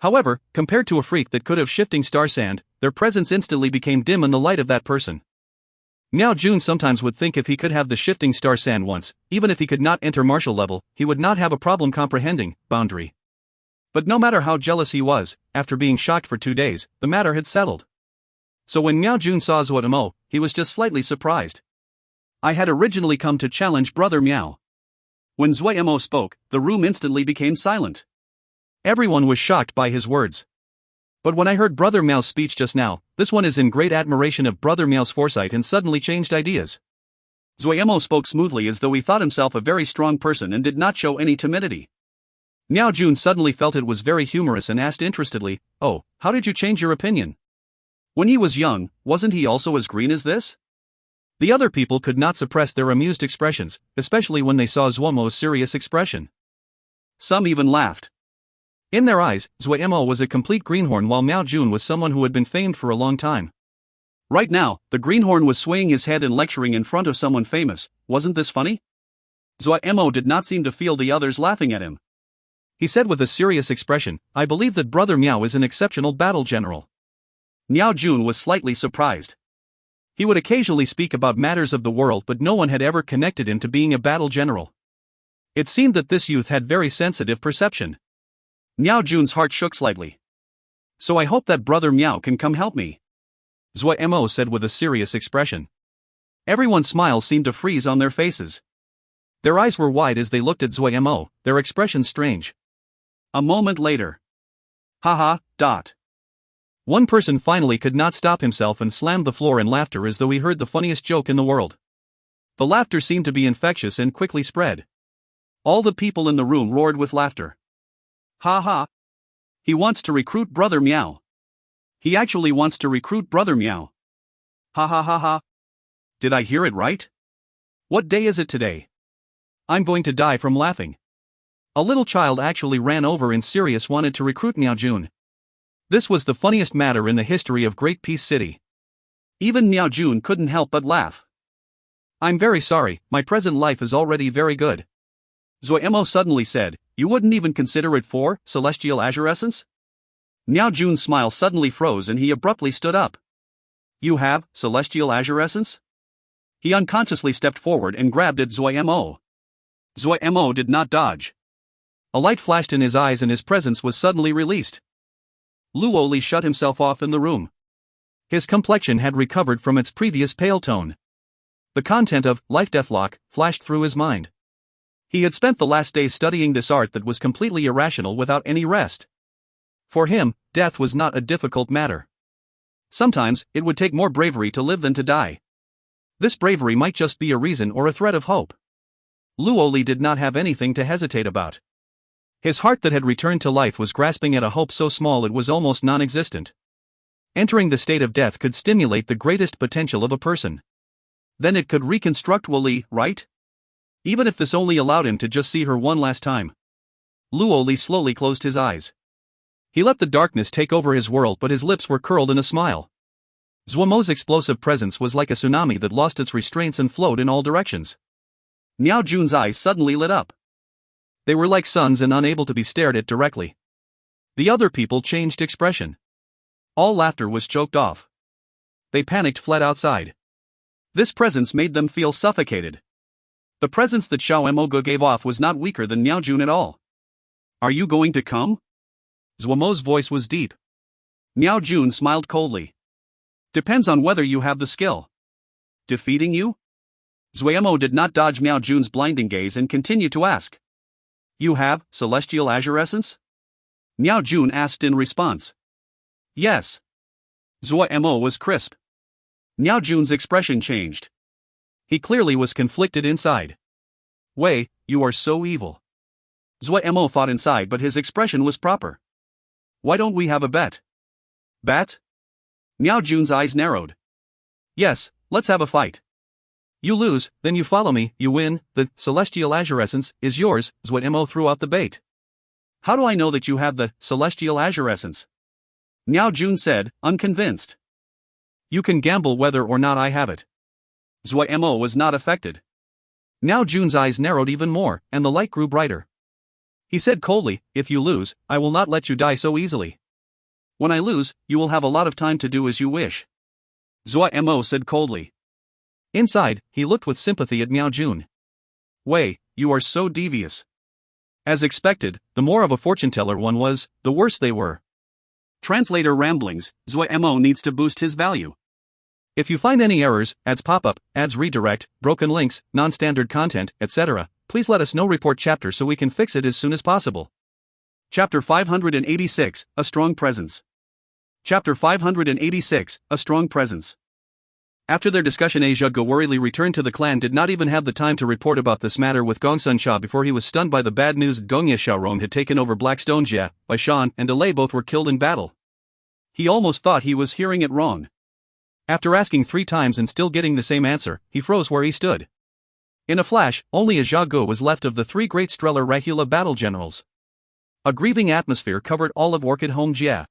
Speaker 2: However, compared to a freak that could have shifting star sand, their presence instantly became dim in the light of that person. Miao Jun sometimes would think if he could have the shifting star sand once, even if he could not enter martial level, he would not have a problem comprehending boundary. But no matter how jealous he was, after being shocked for 2 days, the matter had settled. So when Miao Jun saw Zuo Mo, he was just slightly surprised.
Speaker 1: "I had originally come to challenge Brother Miao." When Zuo Mo spoke, the room instantly became silent.
Speaker 2: Everyone was shocked by his words. But when I heard Brother Miao's speech just now, this one is in great admiration of Brother Miao's foresight and suddenly changed ideas.
Speaker 1: Zuo Mo spoke smoothly as though he thought himself a very strong person and did not show any timidity.
Speaker 2: Miao Jun suddenly felt it was very humorous and asked interestedly, "Oh, how did you change your opinion?
Speaker 1: When he was young, wasn't he also as green as this?"
Speaker 2: The other people could not suppress their amused expressions, especially when they saw Zuo Mo's serious expression.
Speaker 1: Some even laughed.
Speaker 2: In their eyes, Zuo Mo was a complete greenhorn while Miao Jun was someone who had been famed for a long time.
Speaker 1: Right now, the greenhorn was swaying his head and lecturing in front of someone famous. Wasn't this funny? Zuo Mo did not seem to feel the others laughing at him.
Speaker 2: He said with a serious expression, "I believe that Brother Miao is an exceptional battle general."
Speaker 1: Miao Jun was slightly surprised.
Speaker 2: He would occasionally speak about matters of the world, but no one had ever connected him to being a battle general. It seemed that this youth had very sensitive perception.
Speaker 1: Miao Jun's heart shook slightly. So I hope that brother Miao can come help me,
Speaker 2: Zuo Mo said with a serious expression. Everyone's smiles seemed to freeze on their faces. Their eyes were wide as they looked at Zuo Mo, their expressions strange.
Speaker 1: A moment later. Haha.
Speaker 2: One person finally could not stop himself and slammed the floor in laughter as though he heard the funniest joke in the world. The laughter seemed to be infectious and quickly spread.
Speaker 1: All the people in the room roared with laughter. Ha. He wants to recruit brother Miao. He actually wants to recruit brother Miao. Ha. Did I hear it right?
Speaker 2: What day is it today? I'm going to die from laughing. A little child actually ran over and serious wanted to recruit Miao Jun. This was the funniest matter in the history of Great Peace City.
Speaker 1: Even Miao Jun couldn't help but laugh.
Speaker 2: I'm very sorry, my present life is already very good.
Speaker 1: Zuo Mo suddenly said, you wouldn't even consider it for celestial azure essence? Miao Jun's smile suddenly froze and he abruptly stood up. You have celestial azure essence? He unconsciously stepped forward and grabbed at Zuo Mo. Zuo Mo did not dodge.
Speaker 2: A light flashed in his eyes and his presence was suddenly released.
Speaker 1: Luo Li shut himself off in the room.
Speaker 2: His complexion had recovered from its previous pale tone. The content of life-deathlock flashed through his mind. He had spent the last days studying this art that was completely irrational without any rest. For him, death was not a difficult matter. Sometimes, it would take more bravery to live than to die. This bravery might just be a reason or a thread of hope. Luo Li did not have anything to hesitate about. His heart that had returned to life was grasping at a hope so small it was almost non-existent. Entering the state of death could stimulate the greatest potential of a person. Then it could reconstruct Wu Li, right? Even if this only allowed him to just see her one last time. Luo Li slowly closed his eyes. He let the darkness take over his world, but his lips were curled in a smile. Zuo Mo's explosive presence was like a tsunami that lost its restraints and flowed in all directions.
Speaker 1: Miao Jun's eyes suddenly lit up.
Speaker 2: They were like suns and unable to be stared at directly. The other people changed expression. All laughter was choked off. They panicked, fled outside.
Speaker 1: This presence made them feel suffocated. The presence that Xiao Moge gave off was not weaker than Miao Jun at all. Are you going to come?
Speaker 2: Zuo Mo's voice was deep.
Speaker 1: Miao Jun smiled coldly. Depends on whether you have the skill. Defeating you? Zuo Mo did not dodge Miao Jun's blinding gaze and continued to ask. You have celestial azure essence? Miao Jun asked in response. Yes. Zuo Mo was crisp. Miao Jun's expression changed. He clearly was conflicted inside. Wei, you are so evil. Zuo Mo thought inside, but his expression was proper. Why don't we have a bet? Bet? Miao Jun's eyes narrowed. Yes, let's have a fight. You lose, then you follow me. You win, the celestial azure essence is yours. Zuo Mo threw out the bait. How do I know that you have the celestial azure essence? Miao Jun said, unconvinced. You can gamble whether or not I have it. Zuo Mo was not affected. Miao Jun's eyes narrowed even more, and the light grew brighter. He said coldly, if you lose, I will not let you die so easily. When I lose, you will have a lot of time to do as you wish. Zuo Mo said coldly. Inside, he looked with sympathy at Miao Jun. Wei, you are so devious. As expected, the more of a fortune-teller one was, the worse they were. Translator ramblings, Zuo Mo needs to boost his value. If you find any errors, ads pop up, ads redirect, broken links, non-standard content, etc., please let us know. Report chapter so we can fix it as soon as possible. Chapter 586, A Strong Presence. Chapter 586, A Strong Presence. After their discussion, Zhego worriedly returned to the clan. Did not even have the time to report about this matter with Gongsun Xia before he was stunned by the bad news. Gongye Xiaoron had taken over Blackstone Jia, Bai Shan and Delay both were killed in battle. He almost thought he was hearing it wrong. After asking 3 times and still getting the same answer, he froze where he stood. In a flash, only a Zhego was left of the 3 great Stellar Rahula battle generals. A grieving atmosphere covered all of Orchid Home Jia.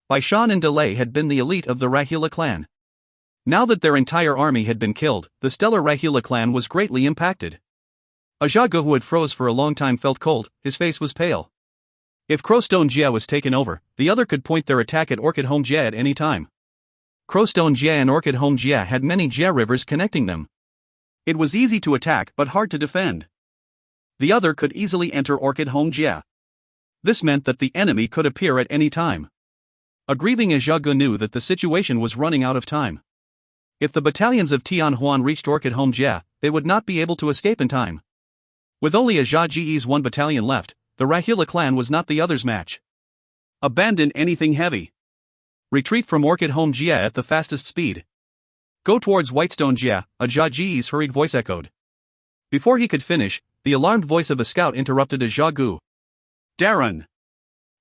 Speaker 1: Bai Shan and Delay had been the elite of the Rahula clan. Now that their entire army had been killed, the Stellar Rahula clan was greatly impacted. A Zhego who had froze for a long time felt cold, his face was pale. If Crowstone Jia was taken over, the other could point their attack at Orchid Home Jia at any time.
Speaker 2: Crowstone Jia and Orchid Home Jia had many Jia rivers connecting them.
Speaker 1: It was easy to attack but hard to defend. The other could easily enter Orchid Home Jia. This meant that the enemy could appear at any time. A grieving Zhao knew that the situation was running out of time. If the battalions of Tian Huan reached Orchid Home Jia, they would not be able to escape in time. With only a Zhao Ji's one battalion left, the Rahila clan was not the other's match. Abandon anything heavy. Retreat from Orchid Home Jia at the fastest speed. Go towards Whitestone Jia, a Zhao Ji's hurried voice echoed. Before he could finish, the alarmed voice of a scout interrupted a Zhao Gu. Darren!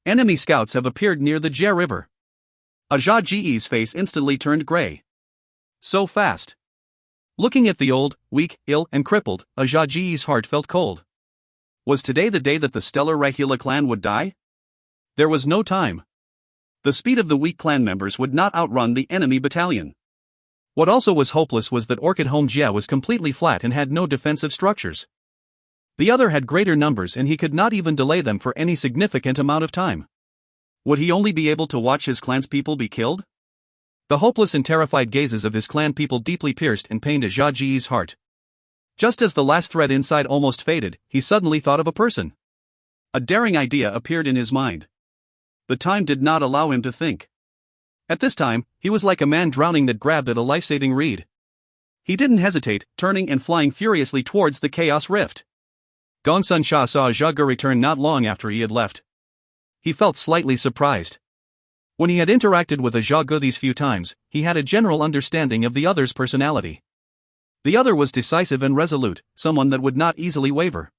Speaker 1: Enemy scouts have appeared near the Jia River. A Zhao Ji's face instantly turned gray. So fast. Looking at the old, weak, ill, and crippled, a Zhao Ji's heart felt cold. Was today the day that the stellar Rahila clan would die? There was no time. The speed of the weak clan members would not outrun the enemy battalion. What also was hopeless was that Orchid Home Jia was completely flat and had no defensive structures. The other had greater numbers and he could not even delay them for any significant amount of time. Would he only be able to watch his clan's people be killed? The hopeless and terrified gazes of his clan people deeply pierced and pained a Zhao Ji's heart. Just as the last thread inside almost faded, he suddenly thought of a person. A daring idea appeared in his mind. The time did not allow him to think. At this time, he was like a man drowning that grabbed at a life-saving reed. He didn't hesitate, turning and flying furiously towards the Chaos Rift. Gongsun Sha saw Zhao Ge return not long after he had left. He felt slightly surprised. When he had interacted with a Zhao Ge these few times, he had a general understanding of the other's personality. The other was decisive and resolute, someone that would not easily waver.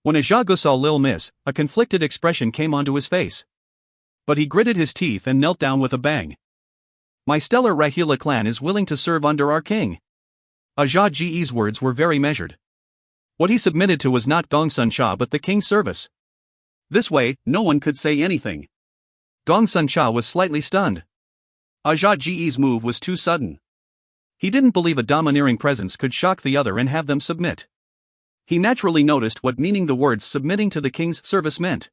Speaker 1: When a Zhao Ge saw Lil Miss, a conflicted expression came onto his face. But he gritted his teeth and knelt down with a bang. My stellar Rahila clan is willing to serve under our king. A Zhao Ji's words were very measured. What he submitted to was not Gongsun Sha but the king's service. This way, no one could say anything. Gongsun Sha was slightly stunned. A Zhao Ji's move was too sudden. He didn't believe a domineering presence could shock the other and have them submit. He naturally noticed what meaning the words submitting to the king's service meant.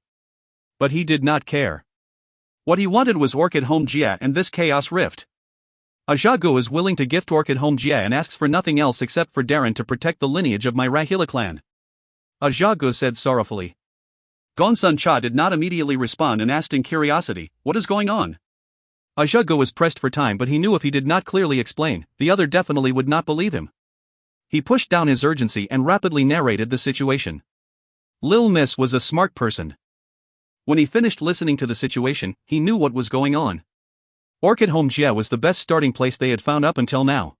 Speaker 1: But he did not care. What he wanted was Orchid Home Jia and this Chaos Rift. A Zhao Ge is willing to gift Orchid Home Jia and asks for nothing else except for Darren to protect the lineage of my Rahila clan. A Zhao Ge said sorrowfully. Gongsun Sha did not immediately respond and asked in curiosity, what is going on? A Zhao Ge was pressed for time but he knew if he did not clearly explain, the other definitely would not believe him. He pushed down his urgency and rapidly narrated the situation. Lil Miss was a smart person. When he finished listening to the situation, he knew what was going on. Orchid Home Jia was the best starting place they had found up until now.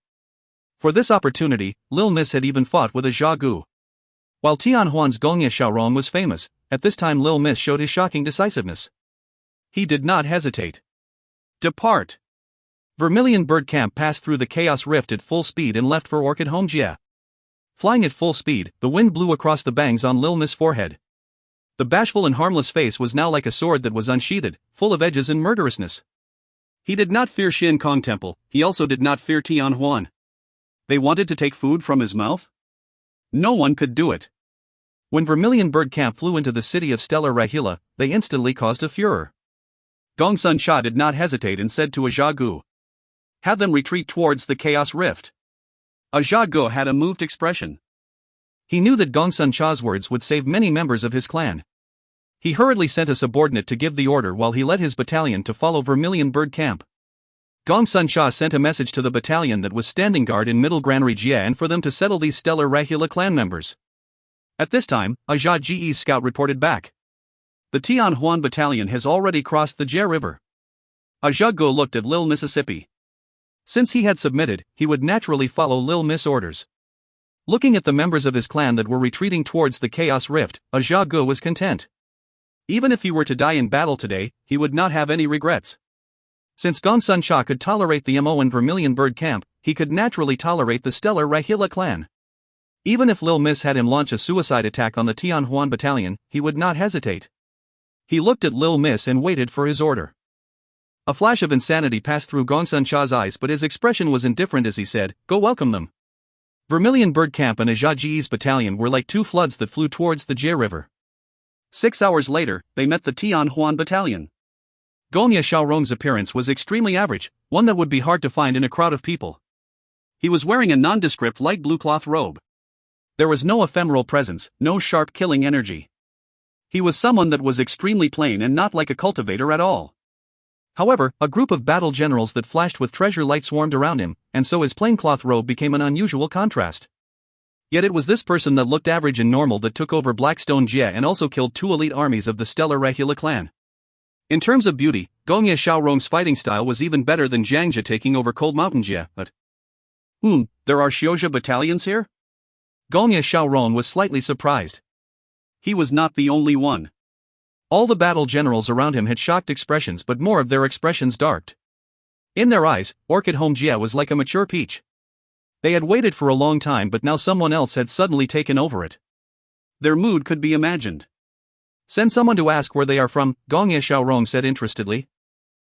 Speaker 1: For this opportunity, Lil Miss had even fought with a Zhao Ge. While Tian Huan's Gongye Xiaorong was famous, at this time Lil Miss showed his shocking decisiveness. He did not hesitate. Depart. Vermilion Bird Camp passed through the Chaos Rift at full speed and left for Orchid Home Jia. Flying at full speed, the wind blew across the bangs on Lil Miss' forehead. The bashful and harmless face was now like a sword that was unsheathed, full of edges and murderousness. He did not fear Shin Kong Temple, he also did not fear Tian Huan. They wanted to take food from his mouth? No one could do it. When Vermilion Bird Camp flew into the city of Stellar Rahila, they instantly caused a furor. Gongsun Sha did not hesitate and said to a Zhao Ge, have them retreat towards the Chaos Rift. A Zhao Ge had a moved expression. He knew that Gongsun Sha's words would save many members of his clan. He hurriedly sent a subordinate to give the order while he led his battalion to follow Vermilion Bird Camp. Gongsun Sha sent a message to the battalion that was standing guard in Middle Granary Jia and for them to settle these stellar Rahila clan members. At this time, a Zhao Ji's scout reported back. The Tian Huan battalion has already crossed the Jia River. A Zhao Ge looked at Lil Mississippi. Since he had submitted, he would naturally follow Lil Miss orders. Looking at the members of his clan that were retreating towards the Chaos Rift, a Zhao Ge was content. Even if he were to die in battle today, he would not have any regrets. Since Gongsun Sha could tolerate the Mo and Vermilion Bird Camp, he could naturally tolerate the stellar Rahila clan. Even if Lil Miss had him launch a suicide attack on the Tian Huan battalion, he would not hesitate. He looked at Lil Miss and waited for his order. A flash of insanity passed through Gongsun Sha's eyes but his expression was indifferent as he said, go welcome them. Vermilion Bird Camp and a Zhao Ji's battalion were like two floods that flew towards the Jia River. 6 hours later, they met the Tian Huan battalion. Gongye Xiaorong's appearance was extremely average, one that would be hard to find in a crowd of people. He was wearing a nondescript light blue cloth robe. There was no ephemeral presence, no sharp killing energy. He was someone that was extremely plain and not like a cultivator at all. However, a group of battle generals that flashed with treasure light swarmed around him, and so his plain cloth robe became an unusual contrast. Yet it was this person that looked average and normal that took over Blackstone Jie and also killed 2 elite armies of the stellar Rahula clan. In terms of beauty, Gongye Xiaorong's fighting style was even better than Jiang Jie taking over Cold Mountain Jie, but... there are Xiozha battalions here? Gongye Xiaorong was slightly surprised. He was not the only one. All the battle generals around him had shocked expressions, but more of their expressions darked. In their eyes, Orchid Home Jie was like a mature peach. They had waited for a long time, but now someone else had suddenly taken over it. Their mood could be imagined. Send someone to ask where they are from, Gongye Xiaorong said interestedly.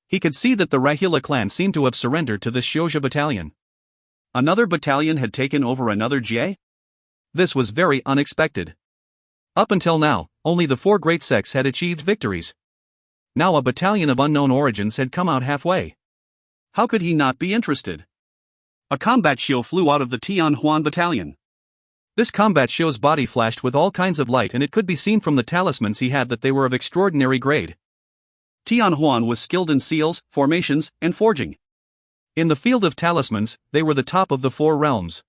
Speaker 1: He could see that the Rahula clan seemed to have surrendered to this Xiozha battalion. Another battalion had taken over another Jie? This was very unexpected. Up until now, only the 4 great sects had achieved victories. Now a battalion of unknown origins had come out halfway. How could he not be interested? A combat shio flew out of the Tianhuan battalion. This combat shio's body flashed with all kinds of light, and it could be seen from the talismans he had that they were of extraordinary grade. Tianhuan was skilled in seals, formations, and forging. In the field of talismans, they were the top of the 4 realms.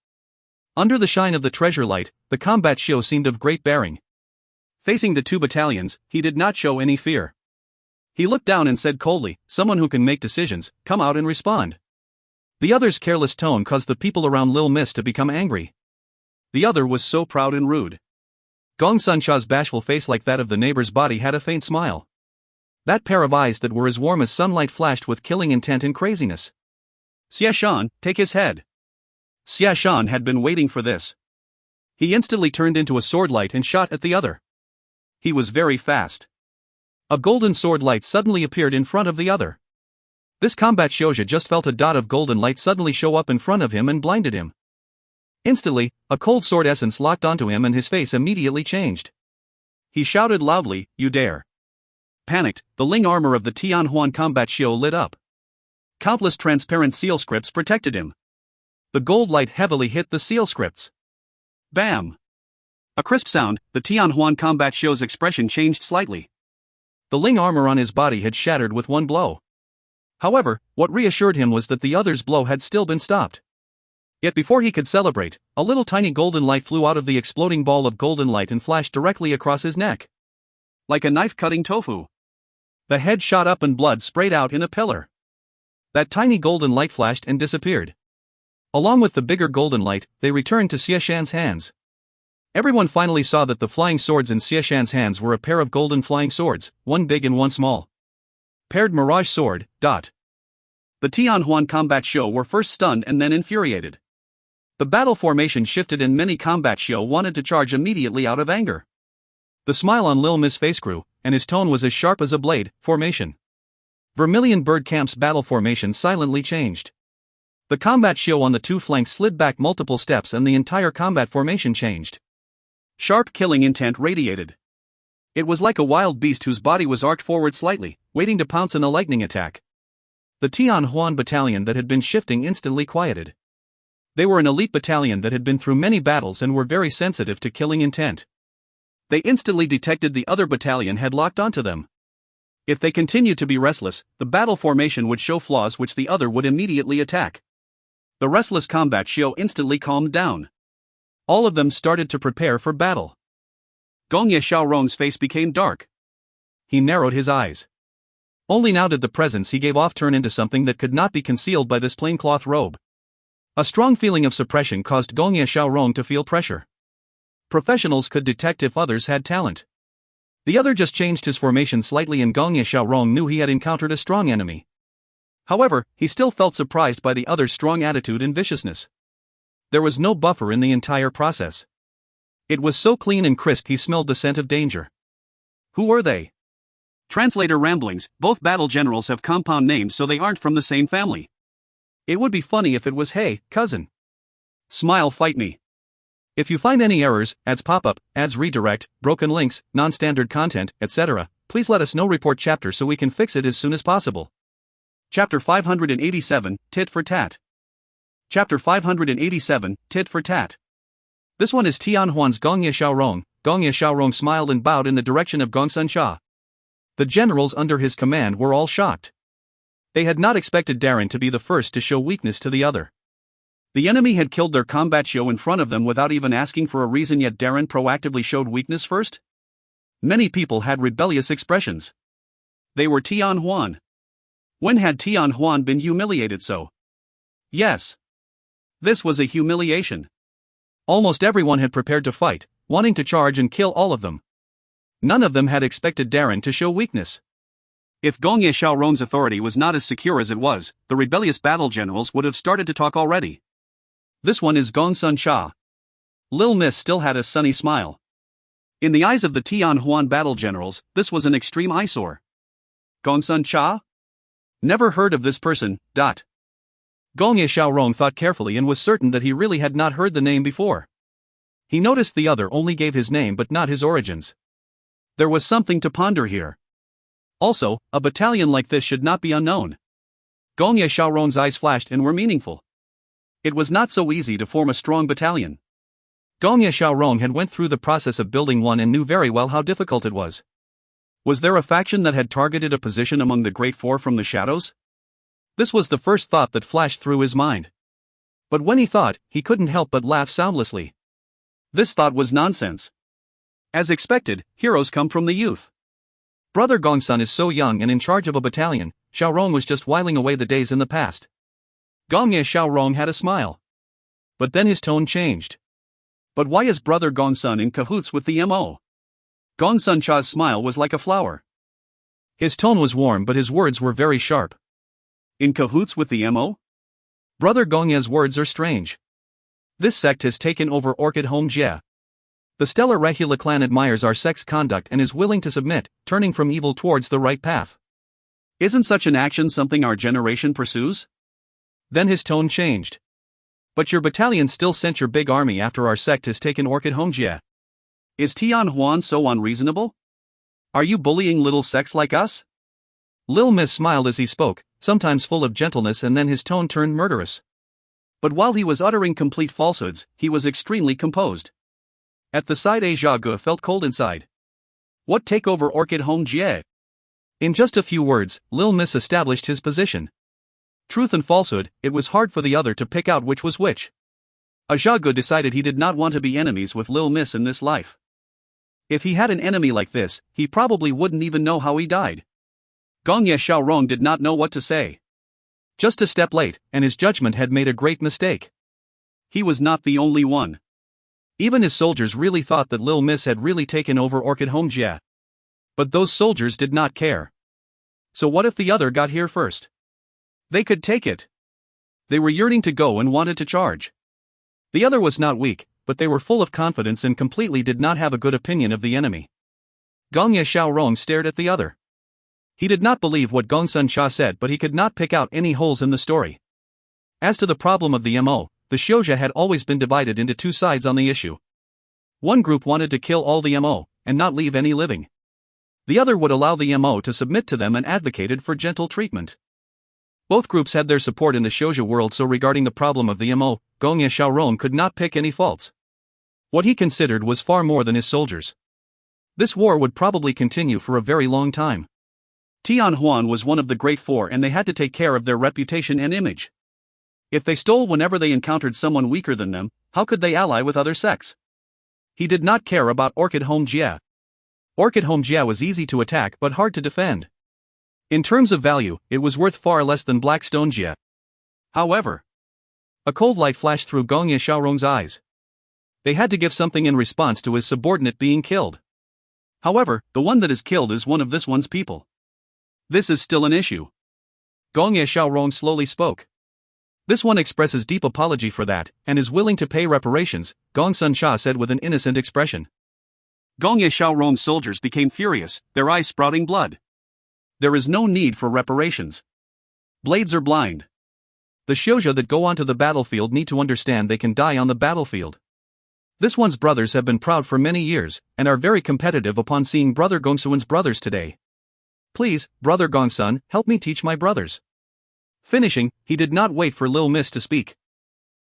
Speaker 1: Under the shine of the treasure light, the combat shio seemed of great bearing. Facing the 2 battalions, he did not show any fear. He looked down and said coldly, "Someone who can make decisions, come out and respond." The other's careless tone caused the people around Lil Miss to become angry. The other was so proud and rude. Gong Suncha's bashful face, like that of the neighbor's body, had a faint smile. That pair of eyes that were as warm as sunlight flashed with killing intent and craziness. "Xia Shan, take his head." Xia Shan had been waiting for this. He instantly turned into a sword light and shot at the other. He was very fast. A golden sword light suddenly appeared in front of the other. This combat Xiozha just felt a dot of golden light suddenly show up in front of him and blinded him. Instantly, a cold sword essence locked onto him and his face immediately changed. He shouted loudly, "You dare!" Panicked, the Ling armor of the Tianhuan combat Shio lit up. Countless transparent seal scripts protected him. The gold light heavily hit the seal scripts. Bam! A crisp sound, the Tianhuan combat Shio's expression changed slightly. The Ling armor on his body had shattered with one blow. However, what reassured him was that the other's blow had still been stopped. Yet before he could celebrate, a little tiny golden light flew out of the exploding ball of golden light and flashed directly across his neck. Like a knife cutting tofu. The head shot up and blood sprayed out in a pillar. That tiny golden light flashed and disappeared. Along with the bigger golden light, they returned to Xia Shan's hands. Everyone finally saw that the flying swords in Xia Shan's hands were a pair of golden flying swords, one big and one small. Paired Mirage Sword. The Tianhuan combat Shio were first stunned and then infuriated. The battle formation shifted and many combat Shio wanted to charge immediately out of anger. The smile on Lil Miss' face grew, and his tone was as sharp as a blade. Formation. Vermilion Bird Camp's battle formation silently changed. The combat Shio on the 2 flanks slid back multiple steps and the entire combat formation changed. Sharp killing intent radiated. It was like a wild beast whose body was arced forward slightly, waiting to pounce in a lightning attack. The Tianhuan battalion that had been shifting instantly quieted. They were an elite battalion that had been through many battles and were very sensitive to killing intent. They instantly detected the other battalion had locked onto them. If they continued to be restless, the battle formation would show flaws which the other would immediately attack. The restless combat Shio instantly calmed down. All of them started to prepare for battle. Gongye Xiaorong's face became dark. He narrowed his eyes. Only now did the presence he gave off turn into something that could not be concealed by this plain cloth robe. A strong feeling of suppression caused Gongye Xiaorong to feel pressure. Professionals could detect if others had talent. The other just changed his formation slightly and Gongye Xiaorong knew he had encountered a strong enemy. However, he still felt surprised by the other's strong attitude and viciousness. There was no buffer in the entire process. It was so clean and crisp he smelled the scent of danger. Who were they? Translator ramblings, both battle generals have compound names so they aren't from the same family. It would be funny if it was "Hey, cousin. Smile fight me." If you find any errors, ads pop up, ads redirect, broken links, non-standard content, etc., please
Speaker 2: please let us know report chapter so we can fix it as soon as possible.
Speaker 1: Chapter 587, Tit for Tat. Chapter 587, Tit for Tat.
Speaker 2: This one is Tian Huan's Gongye Xiaorong. Gongye Xiaorong smiled and bowed in the direction of Gongsun Sha. The generals under his command were all shocked. They had not expected Darren to be the first to show weakness to the other.
Speaker 1: The enemy had killed their combat show in front of them without even asking for a reason, yet Darren proactively showed weakness first? Many people had rebellious expressions. They were Tian Huan. When had Tian Huan been humiliated so? Yes. This was a humiliation.
Speaker 2: Almost everyone had prepared to fight, wanting to charge and kill all of them. None of them had expected Darren to show weakness.
Speaker 1: If Gongye Xiaorong's authority was not as secure as it was, the rebellious battle generals would have started to talk already. This one is Gongsun Sha. Lil Miss still had a sunny smile. In the eyes of the Tian Huan battle generals, this was an extreme eyesore. Gongsun Sha? Never heard of this person. Gongye Xiaorong thought carefully and was certain that he really had not heard the name before. He noticed the other only gave his name but not his origins. There was something to ponder here. Also, a battalion like this should not be unknown. Gongye Xiaorong's eyes flashed and were meaningful. It was not so easy to form a strong battalion.
Speaker 2: Gongye Xiaorong had went through the process of building one and knew very well how difficult it was.
Speaker 1: Was there a faction that had targeted a position among the Great Four from the shadows?
Speaker 2: This was the first thought that flashed through his mind. But when he thought, he couldn't help but laugh soundlessly.
Speaker 1: This thought was nonsense. As expected, heroes come from the youth.
Speaker 2: Brother Gongsun is so young and in charge of a battalion. Xiaorong was just whiling away the days in the past.
Speaker 1: Gongye Xiaorong had a smile. But then his tone changed. But why is Brother Gongsun in cahoots with the Mo? Gongsun Sha's smile was like a flower.
Speaker 2: His tone was warm but his words were very sharp.
Speaker 1: In cahoots with the Mo?
Speaker 2: Brother Gongye's words are strange. This sect has taken over Orchid Home Jie. The Stellar Rahula clan admires our sect's conduct and is willing to submit, turning from evil towards the right path.
Speaker 1: Isn't such an action something our generation pursues?
Speaker 2: Then his tone changed. But your battalion still sent your big army after our sect has taken Orchid Home Jie.
Speaker 1: Is Tian Huan so unreasonable? Are you bullying little sects like us?
Speaker 2: Lil Miss smiled as he spoke, sometimes full of gentleness, and then his tone turned murderous.
Speaker 1: But while he was uttering complete falsehoods, he was extremely composed. At the sight, Jia Ge felt cold inside. What take over Orchid Home Jie?
Speaker 2: In just a few words, Lil Miss established his position. Truth and falsehood, it was hard for the other to pick out which was which.
Speaker 1: Jia Ge decided he did not want to be enemies with Lil Miss in this life. If he had an enemy like this, he probably wouldn't even know how he died. Gongye Xiaorong did not know what to say.
Speaker 2: Just a step late, and his judgment had made a great mistake.
Speaker 1: He was not the only one.
Speaker 2: Even his soldiers really thought that Lil Miss had really taken over Orchid Home Jie. But those soldiers did not care.
Speaker 1: So what if the other got here first? They could take it. They were yearning to go and wanted to charge.
Speaker 2: The other was not weak, but they were full of confidence and completely did not have a good opinion of the enemy.
Speaker 1: Gongye Xiaorong stared at the other. He did not believe what Gongsun Sha said, but he could not pick out any holes in the story. As to the problem of the Mo, the Xiuzha had always been divided into two sides on the issue. One group wanted to kill all the Mo, and not leave any living. The other would allow the Mo to submit to them and advocated for gentle treatment. Both groups had their support in the Xiuzha world, so regarding the problem of the Mo, Gongye Xiaorong could not pick any faults. What he considered was far more than his soldiers. This war would probably continue for a very long time. Tian Huan was one of the Great Four and they had to take care of their reputation and image. If they stole whenever they encountered someone weaker than them, how could they ally with other sects? He did not care about Orchid Home Jie. Orchid Home Jie was easy to attack but hard to defend. In terms of value, it was worth far less than Blackstone Jie. However, a cold light flashed through Gongye Xiaorong's eyes. They had to give something in response to his subordinate being killed. However, the one that is killed is one of this one's people. This is still an issue. Gongye Xiaorong slowly spoke. This one expresses deep apology for that, and is willing to pay reparations, Gongsun Sha said with an innocent expression. Gongye Xiaorong's soldiers became furious, their eyes sprouting blood. There is no need for reparations. Blades are blind. The Xiuzha that go onto the battlefield need to understand they can die on the battlefield. This one's brothers have been proud for many years, and are very competitive upon seeing Brother Gongsun's brothers today.
Speaker 2: Please, Brother Gongsun, help me teach my brothers. Finishing, he did not wait for Lil Miss to speak.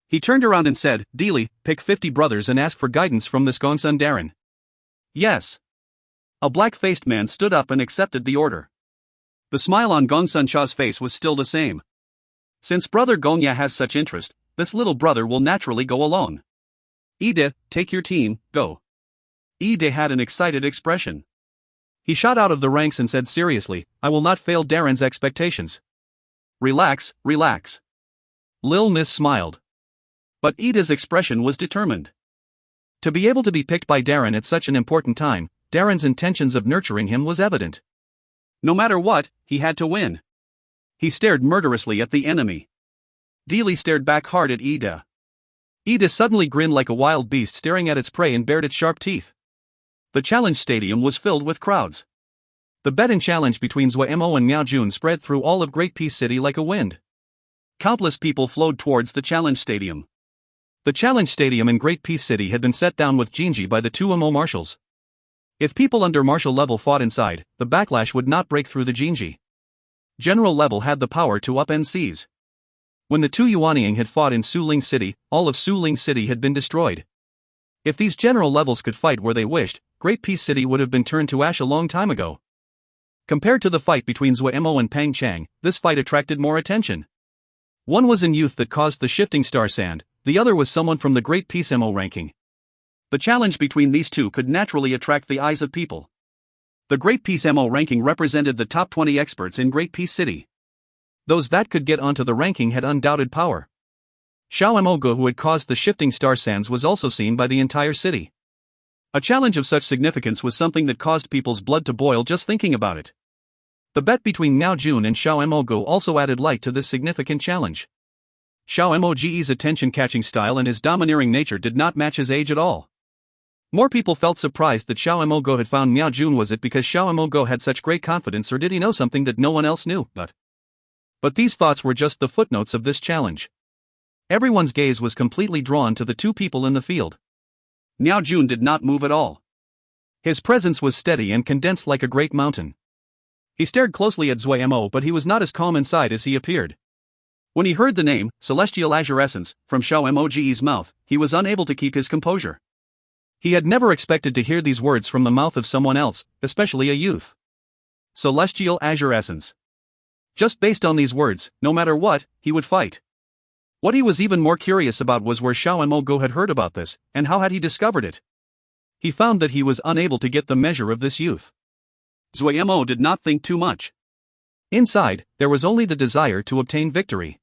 Speaker 2: He turned around and said, Dealy, pick 50 brothers and ask for guidance from this Gongsun Darren.
Speaker 1: Yes. A black-faced man stood up and accepted the order. The smile on Gongsun Cha's face was still the same. Since Brother Gongya has such interest, this little brother will naturally go along. Ide, take your team, go. Ide had an excited expression. He shot out of the ranks and said seriously, I will not fail Darren's expectations. Relax, relax. Lil Miss smiled. But Ide's expression was determined. To be able to be picked by Darren at such an important time, Darren's intentions of nurturing him was evident. No matter what, he had to win. He stared murderously at the enemy. Dealy stared back hard at Ida. Ida suddenly grinned like a wild beast staring at its prey and bared its sharp teeth. The challenge stadium was filled with crowds. The bet and challenge between Zuo Mo and Miao Jun spread through all of Great Peace City like a wind. Countless people flowed towards the challenge stadium. The challenge stadium in Great Peace City had been set down with Jinji by the two Mo marshals. If people under marshal level fought inside, the backlash would not break through the Jinji. General level had the power to up and seize. When the two Yuanying had fought in Suling City, all of Suling City had been destroyed. If these general levels could fight where they wished, Great Peace City would have been turned to ash a long time ago. Compared to the fight between Zuo Mo and Pang Chang, this fight attracted more attention. One was in youth that caused the shifting star sand, the other was someone from the Great Peace Mo ranking. The challenge between these two could naturally attract the eyes of people. The Great Peace Mo ranking represented the top 20 experts in Great Peace City. Those that could get onto the ranking had undoubted power. Xiao Mogo, who had caused the shifting star sands, was also seen by the entire city. A challenge of such significance was something that caused people's blood to boil just thinking about it. The bet between Miao Jun and Xiao Mogo also added light to this significant challenge. Xiao Moge's attention-catching style and his domineering nature did not match his age at all. More people felt surprised that Xiao Mogo had found Miao Jun. Was it because Xiao Mogo had such great confidence, or did he know something that no one else knew? But these thoughts were just the footnotes of this challenge. Everyone's gaze was completely drawn to the two people in the field. Miao Jun did not move at all. His presence was steady and condensed like a great mountain. He stared closely at Zuo Mo, but he was not as calm inside as he appeared. When he heard the name, Celestial Azure Essence, from Xiao Moge's mouth, he was unable to keep his composure. He had never expected to hear these words from the mouth of someone else, especially a youth. Celestial Azure Essence. Just based on these words, no matter what, he would fight. What he was even more curious about was where Xiao Mogo had heard about this, and how had he discovered it. He found that he was unable to get the measure of this youth. Zuo Mo did not think too much. Inside, there was only the desire to obtain victory.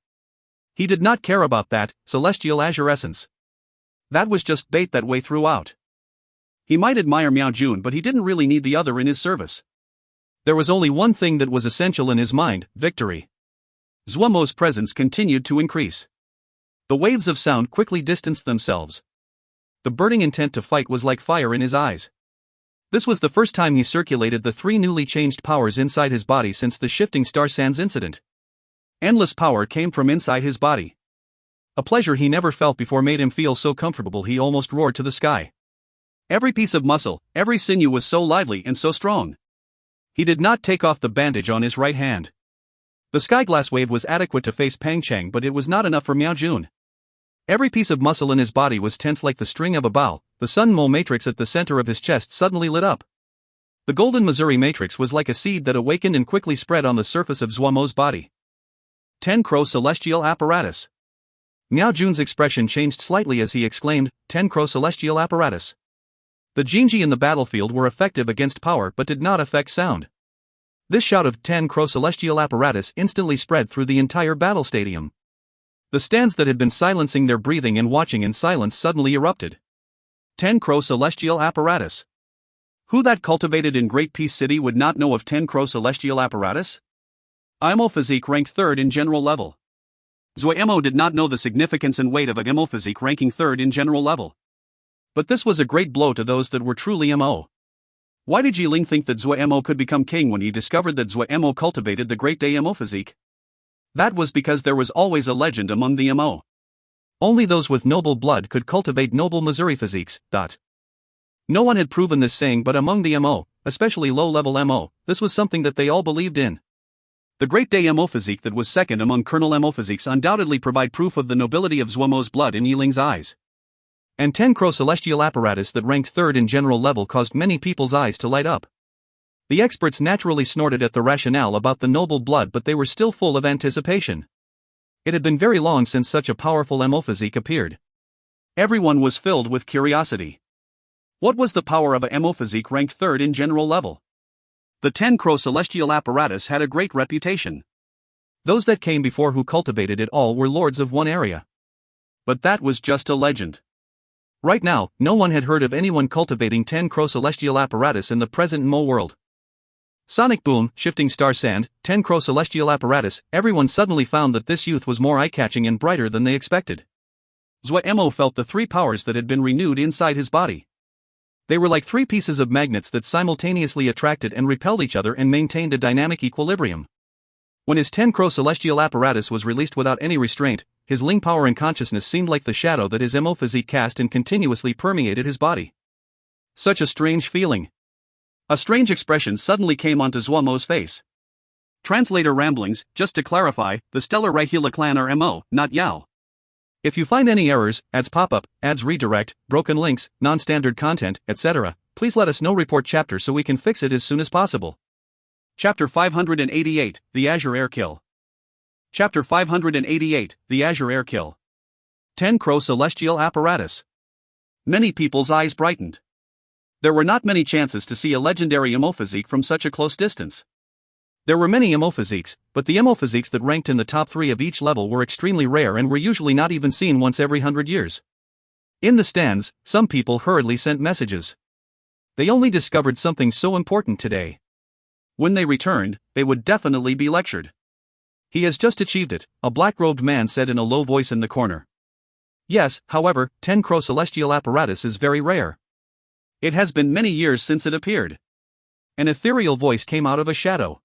Speaker 1: He did not care about that Celestial Azure Essence. That was just bait that way throughout. He might admire Miao Jun, but he didn't really need the other in his service. There was only one thing that was essential in his mind: victory. Zuo Mo's presence continued to increase. The waves of sound quickly distanced themselves. The burning intent to fight was like fire in his eyes. This was the first time he circulated the three newly changed powers inside his body since the shifting star sands incident. Endless power came from inside his body. A pleasure he never felt before made him feel so comfortable he almost roared to the sky. Every piece of muscle, every sinew was so lively and so strong. He did not take off the bandage on his right hand. The skyglass wave was adequate to face Pang Chang, but it was not enough for Miao Jun. Every piece of muscle in his body was tense like the string of a bow. The Sun Mo matrix at the center of his chest suddenly lit up. The golden Missouri matrix was like a seed that awakened and quickly spread on the surface of Zuo Mo's body. 10 Crow Celestial Apparatus. Miao Jun's expression changed slightly as he exclaimed, 10 Crow Celestial Apparatus. The Jinji in the battlefield were effective against power but did not affect sound. This shout of 10 Crow Celestial Apparatus instantly spread through the entire battle stadium. The stands that had been silencing their breathing and watching in silence suddenly erupted. 10 Crow Celestial Apparatus. Who that cultivated in Great Peace City would not know of 10 Crow Celestial Apparatus? Imo Physique ranked 3rd in general level. Zuo Mo did not know the significance and weight of a Imo Physique ranking 3rd in general level. But this was a great blow to those that were truly Mo. Why did Jiling think that Zuo Mo could become king when he discovered that Zuo Mo cultivated the Great Day Mo Physique? That was because there was always a legend among the Mo. Only those with noble blood could cultivate noble Missouri physiques. No one had proven this saying, but among the Mo,
Speaker 2: especially low-level MO, this was something that they all believed in.
Speaker 1: The Great Day MO physique that was second among Colonel MO physiques undoubtedly provide proof of the nobility of Zuo Mo's blood in Yiling's eyes.
Speaker 2: And 10 Crow Celestial apparatus that ranked third in general level caused many people's eyes to light up. The experts naturally snorted at the rationale about the noble blood, but they were still full of anticipation. It had been very long since such a powerful MO physique appeared.
Speaker 1: Everyone was filled with curiosity. What was the power of a MO physique ranked third in general level? The 10 Crow Celestial apparatus had a great reputation.
Speaker 2: Those that came before who cultivated it all were lords of one area.
Speaker 1: But that was just a legend.
Speaker 2: Right now, no one had heard of anyone cultivating 10 Crow Celestial apparatus in the present MO world. Sonic Boom, Shifting Star Sand, 10 Crow Celestial apparatus, everyone suddenly found that this youth was more eye-catching and brighter than they expected.
Speaker 1: Zuo Mo felt the three powers that had been renewed inside his body.
Speaker 2: They were like three pieces of magnets that simultaneously attracted and repelled each other and maintained a dynamic equilibrium. When his 10 Crow Celestial apparatus was released without any restraint, his Ling power and consciousness seemed like the shadow that his MO physique cast and continuously permeated his body.
Speaker 1: Such a strange feeling. A strange expression suddenly came onto Zuo Mo's face. Translator ramblings, just to clarify, the Stellar Rahila clan are MO, not Yao.
Speaker 2: If you find any errors, ads pop up, ads redirect, broken links, non-standard content, etc., please let us know. Report chapter so we can fix it as soon as possible.
Speaker 1: Chapter 588, The Azure Air Kill. Chapter 588, The Azure Air Kill. 10 Crow Celestial apparatus. Many people's eyes brightened. There were not many chances to see a legendary MO physique from such a close distance.
Speaker 2: There were many MO physiques, but the MO physiques that ranked in the top 3 of each level were extremely rare and were usually not even seen once every 100 years. In the stands, some people hurriedly sent messages. They only discovered something so important today.
Speaker 1: When they returned, they would definitely be lectured.
Speaker 2: He has just achieved it, a black-robed man said in a low voice in the corner. Yes, however, 10 Crow Celestial apparatus is very rare.
Speaker 1: It has been many years since it appeared.
Speaker 2: An ethereal voice came out of a shadow.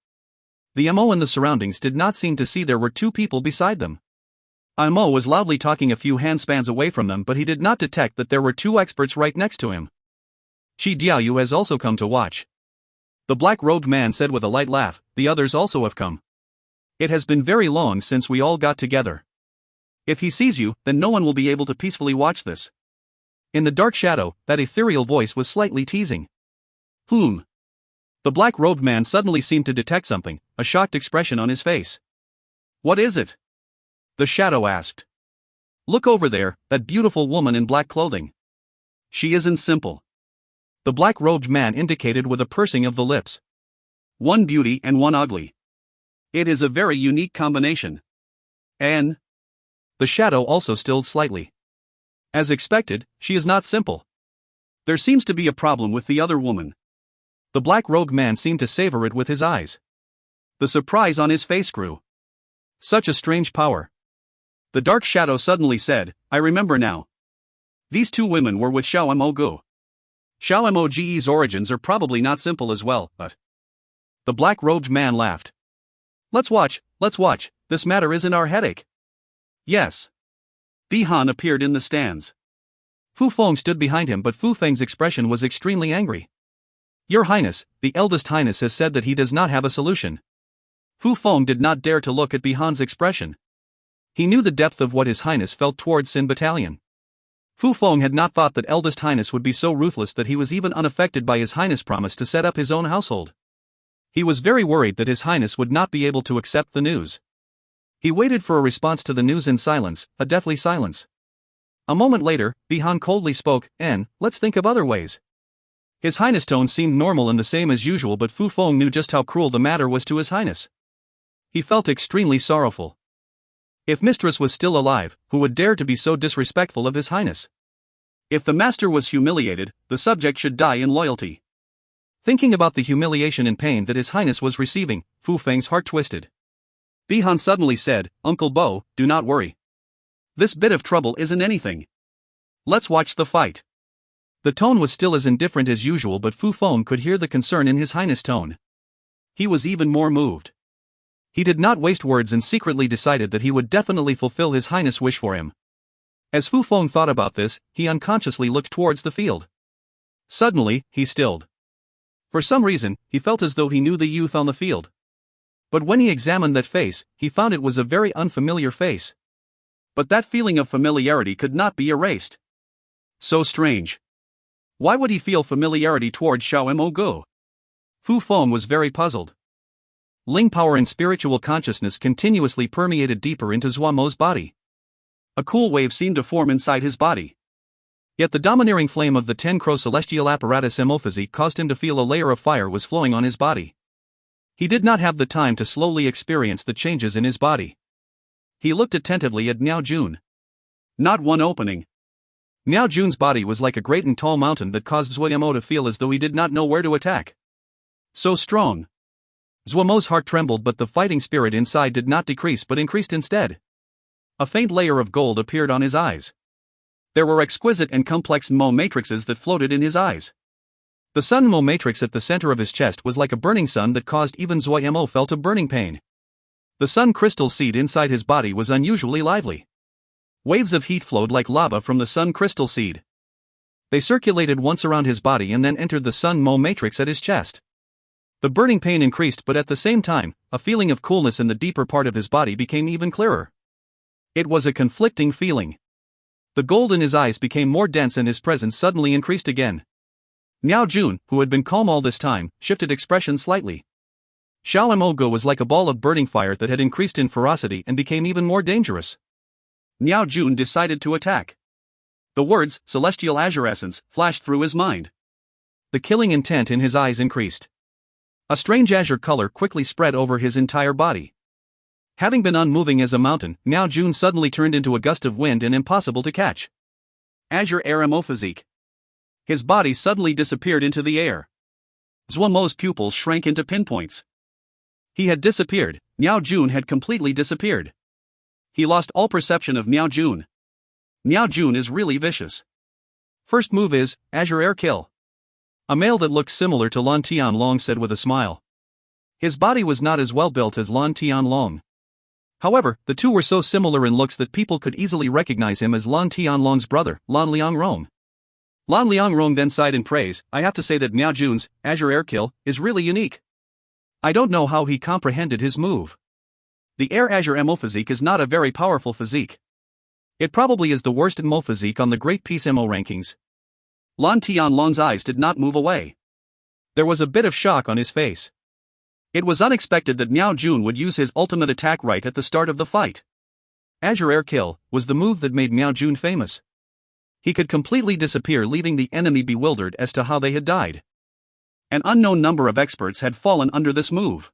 Speaker 2: The MO in the surroundings did not seem to see there were two people beside them.
Speaker 1: MO was loudly talking a few handspans away from them, but he did not detect that there were two experts right next to him.
Speaker 2: Chi Diaoyu has also come to watch.
Speaker 1: The black-robed man said with a light laugh, the others also have come. It has been very long since we all got together. If he sees you, then no one will be able to peacefully watch this.
Speaker 2: In the dark shadow, that ethereal voice was slightly teasing.
Speaker 1: The black-robed man suddenly seemed to detect something, a shocked expression on his face. What is it? The shadow asked.
Speaker 2: Look over there, that beautiful woman in black clothing.
Speaker 1: She isn't simple.
Speaker 2: The black-robed man indicated with a pursing of the lips.
Speaker 1: One beauty and one ugly. It is a very unique combination. And
Speaker 2: the shadow also stilled slightly.
Speaker 1: As expected, she is not simple. There seems to be a problem with the other woman.
Speaker 2: The black-robed man seemed to savor it with his eyes.
Speaker 1: The surprise on his face grew.
Speaker 2: Such a strange power.
Speaker 1: The dark shadow suddenly said, I remember now. These two women were with Xiao Mo Gu. Xiao Mo Ge's origins are probably not simple as well, but...
Speaker 2: The black-robed man laughed. Let's watch, this matter isn't our headache.
Speaker 1: Yes. Di Han appeared in the stands.
Speaker 2: Fu Feng stood behind him, but Fu Feng's expression was extremely angry. Your Highness, the eldest Highness has said that he does not have a solution.
Speaker 1: Fu Feng did not dare to look at Bi Han's expression.
Speaker 2: He knew the depth of what His Highness felt towards Sin Battalion.
Speaker 1: Fu Feng had not thought that eldest Highness would be so ruthless that he was even unaffected by His Highness' promise to set up his own household. He was very worried that His Highness would not be able to accept the news. He waited for a response to the news in silence, a deathly silence. A moment later, Bi Han coldly spoke, let's think of other ways. His Highness' tone seemed normal and the same as usual, but Fu Feng knew just how cruel the matter was to His Highness. He felt extremely sorrowful. If Mistress was still alive, who would dare to be so disrespectful of His Highness? If the master was humiliated, the subject should die in loyalty.
Speaker 2: Thinking about the humiliation and pain that His Highness was receiving, Fu Feng's heart twisted.
Speaker 1: Bi Han suddenly said, Uncle Bo, do not worry. This bit of trouble isn't anything. Let's watch the fight.
Speaker 2: The tone was still as indifferent as usual, but Fu Feng could hear the concern in His Highness' tone.
Speaker 1: He was even more moved.
Speaker 2: He did not waste words and secretly decided that he would definitely fulfill His Highness' wish for him. As Fu Feng thought about this, he unconsciously looked towards the field. Suddenly, he stilled. For some reason, he felt as though he knew the youth on the field. But when he examined that face, he found it was a very unfamiliar face.
Speaker 1: But that feeling of familiarity could not be erased. So strange. Why would he feel familiarity towards Zuo Mo?
Speaker 2: Fu Feng was very puzzled. Ling power and spiritual consciousness continuously permeated deeper into Zuo Mo's body.
Speaker 1: A cool wave seemed to form inside his body.
Speaker 2: Yet the domineering flame of the 10-crow celestial apparatus physique caused him to feel a layer of fire was flowing on his body. He did not have the time to slowly experience the changes in his body. He looked attentively at Miao Jun.
Speaker 1: Not one opening.
Speaker 2: Miao Jun's body was like a great and tall mountain that caused Zuo Mo to feel as though he did not know where to attack.
Speaker 1: So strong.
Speaker 2: Zuo Mo's heart trembled, but the fighting spirit inside did not decrease but increased instead.
Speaker 1: A faint layer of gold appeared on his eyes. There were exquisite and complex Mo matrices that floated in his eyes.
Speaker 2: The Sun Mo matrix at the center of his chest was like a burning sun that caused even Zuo Mo felt a burning pain. The sun crystal seed inside his body was unusually lively. Waves of heat flowed like lava from the sun crystal seed. They circulated once around his body and then entered the Sun Mo matrix at his chest. The burning pain increased, but at the same time, a feeling of coolness in the deeper part of his body became even clearer. It was a conflicting feeling. The gold in his eyes became more dense and his presence suddenly increased again. Miao Jun, who had been calm all this time, shifted expression slightly. Zuo Mo was like a ball of burning fire that had increased in ferocity and became even more dangerous.
Speaker 1: Miao Jun decided to attack. The words, celestial azure essence, flashed through his mind.
Speaker 2: The killing intent in his eyes increased. A strange azure color quickly spread over his entire body. Having been unmoving as a mountain, Miao Jun suddenly turned into a gust of wind and impossible to catch.
Speaker 1: Azure air physique. His body suddenly disappeared into the air. Zuo Mo's pupils shrank into pinpoints. He had disappeared. Miao Jun had completely disappeared. He lost all perception of Miao Jun. Miao Jun is really vicious.
Speaker 2: First move is Azure Air Kill. A male that looked similar to Lan Tianlong said with a smile. His body was not as well built as Lan Tianlong. However, the two were so similar in looks that people could easily recognize him as Lan Tianlong's brother, Lan Liangrong.
Speaker 1: Lan Liangrong then sighed in praise. I have to say that Miao Jun's Azure Air Kill is really unique.
Speaker 2: I don't know how he comprehended his move.
Speaker 1: The Air Azure Mo physique is not a very powerful physique.
Speaker 2: It probably is the worst Mo physique on the Great Peace Mo rankings.
Speaker 1: Lan Tianlong's eyes did not move away.
Speaker 2: There was a bit of shock on his face.
Speaker 1: It was unexpected that Miao Jun would use his ultimate attack right at the start of the fight.
Speaker 2: Azure Air Kill was the move that made Miao Jun famous. He could completely disappear, leaving the enemy bewildered as to how they had died.
Speaker 1: An unknown number of experts had fallen under this move.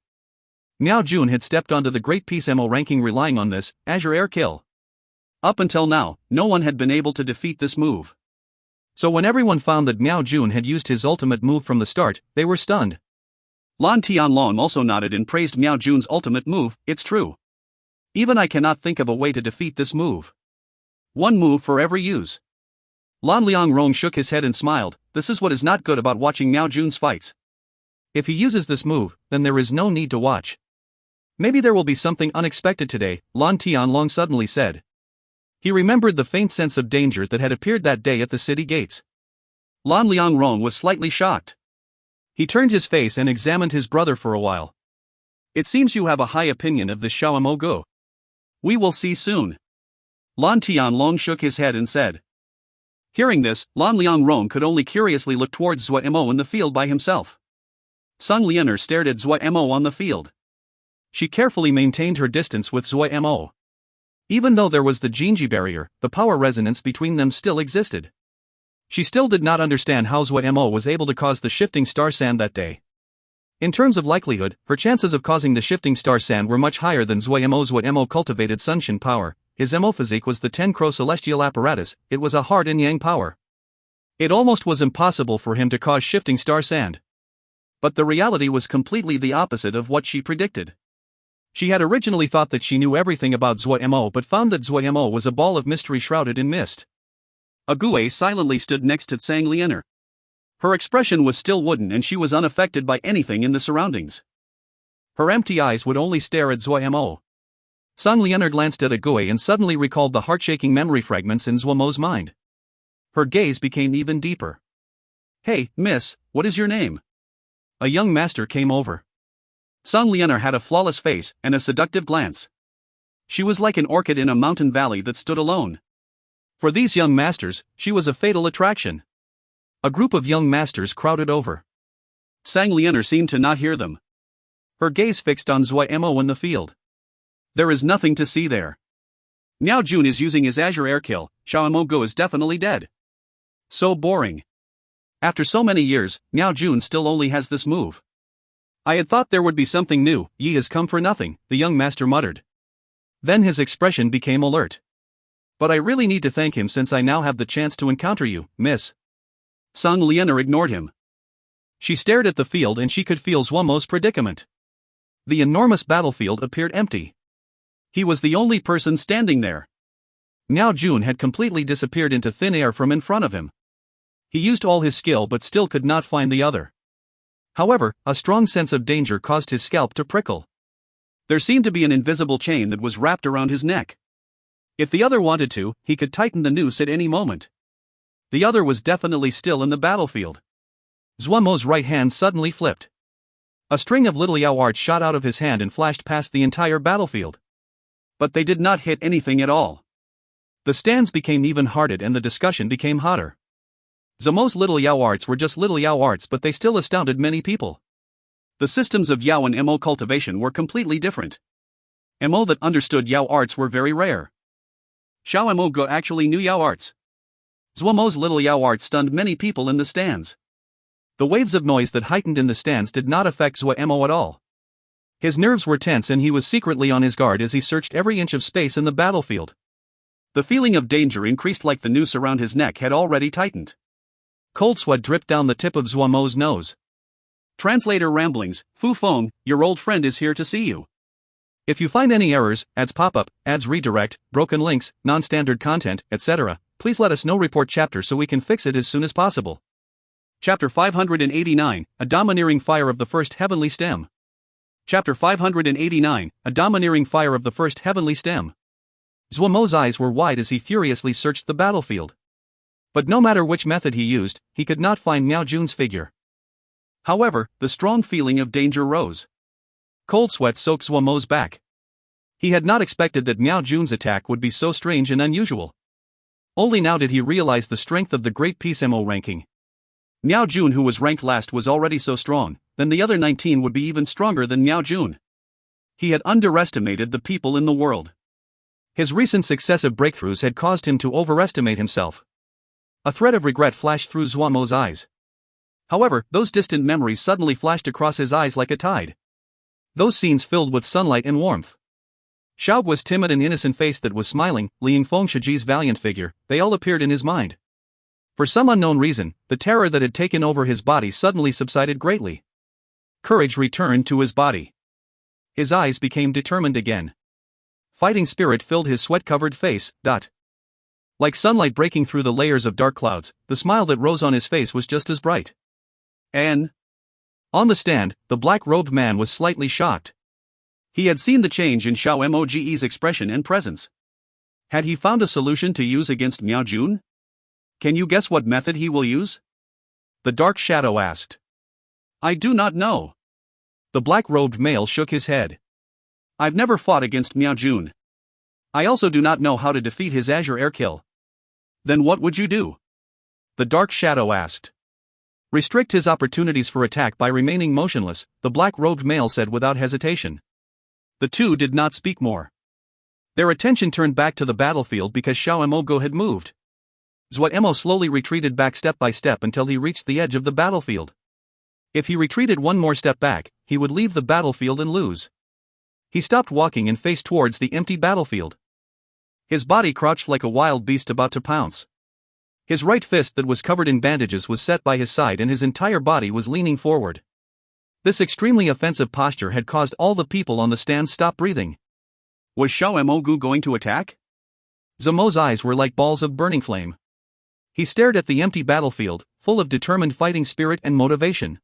Speaker 2: Miao Jun had stepped onto the Great Peace Mo ranking relying on this Azure Air Kill.
Speaker 1: Up until now, no one had been able to defeat this move.
Speaker 2: So when everyone found that Miao Jun had used his ultimate move from the start, they were stunned.
Speaker 1: Lan Tianlong also nodded and praised Miao Jun's ultimate move. It's true. Even I cannot think of a way to defeat this move. One move for every use. Lan Liangrong shook his head and smiled. This is what is not good about watching Miao Jun's fights.
Speaker 2: If he uses this move, then there is no need to watch. Maybe there will be something unexpected today, Lan Tianlong suddenly said. He remembered the faint sense of danger that had appeared that day at the city gates.
Speaker 1: Lan Liangrong was slightly shocked.
Speaker 2: He turned his face and examined his brother for a while.
Speaker 1: It seems you have a high opinion of this Zuo Mo. We will see soon. Lan Tianlong shook his head and said. Hearing this, Lan Liangrong could only curiously look towards Zuo Mo in the field by himself. Sun Lianer stared at Zuo Mo on the field.
Speaker 2: She carefully maintained her distance with Zuo Mo. Even though there was the Jinji barrier, the power resonance between them still existed. She still did not understand how Zuo Mo was able to cause the shifting star sand that day. In terms of likelihood, her chances of causing the shifting star sand were much higher than Zuo Mo cultivated Sunshin power. His Mo physique was the 10-crow celestial apparatus. It was a hard and yang power. It almost was impossible for him to cause shifting star sand.
Speaker 1: But the reality was completely the opposite of what she predicted.
Speaker 2: She had originally thought that she knew everything about Zuo Mo but found that Zuo Mo was a ball of mystery shrouded in mist.
Speaker 1: Ague silently stood next to Tsang Lianer. Her expression was still wooden and she was unaffected by anything in the surroundings.
Speaker 2: Her empty eyes would only stare at Zuo Mo. Sun Lianer glanced at Ague and suddenly recalled the heart-shaking memory fragments in Zuo Mo's mind. Her gaze became even deeper.
Speaker 1: Hey, miss, what is your name? a young master came over. Song Lianer had a flawless face and a seductive glance. She was like an orchid in a mountain valley that stood alone. For these young masters, she was a fatal attraction. A group of young masters crowded over. Sang Lianer seemed to not hear them. Her gaze fixed on Zuo Mo in the field. There is nothing to see there. Miao Jun is using his Azure Air Kill, Xiao Mo Go is definitely dead. So boring. After so many years, Miao Jun still only has this move. I had thought there would be something new. Yi has come for nothing, the young master muttered. Then his expression became alert. But I really need to thank him since I now have the chance to encounter you, miss. Song Lianer ignored him. She stared at the field and she could feel Zuo Mo's predicament. The enormous battlefield appeared empty. He was the only person standing there. Miao Jun had completely disappeared into thin air from in front of him. He used all his skill but still could not find the other. However, a strong sense of danger caused his scalp to prickle. There seemed to be an invisible chain that was wrapped around his neck. If the other wanted to, he could tighten the noose at any moment. The other was definitely still in the battlefield. Zuo Mo's right hand suddenly flipped. A string of little Yao arts shot out of his hand and flashed past the entire battlefield. But they did not hit anything at all. The stands became even heated and the discussion became hotter. Zuo Mo's little Yao arts were just little Yao arts, but they still astounded many people. The systems of Yao and Mo cultivation were completely different. Mo that understood Yao arts were very rare. Xiao Mo Go actually knew Yao arts. Zuo Mo's little Yao arts stunned many people in the stands. The waves of noise that heightened in the stands did not affect Zuo Mo at all. His nerves were tense and he was secretly on his guard as he searched every inch of space in the battlefield. The feeling of danger increased like the noose around his neck had already tightened. Cold sweat dripped down the tip of Zuo Mo's nose. Translator ramblings, Fu Feng, your old friend is here to see you. If you find any errors, ads pop-up, ads redirect, broken links, non-standard content, etc., please let us know. Report chapter so we can fix it as soon as possible. Chapter 589, A Domineering Fire of the First Heavenly Stem. Chapter 589, A Domineering Fire of the First Heavenly Stem. Zuo Mo's eyes were wide as he furiously searched the battlefield. But no matter which method he used, he could not find Miao Jun's figure. However, the strong feeling of danger rose. Cold sweat soaked Zuo Mo's back. He had not expected that Miao Jun's attack would be so strange and unusual. Only now did he realize the strength of the Great Peace Mo ranking. Miao Jun, who was ranked last, was already so strong, then the other 19 would be even stronger than Miao Jun. He had underestimated the people in the world. His recent successive breakthroughs had caused him to overestimate himself. A thread of regret flashed through Zuo Mo's eyes. However, those distant memories suddenly flashed across his eyes like a tide. Those scenes filled with sunlight and warmth. Xiaoguo's timid and innocent face that was smiling, Li Yingfeng Shiji's valiant figure, they all appeared in his mind. For some unknown reason, the terror that had taken over his body suddenly subsided greatly. Courage returned to his body. His eyes became determined again. Fighting spirit filled his sweat-covered face. Like sunlight breaking through the layers of dark clouds, the smile that rose on his face was just as bright. On the stand, the black-robed man was slightly shocked. He had seen the change in Xiao Moge's expression and presence. Had he found a solution to use against Miao Jun? Can you guess what method he will use? The dark shadow asked. I do not know. The black-robed male shook his head. I've never fought against Miao Jun. I also do not know how to defeat his Azure Air Kill. Then what would you do? The dark shadow asked. Restrict his opportunities for attack by remaining motionless, the black-robed male said without hesitation. The two did not speak more. Their attention turned back to the battlefield because Xiao Mo had moved. Zuo Mo slowly retreated back step by step until he reached the edge of the battlefield. If he retreated one more step back, he would leave the battlefield and lose. He stopped walking and faced towards the empty battlefield. His body crouched like a wild beast about to pounce. His right fist that was covered in bandages was set by his side and his entire body was leaning forward. This extremely offensive posture had caused all the people on the stand stop breathing. Was Xiao Mo going to attack? Zuo Mo's eyes were like balls of burning flame. He stared at the empty battlefield, full of determined fighting spirit and motivation.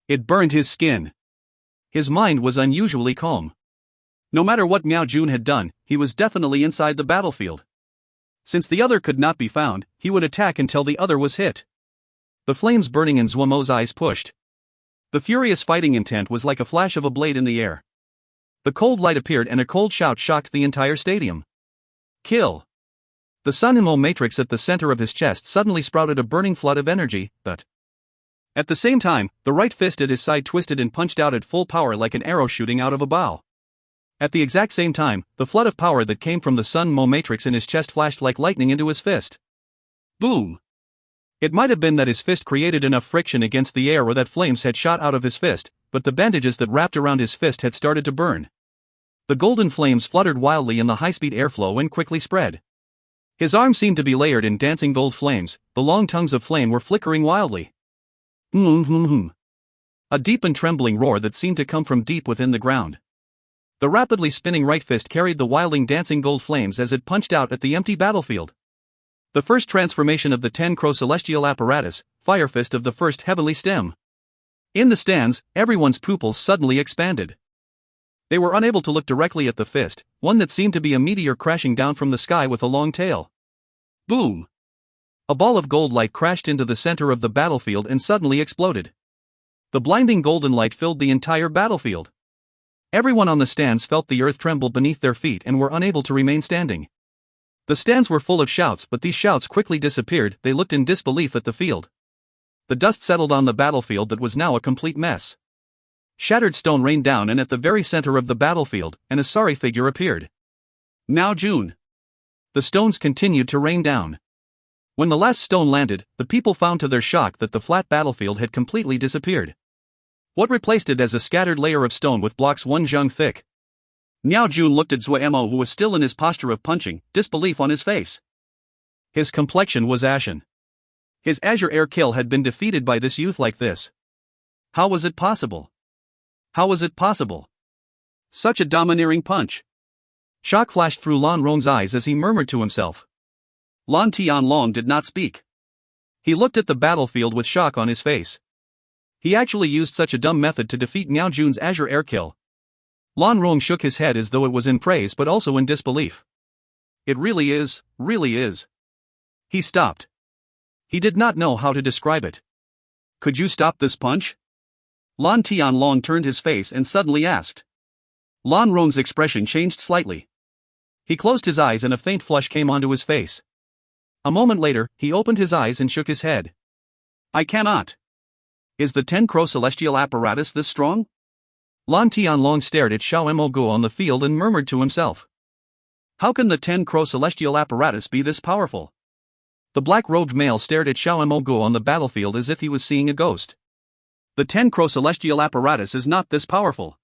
Speaker 1: It burned his skin. His mind was unusually calm. No matter what Miao Jun had done, he was definitely inside the battlefield. Since the other could not be found, he would attack until the other was hit. The flames burning in Zuo Mo's eyes pushed. The furious fighting intent was like a flash of a blade in the air. The cold light appeared and a cold shout shocked the entire stadium. Kill! The Sun Mo matrix at the center of his chest suddenly sprouted a burning flood of energy, but at the same time, the right fist at his side twisted and punched out at full power like an arrow shooting out of a bow. At the exact same time, the flood of power that came from the Sun Mo matrix in his chest flashed like lightning into his fist. Boom! It might have been that his fist created enough friction against the air or that flames had shot out of his fist, but the bandages that wrapped around his fist had started to burn. The golden flames fluttered wildly in the high-speed airflow and quickly spread. His arms seemed to be layered in dancing gold flames, the long tongues of flame were flickering wildly. A deep and trembling roar that seemed to come from deep within the ground. The rapidly spinning right fist carried the wilding dancing gold flames as it punched out at the empty battlefield. The first transformation of the 10-crow celestial apparatus, Fire Fist of the first heavenly stem. In the stands, everyone's pupils suddenly expanded. They were unable to look directly at the fist, one that seemed to be a meteor crashing down from the sky with a long tail. Boom! A ball of gold light crashed into the center of the battlefield and suddenly exploded. The blinding golden light filled the entire battlefield. Everyone on the stands felt the earth tremble beneath their feet and were unable to remain standing. The stands were full of shouts, but these shouts quickly disappeared. They looked in disbelief at the field. The dust settled on the battlefield that was now a complete mess. Shattered stone rained down, and at the very center of the battlefield, an Asari figure appeared. Now June. The stones continued to rain down. When the last stone landed, the people found to their shock that the flat battlefield had completely disappeared. What replaced it as a scattered layer of stone with blocks 1 zhang thick. Miao Jun looked at Zuo Mo, who was still in his posture of punching, disbelief on his face. His complexion was ashen. His Azure Air kill had been defeated by this youth like this. How was it possible? How was it possible? Such a domineering punch. Shock flashed through Lan Rong's eyes as he murmured to himself. Lan Tianlong did not speak. He looked at the battlefield with shock on his face. He actually used such a dumb method to defeat Miao Jun's Azure Air kill. Lan Rong shook his head as though it was in praise but also in disbelief. It really is, really is. He stopped. He did not know how to describe it. Could you stop this punch? Lan Tianlong turned his face and suddenly asked. Lan Rong's expression changed slightly. He closed his eyes and a faint flush came onto his face. A moment later, he opened his eyes and shook his head. I cannot. Is the 10-crow celestial apparatus this strong? Lan Tianlong stared at Xiao Mo Guo on the field and murmured to himself. How can the 10-crow celestial apparatus be this powerful? The black-robed male stared at Xiao Mo Guo on the battlefield as if he was seeing a ghost. The 10-crow celestial apparatus is not this powerful.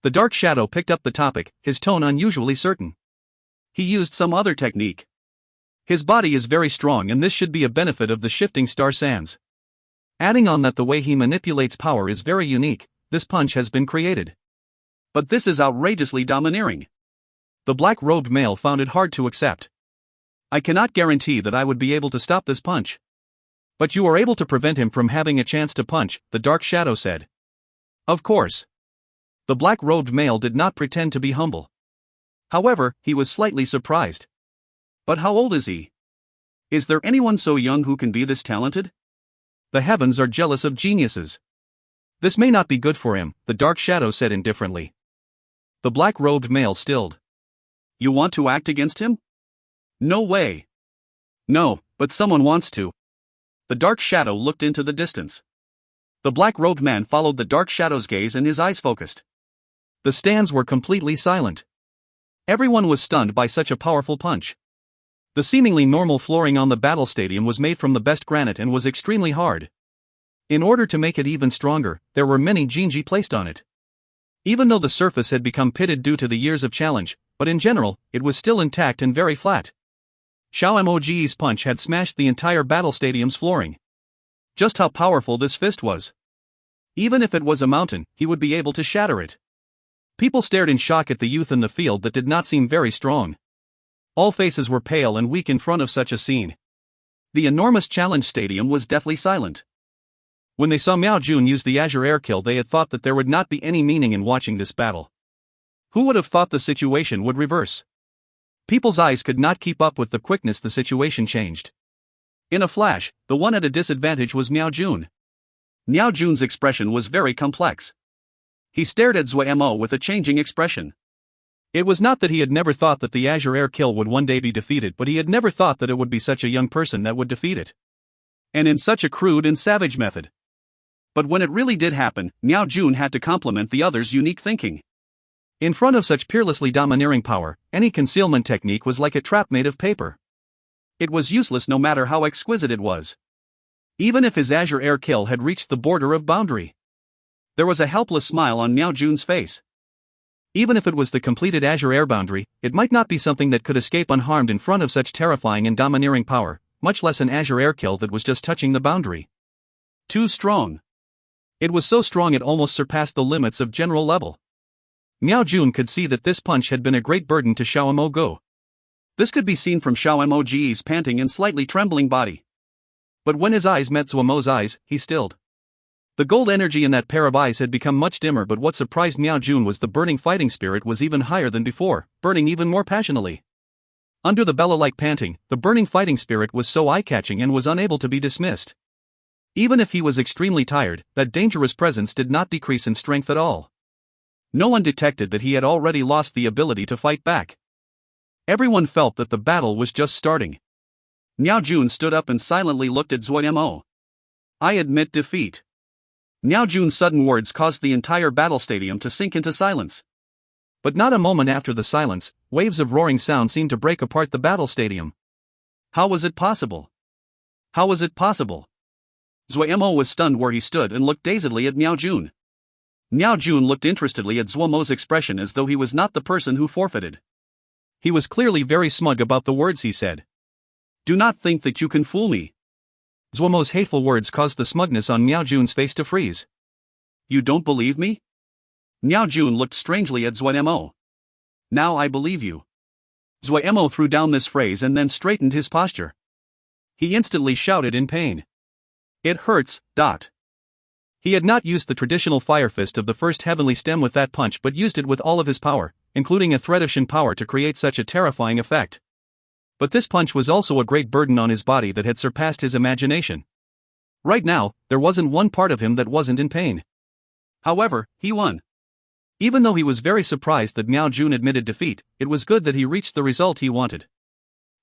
Speaker 1: The dark shadow picked up the topic, his tone unusually certain. He used some other technique. His body is very strong, and this should be a benefit of the shifting star sands. Adding on that the way he manipulates power is very unique, this punch has been created. But this is outrageously domineering. The black-robed male found it hard to accept. I cannot guarantee that I would be able to stop this punch. But you are able to prevent him from having a chance to punch, the dark shadow said. Of course. The black-robed male did not pretend to be humble. However, he was slightly surprised. But how old is he? Is there anyone so young who can be this talented? The heavens are jealous of geniuses. This may not be good for him, the dark shadow said indifferently. The black-robed male stilled. You want to act against him? No way. No, but someone wants to. The dark shadow looked into the distance. The black-robed man followed the dark shadow's gaze and his eyes focused. The stands were completely silent. Everyone was stunned by such a powerful punch. The seemingly normal flooring on the battle stadium was made from the best granite and was extremely hard. In order to make it even stronger, there were many jinji placed on it. Even though the surface had become pitted due to the years of challenge, but in general, it was still intact and very flat. Xiao Moji's punch had smashed the entire battle stadium's flooring. Just how powerful this fist was. Even if it was a mountain, he would be able to shatter it. People stared in shock at the youth in the field that did not seem very strong. All faces were pale and weak in front of such a scene. The enormous challenge stadium was deathly silent. When they saw Miao Jun use the Azure Air kill, they had thought that there would not be any meaning in watching this battle. Who would have thought the situation would reverse? People's eyes could not keep up with the quickness the situation changed. In a flash, the one at a disadvantage was Miao Jun. Miao Jun's expression was very complex. He stared at Zuo Mo with a changing expression.
Speaker 2: It was not that he had never thought that the Azure Air Kill would one day be defeated, but he had never thought that it would be such a young person that would defeat it.
Speaker 1: And in such a crude and savage method. But when it really did happen, Miao Jun had to compliment the other's unique thinking.
Speaker 2: In front of such peerlessly domineering power, any concealment technique was like a trap made of paper.
Speaker 1: It was useless no matter how exquisite it was. Even if his Azure Air Kill had reached the border of boundary. There was a helpless smile on Miao Jun's face.
Speaker 2: Even if it was the completed Azure Air boundary, it might not be something that could escape unharmed in front of such terrifying and domineering power, much less an Azure Air Kill that was just touching the boundary.
Speaker 1: Too strong.
Speaker 2: It was so strong it almost surpassed the limits of general level. Miao Jun could see that this punch had been a great burden to Xiao Mo Go.
Speaker 1: This could be seen from Xiao Mo's panting and slightly trembling body.
Speaker 2: But when his eyes met Zuo Mo's eyes, he stilled. The gold energy in that pair of eyes had become much dimmer, but what surprised Miao Jun was the burning fighting spirit was even higher than before, burning even more passionately. Under the bellow-like panting, the burning fighting spirit was so eye-catching and was unable to be dismissed. Even if he was extremely tired, that dangerous presence did not decrease in strength at all. No one detected that he had already lost the ability to fight back. Everyone felt that the battle was just starting.
Speaker 1: Miao Jun stood up and silently looked at Zuo Mo. I admit defeat. Miao Jun's sudden words caused the entire battle stadium to sink into silence.
Speaker 2: But not a moment after the silence, waves of roaring sound seemed to break apart the battle stadium.
Speaker 1: How was it possible? How was it possible? Zuo Mo was stunned where he stood and looked dazedly at Miao Jun. Miao Jun looked interestedly at Zuo Mo's expression as though he was not the person who forfeited.
Speaker 2: He was clearly very smug about the words he said.
Speaker 1: Do not think that you can fool me.
Speaker 2: Zuo Mo's hateful words caused the smugness on Miao Jun's face to freeze.
Speaker 1: You don't believe me? Miao Jun looked strangely at Zuo Mo. Now I believe you. Zuo Mo threw down this phrase and then straightened his posture. He instantly shouted in pain. It hurts.
Speaker 2: He had not used the traditional fire fist of the first heavenly stem with that punch, but used it with all of his power, including a thread of Shin power to create such a terrifying effect. But this punch was also a great burden on his body that had surpassed his imagination. Right now, there wasn't one part of him that wasn't in pain.
Speaker 1: However, he won.
Speaker 2: Even though he was very surprised that Miao Jun admitted defeat, it was good that he reached the result he wanted.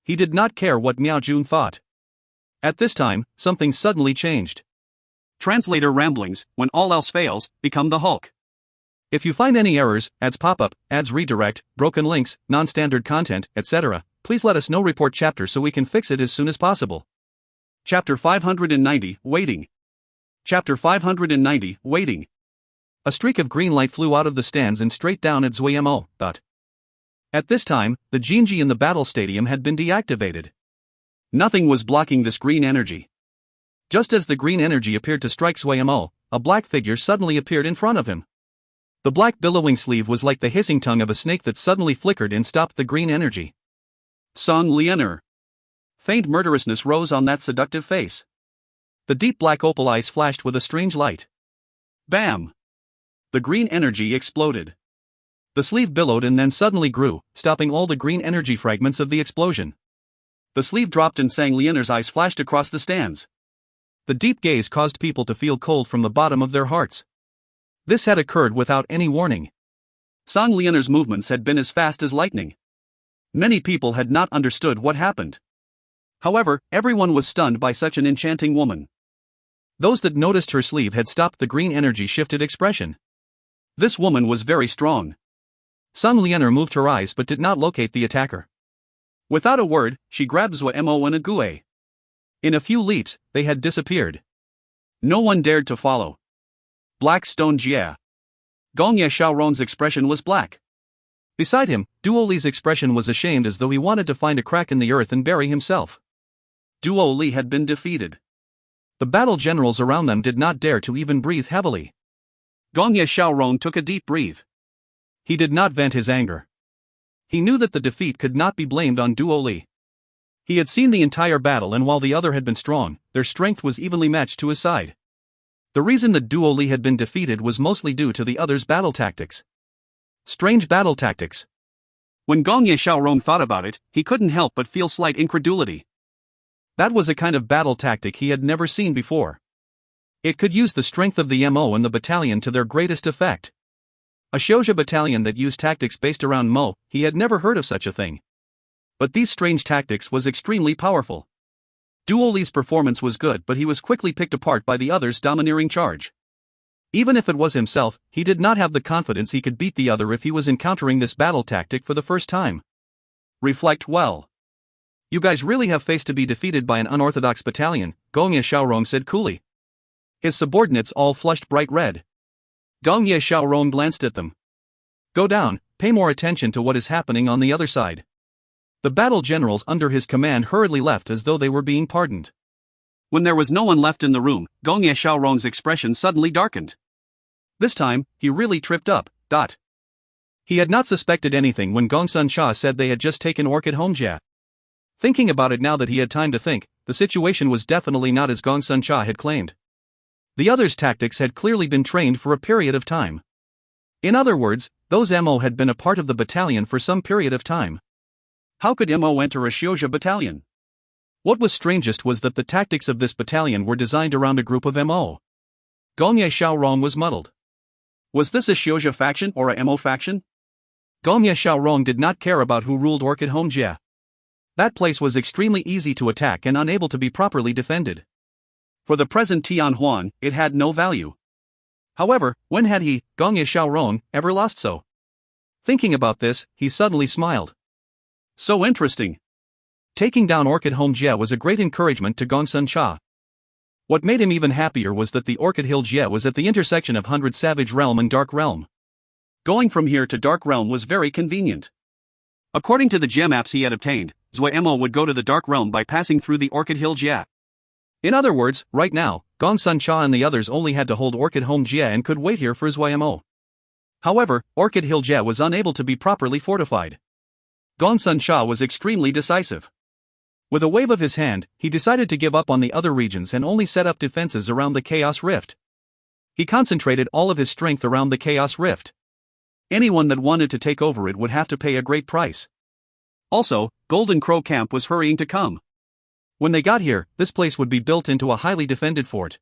Speaker 2: He did not care what Miao Jun thought. At this time, something suddenly changed.
Speaker 1: Translator ramblings, when all else fails, become the Hulk.
Speaker 2: If you find any errors, ads pop up, ads redirect, broken links, non-standard content, etc., please let us know. Report chapter so we can fix it as soon as possible.
Speaker 1: Chapter 590, Waiting. Chapter 590, Waiting.
Speaker 2: A streak of green light flew out of the stands and straight down at Zuo Mo. At this time, the Jinji in the battle stadium had been deactivated.
Speaker 1: Nothing was blocking this green energy.
Speaker 2: Just as the green energy appeared to strike Zuo Mo, a black figure suddenly appeared in front of him. The black billowing sleeve was like the hissing tongue of a snake that suddenly flickered and stopped the green energy.
Speaker 1: Song Lianer. Faint murderousness rose on that seductive face.
Speaker 2: The deep black opal eyes flashed with a strange light.
Speaker 1: Bam! The green energy exploded.
Speaker 2: The sleeve billowed and then suddenly grew, stopping all the green energy fragments of the explosion.
Speaker 1: The sleeve dropped and Sang Lianer's eyes flashed across the stands.
Speaker 2: The deep gaze caused people to feel cold from the bottom of their hearts. This had occurred without any warning.
Speaker 1: Sang Lianer's movements had been as fast as lightning. Many people had not understood what happened. However, everyone was stunned by such an enchanting woman.
Speaker 2: Those that noticed her sleeve had stopped the green energy shifted expression.
Speaker 1: This woman was very strong.
Speaker 2: Sang Lianer moved her eyes but did not locate the attacker.
Speaker 1: Without a word, she grabbed Zuo Mo and a gue.
Speaker 2: In a few leaps, they had disappeared.
Speaker 1: No one dared to follow. Black Stone Jia. Gongye Xiaoron's expression was black.
Speaker 2: Beside him, Duo Li's expression was ashamed as though he wanted to find a crack in the earth and bury himself.
Speaker 1: Duo Li had been defeated.
Speaker 2: The battle generals around them did not dare to even breathe heavily.
Speaker 1: Gongye Xiaoron took a deep breath.
Speaker 2: He did not vent his anger. He knew that the defeat could not be blamed on Duo Li. He had seen the entire battle, and while the other had been strong, their strength was evenly matched to his side. The reason that Duo Li had been defeated was mostly due to the other's battle tactics. Strange battle tactics.
Speaker 1: When Gongye Xiaoron thought about it, he couldn't help but feel slight incredulity.
Speaker 2: That was a kind of battle tactic he had never seen before. It could use the strength of the Mo and the battalion to their greatest effect. A Xiuzhi battalion that used tactics based around Mo, he had never heard of such a thing. But these strange tactics was extremely powerful. Duo Li's performance was good, but he was quickly picked apart by the other's domineering charge. Even if it was himself, he did not have the confidence he could beat the other if he was encountering this battle tactic for the first time.
Speaker 1: Reflect well.
Speaker 2: You guys really have faced to be defeated by an unorthodox battalion, Gongye Xiaorong said coolly. His subordinates all flushed bright red.
Speaker 1: Gongye Xiaorong glanced at them.
Speaker 2: Go down, pay more attention to what is happening on the other side. The battle generals under his command hurriedly left as though they were being pardoned.
Speaker 1: When there was no one left in the room, Gongye Xiaorong's expression suddenly darkened. This time, he really tripped up. He had not suspected anything when Gongsun Sha said they had just taken Orchid Homejia. Thinking about it now that he had time to think, the situation was definitely not as Gongsun Sha had claimed. The others' tactics had clearly been trained for a period of time. In other words, those Mo had been a part of the battalion for some period of time. How could Mo enter a Xiuzhi battalion?
Speaker 2: What was strangest was that the tactics of this battalion were designed around a group of Mo.
Speaker 1: Gongye Xiaorong was muddled. Was this a Xiuzhi faction or a Mo faction?
Speaker 2: Gongye Xiaorong did not care about who ruled Orchid Homejia. That place was extremely easy to attack and unable to be properly defended.
Speaker 1: For the present Tianhuan, it had no value.
Speaker 2: However, when had he, Gongye Xiaorong, ever lost so? Thinking about this, he suddenly smiled.
Speaker 1: So interesting.
Speaker 2: Taking down Orchid Homejia was a great encouragement to Gongsun Sha. What made him even happier was that the Orchid Hill Jia was at the intersection of 100 Savage Realm and Dark Realm.
Speaker 1: Going from here to Dark Realm was very convenient. According to the gem maps he had obtained, Zuo Mo would go to the Dark Realm by passing through the Orchid Hill Jia.
Speaker 2: In other words, right now, Gongsun Sha and the others only had to hold Orchid Homejia and could wait here for Zuo Mo. However, Orchid Hill Jia was unable to be properly fortified.
Speaker 1: Gongsun Sha was extremely decisive.
Speaker 2: With a wave of his hand, he decided to give up on the other regions and only set up defenses around the Chaos Rift. He concentrated all of his strength around the Chaos Rift.
Speaker 1: Anyone that wanted to take over it would have to pay a great price. Also, Golden Crow Camp was hurrying to come.
Speaker 2: When they got here, this place would be built into a highly defended fort.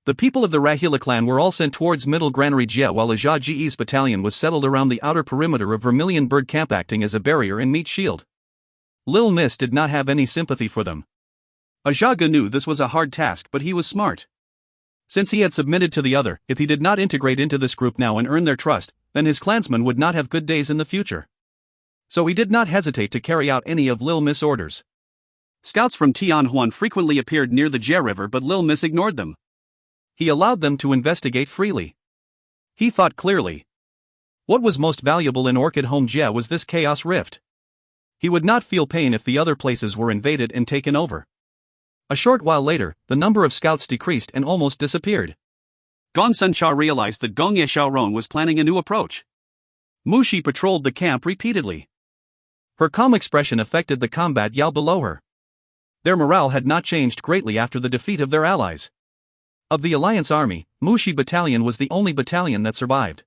Speaker 2: The people of the Rahila clan were all sent towards Middle Granary Jia while a Jia Ji's battalion was settled around the outer perimeter of Vermilion Bird Camp acting as a barrier and meat shield. Lil Miss did not have any sympathy for them.
Speaker 1: Ajaga knew this was a hard task, but he was smart.
Speaker 2: Since he had submitted to the other, if he did not integrate into this group now and earn their trust, then his clansmen would not have good days in the future. So he did not hesitate to carry out any of Lil Miss' orders.
Speaker 1: Scouts from Tianhuan frequently appeared near the Jia River, but Lil Miss ignored them.
Speaker 2: He allowed them to investigate freely. He thought clearly. What was most valuable in Orchid Homejia was this Chaos Rift. He would not feel pain if the other places were invaded and taken over. A short while later, the number of scouts decreased and almost disappeared.
Speaker 1: Gongsun Sha realized that Gongye Xiaorong was planning a new approach. Mushi patrolled the camp repeatedly.
Speaker 2: Her calm expression affected the combat yell below her. Their morale had not changed greatly after the defeat of their allies. Of the Alliance Army, Mushi Battalion was the only battalion that survived.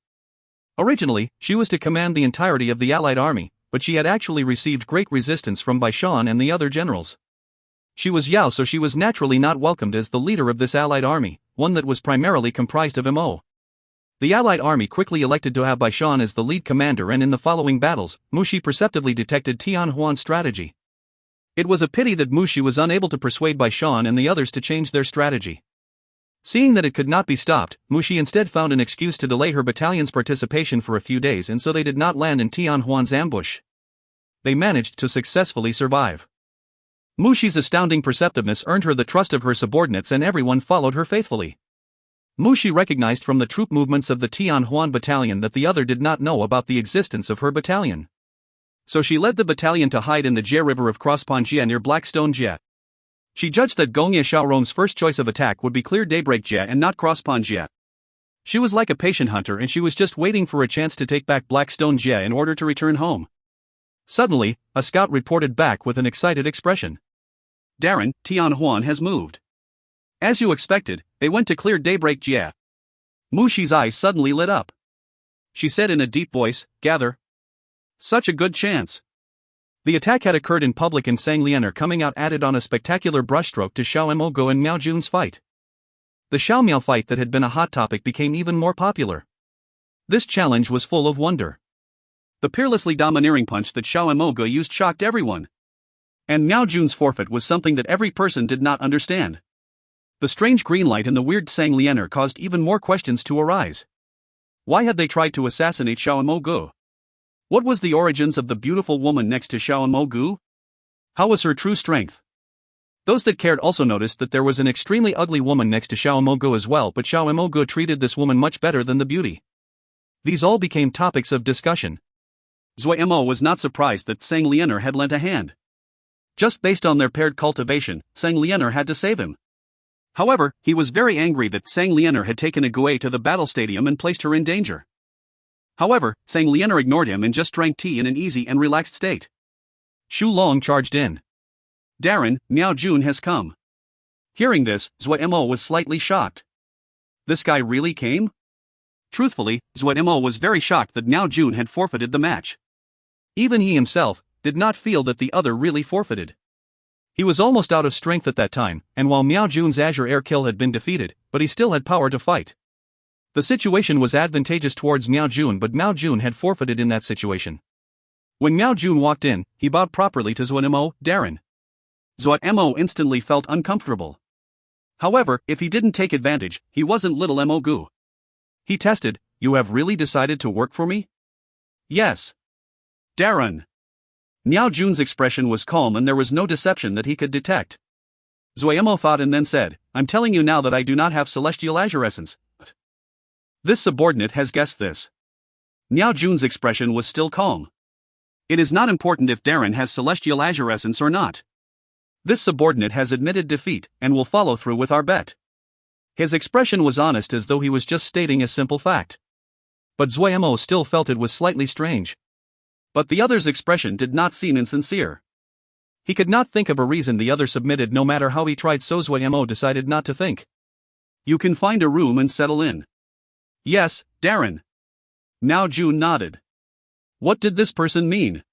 Speaker 2: Originally, she was to command the entirety of the Allied Army, but she had actually received great resistance from Baishan and the other generals. She was Yao, so she was naturally not welcomed as the leader of this Allied Army, one that was primarily comprised of Mo. The Allied Army quickly elected to have Baishan as the lead commander, and in the following battles, Mushi perceptibly detected Tianhuan's strategy. It was a pity that Mushi was unable to persuade Baishan and the others to change their strategy. Seeing that it could not be stopped, Mushi instead found an excuse to delay her battalion's participation for a few days, and so they did not land in Tianhuan's ambush. They managed to successfully survive. Mushi's astounding perceptiveness earned her the trust of her subordinates, and everyone followed her faithfully. Mushi recognized from the troop movements of the Tianhuan battalion that the other did not know about the existence of her battalion. So she led the battalion to hide in the Jia River of Crosspond Jia near Blackstone Jia. She judged that Gongye Xiaorong's first choice of attack would be clear Daybreak Jia and not Crosspond Jia. She was like a patient hunter, and she was just waiting for a chance to take back Blackstone Jia in order to return home. Suddenly, a scout reported back with an excited expression.
Speaker 1: Darren, Tianhuan has moved.
Speaker 2: As you expected, they went to clear Daybreak Jia.
Speaker 1: Mushi's eyes suddenly lit up. She said in a deep voice, "Gather."
Speaker 2: Such a good chance. The attack had occurred in public, and Sang Lianer coming out added on a spectacular brushstroke to Xiao Mogo and Miao Jun's fight. The Xiaomiao fight that had been a hot topic became even more popular. This challenge was full of wonder.
Speaker 1: The peerlessly domineering punch that Zuo Mo used shocked everyone. And Miao Jun's forfeit was something that every person did not understand. The strange green light and the weird Sang Lianer caused even more questions to arise. Why had they tried to assassinate Zuo Mo? What was the origins of the beautiful woman next to Zuo Mo? How was her true strength? Those that cared also noticed that there was an extremely ugly woman next to Zuo Mo as well, but Zuo Mo treated this woman much better than the beauty. These all became topics of discussion. Zuo Mo was not surprised that Sang Lianer had lent a hand. Just based on their paired cultivation, Sang Lianer had to save him. However, he was very angry that Sang Lianer had taken a Gui to the battle stadium and placed her in danger. However, Sang Lianer ignored him and just drank tea in an easy and relaxed state.
Speaker 2: Shu Long charged in.
Speaker 1: Darren, Miao Jun has come. Hearing this, Zuo Mo was slightly shocked. This guy really came? Truthfully, Zuo Mo was very shocked that Miao Jun had forfeited the match.
Speaker 2: Even he himself did not feel that the other really forfeited. He was almost out of strength at that time, and while Miao Jun's Azure Air Kill had been defeated, but he still had power to fight. The situation was advantageous towards Miao Jun, but Miao Jun had forfeited in that situation. When Miao Jun walked in, he bowed properly to Zuo Mo, Darren.
Speaker 1: Zuo Mo instantly felt uncomfortable. However, if he didn't take advantage, he wasn't little Mo Gu.
Speaker 2: He tested, "You have really decided to work for me?"
Speaker 1: "Yes." "Darren." Miao Jun's expression was calm and there was no deception that he could detect. Zuo Mo thought and then said, "I'm telling you now that I do not have celestial azure essence." This subordinate has guessed this. Miao Jun's expression was still calm. It is not important if Darren has celestial azure essence or not. This subordinate has admitted defeat and will follow through with our bet. His expression was honest as though he was just stating a simple fact. But Zuo Mo still felt it was slightly strange. But the other's expression did not seem insincere. He could not think of a reason the other submitted no matter how he tried, so Zuo Mo decided not to think. "You can find a room and settle in." "Yes, Darren." Miao Jun nodded. What did this person mean?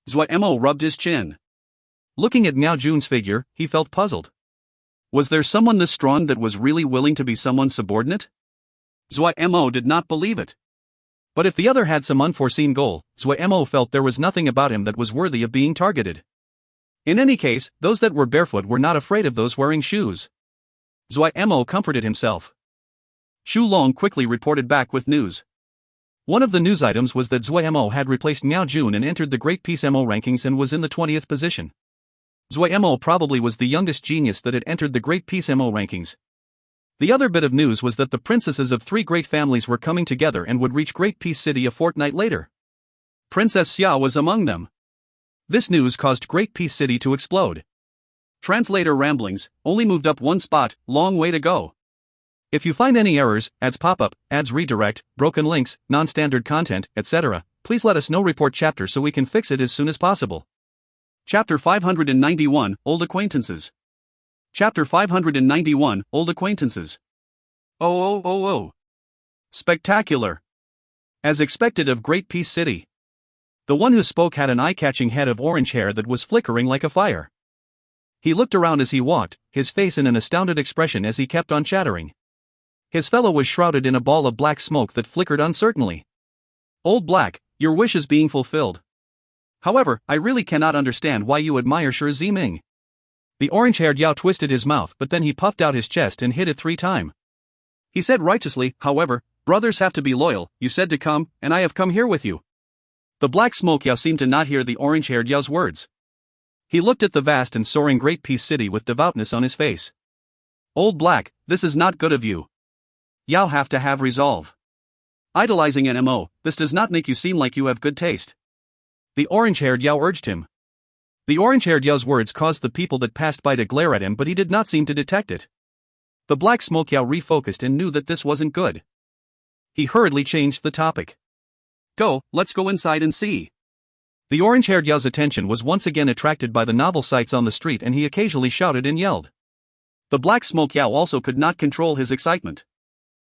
Speaker 1: Zuo Mo rubbed his chin. Looking at Miao Jun's figure, he felt puzzled. Was there someone this strong that was really willing to be someone's subordinate? Zuo Mo did not believe it. But if the other had some unforeseen goal, Zuo Mo felt there was nothing about him that was worthy of being targeted. In any case, those that were barefoot were not afraid of those wearing shoes. Zuo Mo comforted himself. Shu Long quickly reported back with news. One of the news items was that Zuo Mo had replaced Miao Jun and entered the Great Peace Mo rankings and was in the 20th position. Zuo Mo probably was the youngest genius that had entered the Great Peace Mo rankings. The other bit of news was that the princesses of 3 great families were coming together and would reach Great Peace City a fortnight later. Princess Xia was among them. This news caused Great Peace City to explode. Translator ramblings, only moved up 1 spot, long way to go. If you find any errors, ads pop up, ads redirect, broken links, non-standard content, etc., please let us know. Report chapter so we can fix it as soon as possible. Chapter 591, Old Acquaintances. Chapter 591, Old Acquaintances. Oh. Spectacular. As expected of Great Peace City. The one who spoke had an eye-catching head of orange hair that was flickering like a fire. He looked around as he walked, his face in an astounded expression as he kept on chattering. His fellow was shrouded in a ball of black smoke that flickered uncertainly. Old Black, your wish is being fulfilled. However, I really cannot understand why you admire Shi Ziming. The orange-haired Yao twisted his mouth, but then he puffed out his chest and hit it 3 times. He said righteously, however, brothers have to be loyal, you said to come, and I have come here with you. The black smoke Yao seemed to not hear the orange-haired Yao's words. He looked at the vast and soaring Great Peace City with devoutness on his face. Old Black, this is not good of you. Yao have to have resolve. Idolizing an MO, this does not make you seem like you have good taste. The orange-haired Yao urged him. The orange-haired Yao's words caused the people that passed by to glare at him, but he did not seem to detect it. The black smoke Yao refocused and knew that this wasn't good. He hurriedly changed the topic. Go, let's go inside and see. The orange-haired Yao's attention was once again attracted by the novel sights on the street and he occasionally shouted and yelled. The black smoke Yao also could not control his excitement.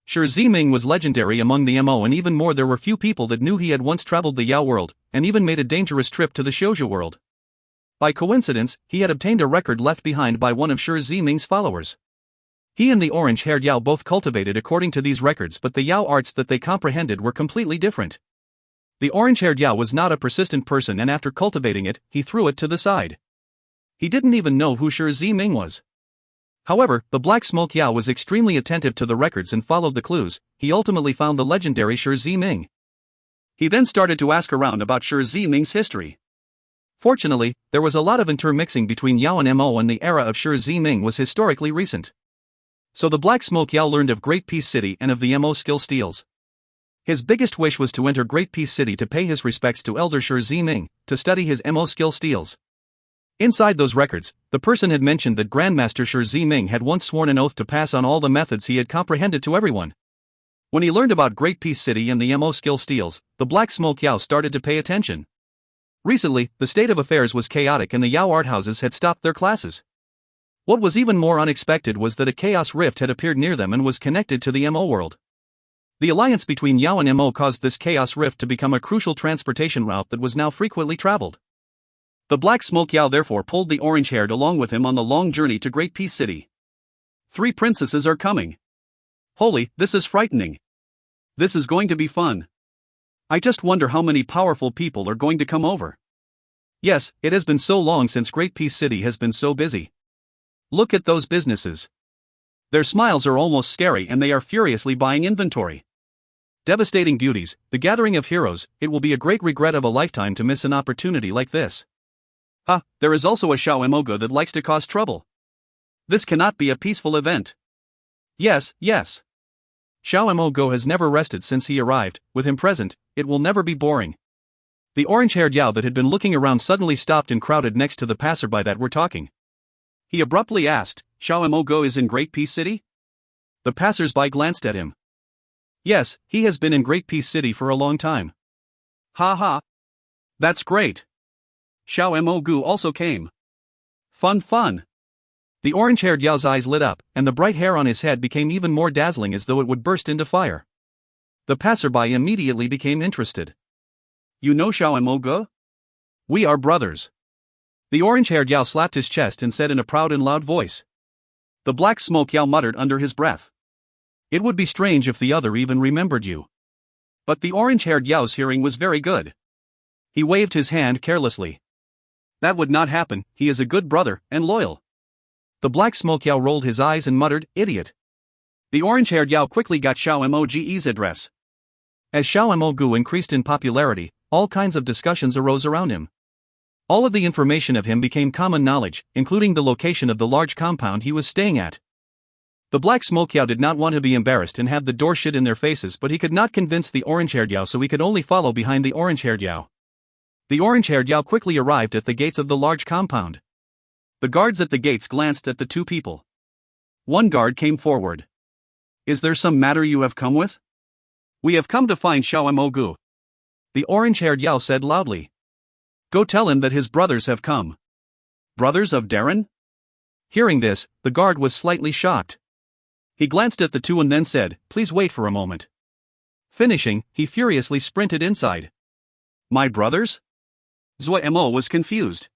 Speaker 1: Shi Ziming was legendary among the MO, and even more there were few people that knew he had once traveled the Yao world, and even made a dangerous trip to the Shouju world. By coincidence, he had obtained a record left behind by one of Shi Ziming's followers.
Speaker 2: He and the orange-haired Yao both cultivated according to these records, but the Yao arts that they comprehended were completely different. The orange-haired Yao was not a persistent person, and after cultivating it, he threw it to the side. He didn't even know who Shi Ziming was. However, the Black Smoke Yao was extremely attentive to the records and followed the clues. He ultimately found the legendary Shi Ziming.
Speaker 1: He then started to ask around about Shi Ziming's history.
Speaker 2: Fortunately, there was a lot of intermixing between Yao and Mo, and the era of Shi Ziming was historically recent. So the Black Smoke Yao learned of Great Peace City and of the Mo skill steals. His biggest wish was to enter Great Peace City to pay his respects to Elder Shi Ziming, to study his Mo skill steals. Inside those records, the person had mentioned that Grandmaster Shi Ziming had once sworn an oath to pass on all the methods he had comprehended to everyone. When he learned about Great Peace City and the Mo skill steals, the Black Smoke Yao started to pay attention. Recently, the state of affairs was chaotic and the Yao art houses had stopped their classes. What was even more unexpected was that a chaos rift had appeared near them and was connected to the Mo world. The alliance between Yao and Mo caused this chaos rift to become a crucial transportation route that was now frequently traveled.
Speaker 1: The Black Smoke Yao therefore pulled the orange-haired along with him on the long journey to Great Peace City. 3 princesses are coming. Holy, this is frightening. This is going to be fun. I just wonder how many powerful people are going to come over. Yes, it has been so long since Great Peace City has been so busy. Look at those businesses. Their smiles are almost scary and they are furiously buying inventory. Devastating beauties, the gathering of heroes, it will be a great regret of a lifetime to miss an opportunity like this. There is also a Xiao Emogo that likes to cause trouble. This cannot be a peaceful event. Yes. Xiao Emogo has never rested since he arrived. With him present, it will never be boring. The orange-haired Yao that had been looking around suddenly stopped and crowded next to the passerby that were talking. He abruptly asked, Xiao Emogo is in Great Peace City? The passers-by glanced at him. Yes, he has been in Great Peace City for a long time. Ha. That's great. Xiao Emogo also came. Fun. The orange-haired Yao's eyes lit up, and the bright hair on his head became even more dazzling as though it would burst into fire. The passerby immediately became interested. You know Xiao Emogo? We are brothers. The orange-haired Yao slapped his chest and said in a proud and loud voice. The Black Smoke Yao muttered under his breath. It would be strange if the other even remembered you. But the orange-haired Yao's hearing was very good. He waved his hand carelessly. That would not happen, he is a good brother, and loyal. The Black Smoke Yao rolled his eyes and muttered, idiot. The orange-haired Yao quickly got Xiao Moge's address. As Xiao Emogo increased in popularity, all kinds of discussions arose around him. All of the information of him became common knowledge, including the location of the large compound he was staying at. The Black Smoke Yao did not want to be embarrassed and have the door shut in their faces, but he could not convince the orange-haired Yao, so he could only follow behind the orange-haired Yao. The orange-haired Yao quickly arrived at the gates of the large compound. The guards at the gates glanced at the two people. One guard came forward. Is there some matter you have come with? We have come to find Xiao Emogo. The orange-haired Yao said loudly. Go tell him that his brothers have come. Brothers of Darren? Hearing this, the guard was slightly shocked. He glanced at the two and then said, please wait for a moment. Finishing, he furiously sprinted inside. My brothers? Zuo Mo was confused.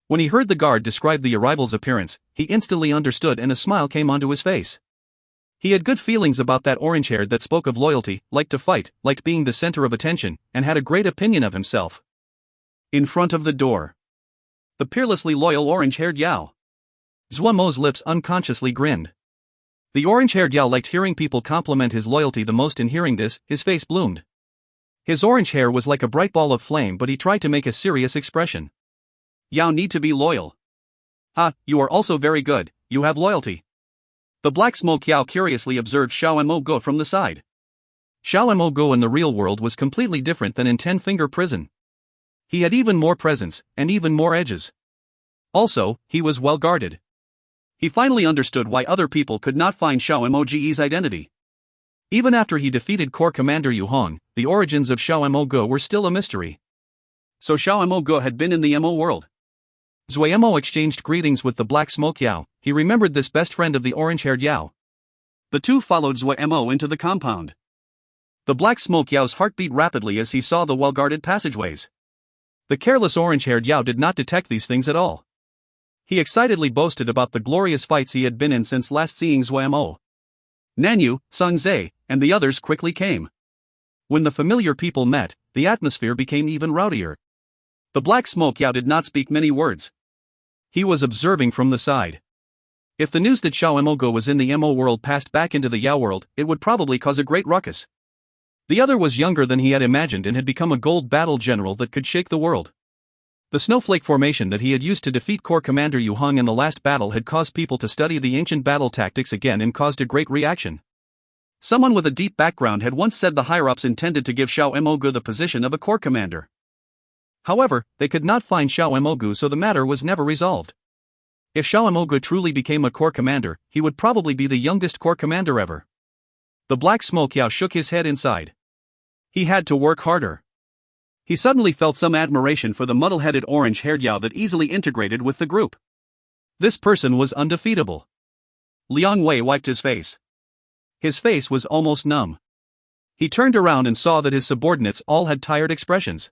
Speaker 1: When he heard the guard describe the arrival's appearance, he instantly understood and a smile came onto his face. He had good feelings about that orange-haired that spoke of loyalty, liked to fight, liked being the center of attention, and had a great opinion of himself. In front of the door. The peerlessly loyal orange-haired Yao. Zuo Mo's lips unconsciously grinned. The orange-haired Yao liked hearing people compliment his loyalty the most, and hearing this, his face bloomed. His orange hair was like a bright ball of flame, but he tried to make a serious expression. Yao need to be loyal. You are also very good, you have loyalty. The Black Smoke Yao curiously observed Xiao Emogo from the side. Xiao Emogo in the real world was completely different than in 10-Finger Prison. He had even more presence, and even more edges. Also, he was well guarded. He finally understood why other people could not find Xiao Moge's identity. Even after he defeated Corps Commander Yu Hong, the origins of Xiao Emogo were still a mystery. So Xiao Emogo had been in the Mo world. Zuo Mo exchanged greetings with the Black Smoke Yao. He remembered this best friend of the orange-haired Yao. The two followed Zuo Mo into the compound. The Black Smoke Yao's heart beat rapidly as he saw the well-guarded passageways. The careless orange-haired Yao did not detect these things at all. He excitedly boasted about the glorious fights he had been in since last seeing Zuo Mo. Nanyu, Sung Zhe, and the others quickly came. When the familiar people met, the atmosphere became even rowdier. The Black Smoke Yao did not speak many words. He was observing from the side. If the news that Xiao Emogo was in the Mo world passed back into the Yao world, it would probably cause a great ruckus. The other was younger than he had imagined and had become a gold battle general that could shake the world. The snowflake formation that he had used to defeat Corps Commander Yu Hong in the last battle had caused people to study the ancient battle tactics again and caused a great reaction. Someone with a deep background had once said the higher-ups intended to give Xiao Emogu the position of a corps commander. However, they could not find Xiao Emogu, so the matter was never resolved. If Xiao Emogu truly became a corps commander, he would probably be the youngest corps commander ever. The Black Smoke Yao shook his head inside. He had to work harder. He suddenly felt some admiration for the muddle-headed orange-haired Yao that easily integrated with the group. This person was undefeatable. Liang Wei wiped his face. His face was almost numb. He turned around and saw that his subordinates all had tired expressions.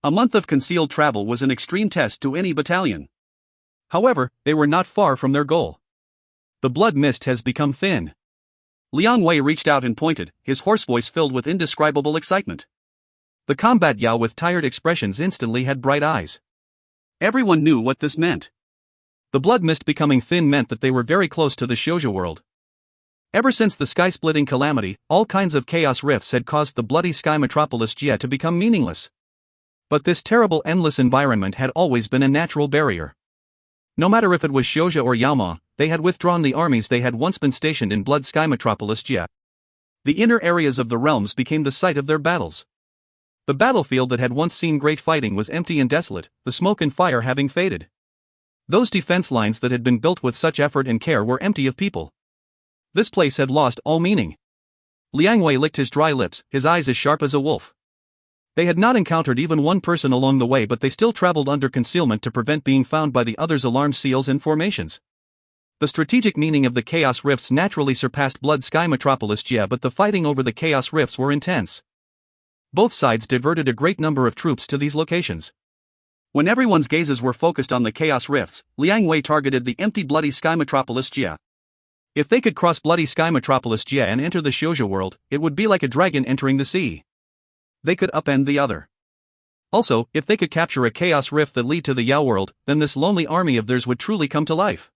Speaker 1: A month of concealed travel was an extreme test to any battalion. However, they were not far from their goal. The blood mist has become thin. Liang Wei reached out and pointed, his hoarse voice filled with indescribable excitement. The combat Yao with tired expressions instantly had bright eyes. Everyone knew what this meant. The blood mist becoming thin meant that they were very close to the Shoujo world. Ever since the sky-splitting calamity, all kinds of chaos rifts had caused the bloody sky metropolis Jia to become meaningless. But this terrible endless environment had always been a natural barrier. No matter if it was Shoujo or Yaoma, they had withdrawn the armies they had once been stationed in blood sky metropolis Jia. The inner areas of the realms became the site of their battles. The battlefield that had once seen great fighting was empty and desolate, the smoke and fire having faded. Those defense lines that had been built with such effort and care were empty of people. This place had lost all meaning. Liang Wei licked his dry lips, his eyes as sharp as a wolf. They had not encountered even one person along the way, but they still traveled under concealment to prevent being found by the others' alarm seals and formations. The strategic meaning of the Chaos Rifts naturally surpassed Blood Sky Metropolis Jia, but the fighting over the Chaos Rifts were intense. Both sides diverted a great number of troops to these locations. When everyone's gazes were focused on the Chaos Rifts, Liang Wei targeted the empty Bloody Sky Metropolis Jia. If they could cross Bloody Sky Metropolis Jia and enter the Shoujo world, it would be like a dragon entering the sea. They could upend the other. Also, if they could capture a Chaos Rift that lead to the Yao world, then this lonely army of theirs would truly come to life.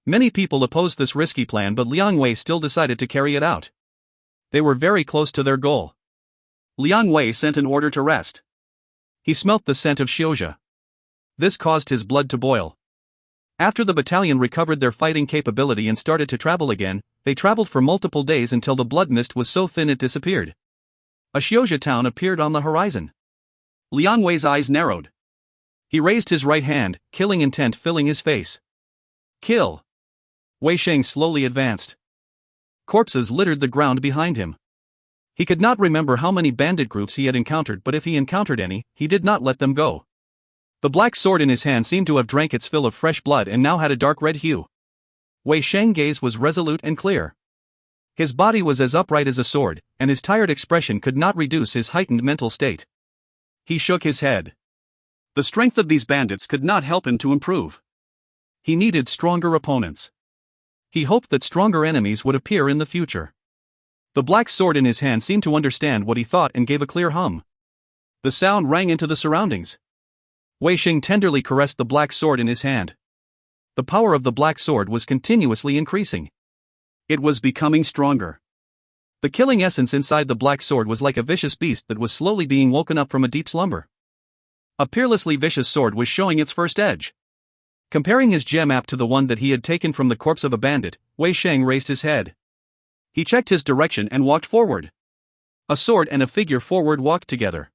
Speaker 1: Many people opposed this risky plan, but Liang Wei still decided to carry it out. They were very close to their goal. Liang Wei sent an order to rest. He smelt the scent of Shoujo. This caused his blood to boil. After the battalion recovered their fighting capability and started to travel again, they traveled for multiple days until the blood mist was so thin it disappeared. A Shoujo town appeared on the horizon. Liang Wei's eyes narrowed. He raised his right hand, killing intent filling his face. Kill! Wei Sheng slowly advanced. Corpses littered the ground behind him. He could not remember how many bandit groups he had encountered, but if he encountered any, he did not let them go. The black sword in his hand seemed to have drank its fill of fresh blood and now had a dark red hue. Wei Sheng's gaze was resolute and clear. His body was as upright as a sword, and his tired expression could not reduce his heightened mental state. He shook his head. The strength of these bandits could not help him to improve. He needed stronger opponents. He hoped that stronger enemies would appear in the future. The black sword in his hand seemed to understand what he thought and gave a clear hum. The sound rang into the surroundings. Wei Sheng tenderly caressed the black sword in his hand. The power of the black sword was continuously increasing. It was becoming stronger. The killing essence inside the black sword was like a vicious beast that was slowly being woken up from a deep slumber. A peerlessly vicious sword was showing its first edge. Comparing his gem app to the one that he had taken from the corpse of a bandit, Wei Sheng raised his head. He checked his direction and walked forward. A sword and a figure forward walked together.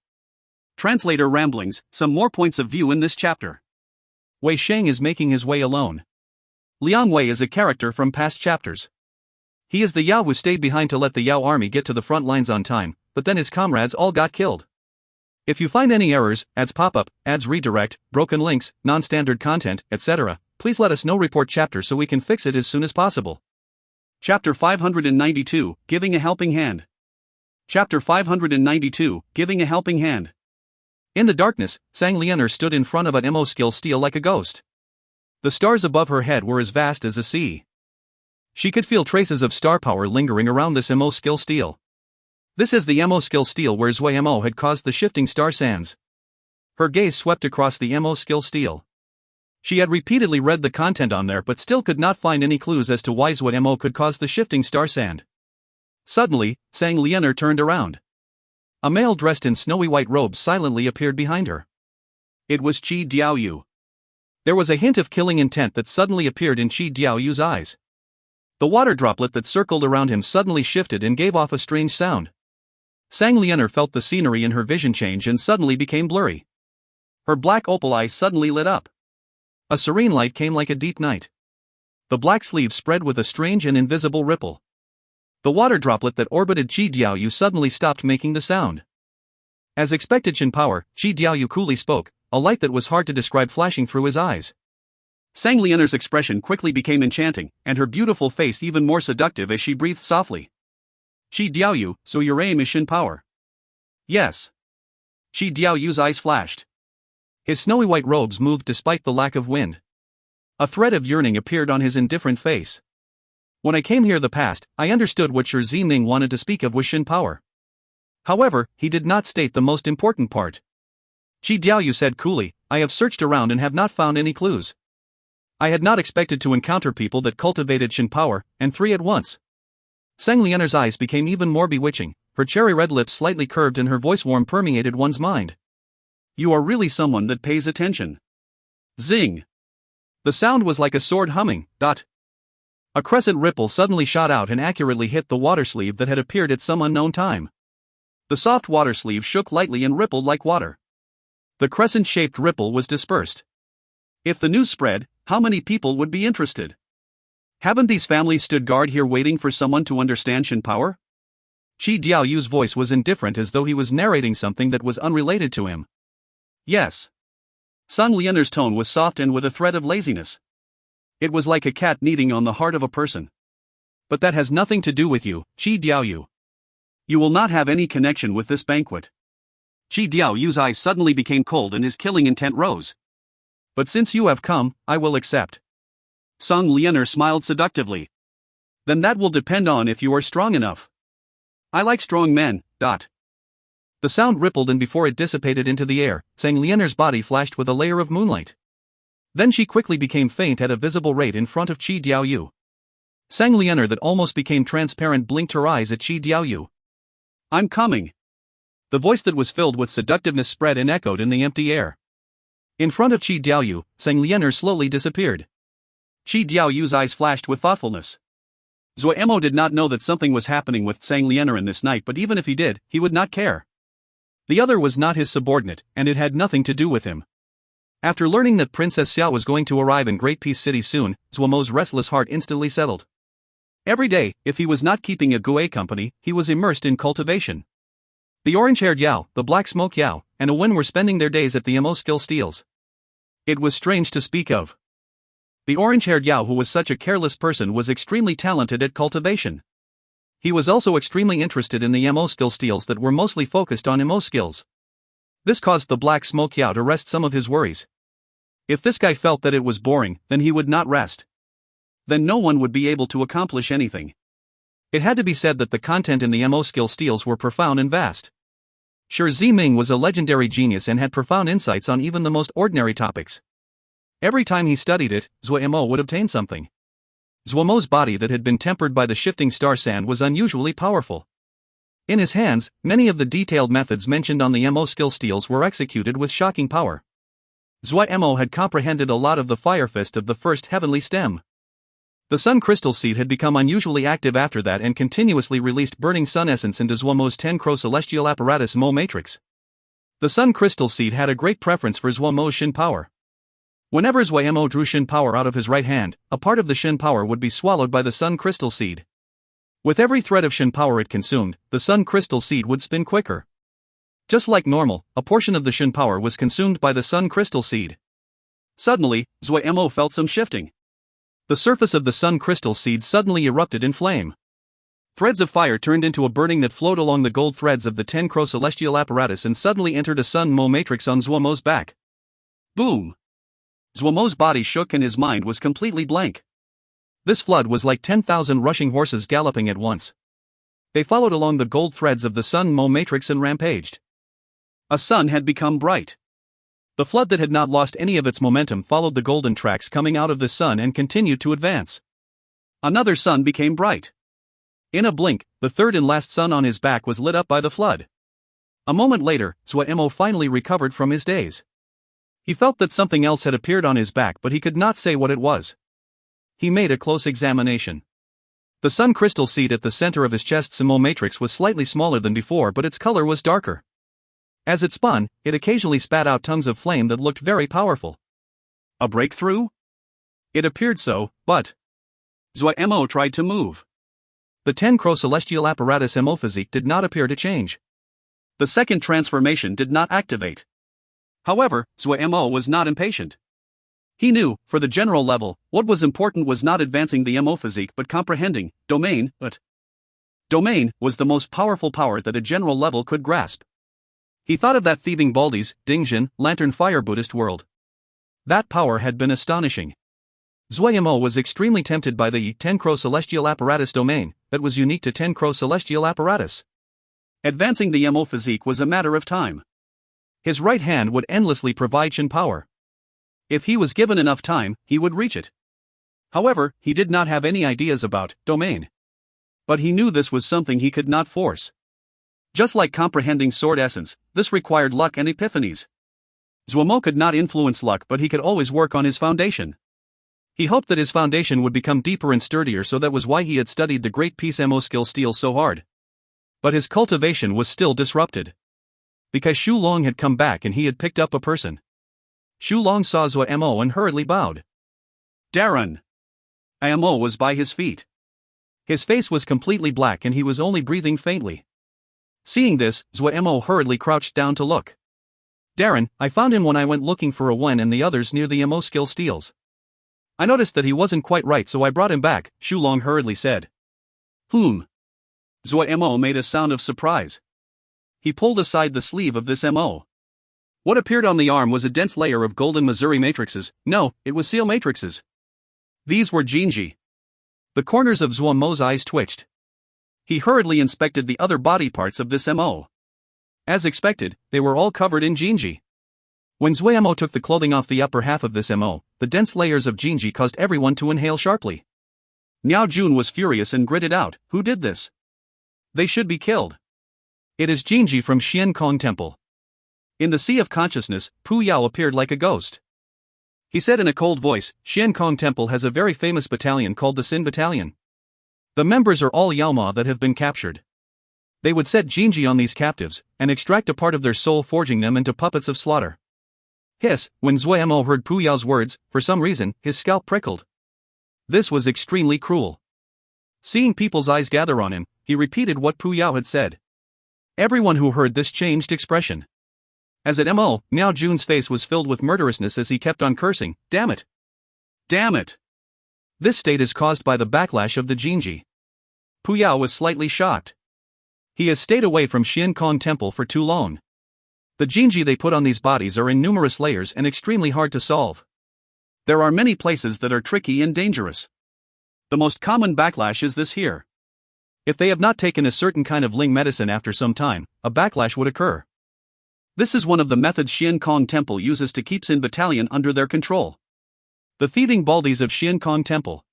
Speaker 1: Translator ramblings, some more points of view in this chapter. Wei Sheng is making his way alone. Liang Wei is a character from past chapters. He is the Yao who stayed behind to let the Yao army get to the front lines on time, but then his comrades all got killed. If you find any errors, ads pop-up, ads redirect, broken links, non-standard content, etc., please let us know. Report chapter so we can fix it as soon as possible. Chapter 592, Giving a Helping Hand. Chapter 592, Giving a Helping Hand. In the darkness, Sang Lianer stood in front of an Mo skill steel like a ghost.
Speaker 2: The stars above her head were as vast as a sea. She could feel traces of star power lingering around this Mo skill steel. This is the Mo skill steel where Zuo Mo had caused the shifting star sands. Her gaze swept across the Mo skill steel. She had repeatedly read the content on there but still could not find any clues as to why Zuo Mo could cause the shifting star sand. Suddenly, Sang Lianer turned around. A male dressed in snowy white robes silently appeared behind her. It was Qi Diaoyu. There was a hint of killing intent that suddenly appeared in Qi Diaoyu's eyes. The water droplet that circled around him suddenly shifted and gave off a strange sound. Sang Lianer felt the scenery in her vision change and suddenly became blurry. Her black opal eyes suddenly lit up. A serene light came like a deep night. The black sleeve spread with a strange and invisible ripple. The water droplet that orbited Qi Diaoyu suddenly stopped making the sound. As expected Shin power, Qi Diaoyu coolly spoke, a light that was hard to describe flashing through his eyes.
Speaker 1: Sang Lianer's expression quickly became enchanting, and her beautiful face even more seductive as she breathed softly. Qi Diaoyu, so your aim is Shin power? Yes. Qi Diaoyu's eyes flashed.
Speaker 2: His snowy white robes moved despite the lack of wind. A thread of yearning appeared on his indifferent face. When I came here the past, I understood what Shi Ziming wanted to speak of was Shin power. However, he did not state the most important part. Qi Diaoyu said coolly, I have searched around and have not found any clues. I had not expected to encounter people that cultivated Shin power, and three at once. Sang Lianer's eyes became even more bewitching, her cherry red lips slightly curved and her voice warm permeated one's mind.
Speaker 1: You are really someone that pays attention. Zing.
Speaker 2: The sound was like a sword humming. A crescent ripple suddenly shot out and accurately hit the water sleeve that had appeared at some unknown time.
Speaker 1: The soft water sleeve shook lightly and rippled like water.
Speaker 2: The crescent-shaped ripple was dispersed.
Speaker 1: If the news spread, how many people would be interested? Haven't these families stood guard here waiting for someone to understand Shin power?
Speaker 2: Qi Diaoyu's voice was indifferent as though he was narrating something that was unrelated to him.
Speaker 1: Yes. Sang Lianer's tone was soft and with a thread of laziness. It was like a cat kneading on the heart of a person.
Speaker 2: But that has nothing to do with you, Qi Diaoyu.
Speaker 1: You will not have any connection with this banquet. Qi Diaoyu's eyes suddenly became cold and his killing intent rose.
Speaker 2: But since you have come, I will accept.
Speaker 1: Sang Lianer smiled seductively. Then that will depend on if you are strong enough. I like strong men.
Speaker 2: The sound rippled and before it dissipated into the air, Sang Lianer's body flashed with a layer of moonlight. Then she quickly became faint at a visible rate in front of Qi Diaoyu. Sang Lianer that almost became transparent blinked her eyes at Qi Diaoyu.
Speaker 1: I'm coming.
Speaker 2: The voice that was filled with seductiveness spread and echoed in the empty air. In front of Qi Diaoyu, Sang Lianer slowly disappeared.
Speaker 1: Qi Diaoyu's eyes flashed with thoughtfulness. Zuo Mo did not know that something was happening with Sang Lianer in this night, but even if he did, he would not care.
Speaker 2: The other was not his subordinate, and it had nothing to do with him. After learning that Princess Xiao was going to arrive in Great Peace City soon, Zuo Mo's restless heart instantly settled. Every day, if he was not keeping a Gui company, he was immersed in cultivation. The orange-haired Yao, the black smoke Yao, and a Wen were spending their days at the Mo skill steels. It was strange to speak of. The orange-haired Yao, who was such a careless person, was extremely talented at cultivation. He was also extremely interested in the Mo skill steels that were mostly focused on Mo skills. This caused the black smoke Yao to rest some of his worries. If this guy felt that it was boring, then he would not rest.
Speaker 1: Then no one would be able to accomplish anything.
Speaker 2: It had to be said that the content in the Mo skill steels were profound and vast. Shi Ziming was a legendary genius and had profound insights on even the most ordinary topics. Every time he studied it, Zuo Mo would obtain something. Zuo Mo's body that had been tempered by the shifting star sand was unusually powerful. In his hands, many of the detailed methods mentioned on the Mo skill steels were executed with shocking power. Zuo Mo had comprehended a lot of the fire fist of the first heavenly stem. The sun crystal seed had become unusually active after that and continuously released burning sun essence into Zuo Mo's 10-crow celestial apparatus Mo matrix. The sun crystal seed had a great preference for Zuo Mo's Shin power. Whenever Zuo Mo drew Shin power out of his right hand, a part of the Shin power would be swallowed by the sun crystal seed. With every thread of Shin power it consumed, the sun crystal seed would spin quicker. Just like normal, a portion of the Shin power was consumed by the sun crystal seed.
Speaker 1: Suddenly, Zuo Mo felt some shifting.
Speaker 2: The surface of the sun crystal seed suddenly erupted in flame.
Speaker 1: Threads of fire turned into a burning that flowed along the gold threads of the 10-crow celestial apparatus and suddenly entered a sun Mo matrix on Zuo Mo's back. Boom! Zuo Mo's body shook and his mind was completely blank.
Speaker 2: This flood was like 10,000 rushing horses galloping at once. They followed along the gold threads of the Sun Mo matrix and rampaged.
Speaker 1: A sun had become bright.
Speaker 2: The flood that had not lost any of its momentum followed the golden tracks coming out of the sun and continued to advance.
Speaker 1: Another sun became bright. In a blink, the third and last sun on his back was lit up by the flood. A moment later, Zuo Mo finally recovered from his daze. He felt that something else had appeared on his back, but he could not say what it was. He made a close examination. The sun crystal seed at the center of his chest's Mo matrix was slightly smaller than before, but its color was darker. As it spun, it occasionally spat out tongues of flame that looked very powerful. A breakthrough?
Speaker 2: It appeared so, but
Speaker 1: Zuo Mo tried to move.
Speaker 2: The 10-Crow celestial apparatus Mo physique did not appear to change.
Speaker 1: The second transformation did not activate. However, Zuo Mo was not impatient. He knew, for the general level, what was important was not advancing the Mo physique but comprehending domain, but domain was the most powerful power that a general level could grasp. He thought of that thieving Baldi's, Dingjin, Lantern Fire Buddhist world. That power had been astonishing. Zuo Mo was extremely tempted by the 10-Crow celestial apparatus domain that was unique to 10-Crow celestial apparatus. Advancing the Mo physique was a matter of time.
Speaker 2: His right hand would endlessly provide Shin power.
Speaker 1: If he was given enough time, he would reach it. However, he did not have any ideas about domain. But he knew this was something he could not force. Just like comprehending sword essence, this required luck and epiphanies. Zuo Mo could not influence luck, but he could always work on his foundation. He hoped that his foundation would become deeper and sturdier, so that was why he had studied the Great Peace Mo skill steel so hard. But his cultivation was still disrupted. Because Xu Long had come back and he had picked up a person. Xu Long saw Zuo Mo and hurriedly bowed. Darren! Mo was by his feet.
Speaker 2: His face was completely black and he was only breathing faintly. Seeing this, Zuo Mo hurriedly crouched down to look. Darren, I found him when I went looking for a Wen and the others near the Mo skill steals. I noticed that he wasn't quite right, so I brought him back, Xu Long hurriedly said.
Speaker 1: Zuo Mo made a sound of surprise. He pulled aside the sleeve of this Mo. What appeared on the arm was a dense layer of golden Missouri matrices. No, it was seal matrices. These were Jinji. The corners of Zuo Mo's eyes twitched. He hurriedly inspected the other body parts of this Mo. As expected, they were all covered in Jinji. When Zuo Mo took the clothing off the upper half of this Mo, the dense layers of Jinji caused everyone to inhale sharply. Niao Jun was furious and gritted out, "Who did this? They should be killed."
Speaker 2: "It is Jinji from Xian Kong Temple."
Speaker 1: In the sea of consciousness, Pu Yao appeared like a ghost. He said in a cold voice, "Xian Kong Temple has a very famous battalion called the Sin Battalion. The members are all Yao Ma that have been captured. They would set Jinji on these captives, and extract a part of their soul, forging them into puppets of slaughter." Hiss, when Zuo Mo heard Pu Yao's words, for some reason, his scalp prickled. This was extremely cruel. Seeing people's eyes gather on him, he repeated what Pu Yao had said. Everyone who heard this changed expression. As at Mo, Niao Jun's face was filled with murderousness as he kept on cursing, "Damn it! Damn it! This state is caused by the backlash of the Jinji." Pu Yao was slightly shocked. He has stayed away from Xian Kong Temple for too long. The Jinji they put on these bodies are in numerous layers and extremely hard to solve. There are many places that are tricky and dangerous. The most common backlash is this here. If they have not taken a certain kind of Ling medicine after some time, a backlash would occur. This is one of the methods Xian Kong Temple uses to keep Sin Battalion under their control. The thieving Baldies of Xian Kong Temple.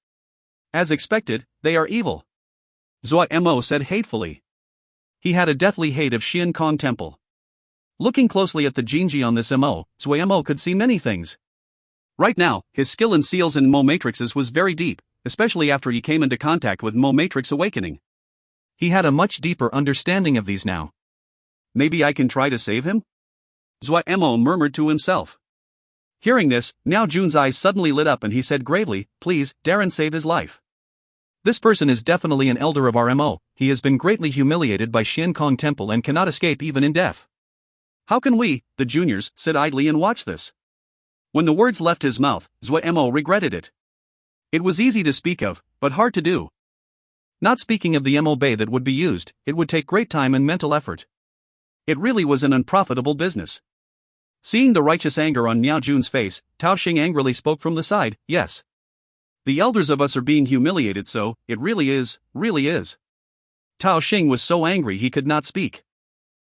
Speaker 1: As expected, they are evil. Zuo Mo said hatefully. He had a deathly hate of Xian Kong Temple. Looking closely at the Jinji on this Mo, Zuo Mo could see many things. Right now, his skill in seals and Mo matrices was very deep, especially after he came into contact with Mo matrix awakening. He had a much deeper understanding of these now. Maybe I can try to save him? Zuo Mo murmured to himself. Hearing this, Niao Jun's eyes suddenly lit up and he said gravely, "Please, Darren, save his life. This person is definitely an elder of our Mo. He has been greatly humiliated by Xian Kong Temple and cannot escape even in death. How can we, the juniors, sit idly and watch this?" When the words left his mouth, Zuo Mo regretted it. It was easy to speak of, but hard to do. Not speaking of the Mo Bay that would be used, it would take great time and mental effort. It really was an unprofitable business. Seeing the righteous anger on Miao Jun's face, Tao Xing angrily spoke from the side, yes. The elders of us are being humiliated, so, it really is, really is. Tao Xing was so angry he could not speak.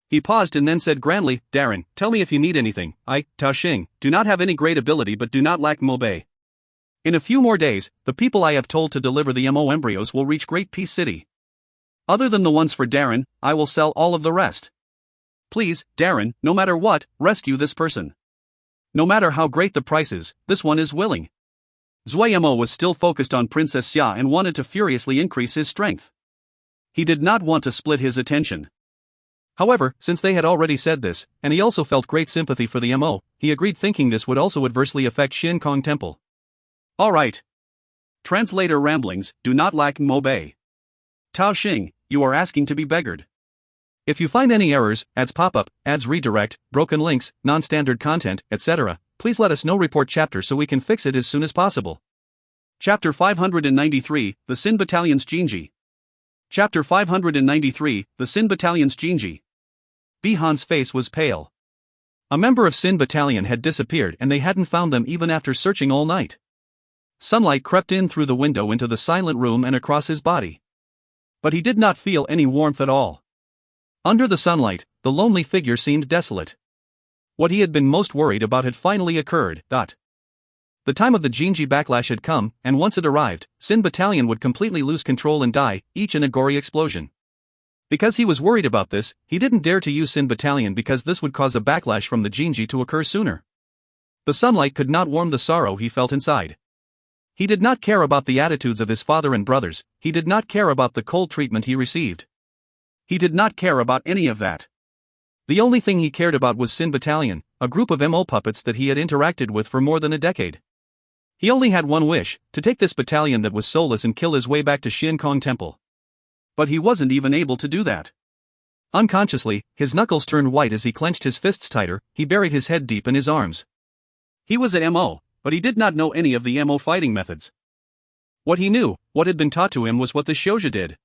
Speaker 1: He paused and then said grandly, Darren, tell me if you need anything. I, Tao Xing, do not have any great ability but do not lack mobe. In a few more days, the people I have told to deliver the Mo embryos will reach Great Peace City. Other than the ones for Darren, I will sell all of the rest. Please, Darren, no matter what, rescue this person. No matter how great the price is, this one is willing. Zuo Mo was still focused on Princess Xia and wanted to furiously increase his strength. He did not want to split his attention. However, since they had already said this, and he also felt great sympathy for the Mo, he agreed, thinking this would also adversely affect Shin Kong Temple. Alright. Translator ramblings, do not lack mobe. Tao Xing, you are asking to be beggared. If you find any errors, ads pop-up, ads redirect, broken links, non-standard content, etc., please let us know. Report chapter so we can fix it as soon as possible. Chapter 593, The Sin Battalion's Jinji. Chapter 593, The Sin Battalion's Jinji. Bihan's face was pale. A member of Sin Battalion had disappeared and they hadn't found them even after searching all night. Sunlight crept in through the window into the silent room and across his body. But he did not feel any warmth at all. Under the sunlight, the lonely figure seemed desolate. What he had been most worried about had finally occurred. The time of the Jinji backlash had come, and once it arrived, Sin Battalion would completely lose control and die, each in a gory explosion. Because he was worried about this, he didn't dare to use Sin Battalion because this would cause a backlash from the Jinji to occur sooner. The sunlight could not warm the sorrow he felt inside. He did not care about the attitudes of his father and brothers, he did not care about the cold treatment he received. He did not care about any of that. The only thing he cared about was Sin Battalion, a group of Mo puppets that he had interacted with for more than a decade. He only had one wish, to take this battalion that was soulless and kill his way back to Shin Kong Temple. But he wasn't even able to do that. Unconsciously, his knuckles turned white as he clenched his fists tighter, he buried his head deep in his arms. He was an Mo, but he did not know any of the Mo fighting methods. What he knew, what had been taught to him, was what the Shouja did.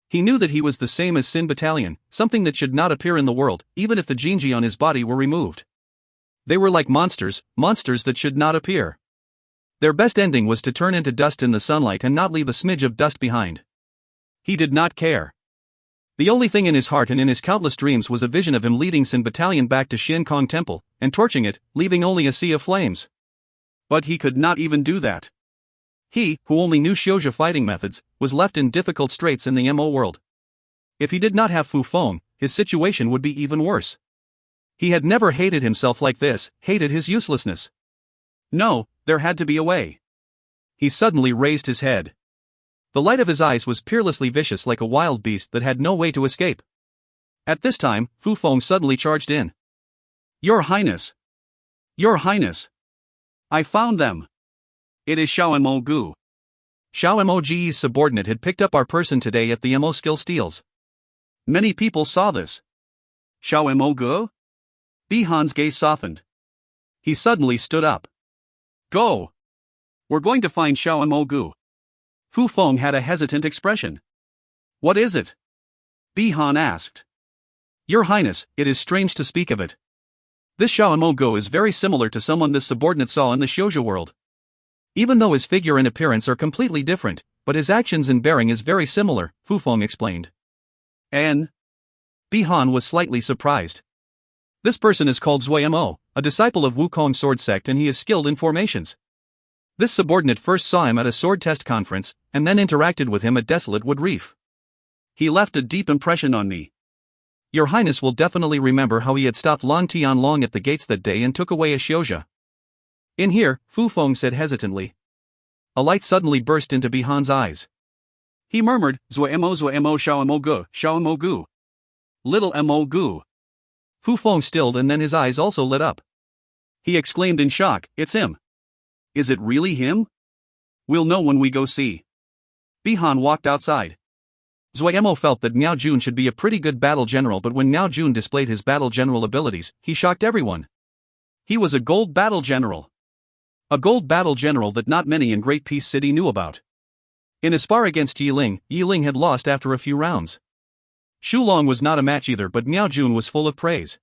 Speaker 1: He knew that he was the same as Sin Battalion, something that should not appear in the world, even if the Jinji on his body were removed. They were like monsters, monsters that should not appear. Their best ending was to turn into dust in the sunlight and not leave a smidge of dust behind. He did not care. The only thing in his heart and in his countless dreams was a vision of him leading Sin Battalion back to Shin Kong Temple, and torching it, leaving only a sea of flames. But he could not even do that. He, who only knew Shouja fighting methods, was left in difficult straits in the Mo world. If he did not have Fu Feng, his situation would be even worse. He had never hated himself like this, hated his uselessness. No, there had to be a way. He suddenly raised his head. The light of his eyes was peerlessly vicious, like a wild beast that had no way to escape. At this time, Fu Feng suddenly charged in. Your Highness! Your Highness! I found them! It is Xiao Mo Gu. Xiao Mo Ji's subordinate had picked up our person today at the Mo skill steals. Many people saw this. Xiao Mo Gu? Bihan's gaze softened. He suddenly stood up. Go! We're going to find Xiao Mo Gu. Fu Feng had a hesitant expression. What is it? Bihan asked. Your Highness, it is strange to speak of it. This Xiao Mo Gu is very similar to someone this subordinate saw in the Shouja world. Even though his figure and appearance are completely different, but his actions and bearing is very similar, Fu Feng explained. And? Bihan was slightly surprised. This person is called Zuo Mo, a disciple of Wu Kong Sword Sect, and he is skilled in formations. This subordinate first saw him at a sword test conference, and then interacted with him at Desolate Wood Reef. He left a deep impression on me. Your Highness will definitely remember how he had stopped Lan Tianlong at the gates that day and took away a Shouja. In here, Fu Feng said hesitantly. A light suddenly burst into Bihan's eyes. He murmured, Zuo Mo Xiao Mo Gu. Little Mo Gu. Fu Feng stilled and then his eyes also lit up. He exclaimed in shock, it's him. Is it really him? We'll know when we go see. Bihan walked outside. Zuo Mo felt that Miao Jun should be a pretty good battle general, but when Miao Jun displayed his battle general abilities, he shocked everyone. He was a gold battle general. A gold battle general that not many in Great Peace City knew about. In a spar against Yiling had lost after a few rounds. Xulong was not a match either, but Miao Jun was full of praise.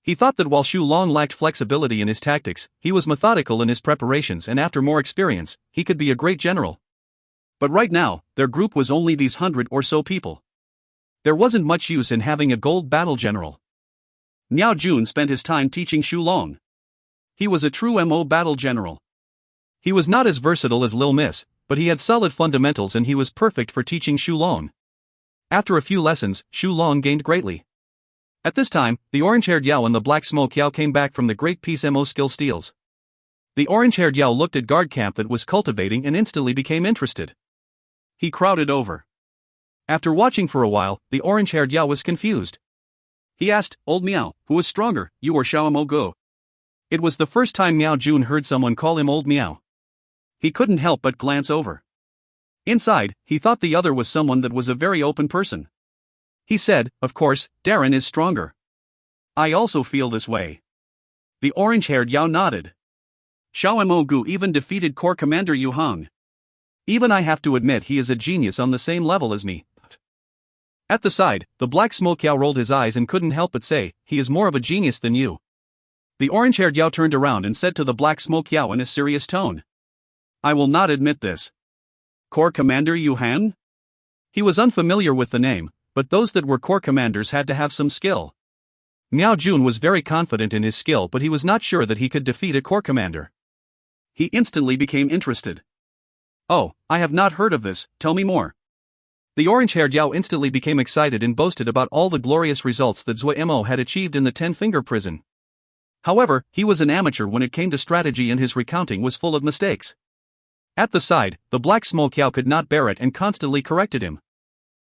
Speaker 2: He thought that while Xu Long lacked flexibility in his tactics, he was methodical in his preparations, and after more experience, he could be a great general.
Speaker 1: But right now, their group was only these 100 or so people. There wasn't much use in having a gold battle general. Miao Jun spent his time teaching Xu Long. He was a true Mo battle general.
Speaker 2: He was not as versatile as Lil Miss, but he had solid fundamentals and he was perfect for teaching Xu Long. After a few lessons, Xu Long gained greatly. At this time, the orange-haired Yao and the black smoke Yao came back from the Great Peace Mo skill steals. The orange-haired Yao looked at guard camp that was cultivating and instantly became interested.
Speaker 1: He crowded over.
Speaker 2: After watching for a while, the orange-haired Yao was confused.
Speaker 1: He asked, "Old Miao, who is stronger, you or Xiao Mo Go?"
Speaker 2: It was the first time Miao Jun heard someone call him Old Miao.
Speaker 1: He couldn't help but glance over. Inside, he thought the other was someone that was a very open person.
Speaker 2: He said, "Of course, Darren is stronger."
Speaker 1: "I also feel this way." The orange-haired Yao nodded. "Xiao Mo Gu even defeated Corps Commander Yu Hong.
Speaker 2: Even I have to admit he is a genius on the same level as me." At the side, the black smoke Yao rolled his eyes and couldn't help but say, "He is more of a genius than you."
Speaker 1: The orange-haired Yao turned around and said to the black smoke Yao in a serious tone, "I will not admit this. Corps Commander Yu Han?"
Speaker 2: He was unfamiliar with the name, but those that were corps commanders had to have some skill. Miao Jun was very confident in his skill, but he was not sure that he could defeat a corps commander.
Speaker 1: He instantly became interested. "Oh, I have not heard of this, tell me more."
Speaker 2: The orange-haired Yao instantly became excited and boasted about all the glorious results that Zuo Mo had achieved in the 10-finger prison. However, he was an amateur when it came to strategy and his recounting was full of mistakes. At the side, the black smoke Yao could not bear it and constantly corrected him.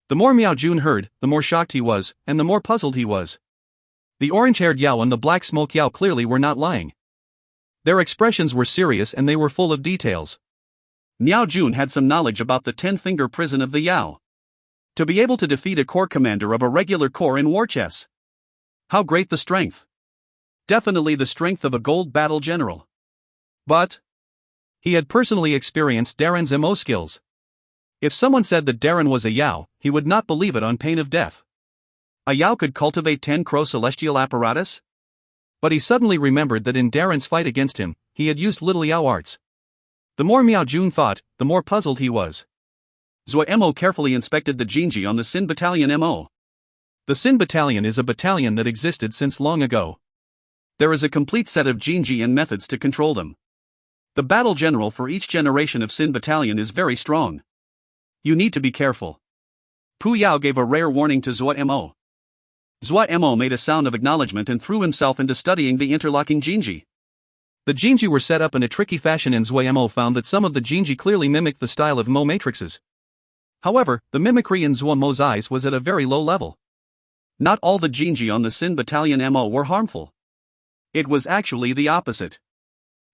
Speaker 2: The more Miao Jun heard, the more shocked he was, and the more puzzled he was. The orange-haired Yao and the black smoke Yao clearly were not lying. Their expressions were serious and they were full of details.
Speaker 1: Miao Jun had some knowledge about the 10-finger prison of the Yao. To be able to defeat a corps commander of a regular corps in war chess. How great the strength! Definitely the strength of a gold battle general. But
Speaker 2: he had personally experienced Darren's Mo skills. If someone said that Darren was a Yao, he would not believe it on pain of death.
Speaker 1: A Yao could cultivate 10 Crow celestial apparatus?
Speaker 2: But he suddenly remembered that in Darren's fight against him, he had used little Yao arts. The more Miao Jun thought, the more puzzled he was.
Speaker 1: Zuo Mo carefully inspected the Jinji on the Sin Battalion Mo.
Speaker 2: The Sin Battalion is a battalion that existed since long ago.
Speaker 1: There is a complete set of Jinji and methods to control them. The battle general for each generation of Sin Battalion is very strong. You need to be careful. Pu Yao gave a rare warning to Zuo Mo. Zuo Mo made a sound of acknowledgement and threw himself into studying the interlocking Jinji.
Speaker 2: The Jinji were set up in a tricky fashion and Zuo Mo found that some of the Jinji clearly mimicked the style of Mo matrices. However, the mimicry in Zuo Mo's eyes was at a very low level.
Speaker 1: Not all the Jinji on the Sin Battalion Mo were harmful. It was actually the opposite.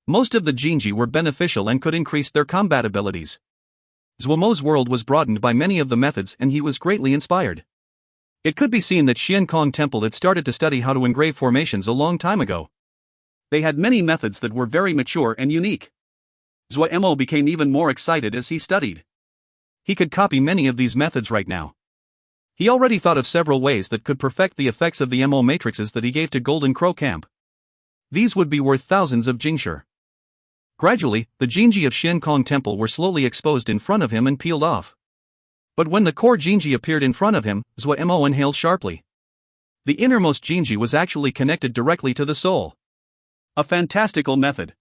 Speaker 2: Most of the Jinji were beneficial and could increase their combat abilities. Zuo Mo's world was broadened by many of the methods and he was greatly inspired. It could be seen that Xian Kong Temple had started to study how to engrave formations a long time ago.
Speaker 1: They had many methods that were very mature and unique. Zuo Mo became even more excited as he studied.
Speaker 2: He could copy many of these methods right now. He already thought of several ways that could perfect the effects of the Mo matrices that he gave to Golden Crow Camp. These would be worth thousands of Jingshi. Gradually, the Jinji of Xian Kong Temple were slowly exposed in front of him and peeled off. But when the core Jinji appeared in front of him, Zuo Mo inhaled sharply. The innermost Jinji was actually connected directly to the soul.
Speaker 1: A fantastical method.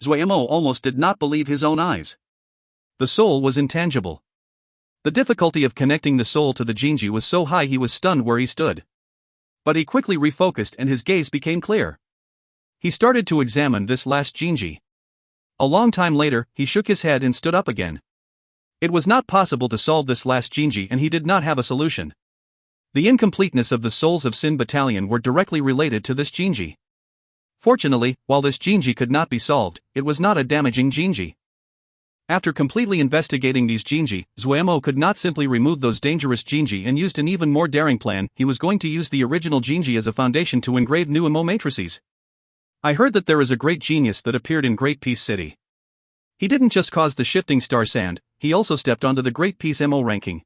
Speaker 1: Zuo Mo almost did not believe his own eyes.
Speaker 2: The soul was intangible. The difficulty of connecting the soul to the Jinji was so high he was stunned where he stood. But he quickly refocused and his gaze became clear. He started to examine this last Jinji. A long time later, he shook his head and stood up again. It was not possible to solve this last Jinji and he did not have a solution. The incompleteness of the souls of Sin Battalion were directly related to this Jinji. Fortunately, while this Jinji could not be solved, it was not a damaging Jinji. After completely investigating these Jinji, Zuo Mo could not simply remove those dangerous Jinji and used an even more daring plan. He was going to use the original Jinji as a foundation to engrave new Mo matrices. I heard that there is a great genius that appeared in Great Peace City. He didn't just cause the shifting star sand, he also stepped onto the Great Peace Mo ranking.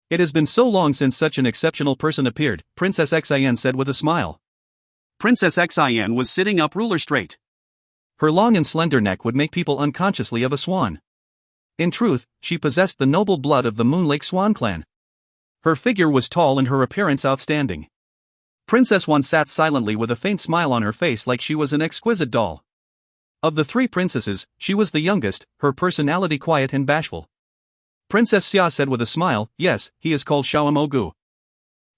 Speaker 2: It has been so long since such an exceptional person appeared, Princess Xin said with a smile.
Speaker 1: Princess Xian was sitting up ruler straight.
Speaker 2: Her long and slender neck would make people unconsciously of a swan. In truth, she possessed the noble blood of the Moon Lake Swan clan. Her figure was tall and her appearance outstanding. Princess Wan sat silently with a faint smile on her face like she was an exquisite doll. Of the three princesses, she was the youngest, her personality quiet and bashful. Princess Xia said with a smile, "Yes, he is called Zuo Mo.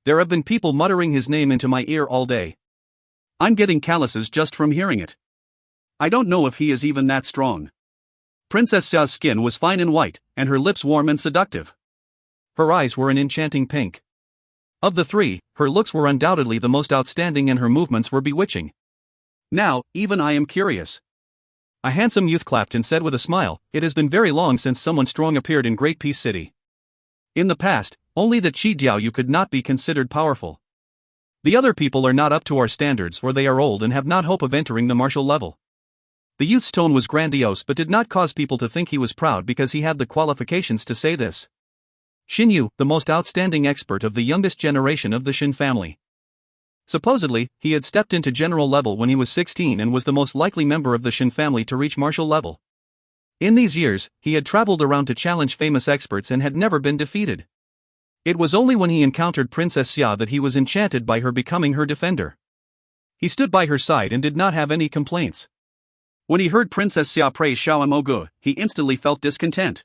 Speaker 2: There have been people muttering his name into my ear all day. I'm getting calluses just from hearing it. I don't know if he is even that strong." Princess Xia's skin was fine and white, and her lips warm and seductive. Her eyes were an enchanting pink. Of the three, her looks were undoubtedly the most outstanding and her movements were bewitching. "Now, even I am curious." A handsome youth clapped and said with a smile, "It has been very long since someone strong appeared in Great Peace City. In the past, only the Qi Diaoyu could not be considered powerful. The other people are not up to our standards or they are old and have not hope of entering the martial level." The youth's tone was grandiose but did not cause people to think he was proud because he had the qualifications to say this. Xin Yu, the most outstanding expert of the youngest generation of the Xin family. Supposedly, he had stepped into general level when he was 16 and was the most likely member of the Xin family to reach martial level. In these years, he had traveled around to challenge famous experts and had never been defeated. It was only when he encountered Princess Xia that he was enchanted by her becoming her defender. He stood by her side and did not have any complaints. When he heard Princess Xia praise Zuo Mo, he instantly felt discontent.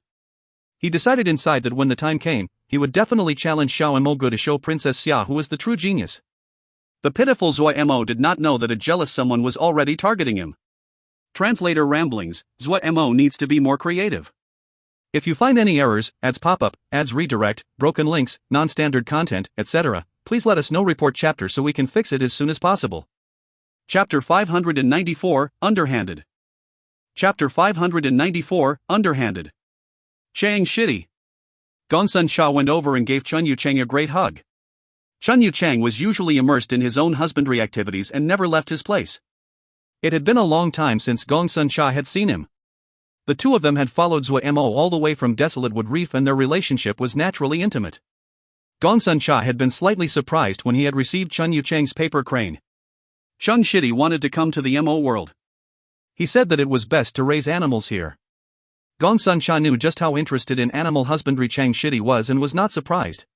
Speaker 2: He decided inside that when the time came, he would definitely challenge Zuo Mo to show Princess Xia who was the true genius. The pitiful Zuo Mo did not know that a jealous someone was already targeting him. Translator ramblings, Zuo Mo needs to be more creative. If you find any errors, ads pop up, ads redirect, broken links, non-standard content, etc., please let us know. Report chapter so we can fix it as soon as possible.
Speaker 1: Chapter 594, Underhanded. Chapter 594, Underhanded. Chang Shitty. Gongsun Sha went over and gave Chun Yucheng a great hug. Chun Yucheng was usually immersed in his own husbandry activities and never left his place. It had been a long time since Gongsun Sha had seen him. The two of them had followed Zuo Mo all the way from Desolate Wood Reef and their relationship was naturally intimate. Gongsun Sha had been slightly surprised when he had received Chun Yucheng's paper crane. Chung Shitty wanted to come to the Mo world. He said that it was best to raise animals here. Gongsun Sha knew just how interested in animal husbandry Chang Shitty was and was not surprised.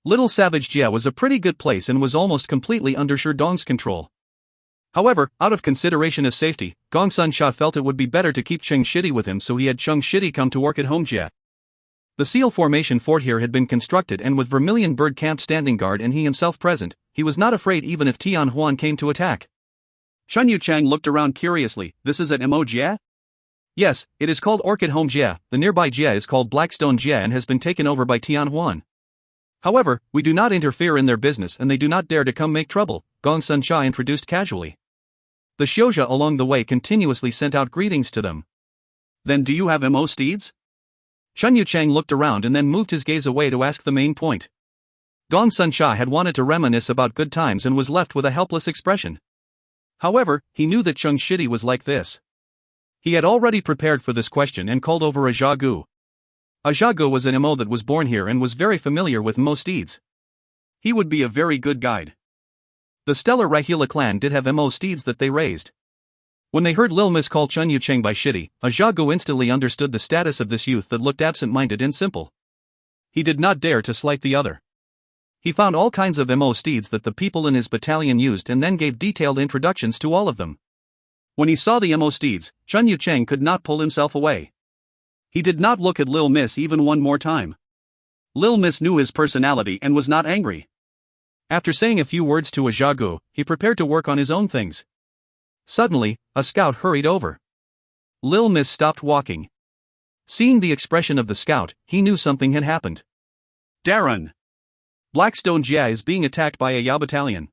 Speaker 1: Little Savage Jia was a pretty good place and was almost completely under Sherdong's control. However, out of consideration of safety, Gongsun Sha felt it would be better to keep Chang Shitty with him, so he had Chung Shitty come to work at home Jia. The Seal Formation fort here had been constructed and with Vermilion Bird camped standing guard and he himself present, he was not afraid even if Tian Huan came to attack. Chun Yucheng looked around curiously. "This is at Mo Jia?" "Yes, it is called Orchid Home Jia. The nearby Jia is called Blackstone Jia and has been taken over by Tian Huan. However, we do not interfere in their business and they do not dare to come make trouble," Gongsun Sha introduced casually. The Xiozha along the way continuously sent out greetings to them. "Then do you have Mo steeds?" Chun Yucheng looked around and then moved his gaze away to ask the main point. Gongsun Sha had wanted to reminisce about good times and was left with a helpless expression. However, he knew that Chung Shitty was like this. He had already prepared for this question and called over a Zhagu. A Zhagu was an Mo that was born here and was very familiar with Mo steeds. He would be a very good guide. The Stellar Rahila clan did have Mo steeds that they raised. When they heard Lil Miss call Chun Yucheng by Shitty, a Zhagu instantly understood the status of this youth that looked absent-minded and simple. He did not dare to slight the other. He found all kinds of Mo steeds that the people in his battalion used and then gave detailed introductions to all of them. When he saw the Mo steeds, Chun Yucheng could not pull himself away. He did not look at Lil Miss even one more time. Lil Miss knew his personality and was not angry. After saying a few words to a Zhagu, he prepared to work on his own things. Suddenly, a scout hurried over. Lil Miss stopped walking. Seeing the expression of the scout, he knew something had happened. "Darren! Blackstone Jia is being attacked by a Yao battalion."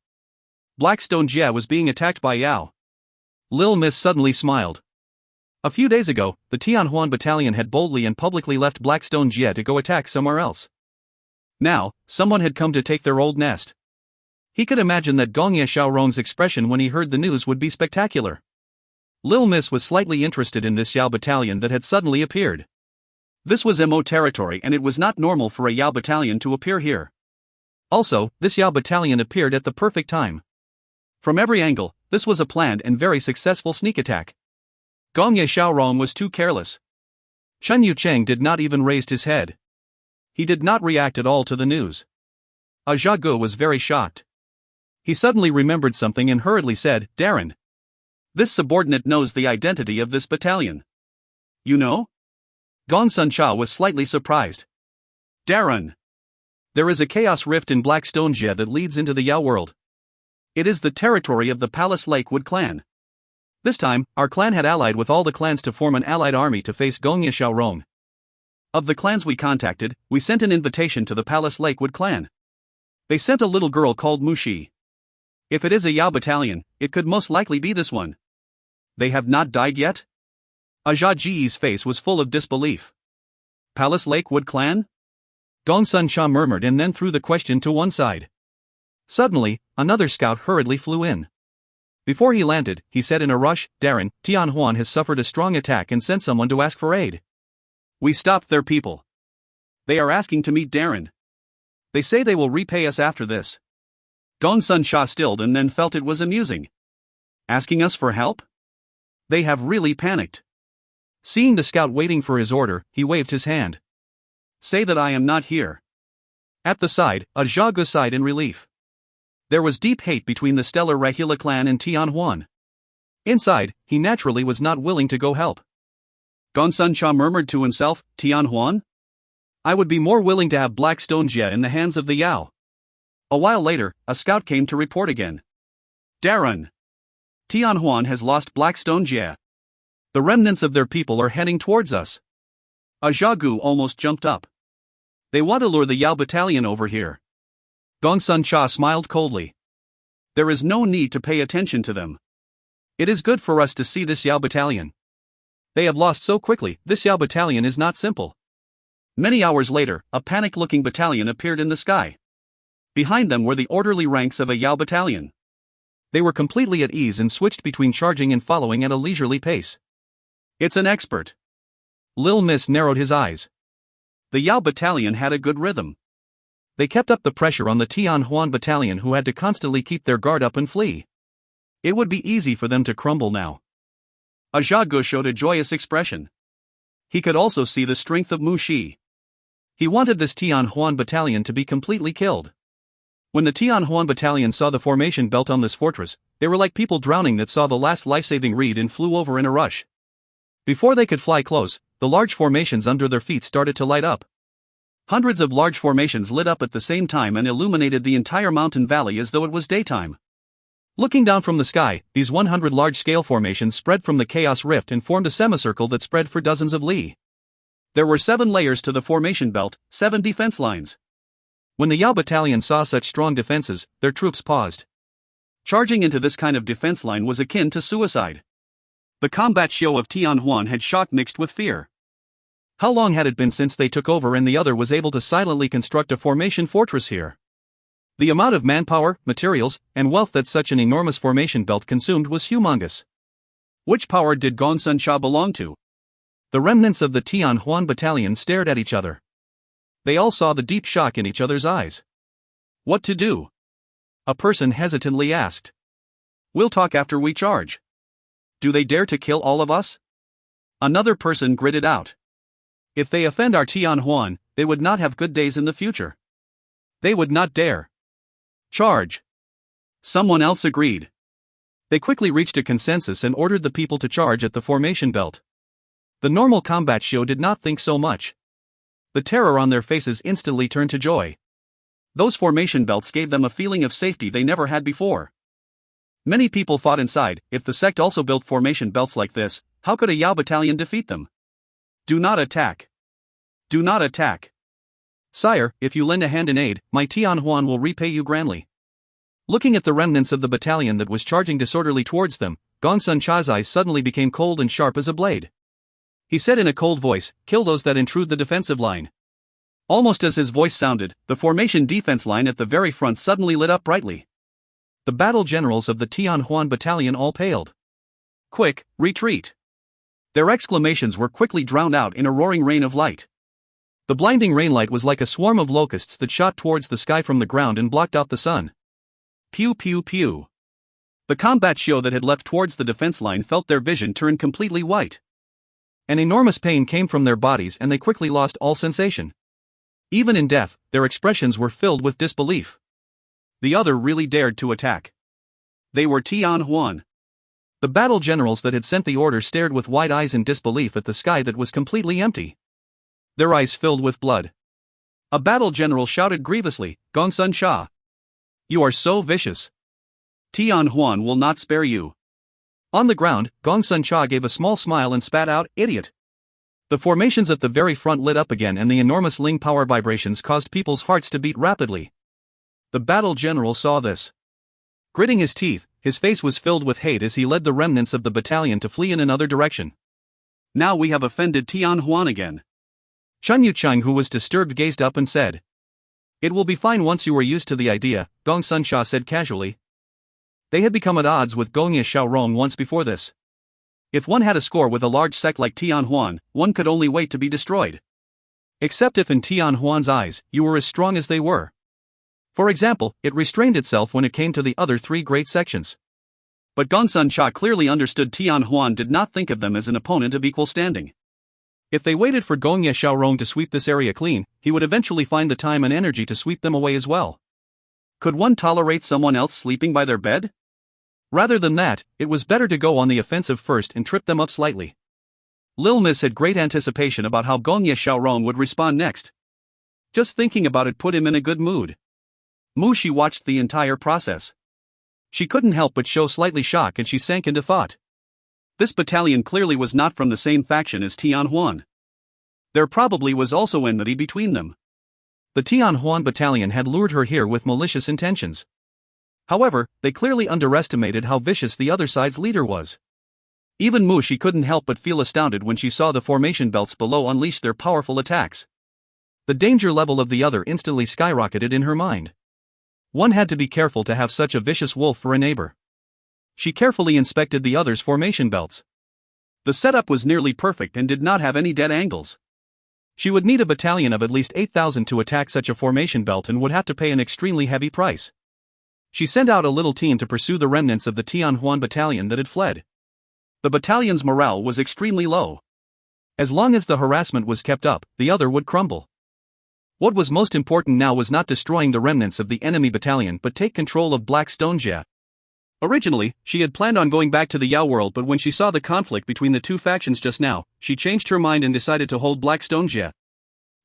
Speaker 1: Blackstone Jia was being attacked by Yao. Lil Miss suddenly smiled. A few days ago, the Tian Huan battalion had boldly and publicly left Blackstone Jia to go attack somewhere else. Now, someone had come to take their old nest. He could imagine that Gongye Xiaorong's expression when he heard the news would be spectacular. Lil Miss was slightly interested in this Yao battalion that had suddenly appeared. This was Mo territory and it was not normal for a Yao battalion to appear here. Also, this Yao battalion appeared at the perfect time. From every angle, this was a planned and very successful sneak attack. Gong Ye Xiaorong was too careless. Chen Yucheng did not even raise his head. He did not react at all to the news. Jia Gu was very shocked. He suddenly remembered something and hurriedly said, "Darren. This subordinate knows the identity of this battalion." "You know?" Gong Sun Cha was slightly surprised. "Darren. There is a chaos rift in Blackstone Jie that leads into the Yao world. It is the territory of the Palace Lakewood clan. This time, our clan had allied with all the clans to form an allied army to face Gong Ye Xiaorong. Of the clans we contacted, we sent an invitation to the Palace Lakewood clan. They sent a little girl called Mushi. If it is a Yao battalion, it could most likely be this one." "They have not died yet?" Jia Ji's face was full of disbelief. "Palace Lakewood clan?" Gong Sun Cha murmured and then threw the question to one side. Suddenly, another scout hurriedly flew in. Before he landed, he said in a rush, "Darren, Tian Huan has suffered a strong attack and sent someone to ask for aid. We stopped their people. They are asking to meet Darren. They say they will repay us after this." Gong Sun Cha stilled and then felt it was amusing. "Asking us for help? They have really panicked." Seeing the scout waiting for his order, he waved his hand. "Say that I am not here." At the side, Jia Gu sighed in relief. There was deep hate between the Stellar Rahila clan and Tian Huan. Inside, he naturally was not willing to go help. Gong Sun Cha murmured to himself, "Tian Huan? I would be more willing to have Blackstone Jie in the hands of the Yao." A while later, a scout came to report again. "Darren. Tian Huan has lost Blackstone Jie. The remnants of their people are heading towards us." Jia Gu almost jumped up. "They want to lure the Yao battalion over here." Gong Sun Cha smiled coldly. "There is no need to pay attention to them. It is good for us to see this Yao battalion. They have lost so quickly. This Yao battalion is not simple." Many hours later, a panic-looking battalion appeared in the sky. Behind them were the orderly ranks of a Yao battalion. They were completely at ease and switched between charging and following at a leisurely pace. "It's an expert." Lil Miss narrowed his eyes. The Yao battalion had a good rhythm. They kept up the pressure on the Tian Huan battalion, who had to constantly keep their guard up and flee. It would be easy for them to crumble now. Jia Gu showed a joyous expression. He could also see the strength of Mu Shi. He wanted this Tian Huan battalion to be completely killed. When the Tian Huan battalion saw the formation belt on this fortress, they were like people drowning that saw the last life-saving reed and flew over in a rush. Before they could fly close, the large formations under their feet started to light up. Hundreds of large formations lit up at the same time and illuminated the entire mountain valley as though it was daytime. Looking down from the sky, these 100 large-scale formations spread from the chaos rift and formed a semicircle that spread for dozens of li. There were 7 layers to the formation belt, 7 defense lines. When the Yao battalion saw such strong defenses, their troops paused. Charging into this kind of defense line was akin to suicide. The combat show of Tian Huan had shock mixed with fear. How long had it been since they took over and the other was able to silently construct a formation fortress here? The amount of manpower, materials, and wealth that such an enormous formation belt consumed was humongous. Which power did Gong Sun Cha belong to? The remnants of the Tian Huan battalion stared at each other. They all saw the deep shock in each other's eyes. What to do? A person hesitantly asked. "We'll talk after we charge." "Do they dare to kill all of us?" Another person gritted out. "If they offend our Tian Huan, they would not have good days in the future. They would not dare." "Charge." Someone else agreed. They quickly reached a consensus and ordered the people to charge at the formation belt. The normal combat show did not think so much. The terror on their faces instantly turned to joy. Those formation belts gave them a feeling of safety they never had before. Many people thought inside, if the sect also built formation belts like this, how could a Yao battalion defeat them? "Do not attack. Do not attack. Sire, if you lend a hand in aid, my Tian Huan will repay you grandly." Looking at the remnants of the battalion that was charging disorderly towards them, Gong Sun Cha's eyes suddenly became cold and sharp as a blade. He said in a cold voice, "Kill those that intrude the defensive line." Almost as his voice sounded, the formation defense line at the very front suddenly lit up brightly. The battle generals of the Tian Huan battalion all paled. "Quick, retreat!" Their exclamations were quickly drowned out in a roaring rain of light. The blinding rainlight was like a swarm of locusts that shot towards the sky from the ground and blocked out the sun. Pew pew pew. The combat show that had leapt towards the defense line felt their vision turn completely white.
Speaker 2: An enormous pain came from their bodies and they quickly lost all sensation. Even in death, their expressions were filled with disbelief.
Speaker 1: The other really dared to attack. They were Tian Huan.
Speaker 2: The battle generals that had sent the order stared with wide eyes in disbelief at the sky that was completely empty. Their eyes filled with blood.
Speaker 1: A battle general shouted grievously, "Gongsun Sha! You are so vicious! Tian Huan will not spare you."
Speaker 2: On the ground, Gongsun Sha gave a small smile and spat out, "Idiot." The formations at the very front lit up again and the enormous Ling power vibrations caused people's hearts to beat rapidly. The battle general saw this. Gritting his teeth, his face was filled with hate as he led the remnants of the battalion to flee in another direction.
Speaker 1: Now we have offended Tian Huan again.
Speaker 2: Chun Yucheng, who was disturbed, gazed up and said, "It will be fine once you are used to the idea," Gongsun Sha said casually. They had become at odds with Gongye Xiaorong once before this. If one had a score with a large sect like Tian Huan, one could only wait to be destroyed. Except if in Tian Huan's eyes, you were as strong as they were. For example, it restrained itself when it came to the other three great sections. But Gongsun Sha clearly understood Tian Huan did not think of them as an opponent of equal standing. If they waited for Gongye Xiaorong to sweep this area clean, he would eventually find the time and energy to sweep them away as well. Could one tolerate someone else sleeping by their bed? Rather than that, it was better to go on the offensive first and trip them up slightly. Lil Miss had great anticipation about how Gongye Xiaorong would respond next. Just thinking about it put him in a good mood. Mu Shi watched the entire process. She couldn't help but show slightly shock and she sank into thought. This battalion clearly was not from the same faction as Tian Huan. There probably was also enmity between them. The Tian Huan battalion had lured her here with malicious intentions. However, they clearly underestimated how vicious the other side's leader was. Even Mu Shi couldn't help but feel astounded when she saw the formation belts below unleash their powerful attacks. The danger level of the other instantly skyrocketed in her mind. One had to be careful to have such a vicious wolf for a neighbor. She carefully inspected the other's formation belts. The setup was nearly perfect and did not have any dead angles. She would need a battalion of at least 8,000 to attack such a formation belt and would have to pay an extremely heavy price. She sent out a little team to pursue the remnants of the Tian Huan battalion that had fled. The battalion's morale was extremely low. As long as the harassment was kept up, the other would crumble. What was most important now was not destroying the remnants of the enemy battalion but take control of Black Stone Jia. Originally, she had planned on going back to the Yao world, but when she saw the conflict between the two factions just now, she changed her mind and decided to hold Black Stone Jia.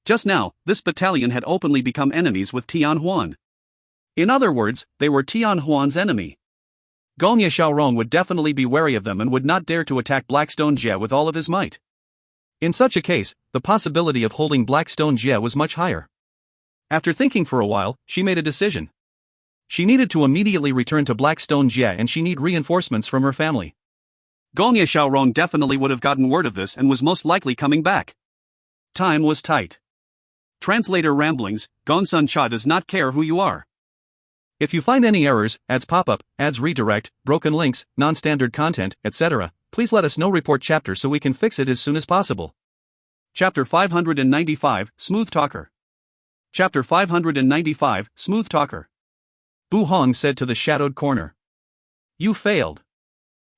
Speaker 2: Just now, this battalion had openly become enemies with Tian Huan. In other words, they were Tian Huan's enemy. Gongye Xiaorong would definitely be wary of them and would not dare to attack Blackstone Jia with all of his might. In such a case, the possibility of holding Blackstone Jia was much higher. After thinking for a while, she made a decision. She needed to immediately return to Blackstone Jia and she needed reinforcements from her family. Gongye Xiaorong definitely would have gotten word of this and was most likely coming back. Time was tight. Translator ramblings, Gongsun Sha does not care who you are. If you find any errors, ads pop up, ads redirect, broken links, non-standard content, etc., please let us know. Report chapter so we can fix it as soon as possible. Chapter 595, Smooth Talker. Chapter 595, Smooth Talker. Bu Hong said to the shadowed corner. You failed.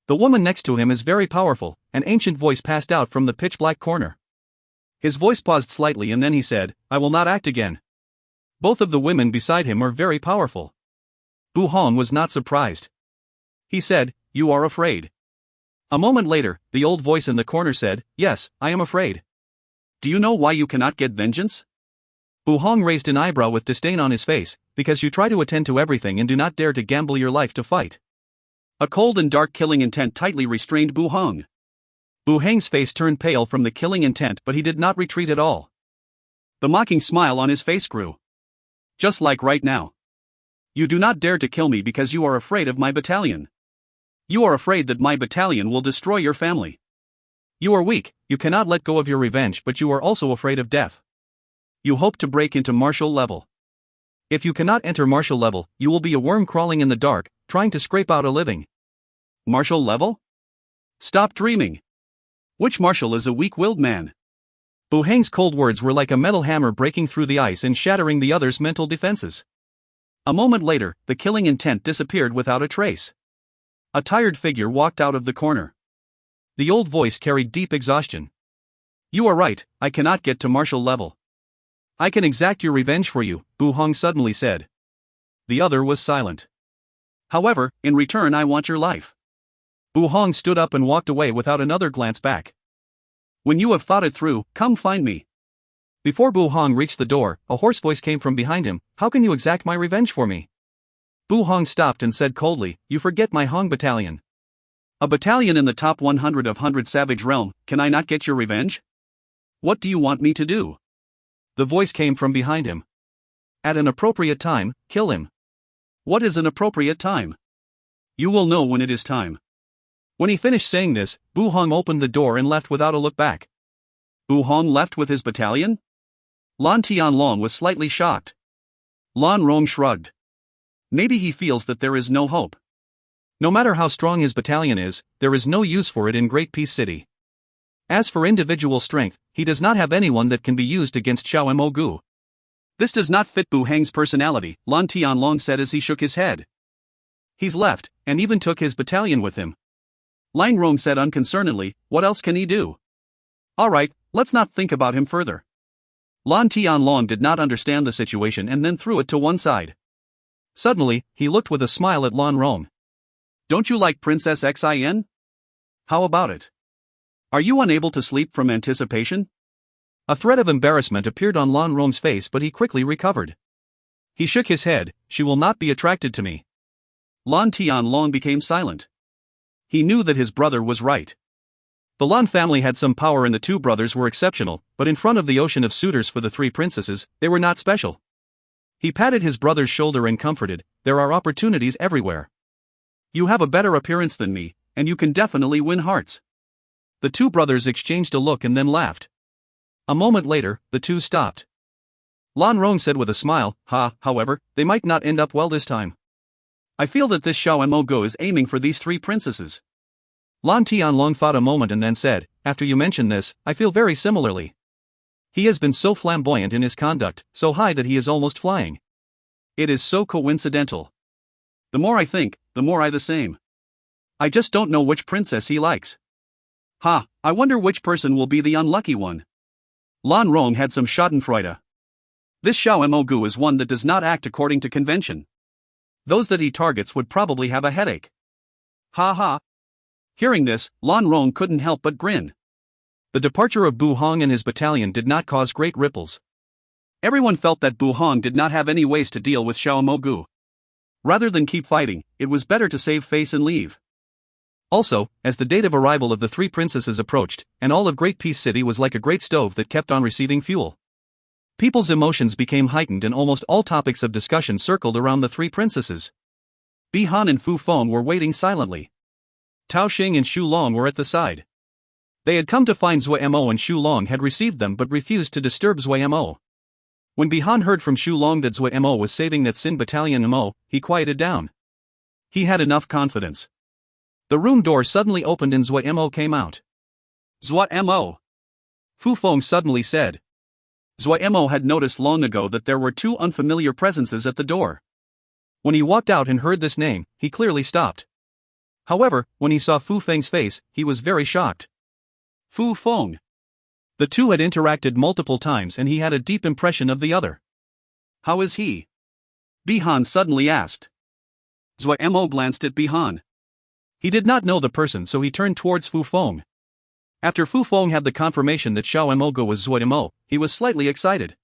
Speaker 2: The woman next to him is very powerful, an ancient voice passed out from the pitch-black corner. His voice paused slightly and then he said, I will not act again. Both of the women beside him are very powerful. Bu Hong was not surprised. He said, you are afraid. A moment later, the old voice in the corner said, yes, I am afraid. Do you know why you cannot get vengeance? Bu Hong raised an eyebrow with disdain on his face, because you try to attend to everything and do not dare to gamble your life to fight. A cold and dark killing intent tightly restrained Bu Hong. Bu Heng's face turned pale from the killing intent, but he did not retreat at all. The mocking smile on his face grew. Just like right now. You do not dare to kill me because you are afraid of my battalion. You are afraid that my battalion will destroy your family. You are weak, you cannot let go of your revenge, but you are also afraid of death. You hope to break into martial level. If you cannot enter martial level, you will be a worm crawling in the dark, trying to scrape out a living. Martial level? Stop dreaming. Which martial is a weak-willed man? Bu Heng's cold words were like a metal hammer breaking through the ice and shattering the other's mental defenses. A moment later, the killing intent disappeared without a trace.
Speaker 1: A tired figure walked out of the corner.
Speaker 2: The old voice carried deep exhaustion.
Speaker 1: You are right, I cannot get to martial level.
Speaker 2: I can exact your revenge for you, Bu Hong suddenly said.
Speaker 1: The other was silent. However, in return I want your life.
Speaker 2: Bu Hong stood up and walked away without another glance back.
Speaker 1: When you have thought it through, come find me.
Speaker 2: Before Bu Hong reached the door, a hoarse voice came from behind him. How can you exact my revenge for me? Bu Hong stopped and said coldly, you forget my Hong battalion.
Speaker 1: A battalion in the top 100 of 100 Savage Realm, can I not get your revenge? What do you want me to do?
Speaker 2: The voice came from behind him. At an appropriate time, kill him.
Speaker 1: What is an appropriate time? You will know when it is time.
Speaker 2: When he finished saying this, Bu Hong opened the door and left without a look back.
Speaker 1: Bu Hong left with his battalion? Lan Tianlong was slightly shocked. Lan Rong shrugged. Maybe he feels that there is no hope.
Speaker 2: No matter how strong his battalion is, there is no use for it in Great Peace City. As for individual strength, he does not have anyone that can be used against Zuo Mo.
Speaker 1: This does not fit Bu Hong's personality, Lan Tianlong said as he shook his head. He's left, and even took his battalion with him. Lang Rong said unconcernedly, what else can he do? Alright, let's not think about him further. Lan Tianlong did not understand the situation and then threw it to one side.
Speaker 2: Suddenly, he looked with a smile at Lan Rong.
Speaker 1: Don't you like Princess Xin? How about it? Are you unable to sleep from anticipation?
Speaker 2: A thread of embarrassment appeared on Lan Rong's face, but he quickly recovered. He shook his head, she will not be attracted to me.
Speaker 1: Lan Tianlong became silent. He knew that his brother was right.
Speaker 2: The Lan family had some power and the two brothers were exceptional, but in front of the ocean of suitors for the three princesses, they were not special. He patted his brother's shoulder and comforted, there are opportunities everywhere.
Speaker 1: You have a better appearance than me, and you can definitely win hearts.
Speaker 2: The two brothers exchanged a look and then laughed. A moment later, the two stopped. Lan Rong said with a smile, however, they might not end up well this time.
Speaker 1: I feel that this Zuo Mo is aiming for these three princesses.
Speaker 2: Lan Tianlong thought a moment and then said, after you mention this, I feel very similarly. He has been so flamboyant in his conduct, so high that he is almost flying.
Speaker 1: It is so coincidental. The more I think, the more I the same. I just don't know which princess he likes. I wonder which person will be the unlucky one. Lan Rong had some schadenfreude. This Zuo Mo is one that does not act according to convention. Those that he targets would probably have a headache. Hearing this, Lan Rong couldn't help but grin.
Speaker 2: The departure of Bu Hong and his battalion did not cause great ripples.
Speaker 1: Everyone felt that Bu Hong did not have any ways to deal with Zuo Mo. Rather than keep fighting, it was better to save face and leave.
Speaker 2: Also, as the date of arrival of the three princesses approached, and all of Great Peace City was like a great stove that kept on receiving fuel. People's emotions became heightened and almost all topics of discussion circled around the three princesses.
Speaker 1: Bi Han and Fu Feng were waiting silently. Tao Xing and Xu Long were at the side. They had come to find Zuo Mo and Xu Long had received them but refused to disturb Zuo Mo. When Bi Han heard from Xu Long that Zuo Mo was saving that Xin battalion Mo, he quieted down. He had enough confidence. The room door suddenly opened and Zuo Mo came out. Zuo Mo! Fu Feng suddenly said. Zuo Mo had noticed long ago that there were two unfamiliar presences at the door. When he walked out and heard this name, he clearly stopped. However, when he saw Fu Feng's face, he was very shocked. Fu Feng. The two had interacted multiple times and he had a deep impression of the other. How is he? Bi Han suddenly asked. Zuo Mo glanced at Bi Han. He did not know the person, so he turned towards Fu Feng. After Fu Feng had the confirmation that Zuo Mo was Zuo Mo, he was slightly excited.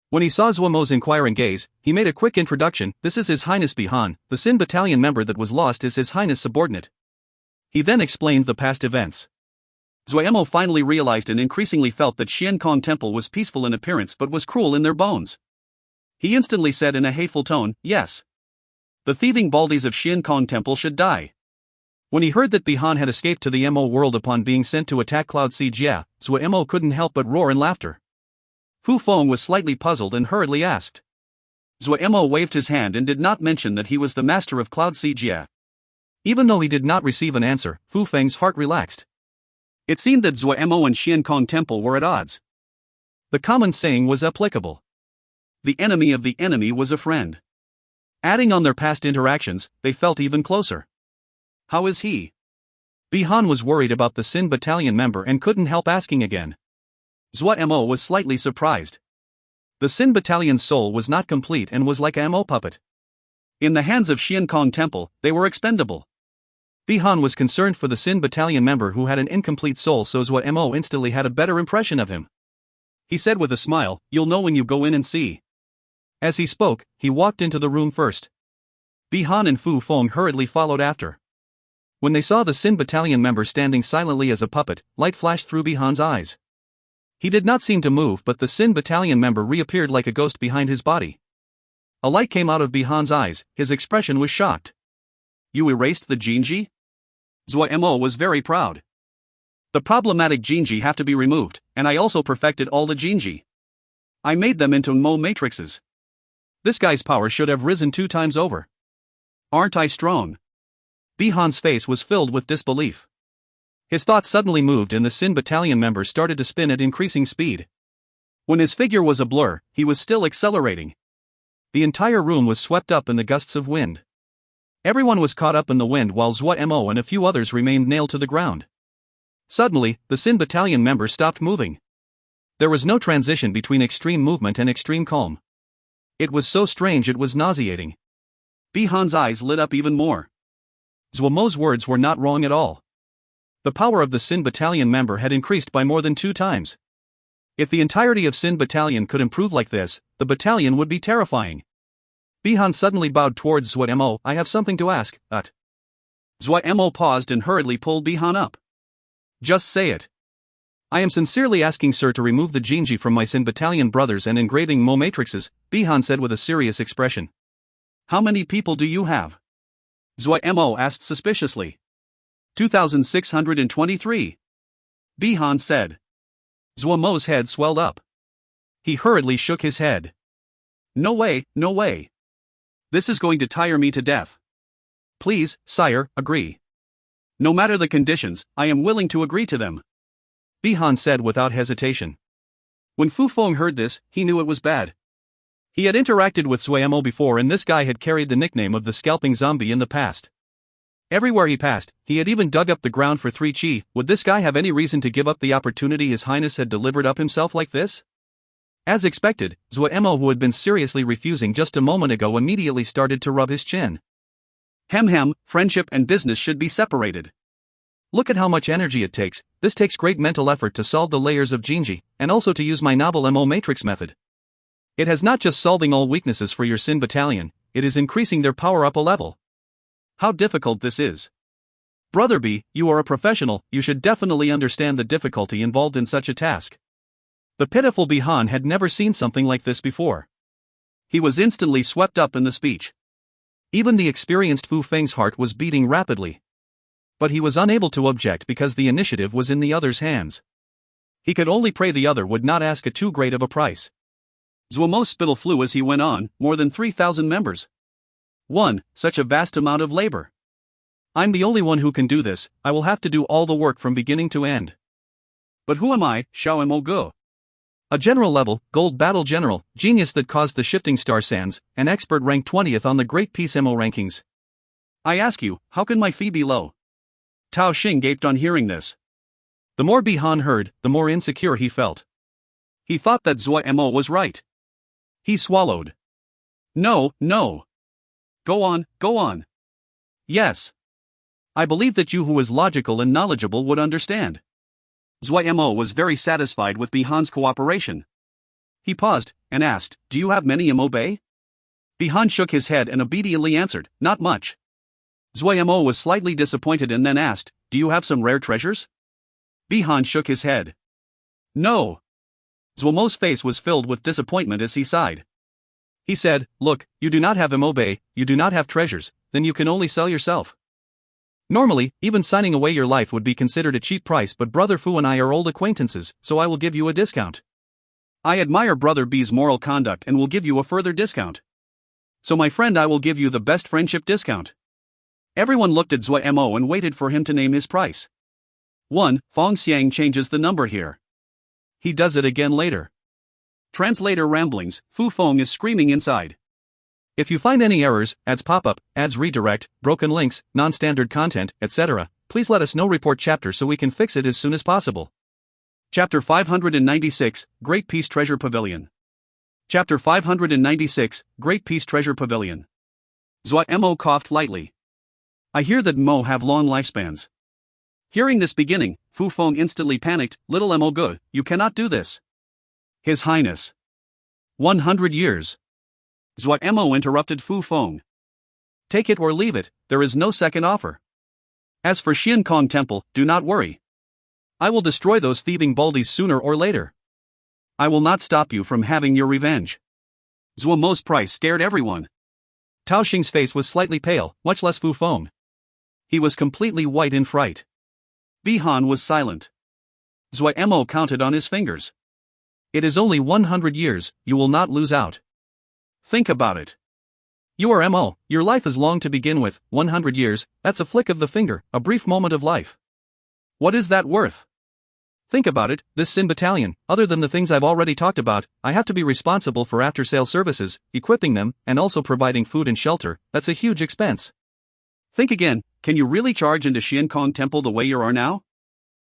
Speaker 1: When he saw Zuo Mo's inquiring gaze, he made a quick introduction. This is His Highness Bi Han, the Xin battalion member that was lost is His Highness' subordinate. He then explained the past events. Zuo Mo finally realized and increasingly felt that Xian Kong Temple was peaceful in appearance but was cruel in their bones. He instantly said in a hateful tone, yes. The thieving baldies of Xian Kong Temple should die. When he heard that Bi Han had escaped to the Mo world upon being sent to attack Cloud Sea Jia, Zuo Mo couldn't help but roar in laughter. Fu Feng was slightly puzzled and hurriedly asked. Zuo Mo waved his hand and did not mention that he was the master of Cloud Sea Jia. Even though he did not receive an answer, Fu Feng's heart relaxed. It seemed that Zuo Mo and Xian Kong Temple were at odds. The common saying was applicable. The enemy of the enemy was a friend. Adding on their past interactions, they felt even closer. how is he?
Speaker 2: Bi-Han was worried about the Sin Battalion member and couldn't help asking again.
Speaker 1: Zuo Mo was slightly surprised. The Sin Battalion's soul was not complete and was like a Mo puppet. In the hands of Xian Kong Temple, they were expendable.
Speaker 2: Bi-Han was concerned for the Sin Battalion member who had an incomplete soul, so Zuo Mo instantly had a better impression of him.
Speaker 1: He said with a smile, "You'll know when you go in and see."
Speaker 2: As he spoke, he walked into the room first. Bi-Han and Fu Feng hurriedly followed after. When they saw the Sin Battalion member standing silently as a puppet, light flashed through Bi-Han's eyes. He did not seem to move, but the Sin Battalion member reappeared like a ghost behind his body. A light came out of Bi-Han's eyes, his expression was shocked.
Speaker 1: "You erased the Jinji?" Zuo Mo was very proud. "The problematic Jinji have to be removed, and I also perfected all the Jinji. I made them into Mo matrices. This guy's power should have risen 2 times over. Aren't I strong?"
Speaker 2: Bi-Han's face was filled with disbelief. His thoughts suddenly moved and the Sin Battalion member started to spin at increasing speed.
Speaker 1: When his figure was a blur, he was still accelerating.
Speaker 2: The entire room was swept up in the gusts of wind. Everyone was caught up in the wind while Zuo Mo and a few others remained nailed to the ground. Suddenly, the Sin Battalion member stopped moving. There was no transition between extreme movement and extreme calm. It was so strange it was nauseating.
Speaker 1: Bi-Han's eyes lit up even more.
Speaker 2: Zuo Mo's words were not wrong at all. The power of the Sin Battalion member had increased by more than 2 times. If the entirety of Sin Battalion could improve like this, the battalion would be terrifying. Bi-Han suddenly bowed towards Zuo Mo. "I have something to ask, Ut."
Speaker 1: Zuo Mo paused and hurriedly pulled Bi-Han up. "Just say it."
Speaker 2: "I am sincerely asking sir to remove the Jinji from my Sin Battalion brothers and engraving Mo matrices," Bi-Han said with a serious expression.
Speaker 1: "How many people do you have?" Zuo Mo asked suspiciously. 2,623. Bi-Han said.
Speaker 2: Zuo Mo's head swelled up. He hurriedly shook his head.
Speaker 1: "No way, no way. This is going to tire me to death."
Speaker 2: "Please, sire, agree."
Speaker 1: "No matter the conditions, I am willing to agree to them,"
Speaker 2: Bi-Han said without hesitation.
Speaker 1: When Fu Feng heard this, he knew it was bad. He had interacted with Zuo Mo before and this guy had carried the nickname of the scalping zombie in the past. Everywhere he passed, he had even dug up the ground for 3 chi. Would this guy have any reason to give up the opportunity His Highness had delivered up himself like this? As expected, Zuo Mo, who had been seriously refusing just a moment ago, immediately started to rub his chin. Hem, friendship and business should be separated.
Speaker 2: Look at how much energy it takes. This takes great mental effort to solve the layers of Jinji, and also to use my novel Mo matrix method. It has not just solving all weaknesses for your Sin Battalion, it is increasing their power up a level.
Speaker 1: How difficult this is. Brother B, you are a professional, you should definitely understand the difficulty involved in such a task. The pitiful Bi-Han had never seen something like this before. He was instantly swept up in the speech.
Speaker 2: Even the experienced Fu Feng's heart was beating rapidly. But he was unable to object because the initiative was in the other's hands. He could only pray the other would not ask too great of a price.
Speaker 1: Zuo Mo's spittle flew as he went on, more than 3,000 members. Such a vast amount of labor.
Speaker 2: I'm the only one who can do this, I will have to do all the work from beginning to end.
Speaker 1: But who am I, Xiao Mo Ge?
Speaker 2: A general level, gold battle general, genius that caused the shifting star sands, an expert ranked 20th on the Great Peace Mo rankings.
Speaker 1: I ask you, how can my fee be low? Tao Xing gaped on hearing this.
Speaker 2: The more Bi-Han heard, the more insecure he felt.
Speaker 1: He thought that Zuo Mo was right. He swallowed. No. Go on. Yes. I believe that you who is logical and knowledgeable would understand. Zuo Mo was very satisfied with Bi-Han's cooperation. He paused, and asked, "Do you have many Mo-bei?" Bi-Han shook his head and obediently answered, "Not much." Zuo Mo was slightly disappointed and then asked, "Do you have some rare treasures?" Bi-Han shook his head. "No." Zuo Mo's face was filled with disappointment as he sighed. He said, "Look, you do not have Mo-bei, you do not have treasures, then you can only sell yourself. Normally, even signing away your life would be considered a cheap price, but Brother Fu and I are old acquaintances, so I will give you a discount. I admire Brother B's moral conduct and will give you a further discount. So my friend, I will give you the best friendship discount." Everyone looked at Zuo Mo and waited for him to name his price. Fong Xiang changes the number here. He does it again later. Translator ramblings, Fu Feng is screaming inside.
Speaker 2: If you find any errors, ads pop-up, ads redirect, broken links, non-standard content, etc., please let us know. Report chapter so we can fix it as soon as possible.
Speaker 1: Chapter 596, Great Peace Treasure Pavilion. Chapter 596, Great Peace Treasure Pavilion. Zuo Mo coughed lightly. I hear that Mo have long lifespans. Hearing this beginning, Fu Feng instantly panicked. Little Mo Gu, you cannot do this. His Highness. 100 years. Zuo Mo interrupted Fu Feng. Take it or leave it, there is no second offer. As for Xian Kong Temple, do not worry. I will destroy those thieving baldies sooner or later. I will not stop you from having your revenge. Zuo Mo's price scared everyone.
Speaker 2: Tao Xing's face was slightly pale, much less Fu Feng.
Speaker 1: He was completely white in fright. Bihan was silent. Zuo Mo counted on his fingers.
Speaker 2: It is only 100 years, you will not lose out.
Speaker 1: Think about it.
Speaker 2: You are Mo, your life is long to begin with. 100 years, that's a flick of the finger, a brief moment of life.
Speaker 1: What is that worth?
Speaker 2: Think about it, this Sin Battalion, other than the things I've already talked about, I have to be responsible for after-sale services, equipping them, and also providing food and shelter. That's a huge expense.
Speaker 1: Think again, can you really charge into Xian Kong Temple the way you are now?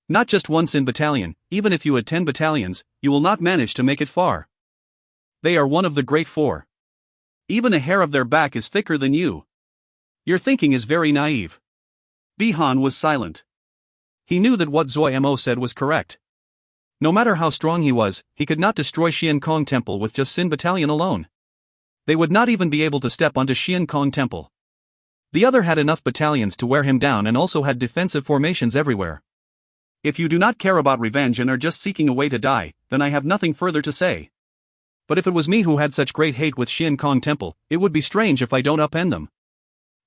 Speaker 2: Not just one Sin Battalion, even if you had 10 battalions, you will not manage to make it far.
Speaker 1: They are one of the Great Four. Even a hair of their back is thicker than you. Your thinking is very naive. Bihan was silent.
Speaker 2: He knew that what Zuo Mo said was correct. No matter how strong he was, he could not destroy Xian Kong Temple with just Sin Battalion alone. They would not even be able to step onto Xian Kong Temple. The other had enough battalions to wear him down and also had defensive formations everywhere.
Speaker 1: If you do not care about revenge and are just seeking a way to die, then I have nothing further to say.
Speaker 2: But if it was me who had such great hate with Xian Kong Temple, it would be strange if I don't upend them.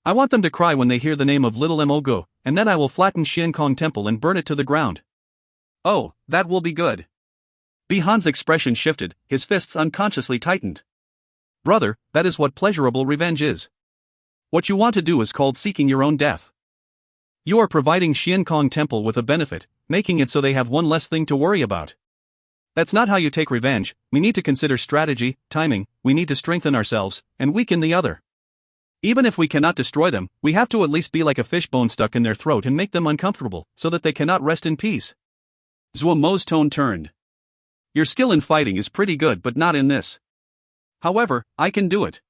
Speaker 2: I want them to cry when they hear the name of Little Mo Gu, and then I will flatten Xian Kong Temple and burn it to the ground.
Speaker 1: Oh, that will be good. Bihan's expression shifted, his fists unconsciously tightened.
Speaker 2: Brother, that is what pleasurable revenge is. What you want to do is called seeking your own death. You are providing Xian Kong Temple with a benefit, making it so they have one less thing to worry about. That's not how you take revenge. We need to consider strategy, timing, we need to strengthen ourselves, and weaken the other. Even if we cannot destroy them, we have to at least be like a fishbone stuck in their throat and make them uncomfortable, so that they cannot rest in peace.
Speaker 1: Zuo Mo's tone turned. Your skill in fighting is pretty good but not in this. However, I can do it.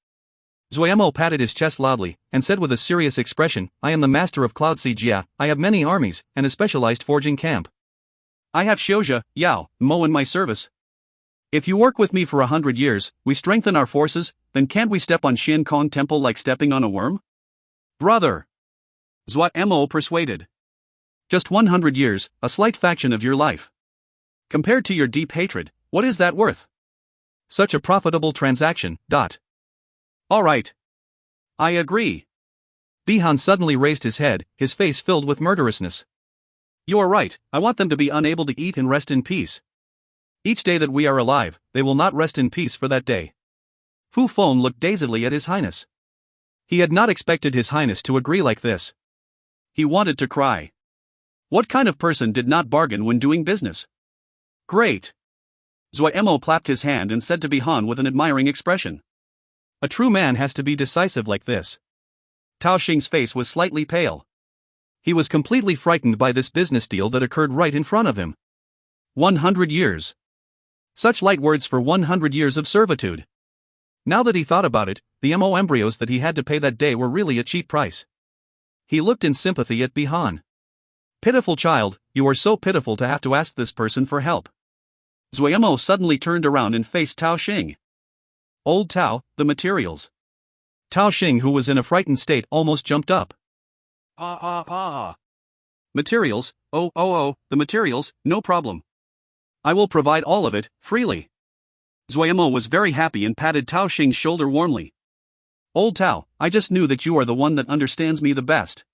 Speaker 2: Zuo Mo patted his chest loudly, and said with a serious expression, I am the master of Cloud Sea Jia, I have many armies, and a specialized forging camp.
Speaker 1: I have Xiuzhe, Yao, Mo in my service. If you work with me for 100 years, we strengthen our forces, then can't we step on Xian Kong Temple like stepping on a worm?
Speaker 2: Brother!
Speaker 1: Zuo Mo persuaded.
Speaker 2: Just 100 years, a slight fraction of your life.
Speaker 1: Compared to your deep hatred, what is that worth?
Speaker 2: Such a profitable transaction.
Speaker 1: All right. I agree.
Speaker 2: Bihan suddenly raised his head, his face filled with murderousness.
Speaker 1: You are right, I want them to be unable to eat and rest in peace. Each day that we are alive, they will not rest in peace for that day.
Speaker 2: Fu Feng looked dazedly at His Highness. He had not expected His Highness to agree like this.
Speaker 1: He wanted to cry. What kind of person did not bargain when doing business? Great. Zuo Mo clapped his hand and said to Bihan with an admiring expression.
Speaker 2: A true man has to be decisive like this.
Speaker 1: Tao Xing's face was slightly pale.
Speaker 2: He was completely frightened by this business deal that occurred right in front of him. 100 years. Such light words for 100 years of servitude. Now that he thought about it, the Mo embryos that he had to pay that day were really a cheap price. He looked in sympathy at Bihan. Pitiful child, you are so pitiful to have to ask this person for help.
Speaker 1: Zuo Mo suddenly turned around and faced Tao Xing.
Speaker 2: Old Tao, the materials. Tao Xing, who was in a frightened state, almost jumped up.
Speaker 1: Materials, the materials, no problem. I will provide all of it, freely. Zuo Mo was very happy and patted Tao Xing's shoulder warmly. Old Tao, I just knew that you are the one that understands me the best.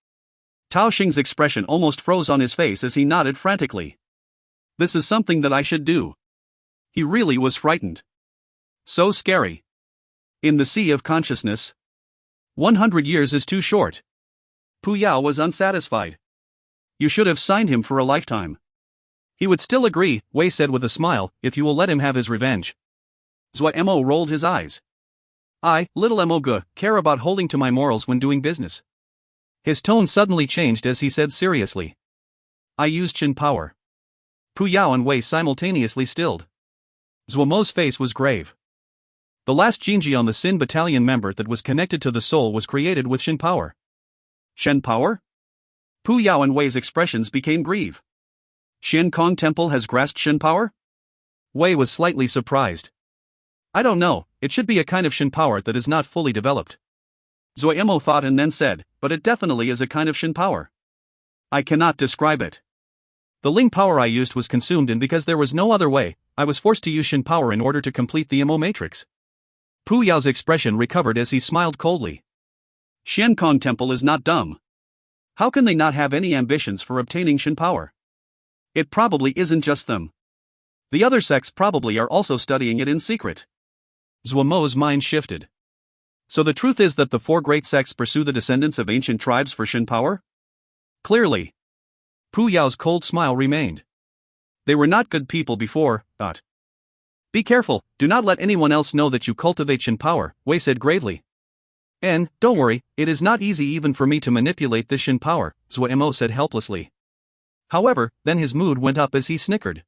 Speaker 1: Tao Xing's expression almost froze on his face as he nodded frantically. This is something that I should do. He really was frightened. So scary. In the sea of consciousness. 100 years is too short. Pu Yao was unsatisfied. You should have signed him for a lifetime. He would still agree, Wei said with a smile, if you will let him have his revenge. Zuo Mo rolled his eyes.
Speaker 2: I, little Mo, care about holding to my morals when doing business. His tone suddenly changed as he said seriously. I used Qin power. Pu Yao and Wei simultaneously stilled. Zuo Mo's face was grave. The last Jinji on the Xin battalion member that was connected to the soul was created with Qin power.
Speaker 1: Shen power? Pu Yao and Wei's expressions became grave. Xian Kong Temple has grasped Shen power?
Speaker 2: Wei was slightly surprised. I don't know, it should be a kind of Shen power that is not fully developed.
Speaker 1: Zuo Mo thought and then said, but it definitely is a kind of Shen power. I cannot describe it.
Speaker 2: The Ling power I used was consumed, and because there was no other way, I was forced to use Shen power in order to complete the Mo matrix. Pu Yao's expression recovered as he smiled coldly.
Speaker 1: Xian Kong Temple is not dumb. How can they not have any ambitions for obtaining Shen power? It probably isn't just them. The other sects probably are also studying it in secret.
Speaker 2: Zuo Mo's mind shifted.
Speaker 1: So the truth is that the four great sects pursue the descendants of ancient tribes for Shen power?
Speaker 2: Clearly. Pu Yao's cold smile remained.
Speaker 1: They were not good people before, but.
Speaker 2: Be careful, do not let anyone else know that you cultivate Shen power, Wei said gravely. And, don't worry, it is not easy even for me to manipulate this Shen power, Zuo Mo said helplessly. However, then his mood went up as he snickered.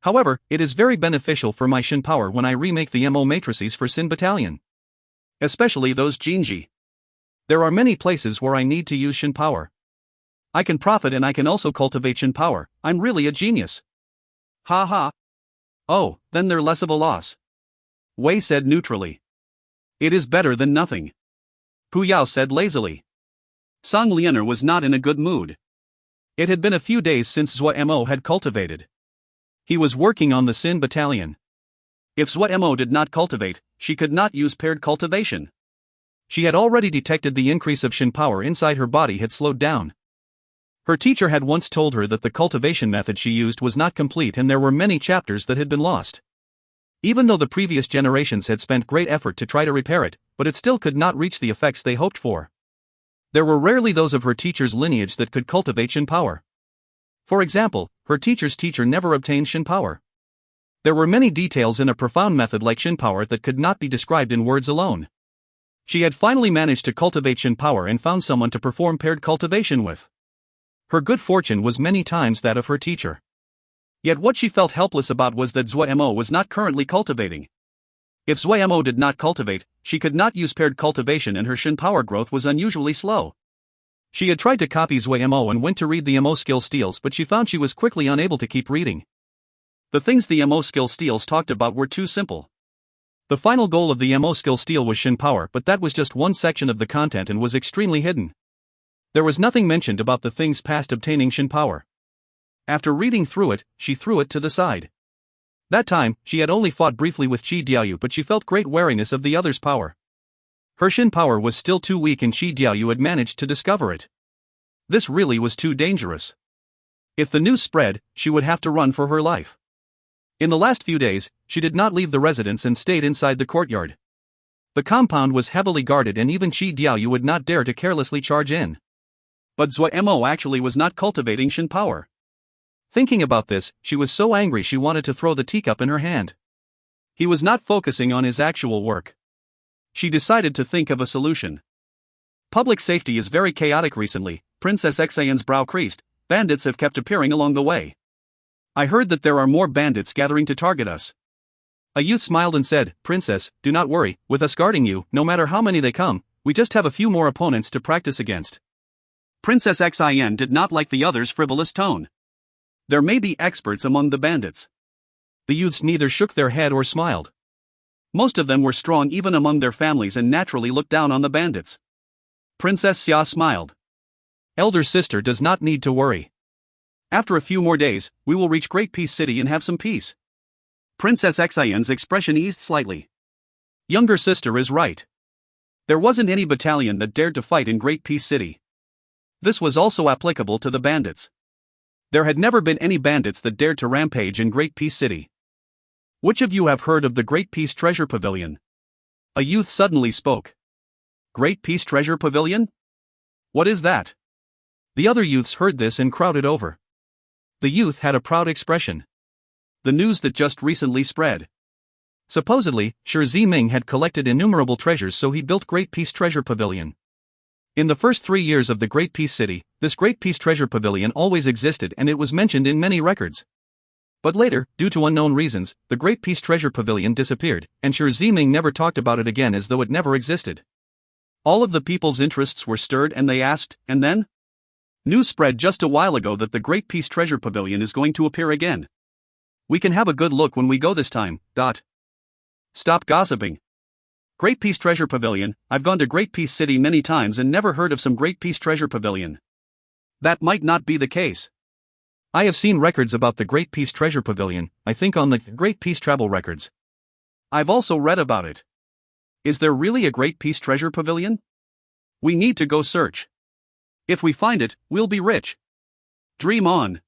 Speaker 2: However, it is very beneficial for my Shen power when I remake the Mo matrices for Xin battalion.
Speaker 1: Especially those Jinji.
Speaker 2: There are many places where I need to use Shen power. I can profit and I can also cultivate Shen power. I'm really a genius.
Speaker 1: Ha ha. Oh, then they're less of a loss. Wei said neutrally. It is better than nothing.
Speaker 2: Pu Yao said lazily.
Speaker 1: Song Lianer was not in a good mood.
Speaker 2: It had been a few days since Zuo Mo had cultivated. He was working on the Xin battalion.
Speaker 1: If Zuo Mo did not cultivate, she could not use paired cultivation.
Speaker 2: She had already detected the increase of Shen power inside her body had slowed down. Her teacher had once told her that the cultivation method she used was not complete and there were many chapters that had been lost. Even though the previous generations had spent great effort to try to repair it, but it still could not reach the effects they hoped for. There were rarely those of her teacher's lineage that could cultivate Shen power. For example, her teacher's teacher never obtained Shen power. There were many details in a profound method like Shen power that could not be described in words alone. She had finally managed to cultivate Shen power and found someone to perform paired cultivation with. Her good fortune was many times that of her teacher. Yet what she felt helpless about was that Zuo Mo was not currently cultivating. If Zuo Mo did not cultivate, she could not use paired cultivation and her Shen power growth was unusually slow. She had tried to copy Zuo Mo and went to read the Mo skill steals, but she found she was quickly unable to keep reading.
Speaker 1: The things the Mo skill steals talked about were too simple.
Speaker 2: The final goal of the Mo skill steal was Shen power, but that was just one section of the content and was extremely hidden. There was nothing mentioned about the things past obtaining Shen power. After reading through it, she threw it to the side. That time, she had only fought briefly with Qi Diaoyu, but she felt great wariness of the other's power. Her Shen power was still too weak and Qi Diaoyu had managed to discover it. This really was too dangerous. If the news spread, she would have to run for her life. In the last few days, she did not leave the residence and stayed inside the courtyard. The compound was heavily guarded and even Qi Diaoyu would not dare to carelessly charge in.
Speaker 1: But Zuo Mo actually was not cultivating Shen power.
Speaker 2: Thinking about this, she was so angry she wanted to throw the teacup in her hand. He was not focusing on his actual work. She decided to think of a solution.
Speaker 1: Public safety is very chaotic recently, Princess Xian's brow creased. Bandits have kept appearing along the way. I heard that there are more bandits gathering to target us.
Speaker 2: A youth smiled and said, Princess, do not worry, with us guarding you, no matter how many they come, we just have a few more opponents to practice against.
Speaker 1: Princess Xin did not like the other's frivolous tone. There may be experts among the bandits.
Speaker 2: The youths neither shook their head or smiled.
Speaker 1: Most of them were strong even among their families and naturally looked down on the bandits. Princess Xia smiled.
Speaker 2: Elder sister does not need to worry.
Speaker 1: After a few more days, we will reach Great Peace City and have some peace. Princess Xian's expression eased slightly.
Speaker 2: Younger sister is right.
Speaker 1: There wasn't any battalion that dared to fight in Great Peace City. This was also applicable to the bandits. There had never been any bandits that dared to rampage in Great Peace City.
Speaker 2: Which of you have heard of the Great Peace Treasure Pavilion?
Speaker 1: A youth suddenly spoke. Great Peace Treasure Pavilion? What is that?
Speaker 2: The other youths heard this and crowded over. The youth had a proud expression.
Speaker 1: The news that just recently spread.
Speaker 2: Supposedly, Shi Ziming had collected innumerable treasures, so he built Great Peace Treasure Pavilion. In the first 3 years of the Great Peace City, this Great Peace Treasure Pavilion always existed and it was mentioned in many records. But later, due to unknown reasons, the Great Peace Treasure Pavilion disappeared, and Shi Ziming never talked about it again as though it never existed. All of the people's interests were stirred and they asked, and then? News spread just a while ago that the Great Peace Treasure Pavilion is going to appear again. We can have a good look when we go this time. Stop gossiping. Great Peace Treasure Pavilion, I've gone to Great Peace City many times and never heard of some Great Peace Treasure Pavilion. That might not be the case. I have seen records about the Great Peace Treasure Pavilion, I think on the Great Peace Travel Records. I've also read about it. Is there really a Great Peace Treasure Pavilion? We need to go search. If we find it, we'll be rich. Dream on.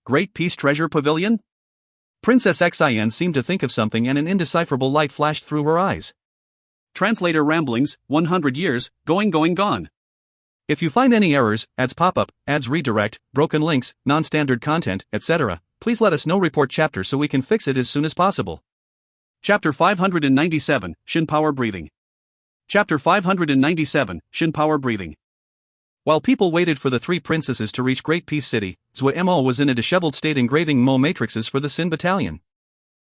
Speaker 2: Great Peace Treasure Pavilion? Princess Xin seemed to think of something and an indecipherable light flashed through her eyes. Translator ramblings, 100 years, gone. If you find any errors, ads pop up, ads redirect, broken links, non-standard content, etc., please let us know. Report chapter so we can fix it as soon as possible. Chapter 597, Shin Power Breathing. Chapter 597, Shin Power Breathing. While people waited for the three princesses to reach Great Peace City, Zuo Mo was in a disheveled state engraving Mo matrices for the Sin Battalion.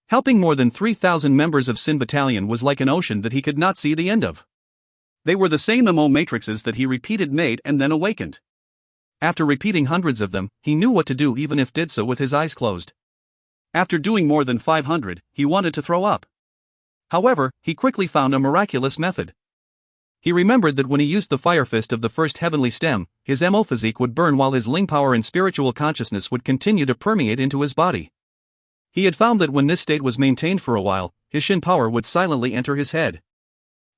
Speaker 2: Helping more than 3,000 members of Sin Battalion was like an ocean that he could not see the end of. They were the same Mo matrices that he repeated made and then awakened. After repeating hundreds of them, he knew what to do even if did so with his eyes closed. After doing more than 500, he wanted to throw up. However, he quickly found a miraculous method. He remembered that when he used the fire fist of the first heavenly stem, his Mo physique would burn while his Ling power and spiritual consciousness would continue to permeate into his body. He had found that when this state was maintained for a while, his Shin power would silently enter his head.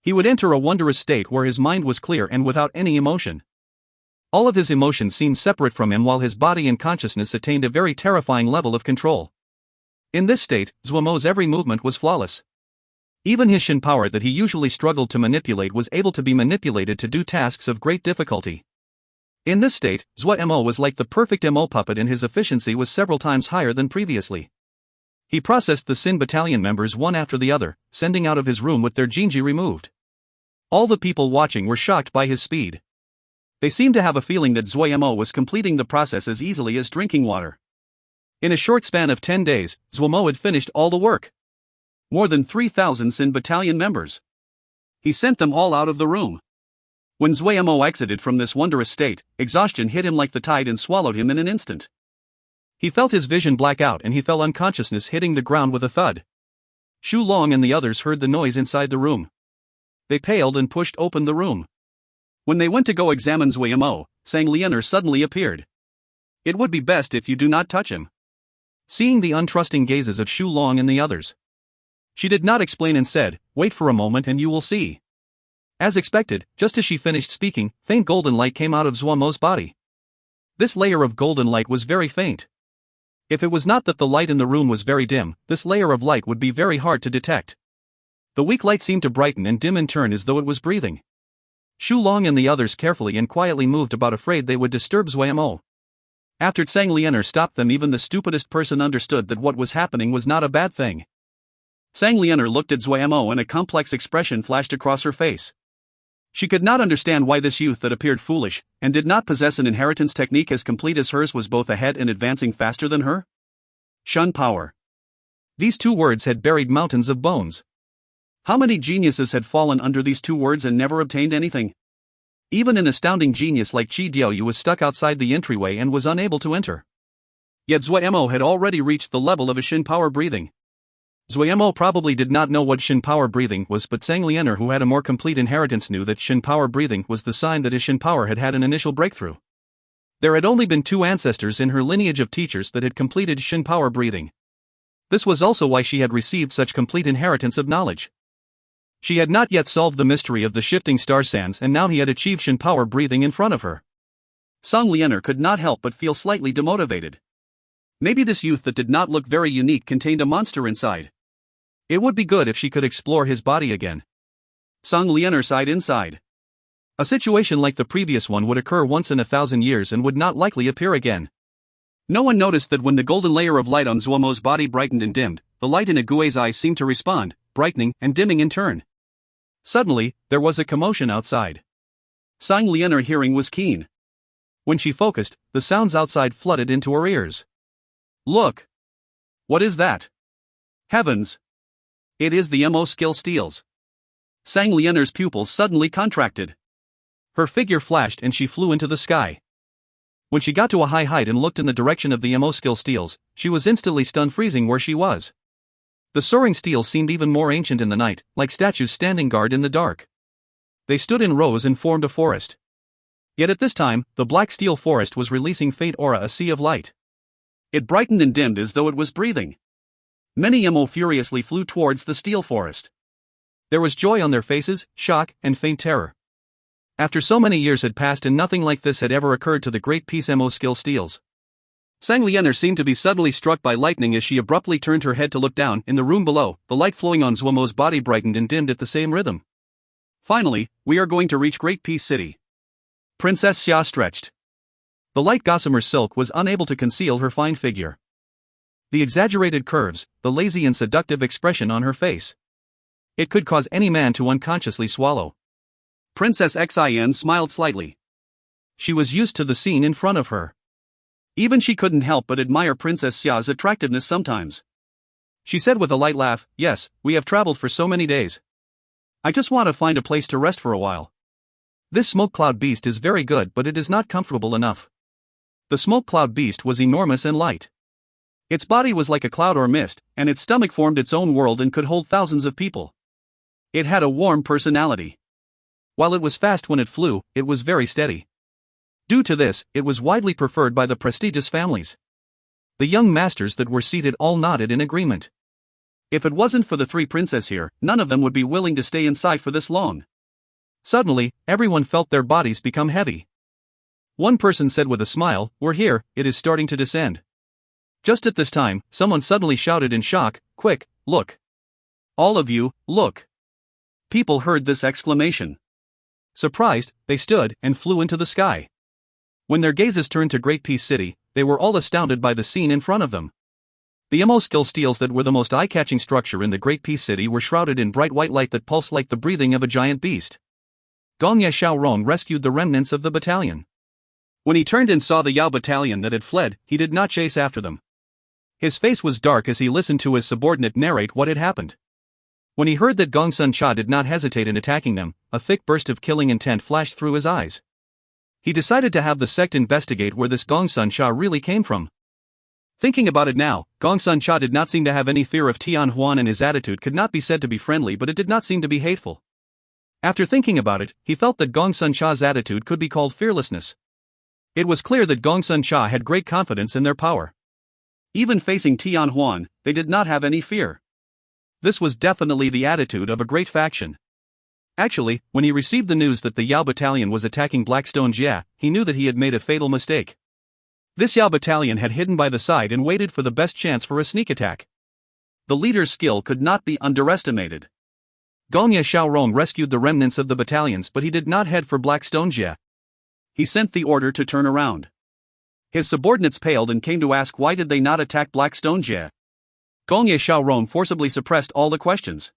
Speaker 2: He would enter a wondrous state where his mind was clear and without any emotion. All of his emotions seemed separate from him while his body and consciousness attained a very terrifying level of control. In this state, Zuo Mo's every movement was flawless. Even his Shin power that he usually struggled to manipulate was able to be manipulated to do tasks of great difficulty. In this state, Zuo Mo was like the perfect Mo puppet and his efficiency was several times higher than previously. He processed the Sin Battalion members one after the other, sending out of his room with their jinji removed. All the people watching were shocked by his speed. They seemed to have a feeling that Zuo Mo was completing the process as easily as drinking water. In a short span of 10 days, Zuo Mo had finished all the work. More than 3,000 Sin Battalion members. He sent them all out of the room. When Zuo Mo exited from this wondrous state, exhaustion hit him like the tide and swallowed him in an instant. He felt his vision black out and he fell unconsciousness, hitting the ground with a thud. Shu Long and the others heard the noise inside the room. They paled and pushed open the room. When they went to go examine Zuo Mo, Sang Lianer suddenly appeared. It would be best if you do not touch him. Seeing the untrusting gazes of Shu Long and the others, she did not explain and said, "Wait for a moment and you will see." As expected, just as she finished speaking, faint golden light came out of Zuo Mo's body. This layer of golden light was very faint. If it was not that the light in the room was very dim, this layer of light would be very hard to detect. The weak light seemed to brighten and dim in turn as though it was breathing. Shu Long and the others carefully and quietly moved about, afraid they would disturb Zuo Mo. After Sang Lianer stopped them, even the stupidest person understood that what was happening was not a bad thing. Sang Lianer looked at Zuo Mo and a complex expression flashed across her face. She could not understand why this youth that appeared foolish, and did not possess an inheritance technique as complete as hers, was both ahead and advancing faster than her. Shun power. These two words had buried mountains of bones. How many geniuses had fallen under these two words and never obtained anything? Even an astounding genius like Chi Diaoyu was stuck outside the entryway and was unable to enter. Yet Zuo Mo had already reached the level of a Shin power breathing. Zuo Mo probably did not know what Shin power breathing was, but Sang Lianer, who had a more complete inheritance, knew that Shin power breathing was the sign that his Shin power had had an initial breakthrough. There had only been 2 ancestors in her lineage of teachers that had completed Shin power breathing. This was also why she had received such complete inheritance of knowledge. She had not yet solved the mystery of the shifting star sands, and now he had achieved Shin power breathing in front of her. Sang Lianer could not help but feel slightly demotivated. Maybe this youth that did not look very unique contained a monster inside. It would be good if she could explore his body again. Sang Lianer sighed inside. A situation like the previous one would occur once in 1,000 years and would not likely appear again. No one noticed that when the golden layer of light on Zuo Mo's body brightened and dimmed,
Speaker 1: the light in Ague's eyes seemed to respond, brightening and dimming in turn. Suddenly, there was a commotion outside. Sang Lian's hearing was keen. When she focused, the sounds outside flooded into her ears. Look! What is that? Heavens! It is the Mo skill steals. Sang Lian's pupils suddenly contracted. Her figure flashed and she flew into the sky. When she got to a high height and looked in the direction of the Mo skill steals, she was instantly stunned, freezing where she was. The soaring steels seemed even more ancient in the night, like statues standing guard in the dark. They stood in rows and formed a forest. Yet at this time, the black steel forest was releasing faint aura, a sea of light. It brightened and dimmed as though it was breathing. Many Mo furiously flew towards the steel forest. There was joy on their faces, shock, and faint terror. After so many years had passed and nothing like this had ever occurred to the Great Peace Mo skill steals. Sang Lian seemed to be suddenly struck by lightning as she abruptly turned her head to look down. In the room below, the light flowing on Zuo Mo's body brightened and dimmed at the same rhythm. Finally, we are going to reach Great Peace City. Princess Xia stretched. The light gossamer silk was unable to conceal her fine figure. The exaggerated curves, the lazy and seductive expression on her face. It could cause any man to unconsciously swallow. Princess Xin smiled slightly. She was used to the scene in front of her. Even she couldn't help but admire Princess Xia's attractiveness sometimes. She said with a light laugh, "Yes, we have traveled for so many days. I just want to find a place to rest for a while. This smoke cloud beast is very good, but it is not comfortable enough." The smoke cloud beast was enormous and light. Its body was like a cloud or mist, and its stomach formed its own world and could hold thousands of people. It had a warm personality. While it was fast when it flew, it was very steady. Due to this, it was widely preferred by the prestigious families. The young masters that were seated all nodded in agreement. If it wasn't for the three princes here, none of them would be willing to stay inside for this long. Suddenly, everyone felt their bodies become heavy. One person said with a smile, "We're here, it is starting to descend." Just at this time, someone suddenly shouted in shock, "Quick, look! All of you, look!" People heard this exclamation. Surprised, they stood and flew into the sky. When their gazes turned to Great Peace City, they were all astounded by the scene in front of them. The Mo skill steels that were the most eye-catching structure in the Great Peace City were shrouded in bright white light that pulsed like the breathing of a giant beast. Gongye Xiaorong rescued the remnants of the battalion. When he turned and saw the Yao battalion that had fled, he did not chase after them. His face was dark as he listened to his subordinate narrate what had happened. When he heard that Gongsun Cha did not hesitate in attacking them, a thick burst of killing intent flashed through his eyes. He decided to have the sect investigate where this Gongsun Cha really came from. Thinking about it now, Gongsun Cha did not seem to have any fear of Tian Huan, and his attitude could not be said to be friendly, but it did not seem to be hateful. After thinking about it, he felt that Gongsun Cha's attitude could be called fearlessness. It was clear that Gongsun Cha had great confidence in their power. Even facing Tian Huan, they did not have any fear. This was definitely the attitude of a great faction. Actually, when he received the news that the Yao battalion was attacking Blackstone Jia, he knew that he had made a fatal mistake. This Yao battalion had hidden by the side and waited for the best chance for a sneak attack. The leader's skill could not be underestimated. Gongye Xiaorong rescued the remnants of the battalions, but he did not head for Blackstone Jia. He sent the order to turn around. His subordinates paled and came to ask why did they not attack Blackstone Jia. Gongye Xiaorong forcibly suppressed all the questions.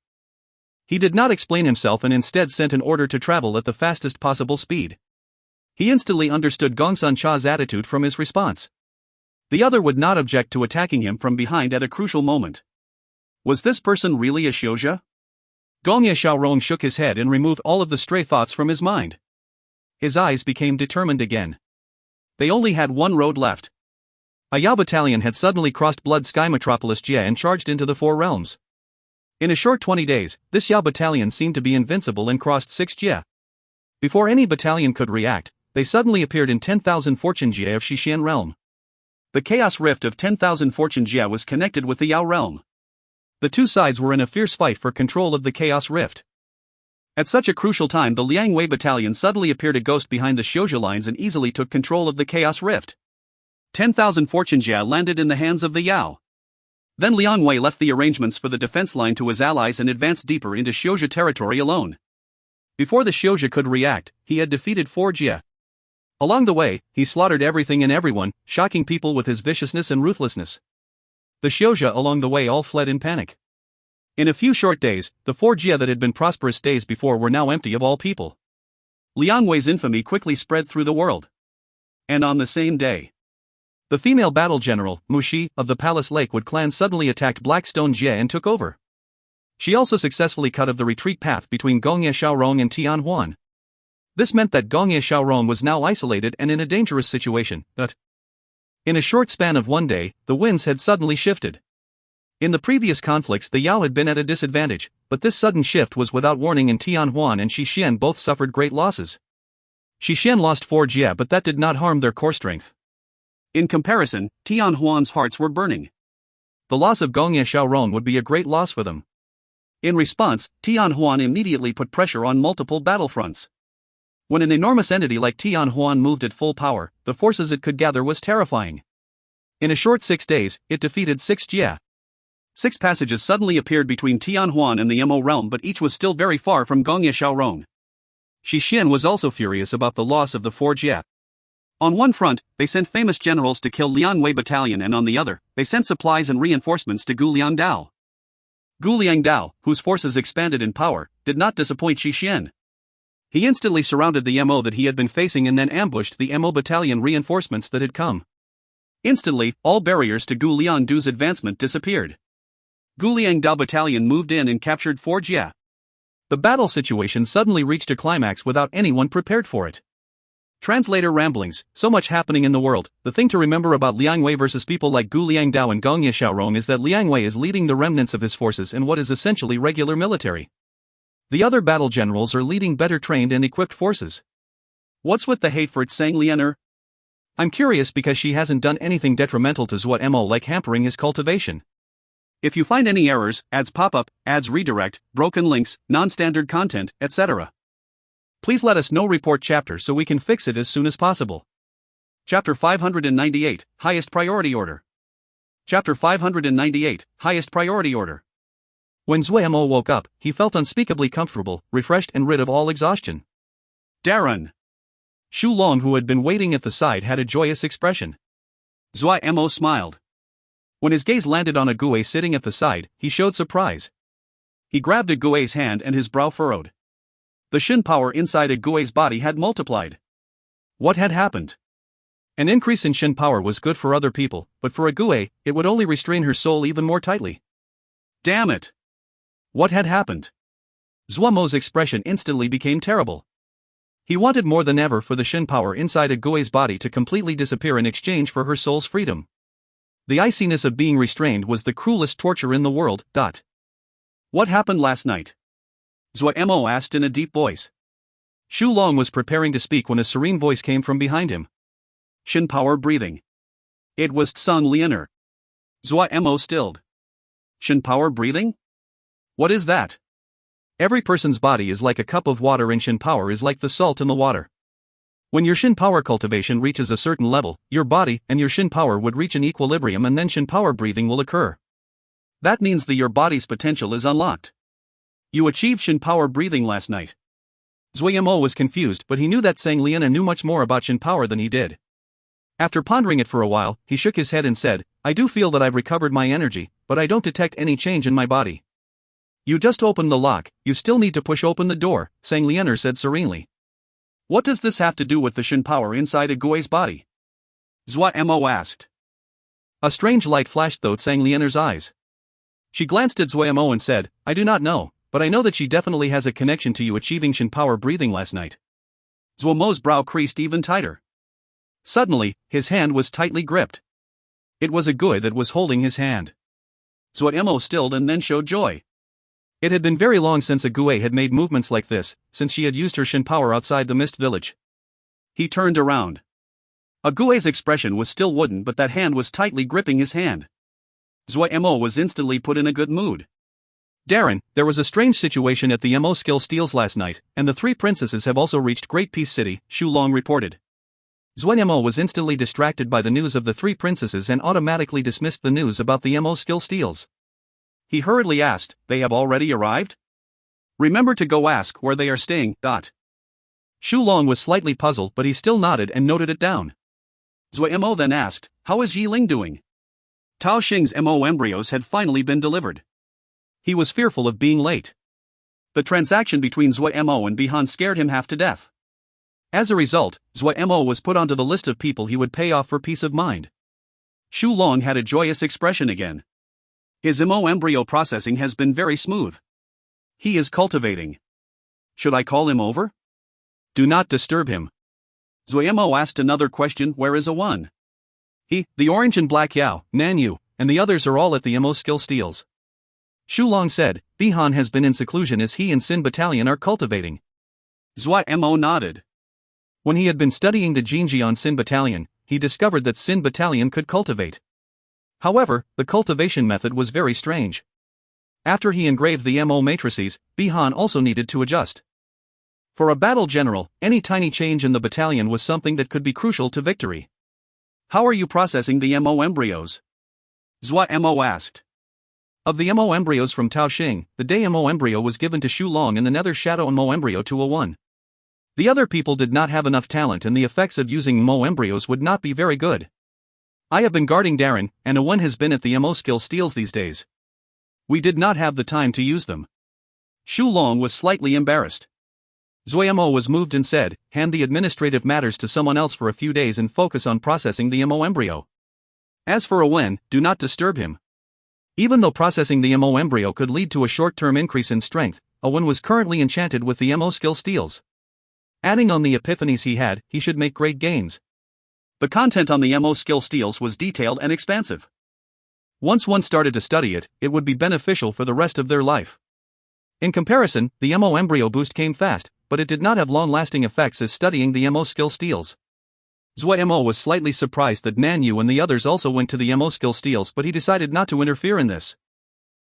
Speaker 1: He did not explain himself and instead sent an order to travel at the fastest possible speed. He instantly understood Gongsun Cha's attitude from his response. The other would not object to attacking him from behind at a crucial moment. Was this person really a Shouja? Gongye Xiaorong shook his head and removed all of the stray thoughts from his mind. His eyes became determined again. They only had one road left. A Yao battalion had suddenly crossed Blood Sky Metropolis Jia and charged into the Four Realms. In a short 20 days, this Yao battalion seemed to be invincible and crossed 6 Jia. Before any battalion could react, they suddenly appeared in 10,000 Fortune Jia of Shixian Realm. The Chaos Rift of 10,000 Fortune Jia was connected with the Yao Realm. The two sides were in a fierce fight for control of the Chaos Rift. At such a crucial time, the Liang Wei battalion suddenly appeared a ghost behind the Shouja lines and easily took control of the Chaos Rift. 10,000 Fortune Jia landed in the hands of the Yao. Then Liang Wei left the arrangements for the defense line to his allies and advanced deeper into Shouja territory alone. Before the Shouja could react, he had defeated 4 Jia. Along the way, he slaughtered everything and everyone, shocking people with his viciousness and ruthlessness.
Speaker 2: The Xiaojia along the way all fled in panic. In a few short days, the 4 Jia that had been prosperous days before were now empty of all people.
Speaker 1: Liang Wei's infamy quickly spread through the world. And on the same day,
Speaker 2: the female battle general, Mu Shi, of the Palace Lakewood clan suddenly attacked Blackstone Jia and took over. She also successfully cut off the retreat path between Gongye Xiaorong and Tian Huan. This meant that Gongye Xiaorong was now isolated and in a dangerous situation, but in a short span of one day, the winds had suddenly shifted. In the previous conflicts the Yao had been at a disadvantage, but this sudden shift was without warning and Tian Huan and Shi Xian both suffered great losses. Shi Xian lost 4 Jia but that did not harm their core strength.
Speaker 1: In comparison, Tian Huan's hearts were burning.
Speaker 2: The loss of Gongye Xiaorong would be a great loss for them.
Speaker 1: In response, Tian Huan immediately put pressure on multiple battlefronts. When an enormous entity like Tian Huan moved at full power, the forces it could gather was terrifying. In a short 6 days, it defeated 6 Jia. 6 passages suddenly appeared between Tian Huan and the Mo realm, but each was still very far from Gongye Xiaorong. Shi Xian was also furious about the loss of the 4 Jia. On one front, they sent famous generals to kill Liang Wei battalion, and on the other, they sent supplies and reinforcements to Guliang Dao. Guliang Dao, whose forces expanded in power, did not disappoint Shi Xian. He instantly surrounded the Mo that he had been facing and then ambushed the Mo battalion reinforcements that had come. Instantly, all barriers to Guliang Dao's advancement disappeared. Guliang Dao battalion moved in and captured 4 Jia.
Speaker 2: The battle situation suddenly reached a climax without anyone prepared for it. Translator ramblings, so much happening in the world. The thing to remember about Liang Wei versus people like Guliang Dao and Gongye Xiaorong is that Liang Wei is leading the remnants of his forces in what is essentially regular military. The other battle generals are leading better trained and equipped forces.
Speaker 1: What's with the hate for Tsang Lianer?
Speaker 2: I'm curious because she hasn't done anything detrimental to Zuo Mo like hampering his cultivation.
Speaker 1: If you find any errors, ads pop up, ads redirect, broken links, non-standard content, etc.,
Speaker 2: please let us know. Report chapter so we can fix it as soon as possible.
Speaker 1: Chapter 598, Highest Priority Order. Chapter 598, Highest Priority Order.
Speaker 2: When Zuo Mo woke up, he felt unspeakably comfortable, refreshed and rid of all exhaustion.
Speaker 1: Darren.
Speaker 2: Shu Long, who had been waiting at the side, had a joyous expression.
Speaker 1: Zuo Mo smiled.
Speaker 2: When his gaze landed on Ague sitting at the side, he showed surprise.
Speaker 1: He grabbed Ague's hand and his brow furrowed. The Shin power inside Ague's body had multiplied.
Speaker 2: What had happened? An increase in Shin power was good for other people, but for Ague, it would only restrain her soul even more tightly.
Speaker 1: Damn it!
Speaker 2: What had happened? Zuo Mo's expression instantly became terrible. He wanted more than ever for the Shin power inside Ague's body to completely disappear in exchange for her soul's freedom. The iciness of being restrained was the cruelest torture in the world.
Speaker 1: What happened last night? Zuo Mo asked in a deep voice.
Speaker 2: Shu Long was preparing to speak when a serene voice came from behind him.
Speaker 1: Shin power breathing. It was Tsang Lianer. Zuo Mo stilled. Shin power breathing? What is that?
Speaker 2: Every person's body is like a cup of water and Shin power is like the salt in the water. When your Shin power cultivation reaches a certain level, your body and your Shin power would reach an equilibrium and then Shin power breathing will occur.
Speaker 1: That means that your body's potential is unlocked. You achieved Shin power breathing last night.
Speaker 2: Zuo Mo was confused, but he knew that Tsang Liana knew much more about Shin power than he did. After pondering it for a while, he shook his head and said, I do feel that I've recovered my energy, but I don't detect any change in my body. You just opened the lock, you still need to push open the door, Tsang Liana said serenely.
Speaker 1: What does this have to do with the Shin power inside Ague's body? Zuo Mo asked.
Speaker 2: A strange light flashed through Tsang Lianer's eyes. She glanced at Zuo Mo and said, I do not know, but I know that she definitely has a connection to you achieving Shin power breathing last night.
Speaker 1: Zuo Mo's brow creased even tighter.
Speaker 2: Suddenly, his hand was tightly gripped. It was Ague that was holding his hand.
Speaker 1: Zuo Mo stilled and then showed joy.
Speaker 2: It had been very long since Ague had made movements like this, since she had used her Shin power outside the Mist Village.
Speaker 1: He turned around. Ague's expression was still wooden, but that hand was tightly gripping his hand. Zuo Mo was instantly put in a good mood.
Speaker 2: Darren, there was a strange situation at the Mo Skill Steals last night, and the 3 princesses have also reached Great Peace City, Shu Long reported. Zuo Mo was instantly distracted by the news of the 3 princesses and automatically dismissed the news about the Mo Skill Steals.
Speaker 1: He hurriedly asked, they have already arrived? Remember to go ask where they are staying.
Speaker 2: Shu Long was slightly puzzled, but he still nodded and noted it down.
Speaker 1: Zuo Mo then asked, how is Yi Ling doing? Tao Xing's Mo embryos had finally been delivered. He was fearful of being late. The transaction between Zuo Mo and Bihan scared him half to death. As a result, Zuo Mo was put onto the list of people he would pay off for peace of mind. Xu Long had a joyous expression again. His Mo embryo processing has been very smooth. He is cultivating. Should I call him over?
Speaker 2: Do not disturb him.
Speaker 1: Zuo Mo asked another question. Where is A1?
Speaker 2: He, the orange and black Yao, Nanyu, and the others are all at the Mo skill steals. Xu Long said, Bihan has been in seclusion as he and Sin Battalion are cultivating.
Speaker 1: Zuo Mo nodded.
Speaker 2: When he had been studying the Jinji on Sin Battalion, he discovered that Sin Battalion could cultivate. However, the cultivation method was very strange. After he engraved the Mo matrices, Bihan also needed to adjust. For a battle general, any tiny change in the battalion was something that could be crucial to victory.
Speaker 1: How are you processing the Mo embryos? Zuo Mo asked.
Speaker 2: Of the Mo embryos from Tao Xing, the Day Mo embryo was given to Xu Long and the Nether Shadow Mo embryo to A1. The other people did not have enough talent and the effects of using Mo embryos would not be very good. I have been guarding Darren, and A1 has been at the Mo skill steals these days. We did not have the time to use them.
Speaker 1: Xu Long was slightly embarrassed.
Speaker 2: Zuo Mo was moved and said, hand the administrative matters to someone else for a few days and focus on processing the Mo embryo.
Speaker 1: As for A1, do not disturb him.
Speaker 2: Even though processing the Mo embryo could lead to a short-term increase in strength, A1 was currently enchanted with the Mo skill steals. Adding on the epiphanies he should make great gains.
Speaker 1: The content on the Mo skill steals was detailed and expansive.
Speaker 2: Once one started to study it, it would be beneficial for the rest of their life. In comparison, the Mo embryo boost came fast, but it did not have long-lasting effects as studying the Mo skill steals. Zuo Mo was slightly surprised that Nanyu and the others also went to the Mo skill steals, but he decided not to interfere in this.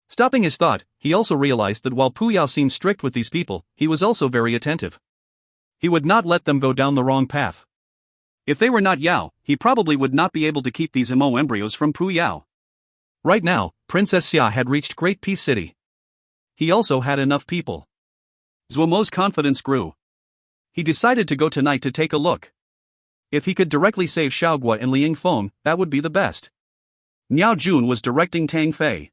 Speaker 2: Stopping his thought, he also realized that while Pu Yao seemed strict with these people, he was also very attentive. He would not let them go down the wrong path.
Speaker 1: If they were not Yao, he probably would not be able to keep these Mo embryos from Pu Yao.
Speaker 2: Right now, Princess Xia had reached Great Peace City. He also had enough people.
Speaker 1: Zuo Mo's confidence grew. He decided to go tonight to take a look. If he could directly save Xiaoguo and Liang Feng, that would be the best. Niao Jun was directing Tang Fei.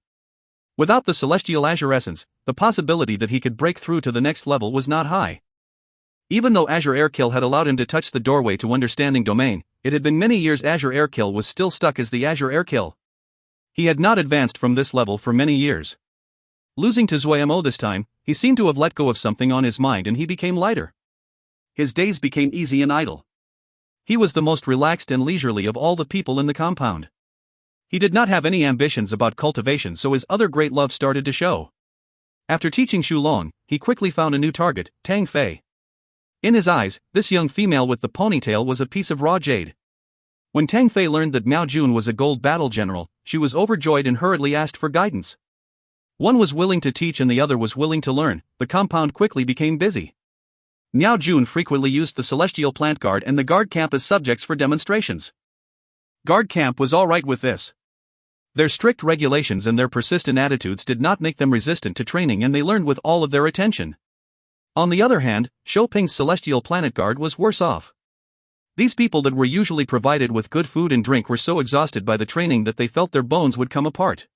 Speaker 2: Without the celestial azure essence, the possibility that he could break through to the next level was not high. Even though Azure Air Kill had allowed him to touch the doorway to understanding domain, it had been many years Azure Air Kill was still stuck as the Azure Air Kill. He had not advanced from this level for many years. Losing to Zuo Mo this time, he seemed to have let go of something on his mind and he became lighter.
Speaker 1: His days became easy and idle.
Speaker 2: He was the most relaxed and leisurely of all the people in the compound. He did not have any ambitions about cultivation, so his other great love started to show. After teaching Xu Long, he quickly found a new target, Tang Fei. In his eyes, this young female with the ponytail was a piece of raw jade. When Tang Fei learned that Miao Jun was a gold battle general, she was overjoyed and hurriedly asked for guidance. One was willing to teach and the other was willing to learn. The compound quickly became busy. Miao Jun frequently used the Celestial Plant Guard and the Guard Camp as subjects for demonstrations. Guard Camp was alright with this. Their strict regulations and their persistent attitudes did not make them resistant to training and they learned with all of their attention. On the other hand, Shouping's Celestial Planet Guard was worse off. These people that were usually provided with good food and drink were so exhausted by the training that they felt their bones would come apart.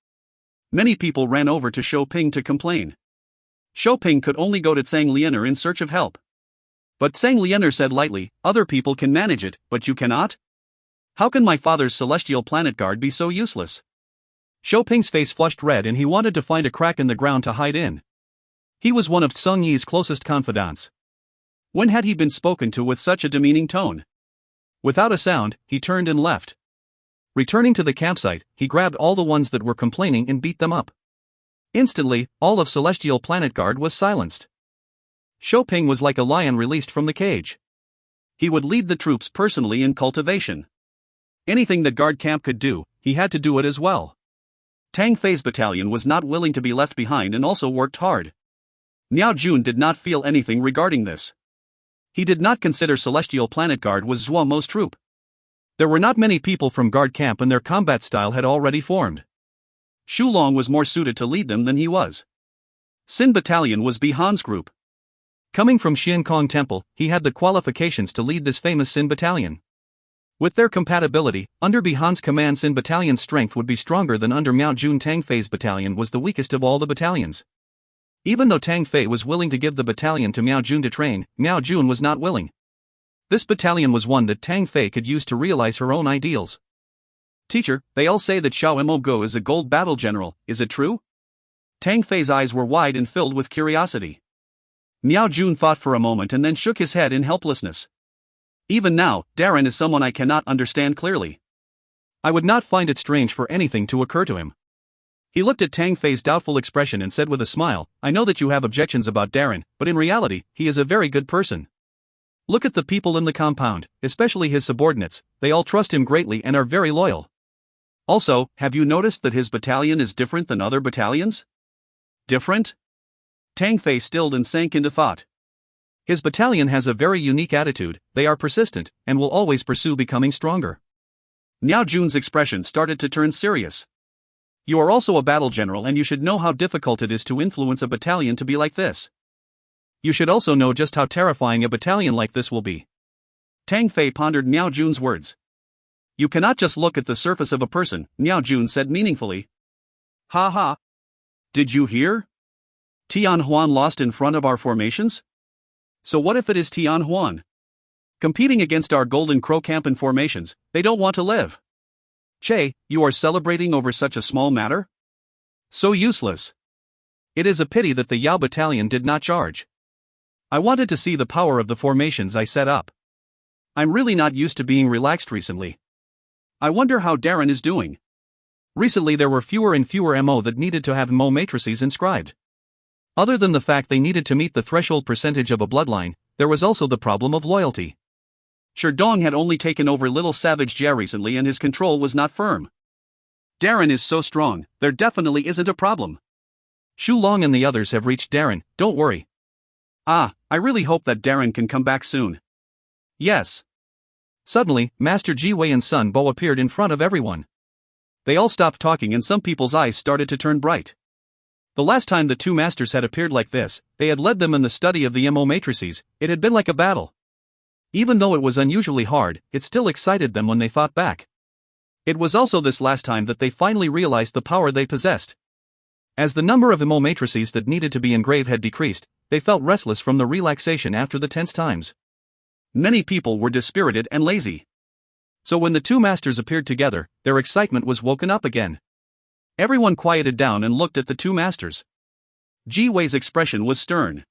Speaker 2: Many people ran over to Shouping to complain. Shouping could only go to Tsang Lianer in search of help. But Tsang Lianer said lightly, other people can manage it, but you cannot? How can my father's Celestial Planet Guard be so useless? Shouping's face flushed red and he wanted to find a crack in the ground to hide in. He was one of Tsung Yi's closest confidants. When had he been spoken to with such a demeaning tone? Without a sound, he turned and left. Returning to the campsite, he grabbed all the ones that were complaining and beat them up. Instantly, all of Celestial Planet Guard was silenced. Shouping was like a lion released from the cage. He would lead the troops personally in cultivation. Anything that Guard Camp could do, he had to do it as well. Tang Fei's battalion was not willing to be left behind and also worked hard. Miao Jun did not feel anything regarding this. He did not consider Celestial Planet Guard was Zuo Mo's troop. There were not many people from Guard Camp and their combat style had already formed. Xu Long was more suited to lead them than he was. Sin Battalion was Bihan's group. Coming from Xiankong Temple, he had the qualifications to lead this famous Sin Battalion. With their compatibility, under Bihan's command Sin Battalion's strength would be stronger than under Miao Jun Tang Fei's battalion was the weakest of all the battalions. Even though Tang Fei was willing to give the battalion to Miao Jun to train, Miao Jun was not willing. This battalion was one that Tang Fei could use to realize her own ideals.
Speaker 1: Teacher, they all say that Xiao Mo Go is a gold battle general, is it true? Tang Fei's eyes were wide and filled with curiosity. Miao Jun thought for a moment and then shook his head in helplessness. Even now, Darren is someone I cannot understand clearly.
Speaker 2: I would not find it strange for anything to occur to him.
Speaker 1: He looked at Tang Fei's doubtful expression and said with a smile, I know that you have objections about Darren, but in reality, he is a very good person. Look at the people in the compound, especially his subordinates, they all trust him greatly and are very loyal. Also, have you noticed that his battalion is different than other battalions? Different? Tang Fei stilled and sank into thought.
Speaker 2: His battalion has a very unique attitude, they are persistent, and will always pursue becoming stronger.
Speaker 1: Miao Jun's expression started to turn serious. You are also a battle general and you should know how difficult it is to influence a battalion to be like this.
Speaker 2: You should also know just how terrifying a battalion like this will be.
Speaker 1: Tang Fei pondered Miao Jun's words. You cannot just look at the surface of a person, Miao Jun said meaningfully. Ha ha. Did you hear? Tian Huan lost in front of our formations? So what if it is Tian Huan? Competing against our Golden Crow camp in formations, they don't want to live. Che, you are celebrating over such a small matter? So useless.
Speaker 2: It is a pity that the Yao battalion did not charge.
Speaker 1: I wanted to see the power of the formations I set up. I'm really not used to being relaxed recently. I wonder how Darren is doing.
Speaker 2: Recently there were fewer and fewer MO that needed to have Mo matrices inscribed. Other than the fact they needed to meet the threshold percentage of a bloodline, there was also the problem of loyalty.
Speaker 1: Sherdong had only taken over Little Savage Jia recently and his control was not firm. Darren is so strong, there definitely isn't a problem.
Speaker 2: Shu Long and the others have reached Darren, don't worry.
Speaker 1: I really hope that Darren can come back soon. Yes.
Speaker 2: Suddenly, Master Ji Wei and Sun Bo appeared in front of everyone.
Speaker 1: They all stopped talking and some people's eyes started to turn bright. The last time the two masters had appeared like this, they had led them in the study of the MO matrices, it had been like a battle. Even though it was unusually hard, it still excited them when they thought back. It was also this last time that they finally realized the power they possessed. As the number of MO matrices that needed to be engraved had decreased, they felt restless from the relaxation after the tense times. Many people were dispirited and lazy. So when the two masters appeared together, their excitement was woken up again. Everyone quieted down and looked at the two masters. Ji Wei's expression was stern.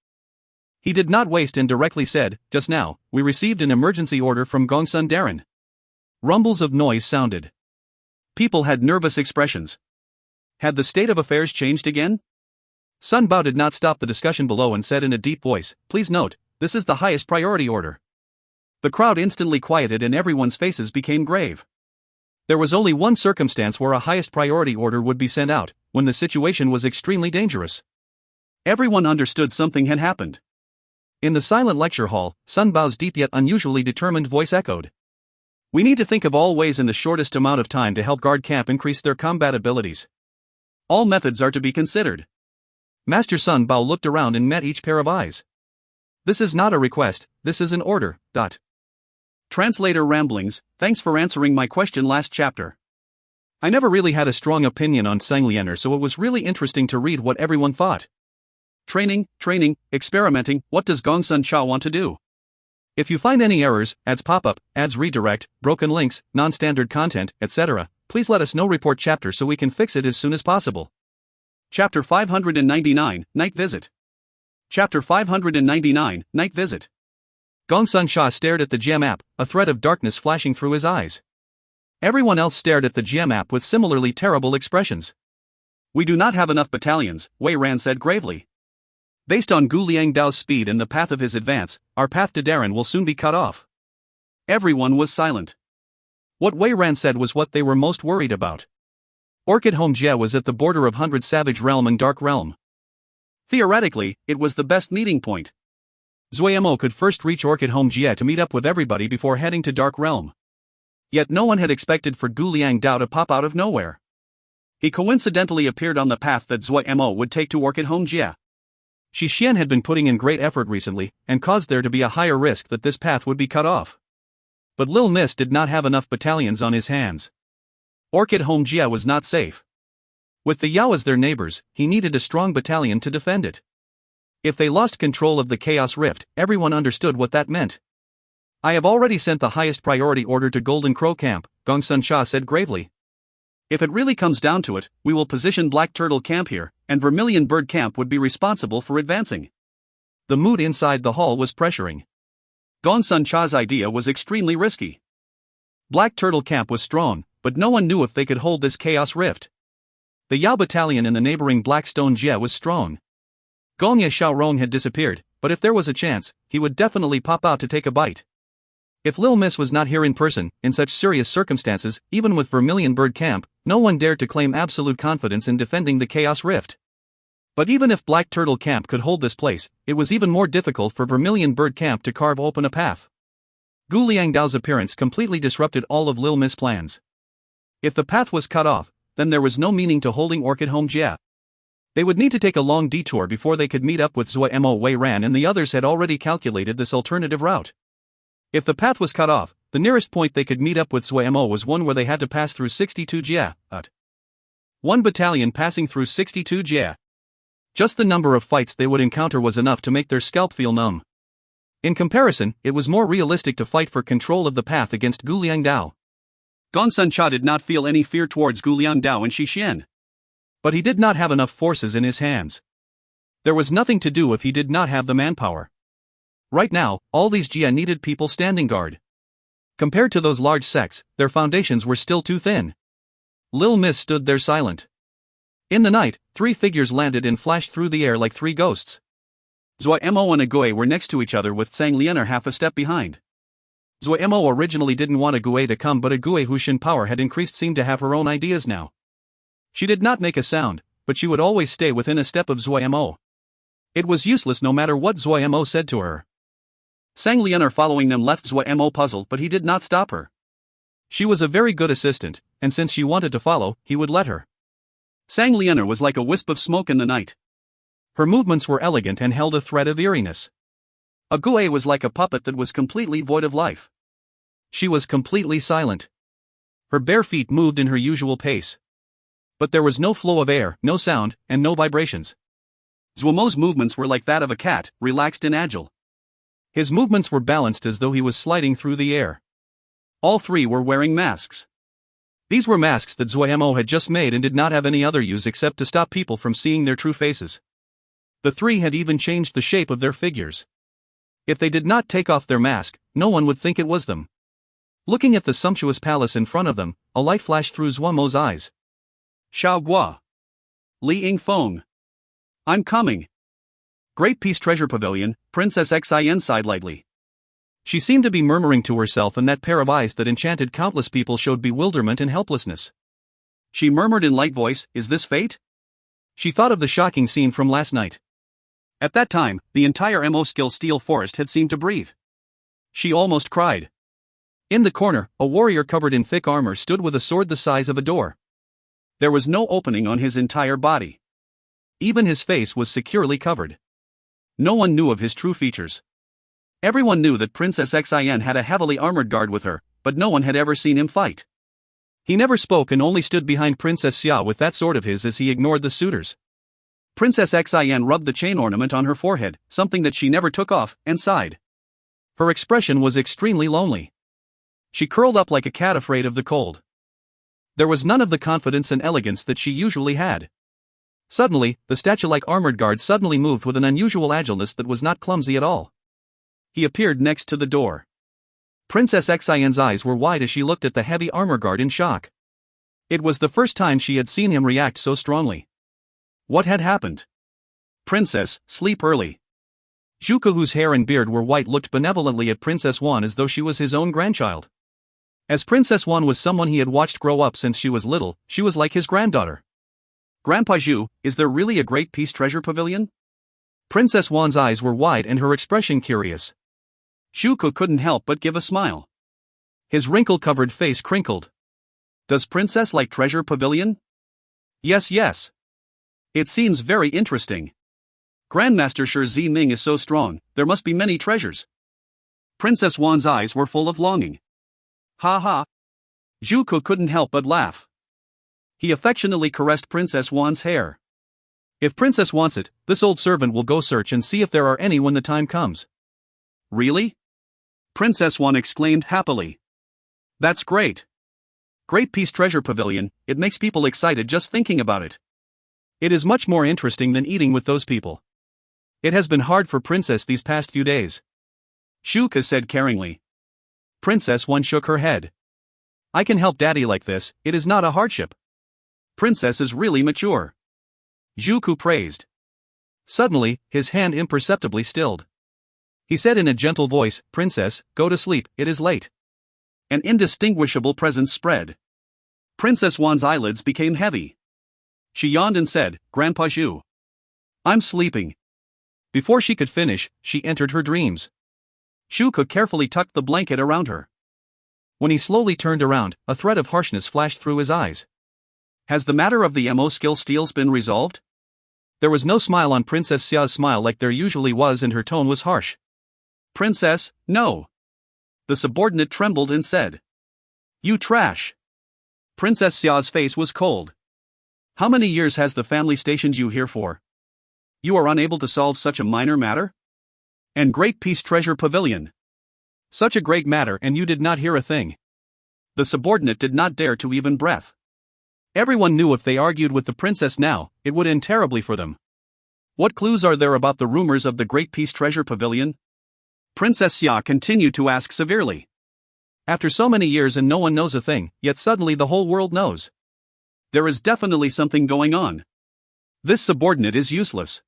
Speaker 1: He did not waste and directly said, just now, we received an emergency order from Gongsun Darren. Rumbles of noise sounded. People had nervous expressions. Had the state of affairs changed again? Sun Bao did not stop the discussion below and said in a deep voice, please note, this is the highest priority order. The crowd instantly quieted and everyone's faces became grave. There was only one circumstance where a highest priority order would be sent out, when the situation was extremely dangerous. Everyone understood something had happened. In the silent lecture hall, Sun Bao's deep yet unusually determined voice echoed. We need to think of all ways in the shortest amount of time to help guard camp increase their combat abilities. All methods are to be considered. Master Sun Bao looked around and met each pair of eyes. This is not a request, this is an order. Translator ramblings, thanks for answering my question last chapter. I never really had a strong opinion on Sanglianer, so it was really interesting to read what everyone thought. Training, experimenting, what does Gongsun Cha want to do? If you find any errors, ads pop up, ads redirect, broken links, non-standard content, etc., please let us know. Report chapter so we can fix it as soon as possible. Chapter 599, Night Visit. Chapter 599, Night Visit. Gongsun Sha stared at the gem app, a thread of darkness flashing through his eyes. Everyone else stared at the gem app with similarly terrible expressions. We do not have enough battalions, Wei Ran said gravely. Based on Gu Liang Dao's speed and the path of his advance, our path to Darren will soon be cut off. Everyone was silent. What Wei Ran said was what they were most worried about. Orchid Home Jie was at the border of 100 Savage Realm and Dark Realm. Theoretically, it was the best meeting point. Zuo Mo could first reach Orchid Home Jie to meet up with everybody before heading to Dark Realm. Yet no one had expected for Gu Liang Dao to pop out of nowhere. He coincidentally appeared on the path that Zuo Mo would take to Orchid Home Jie. Shi Xian had been putting in great effort recently, and caused there to be a higher risk that this path would be cut off.
Speaker 2: But Lil Miss did not have enough battalions on his hands. Orchid Home Jia was not safe. With the Yao as their neighbors, he needed a strong battalion to defend it. If they lost control of the Chaos Rift, everyone understood what that meant. I have already sent the highest priority order to Golden Crow Camp, Gong Sun Sha said gravely.
Speaker 1: If it really comes down to it, we will position Black Turtle Camp here, and Vermilion Bird Camp would be responsible for advancing.
Speaker 2: The mood inside the hall was pressuring.
Speaker 1: Gong Sun Cha's idea was extremely risky.
Speaker 2: Black Turtle Camp was strong, but no one knew if they could hold this Chaos Rift. The Yao Battalion in the neighboring Blackstone Jia was strong. Gongye Xiaorong had disappeared, but if there was a chance, he would definitely pop out to take a bite. If Lil Miss was not here in person, in such serious circumstances, even with Vermilion Bird Camp, no one dared to claim absolute confidence in defending the Chaos Rift. But even if Black Turtle Camp could hold this place, it was even more difficult for Vermilion Bird Camp to carve open a path. Gu Liangdao's appearance completely disrupted all of Lil Miss' plans. If the path was cut off, then there was no meaning to holding Orchid Home Jia. They would need to take a long detour before they could meet up with Zuo Mo Wei Ran, and the others had already calculated this alternative route. If the path was cut off, the nearest point they could meet up with Zuo Mo was one where they had to pass through 62 Jia. One battalion passing through 62 Jia. Just the number of fights they would encounter was enough to make their scalp feel numb. In comparison, it was more realistic to fight for control of the path against Gu Liangdao.
Speaker 1: Gong Sun Cha did not feel any fear towards Gu Liangdao and Xixian.
Speaker 2: But he did not have enough forces in his hands. There was nothing to do if he did not have the manpower. Right now, all these Jia needed people standing guard. Compared to those large sects, their foundations were still too thin. Lil Miss stood there silent. In the night, three figures landed and flashed through the air like three ghosts.
Speaker 1: Zuo Mo and Agui were next to each other with Sang Lianer half a step behind. Zuo Mo originally didn't want Agui to come, but Agui, whose Shin power had increased, seemed to have her own ideas now. She did not make a sound, but she would always stay within a step of Zuo Mo. It was useless no matter what Zuo Mo said to her.
Speaker 2: Sang Lianer following them left Zuo Mo puzzled, but he did not stop her. She was a very good assistant, and since she wanted to follow, he would let her.
Speaker 1: Sang Lianer was like a wisp of smoke in the night.
Speaker 2: Her movements were elegant and held a thread of eeriness.
Speaker 1: Agui was like a puppet that was completely void of life.
Speaker 2: She was completely silent. Her bare feet moved in her usual pace. But there was no flow of air, no sound, and no vibrations.
Speaker 1: Zuo Mo's movements were like that of a cat, relaxed and agile.
Speaker 2: His movements were balanced as though he was sliding through the air.
Speaker 1: All three were wearing masks.
Speaker 2: These were masks that Zuo Mo had just made and did not have any other use except to stop people from seeing their true faces. The three had even changed the shape of their figures. If they did not take off their mask, no one would think it was them. Looking at the sumptuous palace in front of them, a light flashed through Zuo Mo's eyes.
Speaker 1: Xiao Gua. Li Yingfeng. I'm coming. Great Peace Treasure Pavilion, Princess Xin sighed lightly.
Speaker 2: She seemed to be murmuring to herself, and that pair of eyes that enchanted countless people showed bewilderment and helplessness.
Speaker 1: She murmured in light voice, is this fate?
Speaker 2: She thought of the shocking scene from last night.
Speaker 1: At that time, the entire Mo Skill Steel Forest had seemed to breathe. She almost cried.
Speaker 2: In the corner, a warrior covered in thick armor stood with a sword the size of a door.
Speaker 1: There was no opening on his entire body.
Speaker 2: Even his face was securely covered.
Speaker 1: No one knew of his true features. Everyone knew that Princess Xin had a heavily armored guard with her, but no one had ever seen him fight.
Speaker 2: He never spoke and only stood behind Princess Xia with that sword of his as he ignored the suitors.
Speaker 1: Princess Xin rubbed the chain ornament on her forehead, something that she never took off, and sighed.
Speaker 2: Her expression was extremely lonely. She curled up like a cat afraid of the cold. There was none of the confidence and elegance that she usually had. Suddenly, the statue-like armored guard suddenly moved with an unusual agileness that was not clumsy at all.
Speaker 1: He appeared next to the door.
Speaker 2: Princess Xian's eyes were wide as she looked at the heavy armor guard in shock. It was the first time she had seen him react so strongly. What had happened?
Speaker 1: Princess, sleep early.
Speaker 2: Zhuke, whose hair and beard were white, looked benevolently at Princess Wan as though she was his own grandchild. As Princess Wan was someone he had watched grow up since she was little, she was like his granddaughter.
Speaker 1: Grandpa Zhu, is there really a Great Peace Treasure Pavilion?
Speaker 2: Princess Wan's eyes were wide and her expression curious.
Speaker 1: Zhuke couldn't help but give a smile.
Speaker 2: His wrinkle-covered face crinkled.
Speaker 1: Does Princess like Treasure Pavilion?
Speaker 2: Yes.
Speaker 1: It seems very interesting. Grandmaster Shi Ziming is so strong, there must be many treasures. Princess Wan's eyes were full of longing. Ha ha. Zuko couldn't help but laugh. He affectionately caressed Princess Wan's hair.
Speaker 2: If Princess wants it, this old servant will go search and see if there are any when the time comes.
Speaker 1: Really? Princess Wan exclaimed happily. That's great. Great Peace Treasure Pavilion, it makes people excited just thinking about it.
Speaker 2: It is much more interesting than eating with those people. It has been hard for Princess these past few days.
Speaker 1: Shuka said caringly.
Speaker 2: Princess Wan shook her head. I can help Daddy like this, it is not a hardship.
Speaker 1: Princess is really mature. Zuko praised.
Speaker 2: Suddenly, his hand imperceptibly stilled. He said in a gentle voice, Princess, go to sleep, it is late.
Speaker 1: An indistinguishable presence spread. Princess Wan's eyelids became heavy. She yawned and said, Grandpa Zhu.
Speaker 2: I'm sleeping. Before she could finish, she entered her dreams.
Speaker 1: Shuka carefully tucked the blanket around her.
Speaker 2: When he slowly turned around, a thread of harshness flashed through his eyes.
Speaker 1: Has the matter of the Mo skill steals been resolved?
Speaker 2: There was no smile on Princess Xia's smile like there usually was, and her tone was harsh.
Speaker 1: Princess, no. The subordinate trembled and said. You trash. Princess Xia's face was cold. How many years has the family stationed you here for? You are unable to solve such a minor matter? And Great Peace Treasure Pavilion.
Speaker 2: Such a great matter and you did not hear a thing.
Speaker 1: The subordinate did not dare to even breath.
Speaker 2: Everyone knew if they argued with the princess now, it would end terribly for them.
Speaker 1: What clues are there about the rumors of the Great Peace Treasure Pavilion? Princess Xia continued to ask severely.
Speaker 2: After so many years and no one knows a thing, yet suddenly the whole world knows.
Speaker 1: There is definitely something going on. This subordinate is useless.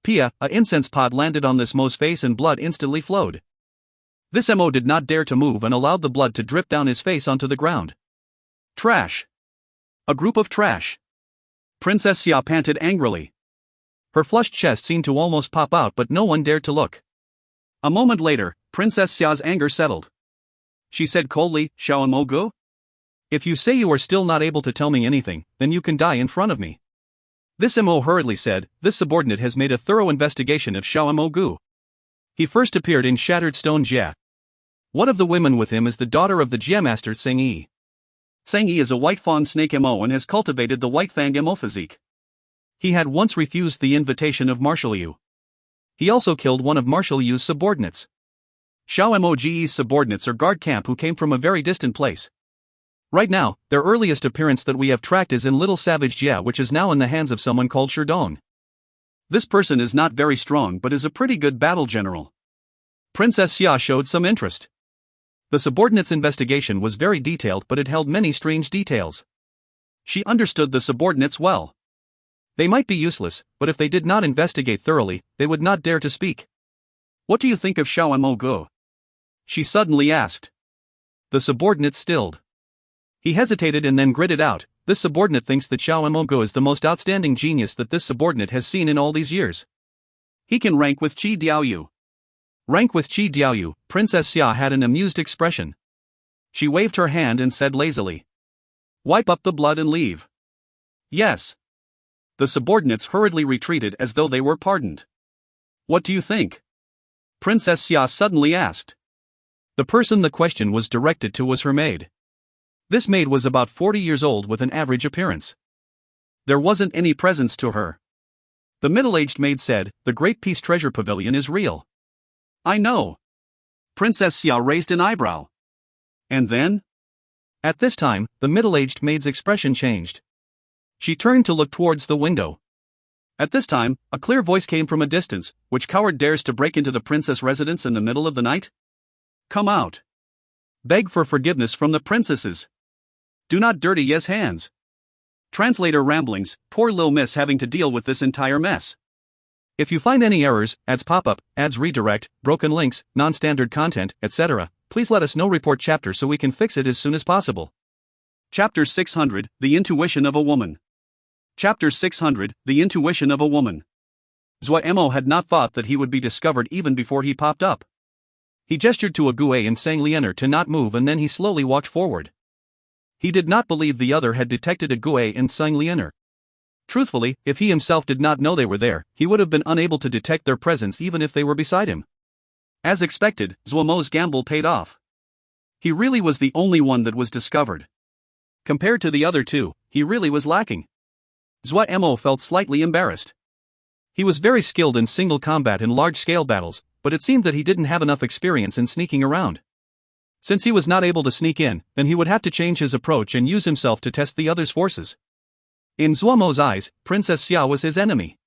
Speaker 2: Pia, a incense pot landed on this Mo's face and blood instantly flowed. This Mo did not dare to move and allowed the blood to drip down his face onto the ground.
Speaker 1: Trash. A group of trash. Princess Xia panted angrily.
Speaker 2: Her flushed chest seemed to almost pop out, but no one dared to look.
Speaker 1: A moment later, Princess Xia's anger settled. She said coldly, Xiao Mo Gu?
Speaker 2: If you say you are still not able to tell me anything, then you can die in front of me. This Mo hurriedly said, this subordinate has made a thorough investigation of Xiao Mo Gu. He first appeared in Shattered Stone Jia. One of the women with him is the daughter of the Jia master Tseng Yi.
Speaker 1: Tseng Yi is a white fawn snake Mo and has cultivated the white fang Mo physique.
Speaker 2: He had once refused the invitation of Marshal Yu. He also killed one of Marshal Yu's subordinates.
Speaker 1: Xiao Mo Ge's subordinates are guard camp who came from a very distant place.
Speaker 2: Right now, their earliest appearance that we have tracked is in Little Savage Jia, which is now in the hands of someone called Sherdong.
Speaker 1: This person is not very strong but is a pretty good battle general.
Speaker 2: Princess Xia showed some interest. The subordinate's investigation was very detailed, but it held many strange details.
Speaker 1: She understood the subordinates well.
Speaker 2: They might be useless, but if they did not investigate thoroughly, they would not dare to speak.
Speaker 1: What do you think of Xiao Mo Gu? She suddenly asked.
Speaker 2: The subordinate stilled. He hesitated and then gritted out, this subordinate thinks that Xiao Mo Gu is the most outstanding genius that this subordinate has seen in all these years.
Speaker 1: He can rank with Qi Diaoyu.
Speaker 2: Rank with Qi Diaoyu. Princess Xia had an amused expression. She waved her hand and said lazily.
Speaker 1: Wipe up the blood and leave. Yes. The subordinates hurriedly retreated as though they were pardoned. What do you think? Princess Xia suddenly asked.
Speaker 2: The person the question was directed to was her maid. This maid was about 40 years old with an average appearance.
Speaker 1: There wasn't any presence to her. The middle-aged maid said, the Great Peace Treasure Pavilion is real. I know. Princess Xia raised an eyebrow. And then?
Speaker 2: At this time, the middle-aged maid's expression changed. She turned to look towards the window.
Speaker 1: At this time, a clear voice came from a distance. Which coward dares to break into the princess' residence in the middle of the night? Come out. Beg for forgiveness from the princesses. Do not dirty Ye's hands. Translator ramblings, poor Lil Miss having to deal with this entire mess.
Speaker 2: If you find any errors, ads pop-up, ads redirect, broken links, non-standard content, etc., please let us know. Report chapter so we can fix it as soon as possible.
Speaker 1: Chapter 600, The Intuition of a Woman. Chapter 600, The Intuition of a Woman. Zuo Mo had not thought that he would be discovered even before he popped up.
Speaker 2: He gestured to a Gue and Sang Lianer to not move and then he slowly walked forward. He did not believe the other had detected a Gue and Sang Lianer. Truthfully, if he himself did not know they were there, he would have been unable to detect their presence even if they were beside him.
Speaker 1: As expected, Zuo Mo's gamble paid off. He really was the only one that was discovered. Compared to the other two, he really was lacking. Zuo Mo felt slightly embarrassed. He was very skilled in single combat and large-scale battles, but it seemed that he didn't have enough experience in sneaking around. Since he was not able to sneak in, then he would have to change his approach and use himself to test the others' forces. In Zuo Mo's eyes, Princess Xia was his enemy.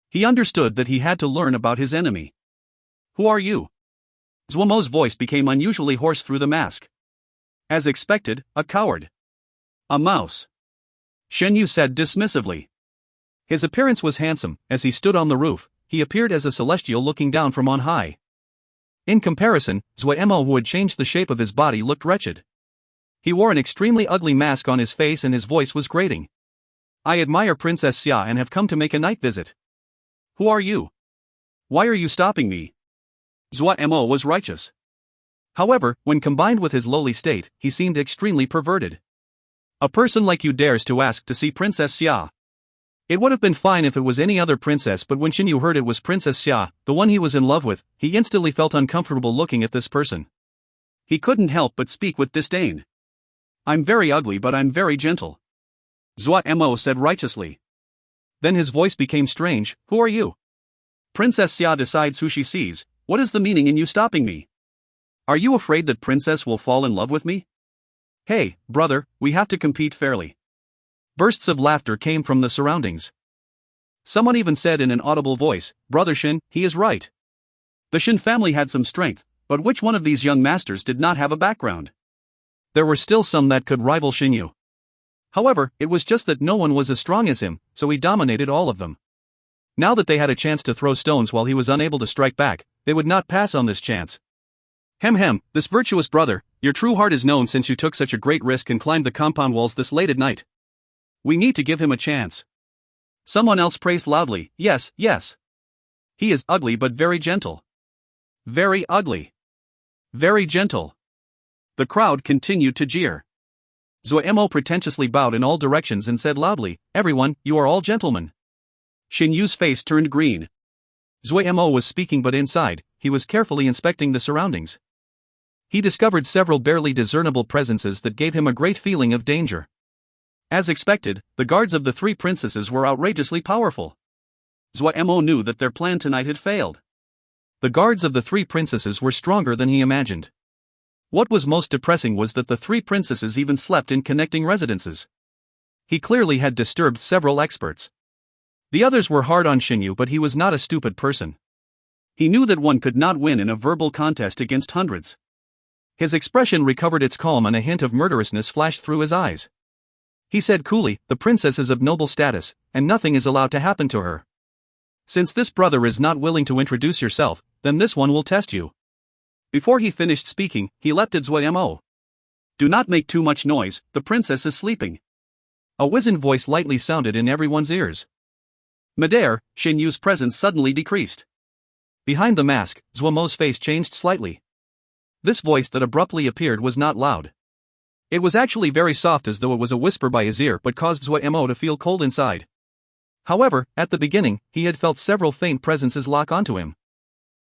Speaker 1: He understood that he had to learn about his enemy. Who are you? Zuo Mo's voice became unusually hoarse through the mask. As expected, a coward. A mouse. Shen Yu said dismissively. His appearance was handsome. As he stood on the roof, he appeared as a celestial looking down from on high. In comparison, Zuo Mo, who had changed the shape of his body, looked wretched. He wore an extremely ugly mask on his face and his voice was grating. I admire Princess Xia and have come to make a night visit. Who are you? Why are you stopping me? Zuo Mo was righteous. However, when combined with his lowly state, he seemed extremely perverted. A person like you dares to ask to see Princess Xia. It would have been fine if it was any other princess, but when Shen Yu heard it was Princess Xia, the one he was in love with, he instantly felt uncomfortable looking at this person. He couldn't help but speak with disdain. I'm very ugly, but I'm very gentle. Zuo Mo said righteously. Then his voice became strange. Who are you? Princess Xia decides who she sees. What is the meaning in you stopping me? Are you afraid that Princess will fall in love with me? Hey, brother, we have to compete fairly. Bursts of laughter came from the surroundings. Someone even said in an audible voice, Brother Shin, he is right. The Shin family had some strength, but which one of these young masters did not have a background? There were still some that could rival Shin Yu. However, it was just that no one was as strong as him, so he dominated all of them. Now that they had a chance to throw stones while he was unable to strike back, they would not pass on this chance. This virtuous brother, your true heart is known since you took such a great risk and climbed the compound walls this late at night. We need to give him a chance. Someone else praised loudly, yes, yes. He is ugly but very gentle. Very ugly. Very gentle. The crowd continued to jeer. Zuo Mo pretentiously bowed in all directions and said loudly, everyone, you are all gentlemen. Shen Yu's face turned green. Zuo Mo was speaking, but inside, he was carefully inspecting the surroundings. He discovered several barely discernible presences that gave him a great feeling of danger. As expected, the guards of the three princesses were outrageously powerful. Zuo Mo knew that their plan tonight had failed. The guards of the three princesses were stronger than he imagined. What was most depressing was that the three princesses even slept in connecting residences. He clearly had disturbed several experts. The others were hard on Shen Yu, but he was not a stupid person. He knew that one could not win in a verbal contest against hundreds. His expression recovered its calm and a hint of murderousness flashed through his eyes. He said coolly, the princess is of noble status, and nothing is allowed to happen to her. Since this brother is not willing to introduce yourself, then this one will test you. Before he finished speaking, he leapt at Zuo Mo. Do not make too much noise, the princess is sleeping. A wizened voice lightly sounded in everyone's ears. Midair, Shen Yu's presence suddenly decreased. Behind the mask, Zuo Mo's face changed slightly. This voice that abruptly appeared was not loud. It was actually very soft, as though it was a whisper by his ear, but caused Zuo Mo to feel cold inside. However, at the beginning, he had felt several faint presences lock onto him.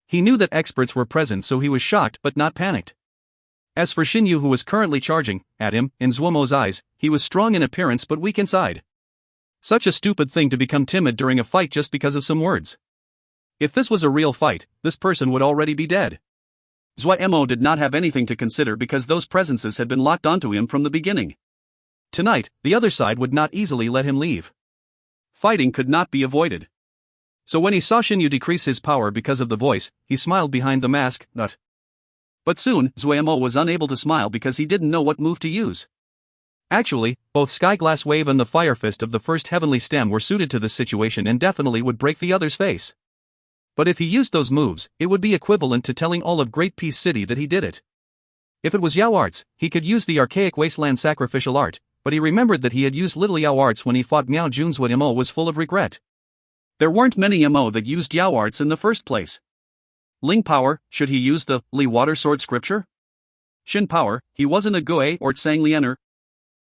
Speaker 1: He knew that experts were present, so he was shocked but not panicked. As for Shen Yu, who was currently charging at him, in Zuo Mo's eyes, he was strong in appearance but weak inside. Such a stupid thing to become timid during a fight just because of some words. If this was a real fight, this person would already be dead. Zuo Mo did not have anything to consider because those presences had been locked onto him from the beginning. Tonight, the other side would not easily let him leave. Fighting could not be avoided. So when he saw Shen Yu decrease his power because of the voice, he smiled behind the mask, But soon, Zuo Mo was unable to smile because he didn't know what move to use. Actually, both Sky Glass Wave and the Fire Fist of the first heavenly stem were suited to this situation and definitely would break the other's face. But if he used those moves, it would be equivalent to telling all of Great Peace City that he did it. If it was Yao arts, he could use the archaic wasteland sacrificial art, but he remembered that he had used little Yao arts when he fought Miao Jun's. Zuo Mo was full of regret. There weren't many Mo that used Yao arts in the first place. Ling power, should he use the Li Water Sword Scripture? Shin power, he wasn't a Gue or Tsang Liener.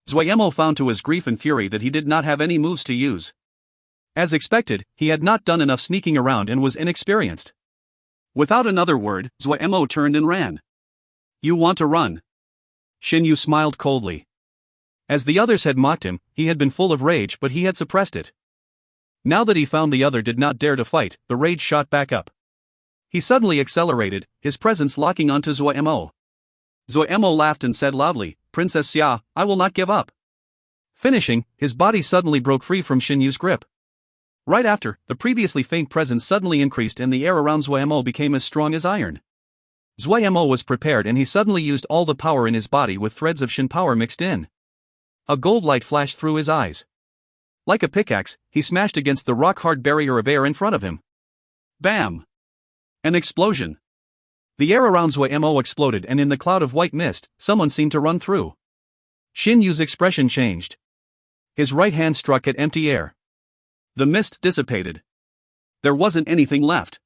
Speaker 1: Zuo Mo found to his grief and fury that he did not have any moves to use. As expected, he had not done enough sneaking around and was inexperienced. Without another word, Zuo Mo turned and ran. You want to run? Xin Yu smiled coldly. As the others had mocked him, he had been full of rage but he had suppressed it. Now that he found the other did not dare to fight, the rage shot back up. He suddenly accelerated, his presence locking onto Zuo Mo. Zuo Mo laughed and said loudly, "Princess Xia, I will not give up." Finishing, his body suddenly broke free from Xin Yu's grip. Right after, the previously faint presence suddenly increased and the air around Zuo Mo became as strong as iron. Zuo Mo was prepared and he suddenly used all the power in his body with threads of Xin power mixed in. A gold light flashed through his eyes. Like a pickaxe, he smashed against the rock-hard barrier of air in front of him. Bam! An explosion. The air around Zuo Mo exploded and in the cloud of white mist, someone seemed to run through. Xin Yu's expression changed. His right hand struck at empty air. The mist dissipated. There wasn't anything left.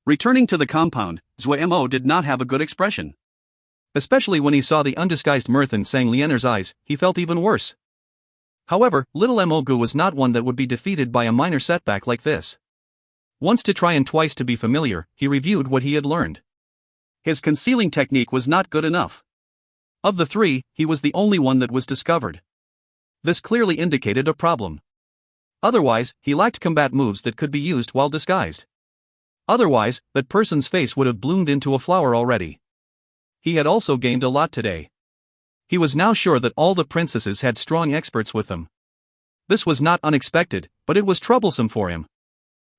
Speaker 1: Returning to the compound, Zuo Mo did not have a good expression. Especially when he saw the undisguised mirth in Sang Lianer's eyes, he felt even worse. However, little Mo Gu was not one that would be defeated by a minor setback like this. Once to try and twice to be familiar, he reviewed what he had learned. His concealing technique was not good enough. Of the three, he was the only one that was discovered. This clearly indicated a problem. Otherwise, he lacked combat moves that could be used while disguised. Otherwise, that person's face would have bloomed into a flower already. He had also gained a lot today. He was now sure that all the princesses had strong experts with them. This was not unexpected, but it was troublesome for him.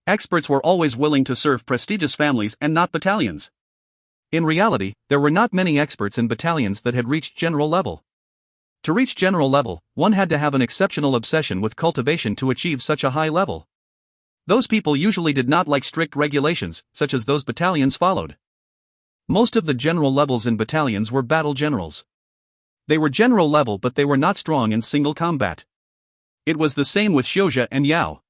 Speaker 1: Experts were always willing to serve prestigious families and not battalions. In reality, there were not many experts in battalions that had reached general level. To reach general level, one had to have an exceptional obsession with cultivation to achieve such a high level. Those people usually did not like strict regulations, such as those battalions followed. Most of the general levels in battalions were battle generals. They were general level but they were not strong in single combat. It was the same with Xiuzhe and Yao.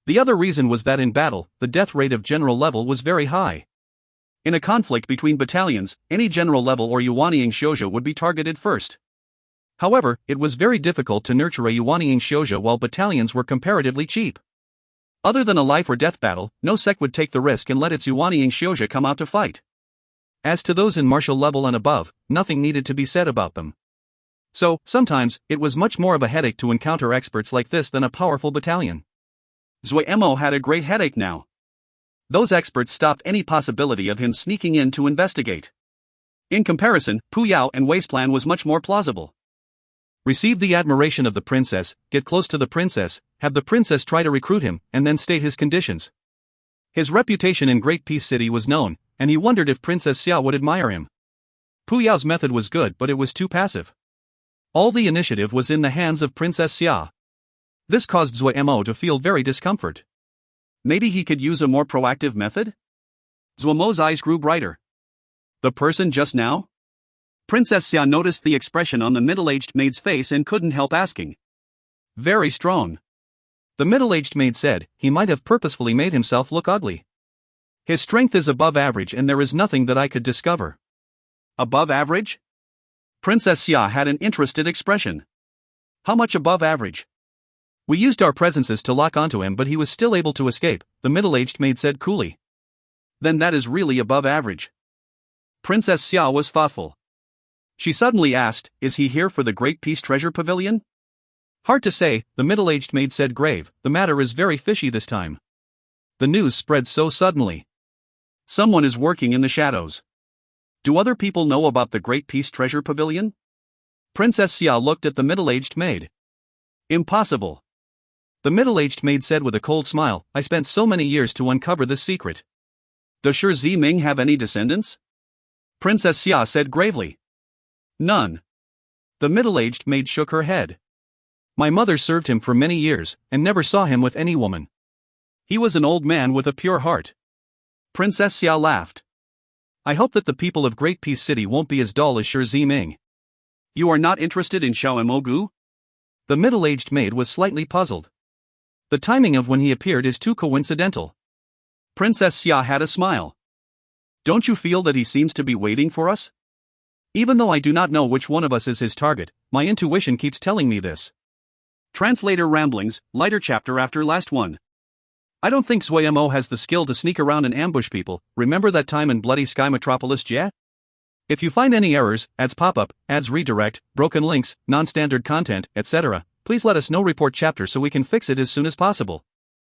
Speaker 1: The other reason was that in battle, the death rate of general level was very high. In a conflict between battalions, any general level or Yuanying Xiuzhe would be targeted first. However, it was very difficult to nurture a Yuanying Xiuzhe while battalions were comparatively cheap. Other than a life or death battle, no sect would take the risk and let its Yuanying Xiuzhe come out to fight. As to those in martial level and above, nothing needed to be said about them. So, sometimes, it was much more of a headache to encounter experts like this than a powerful battalion. Zuo Mo had a great headache now. Those experts stopped any possibility of him sneaking in to investigate. In comparison, Pu Yao and Wei's plan was much more plausible. Receive the admiration of the princess, get close to the princess, have the princess try to recruit him, and then state his conditions. His reputation in Great Peace City was known, and he wondered if Princess Xia would admire him. Pu Yao's method was good but it was too passive. All the initiative was in the hands of Princess Xia. This caused Zuo Mo to feel very discomfort. Maybe he could use a more proactive method? Zuo Mo's eyes grew brighter. The person just now? Princess Xia noticed the expression on the middle-aged maid's face and couldn't help asking. Very strong. The middle-aged maid said, he might have purposefully made himself look ugly. His strength is above average and there is nothing that I could discover. Above average? Princess Xia had an interested expression. How much above average? We used our presences to lock onto him but he was still able to escape, the middle-aged maid said coolly. Then that is really above average. Princess Xia was thoughtful. She suddenly asked, is he here for the Great Peace Treasure Pavilion? Hard to say, the middle-aged maid said grave, the matter is very fishy this time. The news spread so suddenly. Someone is working in the shadows. Do other people know about the Great Peace Treasure Pavilion? Princess Xia looked at the middle-aged maid. Impossible. The middle-aged maid said with a cold smile, I spent so many years to uncover this secret. Does Shi Ziming have any descendants? Princess Xia said gravely. None. The middle-aged maid shook her head. My mother served him for many years, and never saw him with any woman. He was an old man with a pure heart. Princess Xia laughed. I hope that the people of Great Peace City won't be as dull as Shi Ziming. You are not interested in Xiao Mogu? The middle-aged maid was slightly puzzled. The timing of when he appeared is too coincidental. Princess Xia had a smile. Don't you feel that he seems to be waiting for us? Even though I do not know which one of us is his target, my intuition keeps telling me this. Translator Ramblings, lighter chapter after last one. I don't think Zuo Mo has the skill to sneak around and ambush people, remember that time in Bloody Sky Metropolis Jet?
Speaker 2: If you find any errors, ads pop up, ads redirect, broken links, non-standard content, etc., please let us know. Report chapter so we can fix it as soon as possible.